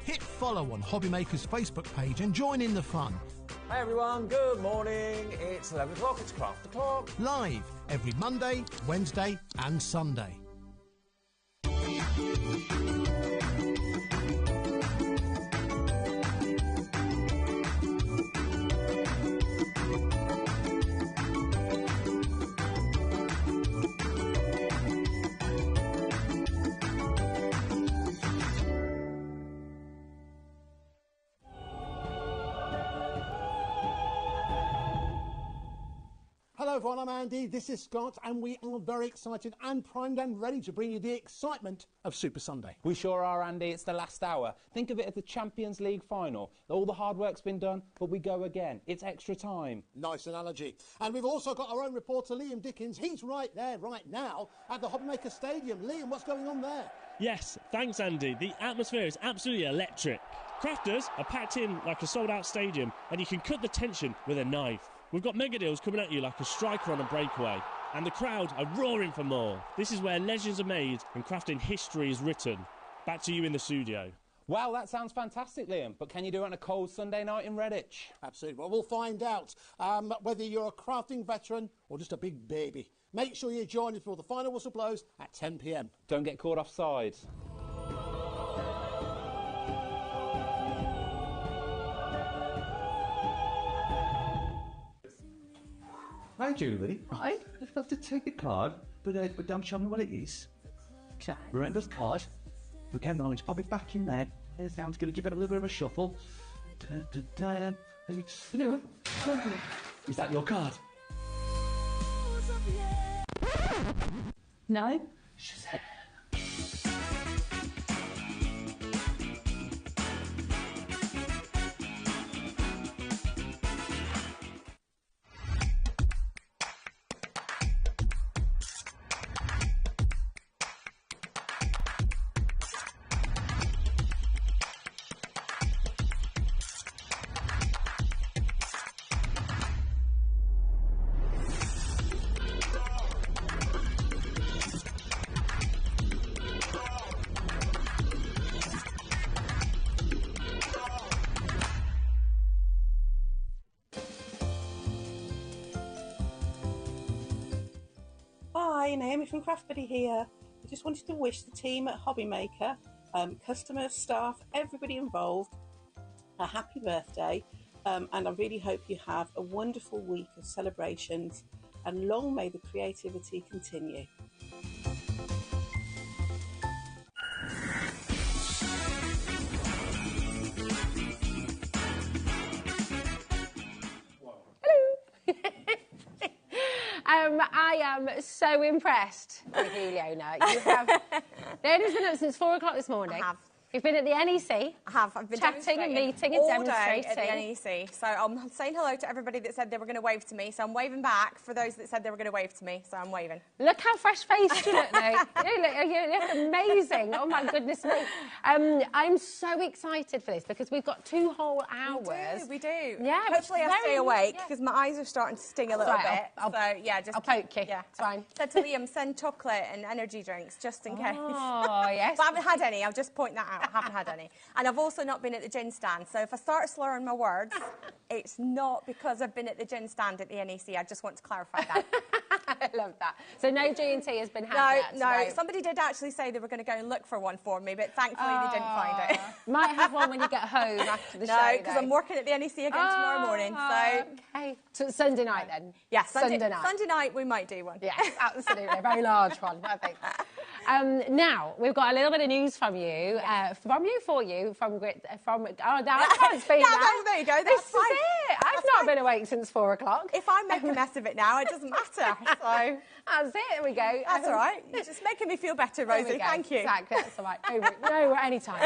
Hit follow on HobbyMaker's Facebook page and join in the fun. Hey everyone, good morning. It's 11 o'clock, it's Craft O'Clock. Live every Monday, Wednesday and Sunday. Hello everyone, I'm Andy, this is Scott, and we are very excited and primed and ready to bring you the excitement of Super Sunday. We sure are, Andy. It's the last hour. Think of it as the Champions League final. All the hard work's been done, but we go again. It's extra time. Nice analogy. And we've also got our own reporter, Liam Dickens. He's right there, right now, at the HobbyMaker Stadium. Liam, what's going on there? Yes, thanks Andy. The atmosphere is absolutely electric. Crafters are packed in like a sold-out stadium, and you can cut the tension with a knife. We've got mega deals coming at you like a striker on a breakaway, and the crowd are roaring for more. This is where legends are made and crafting history is written. Back to you in the studio. Wow, that sounds fantastic, Liam. But can you do it on a cold Sunday night in Redditch? Absolutely. Well, we'll find out whether you're a crafting veteran or just a big baby. Make sure you join us before the final whistle blows at 10 p.m. Don't get caught offside. Hi, Julie. Right, I'd love to take a card, but don't show me what it is. Remember the card? We can manage. Pop it back in there. I'm going to give it a little bit of a shuffle. Is that your card? No. Hi, Naomi from Craft Buddy here. I just wanted to wish the team at HobbyMaker, customers, staff, everybody involved, a happy birthday, and I really hope you have a wonderful week of celebrations, and long may the creativity continue. I am so impressed with you, Leona. You have. Leona's been up since 4 o'clock this morning. I have. You've been at the NEC. I have. I've been chatting and meeting and all demonstrating. day at the NEC. So I'm saying hello to everybody that said they were going to wave to me. So I'm waving back for those that said they were going to wave to me. So I'm waving. Look how fresh-faced you look now. You look amazing. Oh, my goodness me. I'm so excited for this because we've got 2 whole hours. We do. Yeah. Hopefully I stay awake because my eyes are starting to sting a little bit. I'll poke you. Yeah. It's fine. Said to Liam, send chocolate and energy drinks just in case. Oh, yes. But I haven't had any. I'll just point that out. I haven't had any. And I've also not been at the gin stand. So if I start slurring my words, it's not because I've been at the gin stand at the NEC. I just want to clarify that. I love that. So no G&T has been had yet? No. Right. Somebody did actually say they were going to go and look for one for me, but thankfully they didn't find it. Might have one when you get home after the show. No, because I'm working at the NEC again tomorrow morning. So okay. So Sunday night then? Yes, Sunday night. Sunday night we might do one. Yes, absolutely. A very large one, I think. Now, we've got a little bit of news from you, for you, from Grit, from, oh, no, I can't speak now. There you go, This that's fine. is it. I've not been awake since 4 o'clock. If I make a mess of it now, it doesn't matter, so... That's it, there we go. That's all right. You're just making me feel better, Rosie, thank you. Exactly, that's all right. No, anytime.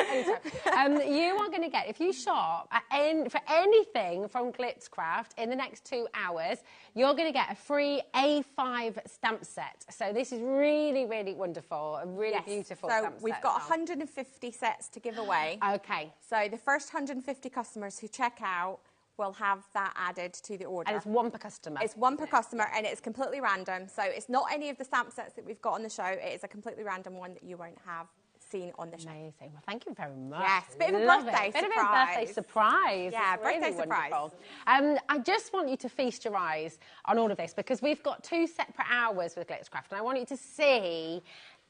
You are going to get, if you shop for anything from Glitzcraft in the next 2 hours, you're going to get a free A5 stamp set. So this is really, really wonderful, a really beautiful stamp set. So we've got 150 sets to give away. Okay. So the first 150 customers who check out will have that added to the order. And it's 1 per customer. It's 1 per customer, and it's completely random. So it's not any of the stamp sets that we've got on the show. It is a completely random one that you won't have. seen on the show. Amazing. Well, thank you very much. Yes, bit of a Love birthday it. Bit surprise. of a birthday surprise. Yeah, It's really birthday surprise. wonderful. I just want you to feast your eyes on all of this because we've got 2 separate hours with Glitzcraft, and I want you to see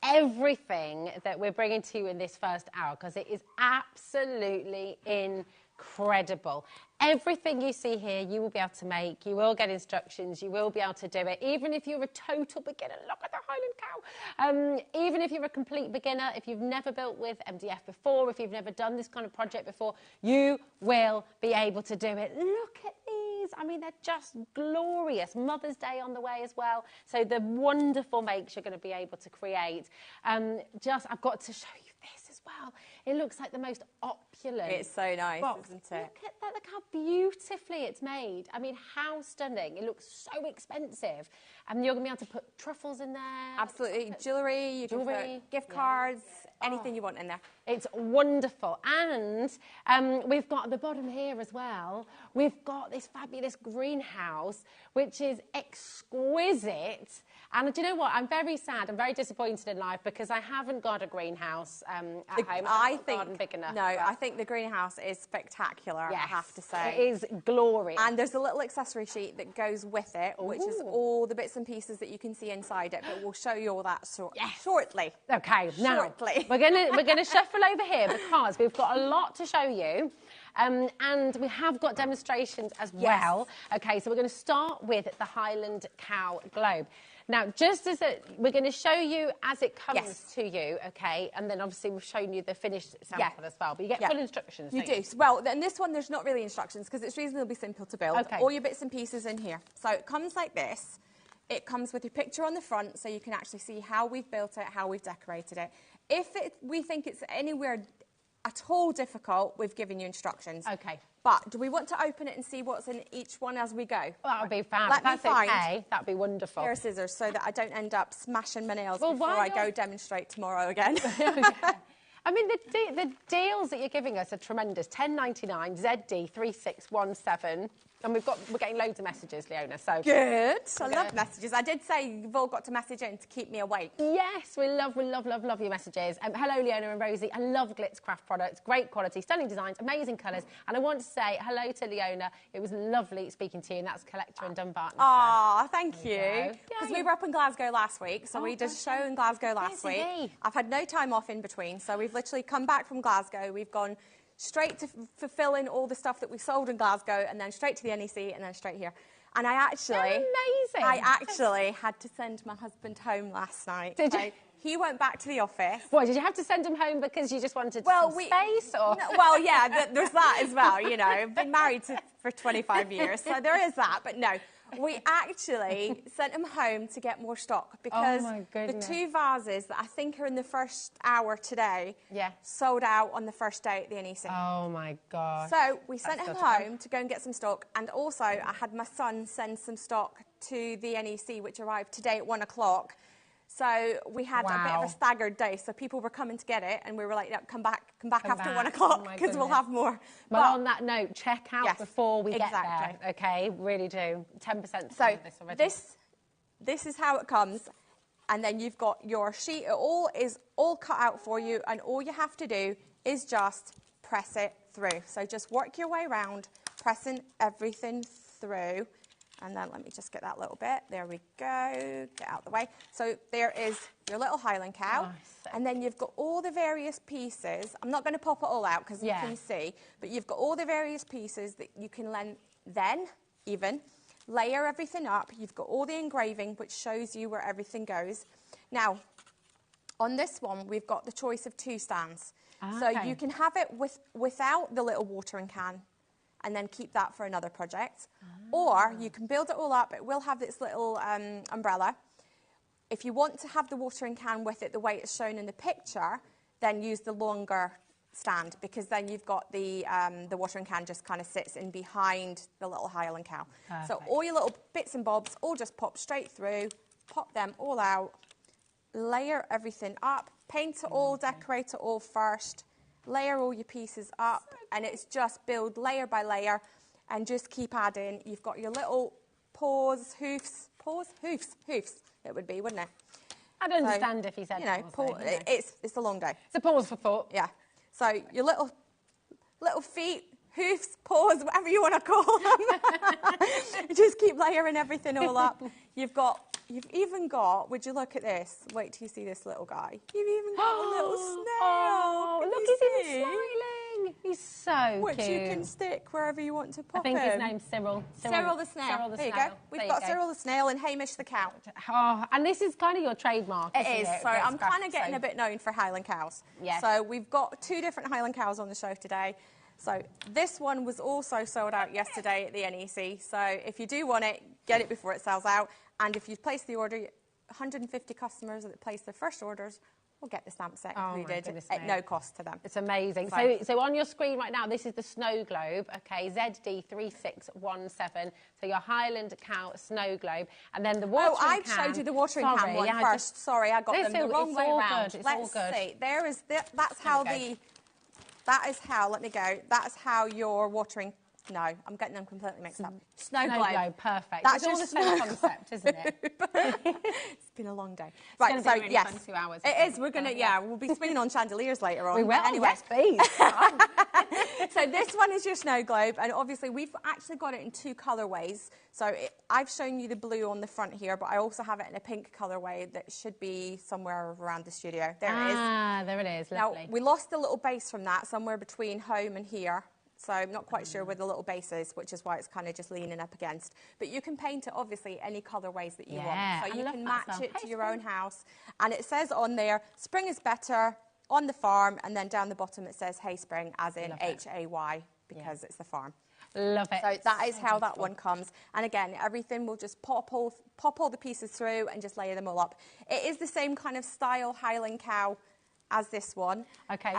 everything that we're bringing to you in this first hour because it is absolutely incredible. Everything you see here, you will be able to make. You will get instructions. You will be able to do it. Even if you're a total beginner, look at the Highland cow. Even if you're a complete beginner, if you've never built with MDF before, if you've never done this kind of project before, you will be able to do it. Look at these. I mean, they're just glorious. Mother's Day on the way as well. So the wonderful makes you're going to be able to create. I've got to show you this as well. It looks like the most opulent. It's so nice, box. isn't it? Look at that, look how beautifully it's made. I mean, how stunning. It looks so expensive. And you're going to be able to put truffles in there. Absolutely. Jewellery, you can put gift cards, anything you want in there. It's wonderful. And we've got at the bottom here as well, we've got this fabulous greenhouse, which is exquisite. And do you know what? I'm very sad. I'm very disappointed in life because I haven't got a greenhouse at home. I think big enough. No, I think the greenhouse is spectacular, Yes, I have to say. it is glorious. And there's a little accessory sheet that goes with it, which is all the bits and pieces that you can see inside it, but we'll show you all that shortly. Okay, now Shortly. we're gonna shuffle over here because we've got a lot to show you, and we have got demonstrations as well. Okay, so we're going to start with the Highland Cow Globe. Now, we're going to show you as it comes to you, okay, and then obviously we've shown you the finished sample as well, but you get full instructions. You do. Well, in this one, there's not really instructions because it's reasonably simple to build. Okay. All your bits and pieces in here. So it comes like this. It comes with your picture on the front so you can actually see how we've built it, how we've decorated it. If we think it's anywhere at all difficult, we've given you instructions. Okay. But do we want to open it and see what's in each one as we go? Well, that would be fab. Let me find okay, that would be wonderful. a pair of scissors so that I don't end up smashing my nails Well, before why I go demonstrate tomorrow again. I mean, the deals that you're giving us are tremendous. $10.99, ZD 3617. And we're getting loads of messages, Leona. So good. I love messages. I did say you've all got to message in to keep me awake. Yes, we love your messages. Hello, Leona and Rosie. I love Glitzcraft products. Great quality, stunning designs, amazing colours. And I want to say hello to Leona. It was lovely speaking to you, and that's Collector in Dumbarton. Oh, thank you. Because we were up in Glasgow last week, so we did a show in Glasgow last week. I've had no time off in between, so we've literally come back from Glasgow. We've gone straight to fulfilling all the stuff that we sold in Glasgow, and then straight to the NEC, and then straight here. And I actually had to send my husband home last night. Did you? He went back to the office. What, did you have to send him home because you just wanted some space? Or? No, well, yeah, there's that as well, you know. I've been married for 25 years, so there is that. But no, we actually sent him home to get more stock because the 2 vases that I think are in the first hour today sold out on the first day at the NEC. Oh, my God. So we sent him home to go and get some stock. And also, I had my son send some stock to the NEC, which arrived today at 1 o'clock. So we had a bit of a staggered day. So people were coming to get it, and we were like, come back after 1 o'clock because we'll have more. But on that note, check out before we get there. Okay, really do. 10% so of this already. This is how it comes. And then you've got your sheet. It is all cut out for you, and all you have to do is just press it through. So just work your way around, pressing everything through. And then let me just get that little bit. There we go. Get out of the way. So there is your little Highland cow. And then you've got all the various pieces. I'm not going to pop it all out because you can see. But you've got all the various pieces that you can then layer everything up. You've got all the engraving, which shows you where everything goes. Now, on this one, we've got the choice of 2 stands. So you can have it without the little watering can, and then keep that for another project. Or you can build it all up. It will have this little umbrella. If you want to have the watering can with it the way it's shown in the picture, then use the longer stand, because then you've got the watering can just kind of sits in behind the little Highland cow. Perfect. So all your little bits and bobs all just pop straight through, pop them all out, layer everything up, paint it all, decorate it all first, layer all your pieces up, and it's just build layer by layer and just keep adding. You've got your little hoofs, it would be, wouldn't it? I'd understand if he said pause. It's a long day. It's a pause for thought. Yeah. So your little feet, hoofs, paws, whatever you want to call them. Just keep layering everything all up. You've even got, would you look at this? Wait till you see this little guy. You've even got a little snail. Oh, look, he's even smiling. He's so Which cute. you can stick wherever you want to pop I think him. his name's Cyril. Cyril the snail. Cyril the there you snail. go. We've There got you go. Cyril the snail and Hamish the cow. Oh, and this is kind of your trademark, isn't It is. So Grace I'm Craft, kind of getting a bit known for Highland cows. Yes. So we've got 2 different Highland cows on the show today. So this one was also sold out yesterday at the NEC. So if you do want it, get it before it sells out. And if you place the order, 150 customers that place their first orders will get the stamp set included at no cost to them. It's amazing. So on your screen right now, this is the snow globe, okay, ZD3617. So your Highland cow snow globe. And then the watering can. I showed you the watering can one first. Sorry, I got them the wrong way around. Let's see. There is that's how that is how, let me go, that's how your watering, no, I'm getting them completely mixed up. Snow globe. Perfect. That's all the same concept, isn't it? It's been a long day. It's Right, gonna so be really yes, fun 2 hours. it is. We're going to, we'll be swinging on chandeliers later on. We will, But anyway. yes, please. So this one is your snow globe, and obviously we've actually got it in 2 colourways. So I've shown you the blue on the front here, but I also have it in a pink colourway that should be somewhere around the studio. There it is. Ah, there it is. Lovely. Now, we lost a little base from that, somewhere between home and here. So I'm not quite sure where the little base is, which is why it's kind of just leaning up against. But you can paint it, obviously, any colourways that you want. So you can match it to your own house. And it says on there, spring is better on the farm. And then down the bottom it says Hay Spring, as in Hay, because it's the farm. Love it. So that is how that one comes. And again, everything will just pop all the pieces through and just layer them all up. It is the same kind of style Highland cow as this one. Okay.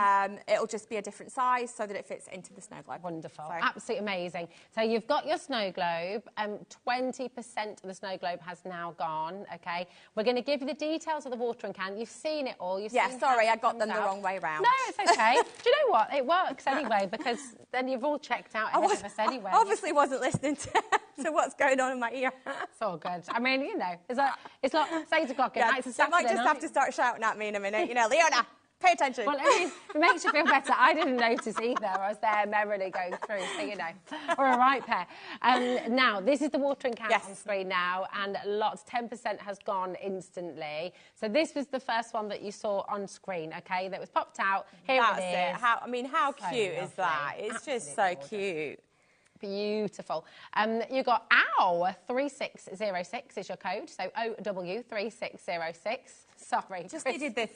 It'll just be a different size so that it fits into the snow globe. Wonderful. Absolutely amazing. So you've got your snow globe. 20% of the snow globe has now gone, okay? We're going to give you the details of the watering can. You've seen it all. You've seen sorry, I got them the wrong way round. No, it's okay. Do you know what? It works anyway, because then you've all checked out ahead of us anyway. I obviously wasn't listening to what's going on in my ear. It's all good. I mean, you know, it's like 8 o'clock at night. They might just have to start shouting at me in a minute. You know, Leona, pay attention. Well, it makes you feel better. I didn't notice either. I was there merrily going through, so you know. We're a right pair. Now, this is the watering can on screen now, and lots, 10% has gone instantly. So this was the first one that you saw on screen, okay, that was popped out. Here it is. How cute is that? It's just so cute. Beautiful. You got OW 3606 is your code, so OW 3606. Sorry, just needed the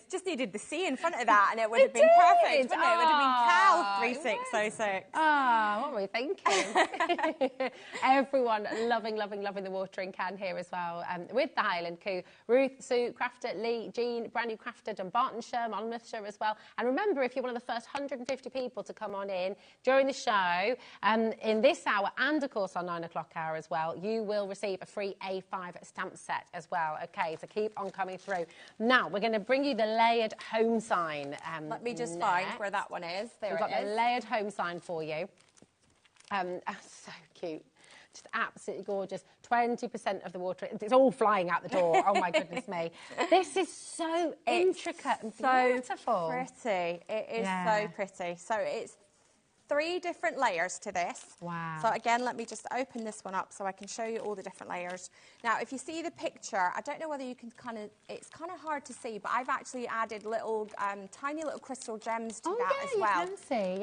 C in front of that, and it would have been perfect, wouldn't it? It would have been Cal 3606. What were we thinking? Everyone loving the watering can here as well. With the Highland Coup, Ruth, Sue, Crafter, Lee, Jean, Brandy Crafter, Dumbartonshire, Monmouthshire as well. And remember, if you're one of the first 150 people to come on in during the show, in this hour and of course our 9 o'clock hour as well, you will receive a free A5 stamp set as well. Okay, so keep on coming through. Now, we're going to bring you the layered home sign. Let me just find where that one is. We've got the layered home sign for you. So cute. Just absolutely gorgeous. 20% of the water, it's all flying out the door. Oh, my goodness me. This is so intricate and beautiful. Pretty. It is so pretty. So it's 3 different layers to this. Wow. So again, let me just open this one up so I can show you all the different layers. Now, if you see the picture, I don't know whether you can it's kind of hard to see, but I've actually added little, tiny little crystal gems to that as well. You can see,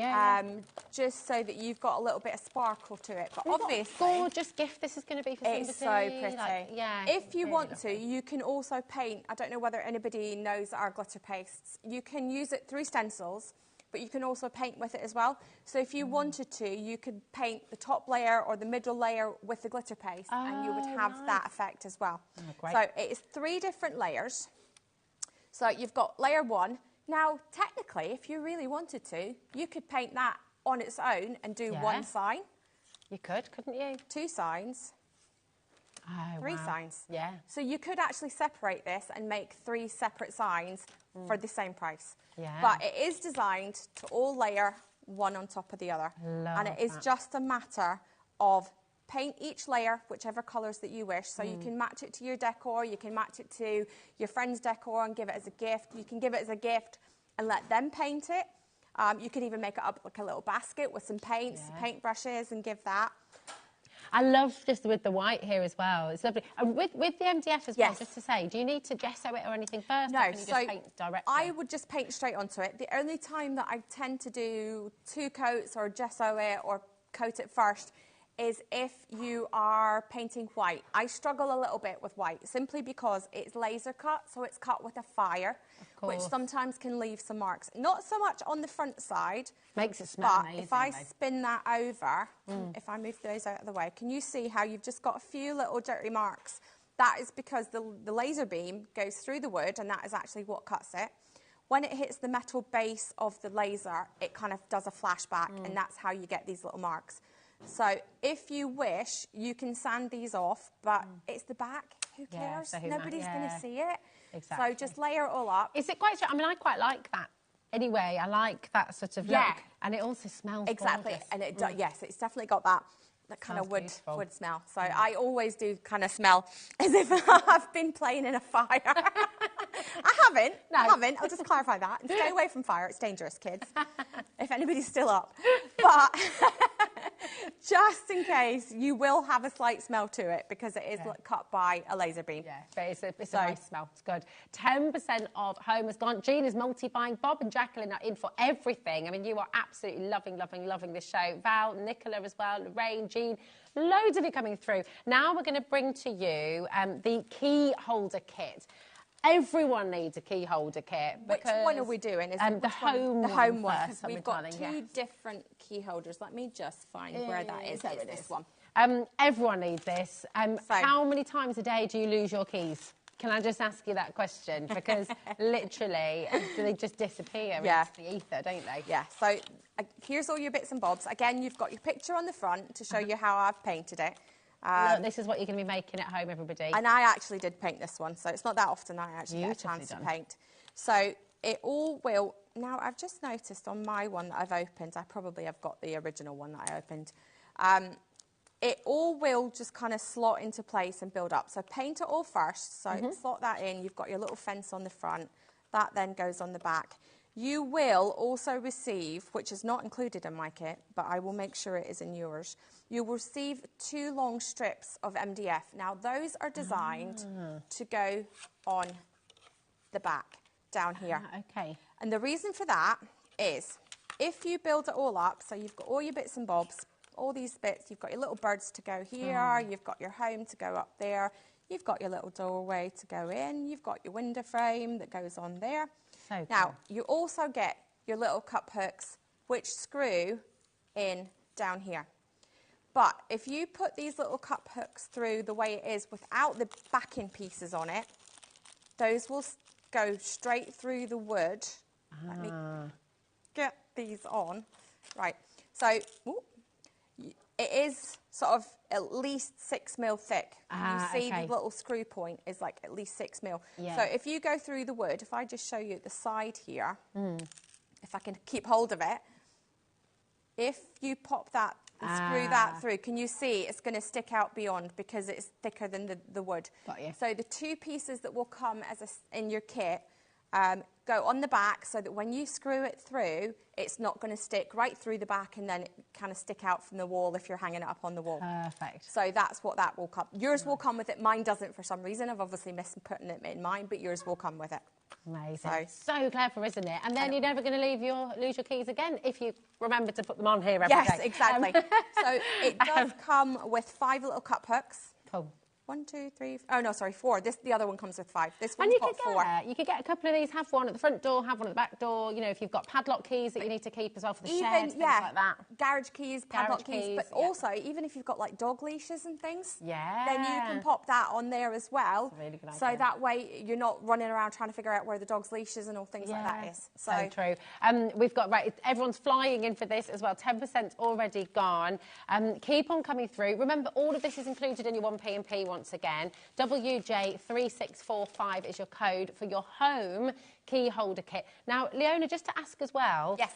just so that you've got a little bit of sparkle to it. But obviously, what a gorgeous gift this is going to be for somebody. It's so pretty. Like, if you want to, you can also paint. I don't know whether anybody knows our glitter pastes. You can use it through stencils, but you can also paint with it as well. So if you wanted to, you could paint the top layer or the middle layer with the glitter paste, and you would have that effect as well. Great. So it is 3 different layers. So you've got layer 1. Now, technically, if you really wanted to, you could paint that on its own and do 1 sign. You could, couldn't you? 2 signs. 3 signs. Yeah. So you could actually separate this and make 3 separate signs for the same price. Yeah. But it is designed to all layer one on top of the other. Love and it is that. just a matter of paint each layer whichever colours that you wish. So you can match it to your decor, you can match it to your friend's decor and give it as a gift. You can give it as a gift and let them paint it. You can even make it up like a little basket with some paints, paint brushes, and give that. I love just with the white here as well. It's lovely. And with the MDF as well, just to say, do you need to gesso it or anything first? No, or can you just paint directly? I would just paint straight onto it. The only time that I tend to do 2 coats or gesso it or coat it first is if you are painting white. I struggle a little bit with white simply because it's laser cut, so it's cut with a fire, which sometimes can leave some marks. Not so much on the front side. Makes it smell amazing. If I spin that over, if I move those out of the way, can you see how you've just got a few little dirty marks? That is because the laser beam goes through the wood, and that is actually what cuts it. When it hits the metal base of the laser, it kind of does a flashback, and that's how you get these little marks. So if you wish, you can sand these off, but it's the back. Who cares? So Nobody's going to see it. Exactly. So just layer it all up. Is it quite... I mean, I quite like that. Anyway, I like that sort of look. And it also smells gorgeous. And it yes, it's definitely got that kind of wood smell. So I always do kind of smell as if I've been playing in a fire. I haven't. I'll just clarify that. And stay away from fire. It's dangerous, kids. If anybody's still up. But just in case, you will have a slight smell to it because it is cut by a laser beam. Yeah, but it's a nice smell. It's good. 10% of home has gone. Jean is multi-buying. Bob and Jacqueline are in for everything. I mean, you are absolutely loving this show. Val, Nicola as well, Lorraine, Jean, loads of you coming through. Now we're going to bring to you the key holder kit. Everyone needs a key holder kit. Which one are we doing? Is the home one. First, we've got two different key holders. Let me just find where that is. There it's it this is. one. Everyone needs this. How many times a day do you lose your keys? Can I just ask you that question? Because literally, they just disappear into the ether, don't they? Yeah, so here's all your bits and bobs. Again, you've got your picture on the front to show you how I've painted it. Look, this is what you're going to be making at home, everybody. And I actually did paint this one, so it's not that often I actually get a chance to paint. So it all will... Now, I've just noticed on my one that I've opened, I probably have got the original one that I opened. It all will just kind of slot into place and build up. So paint it all first. So slot that in. You've got your little fence on the front. That then goes on the back. You will also receive, which is not included in my kit, but I will make sure it is in yours, you will receive 2 long strips of MDF. Now, those are designed to go on the back, down here. Okay. And the reason for that is, if you build it all up, so you've got all your bits and bobs, all these bits, you've got your little birds to go here, you've got your home to go up there, you've got your little doorway to go in, you've got your window frame that goes on there. So now, you also get your little cup hooks, which screw in down here. But if you put these little cup hooks through the way it is without the backing pieces on it, those will go straight through the wood. Let me get these on. Right, so it is sort of at least 6 mil thick. You see the little screw point is like at least 6 mil. Yeah. So if you go through the wood, if I just show you the side here, if I can keep hold of it, if you pop that and screw that through, can you see it's going to stick out beyond because it's thicker than the wood. Got you. So the 2 pieces that will come in your kit go on the back so that when you screw it through, it's not going to stick right through the back and then it kind of stick out from the wall if you're hanging it up on the wall. Perfect. So that's what that will come. Yours will come with it. Mine doesn't for some reason. I've obviously missed putting it in mine, but yours will come with it. Amazing. So clever, isn't it? And then you're never going to lose your keys again if you remember to put them on here every day. Yes, exactly. So it does come with 5 little cup hooks. Cool. 1, 2, 3. Oh no, sorry, 4. The other one comes with 5. This one's got 4. You could get a couple of these. Have one at the front door. Have one at the back door. You know, if you've got padlock keys that you need to keep as well for the shed, things like that. Garage keys, padlock keys, but also even if you've got like dog leashes and things, then you can pop that on there as well. That's a really good idea. So that way you're not running around trying to figure out where the dog's leashes and all things like that is. So true. We've got everyone's flying in for this as well. 10% already gone. Keep on coming through. Remember, all of this is included in your 1P&P once again. WJ3645 is your code for your home key holder kit. Now, Leona, just to ask as well, yes,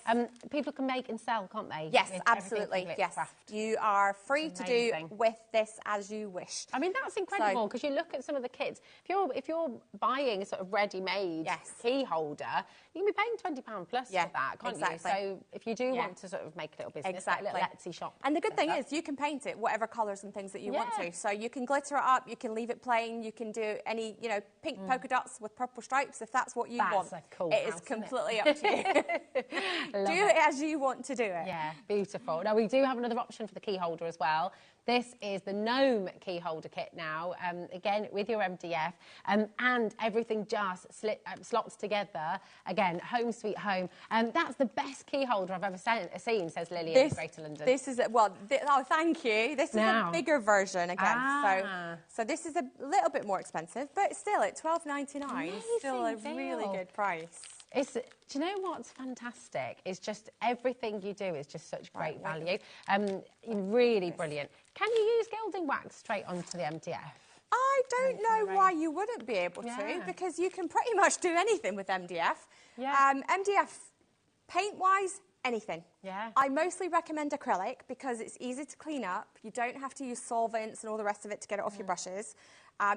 people can make and sell, can't they? Yes, with absolutely. Yes, you are free to do with this as you wish. I mean, that's incredible because you look at some of the kits. If you're buying a sort of ready-made key holder, you can be paying £20 plus for that, can't you? So if you do want to sort of make a little business, like a little Etsy shop. And the good thing is you can paint it whatever colours and things that you want to. So you can glitter it up, you can leave it plain, you can do any, you know, pink polka dots with purple stripes if that's what you want. That's a cool It house, is completely up to you. Do it as you want to do it. Yeah, beautiful. Now, we do have another option for the key holder as well. This is the Gnome key holder kit now, again, with your MDF, and everything just slots together. Again, home sweet home. That's the best key holder I've ever seen, says Lily in Greater London. This is, oh, thank you. This is a bigger version again. So this is a little bit more expensive, but still at £12.99, still a really good price. Do you know what's fantastic? It's just everything you do is just such great value. Really brilliant. Can you use gilding wax straight onto the MDF? I don't know why you wouldn't be able to, because you can pretty much do anything with MDF. MDF, paint-wise, anything. I mostly recommend acrylic because it's easy to clean up. You don't have to use solvents and all the rest of it to get it off your brushes.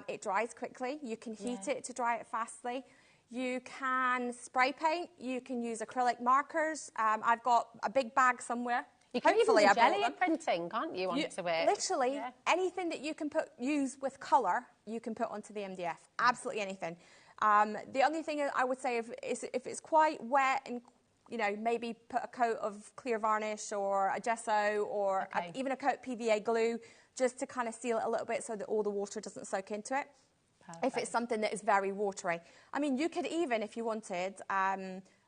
It dries quickly. You can heat it to dry it fastly. You can spray paint. You can use acrylic markers. I've got a big bag somewhere. You can even do jelly printing, can't you, onto it? Literally, anything that you can use with colour, you can put onto the MDF. Absolutely anything. The only thing I would say is if it's quite wet and, you know, maybe put a coat of clear varnish or a gesso or even a coat of PVA glue just to kind of seal it a little bit so that all the water doesn't soak into it. If it's something that is very watery. I mean, you could even, if you wanted,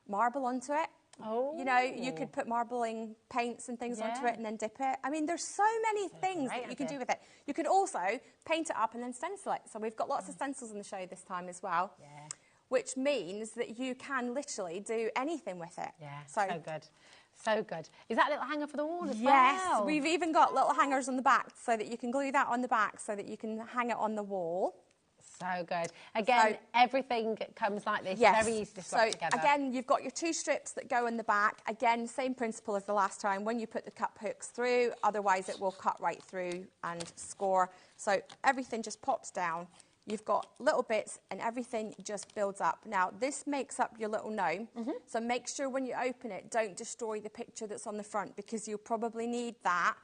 marble onto it. Oh. You know, you could put marbling paints and things onto it and then dip it. I mean, there's so many things that you can do with it. You could also paint it up and then stencil it. So we've got lots of stencils in the show this time as well. Which means that you can literally do anything with it. So good. So good. Is that a little hanger for the wall as well? Yes, we've even got little hangers on the back so that you can glue that on the back so that you can hang it on the wall. So good. Again, everything comes like this, very easy to slot together. Again, you've got your two strips that go in the back. Again, same principle as the last time. When you put the cup hooks through, otherwise it will cut right through and score. So everything just pops down. You've got little bits and everything just builds up. Now, this makes up your little gnome. So make sure when you open it, don't destroy the picture that's on the front because you'll probably need that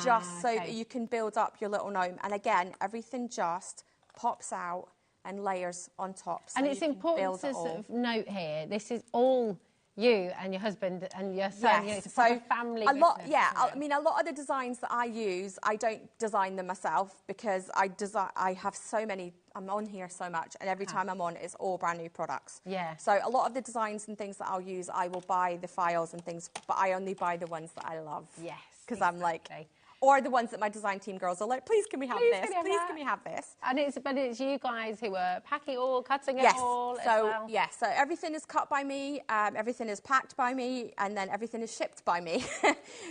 just so that you can build up your little gnome. And again, everything just pops out and layers on top. So and it's important to sort of note here, this is all you and your husband and your son. You know, it's a family business, I mean, a lot of the designs that I use, I don't design them myself because I have so many, I'm on here so much, and every time I'm on, it's all brand new products. So a lot of the designs and things that I'll use, I will buy the files and things, but I only buy the ones that I love. Because I'm like... Or the ones that my design team girls are like, please can we have this? Please can we have this? And it's you guys who are packing it all, cutting it all as well. So everything is cut by me, everything is packed by me, and then everything is shipped by me.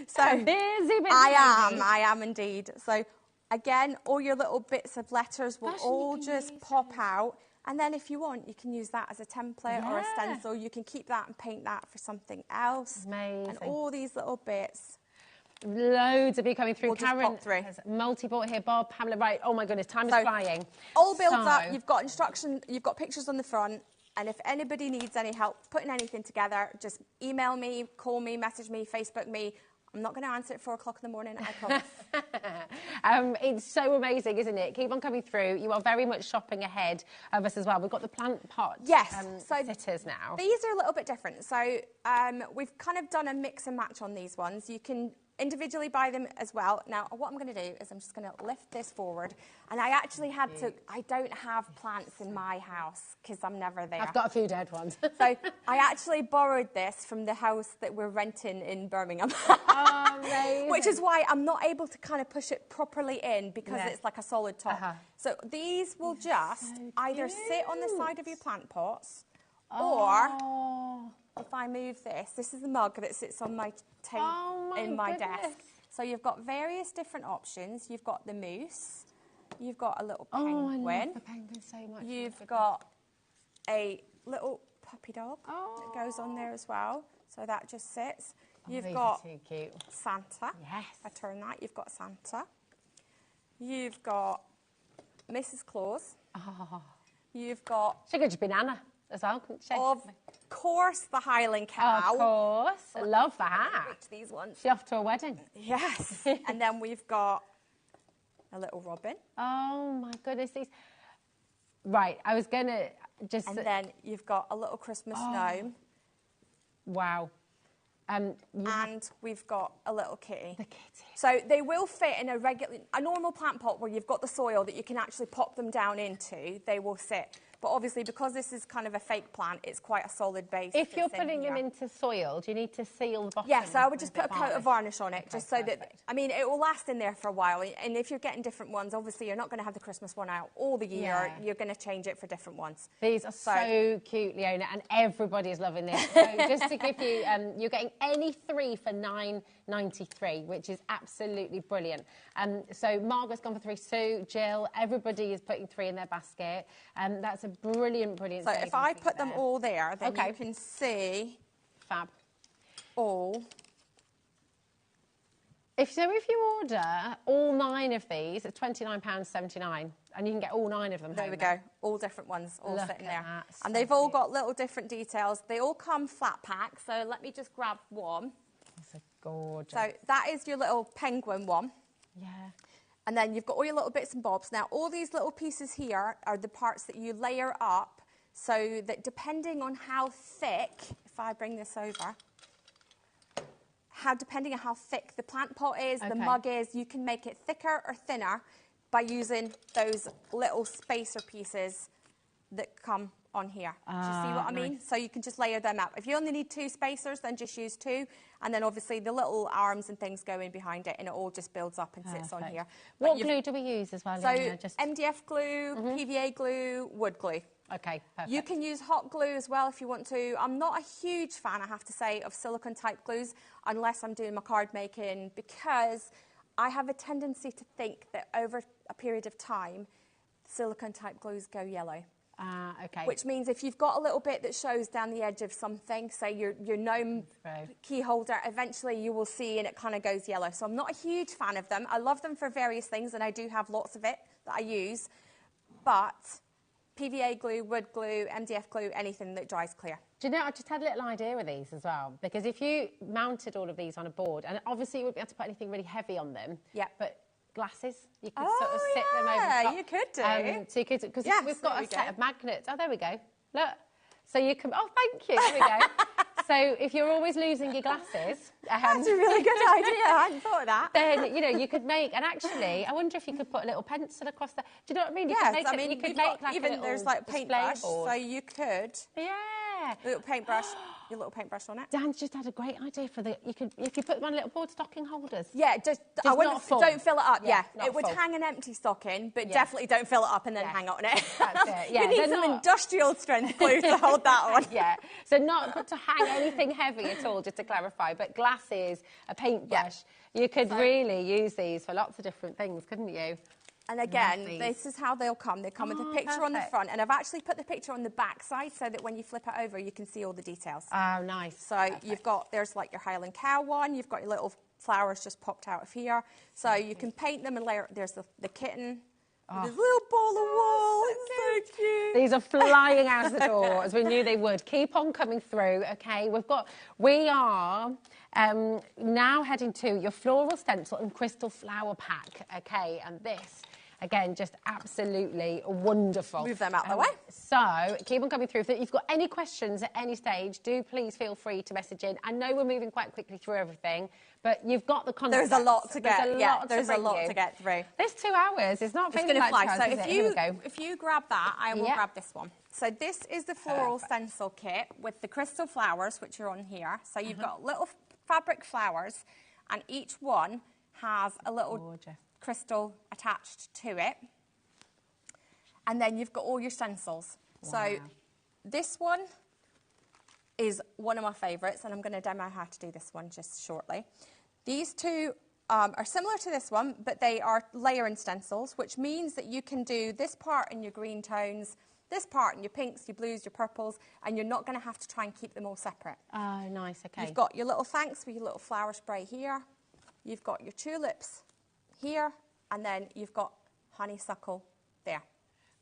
So busy. I am indeed. So again, all your little bits of letters will all just pop out. And then if you want, you can use that as a template or a stencil. You can keep that and paint that for something else. Amazing. And all these little bits. Loads of you coming through. We'll Karen has multi-bought here. Bob, Pamela, right. Oh my goodness, time is flying. All builds up. You've got instruction. You've got pictures on the front. And if anybody needs any help putting anything together, just email me, call me, message me, Facebook me. I'm not going to answer at 4 o'clock in the morning, I promise. It's so amazing, isn't it? Keep on coming through. You are very much shopping ahead of us as well. We've got the plant pot sitters now. These are a little bit different. So we've kind of done a mix and match on these ones. You can individually buy them as well. Now, what I'm going to do is I'm just going to lift this forward. And I actually had to, I don't have plants in my house because I'm never there. I've got a few dead ones. So I actually borrowed this from the house that we're renting in Birmingham. Which is why I'm not able to kind of push it properly in because it's like a solid top. So these will just either sit on the side of your plant pots or if I move this is the mug that sits on my table in my desk. So you've got various different options. You've got the moose. You've got a little penguin. I love the penguin so much. You've got a little puppy dog that goes on there as well. So that just sits. You've these got are too cute. Santa. Yes. I turn that. You've got Santa. You've got Mrs. Claus. Oh. You've got... She could just be Nana as well, couldn't she? Of course, the Highland cow. Of course. I love that. Reach these ones. She's off to a wedding. Yes. And then we've got a little robin. Oh, my goodness. These... Right, I was going to just... And then you've got a little Christmas gnome. Wow. And we've got a little kitty. The kitty. So they will fit in a normal plant pot where you've got the soil that you can actually pop them down into. They will sit. But obviously, because this is kind of a fake plant, it's quite a solid base. If you're putting them into soil, do you need to seal the bottom? Yeah, so I would just put a coat of varnish on it, Okay, just so that, I mean, it will last in there for a while. And if you're getting different ones, obviously, you're not going to have the Christmas one out all the year. Yeah. You're going to change it for different ones. These are so cute, Leona, and everybody is loving this. So just to give you, you're getting any 3 for $9.93, which is absolutely brilliant. So Margaret's gone for 3, Sue, Jill, everybody is putting 3 in their basket. That's a brilliant So if saving I for put you them there. all there, then you can see Fab. all. If you order all 9 of these, it's £29.79, and you can get all 9 of them. There we go, all different ones, all Look sitting at there. that, And so they've all cute. got little different details. They all come flat pack, so let me just grab one. That's a gorgeous. So that is your little penguin one. Yeah. And then you've got all your little bits and bobs. Now, all these little pieces here are the parts that you layer up so that depending on how thick, if I bring this over, depending on how thick the plant pot is, the mug is, you can make it thicker or thinner by using those little spacer pieces that come on here. Do you see what I mean? Nice. So you can just layer them up. If you only need 2 spacers, then just use 2. And then obviously the little arms and things go in behind it and it all just builds up and sits on here. What glue do we use as well, So Leona? MDF glue, PVA glue, wood glue. Okay, perfect. You can use hot glue as well if you want to. I'm not a huge fan, I have to say, of silicone type glues unless I'm doing my card making, because I have a tendency to think that over a period of time, silicone type glues go yellow. Okay. Which means if you've got a little bit that shows down the edge of something, say your gnome key holder, eventually you will see and it kind of goes yellow. So I'm not a huge fan of them. I love them for various things and I do have lots of it that I use. But PVA glue, wood glue, MDF glue, anything that dries clear. Do you know, I just had a little idea with these as well, because if you mounted all of these on a board, and obviously you wouldn't be able to put anything really heavy on them, but glasses, you could sort of sit them over top. You could do. So you could, because Yes, we've got there a we set go. of magnets. Oh, there we go. Look. So you can, oh, thank you. There we go. So if you're always losing your glasses... That's a really good idea. I hadn't thought of that. Then, you know, you could make, and actually, I wonder if you could put a little pencil across there. Do you know what I mean? You Yes, could make I mean, you could you've make got, like even a little there's like display paintbrush, board. so you could. Yeah. Little paintbrush, your little paintbrush on it. Dan's just had a great idea for you could, if you put them on little board stocking holders. Yeah, just I not wouldn't, full. don't fill it up. Yeah, Yeah, not it would full. hang an empty stocking, but definitely don't fill it up and then hang it on it. That's it. Yeah, you need they're some not- industrial strength glue to hold that on. Yeah, so not to hang anything heavy at all, just to clarify, but glasses, a paintbrush. You could really use these for lots of different things, couldn't you? And again, Love these. this is how they'll come. They come with a picture on the perfect. front, and I've actually put the picture on the back side so that when you flip it over, you can see all the details. Oh, nice. So you've got, there's like your Highland cow one, you've got your little flowers just popped out of here. So you can paint them and layer, there's the kitten. With his little ball of wool, it's so cute. These are flying out the door, as we knew they would. Keep on coming through, okay? We are now heading to your floral stencil and crystal flower pack, okay? And this, again, just absolutely wonderful. Move them out the way. So keep on coming through. If you've got any questions at any stage, do please feel free to message in. I know we're moving quite quickly through everything, but you've got the concept. There's a lot to get. There's a lot to get through. This 2 hours is not It's feeling going to like fly. us, So is it? Here we go. if you grab that, I will Yeah. grab this one. So this is the floral stencil kit with the crystal flowers, which are on here. So you've got little fabric flowers, and each one has a little crystal attached to it. And then you've got all your stencils. So this one is one of my favourites, and I'm going to demo how to do this one just shortly. These two are similar to this one, but they are layering stencils, which means that you can do this part in your green tones, this part and your pinks, your blues, your purples, and you're not going to have to try and keep them all separate. Oh, nice, okay. You've got your little thanks with your little flower spray here. You've got your tulips here, and then you've got honeysuckle there.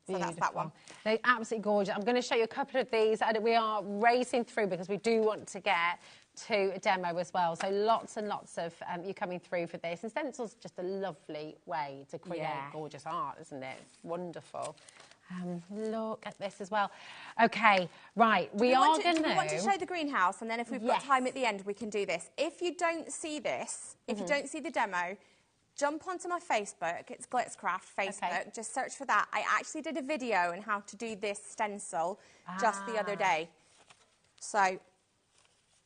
So that's that one. They're absolutely gorgeous. I'm going to show you a couple of these, and we are racing through because we do want to get to a demo as well. So lots and lots of you coming through for this. And Stencils just a lovely way to create gorgeous art, isn't it? It's wonderful. Look at this as well. Okay, right, we want to show the greenhouse, and then if we've got time at the end, we can do this. If you don't see this, if you don't see the demo, jump onto my Facebook. It's Glitzcraft Facebook. Just search for that. I actually did a video on how to do this stencil just the other day. So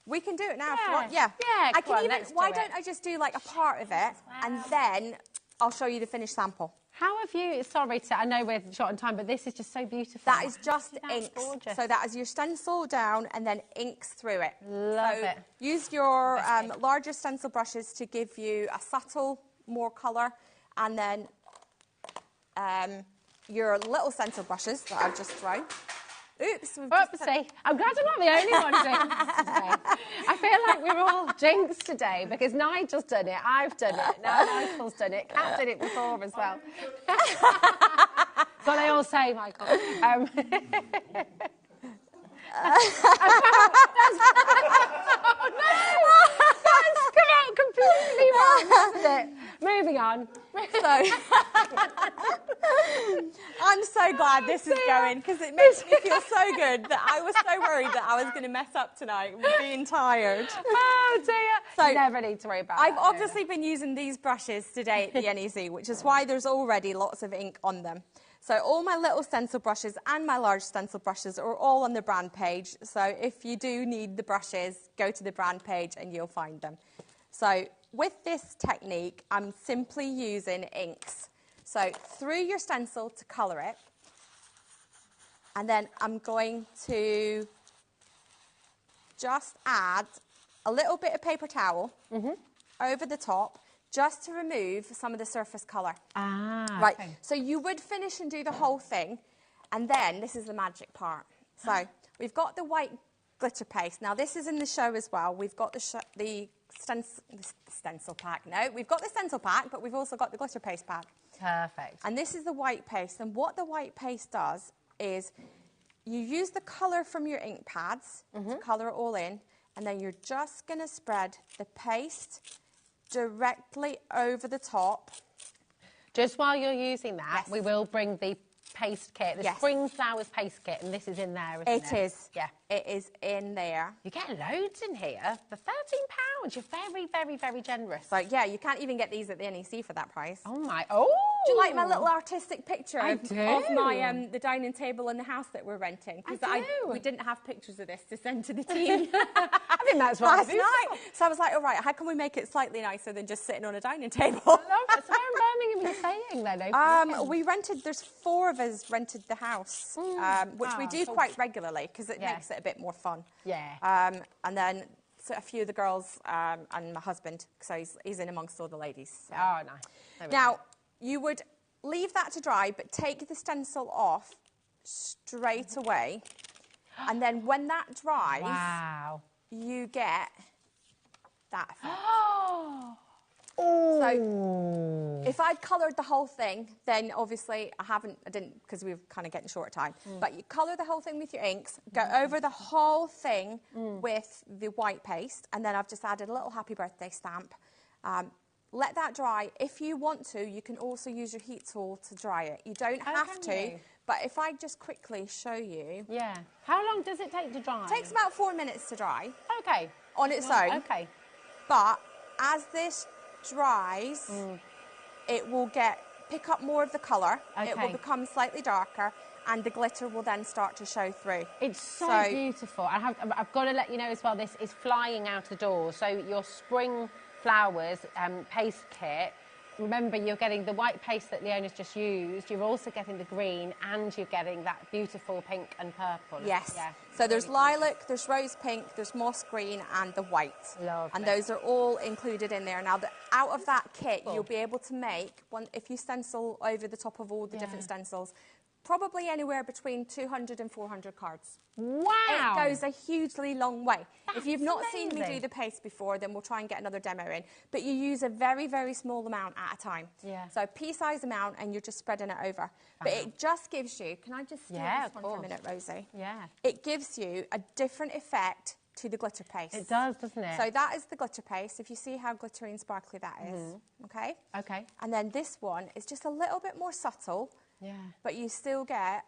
we can do it now if you want. Yeah. I can even. Why don't I just do like a part of it, and then I'll show you the finished sample. How have you, sorry, I know we're short on time, but this is just so beautiful. That is just inks. Gorgeous. So that is your stencil down and then inks through it. Love it. Use your larger stencil brushes to give you a subtle, more colour, and then your little stencil brushes that I've just thrown. Oops. Oopsie. I'm glad I'm not the only one jinxed today. I feel like we're all jinxed today because Nigel's done it, I've done it, now Michael's done it, Kat did it before as well. So they all say, Michael. Oh, no! That's come out completely wrong, isn't it? Moving on. So, I'm so glad this is going because it makes me feel so good that I was so worried that I was going to mess up tonight with being tired. Oh dear. So you never need to worry about I've obviously been using these brushes today at the NEC, which is why there's already lots of ink on them. So all my little stencil brushes and my large stencil brushes are all on the brand page. So if you do need the brushes, go to the brand page and you'll find them. So with this technique, I'm simply using inks. So through your stencil to colour it. And then I'm going to just add a little bit of paper towel over the top just to remove some of the surface colour. Right, so you would finish and do the whole thing, and then this is the magic part. So we've got the white glitter paste. Now this is in the show as well. We've got the stencil pack. No, we've got the stencil pack, but we've also got the glitter paste pack. Perfect. And this is the white paste, and what the white paste does is you use the colour from your ink pads to colour it all in, and then you're just going to spread the paste directly over the top. Just while you're using that, we will bring the paste kit, the Spring Flowers paste kit, and this is in there, isn't it? It is. Yeah. It is in there. You get loads in here for £13. You're very, very, very generous. So, yeah, you can't even get these at the NEC for that price. Oh, my. Oh! Do you like my little artistic picture of my the dining table in the house that we're renting? Because we didn't have pictures of this to send to the team. I think that's last night. So I was like, all right, how can we make it slightly nicer than just sitting on a dining table? I love it. So where in Birmingham are you staying then? We rented, there's 4 of us rented the house, which we do quite regularly because it makes it a bit more fun. Yeah. And then a few of the girls and my husband, so he's in amongst all the ladies. So. Oh, nice. Now, you would leave that to dry, but take the stencil off straight away. And then when that dries, you get that effect. So if I'd coloured the whole thing, then obviously I didn't because we were kind of getting short of time. But you colour the whole thing with your inks, go over the whole thing with the white paste, and then I've just added a little happy birthday stamp. Let that dry. If you want to, you can also use your heat tool to dry it. You don't have to, but if I just quickly show you. Yeah. How long does it take to dry? It takes about 4 minutes to dry. Okay. On its own. Okay. But as this dries, it will pick up more of the colour. It will become slightly darker, and the glitter will then start to show through. It's so beautiful. I've got to let you know as well, this is flying out the door. So your Spring Flowers paste kit, remember you're getting the white paste that Leona's just used, you're also getting the green, and you're getting that beautiful pink and purple. Yes. Yeah. So there's lilac, there's rose pink, there's moss green, and the white. Lovely. And those are all included in there. Now, out of that kit, you'll be able to make one, if you stencil over the top of all the different stencils, probably anywhere between 200 and 400 cards. Wow. It goes a hugely long way. If you've not seen me amazing. do the paste before, then we'll try and get another demo in. But you use a very, very small amount at a time. Yeah. So pea-size amount, and you're just spreading it over. But it just gives you, can I just steal this one for a minute, Rosie? Yeah. It gives you a different effect to the glitter paste. It does, doesn't it? So that is the glitter paste. If you see how glittery and sparkly that is, okay? Okay. And then this one is just a little bit more subtle. Yeah. But you still get...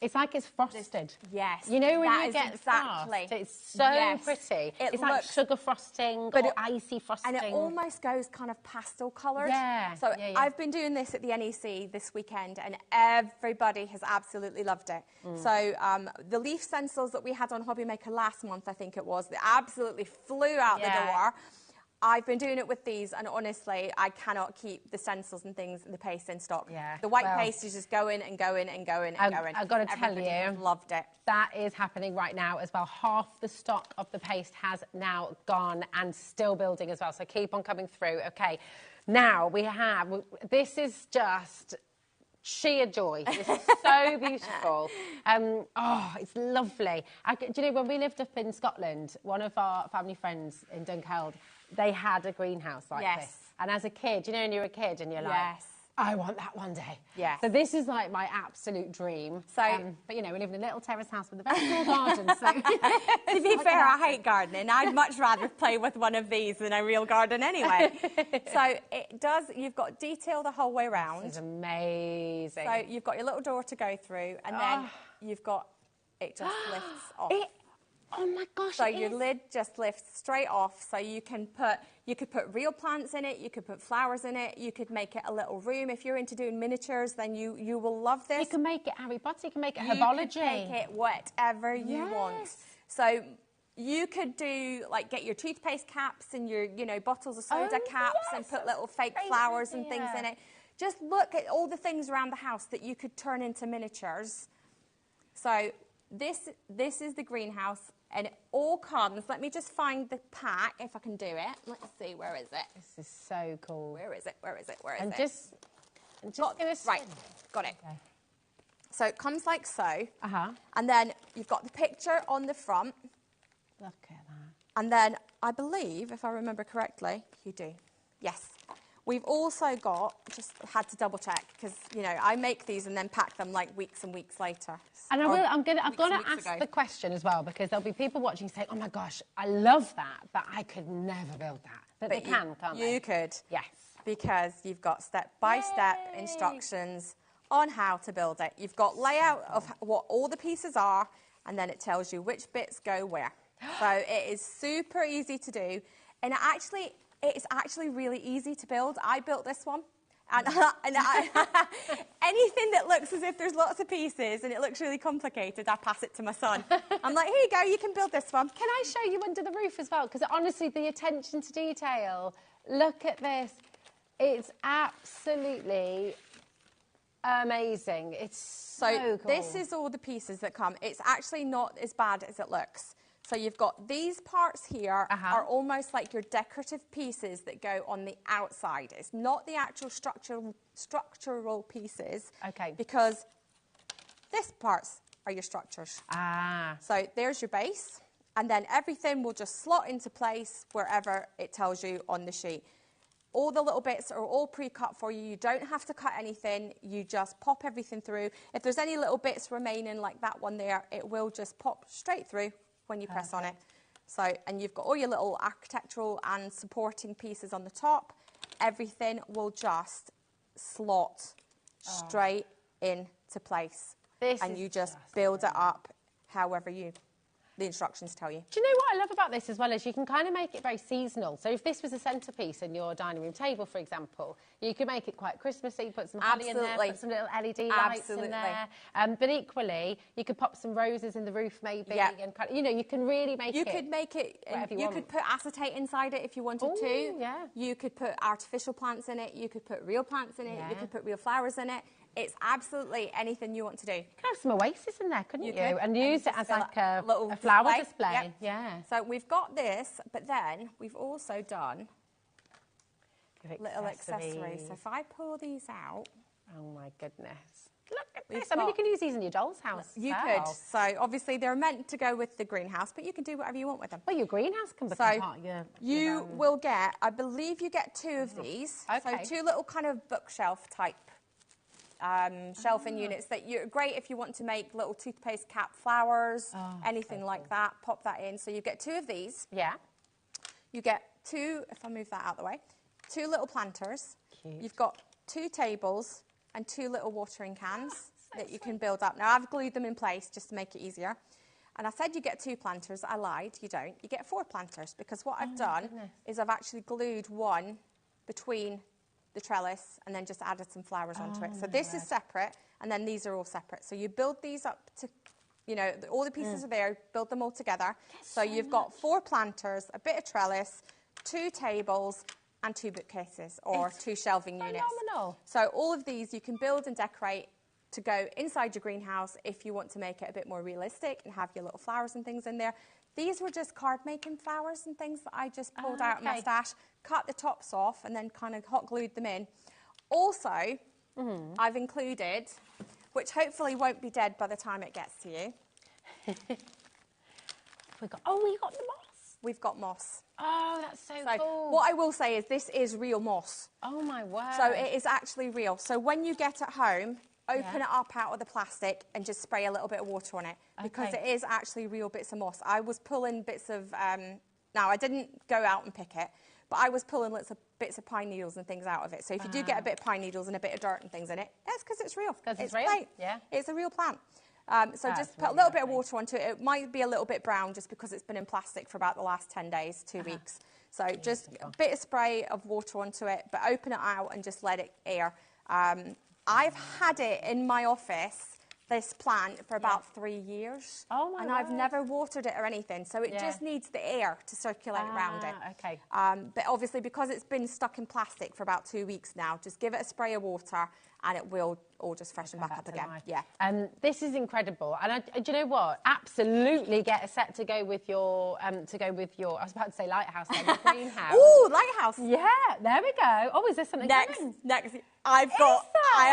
It's like it's frosted. Yes. You know when that you is get exactly. frost, it's so pretty. It It's like looks, sugar frosting or icy frosting. and it almost goes kind of pastel coloured. Yeah. So yeah. I've been doing this at the NEC this weekend, and everybody has absolutely loved it. So the leaf stencils that we had on HobbyMaker last month, I think it was, they absolutely flew out the door. I've been doing it with these, and honestly, I cannot keep the stencils and things and the paste in stock. Yeah. The white paste is just going and going and going and going. I've got to tell Everybody you, has loved it. That is happening right now as well. Half the stock of the paste has now gone and still building as well. So keep on coming through. Okay. Now we have, this is just sheer joy. This is so beautiful. Oh, it's lovely. Do you know, when we lived up in Scotland, one of our family friends in Dunkeld, they had a greenhouse like this. And as a kid, you know, when you're a kid and you're like, I want that one day. Yes. So this is like my absolute dream. So, but you know, we live in a little terrace house with a very small garden. So to be fair, I hate gardening. I'd much rather play with one of these than a real garden anyway. So it does, you've got detail the whole way around. This is amazing. So you've got your little door to go through, and then you've got, it just lifts off. Oh my gosh. So your lid just lifts straight off, so you can put, you could put real plants in it, you could put flowers in it, you could make it a little room. If you're into doing miniatures, then you will love this. You can make it Harry Potter, you can make it herbology. You can make it whatever you want. So you could do, like, get your toothpaste caps and your, you know, bottles of soda caps and put little fake flowers and things in it. Just look at all the things around the house that you could turn into miniatures. So this is the greenhouse, and it all comes. Let me just find the pack if I can do it. Let's see, where is it? This is so cool. Where is it? Where is it? Where is it? And just give us right, got it. Okay. So it comes like so. And then you've got the picture on the front. Look at that. And then I believe, if I remember correctly, you do. Yes. We've also got, just had to double check, because, you know, I make these and then pack them like weeks and weeks later. And I've got to ask the question as well, because there'll be people watching saying, oh my gosh, I love that, but I could never build that. But they can, can't they? You could. Yes. Because you've got step-by-step instructions on how to build it. You've got layout of what all the pieces are, and then it tells you which bits go where. So it is super easy to do. And it's actually really easy to build. I built this one. And, anything that looks as if there's lots of pieces and it looks really complicated, I pass it to my son. I'm like, here you go, you can build this one. Can I show you under the roof as well? Because honestly, the attention to detail, look at this. It's absolutely amazing. It's so cool. This is all the pieces that come. It's actually not as bad as it looks. So you've got these parts here are almost like your decorative pieces that go on the outside. It's not the actual structural pieces. Okay. Because this parts are your structures. So there's your base, and then everything will just slot into place wherever it tells you on the sheet. All the little bits are all pre-cut for you. You don't have to cut anything. You just pop everything through. If there's any little bits remaining like that one there, it will just pop straight through when you press on it. So, and you've got all your little architectural and supporting pieces on the top. Everything will just slot straight into place. And you just build it up however the instructions tell you. Do you know what I love about this as well is you can kind of make it very seasonal. So if this was a centrepiece in your dining room table, for example, you could make it quite Christmassy, put some holly in there, put some little LED lights in there. But equally, you could pop some roses in the roof maybe. And kind of, you know, you can really make it. You could make it, you could put acetate inside it if you wanted to. Yeah. You could put artificial plants in it. You could put real plants in it. You could put real flowers in it. It's absolutely anything you want to do. You could have some oasis in there, couldn't you? And use it as like a little flower display. Yeah. So we've got this, but then we've also done little accessories. So if I pull these out, Oh my goodness. Look at this. I mean, you can use these in your doll's house. You could. So obviously they're meant to go with the greenhouse, but you can do whatever you want with them. Well, your greenhouse can become part of your... You will get, I believe you get 2 of these. Okay. So 2 little kind of bookshelf type shelving units that you're great if you want to make little toothpaste cap flowers, anything like that. Pop that in. So you get 2 of these. Yeah. You get 2, if I move that out of the way, 2 little planters. Cute. You've got 2 tables and 2 little watering cans that you can build up. Now, I've glued them in place just to make it easier. And I said you get 2 planters. I lied. You don't. You get 4 planters because what I've done is I've actually glued one between the trellis and then just added some flowers onto it. So this is separate, and then these are all separate. So you build these up to, you know, all the pieces are there, build them all together. So you've got 4 planters, a bit of trellis, 2 tables, and 2 bookcases or 2 shelving units. Phenomenal. So all of these you can build and decorate to go inside your greenhouse if you want to make it a bit more realistic and have your little flowers and things in there. These were just card making flowers and things that I just pulled out of my stash, cut the tops off and then kind of hot glued them in. Also, I've included, which hopefully won't be dead by the time it gets to you. we got the moss. We've got moss. Oh, that's so cool. What I will say is this is real moss. Oh my word. So it is actually real. So when you get it home, open it up out of the plastic and just spray a little bit of water on it because it is actually real bits of moss. I was pulling bits of, now I didn't go out and pick it, but I was pulling bits of pine needles and things out of it. So if you do get a bit of pine needles and a bit of dirt and things in it, that's because it's real. Because it's real, great. yeah. It's a real plant. So That's just put a little bit of water onto it. It might be a little bit brown just because it's been in plastic for about the last 10 days, 2 weeks. So just a bit of spray of water onto it, but open it out and just let it air. I've had it in my office, this plant, for about 3 years. Oh my And word. I've never watered it or anything, so it just needs the air to circulate around it. Okay. But obviously, because it's been stuck in plastic for about 2 weeks now, just give it a spray of water and it will all just freshen back up again. Yeah. This is incredible. And do you know what? Absolutely get a set to go with your, I was about to say lighthouse, then, your greenhouse. Ooh, lighthouse. Yeah, there we go. Oh, is there something coming? Next. I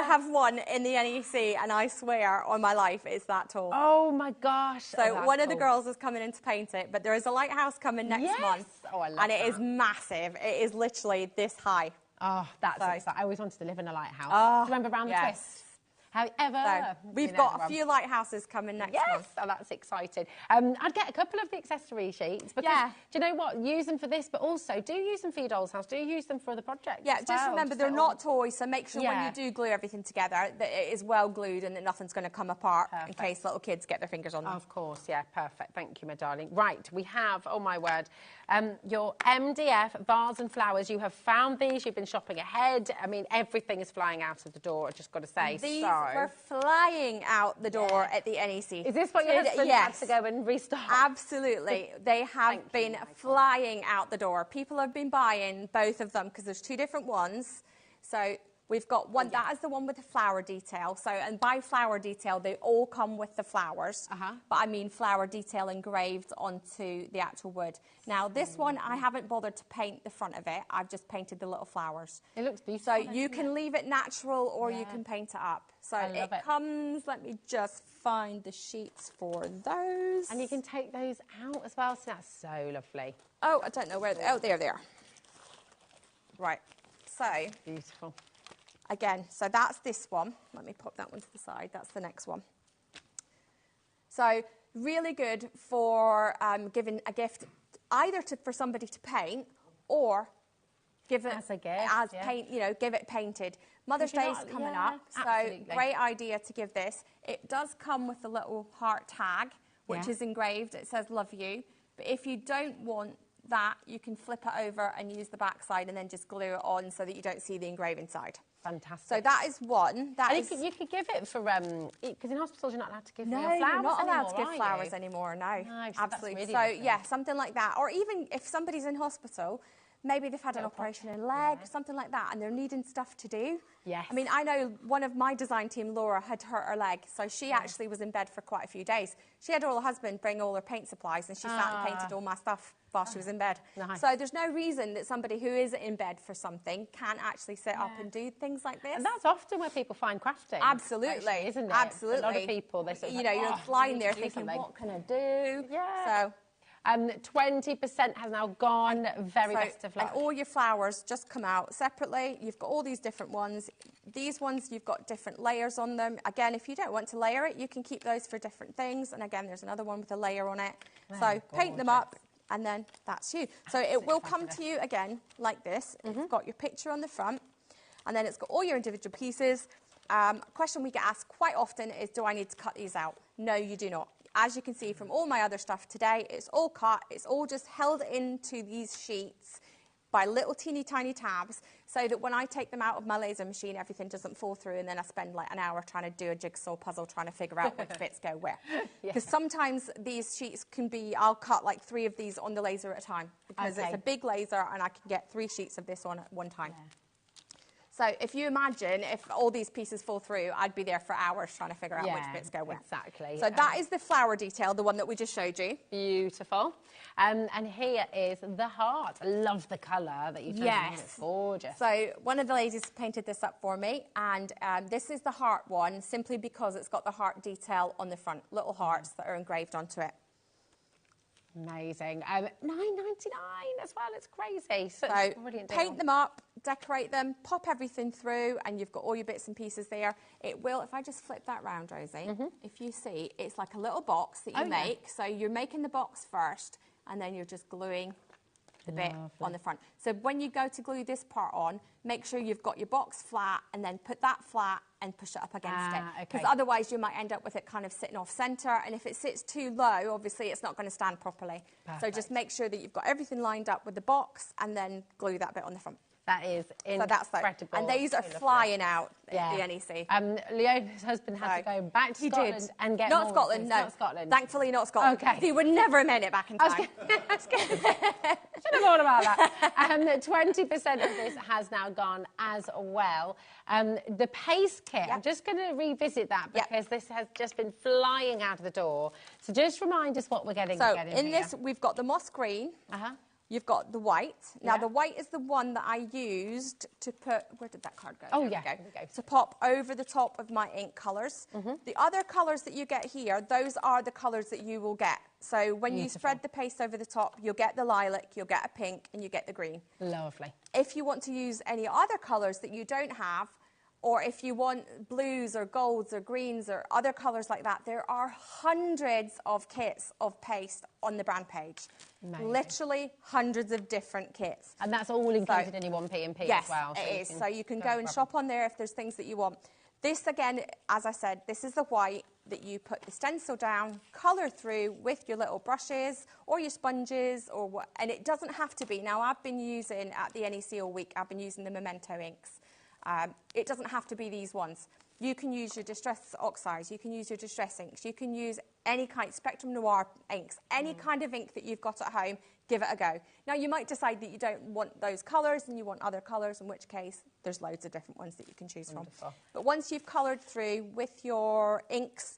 have one in the NEC, and I swear on my life it's that tall. Oh my gosh. So one of the girls is coming in to paint it, but there is a lighthouse coming next month. Oh, I love and it is massive. It is literally this high. Oh, that's exciting. I always wanted to live in a lighthouse. Do you remember Round the Twist? However, we've got a few lighthouses coming next month. Oh, that's exciting. I'd get a couple of the accessory sheets because, do you know what? Use them for this, but also do use them for your doll's house. Do use them for the project. Yeah, just remember they're not toys, so make sure when you do glue everything together that it is well glued and that nothing's going to come apart in case little kids get their fingers on them. Of course, yeah, perfect. Thank you, my darling. Right, we have, oh my word, your MDF vase and flowers. You have found these. You've been shopping ahead. I mean, everything is flying out of the door, I just got to say. These were flying out the door at the NEC. Is this what your husband had to go and restock? Absolutely. They have been flying out the door. People have been buying both of them because there's 2 different ones. So we've got one, that is the one with the flower detail. So, and by flower detail, they all come with the flowers. But I mean flower detail engraved onto the actual wood. Now, this one, I haven't bothered to paint the front of it. I've just painted the little flowers. It looks beautiful. So you can leave it natural or you can paint it up. So it comes, let me just find the sheets for those. And you can take those out as well. So that's so lovely. Oh, I don't know where, oh, there they are. Right, so. Beautiful. Again, so that's this one. Let me pop that one to the side. That's the next one. So really good for giving a gift either for somebody to paint or give it as a gift, paint, you know, give it painted. Mother's Day is coming up, so great idea to give this. It does come with a little heart tag, which is engraved. It says love you. But if you don't want that, you can flip it over and use the back side and then just glue it on so that you don't see the engraving side. Fantastic. So that is one. That is, you could give it for, because in hospitals you're not allowed to give flowers you're not allowed anymore, to give flowers anymore, no. No, absolutely. really So different. yeah, something like that. Or even if somebody's in hospital, maybe they've had an operation in a leg, something like that, and they're needing stuff to do. Yes. I mean, I know one of my design team, Laura, had hurt her leg, so she actually was in bed for quite a few days. She had her husband bring all her paint supplies, and she sat and painted all my stuff while she was in bed. Nice. So there's no reason that somebody who is in bed for something can't actually sit up and do things like this. And that's often where people find crafting. Absolutely. Actually, isn't it? Absolutely. A lot of people, they sort of you know, like, you're "Oh, lying I need there to do thinking, something." what can I do? Yeah. So 20% has now gone. Very best of luck. And all your flowers just come out separately. You've got all these different ones. These ones, you've got different layers on them. Again, if you don't want to layer it, you can keep those for different things. And again, there's another one with a layer on it. So paint them up, and then that's you. So it will come to you again like this. It's got your picture on the front, and then it's got all your individual pieces. A question we get asked quite often is, do I need to cut these out? No, you do not. As you can see from all my other stuff today, it's all cut. It's all just held into these sheets by little teeny tiny tabs, so that when I take them out of my laser machine, everything doesn't fall through, and then I spend like an hour trying to do a jigsaw puzzle trying to figure out which bits go where. Because sometimes these sheets can be, I'll cut like 3 of these on the laser at a time, because it's a big laser and I can get 3 sheets of this on at one time. So if you imagine if all these pieces fall through, I'd be there for hours trying to figure out which bits go where. Exactly. So that is the flower detail, the one that we just showed you. Beautiful. And here is the heart. I love the colour that you've chosen. It's gorgeous. So one of the ladies painted this up for me, and this is the heart one, simply because it's got the heart detail on the front, little hearts that are engraved onto it. Amazing. $9.99 as well. It's crazy. So brilliant deal. Paint them up, decorate them, pop everything through, and you've got all your bits and pieces there. It will, if I just flip that round, Rosie, if you see, it's like a little box that you make. So you're making the box first, and then you're just gluing the bit on the front. So when you go to glue this part on, make sure you've got your box flat, and then put that flat and push it up against it. Because otherwise you might end up with it kind of sitting off centre, and if it sits too low, obviously it's not going to stand properly. So just make sure that you've got everything lined up with the box, and then glue that bit on the front. That is incredible. And these are flying out at the NEC. Leona's husband had to go back to Scotland and get Not more Scotland, no. Not Scotland. Thankfully not Scotland. Okay. He would never have made it back in time. Should have thought about that. 20% of this has now gone as well. The paste kit, I'm just going to revisit that because this has just been flying out of the door. So just remind us what we're getting. So in this, we've got the moss green. You've got the white. Now, the white is the one that I used to put... Where did that card go? Oh, there yeah. we go. To pop over the top of my ink colours. The other colours that you get here, those are the colours that you will get. So when you spread the paste over the top, you'll get the lilac, you'll get a pink, and you get the green. Lovely. If you want to use any other colours that you don't have, or if you want blues or golds or greens or other colours like that, there are hundreds of kits of paste on the brand page. Amazing. Literally hundreds of different kits. And that's all included in your 1P&P as well. Yes, it is. So you can go and shop on there if there's things that you want. This, again, as I said, this is the white that you put the stencil down, colour through with your little brushes or your sponges or what. And it doesn't have to be. Now, I've been using, at the NEC all week, I've been using the Memento inks. It doesn't have to be these ones. You can use your Distress Oxides, you can use your Distress inks, you can use any kind, Spectrum Noir inks, any kind of ink that you've got at home, give it a go. Now, you might decide that you don't want those colours and you want other colours, in which case there's loads of different ones that you can choose from. But once you've coloured through with your inks,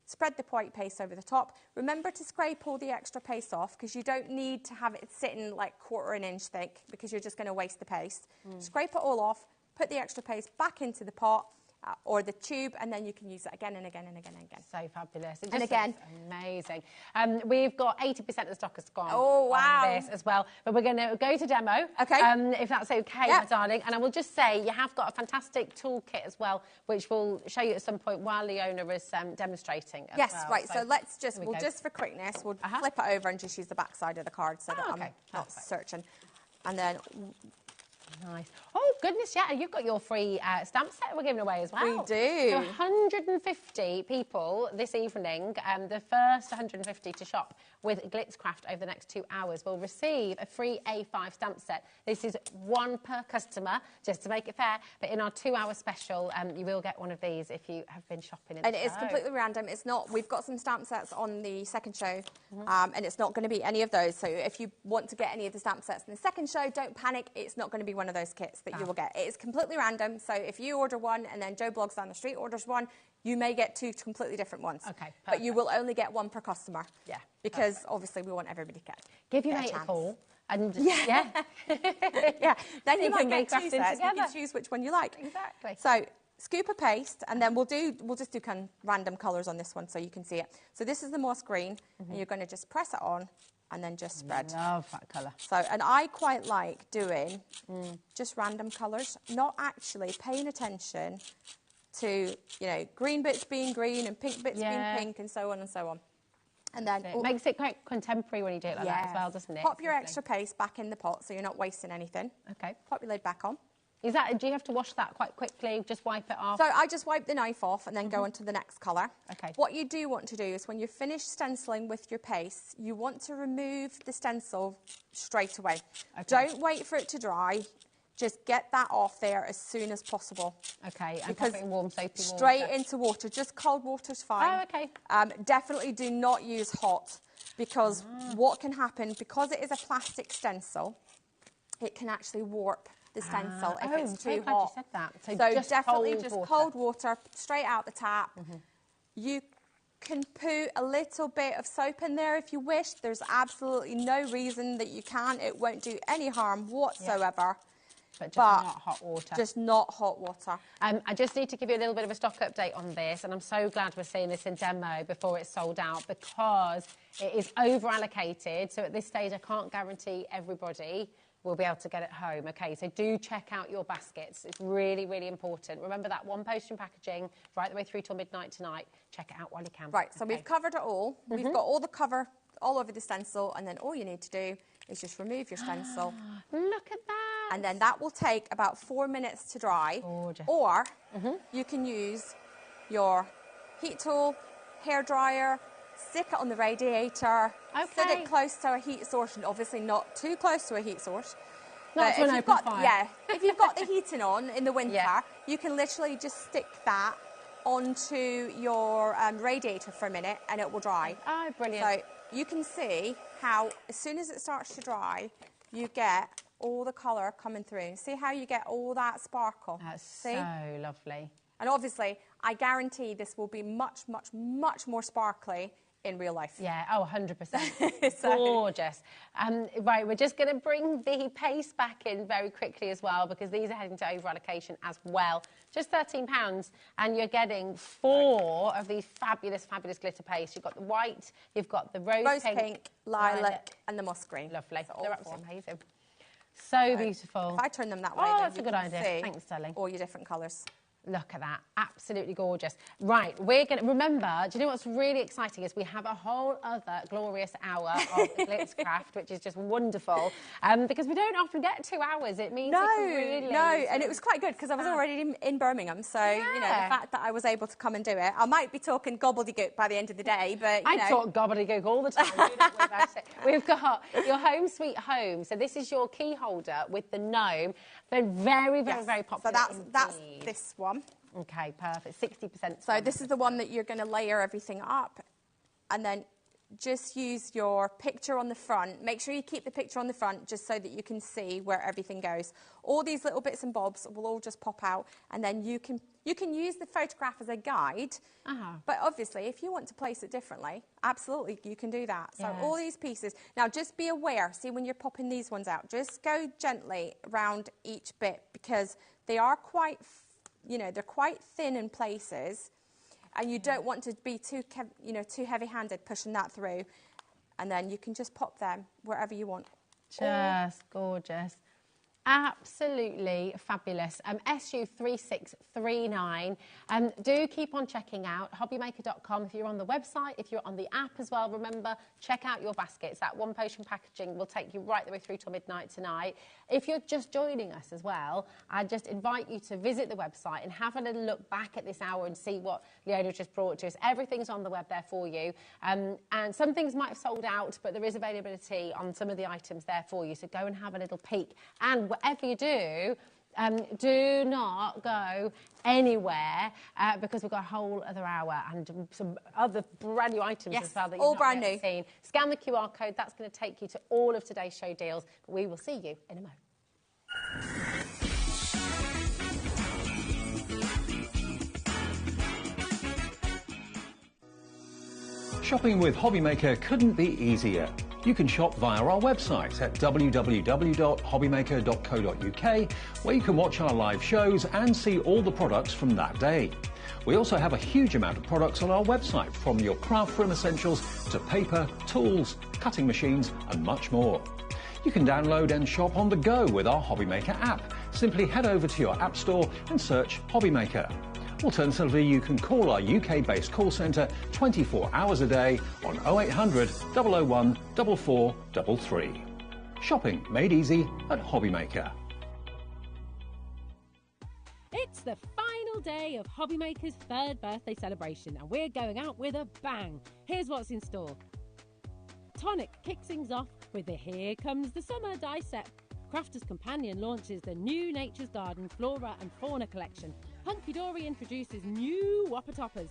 spread the white paste over the top. Remember to scrape all the extra paste off, because you don't need to have it sitting like 1/4 inch thick, because you're just going to waste the paste. Scrape it all off. Put the extra paste back into the pot or the tube, and then you can use it again and again and again and again. So fabulous. And again, amazing. We've got 80% of the stock has gone wow. on this as well. But we're going to go to demo, if that's okay, my darling. And I will just say you have got a fantastic toolkit as well, which we'll show you at some point while Leona is demonstrating as well. Right. So let's just, just for quickness, we'll flip it over and just use the back side of the card so that I'm not searching. And then Nice. Oh, goodness, yeah, you've got your free stamp set we're giving away as well. We do. So 150 people this evening, the first 150 to shop with Glitzcraft over the next 2 hours will receive a free A5 stamp set. This is one per customer, just to make it fair, but in our 2-hour special, you will get one of these if you have been shopping in the And it is completely random. It's not, we've got some stamp sets on the second show, and it's not going to be any of those. So if you want to get any of the stamp sets in the second show, don't panic. It's not going to be one of those kits that you will get. It is completely random. So if you order one and then Joe Blogs down the street orders one, you may get 2 completely different ones. Okay, perfect. But you will only get one per customer. Yeah. Because obviously we want everybody to get. Give your mate a call. And yeah. Then you might get 2 sets. Together. You can choose which one you like. Exactly. So scoop of paste, and then we'll just do kind of random colours on this one so you can see it. So this is the moss green, and you're going to just press it on and then just spread. Love that colour. So, and I quite like doing just random colours, not actually paying attention to, you know, green bits being green and pink bits being pink and so on and so on. And then it makes it quite contemporary when you do it like that as well, doesn't it? Pop your extra paste back in the pot so you're not wasting anything. Okay. Pop your lid back on. Is that, do you have to wash that quite quickly? Just wipe it off? So I just wipe the knife off and then go on to the next colour. Okay. What you do want to do is when you're finished stenciling with your paste, you want to remove the stencil straight away. Okay. Don't wait for it to dry. Just get that off there as soon as possible. Okay, and pop it in warm soapy water. Straight into water. Just cold water's fine. Oh, okay. Definitely do not use hot, because what can happen, because it is a plastic stencil, it can actually warp the stencil if it's too hot. Glad you said that. So just definitely just cold water, straight out the tap. You can put a little bit of soap in there if you wish. There's absolutely no reason that you can't. It won't do any harm whatsoever. But just not hot water. Just not hot water. I just need to give you a little bit of a stock update on this, and I'm so glad we're seeing this in demo before it's sold out, because it is over-allocated. So at this stage, I can't guarantee everybody will be able to get it home. Okay, so do check out your baskets. It's really, really important. Remember that one postage packaging right the way through till midnight tonight. Check it out while you can. Right, so we've covered it all. We've got all the cover all over the stencil, and then all you need to do is just remove your stencil. Look at that. And then that will take about 4 minutes to dry. Gorgeous. Or you can use your heat tool, hairdryer, stick it on the radiator, sit it close to a heat source, and obviously not too close to a heat source. Not to an open fire. Yeah, if you've got the heating on in the winter, you can literally just stick that onto your radiator for a minute and it will dry. Oh, brilliant. So you can see how as soon as it starts to dry, you get all the colour coming through. See how you get all that sparkle? That's so lovely. And obviously, I guarantee this will be much, much, much more sparkly in real life. Yeah, oh, 100%. Gorgeous. Right, we're just going to bring the paste back in very quickly as well, because these are heading to over-allocation as well. Just £13, and you're getting 4 of these fabulous, fabulous glitter paste. You've got the white, you've got the rose pink, lilac, and the moss green. Lovely. They're absolutely amazing. So beautiful. If I turn them that way, oh, then that's a good idea. Thanks, darling. All your different colours. Look at that. Absolutely gorgeous. Right, we're going to... Remember, do you know what's really exciting is we have a whole other glorious hour of Glitzcraft, which is just wonderful, because we don't often get 2 hours. It means really... and it was quite good because I was already in Birmingham, so, you know, the fact that I was able to come and do it. I might be talking gobbledygook by the end of the day, but, you know. I talk gobbledygook all the time. Don't worry about it. We've got your Home Sweet Home. So this is your key holder with the gnome. They're very, very popular. So that's this one. Okay, perfect. 60%. So this is the one that you're going to layer everything up, and then just use your picture on the front. Make sure you keep the picture on the front just so that you can see where everything goes. All these little bits and bobs will all just pop out, and then you can use the photograph as a guide. But obviously, if you want to place it differently, absolutely, you can do that. So all these pieces. Now, just be aware. See, when you're popping these ones out, just go gently around each bit, because they are quite, you know, they're quite thin in places, and you don't want to be too heavy-handed pushing that through. And then you can just pop them wherever you want. Just gorgeous. Absolutely fabulous. SU3639. Do keep on checking out hobbymaker.com if you're on the website, if you're on the app as well. Remember, check out your baskets. That one potion packaging will take you right the way through till midnight tonight. If you're just joining us as well, I just invite you to visit the website and have a little look back at this hour and see what Leona just brought to us. Everything's on the web there for you. And some things might have sold out, but there is availability on some of the items there for you. So go and have a little peek. And whatever you do not go anywhere because we've got a whole other hour and some other brand new items as well that you've not yet seen. Scan the QR code. That's going to take you to all of today's show deals. But we will see you in a moment. Shopping with HobbyMaker couldn't be easier. You can shop via our website at www.hobbymaker.co.uk, where you can watch our live shows and see all the products from that day. We also have a huge amount of products on our website, from your craft room essentials to paper, tools, cutting machines and much more. You can download and shop on the go with our HobbyMaker app. Simply head over to your app store and search HobbyMaker. Alternatively, you can call our UK-based call centre 24 hours a day on 0800 001 4433. Shopping made easy at HobbyMaker. It's the final day of HobbyMaker's 3rd birthday celebration and we're going out with a bang. Here's what's in store. Tonic kicks things off with the Here Comes the Summer die set. Crafter's Companion launches the new Nature's Garden Flora and Fauna collection. Hunky Dory introduces new Whopper Toppers.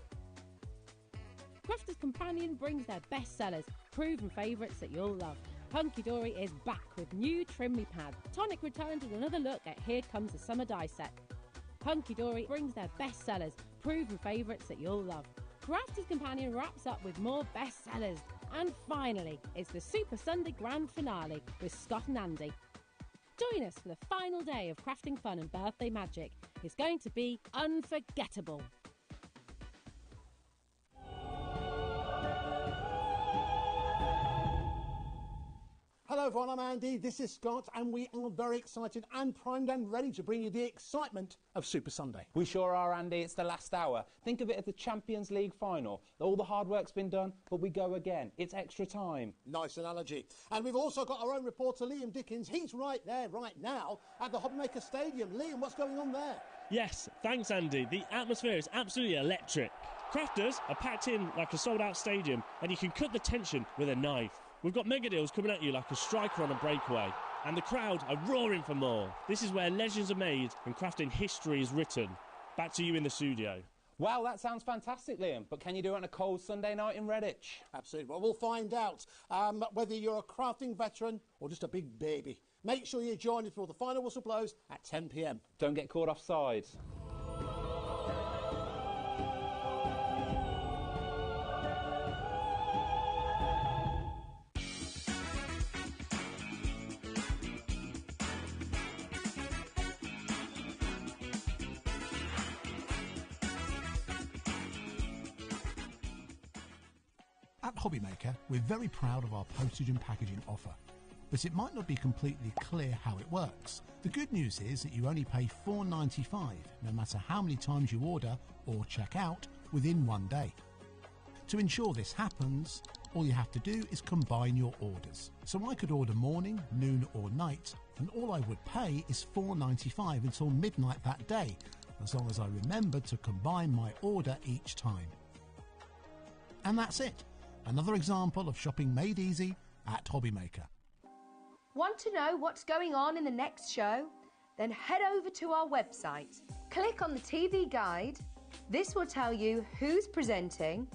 Crafter's Companion brings their best sellers, proven favourites that you'll love. Hunky Dory is back with new Trimly Pad. Tonic returns with another look at Here Comes the Summer die set. Hunky Dory brings their best sellers, proven favourites that you'll love. Crafter's Companion wraps up with more best sellers. And finally, it's the Super Sunday Grand Finale with Scott and Andy. Join us for the final day of crafting fun and birthday magic. It's going to be unforgettable. Hello everyone, I'm Andy, this is Scott, and we are very excited and primed and ready to bring you the excitement of Super Sunday. We sure are, Andy. It's the last hour. Think of it as the Champions League final. All the hard work's been done, but we go again. It's extra time. Nice analogy. And we've also got our own reporter, Liam Dickens. He's right there, right now, at the HobbyMaker Stadium. Liam, what's going on there? Yes, thanks, Andy. The atmosphere is absolutely electric. Crafters are packed in like a sold-out stadium, and you can cut the tension with a knife. We've got mega deals coming at you like a striker on a breakaway, and the crowd are roaring for more. This is where legends are made and crafting history is written. Back to you in the studio. Wow, that sounds fantastic, Liam. But can you do it on a cold Sunday night in Redditch? Absolutely. Well, we'll find out whether you're a crafting veteran or just a big baby. Make sure you join us before the final whistle blows at 10 p.m. Don't get caught offside. At HobbyMaker, we're very proud of our postage and packaging offer, but it might not be completely clear how it works. The good news is that you only pay $4.95 no matter how many times you order or check out within one day. To ensure this happens, all you have to do is combine your orders. So I could order morning, noon or night, and all I would pay is $4.95 until midnight that day, as long as I remember to combine my order each time. And that's it. Another example of shopping made easy at HobbyMaker. Want to know what's going on in the next show? Then head over to our website. Click on the TV guide. This will tell you who's presenting,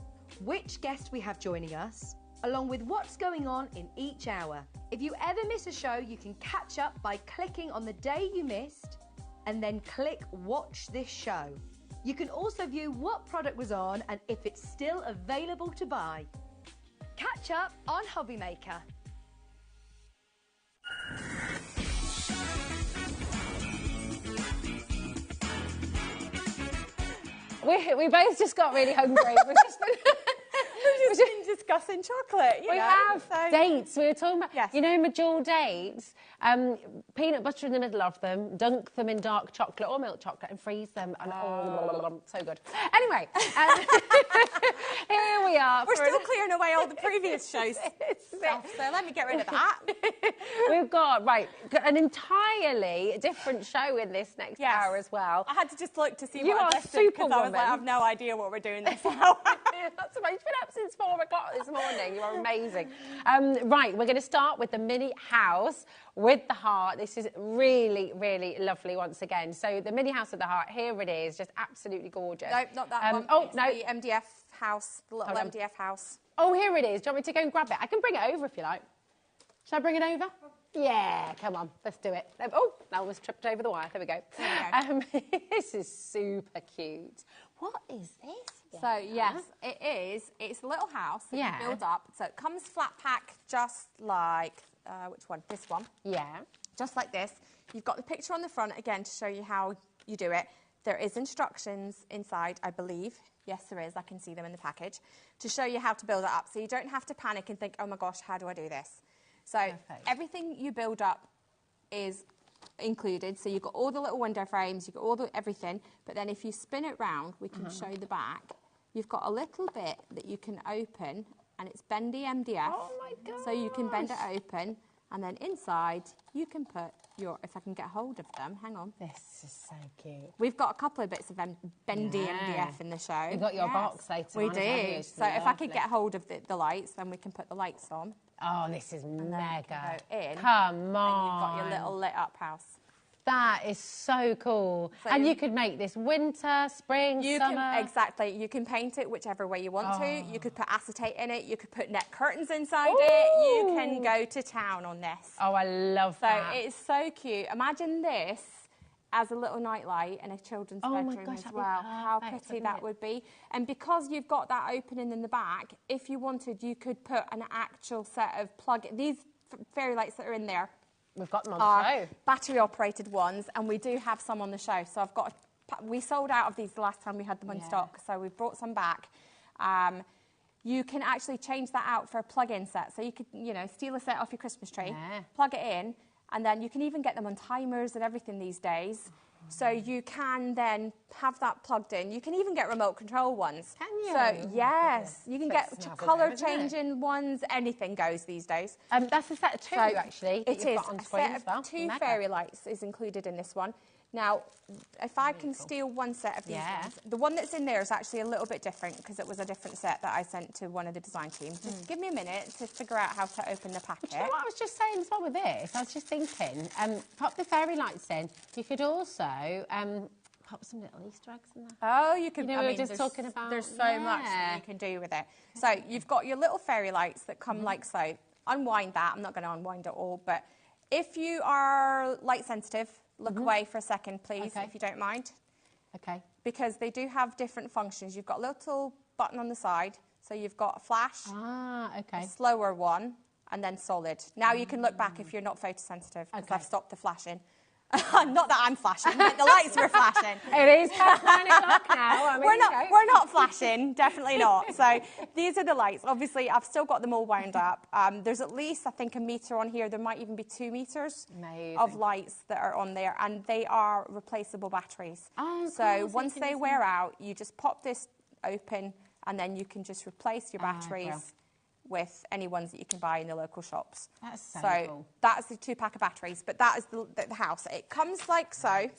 which guest we have joining us, along with what's going on in each hour. If you ever miss a show, you can catch up by clicking on the day you missed and then click Watch This Show. You can also view what product was on and if it's still available to buy. Catch up on HobbyMaker. We both just got really hungry. We've just just been discussing chocolate. We have dates. We were talking about, you know, Majol dates, peanut butter in the middle of them, dunk them in dark chocolate or milk chocolate and freeze them. And so good. Anyway, here we are. We're still clearing away all the previous shows stuff, so let me get rid of that. We've got, an entirely different show in this next hour as well. I had to just look to see You what are I listed because I was superwoman. like, I have no idea what we're doing this hour. That's amazing. You've been up since 4 o'clock this morning. You are amazing. Right, we're going to start with the mini house with the heart. This is really, really lovely once again. So the mini house with the heart, here it is, just absolutely gorgeous. Nope, not that one. Oh, It's no. the MDF house, the little MDF house. Oh, here it is. Do you want me to go and grab it? I can bring it over if you like. Shall I bring it over? Yeah, come on, let's do it. Oh, I almost tripped over the wire. There we go. This is super cute. What is this? So, yes, it is. It's a little house that you build up. So it comes flat pack just like, which one? This one. Yeah. Just like this. You've got the picture on the front, again, to show you how you do it. There is instructions inside, I believe. Yes, there is. I can see them in the package. To show you how to build it up. So you don't have to panic and think, oh my gosh, how do I do this? So everything you build up is included. So you've got all the little window frames, you've got all the everything. But then if you spin it round, we can show the back. You've got a little bit that you can open, and it's bendy MDF. Oh my god! So you can bend it open, and then inside you can put your. If I can get hold of them, hang on. This is so cute. We've got a couple of bits of bendy MDF in the show. We've got your box later We on, do. haven't you? So if I could get hold of the lights, then we can put the lights on. Oh, this is And then mega. go in, Come on. And you've got your little lit up house. That is so cool. So and you could make this winter, spring, summer. Exactly. You can paint it whichever way you want to. You could put acetate in it. You could put net curtains inside it. You can go to town on this. Oh, I love that. So it's so cute. Imagine this as a little nightlight in a children's bedroom as well. How pretty that would be. And because you've got that opening in the back, if you wanted, you could put an actual set of these fairy lights that are in there. We've got them on the show. Battery operated ones, and we do have some on the show. So I've got, we sold out of these the last time we had them in stock, so we've brought some back. You can actually change that out for a plug-in set. So you could, steal a set off your Christmas tree, plug it in, and then you can even get them on timers and everything these days. So you can then have that plugged in. You can even get remote control ones. Can you? So, yes, you can get colour changing ones. Anything goes these days. That's a set of two, actually, that It you've is. got on A screen set as well. of two Mega. fairy lights is included in this one. Now, if I can steal one set of these ones, the one that's in there is actually a little bit different because it was a different set that I sent to one of the design teams. Just give me a minute to figure out how to open the packet. Do you know what I was just saying as well with this? I was just thinking, pop the fairy lights in. You could also pop some little Easter eggs in there. Oh, you could. We were just talking about. There's so much that you can do with it. So you've got your little fairy lights that come like so. Unwind that. I'm not going to unwind it all, but if you are light sensitive, look away for a second, please, if you don't mind. Okay. Because they do have different functions. You've got a little button on the side, so you've got a flash, a slower one, and then solid. Now you can look back if you're not photosensitive, because I've stopped the flashing. Not that I'm flashing, but the lights were flashing. It is past 9 o'clock now. We're not flashing, definitely not. So these are the lights. Obviously, I've still got them all wound up. There's at least, I think, a metre on here. There might even be 2 metres of lights that are on there, and they are replaceable batteries. So once they wear out, you just pop this open, and then you can just replace your batteries with any ones that you can buy in the local shops. That's so cool. That's the 2-pack of batteries, but that is the house. It comes like so,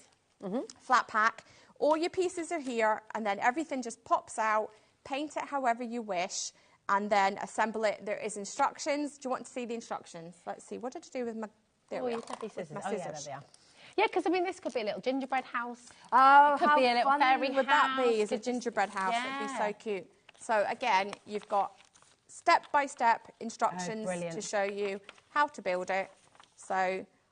flat pack. All your pieces are here, and then everything just pops out. Paint it however you wish, and then assemble it. There is instructions. Do you want to see the instructions? Let's see. What did I do with my... There we are. With my scissors. Yeah, there they are. Yeah, because, I mean, this could be a little gingerbread house. Oh, it could be a little fairy would house. that be? As a gingerbread house, it'd be so cute. So, again, you've got step-by-step instructions to show you how to build it. So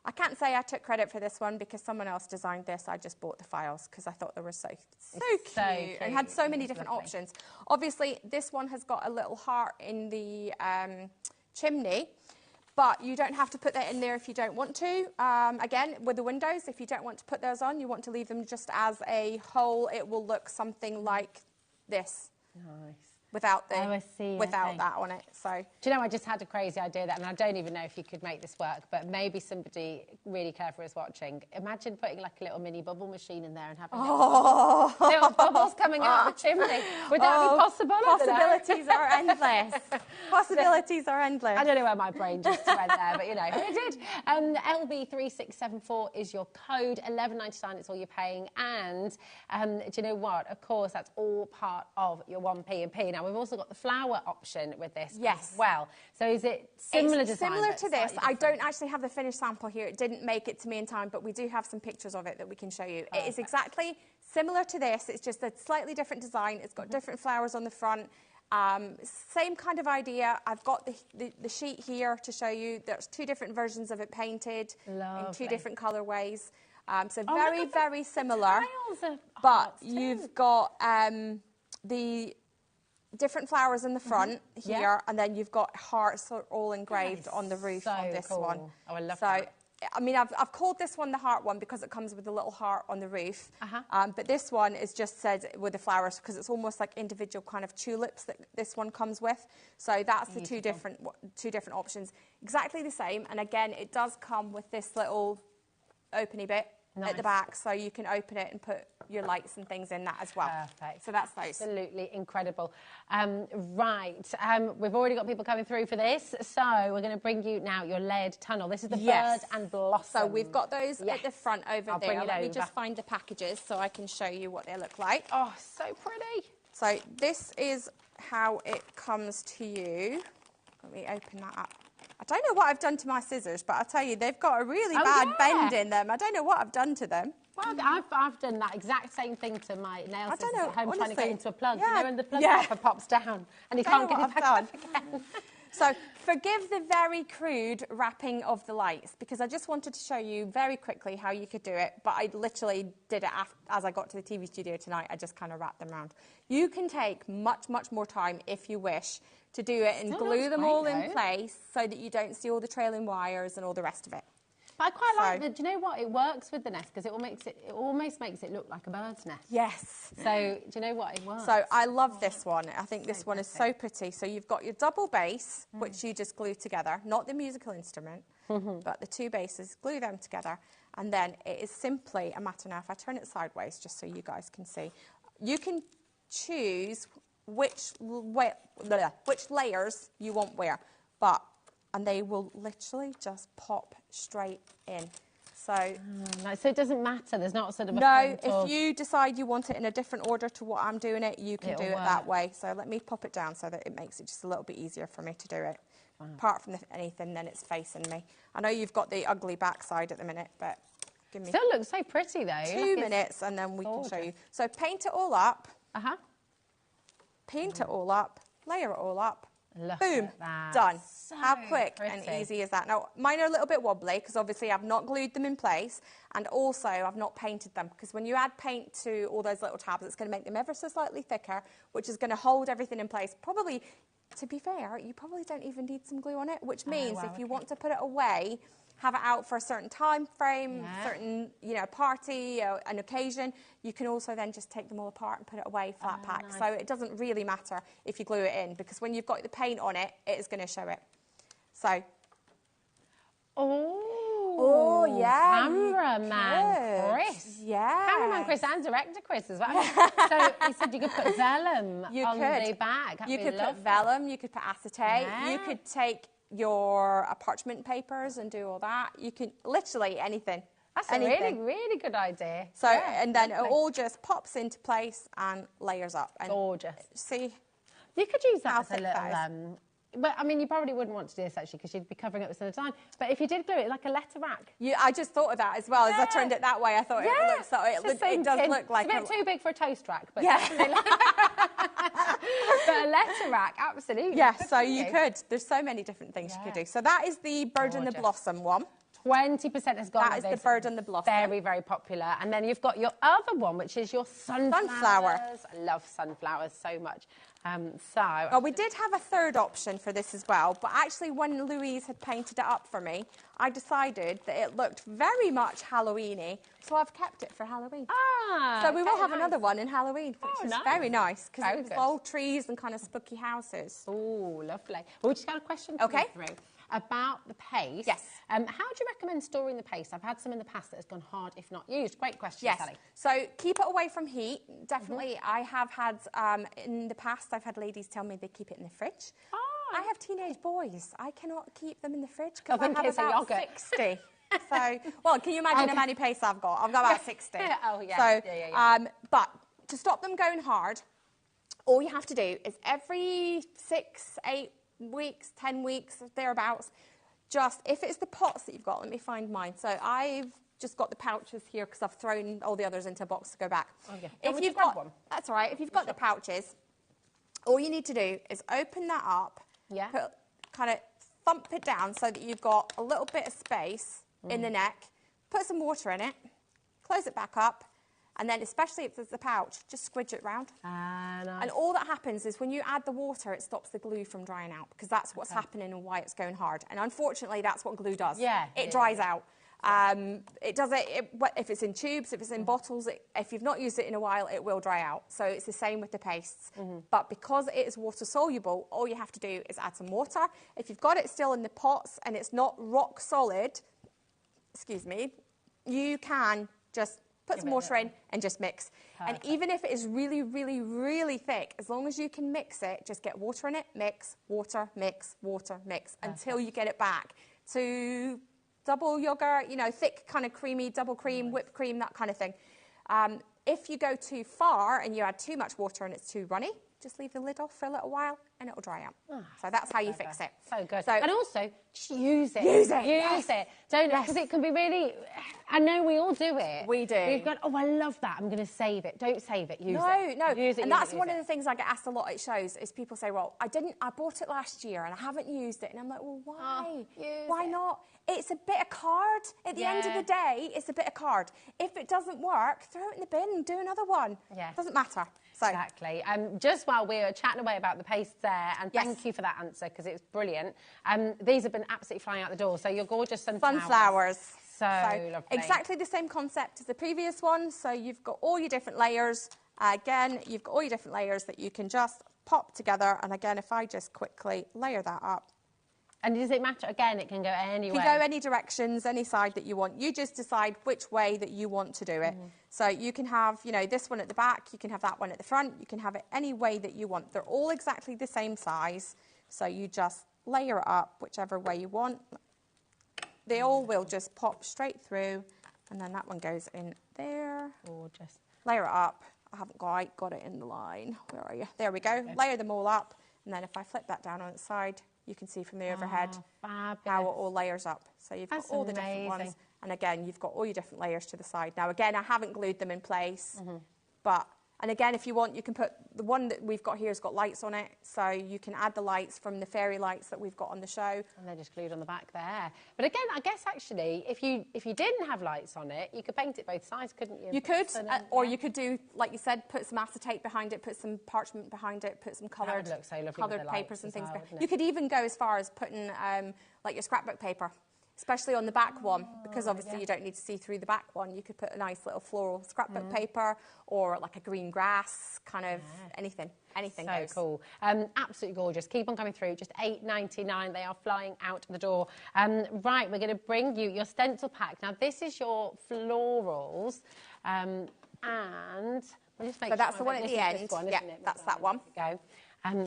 I can't say I took credit for this one because someone else designed this. I just bought the files because I thought they were so cute and had so many different options. Obviously, this one has got a little heart in the chimney, but you don't have to put that in there if you don't want to. Again, with the windows, if you don't want to put those on, you want to leave them just as a hole, it will look something like this. Nice. without the that on it. So do you know, I just had a crazy idea that, and I don't even know if you could make this work, but maybe somebody really clever is watching. Imagine putting like a little mini bubble machine in there and having little bubbles coming out of the chimney. Would that be possible? Possibilities are endless. Possibilities are endless. I don't know where my brain just went there, but you know, it did. LB3674 is your code, $11.99. It's all you're paying, and do you know what? Of course, that's all part of your 1p and P. Now we've also got the flower option with this as well. So is it similar design? Similar to this. I don't actually have the finished sample here. It didn't make it to me in time, but we do have some pictures of it that we can show you. It is exactly similar to this. It's just a slightly different design. It's got different flowers on the front. Same kind of idea. I've got the sheet here to show you. There's 2 different versions of it painted in 2 different colourways. So very similar. But you've got the different flowers in the front here, and then you've got hearts all engraved on the roof on this one. Oh, I love that. I mean, I've called this one the heart one because it comes with a little heart on the roof. But this one is just said with the flowers because it's almost like individual kind of tulips that this one comes with. So that's the two different options. Exactly the same. And again, it does come with this little openy bit at the back, so you can open it and put your lights and things in that as well. Perfect. So that's those. Absolutely incredible. We've already got people coming through for this, so we're going to bring you now your layered tunnel. This is the bird and blossom. So we've got those at the front over there. Let me just find the packages so I can show you what they look like. Oh, so pretty. So this is how it comes to you. Let me open that up. I don't know what I've done to my scissors, but I'll tell you, they've got a really bad bend in them. I don't know what I've done to them. Well, I've done that exact same thing to my nail scissors at home, trying to get into a plug. Yeah. You know, and the plug stopper pops down, and you can't get it back up again. So forgive the very crude wrapping of the lights, because I just wanted to show you very quickly how you could do it, but I literally did it as I got to the TV studio tonight. I just kind of wrapped them around. You can take much, much more time if you wish to do it and glue them all in place so that you don't see all the trailing wires and all the rest of it. But I quite like that. Do you know what? It works with the nest because it almost makes it look like a bird's nest. Yes. So do you know what? It works. So I love this one. I think this one is so pretty. So you've got your double bass, which you just glue together, not the musical instrument, but the 2 bases, glue them together, and then it is simply a matter now. If I turn it sideways, just so you guys can see, you can choose which layers you want where, and they will literally just pop straight in. So, so it doesn't matter. There's not sort of a if you decide you want it in a different order to what I'm doing it, you can do it that way. So let me pop it down so that it makes it just a little bit easier for me to do it. Apart from anything, then it's facing me. I know you've got the ugly backside at the minute, but give me. Still looks so pretty though. 2 minutes, and then we can show you. So paint it all up. Paint it all up. Layer it all up. Boom, done. So how quick and easy is that? Now, mine are a little bit wobbly because obviously I've not glued them in place, and also I've not painted them, because when you add paint to all those little tabs, it's going to make them ever so slightly thicker, which is going to hold everything in place. Probably, to be fair, you probably don't even need some glue on it, which means if you want to put it away, have it out for a certain time frame, certain, party, an occasion, you can also then just take them all apart and put it away flat pack. So it doesn't really matter if you glue it in, because when you've got the paint on it, it is going to show it. So. Oh, yeah. Cameraman Chris. Yeah. Cameraman Chris and director Chris as well. So he said you could put vellum on the bag. You could put vellum, you could put acetate, you could take your parchment papers and do all that. You can literally anything. That's a really, really good idea. So, and then it all just pops into place and layers up. And gorgeous. See? You could use that as a little... but, I mean, you probably wouldn't want to do this, actually, because you'd be covering up with some design. But if you did glue it like a letter rack... I just thought of that as well. As I turned it that way, I thought it does look like... It's a bit too big for a toast rack, but definitely but a letter rack, absolutely. Yeah, so you could. There's so many different things you could do. So that is the Bird and the Blossom one. 20% has gone. That is the bird and the blossom. Very, very popular. And then you've got your other one, which is your sunflower. I love sunflowers so much. Well, we did have a third option for this as well, but actually when Louise had painted it up for me, I decided that it looked very much Halloween-y, so I've kept it for Halloween. So we will have another one in Halloween, which is very nice, because it was old trees and kind of spooky houses. Oh, lovely. Well, we just got a question coming through about the paste. Yes. How do you recommend storing the paste? I've had some in the past that has gone hard if not used. Great question, yes. Sally. So keep it away from heat. Definitely. I have had, in the past, I've had ladies tell me they keep it in the fridge. I have teenage boys. I cannot keep them in the fridge because I have about 60. So, well, can you imagine how many pastes I've got? I've got about 60. Oh, yeah. So, but to stop them going hard, all you have to do is every 6, 8 weeks, 10 weeks, thereabouts, just, if it's the pots that you've got, let me find mine. So I've just got the pouches here because I've thrown all the others into a box to go back. If you've got one. That's all right. If you've got the pouches, all you need to do is open that up, kind of thump it down so that you've got a little bit of space in the neck, put some water in it, close it back up, and then especially if there's a pouch, just squidge it round. Nice. And all that happens is when you add the water, it stops the glue from drying out because that's what's happening and why it's going hard. And unfortunately, that's what glue does. It dries out. It does it if it's in tubes, if it's in bottles, if you've not used it in a while, it will dry out. So it's the same with the pastes. But because it is water soluble, all you have to do is add some water. If you've got it still in the pots and it's not rock solid, excuse me, you can just put some water in and just mix. And even if it is really, really, really thick, as long as you can mix it, just get water in it, mix, water, mix, water, mix, until you get it back to double yogurt, you know, thick kind of creamy, double cream, whipped cream, that kind of thing. If you go too far and you add too much water and it's too runny, just leave the lid off for a little while and it'll dry out. So that's how you fix it. So good. So, and also, just use it. Use it. Use it. Don't, because it can be really, I know we all do it. We do. We've got, oh, I love that. I'm going to save it. Don't save it. Use it. No. Use it. And that's one of the things I get asked a lot at shows is people say, well, I bought it last year and I haven't used it. And I'm like, well, why? Why not? It's a bit of card. At the end of the day, it's a bit of card. If it doesn't work, throw it in the bin and do another one. Yeah. Doesn't matter. So. Exactly. Just while we were chatting away about the pastes there, and thank you for that answer because it's brilliant. These have been absolutely flying out the door. So your gorgeous sunflowers. So lovely. Exactly the same concept as the previous one. So you've got all your different layers. Again, you've got all your different layers that you can just pop together. And again, if I just quickly layer that up. And does it matter? Again, it can go any way. It can go any directions, any side that you want. You just decide which way that you want to do it. So you can have, you know, this one at the back. You can have that one at the front. You can have it any way that you want. They're all exactly the same size. So you just layer it up whichever way you want. They all will just pop straight through. And then that one goes in there. Gorgeous. Layer it up. I haven't quite got it in the line. Where are you? There we go. Layer them all up. And then if I flip that down on its side, you can see from the overhead how it all layers up. So you've got all the different ones. And again, you've got all your different layers to the side. Now, again, I haven't glued them in place. And again, if you want, you can put, the one that we've got here has got lights on it. So you can add the lights from the fairy lights that we've got on the show. And they're just glued on the back there. But again, I guess actually, if you didn't have lights on it, you could paint it both sides, couldn't you? You could, or you could do, like you said, put some acetate behind it, put some parchment behind it, put some coloured papers and things. You could even go as far as putting like your scrapbook paper. Especially on the back one, because obviously you don't need to see through the back one. You could put a nice little floral scrapbook paper or like a green grass, kind of anything goes. So cool. Absolutely gorgeous. Keep on coming through. Just $8.99. They are flying out the door. Right, we're going to bring you your stencil pack. Now, this is your florals. And we'll just make so that's the one at the end. Yeah, that's that one. Go.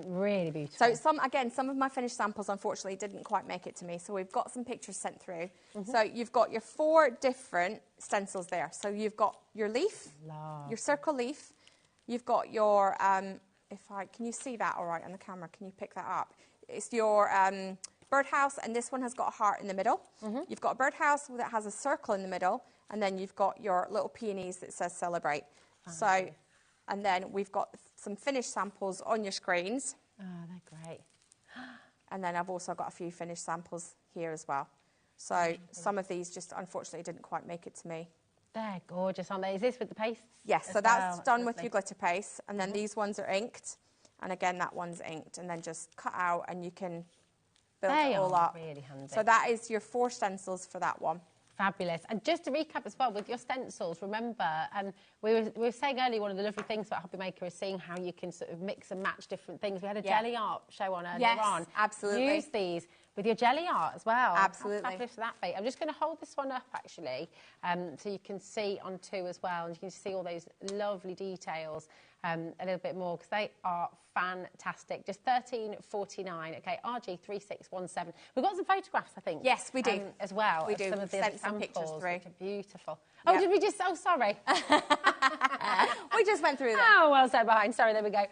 Really beautiful. So some of my finished samples unfortunately didn't quite make it to me. So we've got some pictures sent through. So you've got your 4 different stencils there. So you've got your leaf, your circle leaf. You've got your, can you see that all right on the camera? Can you pick that up? It's your birdhouse, and this one has got a heart in the middle. You've got a birdhouse that has a circle in the middle, and then you've got your little peonies that says celebrate. So. And then we've got some finished samples on your screens. Oh, they're great. And then I've also got a few finished samples here as well. So some of these just unfortunately didn't quite make it to me. They're gorgeous, aren't they? Is this with the paste? Yes, as so that's well? done with your glitter paste, and then these ones are inked, and again that one's inked, and then just cut out, and you can build They it all are up. really handy. So that is your 4 stencils for that one. Fabulous. And just to recap as well, with your stencils, remember, we were saying earlier, one of the lovely things about HobbyMaker is seeing how you can sort of mix and match different things. We had a Gelli art show on earlier on. Absolutely. Use these with your Gelli art as well. Absolutely. How fabulous that be? I'm just going to hold this one up, actually, so you can see on 2 as well, and you can see all those lovely details a little bit more, because they are fantastic. Just $13.49. Okay, RG3617. We've got some photographs, I think. Yes, we do. As well. We of do. Some of the Sent some pictures samples, through. which are beautiful. Oh, did we just... Oh, sorry. We just went through them. Oh, well, so behind. Sorry, there we go.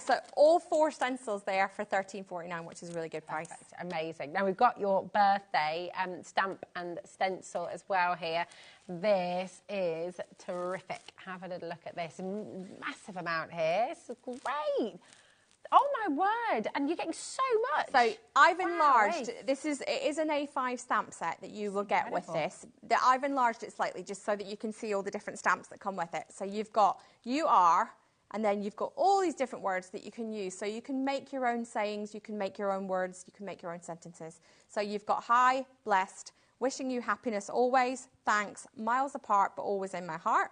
So all 4 stencils there for $13.49, which is a really good price. Perfect. Amazing. Now, we've got your birthday stamp and stencil as well here. This is terrific. Have a little look at this. Massive amount here. It's great. Oh, my word. And you're getting so much. So I've enlarged, it is an A5 stamp set that you will get with this. I've enlarged it slightly just so that you can see all the different stamps that come with it. So you've got you are, and then you've got all these different words that you can use. So you can make your own sayings, you can make your own words, you can make your own sentences. So you've got hi, blessed, wishing you happiness always, thanks, miles apart but always in my heart,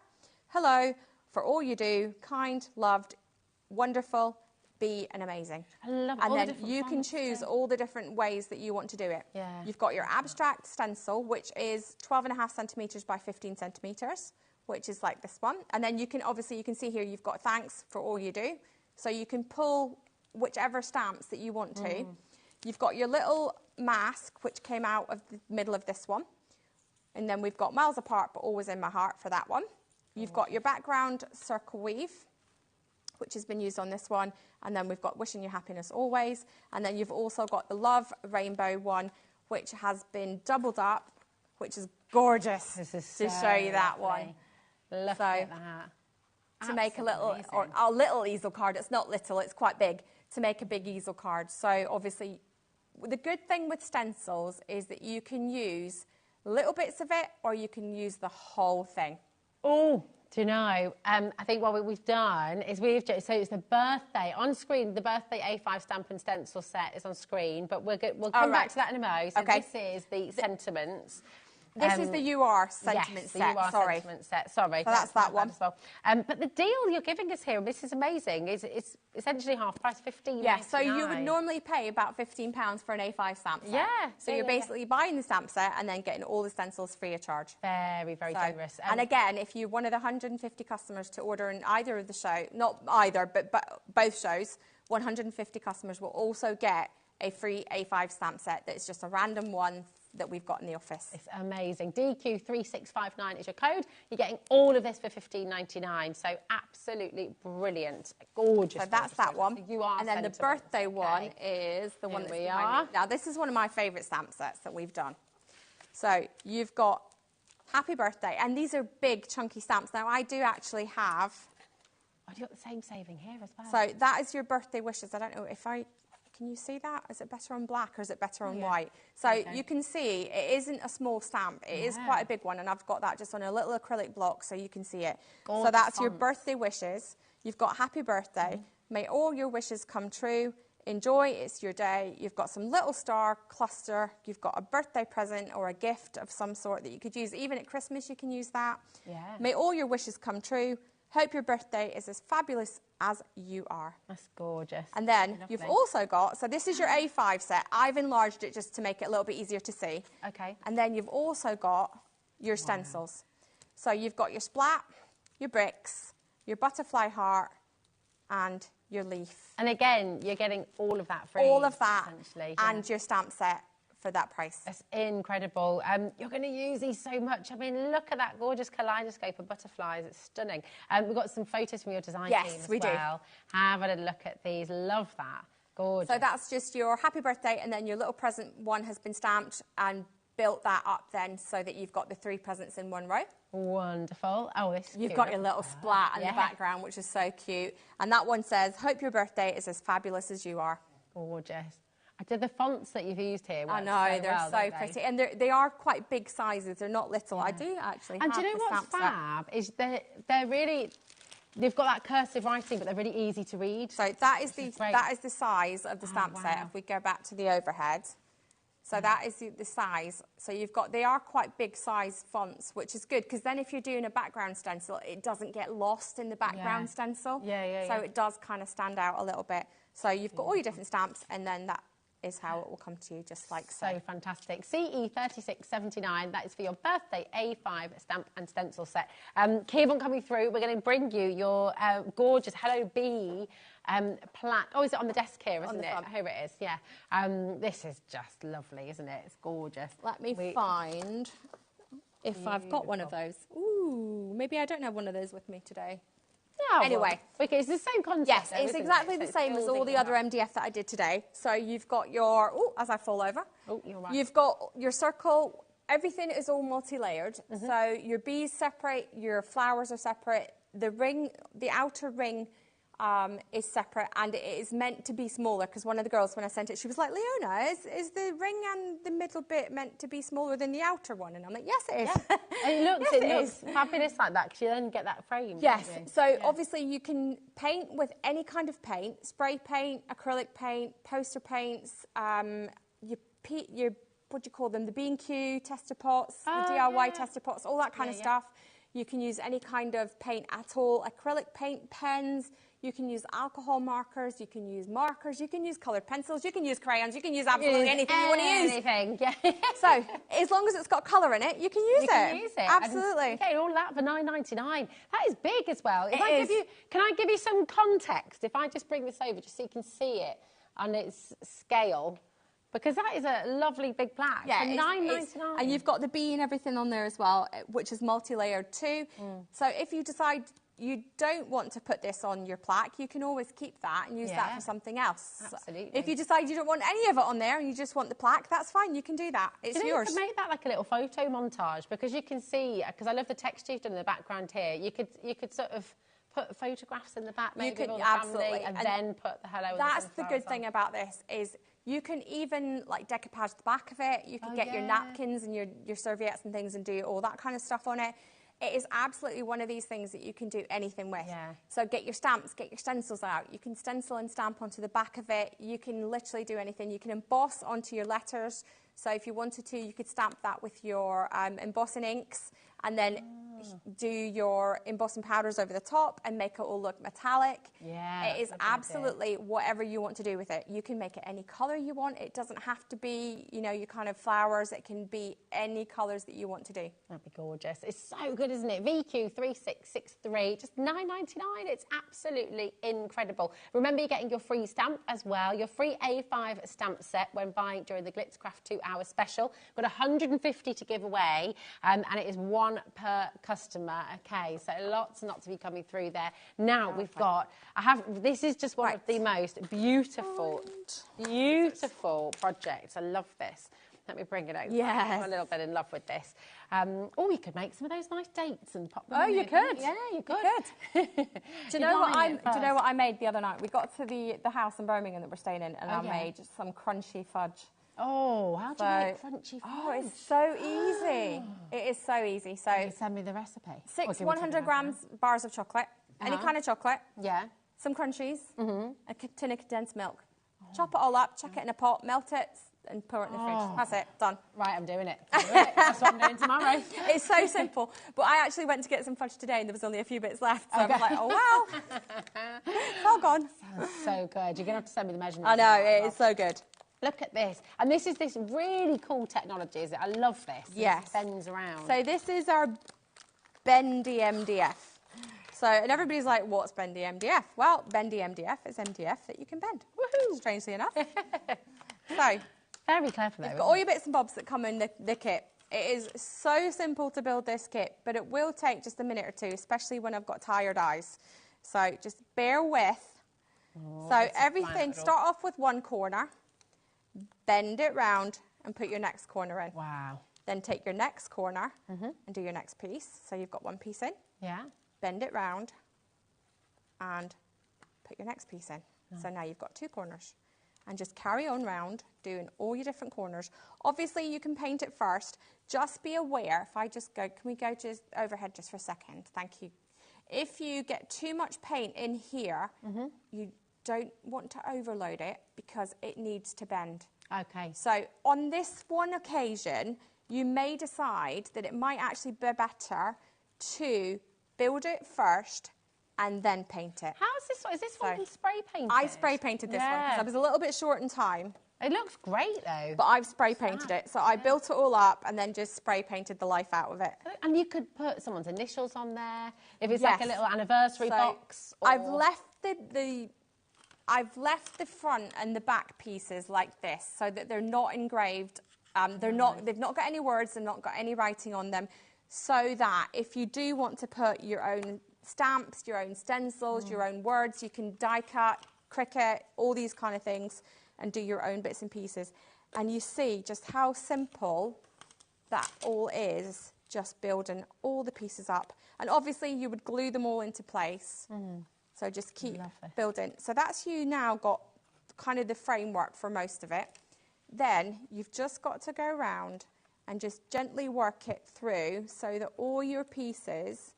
hello, for all you do, kind, loved, wonderful, be and amazing. I love and all then the different you can fonts, choose all the different ways that you want to do it. Yeah. You've got your abstract stencil, which is 12.5 centimetres by 15 centimetres, which is like this one. And then you can, obviously, you can see here you've got thanks for all you do. So you can pull whichever stamps that you want to. You've got your little mask, which came out of the middle of this one. And then we've got miles apart, but always in my heart for that one. You've got your background circle weave, which has been used on this one. And then we've got wishing you happiness always. And then you've also got the love rainbow one, which has been doubled up, which is gorgeous to show you that one. Look at that. To make a little, or a little easel card. It's not little, it's quite big, to make a big easel card. So obviously, the good thing with stencils is that you can use little bits of it, or you can use the whole thing. Oh, do you know, I think what we've done is so it's the birthday, on screen, the birthday A5 stamp and stencil set is on screen, but we'll come back to that in a mo. So this is the sentiments. This is the UR sentiment set, the UR sentiment set, sorry. So that's that one. As well. But the deal you're giving us here, and this is amazing, is it's essentially half price, $15.99. Yeah, so you would normally pay about £15 for an A5 stamp set. Yeah. So you're basically buying the stamp set and then getting all the stencils free of charge. Very, very generous. And again, if you're one of the 150 customers to order in either of the show, not either, but both shows, 150 customers will also get a free A5 stamp set that's just a random one that we've got in the office. It's amazing. DQ3659 is your code. You're getting all of this for $15.99. So absolutely brilliant. Gorgeous. So that's that one. And then the birthday one is the one that's behind me. Now, this is one of my favourite stamp sets that we've done. So you've got happy birthday. And these are big, chunky stamps. Now, I do actually have... Oh, you've got the same saving here as well. So that is your birthday wishes. I don't know if I... Can you see that? Is it better on black or is it better on white? So you can see it isn't a small stamp. It is quite a big one, and I've got that just on a little acrylic block so you can see it. Gorgeous so that's your fonts. birthday wishes. You've got happy birthday. May all your wishes come true. Enjoy, it's your day. You've got some little star cluster. You've got a birthday present or a gift of some sort that you could use. Even at Christmas you can use that. Yeah. May all your wishes come true. Hope your birthday is as fabulous as you are. That's gorgeous. And then you've also got, so this is your A5 set. I've enlarged it just to make it a little bit easier to see. Okay. And then you've also got your stencils. So you've got your splat, your bricks, your butterfly heart, and your leaf. And again, you're getting all of that free. All of that, essentially, and your stamp set for that price. That's incredible. You're going to use these so much. I mean, look at that gorgeous kaleidoscope of butterflies. It's stunning. We've got some photos from your design team as well. Have a little look at these. Love that. Gorgeous. So that's just your happy birthday, and then your little present one has been stamped and built that up then so that you've got the 3 presents in one row. Wonderful. Oh, this is You've cute. got your little splat in the background, which is so cute. And that one says, hope your birthday is as fabulous as you are. Gorgeous. The fonts that you've used here. I know, they're so pretty. And they are quite big sizes. They're not little. I do actually have And do you know what's fab? Is they're really... They've got that cursive writing, but they're really easy to read. So that is the size of the stamp set. If we go back to the overhead, so that is the size. So they are quite big size fonts, which is good because then if you're doing a background stencil, it doesn't get lost in the background stencil. So it does kind of stand out a little bit. So you've got all your different stamps, and then that is how it will come to you, just like so. So fantastic. CE3679, that is for your birthday A5 stamp and stencil set. Keep on coming through. We're going to bring you your gorgeous Hello Bee plaque. Oh, is it on the desk here, isn't it? Here it is, yeah. This is just lovely, isn't it? It's gorgeous. Let me find if I've got one of those. Ooh, maybe I don't have one of those with me today. Yeah, anyway, it's the same concept. Yes, though, it's exactly the same as all the other MDF that I did today. So you've got your, as I fall over, you're right. You've got your circle. Everything is all multi-layered. So your bees separate, your flowers are separate. The ring, the outer ring is separate, and it is meant to be smaller because one of the girls, when I sent it, she was like, Leona, is the ring and the middle bit meant to be smaller than the outer one? And I'm like, yes, it is. Yeah. And it looks fabulous like that because you then get that frame. Yes, so obviously you can paint with any kind of paint, spray paint, acrylic paint, poster paints, your what do you call them, the B&Q tester pots, the DIY tester pots, all that kind of stuff. You can use any kind of paint at all, acrylic paint, pens. You can use alcohol markers, you can use markers, you can use coloured pencils, you can use crayons, you can use absolutely anything you want to use. Anything, yeah. So, as long as it's got colour in it, you can use it. You can use it. Absolutely. And getting all that for $9.99. That is big as well. Can I give you some context? If I just bring this over just so you can see it on its scale. Because that is a lovely big plaque. Yeah, for $9.99. And you've got the bee and everything on there as well, which is multi-layered too. So if you decide you don't want to put this on your plaque, you can always keep that and use that for something else. Absolutely. If you decide you don't want any of it on there and you just want the plaque, that's fine. You can do that. It's yours. You could make that like a little photo montage because you can see, because I love the texture you've done in the background here. You could sort of put photographs in the back, maybe with all the family, and then put the hello. That's the good thing about this is you can even like decoupage the back of it. You can get your napkins and your serviettes and things and do all that kind of stuff on it. It is absolutely one of these things that you can do anything with. So get your stamps, get your stencils out. You can stencil and stamp onto the back of it. You can literally do anything. You can emboss onto your letters. So if you wanted to, you could stamp that with your embossing inks and then do your embossing powders over the top and make it all look metallic. It is absolutely whatever you want to do with it. You can make it any colour you want. It doesn't have to be, you know, your kind of flowers. It can be any colours that you want to do. That'd be gorgeous. It's so good, isn't it? VQ3663, just $9.99. It's absolutely incredible. Remember, you're getting your free stamp as well, your free A5 stamp set when buying during the Glitzcraft 2-hour special. Got 150 to give away, and it is one per customer. Okay, so lots and lots of you coming through there. Now we've got, this is just one of the most beautiful projects. I love this. Let me bring it over. I'm a little bit in love with this. Or you could make some of those nice dates and pop them in. You could. Yeah, you could. Do you know what I made the other night? We got to the house in Birmingham that we're staying in, and I made some crunchy fudge. Oh, how do you make crunchy fudge? Oh, it's so easy. It is so easy. So can you send me the recipe? 6 100 grams bars of chocolate, any kind of chocolate. Yeah. Some crunchies, a tin of condensed milk. Chop it all up, chuck it in a pot, melt it, and pour it in the fridge. That's it, done. Right, I'm doing it. That's what I'm doing tomorrow. It's so simple. But I actually went to get some fudge today and there was only a few bits left. So I was like, oh, well, it's all gone. Sounds so good. You're going to have to send me the measurements. I know, it is so good. Look at this. And this is this really cool technology, is it? I love this. Yes. It bends around. So this is our bendy MDF. So, and everybody's like, what's bendy MDF? Well, bendy MDF is MDF that you can bend. Woohoo! Strangely enough. So, very clever though. You've got all your bits and bobs that come in the kit. It is so simple to build this kit, but it will take just a minute or two, especially when I've got tired eyes. So just bear with. So everything, start off with one corner, bend it round and put your next corner in. Wow. Then take your next corner and do your next piece. So you've got one piece in. Yeah. Bend it round and put your next piece in. So now you've got two corners. And just carry on round doing all your different corners. Obviously, you can paint it first. Just be aware, if I just go, can we go just overhead just for a second? Thank you. If you get too much paint in here, you don't want to overload it because it needs to bend. Okay. So on this one occasion, you may decide that it might actually be better to build it first and then paint it. How is this? Is this one spray painted? I spray painted this one because I was a little bit short in time. It looks great though. But I've spray painted it. So I built it all up and then just spray painted the life out of it. And you could put someone's initials on there if it's like a little anniversary box. Or... I've left I've left the front and the back pieces like this so that they're not engraved. They've not got any words, they've not got any writing on them, so that if you do want to put your own stamps, your own stencils, your own words, you can die cut, Cricut, all these kind of things, and do your own bits and pieces. And you see just how simple that all is, just building all the pieces up. And obviously you would glue them all into place. So just keep building. So that's you now got kind of the framework for most of it. Then you've just got to go around and just gently work it through so that all your pieces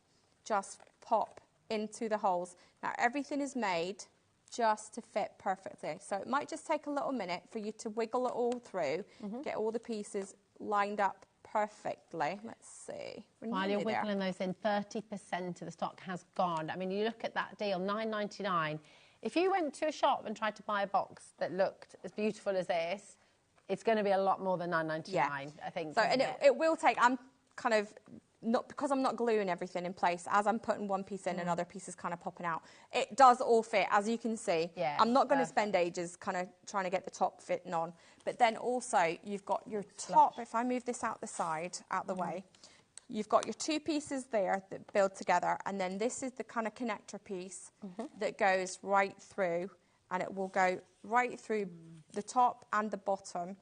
just pop into the holes. Now everything is made just to fit perfectly. So it might just take a little minute for you to wiggle it all through, get all the pieces lined up perfectly. Let's see. While you're wiggling those in, 30% of the stock has gone. I mean, you look at that deal, $9.99. If you went to a shop and tried to buy a box that looked as beautiful as this, it's going to be a lot more than $9.99, I think. So, and it will take, I'm kind of, not because I'm not gluing everything in place, as I'm putting one piece in, another piece is kind of popping out. It does all fit, as you can see. Yeah, I'm not going to spend ages kind of trying to get the top fitting on. But then also, you've got your top, if I move this out the side, out the way, you've got your two pieces there that build together, and then this is the kind of connector piece that goes right through, and it will go right through the top and the bottom,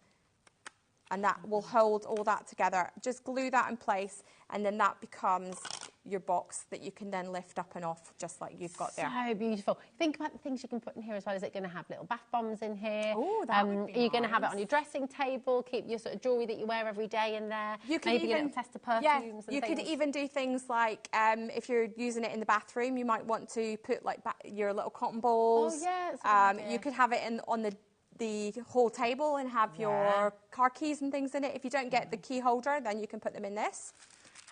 and that will hold all that together. Just glue that in place, and then that becomes your box that you can then lift up and off, just like you've got there. So beautiful. Think about the things you can put in here as well. Is it going to have little bath bombs in here? Oh, that would be Are you going to have it on your dressing table? Keep your sort of jewellery that you wear every day in there? You could Maybe even, a little test of perfumes and you things. could even do things like, if you're using it in the bathroom, you might want to put like your little cotton balls. Oh, yeah, that's a good idea. You could have it on the whole table and have your car keys and things in it. If you don't get the key holder, then you can put them in this.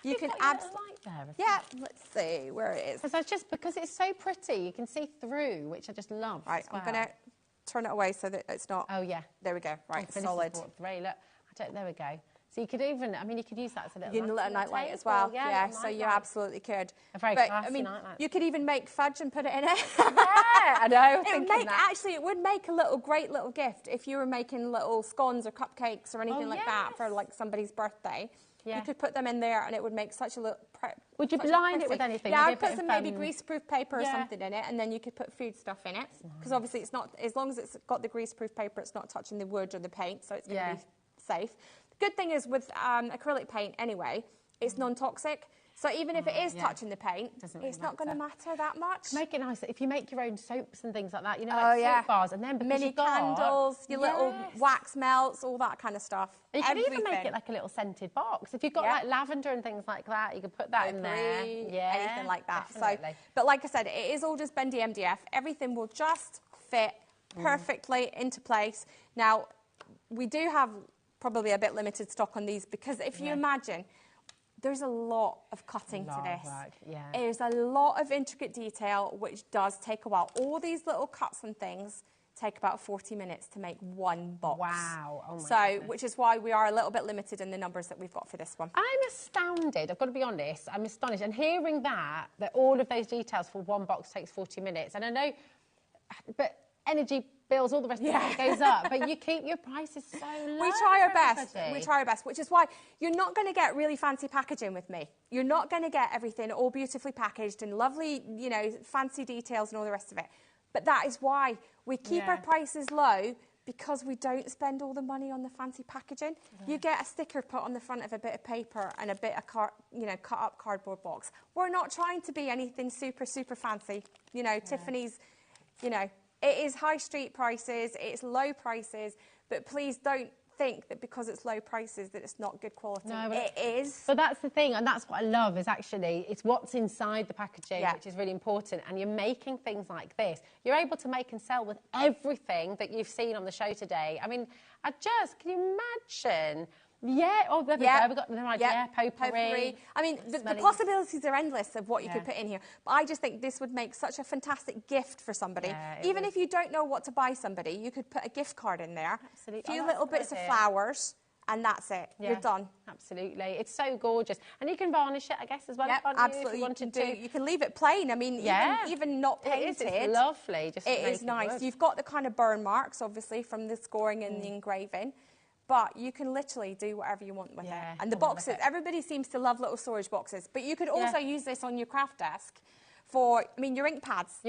You can let's see where it is. Because it's so pretty, you can see through, which I just love. Right, I'm going to turn it away so that it's not. Oh yeah, there we go. Right, oh, solid. Look, there we go. So you could even, I mean, you could use that as a little night light as well. Yeah, so you absolutely could. A very classy night light. You could even make fudge and put it in it. Yeah, I know. Actually, it would make a great little gift if you were making little scones or cupcakes or anything like that for like somebody's birthday. Yeah. You could put them in there and it would make such a little... Would you blind it with anything? Yeah, I'd put some maybe greaseproof paper or something in it, and then you could put food stuff in it. Because obviously it's not, as long as it's got the greaseproof paper, it's not touching the wood or the paint, so it's going to be safe. The good thing is with acrylic paint anyway, it's non-toxic. So even if it is touching the paint, it's not going to matter that much. Make it nice. If you make your own soaps and things like that, you know, like soap bars, and then mini candles, your little wax melts, all that kind of stuff. And you can even make it like a little scented box. If you've got like lavender and things like that, you can put that in there. Yeah, anything like that. Definitely. So, but like I said, it is all just bendy MDF. Everything will just fit perfectly into place. Now, we do have probably a bit limited stock on these because if you imagine, there's a lot of cutting to this. There's a lot of intricate detail, which does take a while. All these little cuts and things take about 40 minutes to make one box. Wow. Oh my goodness. Which is why we are a little bit limited in the numbers that we've got for this one. I'm astounded. I've got to be honest. I'm astonished. And hearing that all of those details for one box takes 40 minutes. And I know, but energy bills, all the rest of it goes up, but you keep your prices so low. We try our best. We try our best, which is why you're not going to get really fancy packaging with me. You're not going to get everything all beautifully packaged and lovely, you know, fancy details and all the rest of it. But that is why we keep our prices low, because we don't spend all the money on the fancy packaging. You get a sticker put on the front of a bit of paper and a bit of cut up cardboard box. We're not trying to be anything super, super fancy. You know, Tiffany's, you know, it is high street prices, it's low prices, but please don't think that because it's low prices that it's not good quality. No, it is. But that's the thing, and that's what I love, is actually it's what's inside the packaging, which is really important. And you're making things like this. You're able to make and sell with everything that you've seen on the show today. I mean, can you imagine? Yeah, oh, there we go. We've got an idea. Potpourri. I mean, the possibilities are endless of what you could put in here. But I just think this would make such a fantastic gift for somebody. Yeah, Even if you don't know what to buy somebody, you could put a gift card in there, Absolutely. a few little bits of flowers, and that's it. Yeah, You're done. Absolutely. It's so gorgeous. And you can varnish it, I guess, as well. Yep, can't absolutely. You, if you wanted to. You can leave it plain. I mean, even not painted. It's lovely. Just it is nice. You've got the kind of burn marks, obviously, from the scoring and the engraving. But you can literally do whatever you want with it. And the boxes, everybody seems to love little storage boxes. But you could also use this on your craft desk for, I mean, your ink pads.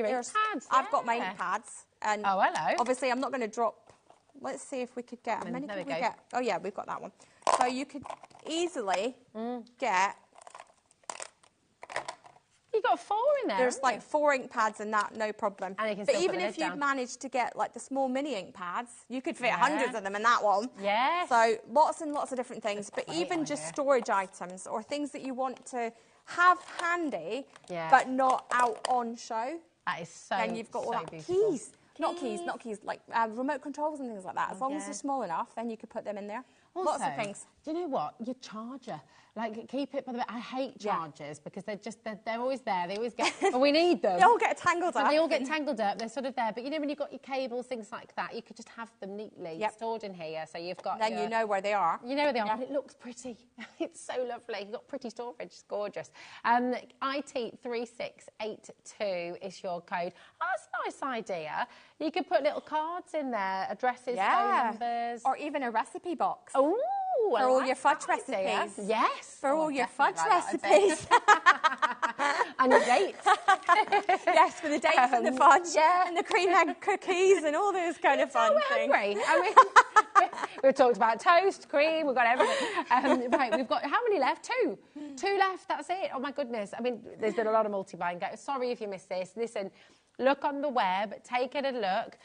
I've got my ink pads. And oh, hello. Obviously, I'm not going to drop. Let's see if we could get, how many could we get? Oh, yeah, we've got that one. So you could easily get... You've got 4 in there. There's like 4 ink pads in that, no problem. And you can but still even put the if lid you've down. managed to get like the small mini ink pads, you could fit hundreds of them in that one. Yes. So lots and lots of different things. But even just storage items or things that you want to have handy, but not out on show. That is so. And you've got all that beautiful. Not keys, like remote controls and things like that. As long as they're small enough, then you could put them in there. Also, lots of things. Do you know what? Your charger. Like, keep it by the way. I hate chargers because they're always there. They always get, but we need them. They all get tangled up. They all get tangled up. They're sort of there. But you know, when you've got your cables, things like that, you could just have them neatly stored in here. So you've got. Then you know where they are. You know where they are, but it looks pretty. It's so lovely. You've got pretty storage. It's gorgeous. IT3682 is your code. Oh, that's a nice idea. You could put little cards in there, addresses, phone numbers, or even a recipe box. Oh. For all your fudge recipes. Yes. For all your fudge recipes. And your dates. Yes, for the dates and the fudge. And the cream egg cookies and all those kind of fun things. Hungry. I mean, we've talked about toast, cream, we've got everything. Right, we've got, how many left? 2. 2 left, that's it. Oh my goodness. I mean, there's been a lot of multi-buying. Sorry if you missed this. Listen. Look on the web, take it a look.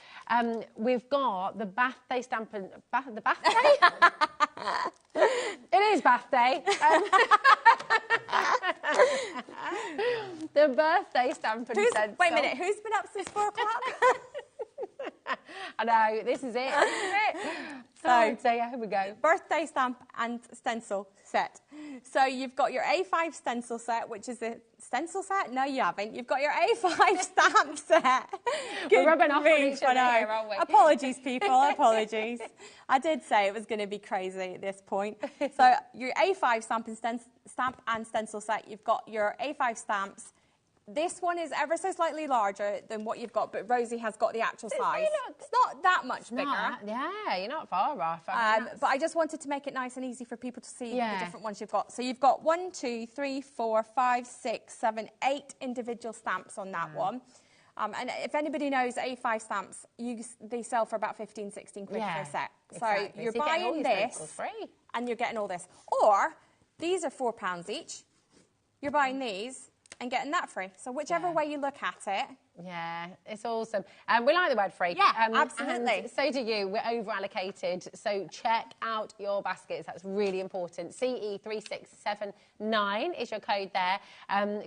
We've got the birthday stamp and... the birthday? It is birthday. The birthday stamp and stencil. Wait a minute, who's been up since 4 o'clock? I know, this is it. So here we go. Birthday stamp and stencil set. So you've got your A5 stencil set, which is a stencil set? No, you haven't. You've got your A5 stamp set. We're rubbing off on each other here, aren't we? Apologies, people. Apologies. I did say it was going to be crazy at this point. So your A5 stamp and stencil set, you've got your A5 stamps. This one is ever so slightly larger than what you've got, but Rosie has got the actual size. It's not that much bigger. Yeah, you're not far off. But I just wanted to make it nice and easy for people to see the different ones you've got. So you've got 1, 2, 3, 4, 5, 6, 7, 8 individual stamps on that one. And if anybody knows A5 stamps, they sell for about 15, 16 quid per set. Exactly. So you're buying this and you're getting all this. Or these are £4 each. You're buying these and getting that free. So whichever way you look at it. Yeah, it's awesome. We like the word free. Yeah, absolutely. And so do you. We're over-allocated. So check out your baskets. That's really important. CE3679 is your code there.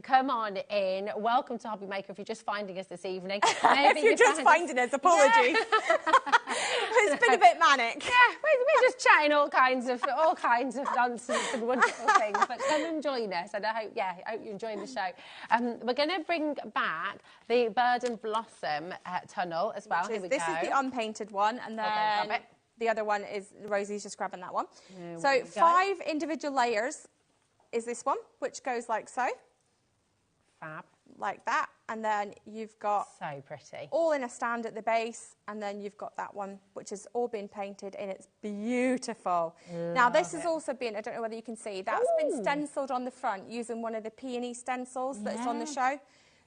Come on in. Welcome to HobbyMaker if you're just finding us this evening. Maybe if you're just finding us, apologies. It's been a bit manic. Yeah, we're just chatting all kinds of nonsense and wonderful things. But come and join us, and I hope you're enjoying the show. We're going to bring back the Bird and Blossom tunnel as well. Here we go. This is the unpainted one, and then the other one is Rosie's just grabbing that one. So 5 individual layers is this one, which goes like so. Fab. Like that, and then you've got so pretty all in a stand at the base, and then you've got that one which has all been painted and it's beautiful. Now this has also been, I don't know whether you can see, that's been stenciled on the front using one of the peony stencils that's on the show.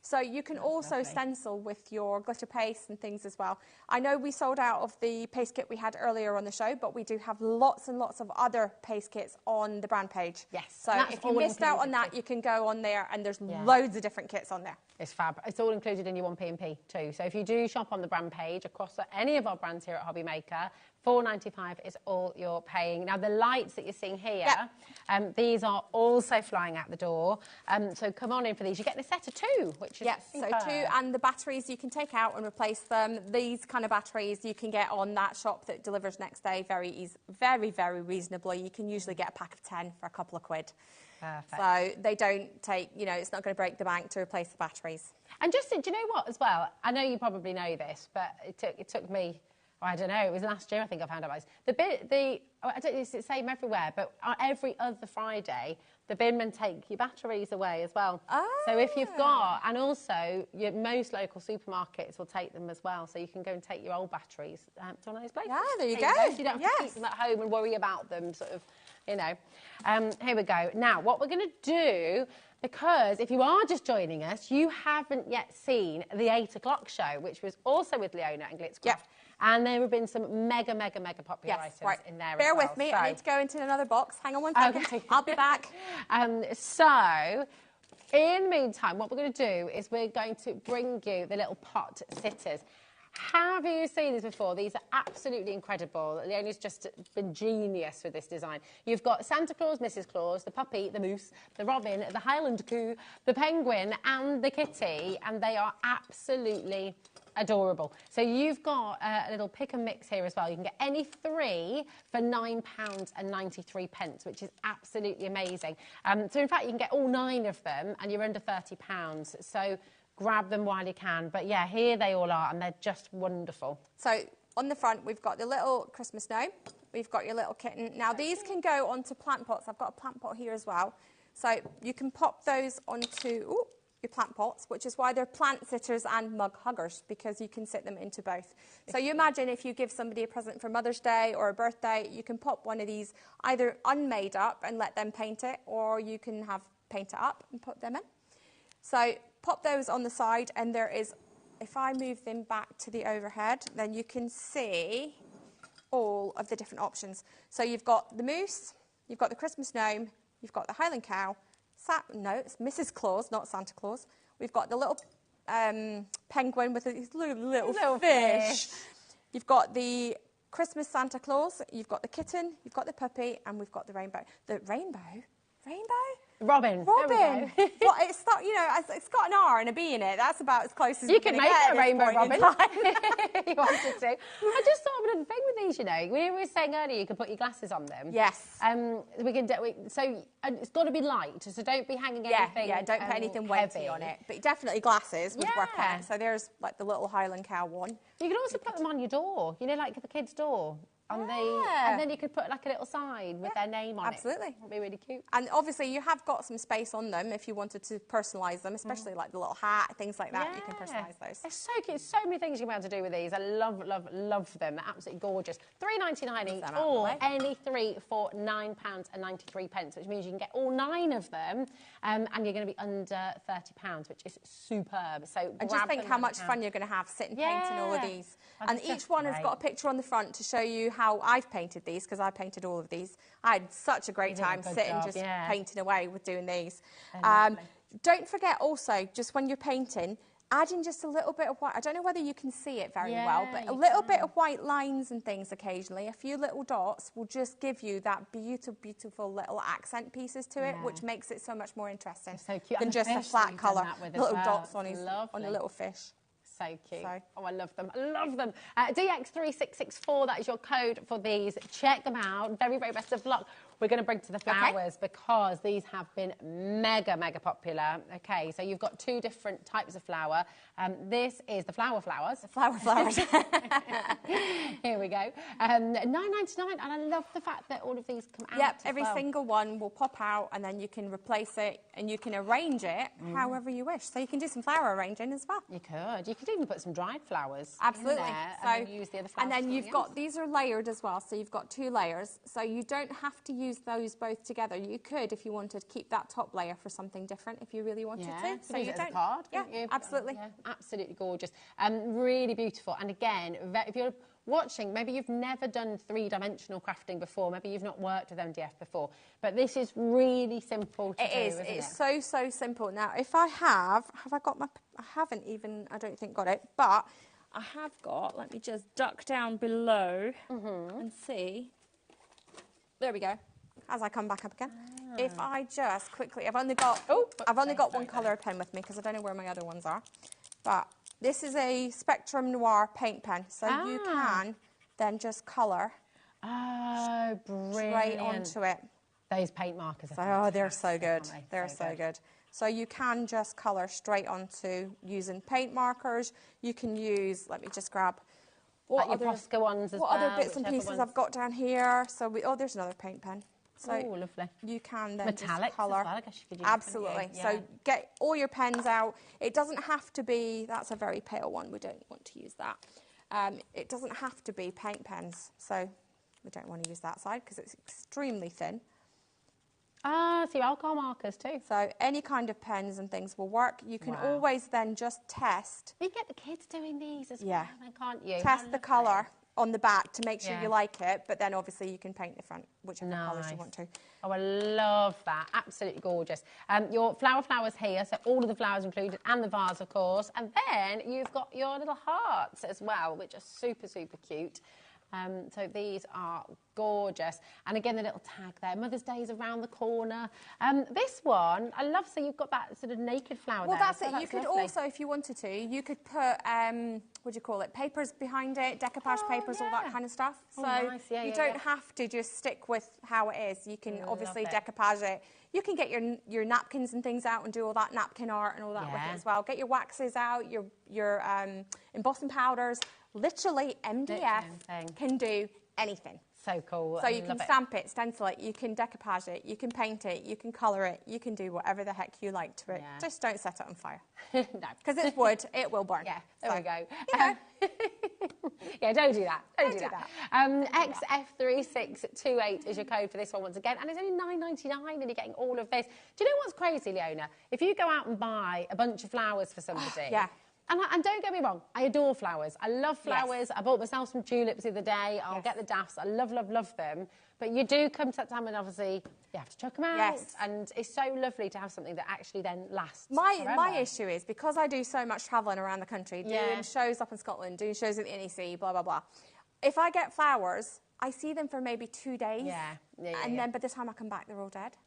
So you can also stencil with your glitter paste and things as well. I know we sold out of the paste kit we had earlier on the show, but we do have lots and lots of other paste kits on the brand page. Yes. So if you missed out on that, you can go on there and there's loads of different kits on there. It's fab. It's all included in your 1P&P too. So if you do shop on the brand page across any of our brands here at HobbyMaker, $4.95 is all you're paying. Now, the lights that you're seeing here, these are also flying out the door. So come on in for these. You're getting a set of 2, which is so 2, and the batteries you can take out and replace them. These kind of batteries you can get on that shop that delivers next day very, very reasonably. You can usually get a pack of 10 for a couple of quid. Perfect. So they don't take, you know, it's not going to break the bank to replace the batteries. And just, do you know what as well? I know you probably know this, but it took me, I don't know, it was last year I think I found out about this. I don't know if it's the same everywhere, but every other Friday, the binmen take your batteries away as well. So if you've got, and also most local supermarkets will take them as well, so you can go and take your old batteries to one of those places. Yeah, there you go. So you don't have to keep them at home and worry about them, sort of, you know. Here we go. Now, what we're going to do, because if you are just joining us, you haven't yet seen the 8 o'clock show, which was also with Leona and Glitzcraft. And there have been some mega popular items in there Bear as well. with me, I need to go into another box. Hang on one second. Okay. I'll be back. So, in the meantime, what we're going to do is we're going to bring you the little pot sitters. Have you seen these before? These are absolutely incredible. Leona's just been genius with this design. You've got Santa Claus, Mrs. Claus, the puppy, the moose, the robin, the Highland coo, the penguin and the kitty, and they are absolutely adorable. So you've got a little pick and mix here as well. You can get any 3 for £9.93, which is absolutely amazing. So in fact, you can get all 9 of them and you're under £30. So grab them while you can. But yeah, here they all are and they're just wonderful. So on the front, we've got the little Christmas gnome. We've got your little kitten. Now these can go onto plant pots. I've got a plant pot here as well. So you can pop those onto your plant pots, which is why they're plant sitters and mug huggers, because you can sit them into both. So you imagine if you give somebody a present for Mother's Day or a birthday, you can pop one of these either unmade up and let them paint it, or you can have paint it up and put them in. So pop those on the side, and there is, if I move them back to the overhead, then you can see all of the different options. So you've got the moose, you've got the Christmas gnome, you've got the Highland cow, no, it's Mrs. Claus, not Santa Claus. We've got the little penguin with his little fish. You've got the Christmas Santa Claus, you've got the kitten, you've got the puppy, and we've got the rainbow. The rainbow? Robin. Well, it's not, you know, it's got an R and a B in it. That's about as close as you can make it a rainbow Robin. You wanted to. I just thought of another thing with these, you know. We were saying earlier you can put your glasses on them. Yes. We can so it's got to be light, so don't be hanging anything. Yeah, don't put anything weighty on it. But definitely glasses would work on it. So there's like the little Highland cow one. You can also put them on your door, you know, like the kids' door. And then you could put like a little sign with their name on it. Absolutely. It'd be really cute. And obviously you have got some space on them if you wanted to personalise them, especially like the little hat, things like that. You can personalise those. They're so cute. So many things you can be able to do with these. I love them. They're absolutely gorgeous. $3.99 each, or any 3 for £9.93, which means you can get all 9 of them, and you're going to be under £30, which is superb. So and just think how much fun you're going to have sitting painting all of these. And each one has got a picture on the front to show you how I've painted these, because I painted all of these. I had such a great time sitting just painting away with doing these. Don't forget also, just when you're painting, add in just a little bit of white. I don't know whether you can see it very well, but a little bit of white lines and things occasionally, a few little dots will just give you that beautiful little accent pieces to it, which makes it so much more interesting than just a flat colour. Little dots on a little fish. So cute. Oh, I love them. DX3664, that is your code for these. Check them out. Very best of luck. We're going to bring to the flowers because these have been mega popular. Okay, so you've got 2 different types of flower. This is the flowers. The flowers. Here we go. $9.99, and I love the fact that all of these come out. Yep, every single one will pop out, and then you can replace it, and you can arrange it however you wish. So you can do some flower arranging as well. You could do even put some dried flowers Absolutely. in there So, and then use the other flowers. and then for you've something got, else. these are layered as well, so you've got 2 layers. So you don't have to use those both together. You could, if you wanted, keep that top layer for something different if you really wanted Yeah, to. so use you it as a card, Yeah, couldn't you? absolutely. Yeah, absolutely gorgeous. Really beautiful. And again, if you're watching, maybe you've never done 3-dimensional crafting before, maybe you've not worked with MDF before, but this is really simple to do, isn't it? It's so simple. Now, if I have I got my, I haven't even, I don't think got it, but I have got, let me just duck down below and see. There we go. As I come back up again. If I just quickly, I've only got one colour pen with me because I don't know where my other ones are, but this is a Spectrum Noir paint pen, so you can then just colour straight onto it. Those paint markers are they're so good. They're so good. So you can just colour straight onto using paint markers. You can use, let me just grab what other Posca ones as what well, other bits and pieces I've got down here. So there's another paint pen. So lovely. You can then Metallics just colour. as well, I guess you could use, Absolutely. couldn't you? So get all your pens out. It doesn't have to be, that's a very pale one. We don't want to use that. It doesn't have to be paint pens. So we don't want to use that side because it's extremely thin. So your alcohol markers too. So any kind of pens and things will work. You can always then just test. You get the kids doing these as well, then, can't you? Test the colour on the back to make sure you like it, but then obviously you can paint the front, whichever colours you want to. Oh, I love that. Absolutely gorgeous. Your flowers here, so all of the flowers included, and the vase, of course. And then you've got your little hearts as well, which are super, super cute. So these are gorgeous. And again, the little tag there. Mother's Day is around the corner. This one, I love, so you've got that sort of naked flower there. Well, that's it. So You could lovely. also, if you wanted to, you could put, what do you call it, papers behind it, decoupage papers, all that kind of stuff. Oh, So nice. Yeah, you don't have to just stick with how it is. You can obviously love it. decoupage it. You can get your napkins and things out and do all that napkin art and all that with it as well. Get your waxes out, your embossing powders. Literally, MDF can do anything. So cool. So you can stamp it, stencil it, you can decoupage it, you can paint it, you can colour it, you can do whatever the heck you like to it. Yeah. Just don't set it on fire. No. Because it's wood, it will burn. Yeah, there we go. You know. Yeah, don't do that. Don't do do that. XF3628 is your code for this one once again, and it's only $9.99 and you're getting all of this. Do you know what's crazy, Leona? If you go out and buy a bunch of flowers for somebody, and don't get me wrong, I adore flowers. I love flowers. I bought myself some tulips the other day. I'll get the daffs. I love, love, love them. But you do come to that time when obviously you have to chuck them out. Yes. And it's so lovely to have something that actually then lasts My issue is, because I do so much travelling around the country, doing Yeah. shows up in Scotland, doing shows at the NEC, blah, blah, blah. If I get flowers, I see them for maybe 2 days. And then by the time I come back, they're all dead.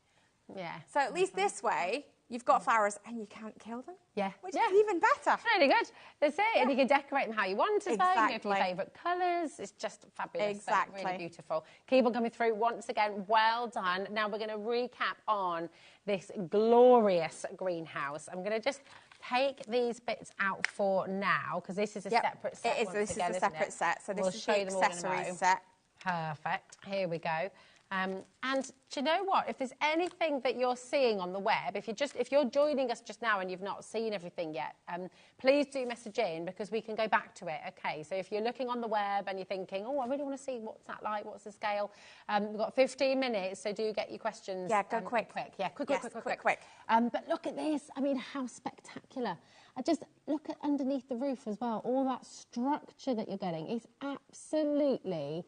Yeah. So at least this way, you've got flowers and you can't kill them. Yeah. Which is even better. Really good. That's it. And you can decorate them how you want as well. You can go for your Exactly. favourite colours. It's just fabulous. So Exactly. really beautiful. Keep on coming through once again. Well done. Now we're going to recap on this glorious greenhouse. I'm going to just take these bits out for now because this is a separate set. It is. once This again, is a isn't separate it? set. So this We'll is show the them all in a accessories row. set. Perfect. Here we go. And do you know what? If there's anything that you're seeing on the web, if you're joining us just now and you've not seen everything yet, please do message in because we can go back to it. Okay. So if you're looking on the web and you're thinking, oh, I really want to see what's that like, what's the scale? We've got 15 minutes, so do get your questions. Yeah, go quick. Yeah, quick. Quick. But look at this. I mean, how spectacular. I just look at underneath the roof as well. All that structure that you're getting is absolutely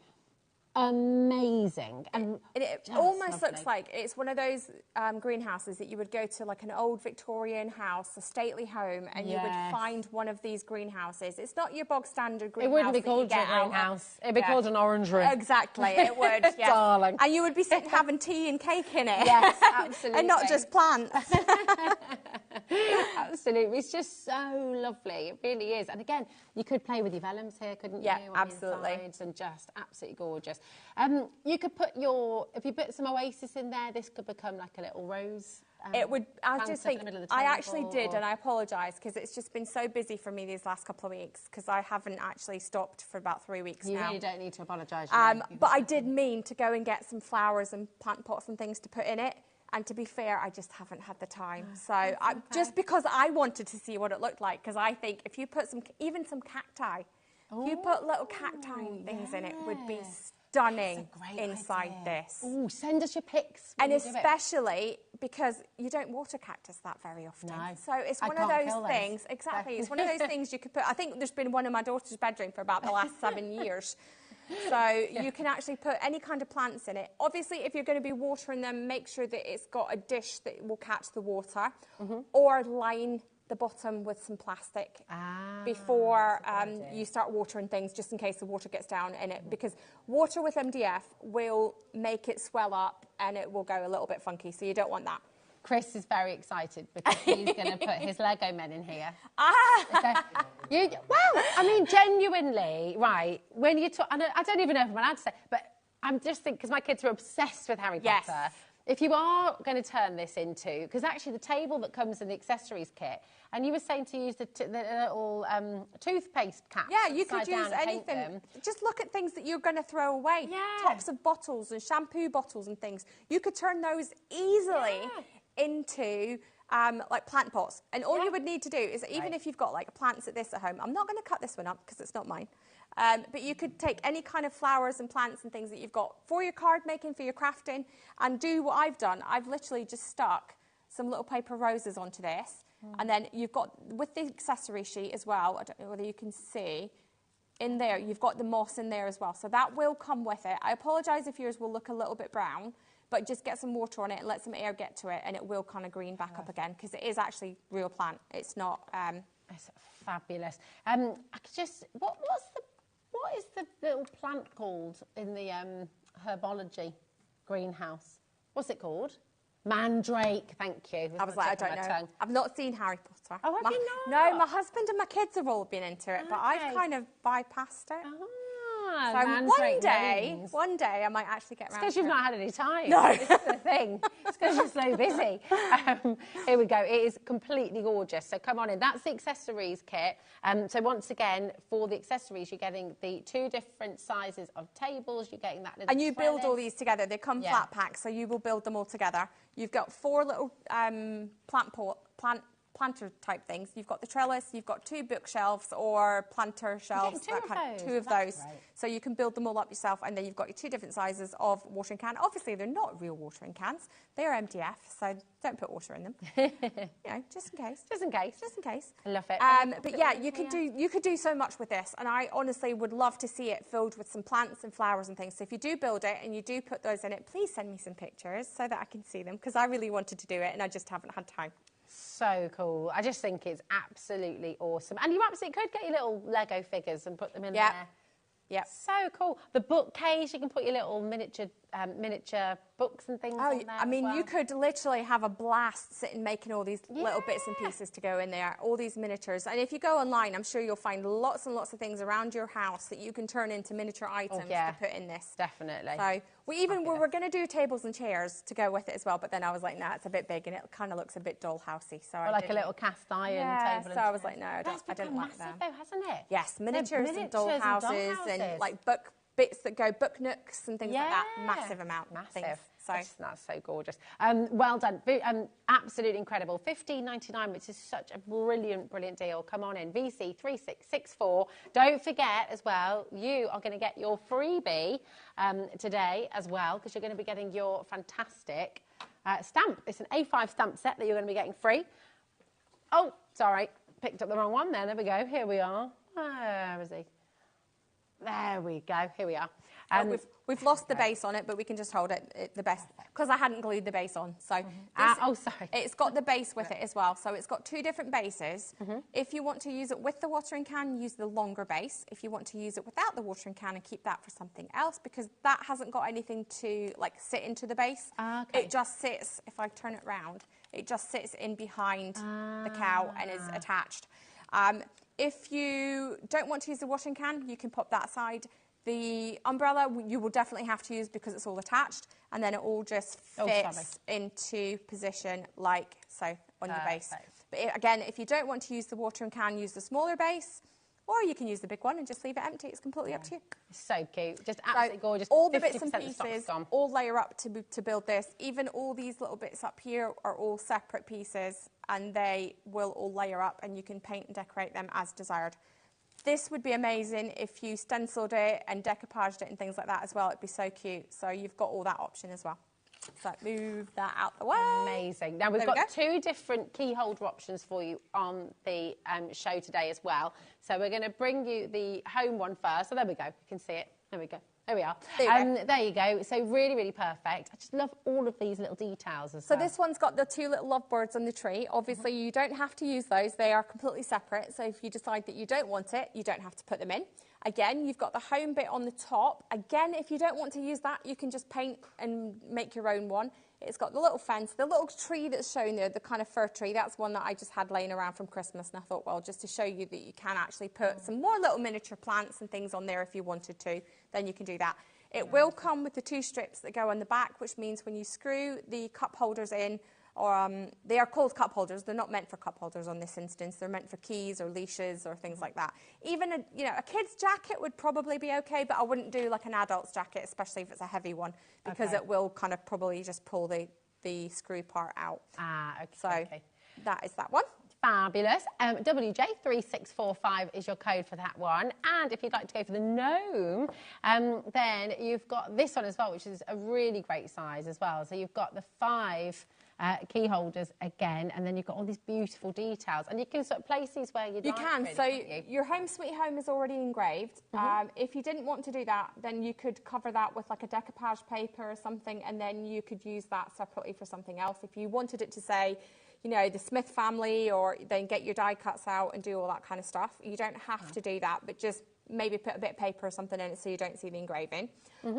amazing. And it almost looks like it's one of those greenhouses that you would go to, like an old Victorian house, a stately home, and you would find one of these greenhouses. It's not your bog standard greenhouse. It wouldn't be that you called a get out of- greenhouse. It'd be called an orangery. Exactly, it would. Yeah. Darling. And you would be sitting having tea and cake in it. Yes, absolutely. And not just plants. Absolutely. It's just so lovely. It really is. And again, you could play with your vellums here, couldn't you? On the absolutely. insides, and just absolutely gorgeous. You could put if you put some oasis in there, this could become like a little rose. It would. I just think I actually did, or... and I apologise because it's just been so busy for me these last couple of weeks because I haven't actually stopped for about 3 weeks You now. really don't need to apologise. But I did mean to go and get some flowers and plant pots and things to put in it. And to be fair, I just haven't had the time. So just because I wanted to see what it looked like, because I think if you put even some cacti, if you put little cacti and things in it, would be stunning inside this. Oh, send us your pics. And especially because you don't water cactus that very often. No. So it's one of those things. Exactly. It's one of those things you could put. I think there's been one in my daughter's bedroom for about the last 7 years. So you can actually put any kind of plants in it. Obviously, if you're going to be watering them, make sure that it's got a dish that will catch the water, or line the bottom with some plastic before you start watering things, just in case the water gets down in it, because water with MDF will make it swell up and it will go a little bit funky, so you don't want that. Chris is very excited because he's going to put his Lego men in here. Well, I mean, genuinely, right, when you talk, I don't even know if I'm allowed to say, but I'm just thinking, because my kids are obsessed with Harry Potter. Yes. If you are going to turn this into, because actually the table that comes in the accessories kit, and you were saying to use the little toothpaste caps. Yeah, you could use anything. Just look at things that you're going to throw away. Yeah. Tops of bottles and shampoo bottles and things. You could turn those easily into like plant pots. And all you would need to do is, even if you've got like plants at this at home, I'm not going to cut this one up because it's not mine. But you could take any kind of flowers and plants and things that you've got for your card making, for your crafting, and do what I've done. I've literally just stuck some little paper roses onto this. And then you've got, with the accessory sheet as well, I don't know whether you can see, in there, you've got the moss in there as well. So that will come with it. I apologise if yours will look a little bit brown, but just get some water on it and let some air get to it, and it will kind of green back up again, because it is actually real plant. It's not... It's fabulous. I could just... What is the little plant called in the herbology greenhouse? What's it called? Mandrake, thank you. I was like, I don't know. I've not seen Harry Potter. Oh, have you not? No, my husband and my kids have all been into it, but I've kind of bypassed it. So one day I might actually get around to it. It's because you've not had any time. No. This is the thing. It's because you're so busy. Here we go. It is completely gorgeous. So come on in. That's the accessories kit. So once again, for the accessories, you're getting the 2 different sizes of tables. You're getting that little And you build all these together. They come flat pack, so you will build them all together. You've got 4 little planter type things. You've got the trellis, you've got 2 bookshelves or planter shelves. Two of those. So you can build them all up yourself, and then you've got your 2 different sizes of watering can. Obviously, they're not real watering cans. They are MDF, so don't put water in them. You know, just in case. Just in case. Just in case. I love it. But yeah, you could do so much with this, and I honestly would love to see it filled with some plants and flowers and things. So if you do build it and you do put those in it, please send me some pictures so that I can see them, because I really wanted to do it and I just haven't had time. So cool. I just think it's absolutely awesome. And you absolutely could get your little Lego figures and put them in there. Yeah. So cool. The bookcase, you can put your little miniature books and things on there. I mean, you could literally have a blast sitting making all these little bits and pieces to go in there, all these miniatures. And if you go online, I'm sure you'll find lots and lots of things around your house that you can turn into miniature items to put in this. Definitely. So we were going to do tables and chairs to go with it as well, but then I was like, nah, it's a bit big and it kind of looks a bit doll-housey. So like a little cast iron table. So I was like, no, I don't like that. Though, hasn't it? Yes, miniatures and doll houses and like bits that go book nooks and things like that. Massive amount. Massive. So that's so gorgeous. Well done. Absolutely incredible. $15.99, which is such a brilliant deal. Come on in. VC3664. Don't forget as well, you are going to get your freebie today as well, because you're going to be getting your fantastic stamp. It's an A5 stamp set that you're going to be getting free. Oh, sorry. Picked up the wrong one there. There we go. Here we are. Where is he? There we go. Here we are. We've lost the base on it, but we can just hold it the best, because I hadn't glued the base on. So sorry. It's got the base with it as well. So it's got 2 different bases. If you want to use it with the watering can, use the longer base. If you want to use it without the watering can and keep that for something else, because that hasn't got anything to like sit into the base. It just sits, if I turn it round, it just sits in behind the cow and is attached. If you don't want to use the washing can, you can pop that aside. The umbrella you will definitely have to use because it's all attached, and then it all just fits into position like so on your base. But again, if you don't want to use the watering can, use the smaller base. or you can use the big one and just leave it empty. It's completely up to you. It's so cute. Just absolutely gorgeous. All the bits and 50% of stock's pieces gone. all layer up to build this. Even all these little bits up here are all separate pieces, and they will all layer up, and you can paint and decorate them as desired. This would be amazing if you stenciled it and decoupaged it and things like that as well. It'd be so cute. So you've got all that option as well. So move that out the way. Amazing. Now we've got two different key holder options for you on the show today as well. So we're going to bring you the home one first. So there we go. You can see it. There we go. There we are. There you go. So really, really perfect. I just love all of these little details as well. So this one's got the two little lovebirds on the tree. Obviously, you don't have to use those. They are completely separate. So if you decide that you don't want it, you don't have to put them in. Again, you've got the home bit on the top. Again, if you don't want to use that, you can just paint and make your own one. It's got the little fence, the little tree that's shown there, the kind of fir tree. That's one that I just had laying around from Christmas, and I thought, well, just to show you that you can actually put some more little miniature plants and things on there if you wanted to, then you can do that. It will come with the two strips that go on the back, which means when you screw the cup holders in, or they are called cup holders. They're not meant for cup holders on this instance. They're meant for keys or leashes or things like that. Even a kid's jacket would probably be okay, but I wouldn't do like an adult's jacket, especially if it's a heavy one, because it will kind of probably just pull the screw part out. So that is that one. Fabulous. WJ3645 is your code for that one. And if you'd like to go for the gnome, then you've got this one as well, which is a really great size as well. So you've got the 5 key holders again, and then you've got all these beautiful details. And you can sort of place these where you'd like. You can. Really, so you? Your home sweet home is already engraved. If you didn't want to do that, then you could cover that with like a decoupage paper or something, and then you could use that separately for something else. If you wanted it to say, you know, the Smith family, or then get your die cuts out and do all that kind of stuff. You don't have to do that, but just maybe put a bit of paper or something in it so you don't see the engraving.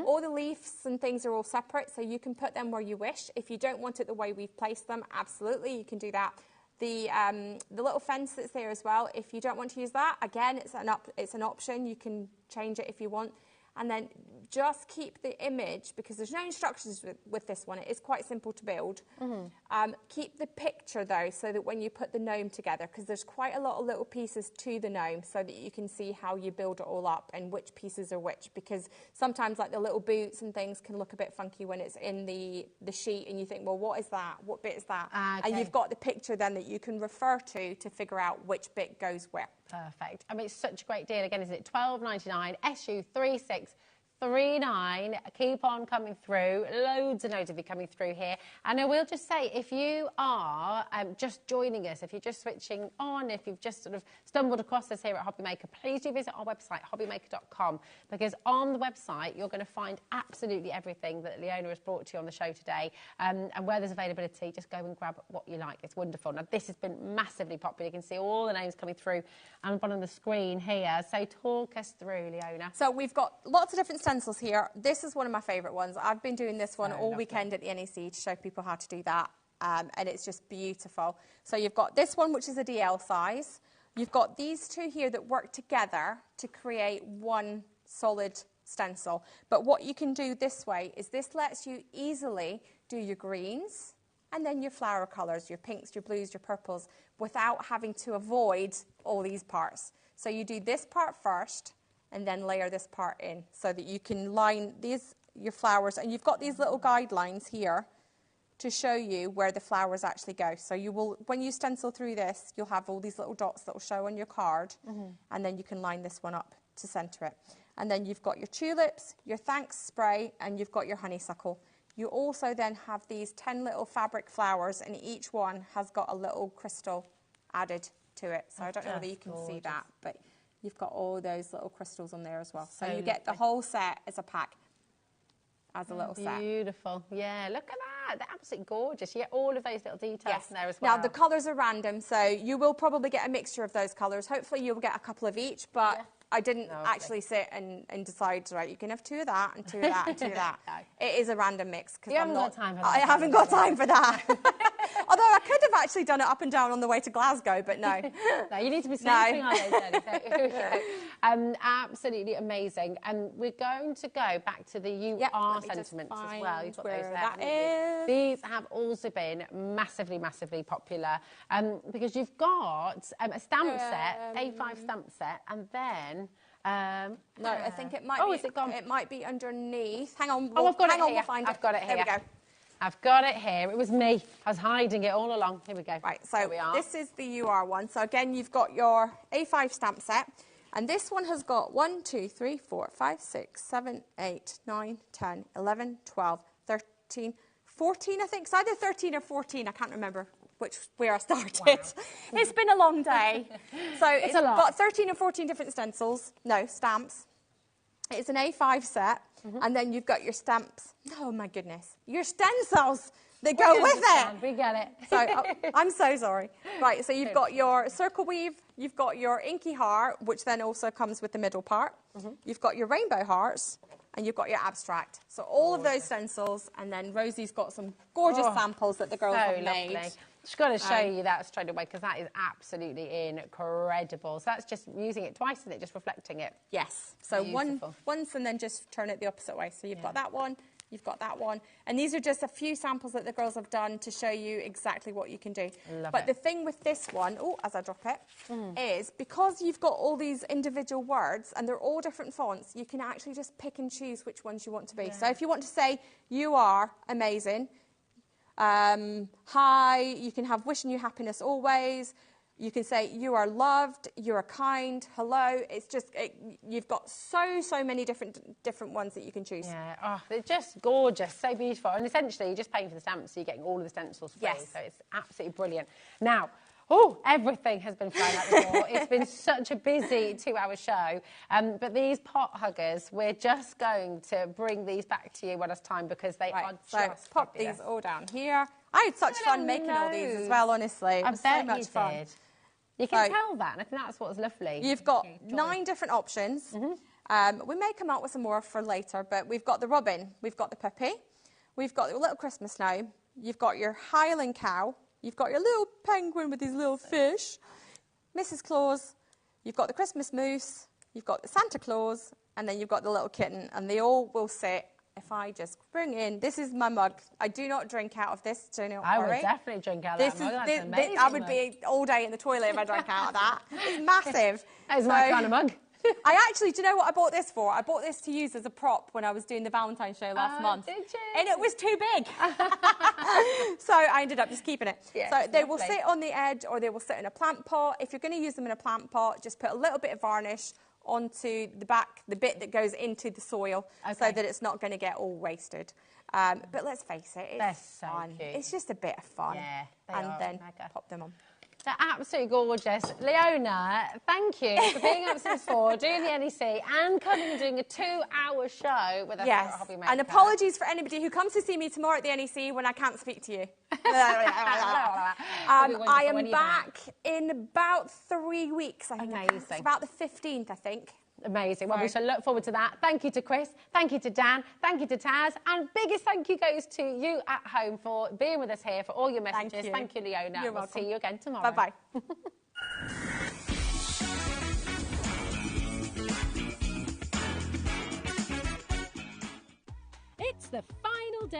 All the leaves and things are all separate, so you can put them where you wish. If you don't want it the way we've placed them, absolutely, you can do that. The little fence that's there as well, if you don't want to use that, again, it's an option. You can change it if you want. And then just keep the image, because there's no instructions with this one. It is quite simple to build. Keep the picture, though, so that when you put the gnome together, because there's quite a lot of little pieces to the gnome, so that you can see how you build it all up and which pieces are which. Because sometimes, like the little boots and things can look a bit funky when it's in the sheet, and you think, well, what is that? What bit is that? And you've got the picture then that you can refer to figure out which bit goes where. Perfect. I mean, it's such a great deal. Again, isn't it? $12.99, SU3639. Keep on coming through. Loads and loads of you coming through here. And I will just say, if you are just joining us, if you're just switching on, if you've just sort of stumbled across us here at HobbyMaker, please do visit our website, hobbymaker.com, because on the website, you're going to find absolutely everything that Leona has brought to you on the show today. And where there's availability, just go and grab what you like. It's wonderful. Now, this has been massively popular. You can see all the names coming through on the screen here. So talk us through, Leona. So we've got lots of different stencils here. This is one of my favourite ones. I've been doing this one all weekend at the NEC to show people how to do that, and it's just beautiful. So you've got this one, which is a DL size. You've got these two here that work together to create one solid stencil. But what you can do this way is this lets you easily do your greens and then your flower colours, your pinks, your blues, your purples, without having to avoid all these parts. So you do this part first and then layer this part in so that you can line your flowers. And you've got these little guidelines here to show you where the flowers actually go. So you will, when you stencil through this, you'll have all these little dots that will show on your card, and then you can line this one up to centre it. And then you've got your tulips, your thanks spray, and you've got your honeysuckle. You also then have these 10 little fabric flowers, and each one has got a little crystal added to it. So I don't know whether you can see that, but you've got all those little crystals on there as well. So you get the whole set as a pack, as a little set. Beautiful. Yeah, look at that. They're absolutely gorgeous. You get all of those little details in there as well. Now, the colours are random, so you will probably get a mixture of those colours. Hopefully, you'll get a couple of each, but I didn't actually sit and decide, right, you can have 2 of that and 2 of that and 2 of that. It is a random mix. You haven't got time for that. I haven't got time for that. Although I could have actually done it up and down on the way to Glasgow, but no. No, you need to be sleeping on those days. Absolutely amazing. And we're going to go back to the You Are sentiments as well. You've got those there. That is. These have also been massively, massively popular because you've got a stamp set, A5 stamp set, and then no, I think it might be. Is it gone? It might be underneath. Hang on. I've got it here. We'll find I've got it here. There we go. I've got it here. It was me. I was hiding it all along. Here we go. Right, so this is the You Are one. So again, you've got your A5 stamp set. And this one has got 1, 2, 3, 4, 5, 6, 7, 8, 9, 10, 11, 12, 13, 14, I think. It's either 13 or 14. I can't remember where I started. Wow. It's been a long day. So it's got 13 or 14 different stamps. It's an A5 set. And then you've got your stamps. Oh, my goodness. Your stencils that go with it. We get it. So I'm so sorry. Right, so you've got your circle weave, you've got your inky heart, which then also comes with the middle part. You've got your rainbow hearts, and you've got your abstract. So all of those stencils, and then Rosie's got some gorgeous samples that the girls have made. Just got to show you that straight away because that is absolutely incredible. So that's just using it twice, isn't it? Just reflecting it. Yes. So once and then just turn it the opposite way. So you've got that one. You've got that one. And these are just a few samples that the girls have done to show you exactly what you can do. But the thing with this one, as I drop it, is because you've got all these individual words and they're all different fonts, you can actually just pick and choose which ones you want to be. Yeah. So if you want to say, you are amazing, hi, you can have wishing you happiness always. You can say, you are loved, you are kind, hello. It's just, you've got so many different ones that you can choose. Yeah, they're just gorgeous, so beautiful. And essentially, you're just paying for the stamps, so you're getting all of the stencils free. Yes. So it's absolutely brilliant. Now, everything has been flying out the door. It's been such a busy 2-hour show. But these pot huggers, we're just going to bring these back to you one at a time because they are just pop fabulous. These all down here. I had such fun making all these as well, honestly. It was so much fun. Did. You can tell that, and I think that's what's lovely. You've got 9 different options. We may come out with some more for later, but we've got the robin, we've got the puppy, we've got the little Christmas gnome, you've got your Highland cow, you've got your little penguin with his little fish, Mrs. Claus, you've got the Christmas moose, you've got the Santa Claus, and then you've got the little kitten, and they all will sit. If I just bring in, this is my mug. I do not drink out of this, do not worry. I would definitely drink out of that mug. That's amazing. I would be all day in the toilet if I drank out of that. It's massive. That is my kind of mug. I actually, do you know what I bought this for? I bought this to use as a prop when I was doing the Valentine's show last month. Did you? And it was too big. So I ended up just keeping it. Yes, so they will sit on the edge or they will sit in a plant pot. If you're going to use them in a plant pot, just put a little bit of varnish onto the back, the bit that goes into the soil, so that it's not going to get all wasted. But let's face it, it's fun. Cute. It's just a bit of fun. Yeah, and then pop them on. They're absolutely gorgeous. Leona, thank you for being up since 4, doing the NEC, and coming and doing a 2-hour show with us here at HobbyMaker. And apologies for anybody who comes to see me tomorrow at the NEC when I can't speak to you. I am back in about 3 weeks, I think. Amazing. It's about the 15th, I think. Amazing. Well, we shall look forward to that. Thank you to Chris. Thank you to Dan. Thank you to Taz. And biggest thank you goes to you at home for being with us here, for all your messages. Thank you, Leona. You're welcome. We'll see you again tomorrow. Bye-bye. It's the final day.